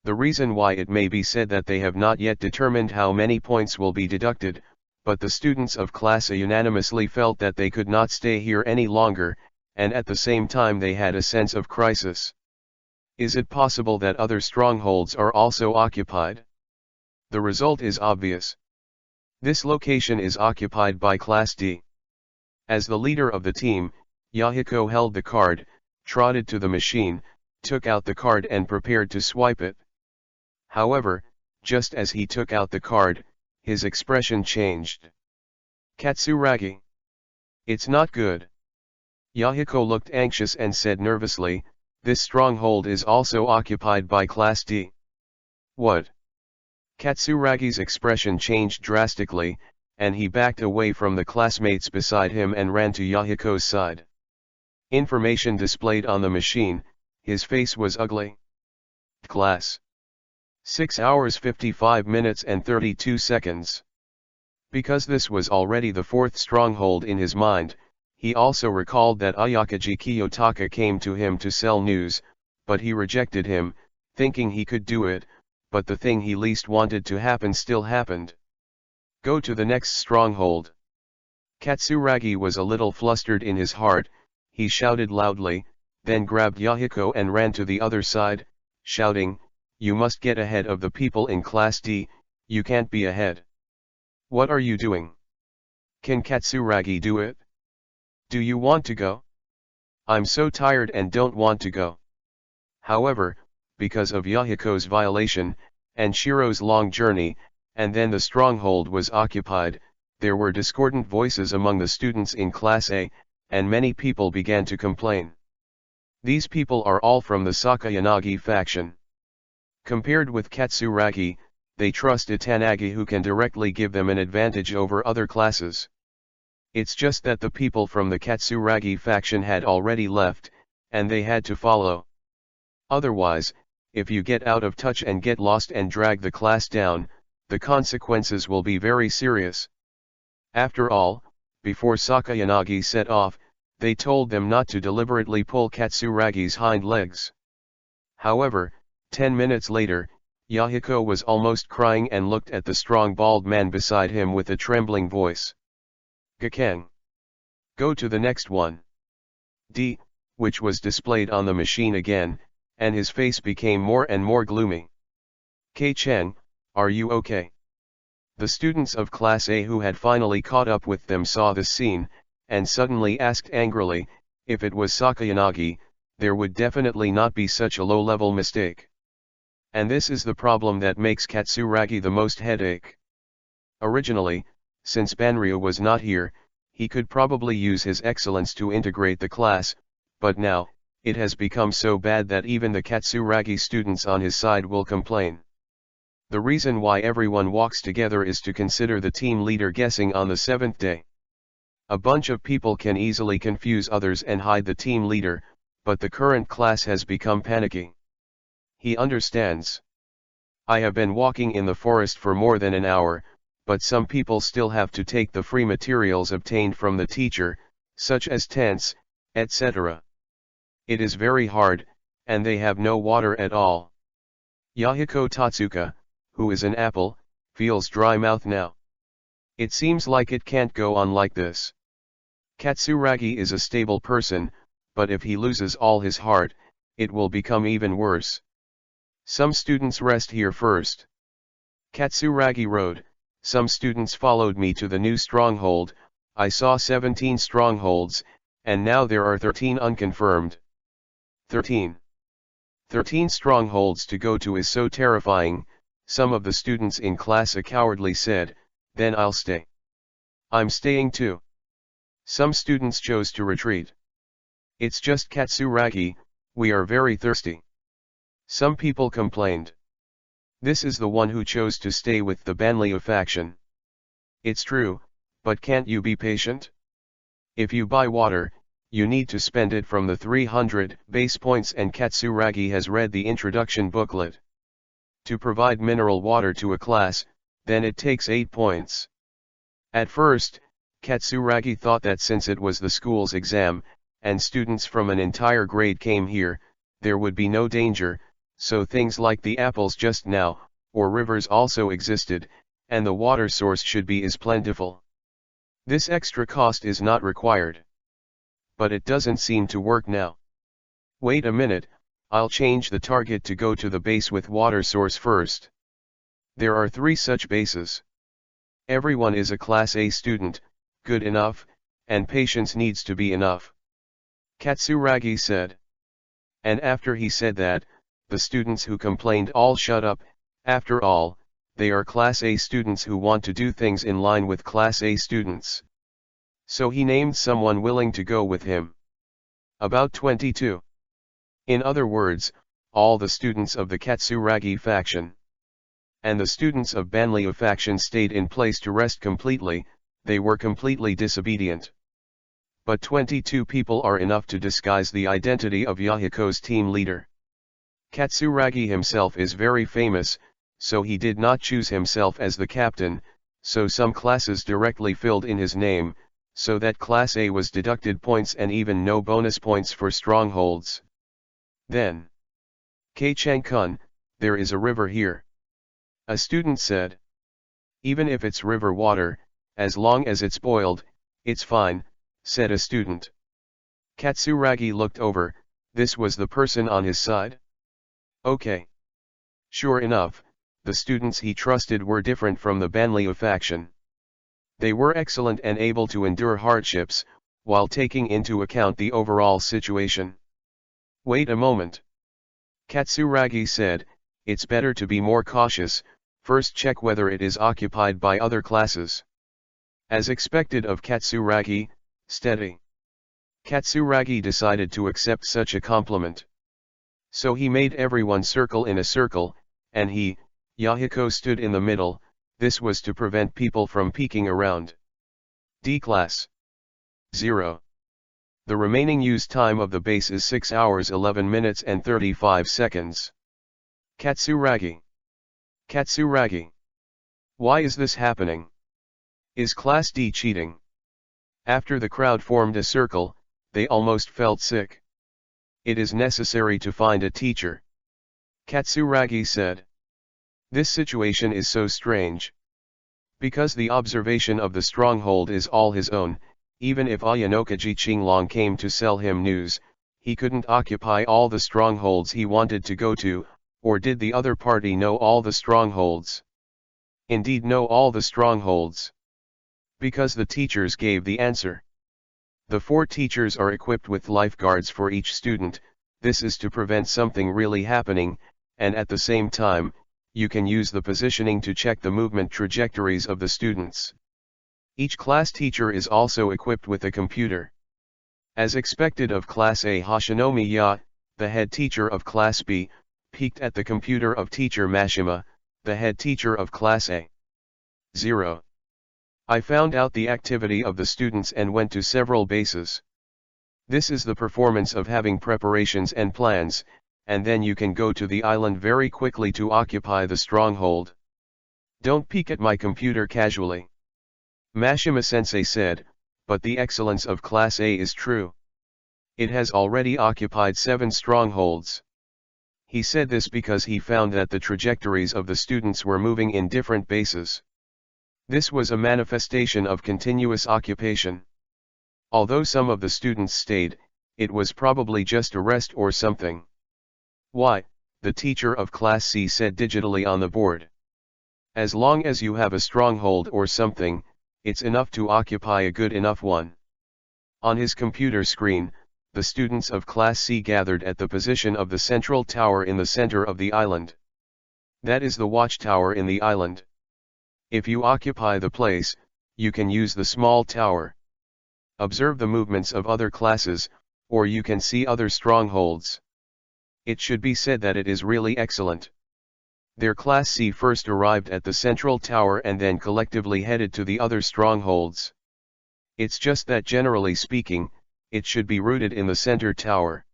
The reason why it may be said that they have not yet determined how many points will be deducted, but the students of Class A unanimously felt that they could not stay here any longer, and at the same time they had a sense of crisis. Is it possible that other strongholds are also occupied? The result is obvious. This location is occupied by Class D. As the leader of the team, Yahiko held the card, trotted to the machine, took out the card and prepared to swipe it. However, just as he took out the card, his expression changed. Katsuragi. It's not good. Yahiko looked anxious and said nervously, this stronghold is also occupied by Class D. What? Katsuragi's expression changed drastically, and he backed away from the classmates beside him and ran to Yahiko's side. Information displayed on the machine, his face was ugly. Class. 6 hours 55 minutes and 32 seconds. Because this was already the fourth stronghold in his mind, he also recalled that Ayakaji Kiyotaka came to him to sell news, but he rejected him, thinking he could do it, but the thing he least wanted to happen still happened. Go to the next stronghold. Katsuragi was a little flustered in his heart, he shouted loudly, then grabbed Yahiko and ran to the other side, shouting, you must get ahead of the people in Class D, you can't be ahead. What are you doing? Can Katsuragi do it? Do you want to go? I'm so tired and don't want to go. However, because of Yahiko's violation, and Shiro's long journey, and then the stronghold was occupied, there were discordant voices among the students in Class A, and many people began to complain. These people are all from the Sakayanagi faction. Compared with Katsuragi, they trust Itanagi who can directly give them an advantage over other classes. It's just that the people from the Katsuragi faction had already left, and they had to follow. Otherwise, if you get out of touch and get lost and drag the class down, the consequences will be very serious. After all, before Sakayanagi set off, they told them not to deliberately pull Katsuragi's hind legs. However, 10 minutes later, Yahiko was almost crying and looked at the strong bald man beside him with a trembling voice. Gakeng. Go to the next one. D, which was displayed on the machine again, and his face became more and more gloomy. K-Cheng, are you okay? The students of Class A who had finally caught up with them saw this scene, and suddenly asked angrily, if it was Sakayanagi, there would definitely not be such a low-level mistake. And this is the problem that makes Katsuragi the most headache. Originally, since Banryu was not here, he could probably use his excellence to integrate the class, but now, it has become so bad that even the Katsuragi students on his side will complain. The reason why everyone walks together is to consider the team leader guessing on the 7th day. A bunch of people can easily confuse others and hide the team leader, but the current class has become panicky. He understands. I have been walking in the forest for more than an hour, but some people still have to take the free materials obtained from the teacher, such as tents, etc. It is very hard, and they have no water at all. Yahiko Tatsuka, who is an apple, feels dry mouth now. It seems like it can't go on like this. Katsuragi is a stable person, but if he loses all his heart, it will become even worse. Some students rest here first. Katsuragi Road, some students followed me to the new stronghold. I saw 17 strongholds, and now there are 13 unconfirmed. 13 strongholds to go to is so terrifying, some of the students in class cowardly said, then I'll stay. I'm staying too. Some students chose to retreat. It's just Katsuragi, we are very thirsty. Some people complained. This is the one who chose to stay with the Banryu faction. It's true, but can't you be patient? If you buy water, you need to spend it from the 300 base points, and Katsuragi has read the introduction booklet. To provide mineral water to a class, then it takes 8 points. At first, Katsuragi thought that since it was the school's exam, and students from an entire grade came here, there would be no danger, so things like the apples just now, or rivers also existed, and the water source should be as plentiful. This extra cost is not required. But it doesn't seem to work now. Wait a minute, I'll change the target to go to the base with water source first. There are 3 such bases. Everyone is a Class A student, good enough, and patience needs to be enough. Katsuragi said. And after he said that, the students who complained all shut up. After all, they are Class A students who want to do things in line with Class A students. So he named someone willing to go with him. About 22. In other words, all the students of the Katsuragi faction. And the students of Banryu faction stayed in place to rest completely, they were completely disobedient. But 22 people are enough to disguise the identity of Yahiko's team leader. Katsuragi himself is very famous, so he did not choose himself as the captain, so some classes directly filled in his name, so that Class A was deducted points and even no bonus points for strongholds. Then, Kei-chan-kun, there is a river here. A student said. Even if it's river water, as long as it's boiled, it's fine, said a student. Katsuragi looked over, this was the person on his side? Okay. Sure enough, the students he trusted were different from the Banryu faction. They were excellent and able to endure hardships, while taking into account the overall situation. Wait a moment. Katsuragi said, it's better to be more cautious, first check whether it is occupied by other classes. As expected of Katsuragi, steady. Katsuragi decided to accept such a compliment. So he made everyone circle in a circle, and he, Yahiko, stood in the middle. This was to prevent people from peeking around. D class. 0. The remaining use time of the base is 6 hours 11 minutes and 35 seconds. Katsuragi. Katsuragi. Why is this happening? Is Class D cheating? After the crowd formed a circle, they almost felt sick. It is necessary to find a teacher. Katsuragi said. This situation is so strange. Because the observation of the stronghold is all his own, even if Ayanokaji Qinglong came to sell him news, he couldn't occupy all the strongholds he wanted to go to, or did the other party know all the strongholds? Indeed know all the strongholds. Because the teachers gave the answer. The 4 teachers are equipped with lifeguards for each student. This is to prevent something really happening, and at the same time, you can use the positioning to check the movement trajectories of the students. Each class teacher is also equipped with a computer. As expected of Class A, Hoshinomiya, the head teacher of Class B, peeked at the computer of teacher Mashima, the head teacher of Class A. 0. I found out the activity of the students and went to several bases. This is the performance of having preparations and plans, and then you can go to the island very quickly to occupy the stronghold. Don't peek at my computer casually. Mashima-sensei said, but the excellence of Class A is true. It has already occupied 7 strongholds. He said this because he found that the trajectories of the students were moving in different bases. This was a manifestation of continuous occupation. Although some of the students stayed, it was probably just a rest or something. Why, the teacher of Class C said digitally on the board. As long as you have a stronghold or something, it's enough to occupy a good enough one. On his computer screen, the students of Class C gathered at the position of the central tower in the center of the island. That is the watchtower in the island. If you occupy the place, you can use the small tower. Observe the movements of other classes, or you can see other strongholds. It should be said that it is really excellent. Their Class C first arrived at the central tower and then collectively headed to the other strongholds. It's just that generally speaking, it should be rooted in the center tower.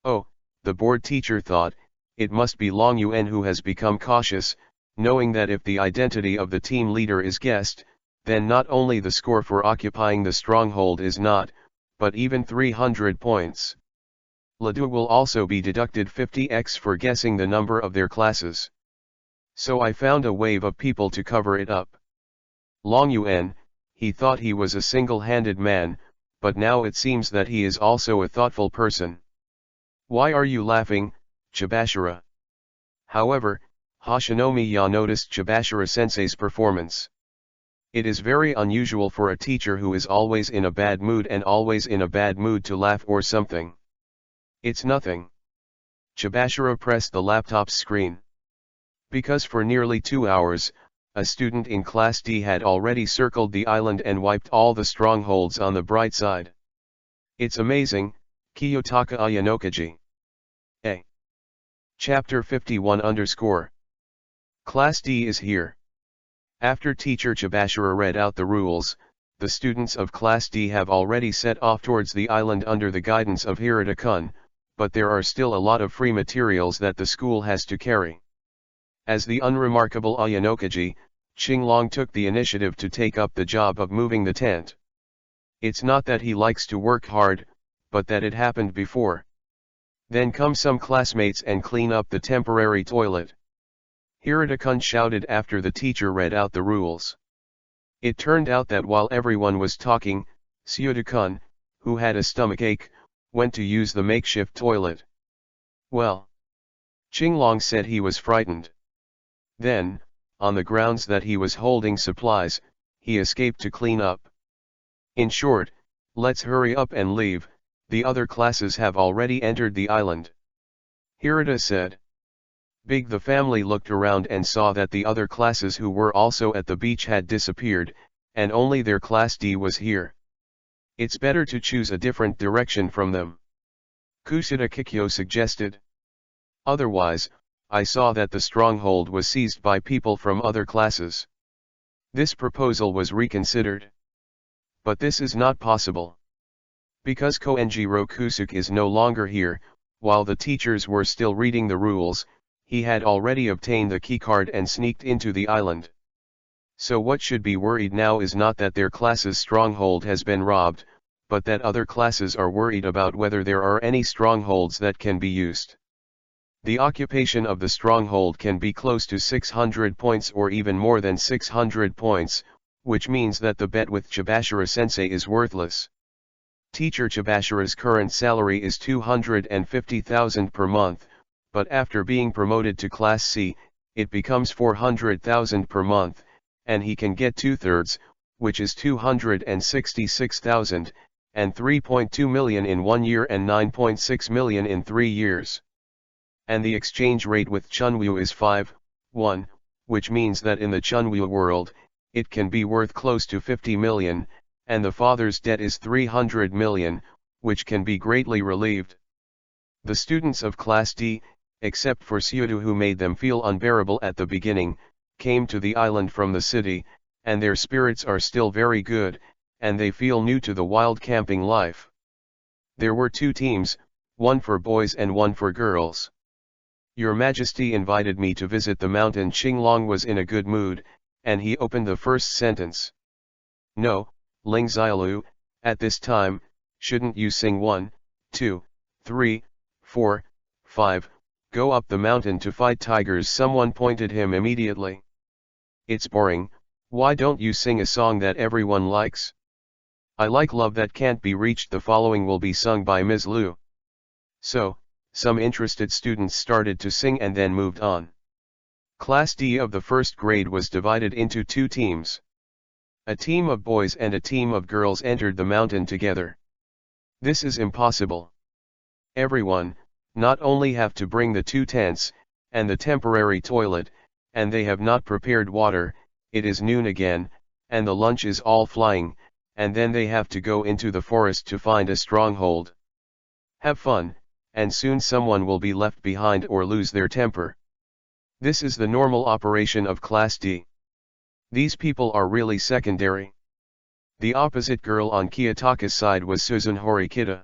Oh, the board teacher thought, it must be Long Yuan who has become cautious, knowing that if the identity of the team leader is guessed, then not only the score for occupying the stronghold is not, but even 300 points. Ladu will also be deducted 50x for guessing the number of their classes. So I found a wave of people to cover it up. Long Yuan, he thought he was a single-handed man, but now it seems that he is also a thoughtful person. Why are you laughing, Chibashira? However, Hoshinomiya noticed Chibashira-sensei's performance. It is very unusual for a teacher who is always in a bad mood and always in a bad mood to laugh or something. It's nothing. Chibashira pressed the laptop's screen. Because for nearly 2 hours, a student in Class D had already circled the island and wiped all the strongholds on the bright side. It's amazing, Kiyotaka Ayanokaji. A. Chapter 51 Class D is here. After teacher Chibashira read out the rules, the students of Class D have already set off towards the island under the guidance of Hirata-kun, but there are still a lot of free materials that the school has to carry. As the unremarkable Ayanokaji, Qinglong took the initiative to take up the job of moving the tent. It's not that he likes to work hard, but that it happened before. Then come some classmates and clean up the temporary toilet. Hirata-kun shouted after the teacher read out the rules. It turned out that while everyone was talking, Tsuyoda-kun, who had a stomachache, went to use the makeshift toilet. Well, Qinglong said he was frightened. Then, on the grounds that he was holding supplies, he escaped to clean up. In short, let's hurry up and leave, the other classes have already entered the island. Hirata said. Big the family looked around and saw that the other classes who were also at the beach had disappeared, and only their Class D was here. It's better to choose a different direction from them. Kusada Kikyo suggested. Otherwise, I saw that the stronghold was seized by people from other classes. This proposal was reconsidered. But this is not possible. Because Koenjiro Kusuke is no longer here, while the teachers were still reading the rules, he had already obtained the keycard and sneaked into the island. So what should be worried now is not that their class's stronghold has been robbed, but that other classes are worried about whether there are any strongholds that can be used. The occupation of the stronghold can be close to 600 points or even more than 600 points, which means that the bet with Chibashira sensei is worthless. Teacher Chibashira's current salary is 250,000 per month, but after being promoted to Class C, it becomes 400,000 per month, and he can get 2/3, which is 266,000, and 3.2 million in 1 year and 9.6 million in 3 years. And the exchange rate with Chunwoo is 5:1, which means that in the Chunwoo world, it can be worth close to 50 million, and the father's debt is 300 million, which can be greatly relieved. The students of Class D, except for Seudu who made them feel unbearable at the beginning, came to the island from the city, and their spirits are still very good, and they feel new to the wild camping life. There were 2 teams, one for boys and one for girls. Your Majesty invited me to visit the mountain. Qinglong was in a good mood, and he opened the first sentence. No, Ling Xiaolu, at this time, shouldn't you sing 1, 2, 3, 4, 5, go up the mountain to fight tigers? Someone pointed him immediately. It's boring, why don't you sing a song that everyone likes? I like Love That Can't Be Reached. The following will be sung by Ms. Liu. So, some interested students started to sing and then moved on. Class D of the first grade was divided into 2 teams. A team of boys and a team of girls entered the mountain together. This is impossible. Everyone, not only have to bring the 2 tents, and the temporary toilet, and they have not prepared water, it is noon again, and the lunch is all flying, and then they have to go into the forest to find a stronghold. Have fun, and soon someone will be left behind or lose their temper. This is the normal operation of Class D. These people are really secondary. The opposite girl on Kiyotaka's side was Suzun Horikita.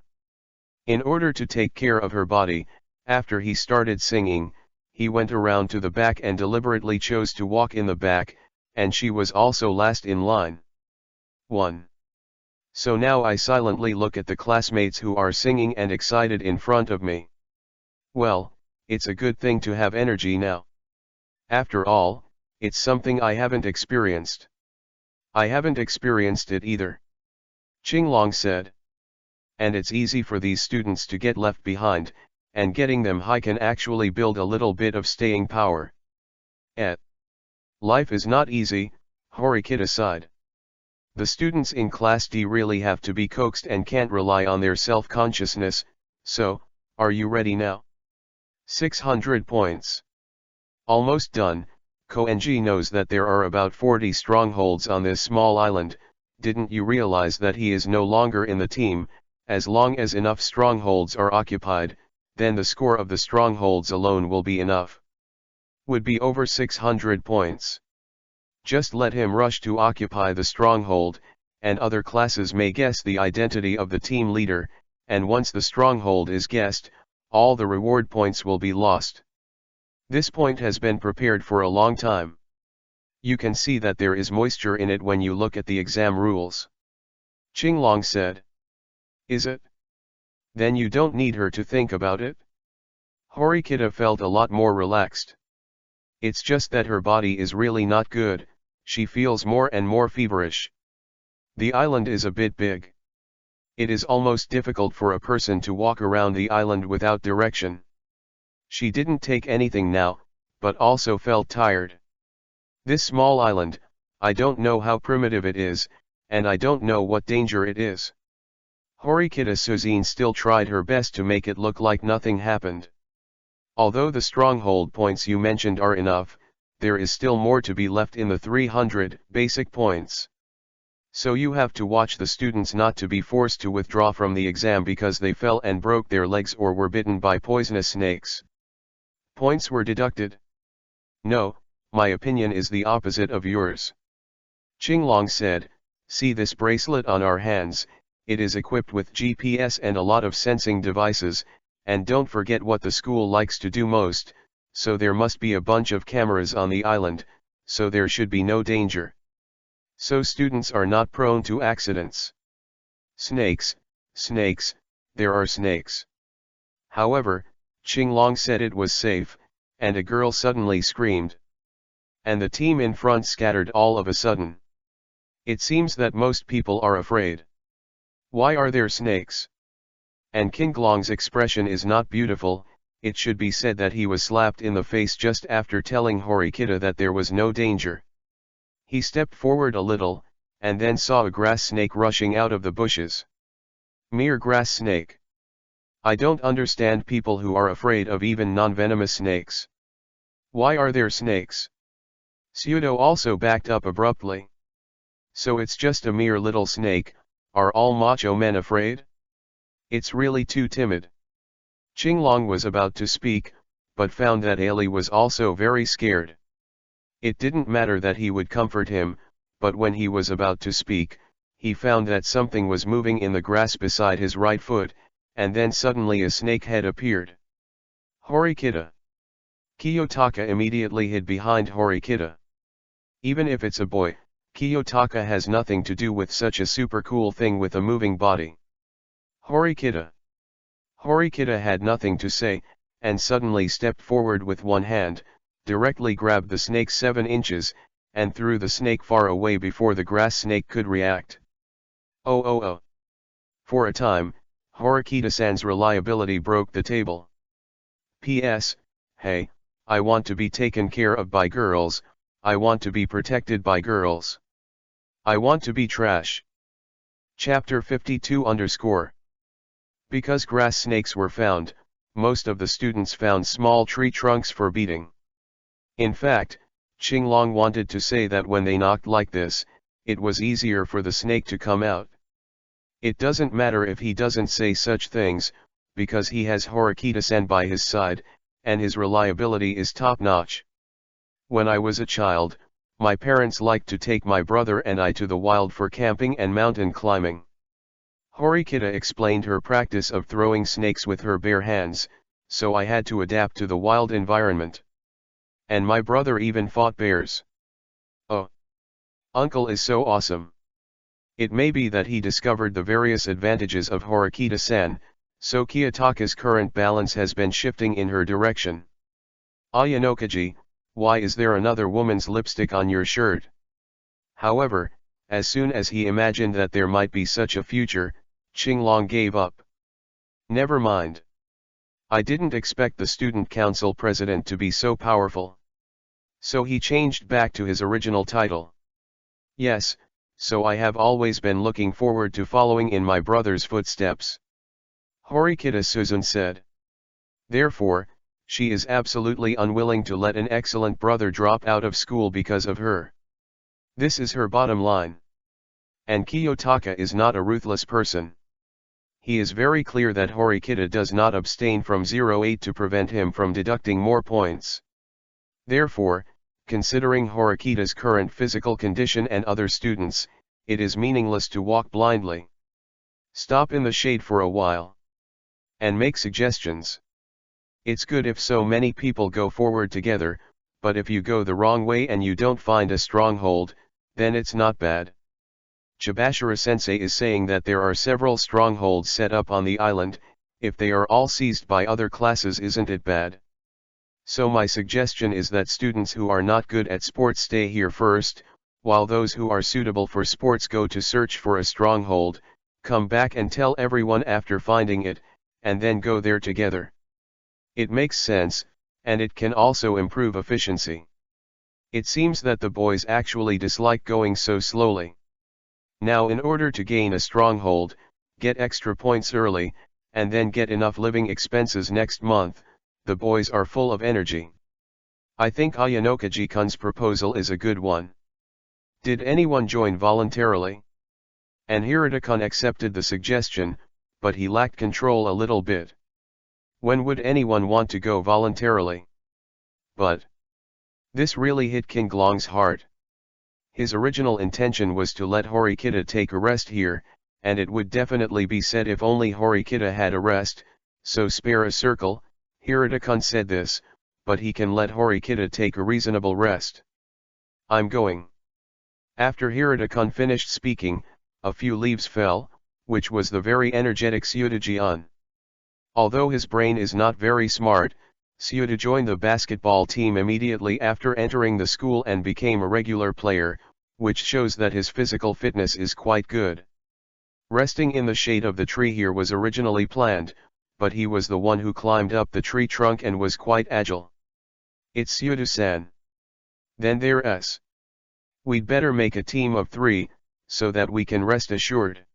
In order to take care of her body, after he started singing, he went around to the back and deliberately chose to walk in the back, and she was also last in line. 1. So now I silently look at the classmates who are singing and excited in front of me. Well, it's a good thing to have energy now. After all, it's something I haven't experienced. I haven't experienced it either. Qinglong said. And it's easy for these students to get left behind, and getting them high can actually build a little bit of staying power. Life is not easy, Horikita sighed. The students in Class D really have to be coaxed and can't rely on their self-consciousness, so, are you ready now? 600 points. Almost done. Koenji knows that there are about 40 strongholds on this small island. Didn't you realize that he is no longer in the team? As long as enough strongholds are occupied, then the score of the strongholds alone will be enough. Would be over 600 points. Just let him rush to occupy the stronghold, and other classes may guess the identity of the team leader, and once the stronghold is guessed, all the reward points will be lost. This point has been prepared for a long time. You can see that there is moisture in it when you look at the exam rules. Qinglong said. Is it? Then you don't need her to think about it? Horikita felt a lot more relaxed. It's just that her body is really not good, she feels more and more feverish. The island is a bit big. It is almost difficult for a person to walk around the island without direction. She didn't take anything now, but also felt tired. This small island, I don't know how primitive it is, and I don't know what danger it is. Horikita Suzine still tried her best to make it look like nothing happened. Although the stronghold points you mentioned are enough, there is still more to be left in the 300 basic points. So you have to watch the students not to be forced to withdraw from the exam because they fell and broke their legs or were bitten by poisonous snakes. Points were deducted. No, my opinion is the opposite of yours. Qinglong said, see this bracelet on our hands, it is equipped with GPS and a lot of sensing devices, and don't forget what the school likes to do most, so there must be a bunch of cameras on the island, so there should be no danger. So students are not prone to accidents. Snakes, snakes, there are snakes. However, Qinglong said it was safe, and a girl suddenly screamed. And the team in front scattered all of a sudden. It seems that most people are afraid. Why are there snakes? And Qinglong's expression is not beautiful. It should be said that he was slapped in the face just after telling Horikita that there was no danger. He stepped forward a little, and then saw a grass snake rushing out of the bushes. Mere grass snake. I don't understand people who are afraid of even non-venomous snakes. Why are there snakes? Pseudo also backed up abruptly. So it's just a mere little snake, are all macho men afraid? It's really too timid. Qinglong was about to speak, but found that Ali was also very scared. It didn't matter that he would comfort him, but when he was about to speak, he found that something was moving in the grass beside his right foot, and then suddenly a snake head appeared. Horikita. Kiyotaka immediately hid behind Horikita. Even if it's a boy, Kiyotaka has nothing to do with such a super cool thing with a moving body. Horikita. Horikita had nothing to say, and suddenly stepped forward with one hand, directly grabbed the snake 7 inches, and threw the snake far away before the grass snake could react. Oh. For a time, Horikita-san's reliability broke the table. P.S. Hey, I want to be taken care of by girls, I want to be protected by girls. I want to be trash. Chapter 52_. Because grass snakes were found, most of the students found small tree trunks for beating. In fact, Qinglong wanted to say that when they knocked like this, it was easier for the snake to come out. It doesn't matter if he doesn't say such things, because he has Horikita-san by his side, and his reliability is top-notch. When I was a child, my parents liked to take my brother and I to the wild for camping and mountain climbing. Horikita explained her practice of throwing snakes with her bare hands, so I had to adapt to the wild environment. And my brother even fought bears. Oh. Uncle is so awesome. It may be that he discovered the various advantages of Horikita-san, so Kiyotaka's current balance has been shifting in her direction. Ayanokaji, why is there another woman's lipstick on your shirt? However, as soon as he imagined that there might be such a future, Qinglong gave up. Never mind. I didn't expect the student council president to be so powerful. So he changed back to his original title. Yes, so I have always been looking forward to following in my brother's footsteps. Horikita Suzun said. Therefore, she is absolutely unwilling to let an excellent brother drop out of school because of her. This is her bottom line. And Kiyotaka is not a ruthless person. He is very clear that Horikita does not abstain from 08 to prevent him from deducting more points. Therefore, considering Horikita's current physical condition and other students, it is meaningless to walk blindly. Stop in the shade for a while. And make suggestions. It's good if so many people go forward together, but if you go the wrong way and you don't find a stronghold, then it's not bad. Chibashira-sensei is saying that there are several strongholds set up on the island. If they are all seized by other classes, isn't it bad? So my suggestion is that students who are not good at sports stay here first, while those who are suitable for sports go to search for a stronghold, come back and tell everyone after finding it, and then go there together. It makes sense, and it can also improve efficiency. It seems that the boys actually dislike going so slowly. Now, in order to gain a stronghold, get extra points early, and then get enough living expenses next month, the boys are full of energy. I think Ayanokaji-kun's proposal is a good one. Did anyone join voluntarily? And Hirata-kun accepted the suggestion, but he lacked control a little bit. When would anyone want to go voluntarily? But this really hit Qinglong's heart. His original intention was to let Horikita take a rest here, and it would definitely be said if only Horikita had a rest, so spare a circle. Hirata-kun said this, but he can let Horikita take a reasonable rest. I'm going. After Hirata-kun finished speaking, a few leaves fell, which was the very energetic Tsuyodaji-un. Although his brain is not very smart, Syuda joined the basketball team immediately after entering the school and became a regular player, which shows that his physical fitness is quite good. Resting in the shade of the tree here was originally planned, but he was the one who climbed up the tree trunk and was quite agile. It's Syuda-san. Then there's. We'd better make a team of 3, so that we can rest assured.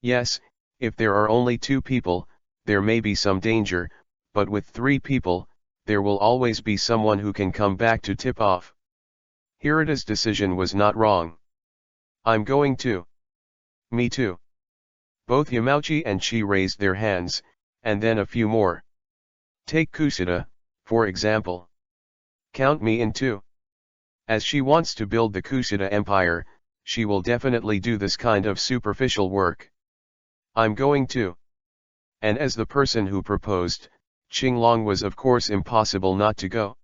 Yes, if there are only 2 people, there may be some danger, but with 3 people, there will always be someone who can come back to tip off. Hirata's decision was not wrong. I'm going to. Me too. Both Yamauchi and Chi raised their hands, and then a few more. Take Kushida, for example. Count me in too. As she wants to build the Kushida Empire, she will definitely do this kind of superficial work. I'm going to. And as the person who proposed, Qinglong was of course impossible not to go.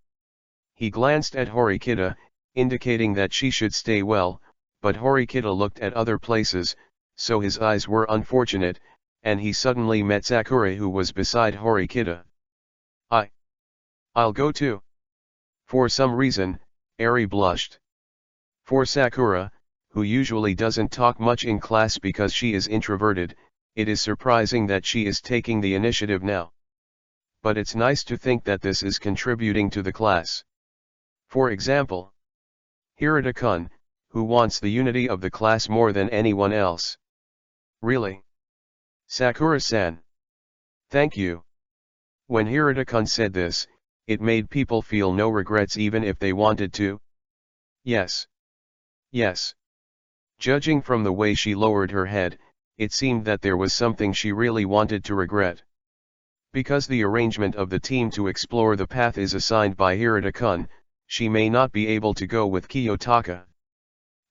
He glanced at Horikita, indicating that she should stay well, but Horikita looked at other places, so his eyes were unfortunate, and he suddenly met Sakura who was beside Horikita. I'll go too. For some reason, Eri blushed. For Sakura, who usually doesn't talk much in class because she is introverted, it is surprising that she is taking the initiative now. But it's nice to think that this is contributing to the class. For example, Hirata-kun, who wants the unity of the class more than anyone else. Really? Sakura-san. Thank you. When Hirata-kun said this, it made people feel no regrets even if they wanted to. Yes. Yes. Judging from the way she lowered her head, it seemed that there was something she really wanted to regret. Because the arrangement of the team to explore the path is assigned by Hirata-kun, she may not be able to go with Kiyotaka.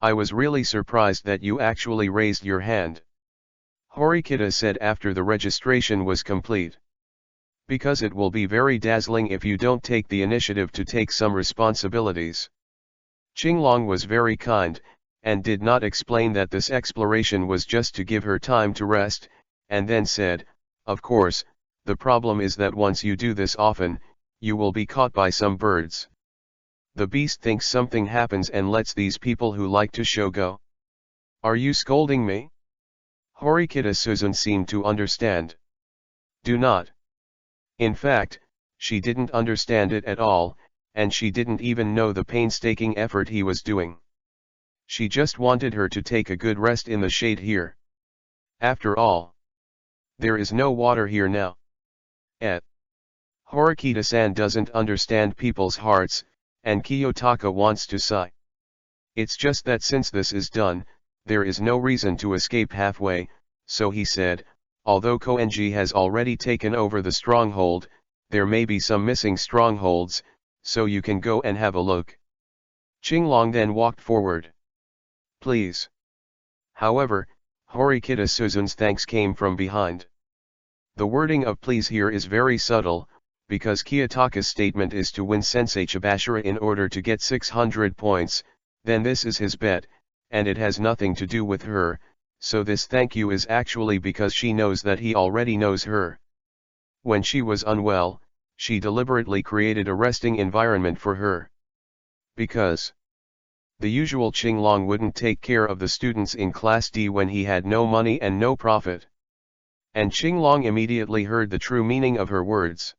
I was really surprised that you actually raised your hand. Horikita said after the registration was complete. Because it will be very dazzling if you don't take the initiative to take some responsibilities. Qinglong was very kind, and did not explain that this exploration was just to give her time to rest, and then said, of course, the problem is that once you do this often, you will be caught by some birds. The beast thinks something happens and lets these people who like to show go. Are you scolding me? Horikita Suzun seemed to understand. Do not. In fact, she didn't understand it at all, and she didn't even know the painstaking effort he was doing. She just wanted her to take a good rest in the shade here. After all, there is no water here now. Horikita-san doesn't understand people's hearts, and Kiyotaka wants to sigh. It's just that since this is done, there is no reason to escape halfway, so he said, although Koenji has already taken over the stronghold, there may be some missing strongholds, so you can go and have a look. Qinglong then walked forward. Please. However, Horikita Suzun's thanks came from behind. The wording of please here is very subtle, because Kiyotaka's statement is to win Sensei Chibashira in order to get 600 points, then this is his bet, and it has nothing to do with her, so this thank you is actually because she knows that he already knows her. When she was unwell, she deliberately created a resting environment for her. Because the usual Qinglong wouldn't take care of the students in Class D when he had no money and no profit. And Qinglong immediately heard the true meaning of her words.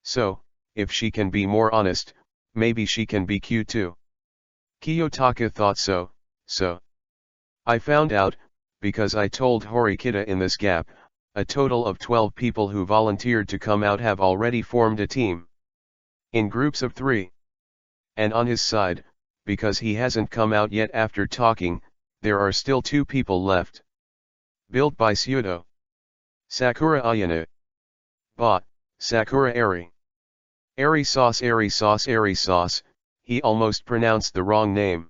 So, if she can be more honest, maybe she can be cute too. Kiyotaka thought so. I found out, because I told Horikita in this gap, a total of 12 people who volunteered to come out have already formed a team. In groups of 3. And on his side, because he hasn't come out yet after talking, there are still 2 people left. Built by Syudo. Sakura Ayano. Bought, Sakura Eri. Eri sauce, he almost pronounced the wrong name.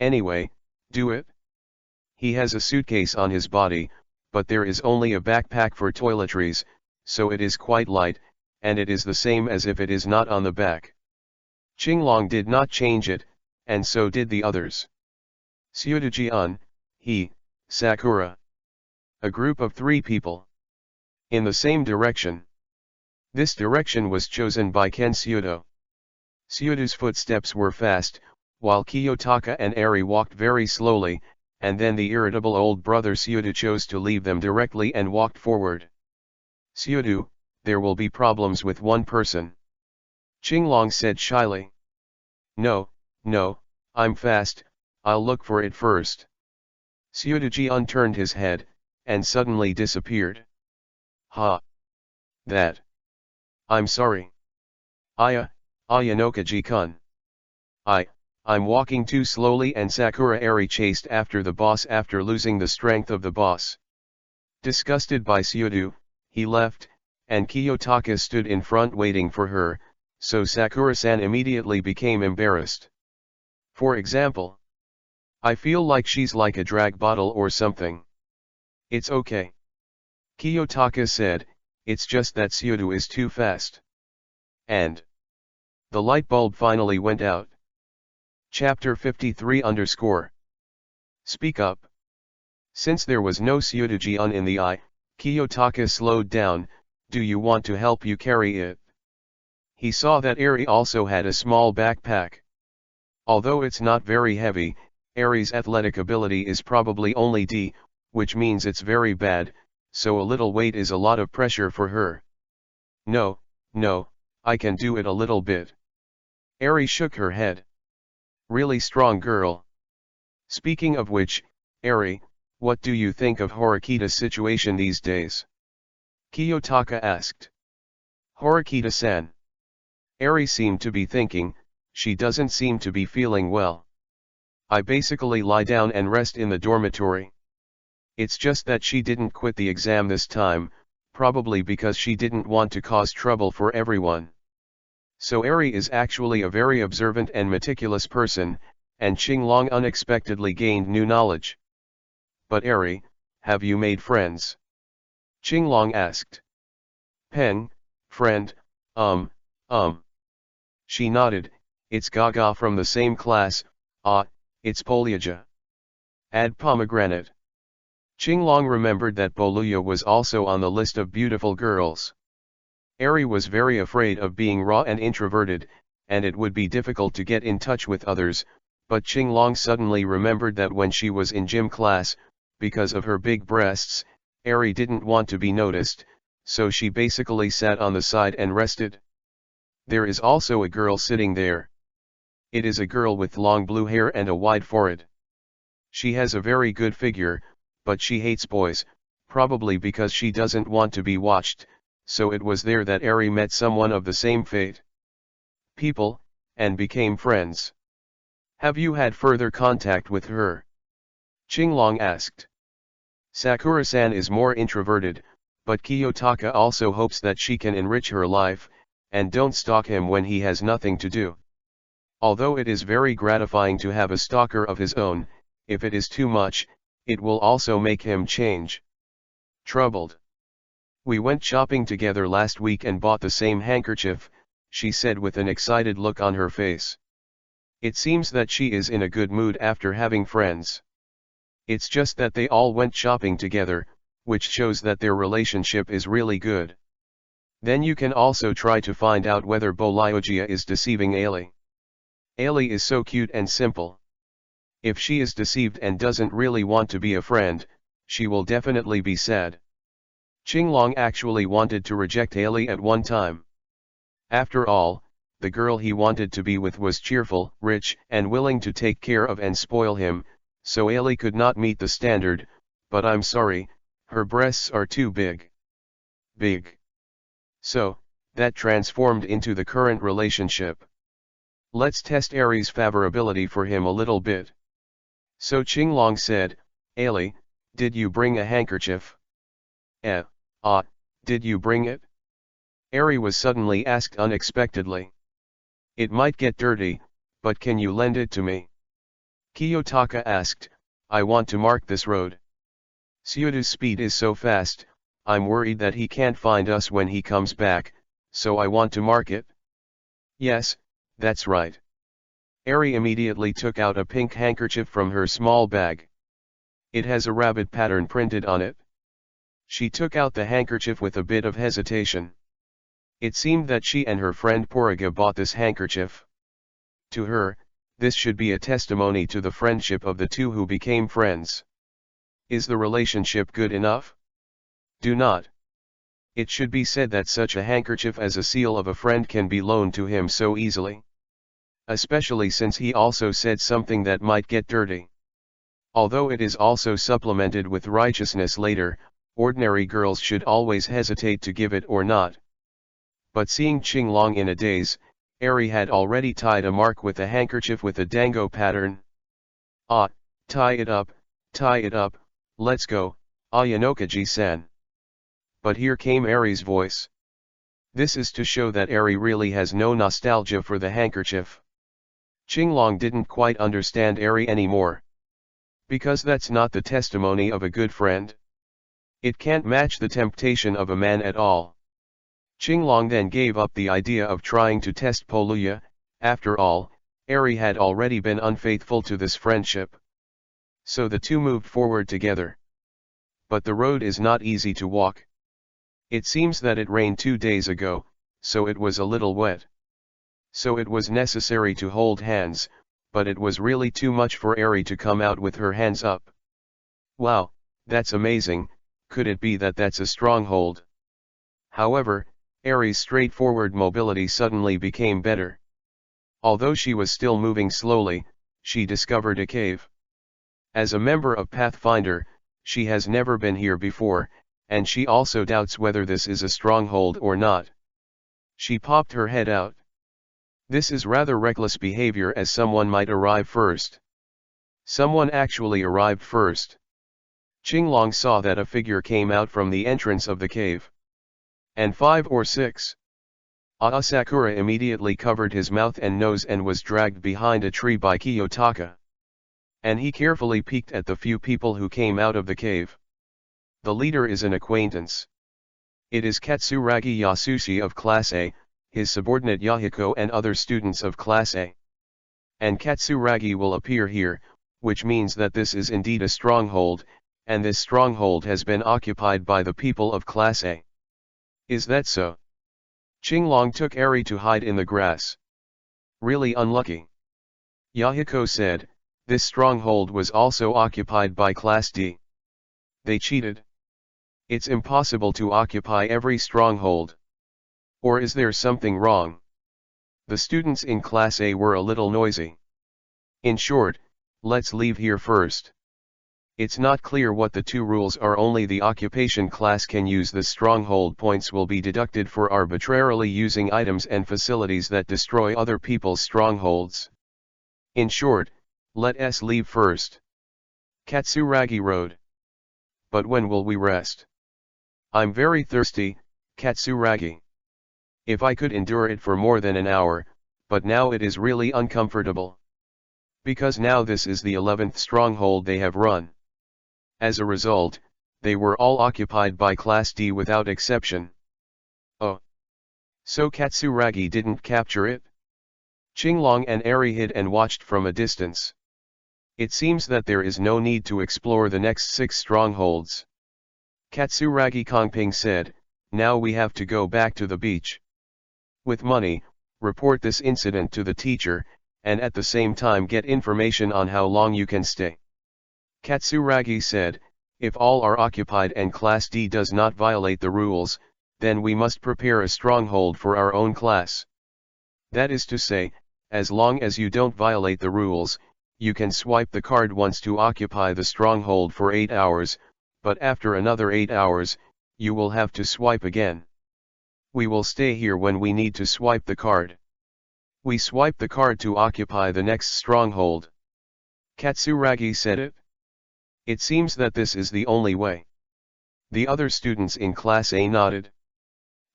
Anyway, do it. He has a suitcase on his body, but there is only a backpack for toiletries, so it is quite light, and it is the same as if it is not on the back. Qinglong did not change it, and so did the others. Syudaji-un, he, Sakura. A group of 3 people. In the same direction. This direction was chosen by Ken Syodo. Syodo's footsteps were fast, while Kiyotaka and Eri walked very slowly, and then the irritable old brother Syodo chose to leave them directly and walked forward. Syodo, there will be problems with one person. Qinglong said shyly. No, I'm fast, I'll look for it first. Syodo-ji turned his head, and suddenly disappeared. Ha! That. I'm sorry. Ayanoka-ji-kun. I'm walking too slowly, and Sakura Eri chased after the boss after losing the strength of the boss. Disgusted by Syodo, he left, and Kiyotaka stood in front waiting for her, so Sakura-san immediately became embarrassed. For example, I feel like she's like a drag bottle or something. It's okay. Kiyotaka said, it's just that Syodo is too fast. And the light bulb finally went out. Chapter 53 _ Speak up. Since there was no Syodo-ji in the eye, Kiyotaka slowed down. Do you want to help you carry it? He saw that Eri also had a small backpack. Although it's not very heavy, Eri's athletic ability is probably only D, which means it's very bad, so a little weight is a lot of pressure for her. No, I can do it a little bit. Eri shook her head. Really strong girl. Speaking of which, Eri, what do you think of Horikita's situation these days? Kiyotaka asked. Horikita-san. Eri seemed to be thinking, she doesn't seem to be feeling well. I basically lie down and rest in the dormitory. It's just that she didn't quit the exam this time, probably because she didn't want to cause trouble for everyone. So Eri is actually a very observant and meticulous person, and Qinglong unexpectedly gained new knowledge. But Eri, have you made friends? Qinglong asked. Pen, friend, She nodded, it's Gaga from the same class, it's Polyaja. Add pomegranate. Qinglong remembered that Boluya was also on the list of beautiful girls. Eri was very afraid of being raw and introverted, and it would be difficult to get in touch with others, but Qinglong suddenly remembered that when she was in gym class, because of her big breasts, Eri didn't want to be noticed, so she basically sat on the side and rested. There is also a girl sitting there. It is a girl with long blue hair and a wide forehead. She has a very good figure, but she hates boys, probably because she doesn't want to be watched, so it was there that Eri met someone of the same fate. People, and became friends. Have you had further contact with her? Qinglong asked. Sakura-san is more introverted, but Kiyotaka also hopes that she can enrich her life, and don't stalk him when he has nothing to do. Although it is very gratifying to have a stalker of his own, if it is too much, it will also make him change. Troubled. We went shopping together last week and bought the same handkerchief, she said with an excited look on her face. It seems that she is in a good mood after having friends. It's just that they all went shopping together, which shows that their relationship is really good. Then you can also try to find out whether Bolyogia is deceiving Ailey. Ailey is so cute and simple. If she is deceived and doesn't really want to be a friend, she will definitely be sad. Qinglong actually wanted to reject Ailey at one time. After all, the girl he wanted to be with was cheerful, rich, and willing to take care of and spoil him, so Ailey could not meet the standard, but I'm sorry, her breasts are too big. Big. So, that transformed into the current relationship. Let's test Eri's favorability for him a little bit. So Qinglong said, Ailey, did you bring a handkerchief? Did you bring it? Eri was suddenly asked unexpectedly. It might get dirty, but can you lend it to me? Kiyotaka asked, I want to mark this road. Syodo's speed is so fast, I'm worried that he can't find us when he comes back, so I want to mark it. Yes, that's right. Eri immediately took out a pink handkerchief from her small bag. It has a rabbit pattern printed on it. She took out the handkerchief with a bit of hesitation. It seemed that she and her friend Poriga bought this handkerchief. To her, this should be a testimony to the friendship of the two who became friends. Is the relationship good enough? Do not. It should be said that such a handkerchief as a seal of a friend can be loaned to him so easily. Especially since he also said something that might get dirty. Although it is also supplemented with righteousness later, ordinary girls should always hesitate to give it or not. But seeing Qinglong in a daze, Eri had already tied a mark with a handkerchief with a dango pattern. Ah, tie it up, let's go, Ayanokaji-san. But here came Eri's voice. This is to show that Eri really has no nostalgia for the handkerchief. Qinglong didn't quite understand Eri anymore. Because that's not the testimony of a good friend. It can't match the temptation of a man at all. Qinglong then gave up the idea of trying to test Poluya. After all, Eri had already been unfaithful to this friendship. So the two moved forward together. But the road is not easy to walk. It seems that it rained 2 days ago, so it was a little wet. So it was necessary to hold hands, but it was really too much for Eri to come out with her hands up. Wow, that's amazing. Could it be that that's a stronghold? However, Eri's straightforward mobility suddenly became better. Although she was still moving slowly, she discovered a cave. As a member of Pathfinder, she has never been here before, and she also doubts whether this is a stronghold or not. She popped her head out. This is rather reckless behavior, as someone might arrive first. Someone actually arrived first. Qinglong saw that a figure came out from the entrance of the cave. And 5 or 6. Asakura immediately covered his mouth and nose and was dragged behind a tree by Kiyotaka. And he carefully peeked at the few people who came out of the cave. The leader is an acquaintance. It is Katsuragi Yasushi of Class A, his subordinate Yahiko and other students of Class A. And Katsuragi will appear here, which means that this is indeed a stronghold, and this stronghold has been occupied by the people of Class A. Is that so? Qinglong took Eri to hide in the grass. Really unlucky. Yahiko said, this stronghold was also occupied by Class D. They cheated. It's impossible to occupy every stronghold. Or is there something wrong? The students in Class A were a little noisy. In short, let's leave here first. It's not clear what the two rules are. Only the occupation class can use the stronghold. Points will be deducted for arbitrarily using items and facilities that destroy other people's strongholds. In short, let us leave first. Katsuragi rode. But when will we rest? I'm very thirsty, Katsuragi. If I could endure it for more than an hour, but now it is really uncomfortable. Because now this is the 11th stronghold they have run. As a result, they were all occupied by Class D without exception. Oh. So Katsuragi didn't capture it? Qinglong and Eri hid and watched from a distance. It seems that there is no need to explore the next 6 strongholds. Katsuragi Kongping said, now we have to go back to the beach. With money, report this incident to the teacher, and at the same time get information on how long you can stay. Katsuragi said, if all are occupied and Class D does not violate the rules, then we must prepare a stronghold for our own class. That is to say, as long as you don't violate the rules, you can swipe the card once to occupy the stronghold for 8 hours, but after another 8 hours, you will have to swipe again. We will stay here when we need to swipe the card. We swipe the card to occupy the next stronghold. Katsuragi said it. It seems that this is the only way. The other students in Class A nodded.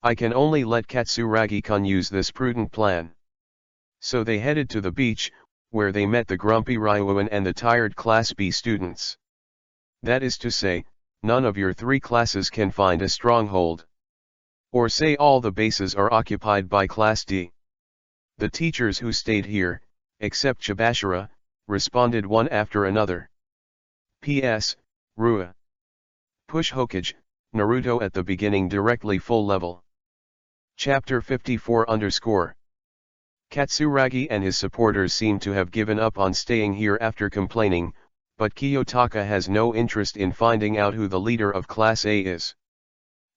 I can only let Katsuragi-kun use this prudent plan. So they headed to the beach, where they met the grumpy Ryuan and the tired Class B students. That is to say, none of your 3 classes can find a stronghold. Or say all the bases are occupied by Class D. The teachers who stayed here, except Chibashira, responded one after another. P.S. Rua. Push Hokage, Naruto at the beginning directly full level. Chapter 54 _ Katsuragi and his supporters seem to have given up on staying here after complaining, but Kiyotaka has no interest in finding out who the leader of Class A is.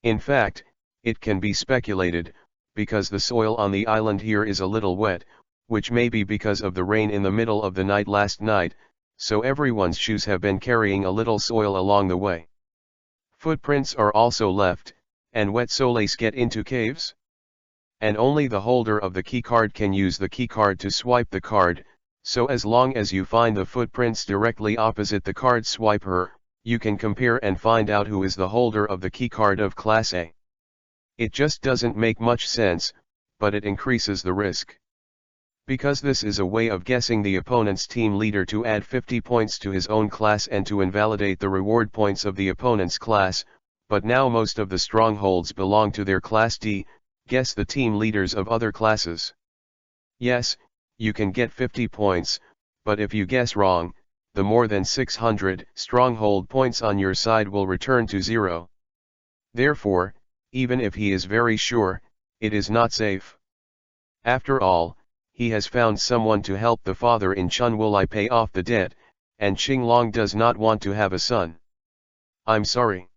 In fact, it can be speculated, because the soil on the island here is a little wet, which may be because of the rain in the middle of the night last night, so everyone's shoes have been carrying a little soil along the way. Footprints are also left, and wet soles get into caves? And only the holder of the keycard can use the keycard to swipe the card, so as long as you find the footprints directly opposite the card swiper, you can compare and find out who is the holder of the keycard of Class A. It just doesn't make much sense, but it increases the risk. Because this is a way of guessing the opponent's team leader to add 50 points to his own class and to invalidate the reward points of the opponent's class, but now most of the strongholds belong to their Class D. Guess the team leaders of other classes. Yes, you can get 50 points, but if you guess wrong, the more than 600 stronghold points on your side will return to 0. Therefore, even if he is very sure, it is not safe. After all, he has found someone to help the father in Chunwulai pay off the debt, and Qinglong does not want to have a son. I'm sorry.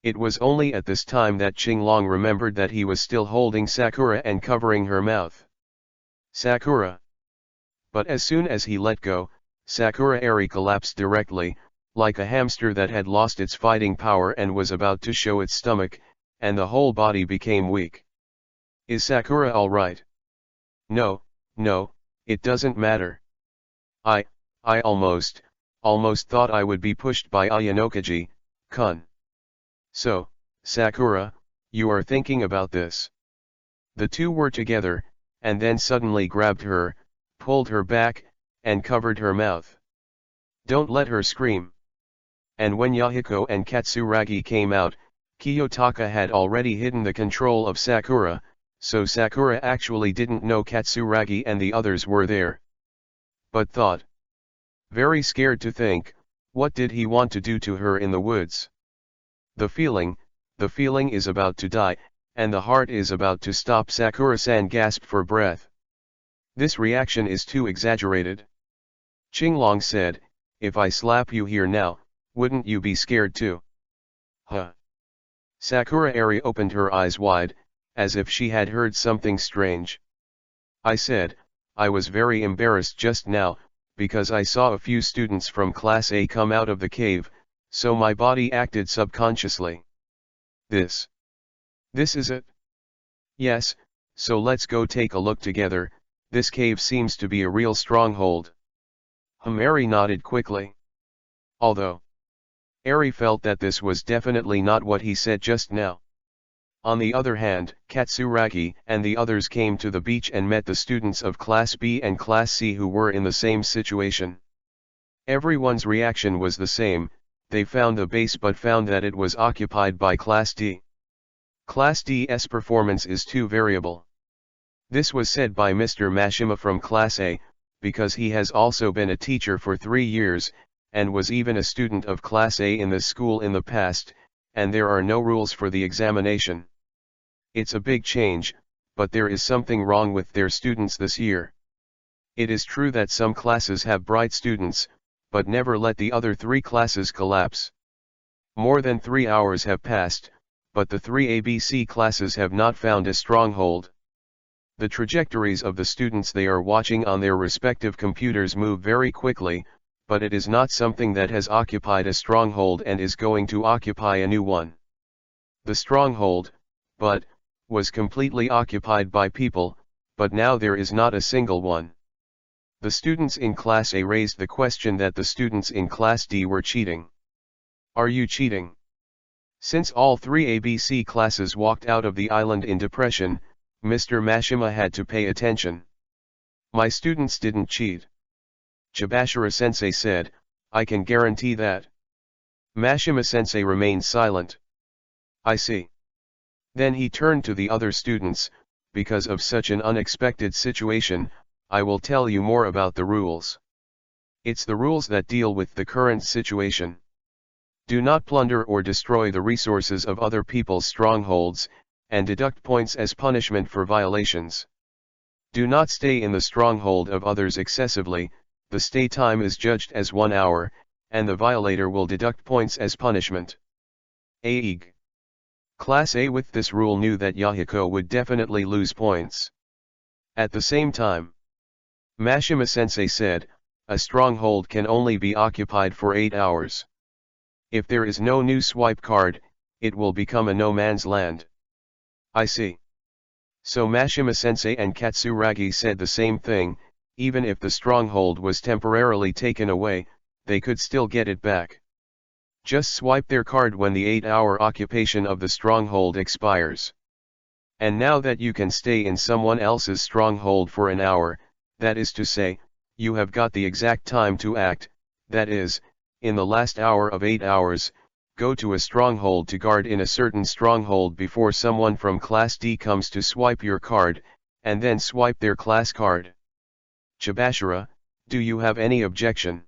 It was only at this time that Qinglong remembered that he was still holding Sakura and covering her mouth. Sakura. But as soon as he let go, Sakura Eri collapsed directly, like a hamster that had lost its fighting power and was about to show its stomach, and the whole body became weak. Is Sakura all right? No, it doesn't matter. I almost thought I would be pushed by Ayanokaji-kun. So, Sakura, you are thinking about this. The two were together, and then suddenly grabbed her, pulled her back, and covered her mouth. Don't let her scream. And when Yahiko and Katsuragi came out, Kiyotaka had already hidden the control of Sakura, so Sakura actually didn't know Katsuragi and the others were there. But thought. Very scared to think, what did he want to do to her in the woods? The feeling is about to die, and the heart is about to stop. Sakura-san gasped for breath. This reaction is too exaggerated. Qinglong said, if I slap you here now, wouldn't you be scared too? Huh. Sakura Eri opened her eyes wide, as if she had heard something strange. I said, I was very embarrassed just now, because I saw a few students from Class A come out of the cave, so my body acted subconsciously. This is it? Yes, so let's go take a look together. This cave seems to be a real stronghold. Eri nodded quickly. Although Eri felt that this was definitely not what he said just now. On the other hand, Katsuragi and the others came to the beach and met the students of Class B and Class C who were in the same situation. Everyone's reaction was the same. They found the base but found that it was occupied by Class D. Class D's performance is too variable. This was said by Mr. Mashima from Class A, because he has also been a teacher for 3 years, and was even a student of Class A in this school in the past, and there are no rules for the examination. It's a big change, but there is something wrong with their students this year. It is true that some classes have bright students, but never let the other 3 classes collapse. More than 3 hours have passed, but the 3 ABC classes have not found a stronghold. The trajectories of the students they are watching on their respective computers move very quickly, but it is not something that has occupied a stronghold and is going to occupy a new one. The stronghold, was completely occupied by people, but now there is not a single one. The students in Class A raised the question that the students in Class D were cheating. Are you cheating? Since all 3 ABC classes walked out of the island in depression, Mr. Mashima had to pay attention. My students didn't cheat. Chibashira-sensei said, I can guarantee that. Mashima-sensei remained silent. I see. Then he turned to the other students, because of such an unexpected situation, I will tell you more about the rules. It's the rules that deal with the current situation. Do not plunder or destroy the resources of other people's strongholds, and deduct points as punishment for violations. Do not stay in the stronghold of others excessively. The stay time is judged as 1 hour, and the violator will deduct points as punishment. AEG. Class A with this rule knew that Yahiko would definitely lose points. At the same time, Mashima-sensei said, a stronghold can only be occupied for 8 hours. If there is no new swipe card, it will become a no man's land. I see. So Mashima-sensei and Katsuragi said the same thing. Even if the stronghold was temporarily taken away, they could still get it back. Just swipe their card when the 8-hour occupation of the stronghold expires. And now that you can stay in someone else's stronghold for an hour, that is to say, you have got the exact time to act, that is, in the last hour of 8 hours, go to a stronghold to guard in a certain stronghold before someone from Class D comes to swipe your card, and then swipe their class card. Chibashira, do you have any objection?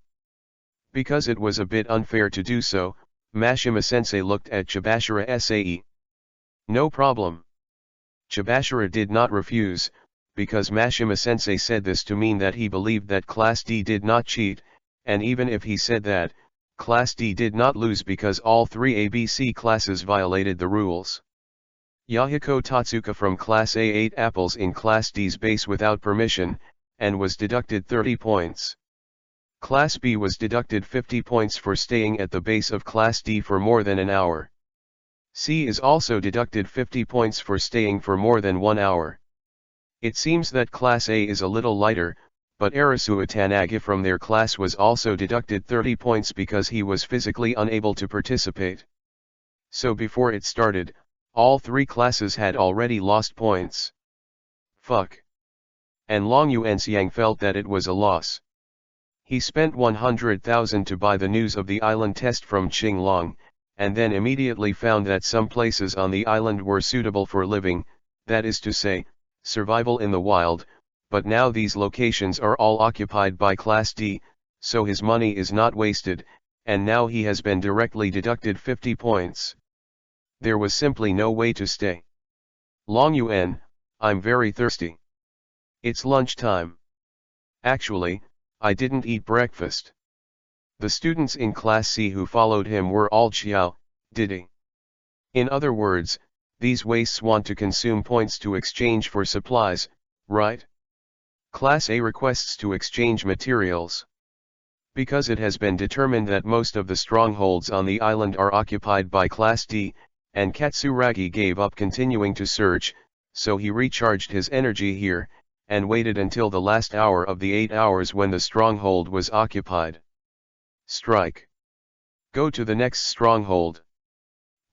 Because it was a bit unfair to do so, Mashima-sensei looked at Chibashira Sae. No problem. Chibashira did not refuse, because Mashima-sensei said this to mean that he believed that Class D did not cheat, and even if he said that, Class D did not lose because all 3 ABC classes violated the rules. Yahiko Tatsuka from Class A ate apples in Class D's base without permission, and was deducted 30 points. Class B was deducted 50 points for staying at the base of Class D for more than an hour. C is also deducted 50 points for staying for more than 1 hour. It seems that Class A is a little lighter, but Arasua Tanagi from their class was also deducted 30 points because he was physically unable to participate. So before it started, all 3 classes had already lost points. Fuck. And Long Yuanxiang felt that it was a loss. He spent 100,000 to buy the News of the Island test from Qinglong, and then immediately found that some places on the island were suitable for living, that is to say, survival in the wild, but now these locations are all occupied by Class D, so his money is not wasted, and now he has been directly deducted 50 points. There was simply no way to stay. Long Yuan, I'm very thirsty. It's lunchtime. Actually, I didn't eat breakfast. The students in Class C who followed him were all Qiao, Didi. In other words, these wastes want to consume points to exchange for supplies, right? Class A requests to exchange materials. Because it has been determined that most of the strongholds on the island are occupied by Class D, and Katsuragi gave up continuing to search, so he recharged his energy here, and waited until the last hour of the 8 hours when the stronghold was occupied. Strike. Go to the next stronghold.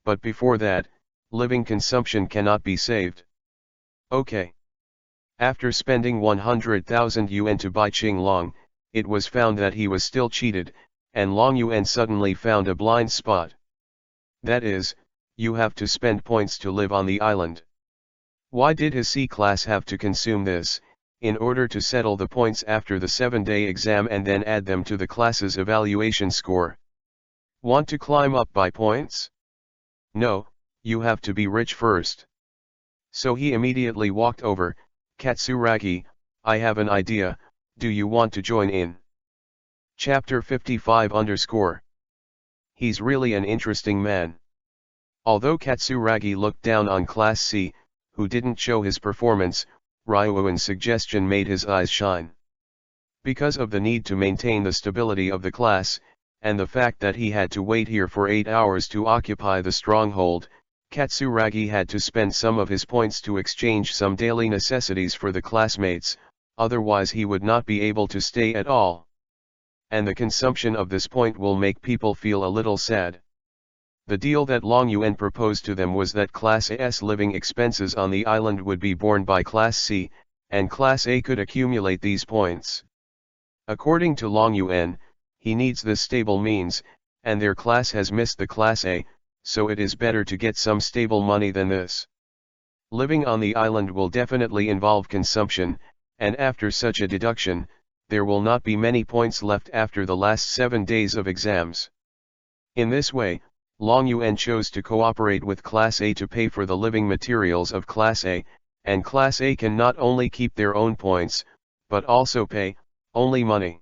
But before that, living consumption cannot be saved. Okay. After spending 100,000 yuan to buy Qinglong, it was found that he was still cheated, and Long Yuan suddenly found a blind spot. That is, you have to spend points to live on the island. Why did his C class have to consume this? In order to settle the points after the 7-day exam and then add them to the class's evaluation score. Want to climb up by points? No, you have to be rich first. So he immediately walked over. Katsuragi, I have an idea, do you want to join in? Chapter 55_. He's really an interesting man. Although Katsuragi looked down on Class C, who didn't show his performance, Ryuan's suggestion made his eyes shine. Because of the need to maintain the stability of the class, and the fact that he had to wait here for 8 hours to occupy the stronghold, Katsuragi had to spend some of his points to exchange some daily necessities for the classmates, otherwise he would not be able to stay at all. And the consumption of this point will make people feel a little sad. The deal that Long Yuan proposed to them was that Class A's living expenses on the island would be borne by Class C, and Class A could accumulate these points. According to Long Yuan, he needs this stable means, and their class has missed the Class A, so it is better to get some stable money than this. Living on the island will definitely involve consumption, and after such a deduction, there will not be many points left after the last 7 days of exams. In this way, Long Yuan chose to cooperate with Class A to pay for the living materials of Class A, and Class A can not only keep their own points, but also pay, only money.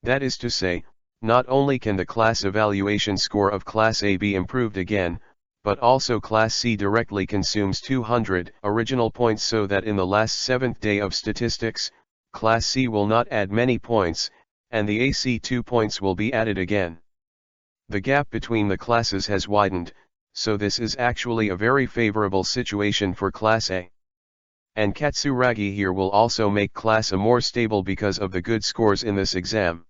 That is to say, not only can the class evaluation score of Class A be improved again, but also Class C directly consumes 200 original points, so that in the last 7th day of statistics, Class C will not add many points, and the AC2 points will be added again. The gap between the classes has widened, so this is actually a very favorable situation for Class A. And Katsuragi here will also make Class A more stable because of the good scores in this exam.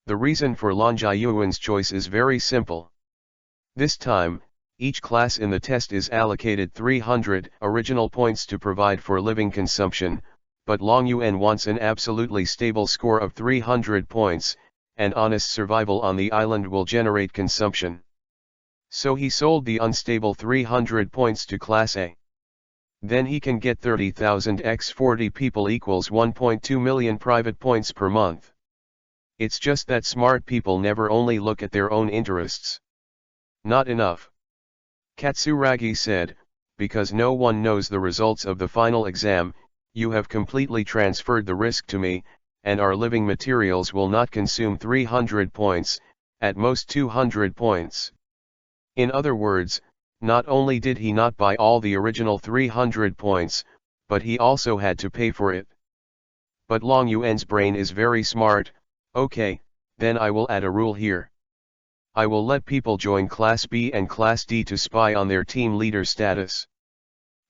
The reason for Long Yuan's choice is very simple. This time, each class in the test is allocated 300 original points to provide for living consumption, but Long Yuan wants an absolutely stable score of 300 points, and honest survival on the island will generate consumption. So he sold the unstable 300 points to Class A. Then he can get 30,000 x 40 people equals 1.2 million private points per month. It's just that smart people never only look at their own interests. Not enough. Katsuragi said, because no one knows the results of the final exam, you have completely transferred the risk to me, and our living materials will not consume 300 points, at most 200 points. In other words, not only did he not buy all the original 300 points, but he also had to pay for it. But Long Yuan's brain is very smart. Okay, then I will add a rule here. I will let people join Class B and Class D to spy on their team leader status.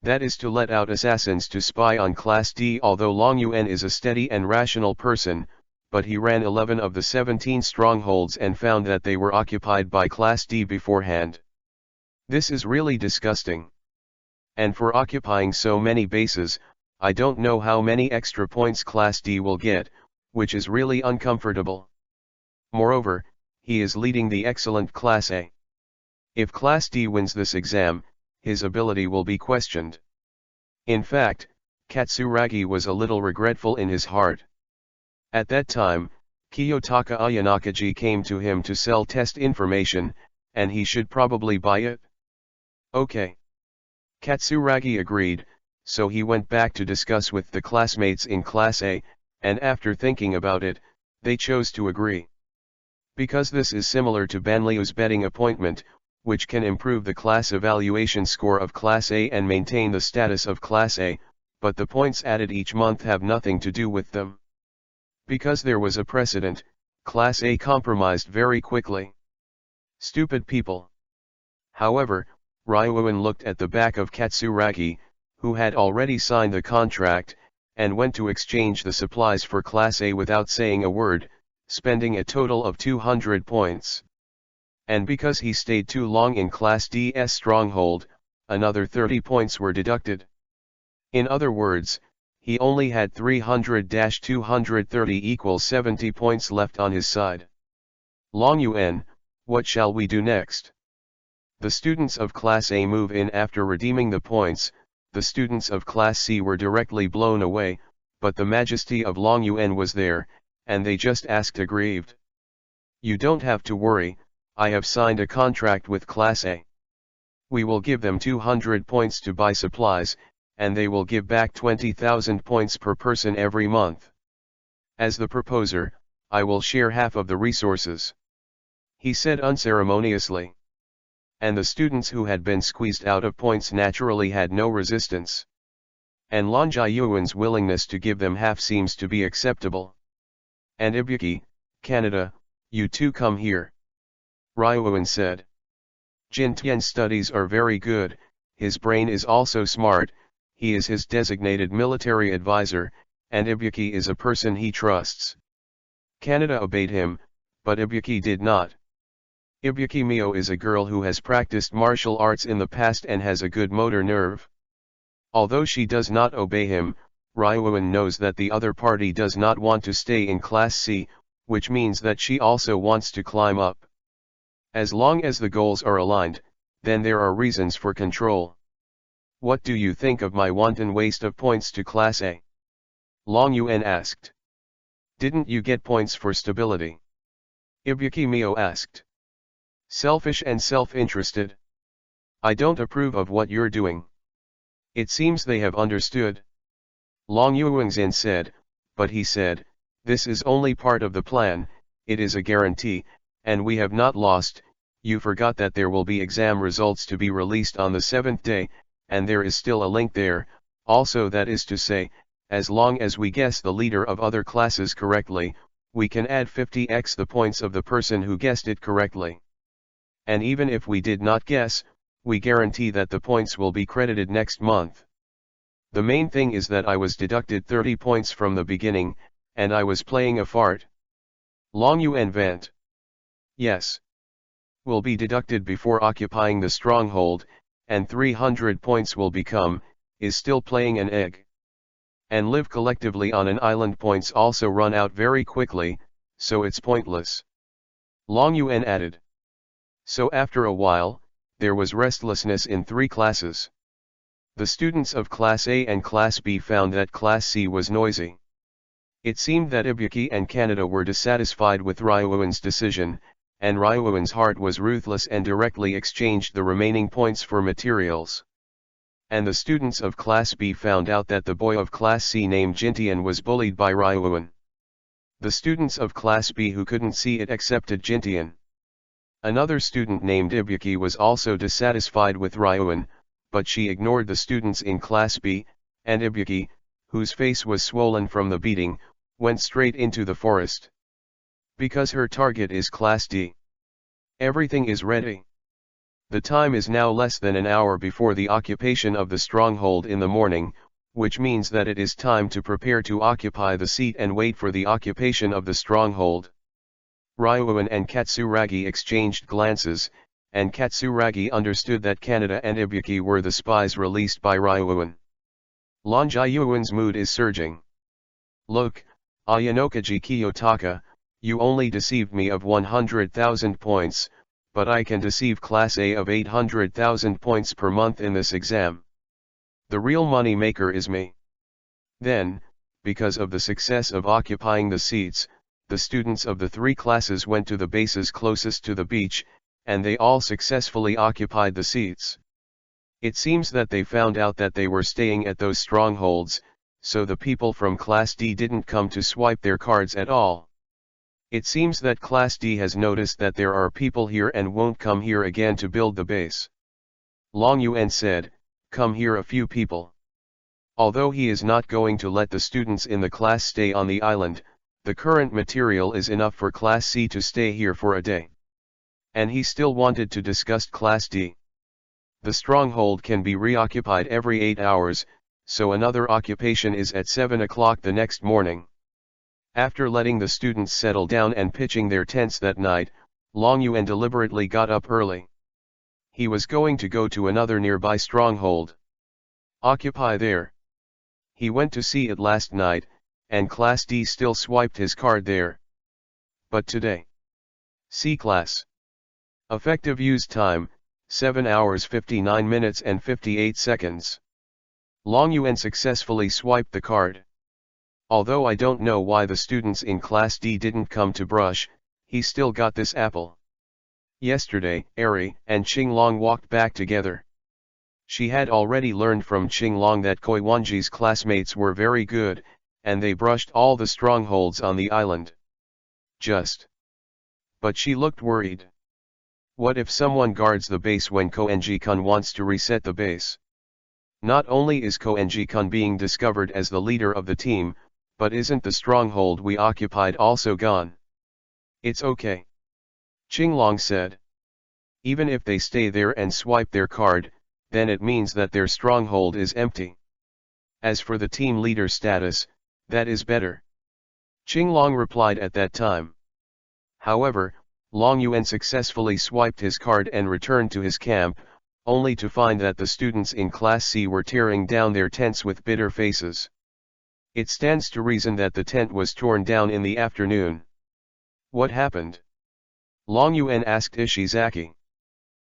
That is to let out assassins to spy on Class D. Although Long Yuan is a steady and rational person, but he ran 11 of the 17 strongholds and found that they were occupied by Class D beforehand. This is really disgusting. And for occupying so many bases, I don't know how many extra points Class D will get, which is really uncomfortable. Moreover, he is leading the excellent Class A. If Class D wins this exam, his ability will be questioned. In fact, Katsuragi was a little regretful in his heart. At that time, Kiyotaka Ayanakaji came to him to sell test information, and he should probably buy it. Okay. Katsuragi agreed, so he went back to discuss with the classmates in Class A, and after thinking about it, they chose to agree. Because this is similar to Banliu's betting appointment, which can improve the class evaluation score of Class A and maintain the status of Class A, but the points added each month have nothing to do with them. Because there was a precedent, Class A compromised very quickly. Stupid people. However, Ryuan looked at the back of Katsuragi, who had already signed the contract, and went to exchange the supplies for Class A without saying a word, spending a total of 200 points. And because he stayed too long in Class D's stronghold, another 30 points were deducted. In other words, he only had 300-230 equals 70 points left on his side. Long Yuan, what shall we do next? The students of Class A move in after redeeming the points. The students of Class C were directly blown away, but the majesty of Long Yuan was there, and they just asked aggrieved. You don't have to worry, I have signed a contract with Class A. We will give them 200 points to buy supplies, and they will give back 20,000 points per person every month. As the proposer, I will share half of the resources. He said unceremoniously. And the students who had been squeezed out of points naturally had no resistance. And Long Yuan's willingness to give them half seems to be acceptable. And Ibuki, Canada, you too come here. Ryuan said. Jin Tian's studies are very good, his brain is also smart, he is his designated military advisor, and Ibuki is a person he trusts. Canada obeyed him, but Ibuki did not. Ibuki Mio is a girl who has practiced martial arts in the past and has a good motor nerve. Although she does not obey him, Ryuan knows that the other party does not want to stay in Class C, which means that she also wants to climb up. As long as the goals are aligned, then there are reasons for control. What do you think of my wanton waste of points to Class A? Long Yuan asked. Didn't you get points for stability? Ibuki Mio asked. Selfish and self-interested. I don't approve of what you're doing. It seems they have understood. Long Yuanxin said, but he said, this is only part of the plan, it is a guarantee, and we have not lost. You forgot that there will be exam results to be released on the 7th day, and there is still a link there. Also, that is to say, as long as we guess the leader of other classes correctly, we can add 50x the points of the person who guessed it correctly. And even if we did not guess, we guarantee that the points will be credited next month. The main thing is that I was deducted 30 points from the beginning, and I was playing a fart. Long Yuan Vant. Yes. Will be deducted before occupying the stronghold, and 300 points will become, is still playing an egg. And live collectively on an island points also run out very quickly, so it's pointless. Long Yuan added. So after a while, there was restlessness in 3 classes. The students of Class A and Class B found that Class C was noisy. It seemed that Ibuki and Canada were dissatisfied with Ryuan's decision, and Ryuan's heart was ruthless and directly exchanged the remaining points for materials. And the students of Class B found out that the boy of Class C named Jintian was bullied by Ryuan. The students of Class B who couldn't see it accepted Jintian. Another student named Ibuki was also dissatisfied with Ryuan, but she ignored the students in Class B, and Ibuki, whose face was swollen from the beating, went straight into the forest. Because her target is Class D. Everything is ready. The time is now less than an hour before the occupation of the stronghold in the morning, which means that it is time to prepare to occupy the seat and wait for the occupation of the stronghold. Ryuan and Katsuragi exchanged glances, and Katsuragi understood that Canada and Ibuki were the spies released by Ryuan. Long Yuan's mood is surging. Look, Ayanokaji Kiyotaka, you only deceived me of 100,000 points, but I can deceive Class A of 800,000 points per month in this exam. The real money maker is me. Then, because of the success of occupying the seats, the students of the 3 classes went to the bases closest to the beach, and they all successfully occupied the seats. It seems that they found out that they were staying at those strongholds, so the people from Class D didn't come to swipe their cards at all. It seems that Class D has noticed that there are people here and won't come here again to build the base. Long Yuan said, come here a few people. Although he is not going to let the students in the class stay on the island, the current material is enough for Class C to stay here for a day. And he still wanted to discuss Class D. The stronghold can be reoccupied every 8 hours, so another occupation is at 7 o'clock the next morning. After letting the students settle down and pitching their tents that night, Long Yuan deliberately got up early. He was going to go to another nearby stronghold. Occupy there. He went to see it last night, and Class D still swiped his card there. But today. C class. Effective use time, 7 hours 59 minutes and 58 seconds. Long Yuan successfully swiped the card. Although I don't know why the students in Class D didn't come to brush, he still got this apple. Yesterday, Eri and Qinglong walked back together. She had already learned from Qinglong that Koiwanji's classmates were very good, and they brushed all the strongholds on the island. But she looked worried. What if someone guards the base when Koenji-kun wants to reset the base? Not only is Koenji-kun being discovered as the leader of the team, but isn't the stronghold we occupied also gone? It's okay. Qinglong said. Even if they stay there and swipe their card, then it means that their stronghold is empty. As for the team leader status, that is better. Qinglong replied at that time. However, Long Yuan successfully swiped his card and returned to his camp, only to find that the students in Class C were tearing down their tents with bitter faces. It stands to reason that the tent was torn down in the afternoon. What happened? Long Yuan asked Ishizaki.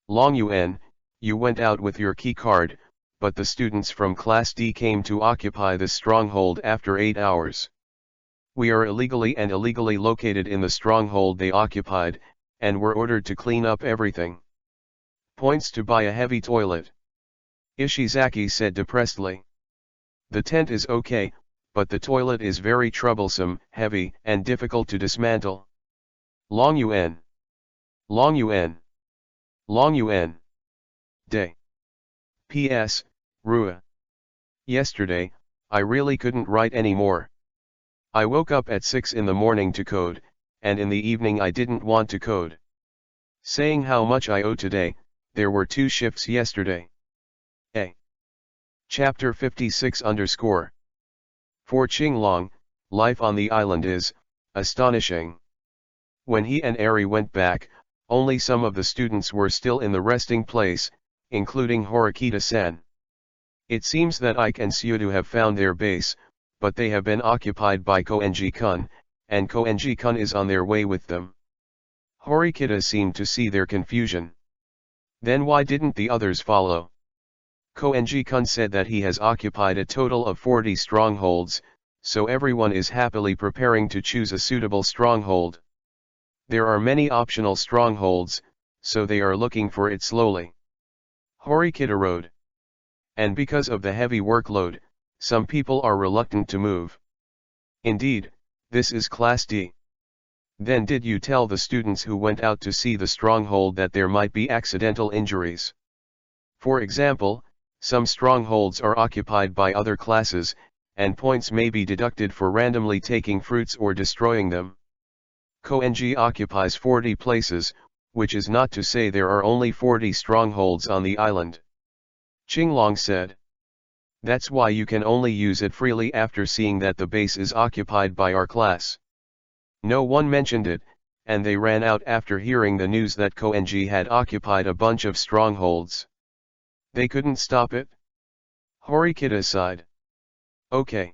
Long Yuan, you went out with your key card, but the students from Class D came to occupy this stronghold after 8 hours. We are illegally located in the stronghold they occupied, and were ordered to clean up everything. Points to buy a heavy toilet. Ishizaki said depressedly. The tent is okay, but the toilet is very troublesome, heavy, and difficult to dismantle. Long yuan. Long yuan. Long yuan. Day. P.S. Rua. Yesterday, I really couldn't write anymore. I woke up at 6 in the morning to code, and in the evening I didn't want to code. Saying how much I owe today, there were 2 shifts yesterday. A. Chapter 56_. For Qinglong, life on the island is astonishing. When he and Eri went back, only some of the students were still in the resting place, including Horikita-san. It seems that Ike and Suyudu have found their base, but they have been occupied by Koenji-kun, and Koenji-kun is on their way with them. Horikita seemed to see their confusion. Then why didn't the others follow? Koenji-kun said that he has occupied a total of 40 strongholds, so everyone is happily preparing to choose a suitable stronghold. There are many optional strongholds, so they are looking for it slowly. Horikita wrote. And because of the heavy workload, some people are reluctant to move. Indeed, this is Class D. Then did you tell the students who went out to see the stronghold that there might be accidental injuries? For example, some strongholds are occupied by other classes, and points may be deducted for randomly taking fruits or destroying them. Koenji occupies 40 places, which is not to say there are only 40 strongholds on the island. Qinglong said. That's why you can only use it freely after seeing that the base is occupied by our class. No one mentioned it, and they ran out after hearing the news that Koenji had occupied a bunch of strongholds. They couldn't stop it? Horikita sighed. Okay.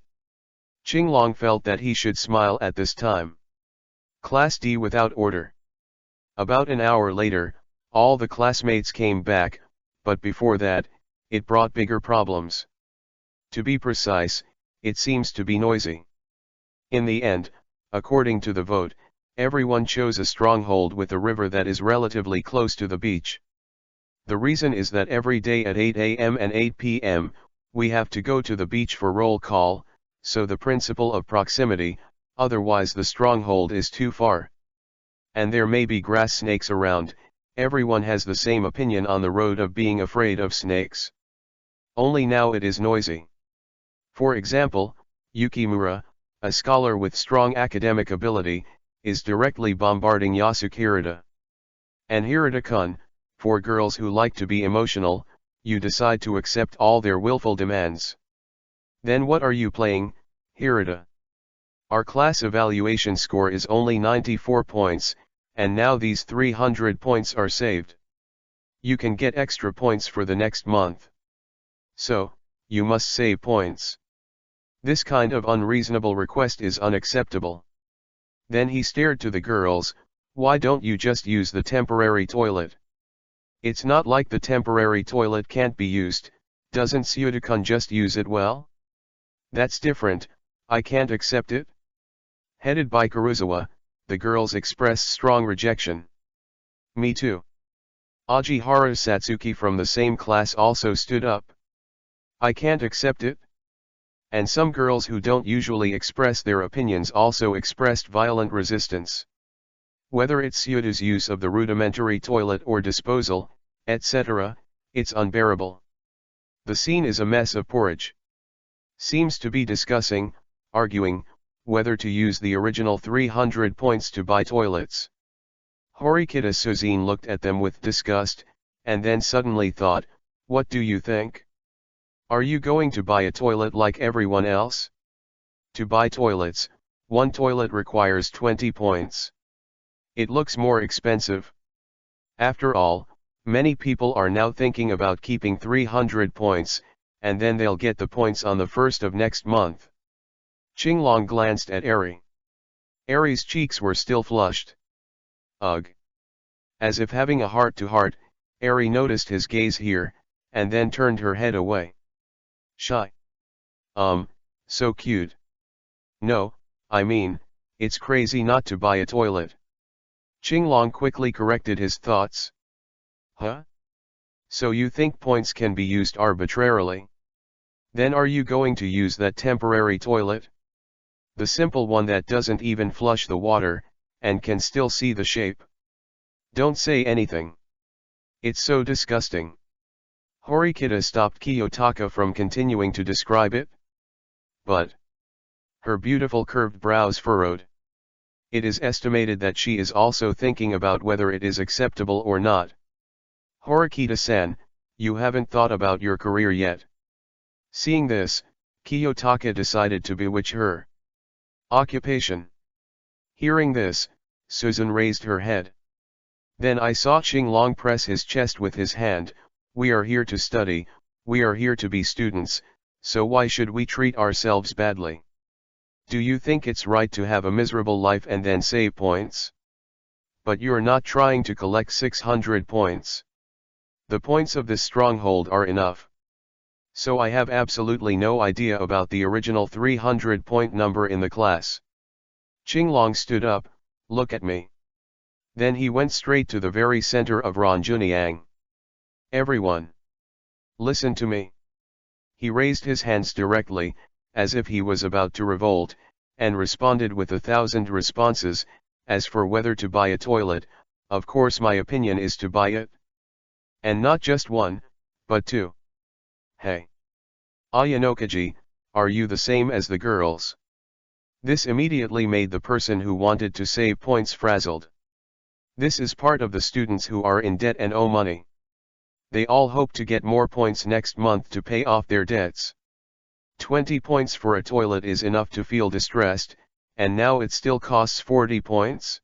Qinglong felt that he should smile at this time. Class D without order. About an hour later, all the classmates came back, but before that, it brought bigger problems. To be precise, it seems to be noisy. In the end, according to the vote, everyone chose a stronghold with a river that is relatively close to the beach. The reason is that every day at 8 a.m. and 8 p.m., we have to go to the beach for roll call, so the principle of proximity, otherwise the stronghold is too far. And there may be grass snakes around, everyone has the same opinion on the road of being afraid of snakes. Only now it is noisy. For example, Yukimura, a scholar with strong academic ability, is directly bombarding Yasuke Hirata. And Hirata-kun, for girls who like to be emotional, you decide to accept all their willful demands. Then what are you playing, Hirata? Our class evaluation score is only 94 points, and now these 300 points are saved. You can get extra points for the next month. So, you must save points. This kind of unreasonable request is unacceptable. Then he stared to the girls, why don't you just use the temporary toilet? It's not like the temporary toilet can't be used, doesn't Suyudu-kun just use it well? That's different, I can't accept it. Headed by Kuruzawa, the girls expressed strong rejection. Me too. Ajihara Satsuki from the same class also stood up. I can't accept it. And some girls who don't usually express their opinions also expressed violent resistance. Whether it's Suyudu's use of the rudimentary toilet or disposal, etc., it's unbearable. The scene is a mess of porridge. Seems to be discussing, arguing, whether to use the original 300 points to buy toilets. Horikita Suzine looked at them with disgust, and then suddenly thought, what do you think? Are you going to buy a toilet like everyone else? To buy toilets, one toilet requires 20 points. It looks more expensive. After all, many people are now thinking about keeping 300 points, and then they'll get the points on the 1st of next month. Qinglong glanced at Eri. Eri's cheeks were still flushed. Ugh. As if having a heart-to-heart, Eri noticed his gaze here, and then turned her head away. Shy. So cute. No, I mean, it's crazy not to buy a toilet. Qinglong quickly corrected his thoughts. Huh? So you think points can be used arbitrarily? Then are you going to use that temporary toilet? The simple one that doesn't even flush the water, and can still see the shape? Don't say anything. It's so disgusting. Horikita stopped Kiyotaka from continuing to describe it. But her beautiful curved brows furrowed. It is estimated that she is also thinking about whether it is acceptable or not. Horikita-san, you haven't thought about your career yet. Seeing this, Kiyotaka decided to bewitch her. Occupation. Hearing this, Susan raised her head. Then I saw Qinglong press his chest with his hand. We are here to study, we are here to be students, so why should we treat ourselves badly? Do you think it's right to have a miserable life and then save points? But you're not trying to collect 600 points. The points of this stronghold are enough. So I have absolutely no idea about the original 300-point number in the class. Qinglong stood up. Look at me. Then he went straight to the very center of Ranjuniang. Everyone. Listen to me. He raised his hands directly, as if he was about to revolt, and responded with 1,000 responses. As for whether to buy a toilet, of course my opinion is to buy it. And not just one, but two. Hey. Ayanokaji, are you the same as the girls? This immediately made the person who wanted to save points frazzled. This is part of the students who are in debt and owe money. They all hope to get more points next month to pay off their debts. 20 points for a toilet is enough to feel distressed, and now it still costs 40 points?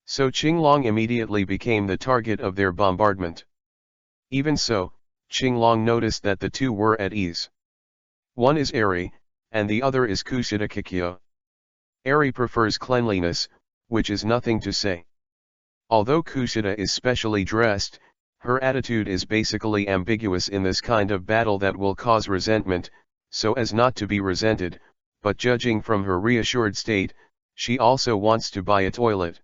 So Qinglong immediately became the target of their bombardment. Even so, Qinglong noticed that the two were at ease. One is Eri, and the other is Kushida Kikyo. Eri prefers cleanliness, which is nothing to say. Although Kushida is specially dressed, her attitude is basically ambiguous in this kind of battle that will cause resentment, so as not to be resented, but judging from her reassured state, she also wants to buy a toilet.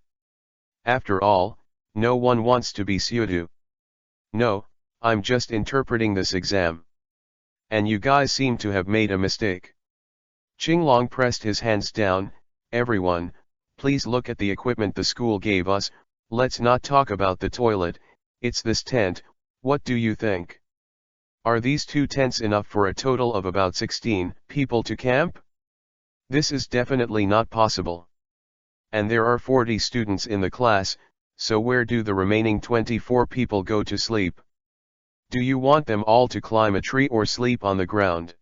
After all, no one wants to be Syudu. No, I'm just interpreting this exam. And you guys seem to have made a mistake. Qinglong pressed his hands down. Everyone, please look at the equipment the school gave us. Let's not talk about the toilet, it's this tent. What do you think? Are these two tents enough for a total of about 16 people to camp? This is definitely not possible. And there are 40 students in the class, so where do the remaining 24 people go to sleep? Do you want them all to climb a tree or sleep on the ground?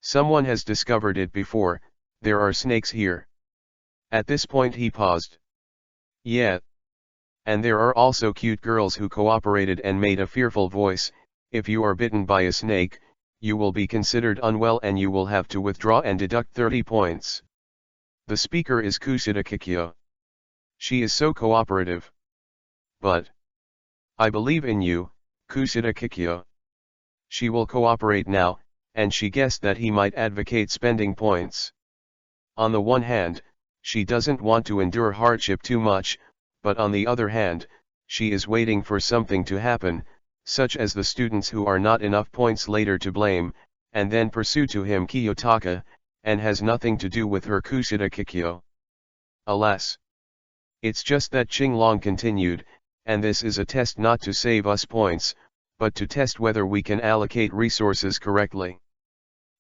Someone has discovered it before, there are snakes here. At this point he paused. Yeah. And there are also cute girls who cooperated and made a fearful voice. If you are bitten by a snake, you will be considered unwell and you will have to withdraw and deduct 30 points. The speaker is Kushida Kikyo. She is so cooperative. But I believe in you, Kushida Kikyo. She will cooperate now, and she guessed that he might advocate spending points. On the one hand, she doesn't want to endure hardship too much, but on the other hand, she is waiting for something to happen, such as the students who are not enough points later to blame, and then pursue to him Kiyotaka, and has nothing to do with her Kushida Kikyo. Alas. It's just that Qinglong continued, and this is a test not to save us points, but to test whether we can allocate resources correctly.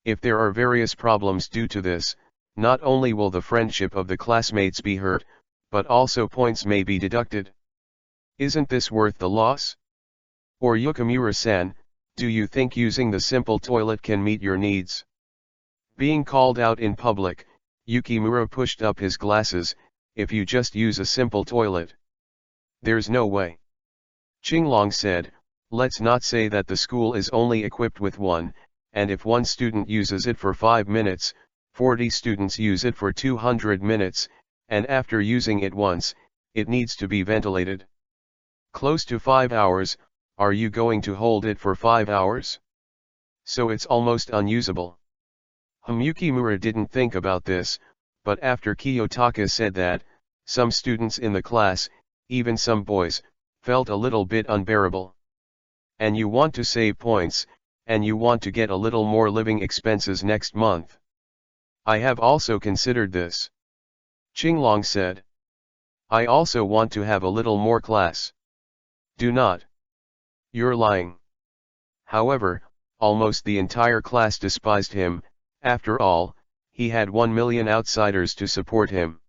If there are various problems due to this, not only will the friendship of the classmates be hurt, but also points may be deducted. Isn't this worth the loss? Or Yukimura-san, do you think using the simple toilet can meet your needs? Being called out in public, Yukimura pushed up his glasses. If you just use a simple toilet, there's no way. Qinglong said, let's not say that the school is only equipped with one, and if one student uses it for 5 minutes, 40 students use it for 200 minutes, and after using it once, it needs to be ventilated. Close to 5 hours, are you going to hold it for 5 hours? So it's almost unusable. Yukimura didn't think about this, but after Kiyotaka said that, some students in the class, even some boys, felt a little bit unbearable. And you want to save points, and you want to get a little more living expenses next month. I have also considered this. Qinglong said. I also want to have a little more class. Do not. You're lying. However, almost the entire class despised him. After all, he had 1 million outsiders to support him.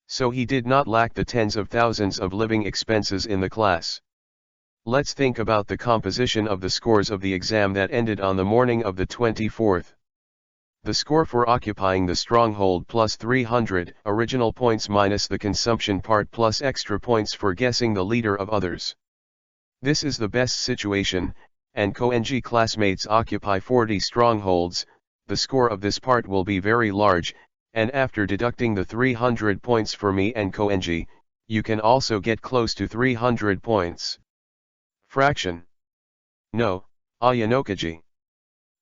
So he did not lack the tens of thousands of living expenses in the class. Let's think about the composition of the scores of the exam that ended on the morning of the 24th. The score for occupying the stronghold plus 300 original points minus the consumption part plus extra points for guessing the leader of others. This is the best situation, and Koenji classmates occupy 40 strongholds. The score of this part will be very large, and after deducting the 300 points for me and Koenji, you can also get close to 300 points. Fraction. No, Ayanokaji.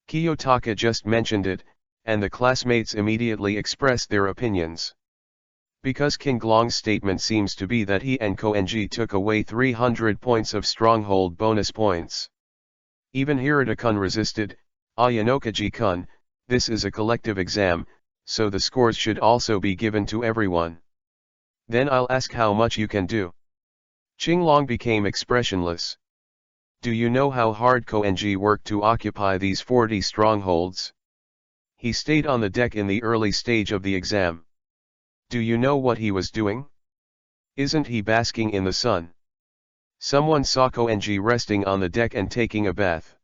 Kiyotaka just mentioned it, and the classmates immediately expressed their opinions. Because Qinglong's statement seems to be that he and Koenji took away 300 points of stronghold bonus points. Even Hirata-kun resisted. Ayanokaji-kun, this is a collective exam, so the scores should also be given to everyone. Then I'll ask how much you can do. Qinglong became expressionless. Do you know how hard Koenji worked to occupy these 40 strongholds? He stayed on the deck in the early stage of the exam. Do you know what he was doing? Isn't he basking in the sun? Someone saw Koenji resting on the deck and taking a bath.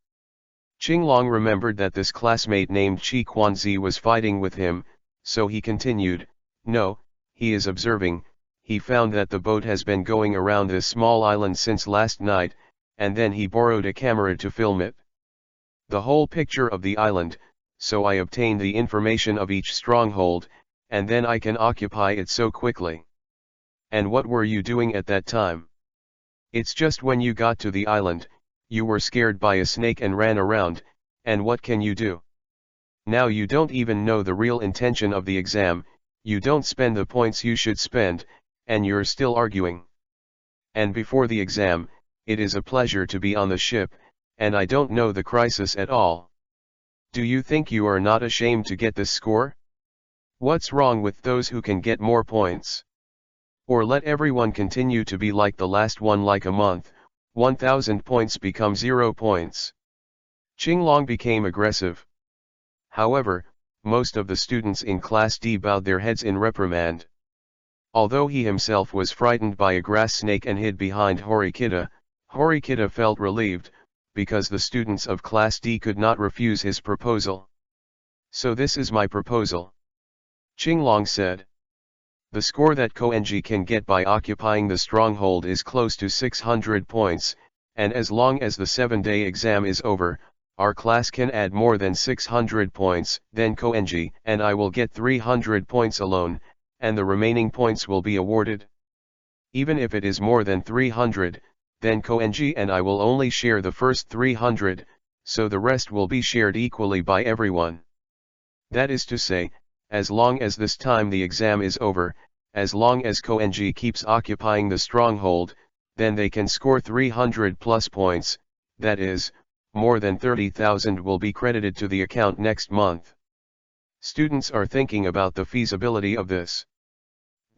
Qinglong remembered that this classmate named Qi Quanzi was fighting with him, so he continued, no, he is observing. He found that the boat has been going around this small island since last night, and then he borrowed a camera to film it. The whole picture of the island, so I obtained the information of each stronghold, and then I can occupy it so quickly. And what were you doing at that time? It's just when you got to the island, you were scared by a snake and ran around, and what can you do? Now you don't even know the real intention of the exam, you don't spend the points you should spend, and you're still arguing. And before the exam, it is a pleasure to be on the ship, and I don't know the crisis at all. Do you think you are not ashamed to get this score? What's wrong with those who can get more points? Or let everyone continue to be like the last one, like a month, 1000 points become 0 points. Qinglong became aggressive. However, most of the students in Class D bowed their heads in reprimand. Although he himself was frightened by a grass snake and hid behind Horikita, Horikita felt relieved, because the students of Class D could not refuse his proposal. So this is my proposal. Qinglong said. The score that Koenji can get by occupying the stronghold is close to 600 points, and as long as the 7-day exam is over, our class can add more than 600 points, then Koenji and I will get 300 points alone, and the remaining points will be awarded. Even if it is more than 300, then Koenji and I will only share the first 300, so the rest will be shared equally by everyone. That is to say, as long as this time the exam is over, as long as Koenji keeps occupying the stronghold, then they can score 300 plus points, that is, more than 30,000 will be credited to the account next month. Students are thinking about the feasibility of this.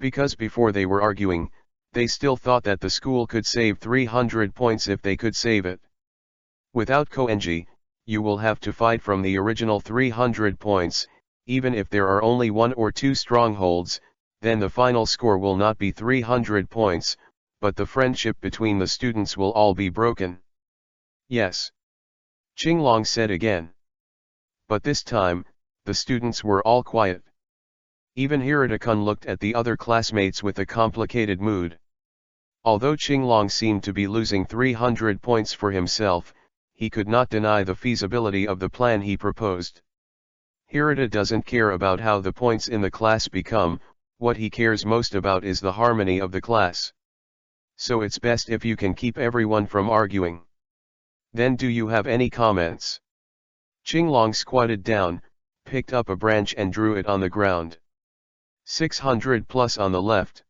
Because before they were arguing, they still thought that the school could save 300 points if they could save it. Without Koenji, you will have to fight from the original 300 points, even if there are only 1 or 2 strongholds, then the final score will not be 300 points, but the friendship between the students will all be broken. Yes. Qinglong said again. But this time, the students were all quiet. Even Hirata-kun looked at the other classmates with a complicated mood. Although Qinglong seemed to be losing 300 points for himself, he could not deny the feasibility of the plan he proposed. Hirata doesn't care about how the points in the class become, what he cares most about is the harmony of the class. So it's best if you can keep everyone from arguing. Then do you have any comments? Qinglong squatted down, picked up a branch and drew it on the ground. 600 plus on the left.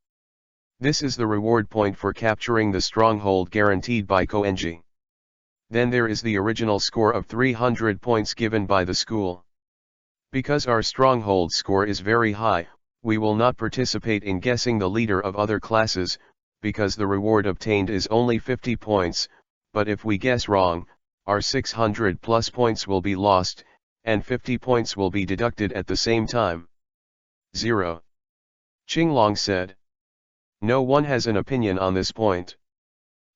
This is the reward point for capturing the stronghold guaranteed by Koenji. Then there is the original score of 300 points given by the school. Because our stronghold score is very high, we will not participate in guessing the leader of other classes, because the reward obtained is only 50 points, but if we guess wrong, our 600 plus points will be lost, and 50 points will be deducted at the same time. 0. Qinglong said. No one has an opinion on this point.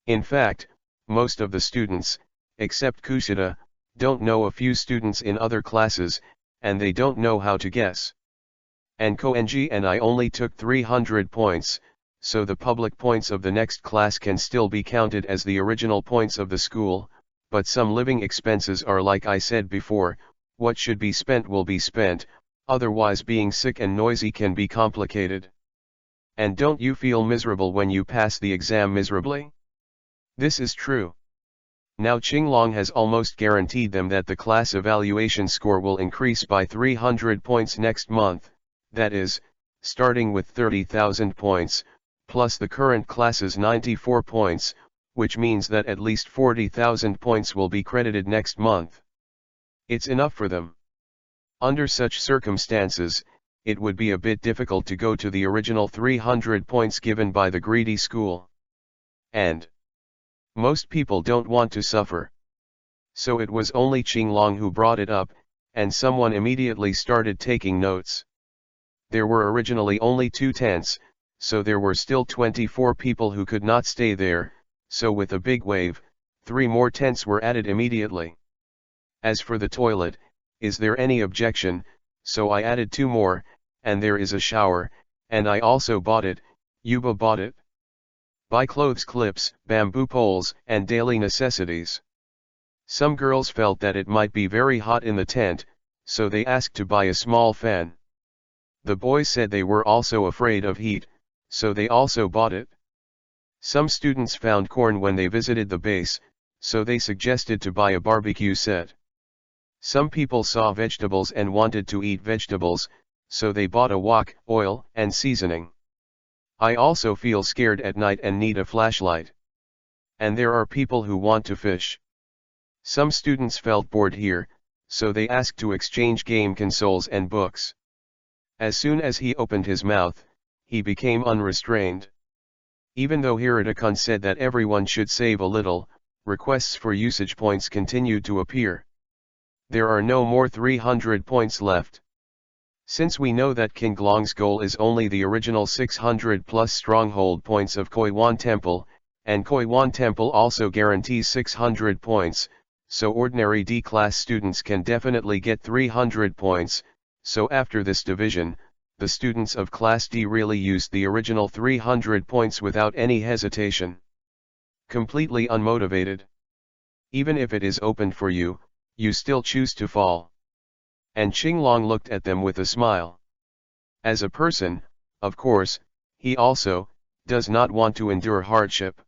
In fact, most of the students, except Kushida, don't know a few students in other classes, and they don't know how to guess. And Koenji and I only took 300 points, so the public points of the next class can still be counted as the original points of the school, but some living expenses are like I said before, what should be spent will be spent, otherwise being sick and noisy can be complicated. And don't you feel miserable when you pass the exam miserably? This is true. Now Qinglong has almost guaranteed them that the class evaluation score will increase by 300 points next month, that is, starting with 30,000 points, plus the current class's 94 points, which means that at least 40,000 points will be credited next month. It's enough for them. Under such circumstances, it would be a bit difficult to go to the original 300 points given by the greedy school. And most people don't want to suffer. So it was only Qinglong who brought it up, and someone immediately started taking notes. There were originally only 2 tents, so there were still 24 people who could not stay there, so with a big wave, 3 more tents were added immediately. As for the toilet, is there any objection? So I added 2 more, and there is a shower, and I also bought it. Yuba bought it. Buy clothes clips, bamboo poles, and daily necessities. Some girls felt that it might be very hot in the tent, so they asked to buy a small fan. The boys said they were also afraid of heat, so they also bought it. Some students found corn when they visited the base, so they suggested to buy a barbecue set. Some people saw vegetables and wanted to eat vegetables, so they bought a wok, oil, and seasoning. I also feel scared at night and need a flashlight. And there are people who want to fish. Some students felt bored here, so they asked to exchange game consoles and books. As soon as he opened his mouth, he became unrestrained. Even though Hirata-kun said that everyone should save a little, requests for usage points continued to appear. There are no more 300 points left. Since we know that Qinglong's goal is only the original 600 plus stronghold points of Koiwan Temple, and Koiwan Temple also guarantees 600 points, so ordinary D-class students can definitely get 300 points, so after this division, the students of Class D really used the original 300 points without any hesitation. Completely unmotivated. Even if it is opened for you, you still choose to fall. And Qinglong looked at them with a smile. As a person, of course, he also does not want to endure hardship.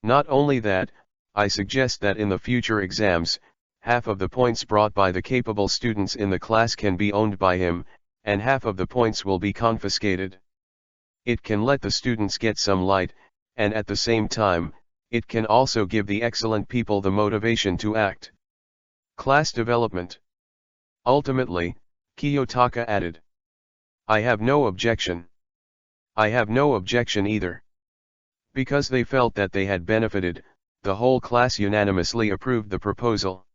Not only that, I suggest that in the future exams, half of the points brought by the capable students in the class can be owned by him, and half of the points will be confiscated. It can let the students get some light, and at the same time, it can also give the excellent people the motivation to act. Class development. Ultimately, Kiyotaka added. I have no objection. I have no objection either. Because they felt that they had benefited, the whole class unanimously approved the proposal.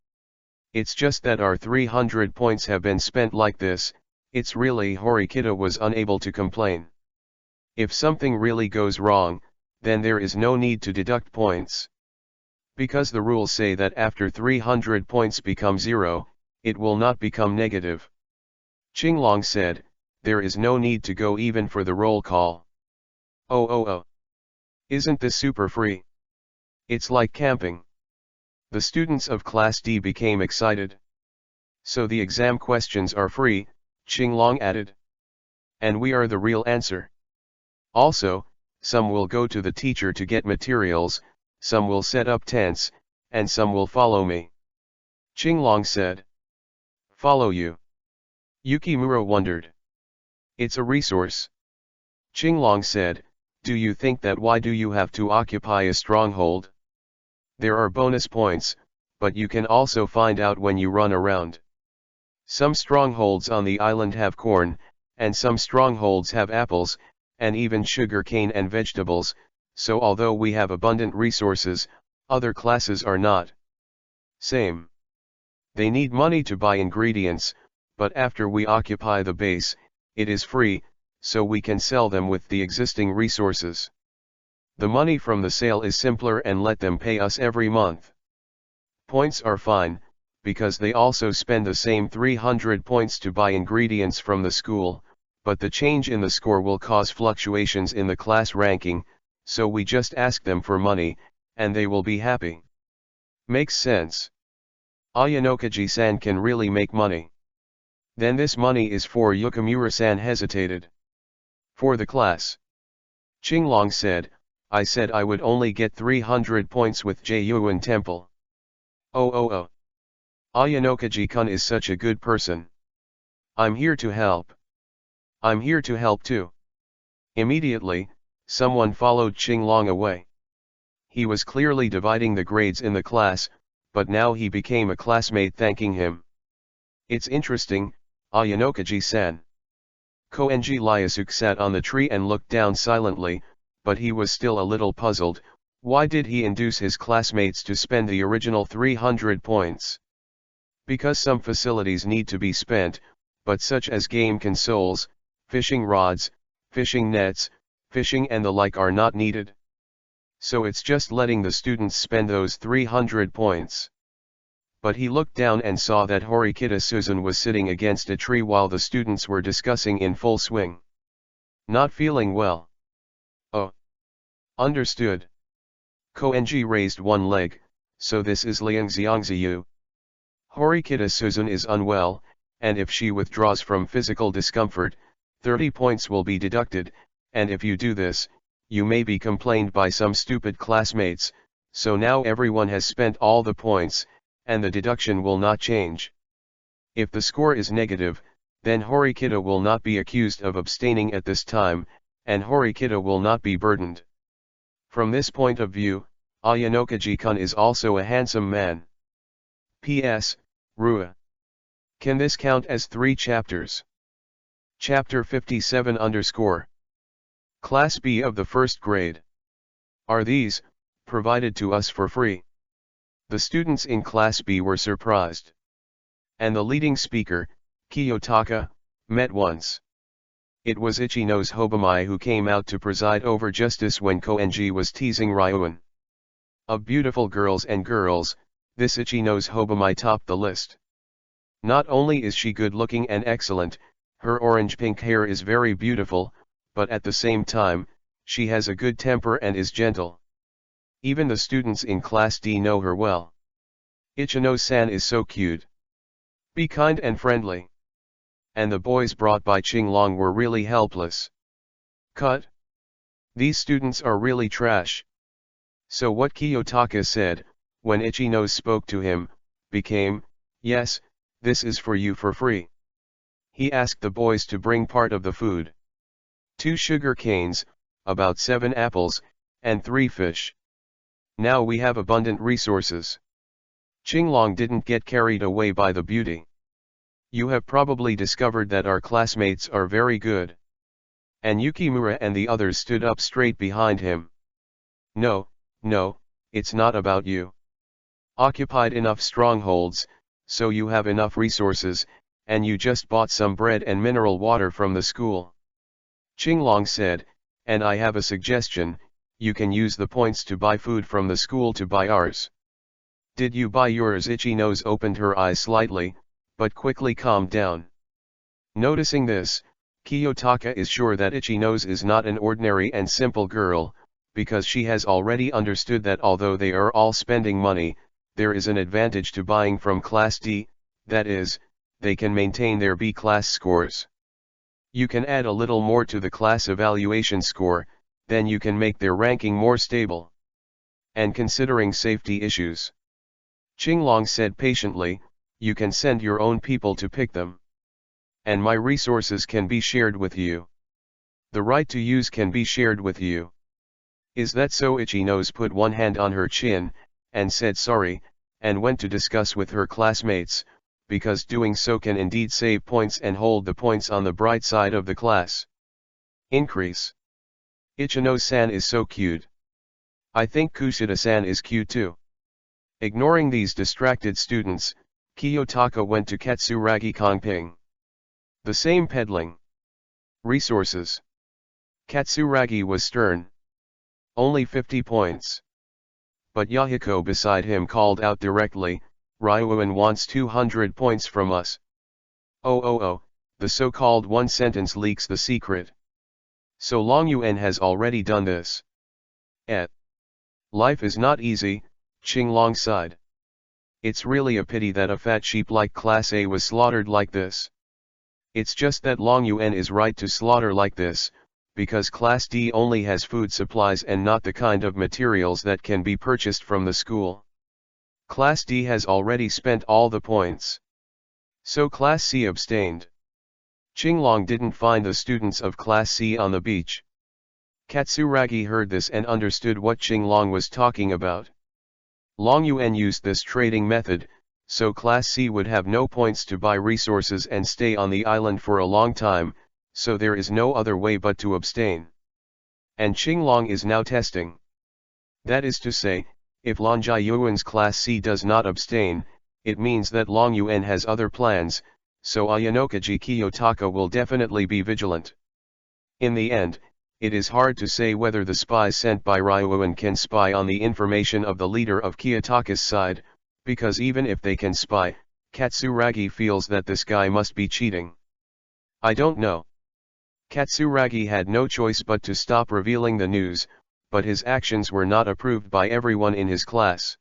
It's just that our 300 points have been spent like this. It's really Horikita was unable to complain. If something really goes wrong, then there is no need to deduct points. Because the rules say that after 300 points become 0, it will not become negative. Qinglong said, there is no need to go even for the roll call. Oh. Isn't this super free? It's like camping. The students of Class D became excited. So the exam questions are free, Qinglong added. And we are the real answer. Also, some will go to the teacher to get materials, some will set up tents, and some will follow me. Qinglong said. Follow you? Yukimura wondered. It's a resource. Qinglong said, Do you think that why do you have to occupy a stronghold? There are bonus points, but you can also find out when you run around. Some strongholds on the island have corn, and some strongholds have apples, and even sugar cane and vegetables, so although we have abundant resources, other classes are not. Same. They need money to buy ingredients, but after we occupy the base, it is free, so we can sell them with the existing resources. The money from the sale is simpler and let them pay us every month. Points are fine, because they also spend the same 300 points to buy ingredients from the school, but the change in the score will cause fluctuations in the class ranking, so we just ask them for money, and they will be happy. Makes sense. Ayanokaji-san can really make money. Then this money is for Yukamura-san hesitated. For the class. Qinglong said, I said I would only get 300 points with Jyuan Temple. Oh. Ayanokaji-kun is such a good person. I'm here to help. I'm here to help too. Immediately, someone followed Qinglong away. He was clearly dividing the grades in the class, but now he became a classmate thanking him. It's interesting, Ayanokaji-san. Koenji Lyasuk sat on the tree and looked down silently, but he was still a little puzzled. Why did he induce his classmates to spend the original 300 points? Because some facilities need to be spent, but such as game consoles, fishing rods, fishing nets, fishing and the like are not needed. So it's just letting the students spend those 300 points. But he looked down and saw that Horikita Susan was sitting against a tree while the students were discussing in full swing. Not feeling well. Oh. Understood. Koenji raised one leg, so this is Liang Xiangziyu. Horikita Susan is unwell, and if she withdraws from physical discomfort, 30 points will be deducted, and if you do this, you may be complained by some stupid classmates, so now everyone has spent all the points, and the deduction will not change. If the score is negative, then Horikita will not be accused of abstaining at this time, and Horikita will not be burdened. From this point of view, Ayanokaji-kun is also a handsome man. P.S. Rua. Can this count as 3 chapters? Chapter 57 _ Class B of the first grade. Are these provided to us for free? The students in Class B were surprised. And the leading speaker, Kiyotaka, met once. It was Ichino's Hobamai who came out to preside over justice when Koenji was teasing Ryuan. Of beautiful girls, this Ichino's Hobamai topped the list. Not only is she good-looking and excellent, her orange-pink hair is very beautiful, but at the same time, she has a good temper and is gentle. Even the students in Class D know her well. Ichino-san is so cute. Be kind and friendly. And the boys brought by Qinglong were really helpless. Cut. These students are really trash. So what Kiyotaka said, when Ichino spoke to him, became, yes, this is for you for free. He asked the boys to bring part of the food. 2 sugar canes, about 7 apples, and 3 fish. Now we have abundant resources. Qinglong didn't get carried away by the beauty. You have probably discovered that our classmates are very good. And Yukimura and the others stood up straight behind him. No, it's not about you. Occupied enough strongholds, so you have enough resources, and you just bought some bread and mineral water from the school. Qinglong said, and I have a suggestion, you can use the points to buy food from the school to buy ours. Did you buy yours? Ichino's opened her eyes slightly, but quickly calmed down. Noticing this, Kiyotaka is sure that Ichino's is not an ordinary and simple girl, because she has already understood that although they are all spending money, there is an advantage to buying from Class D, that is, they can maintain their B-class scores. You can add a little more to the class evaluation score, then you can make their ranking more stable. And considering safety issues, Qinglong said patiently, you can send your own people to pick them. And my resources can be shared with you. The right to use can be shared with you. Is that so? Ichi-nose put one hand on her chin, and said sorry, and went to discuss with her classmates, because doing so can indeed save points and hold the points on the bright side of the class. Increase. Ichino-san is so cute. I think Kushida-san is cute too. Ignoring these distracted students, Kiyotaka went to Katsuragi Kongping. The same peddling. Resources. Katsuragi was stern. Only 50 points. But Yahiko beside him called out directly, Ryuan wants 200 points from us. Oh, the so-called one sentence leaks the secret. So Long Yuan has already done this. Life is not easy, Qinglong sighed. It's really a pity that a fat sheep like Class A was slaughtered like this. It's just that Long Yuan is right to slaughter like this, because Class D only has food supplies and not the kind of materials that can be purchased from the school. Class D has already spent all the points. So Class C abstained. Qinglong didn't find the students of Class C on the beach. Katsuragi heard this and understood what Qinglong was talking about. Long Yuan used this trading method, so Class C would have no points to buy resources and stay on the island for a long time, so there is no other way but to abstain. And Qinglong is now testing. That is to say, if Long Yuan's Class C does not abstain, it means that Long Yuan has other plans, so Ayanokaji Kiyotaka will definitely be vigilant. In the end, it is hard to say whether the spies sent by Ryuan can spy on the information of the leader of Kiyotaka's side, because even if they can spy, Katsuragi feels that this guy must be cheating. I don't know. Katsuragi had no choice but to stop revealing the news, but his actions were not approved by everyone in his class.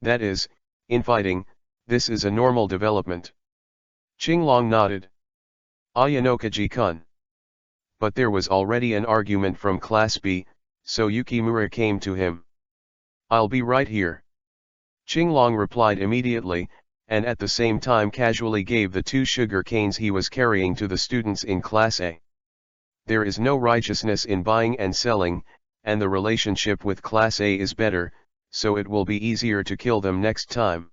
That is, in fighting, this is a normal development. Qinglong nodded. Ayanokaji-kun. But there was already an argument from Class B, so Yukimura came to him. I'll be right here. Qinglong replied immediately, and at the same time casually gave the 2 sugar canes he was carrying to the students in Class A. There is no righteousness in buying and selling, and the relationship with Class A is better, so it will be easier to kill them next time.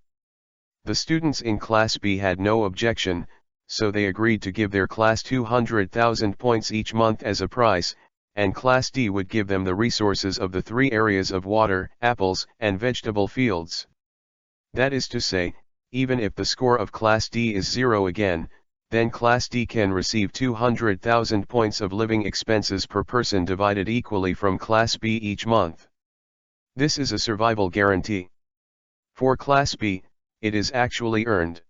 The students in Class B had no objection, so they agreed to give their class 200,000 points each month as a price, and Class D would give them the resources of the 3 areas of water, apples, and vegetable fields. That is to say, even if the score of Class D is 0 again, then Class D can receive 200,000 points of living expenses per person divided equally from Class B each month. This is a survival guarantee. For Class B, it is actually earned.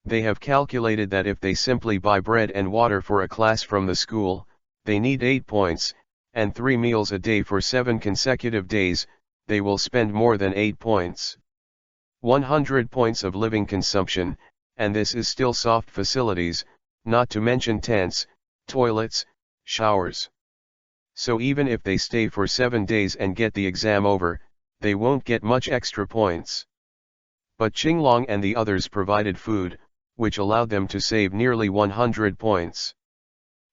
They have calculated that if they simply buy bread and water for a class from the school, they need 8 points, and 3 meals a day for 7 consecutive days, they will spend more than 8 points. 100 points of living consumption, and this is still soft facilities, not to mention tents, toilets, showers. So even if they stay for 7 days and get the exam over, they won't get much extra points. But Qinglong and the others provided food, which allowed them to save nearly 100 points.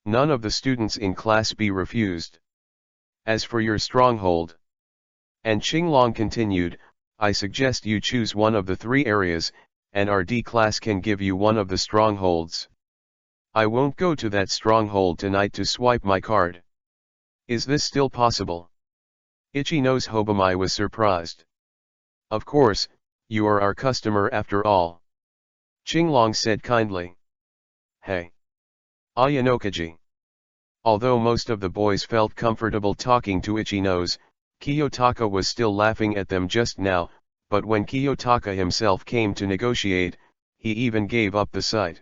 None of the students in Class B refused. As for your stronghold, and Qinglong continued, I suggest you choose one of the 3 areas, and our D class can give you one of the strongholds. I won't go to that stronghold tonight to swipe my card. Is this still possible? Ichi-nose Hobamai was surprised. Of course, you are our customer after all. Qinglong said kindly. Hey. Ayanokaji. Although most of the boys felt comfortable talking to Ichi-nose, Kiyotaka was still laughing at them just now, but when Kiyotaka himself came to negotiate, he even gave up the sight.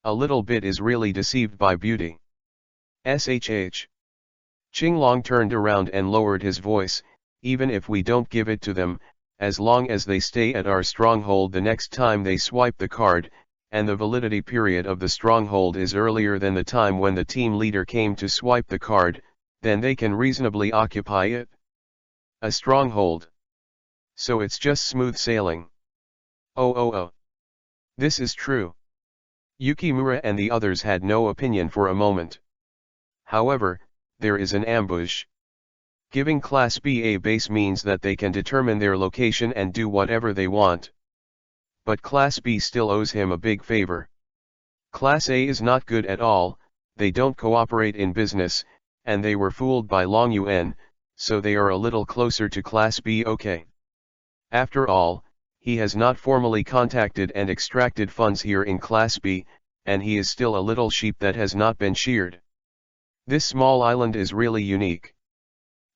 A little bit is really deceived by beauty. SHH. Qinglong turned around and lowered his voice, even if we don't give it to them, as long as they stay at our stronghold the next time they swipe the card, and the validity period of the stronghold is earlier than the time when the team leader came to swipe the card, then they can reasonably occupy it. A stronghold. So it's just smooth sailing. Oh. This is true. Yukimura and the others had no opinion for a moment. However, there is an ambush. Giving Class B a base means that they can determine their location and do whatever they want. But Class B still owes him a big favor. Class A is not good at all, they don't cooperate in business, and they were fooled by Long Yuan, so they are a little closer to Class B. Okay. After all, he has not formally contacted and extracted funds here in Class B, and he is still a little sheep that has not been sheared. This small island is really unique.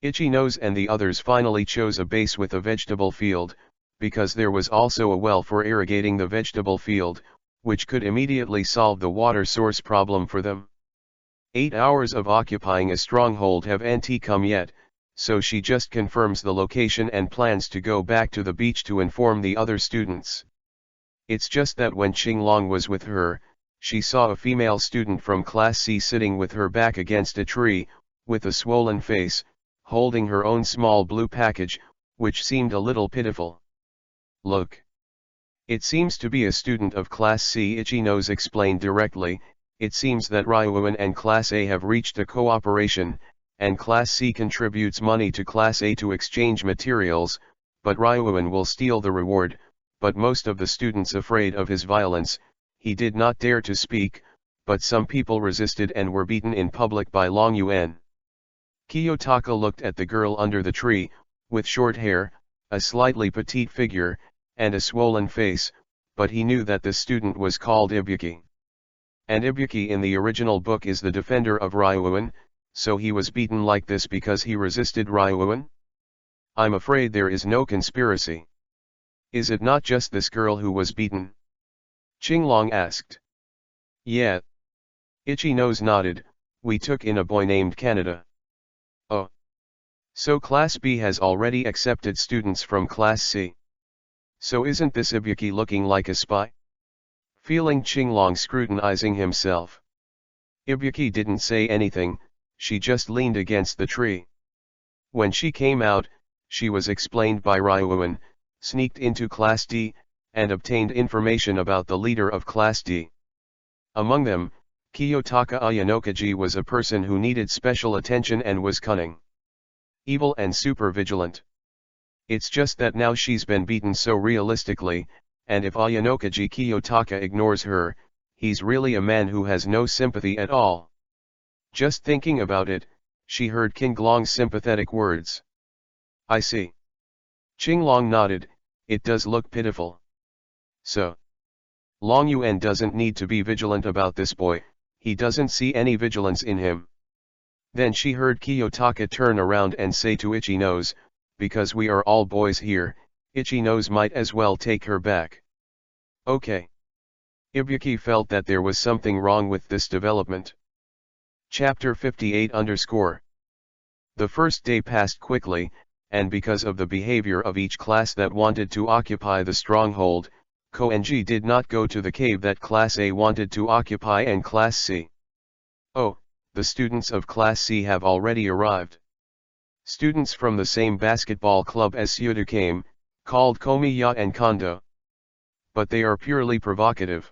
Itchy Nose and the others finally chose a base with a vegetable field, because there was also a well for irrigating the vegetable field, which could immediately solve the water source problem for them. 8 hours of occupying a stronghold haven't come yet, so she just confirms the location and plans to go back to the beach to inform the other students. It's just that when Qinglong was with her, she saw a female student from Class C sitting with her back against a tree, with a swollen face, holding her own small blue package, which seemed a little pitiful. Look. It seems to be a student of Class C. Itchy Nose explained directly. It seems that Ryuan and Class A have reached a cooperation, and Class C contributes money to Class A to exchange materials, but Ryuan will steal the reward, but most of the students afraid of his violence, he did not dare to speak, but some people resisted and were beaten in public by Long Yuan. Kiyotaka looked at the girl under the tree, with short hair, a slightly petite figure, and a swollen face, but he knew that the student was called Ibuki. And Ibuki in the original book is the defender of Ryuan, so he was beaten like this because he resisted Ryuan? I'm afraid there is no conspiracy. Is it not just this girl who was beaten? Qinglong asked. Yeah. Itchy Nose nodded, we took in a boy named Canada. Oh. So Class B has already accepted students from Class C. So isn't this Ibuki looking like a spy? Feeling Qinglong scrutinizing himself. Ibuki didn't say anything, she just leaned against the tree. When she came out, she was explained by Ryuan, sneaked into Class D, and obtained information about the leader of Class D. Among them, Kiyotaka Ayanokaji was a person who needed special attention and was cunning, evil and super vigilant. It's just that now she's been beaten so realistically, and if Ayanokaji Kiyotaka ignores her, he's really a man who has no sympathy at all. Just thinking about it, she heard Qinglong's sympathetic words. I see. Qinglong nodded, it does look pitiful. So. Long Yuan doesn't need to be vigilant about this boy, he doesn't see any vigilance in him. Then she heard Kiyotaka turn around and say to Itchy Nose, because we are all boys here, Itchy Nose might as well take her back. Okay. Ibuki felt that there was something wrong with this development. Chapter 58 _ The first day passed quickly, and because of the behavior of each class that wanted to occupy the stronghold, Koenji did not go to the cave that Class A wanted to occupy and Class C. Oh, the students of Class C have already arrived. Students from the same basketball club as Syodu came, called Komiya and Kondo. But they are purely provocative.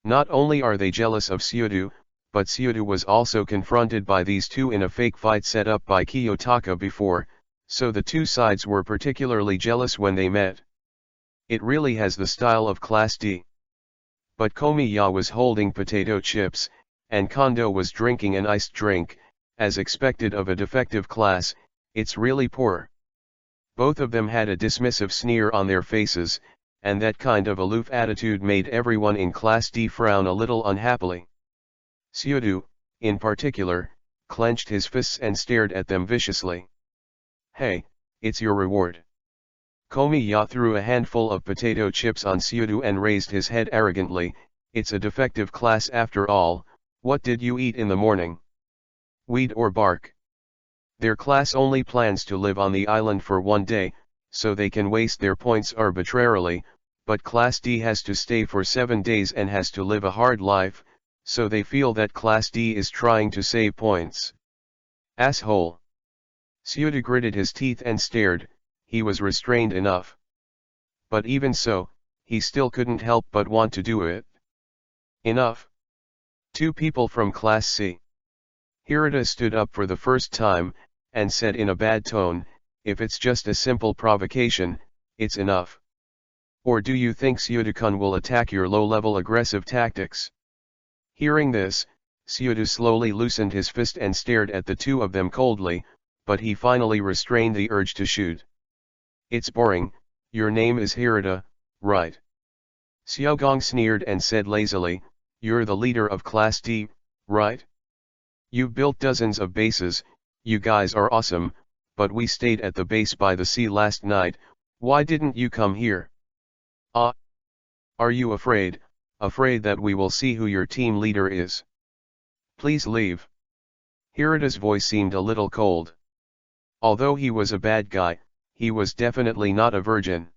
Not only are they jealous of Syodu, but Syodu was also confronted by these two in a fake fight set up by Kiyotaka before, so the two sides were particularly jealous when they met. It really has the style of Class D. But Komiya was holding potato chips, and Kondo was drinking an iced drink, as expected of a defective class, it's really poor. Both of them had a dismissive sneer on their faces, and that kind of aloof attitude made everyone in Class D frown a little unhappily. Syodu, in particular, clenched his fists and stared at them viciously. Hey, it's your reward. Komiya threw a handful of potato chips on Syodu and raised his head arrogantly, it's a defective class after all, what did you eat in the morning? Weed or bark? Their class only plans to live on the island for 1 day, so they can waste their points arbitrarily, but Class D has to stay for 7 days and has to live a hard life, so they feel that Class D is trying to save points. Asshole. Syodu gritted his teeth and stared, he was restrained enough. But even so, he still couldn't help but want to do it. Enough. 2 people from Class C. Hirata stood up for the first time, and said in a bad tone, "If it's just a simple provocation, it's enough. Or do you think Seodu-kun will attack your low-level aggressive tactics?" Hearing this, Seodu slowly loosened his fist and stared at the two of them coldly, but he finally restrained the urge to shoot. "It's boring. Your name is Hirata, right?" Xiaogong sneered and said lazily, "You're the leader of Class D, right? You've built dozens of bases, you guys are awesome, but we stayed at the base by the sea last night. Why didn't you come here? Ah! Are you afraid that we will see who your team leader is? Please leave." Hirata's voice seemed a little cold. Although he was a bad guy, he was definitely not a virgin.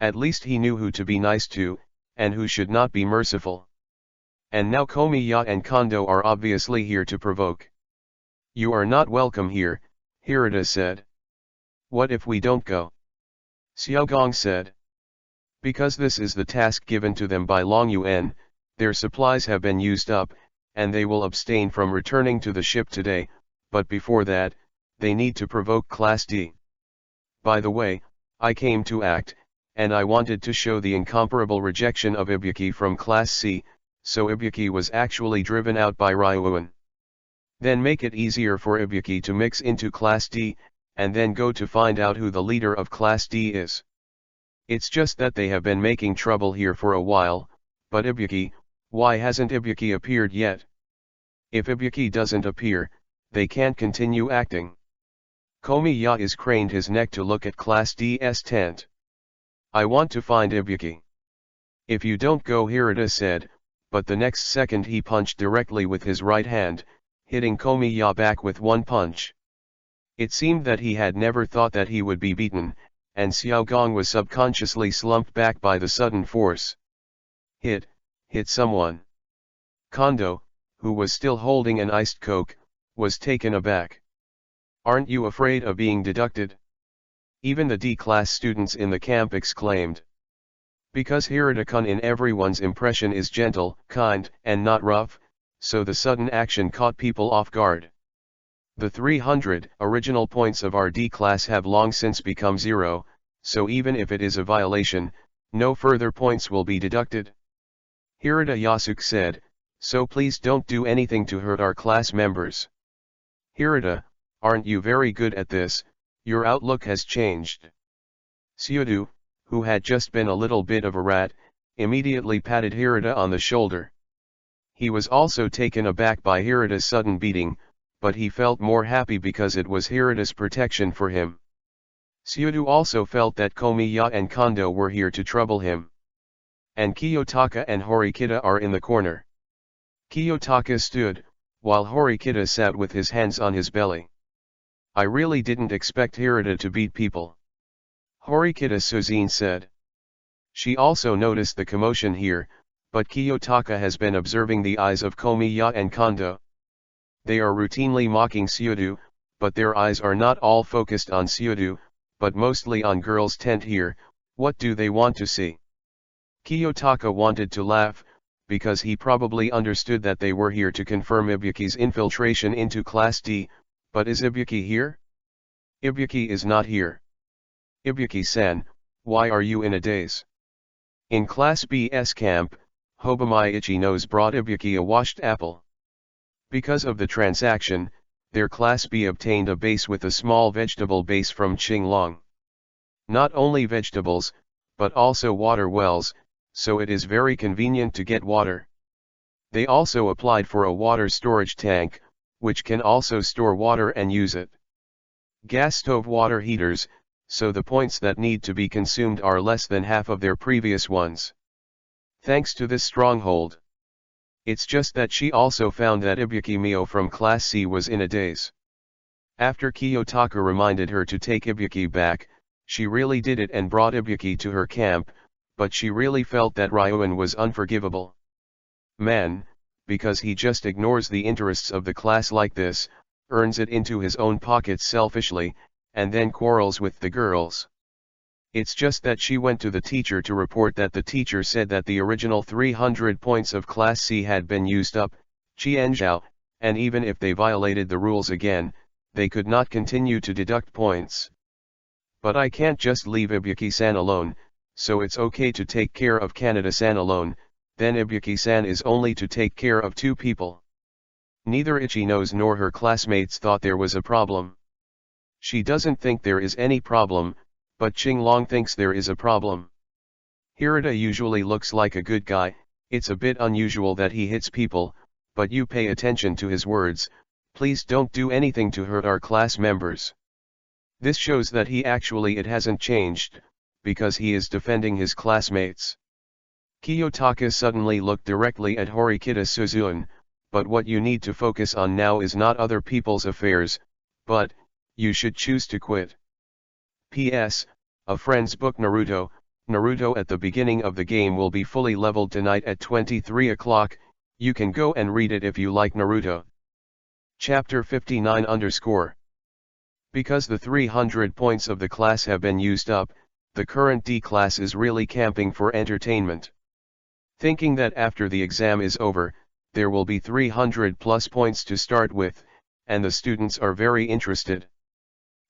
At least he knew who to be nice to, and who should not be merciful. And now Komiya and Kondo are obviously here to provoke. "You are not welcome here," Hirata said. "What if we don't go?" Xiaogong said. "Because this is the task given to them by Long Yuan, their supplies have been used up, and they will abstain from returning to the ship today, but before that, they need to provoke Class D. By the way, I came to act, and I wanted to show the incomparable rejection of Ibuki from Class C, so Ibuki was actually driven out by Ryuan. Then make it easier for Ibuki to mix into Class D, and then go to find out who the leader of Class D is. It's just that they have been making trouble here for a while, but Ibuki, why hasn't Ibuki appeared yet? If Ibuki doesn't appear, they can't continue acting." Komiya is craned his neck to look at Class D's tent. "I want to find Ibuki." "If you don't go," Hirata said, but the next second he punched directly with his right hand, hitting Komiya back with one punch. It seemed that he had never thought that he would be beaten, and Xiaogong was subconsciously slumped back by the sudden force. Hit someone." Kondo, who was still holding an iced Coke, was taken aback. "Aren't you afraid of being deducted?" Even the D-class students in the camp exclaimed. Because Hirata-kun in everyone's impression is gentle, kind, and not rough, so the sudden action caught people off guard. The 300 original points of our D-class have long since become 0, so even if it is a violation, no further points will be deducted. Hirata Yasuke said, "So please don't do anything to hurt our class members." "Hirata, aren't you very good at this? Your outlook has changed." Seodu, who had just been a little bit of a rat, immediately patted Hirata on the shoulder. He was also taken aback by Hirata's sudden beating, but he felt more happy because it was Hirata's protection for him. Seodu also felt that Komiya and Kondo were here to trouble him. And Kiyotaka and Horikita are in the corner. Kiyotaka stood, while Horikita sat with his hands on his belly. "I really didn't expect Hirata to beat people," Horikita Suzine said. She also noticed the commotion here, but Kiyotaka has been observing the eyes of Komiya and Kondo. They are routinely mocking Seodu, but their eyes are not all focused on Seodu, but mostly on girls' tent here. What do they want to see? Kiyotaka wanted to laugh, because he probably understood that they were here to confirm Ibuki's infiltration into Class D, but is Ibuki here? Ibuki is not here. "Ibuki-san, why are you in a daze?" In Class B's camp, Hobamai Ichinos brought Ibuki a washed apple. Because of the transaction, their Class B obtained a base with a small vegetable base from Qinglong. Not only vegetables, but also water wells, so it is very convenient to get water. They also applied for a water storage tank, which can also store water and use it. Gas stove water heaters, so the points that need to be consumed are less than half of their previous ones. Thanks to this stronghold. It's just that she also found that Ibuki Mio from Class C was in a daze. After Kiyotaka reminded her to take Ibuki back, she really did it and brought Ibuki to her camp, but she really felt that Ryuan was unforgivable. Man, because he just ignores the interests of the class like this, earns it into his own pockets selfishly, and then quarrels with the girls. It's just that she went to the teacher to report that the teacher said that the original 300 points of Class C had been used up, Qianzhao, and even if they violated the rules again, they could not continue to deduct points. But I can't just leave Ibuki-san alone, so it's okay to take care of Kaneda-san alone, then Ibuki-san is only to take care of 2 people. Neither Ichino's nor her classmates thought there was a problem. She doesn't think there is any problem, but Qinglong thinks there is a problem. Hirata usually looks like a good guy, it's a bit unusual that he hits people, but you pay attention to his words, please don't do anything to hurt our class members. This shows that it hasn't changed, because he is defending his classmates. Kiyotaka suddenly looked directly at Horikita Suzune, but what you need to focus on now is not other people's affairs, but, you should choose to quit. P.S. A friend's book Naruto at the beginning of the game will be fully leveled tonight at 23 o'clock, you can go and read it if you like Naruto. Chapter 59 _ Because the 300 points of the class have been used up, the current D class is really camping for entertainment. Thinking that after the exam is over, there will be 300 plus points to start with, and the students are very interested.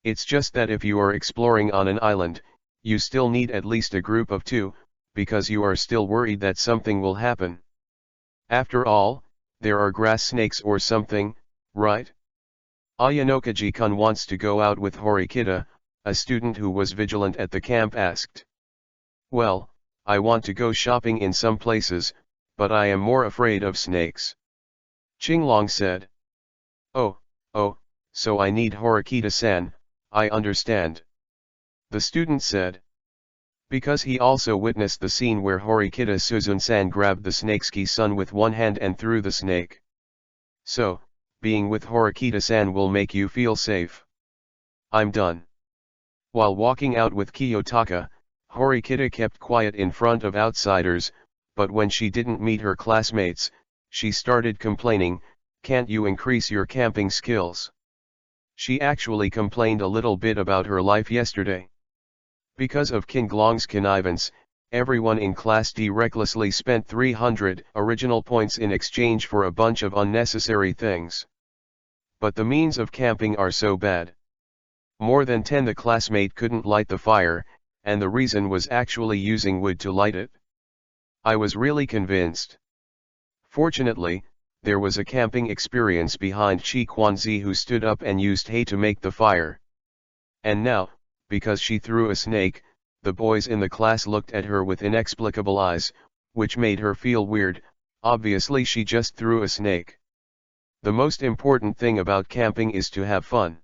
It's just that if you are exploring on an island, you still need at least a group of 2, because you are still worried that something will happen. After all, there are grass snakes or something, right? Ayanokaji-kun wants to go out with Horikita, a student who was vigilant at the camp asked. Well, I want to go shopping in some places, but I am more afraid of snakes. Qinglong said. Oh, so I need Horikita-san, I understand. The student said. Because he also witnessed the scene where Horikita Suzune-san grabbed the snake's-ki-sun with one hand and threw the snake. So, being with Horikita-san will make you feel safe. I'm done. While walking out with Kiyotaka, Horikita kept quiet in front of outsiders, but when she didn't meet her classmates, she started complaining, can't you increase your camping skills? She actually complained a little bit about her life yesterday. Because of Qinglong's connivance, everyone in Class D recklessly spent 300 original points in exchange for a bunch of unnecessary things. But the means of camping are so bad. More than 10 the classmate couldn't light the fire, and the reason was actually using wood to light it. I was really convinced. Fortunately, there was a camping experience behind Chi Kwanzi who stood up and used hay to make the fire. And now, because she threw a snake, the boys in the class looked at her with inexplicable eyes, which made her feel weird, obviously she just threw a snake. The most important thing about camping is to have fun.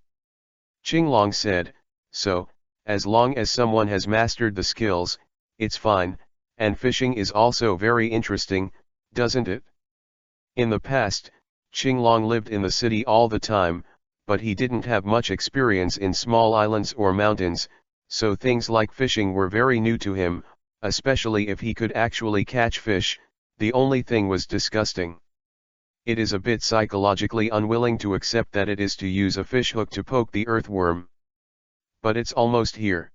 Qinglong said, so, as long as someone has mastered the skills, it's fine, and fishing is also very interesting, doesn't it? In the past, Qinglong lived in the city all the time, but he didn't have much experience in small islands or mountains, so things like fishing were very new to him, especially if he could actually catch fish, the only thing was disgusting. It is a bit psychologically unwilling to accept that it is to use a fishhook to poke the earthworm. But it's almost here.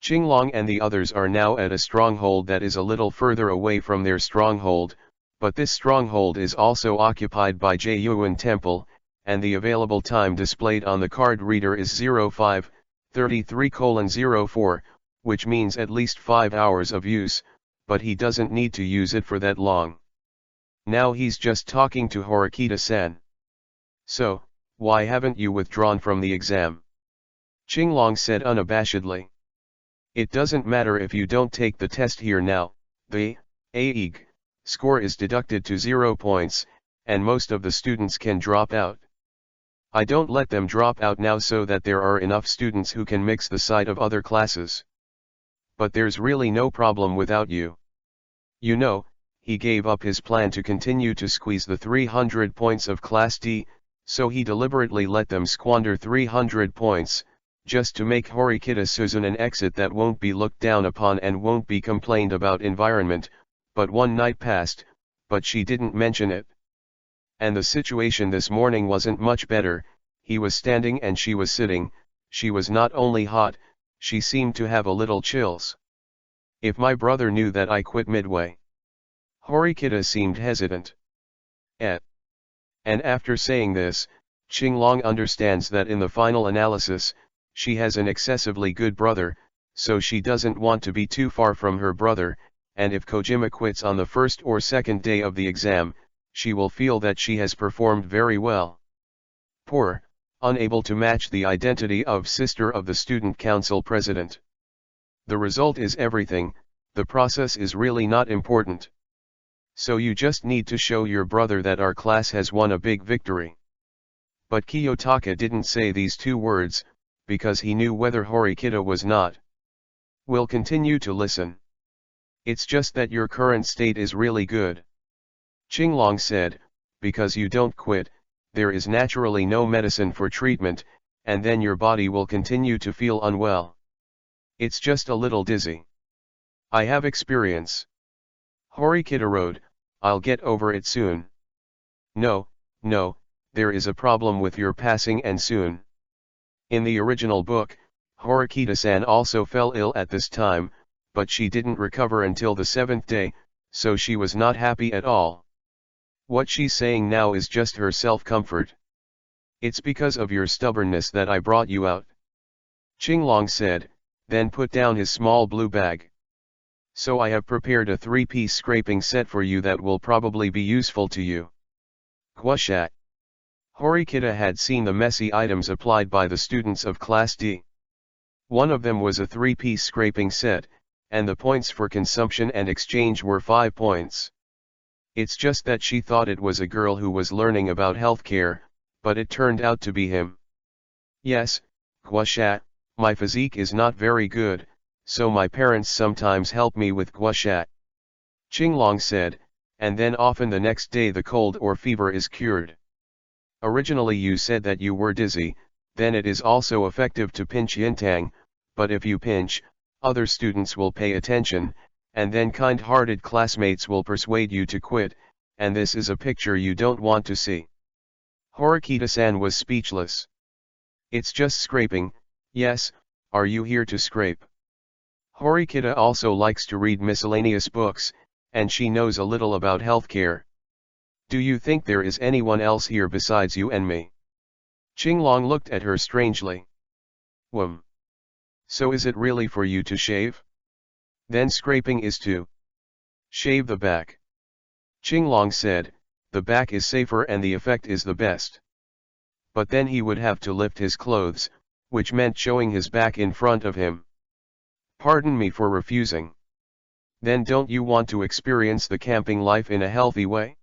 Qinglong and the others are now at a stronghold that is a little further away from their stronghold, but this stronghold is also occupied by Jeyuan Temple, and the available time displayed on the card reader is 05:33:04, which means at least 5 hours of use, but he doesn't need to use it for that long. Now he's just talking to Horikita-san. So, why haven't you withdrawn from the exam? Qinglong said unabashedly. It doesn't matter if you don't take the test here now, the AEG score is deducted to 0 points, and most of the students can drop out. I don't let them drop out now so that there are enough students who can mix the side of other classes. But there's really no problem without you. You know, he gave up his plan to continue to squeeze the 300 points of Class D, so he deliberately let them squander 300 points, just to make Horikita Suzune an exit that won't be looked down upon and won't be complained about environment. But one night passed, but she didn't mention it. And the situation this morning wasn't much better, he was standing and she was sitting, she was not only hot, she seemed to have a little chills. If my brother knew that I quit midway. Horikita seemed hesitant. And after saying this, Qinglong understands that in the final analysis, she has an excessively good brother, so she doesn't want to be too far from her brother, and if Kojima quits on the first or second day of the exam, she will feel that she has performed very well. Poor, unable to match the identity of sister of the student council president. The result is everything, the process is really not important. So you just need to show your brother that our class has won a big victory. But Kiyotaka didn't say these two words, because he knew whether Horikita was not. We'll continue to listen. It's just that your current state is really good. Qinglong said, because you don't quit, there is naturally no medicine for treatment, and then your body will continue to feel unwell. It's just a little dizzy. I have experience. Horikita wrote, I'll get over it soon. No, there is a problem with your passing and soon. In the original book, Horikita-san also fell ill at this time, but she didn't recover until the 7th day, so she was not happy at all. What she's saying now is just her self-comfort. It's because of your stubbornness that I brought you out. Qinglong said, then put down his small blue bag. So I have prepared a 3-piece scraping set for you that will probably be useful to you. Kwashat. Horikita had seen the messy items applied by the students of Class D. One of them was a 3-piece scraping set, and the points for consumption and exchange were 5 points. It's just that she thought it was a girl who was learning about healthcare, but it turned out to be him. Yes, Kwashat, my physique is not very good, so my parents sometimes help me with Kwashat. Qinglong said, and then often the next day the cold or fever is cured. Originally you said that you were dizzy, then it is also effective to pinch Yintang, but if you pinch, other students will pay attention, and then kind-hearted classmates will persuade you to quit, and this is a picture you don't want to see. Horikita-san was speechless. It's just scraping, yes, are you here to scrape? Horikita also likes to read miscellaneous books, and she knows a little about healthcare. Do you think there is anyone else here besides you and me? Qinglong looked at her strangely. So is it really for you to shave? Then scraping is to shave the back. Qinglong said, the back is safer and the effect is the best. But then he would have to lift his clothes, which meant showing his back in front of him. Pardon me for refusing. Then don't you want to experience the camping life in a healthy way?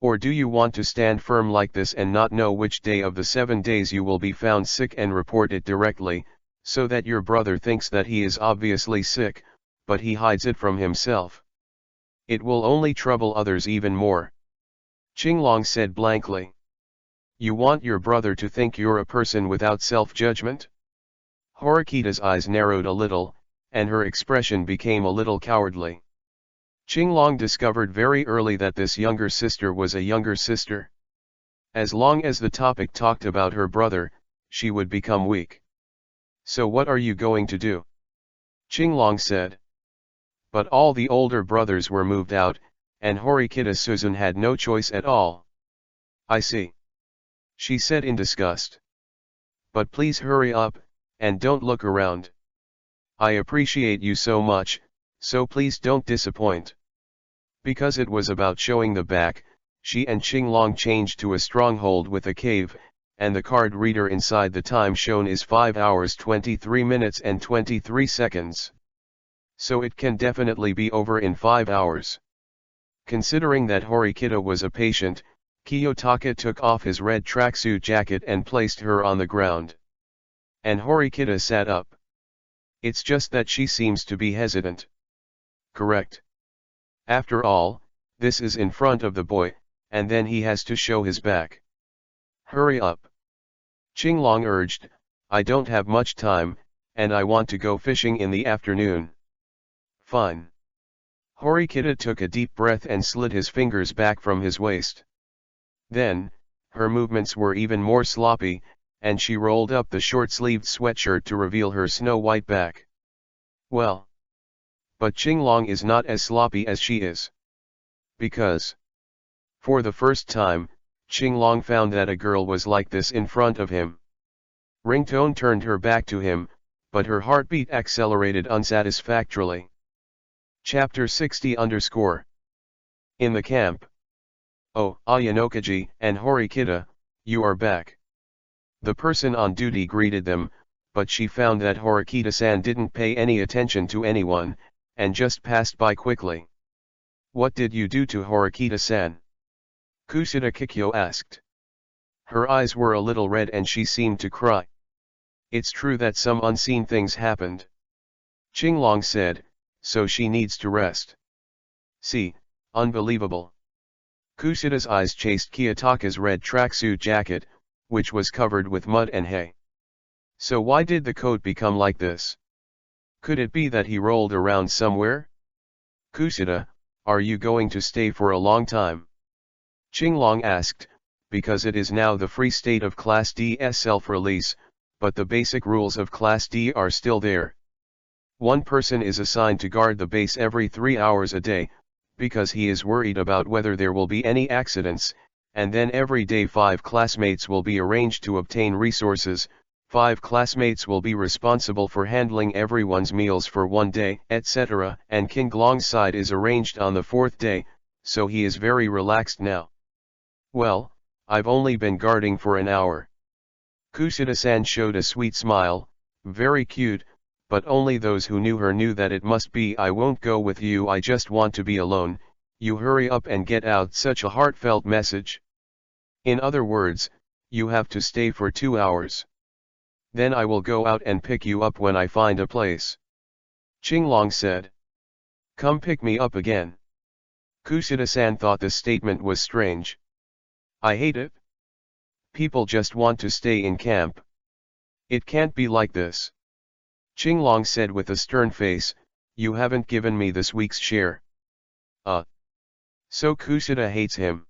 Or do you want to stand firm like this and not know which day of the 7 days you will be found sick and report it directly, so that your brother thinks that he is obviously sick, but he hides it from himself? It will only trouble others even more. Qinglong said blankly. You want your brother to think you're a person without self-judgment? Horikita's eyes narrowed a little, and her expression became a little cowardly. Qinglong discovered very early that this younger sister was a younger sister. As long as the topic talked about her brother, she would become weak. So what are you going to do? Qinglong said. But all the older brothers were moved out, and Horikita Suzun had no choice at all. I see. She said in disgust. But please hurry up, and don't look around. I appreciate you so much, so please don't disappoint. Because it was about showing the back, she and Qinglong changed to a stronghold with a cave, and the card reader inside the time shown is 5 hours 23 minutes and 23 seconds. So it can definitely be over in 5 hours. Considering that Horikita was a patient, Kiyotaka took off his red tracksuit jacket and placed her on the ground. And Horikita sat up. It's just that she seems to be hesitant. Correct. After all, this is in front of the boy, and then he has to show his back. Hurry up. Qinglong urged, I don't have much time, and I want to go fishing in the afternoon. Fine. Horikita took a deep breath and slid his fingers back from his waist. Then, her movements were even more sloppy, and she rolled up the short-sleeved sweatshirt to reveal her snow-white back. Well. But Qinglong is not as sloppy as she is. Because, for the first time, Qinglong found that a girl was like this in front of him. Ringtone turned her back to him, but her heartbeat accelerated unsatisfactorily. Chapter 60 _ In the camp. Oh, Ayanokaji and Horikita, you are back. The person on duty greeted them, but she found that Horikita-san didn't pay any attention to anyone, and just passed by quickly. What did you do to Horikita-san? Kushida Kikyo asked. Her eyes were a little red and she seemed to cry. It's true that some unseen things happened. Qinglong said, so she needs to rest. See, unbelievable. Kushida's eyes chased Kiyotaka's red tracksuit jacket, which was covered with mud and hay. So why did the coat become like this? Could it be that he rolled around somewhere? Kushida, are you going to stay for a long time? Qinglong asked, because it is now the free state of Class D's self-release, but the basic rules of Class D are still there. One person is assigned to guard the base every 3 hours a day, because he is worried about whether there will be any accidents, and then every day 5 classmates will be arranged to obtain resources, 5 classmates will be responsible for handling everyone's meals for 1 day, etc. And Qinglong's side is arranged on the 4th day, so he is very relaxed now. Well, I've only been guarding for an hour. Kushida-san showed a sweet smile, very cute, but only those who knew her knew that it must be I won't go with you, I just want to be alone, you hurry up and get out, such a heartfelt message. In other words, you have to stay for 2 hours. Then I will go out and pick you up when I find a place. Qinglong said. Come pick me up again. Kushida-san thought the statement was strange. I hate it. People just want to stay in camp. It can't be like this. Qinglong said with a stern face, you haven't given me this week's share. So Kushida hates him.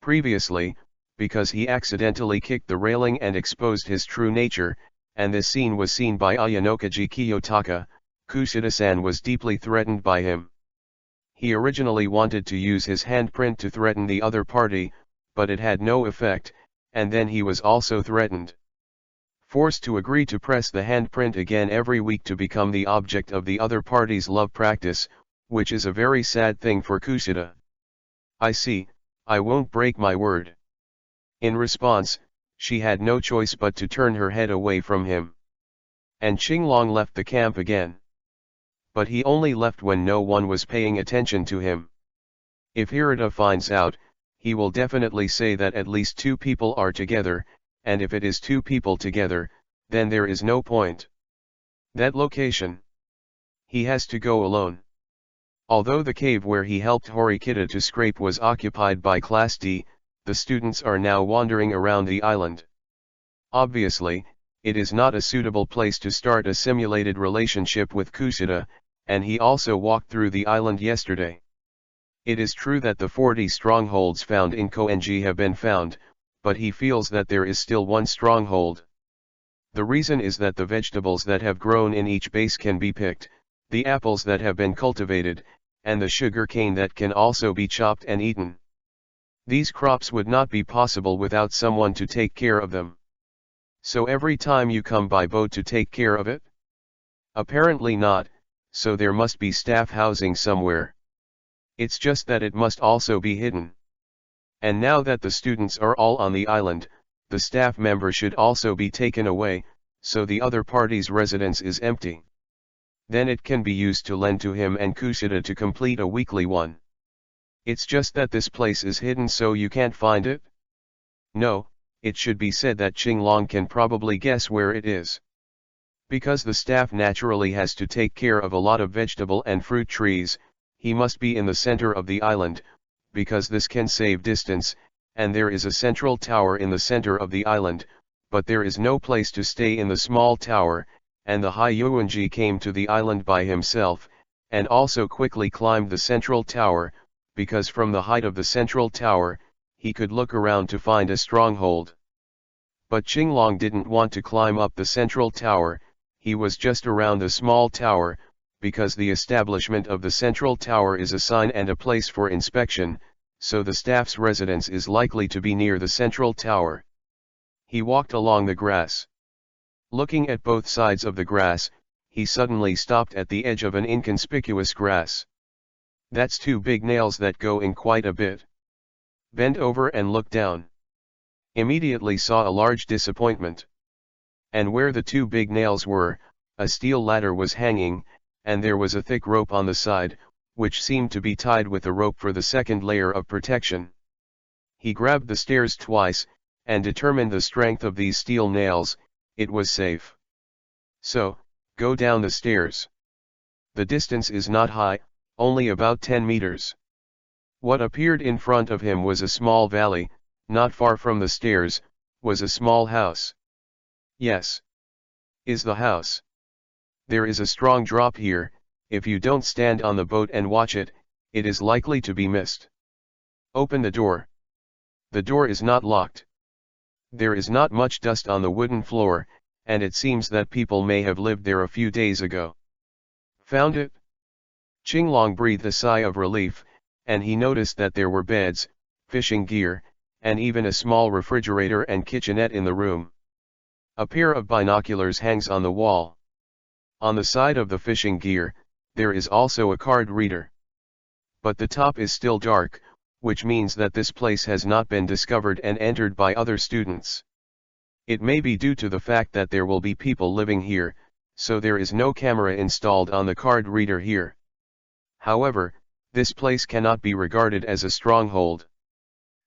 Previously, because he accidentally kicked the railing and exposed his true nature, and this scene was seen by Ayanokaji Kiyotaka, Kushida-san was deeply threatened by him. He originally wanted to use his handprint to threaten the other party, but it had no effect, and then he was also threatened. Forced to agree to press the handprint again every week to become the object of the other party's love practice, which is a very sad thing for Kushida. I see, I won't break my word. In response, she had no choice but to turn her head away from him. And Qinglong left the camp again. But he only left when no one was paying attention to him. If Hirata finds out, he will definitely say that at least 2 people are together, and if it is 2 people together, then there is no point. That location. He has to go alone. Although the cave where he helped Horikita to scrape was occupied by Class D, the students are now wandering around the island. Obviously, it is not a suitable place to start a simulated relationship with Kushida, and he also walked through the island yesterday. It is true that the 40 strongholds found in Koenji have been found, but he feels that there is still one stronghold. The reason is that the vegetables that have grown in each base can be picked, the apples that have been cultivated, and the sugar cane that can also be chopped and eaten. These crops would not be possible without someone to take care of them. So every time you come by boat to take care of it? Apparently not, so there must be staff housing somewhere. It's just that it must also be hidden. And now that the students are all on the island, the staff member should also be taken away, so the other party's residence is empty. Then it can be used to lend to him and Kushida to complete a weekly one. It's just that this place is hidden, so you can't find it? No, it should be said that Qinglong can probably guess where it is. Because the staff naturally has to take care of a lot of vegetable and fruit trees, he must be in the center of the island, because this can save distance, and there is a central tower in the center of the island, but there is no place to stay in the small tower, and the Hyuanji came to the island by himself, and also quickly climbed the central tower, because from the height of the central tower, he could look around to find a stronghold. But Qinglong didn't want to climb up the central tower, he was just around the small tower, because the establishment of the central tower is a sign and a place for inspection, so the staff's residence is likely to be near the central tower. He walked along the grass. Looking at both sides of the grass, he suddenly stopped at the edge of an inconspicuous grass. That's two big nails that go in quite a bit. Bent over and looked down. Immediately saw a large disappointment. And where the two big nails were, a steel ladder was hanging, and there was a thick rope on the side, which seemed to be tied with a rope for the second layer of protection. He grabbed the stairs twice, and determined the strength of these steel nails, it was safe. So, go down the stairs. The distance is not high, only about 10 meters. What appeared in front of him was a small valley, not far from the stairs, was a small house. Yes. Is the house. There is a strong drop here, if you don't stand on the boat and watch it, it is likely to be missed. Open the door. The door is not locked. There is not much dust on the wooden floor, and it seems that people may have lived there a few days ago. Found it? Qinglong breathed a sigh of relief, and he noticed that there were beds, fishing gear, and even a small refrigerator and kitchenette in the room. A pair of binoculars hangs on the wall. On the side of the fishing gear, there is also a card reader. But the top is still dark, which means that this place has not been discovered and entered by other students. It may be due to the fact that there will be people living here, so there is no camera installed on the card reader here. However, this place cannot be regarded as a stronghold.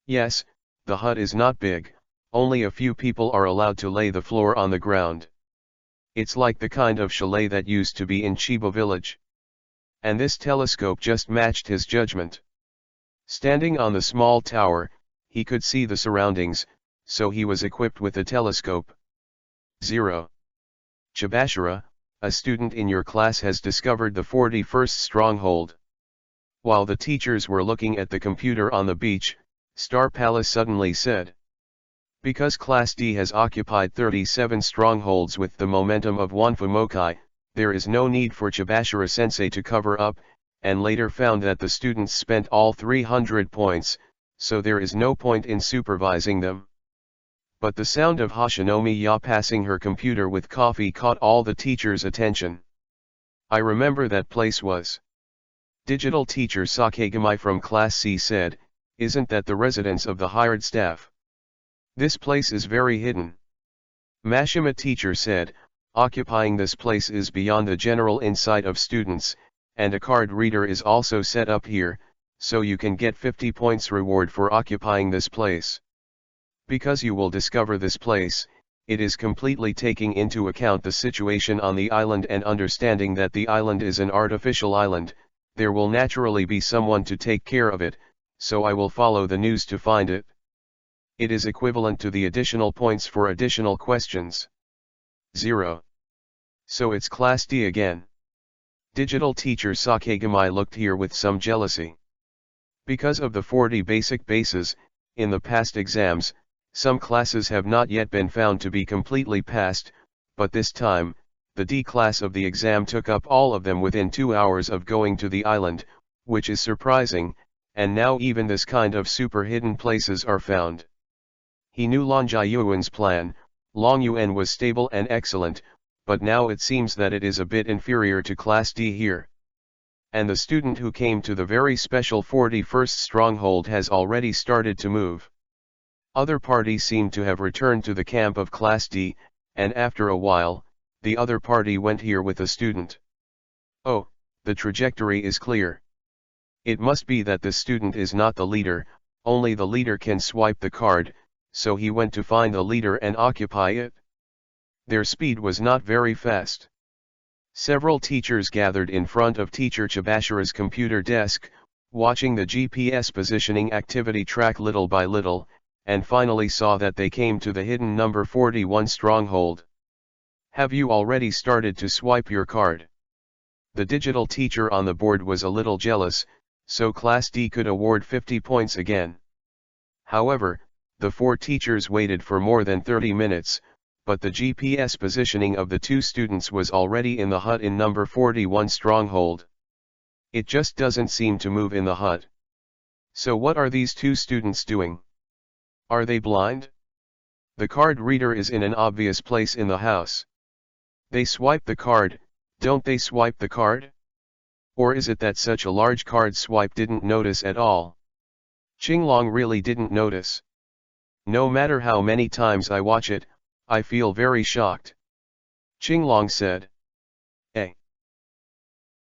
Yes, the hut is not big, only a few people are allowed to lay the floor on the ground. It's like the kind of chalet that used to be in Chiba village. And this telescope just matched his judgment. Standing on the small tower, he could see the surroundings, so he was equipped with a telescope. 0. Chibashira, a student in your class has discovered the 41st stronghold. While the teachers were looking at the computer on the beach, Star Palace suddenly said. Because Class D has occupied 37 strongholds with the momentum of one Fumokai, there is no need for Chibashira-sensei to cover up, and later found that the students spent all 300 points, so there is no point in supervising them. But the sound of Hoshinomiya passing her computer with coffee caught all the teachers' attention. I remember that place was. Digital teacher Sakegami from Class C said, isn't that the residence of the hired staff? This place is very hidden. Mashima teacher said, occupying this place is beyond the general insight of students, and a card reader is also set up here, so you can get 50 points reward for occupying this place. Because you will discover this place, it is completely taking into account the situation on the island and understanding that the island is an artificial island, there will naturally be someone to take care of it, so I will follow the news to find it. It is equivalent to the additional points for additional questions. 0. So it's Class D again. Digital teacher Sakegami looked here with some jealousy. Because of the 40 basic bases, in the past exams, some classes have not yet been found to be completely passed, but this time, the D class of the exam took up all of them within 2 hours of going to the island, which is surprising, and now even this kind of super hidden places are found. He knew Long Jiayuan's plan. Long Yuan was stable and excellent, but now it seems that it is a bit inferior to Class D here. And the student who came to the very special 41st stronghold has already started to move. Other parties seem to have returned to the camp of Class D, and after a while, the other party went here with a student. Oh, the trajectory is clear. It must be that the student is not the leader, only the leader can swipe the card, so he went to find the leader and occupy it. Their speed was not very fast. Several teachers gathered in front of teacher Chibashira's computer desk, watching the GPS positioning activity track little by little, and finally saw that they came to the hidden number 41 stronghold. Have you already started to swipe your card? The digital teacher on the board was a little jealous, so Class D could award 50 points again. However, the 4 teachers waited for more than 30 minutes, but the GPS positioning of the 2 students was already in the hut in number 41 stronghold. It just doesn't seem to move in the hut. So what are these two students doing? Are they blind? The card reader is in an obvious place in the house. They swipe the card, don't they swipe the card? Or is it that such a large card swipe didn't notice at all? Qinglong really didn't notice. No matter how many times I watch it, I feel very shocked. Qinglong said.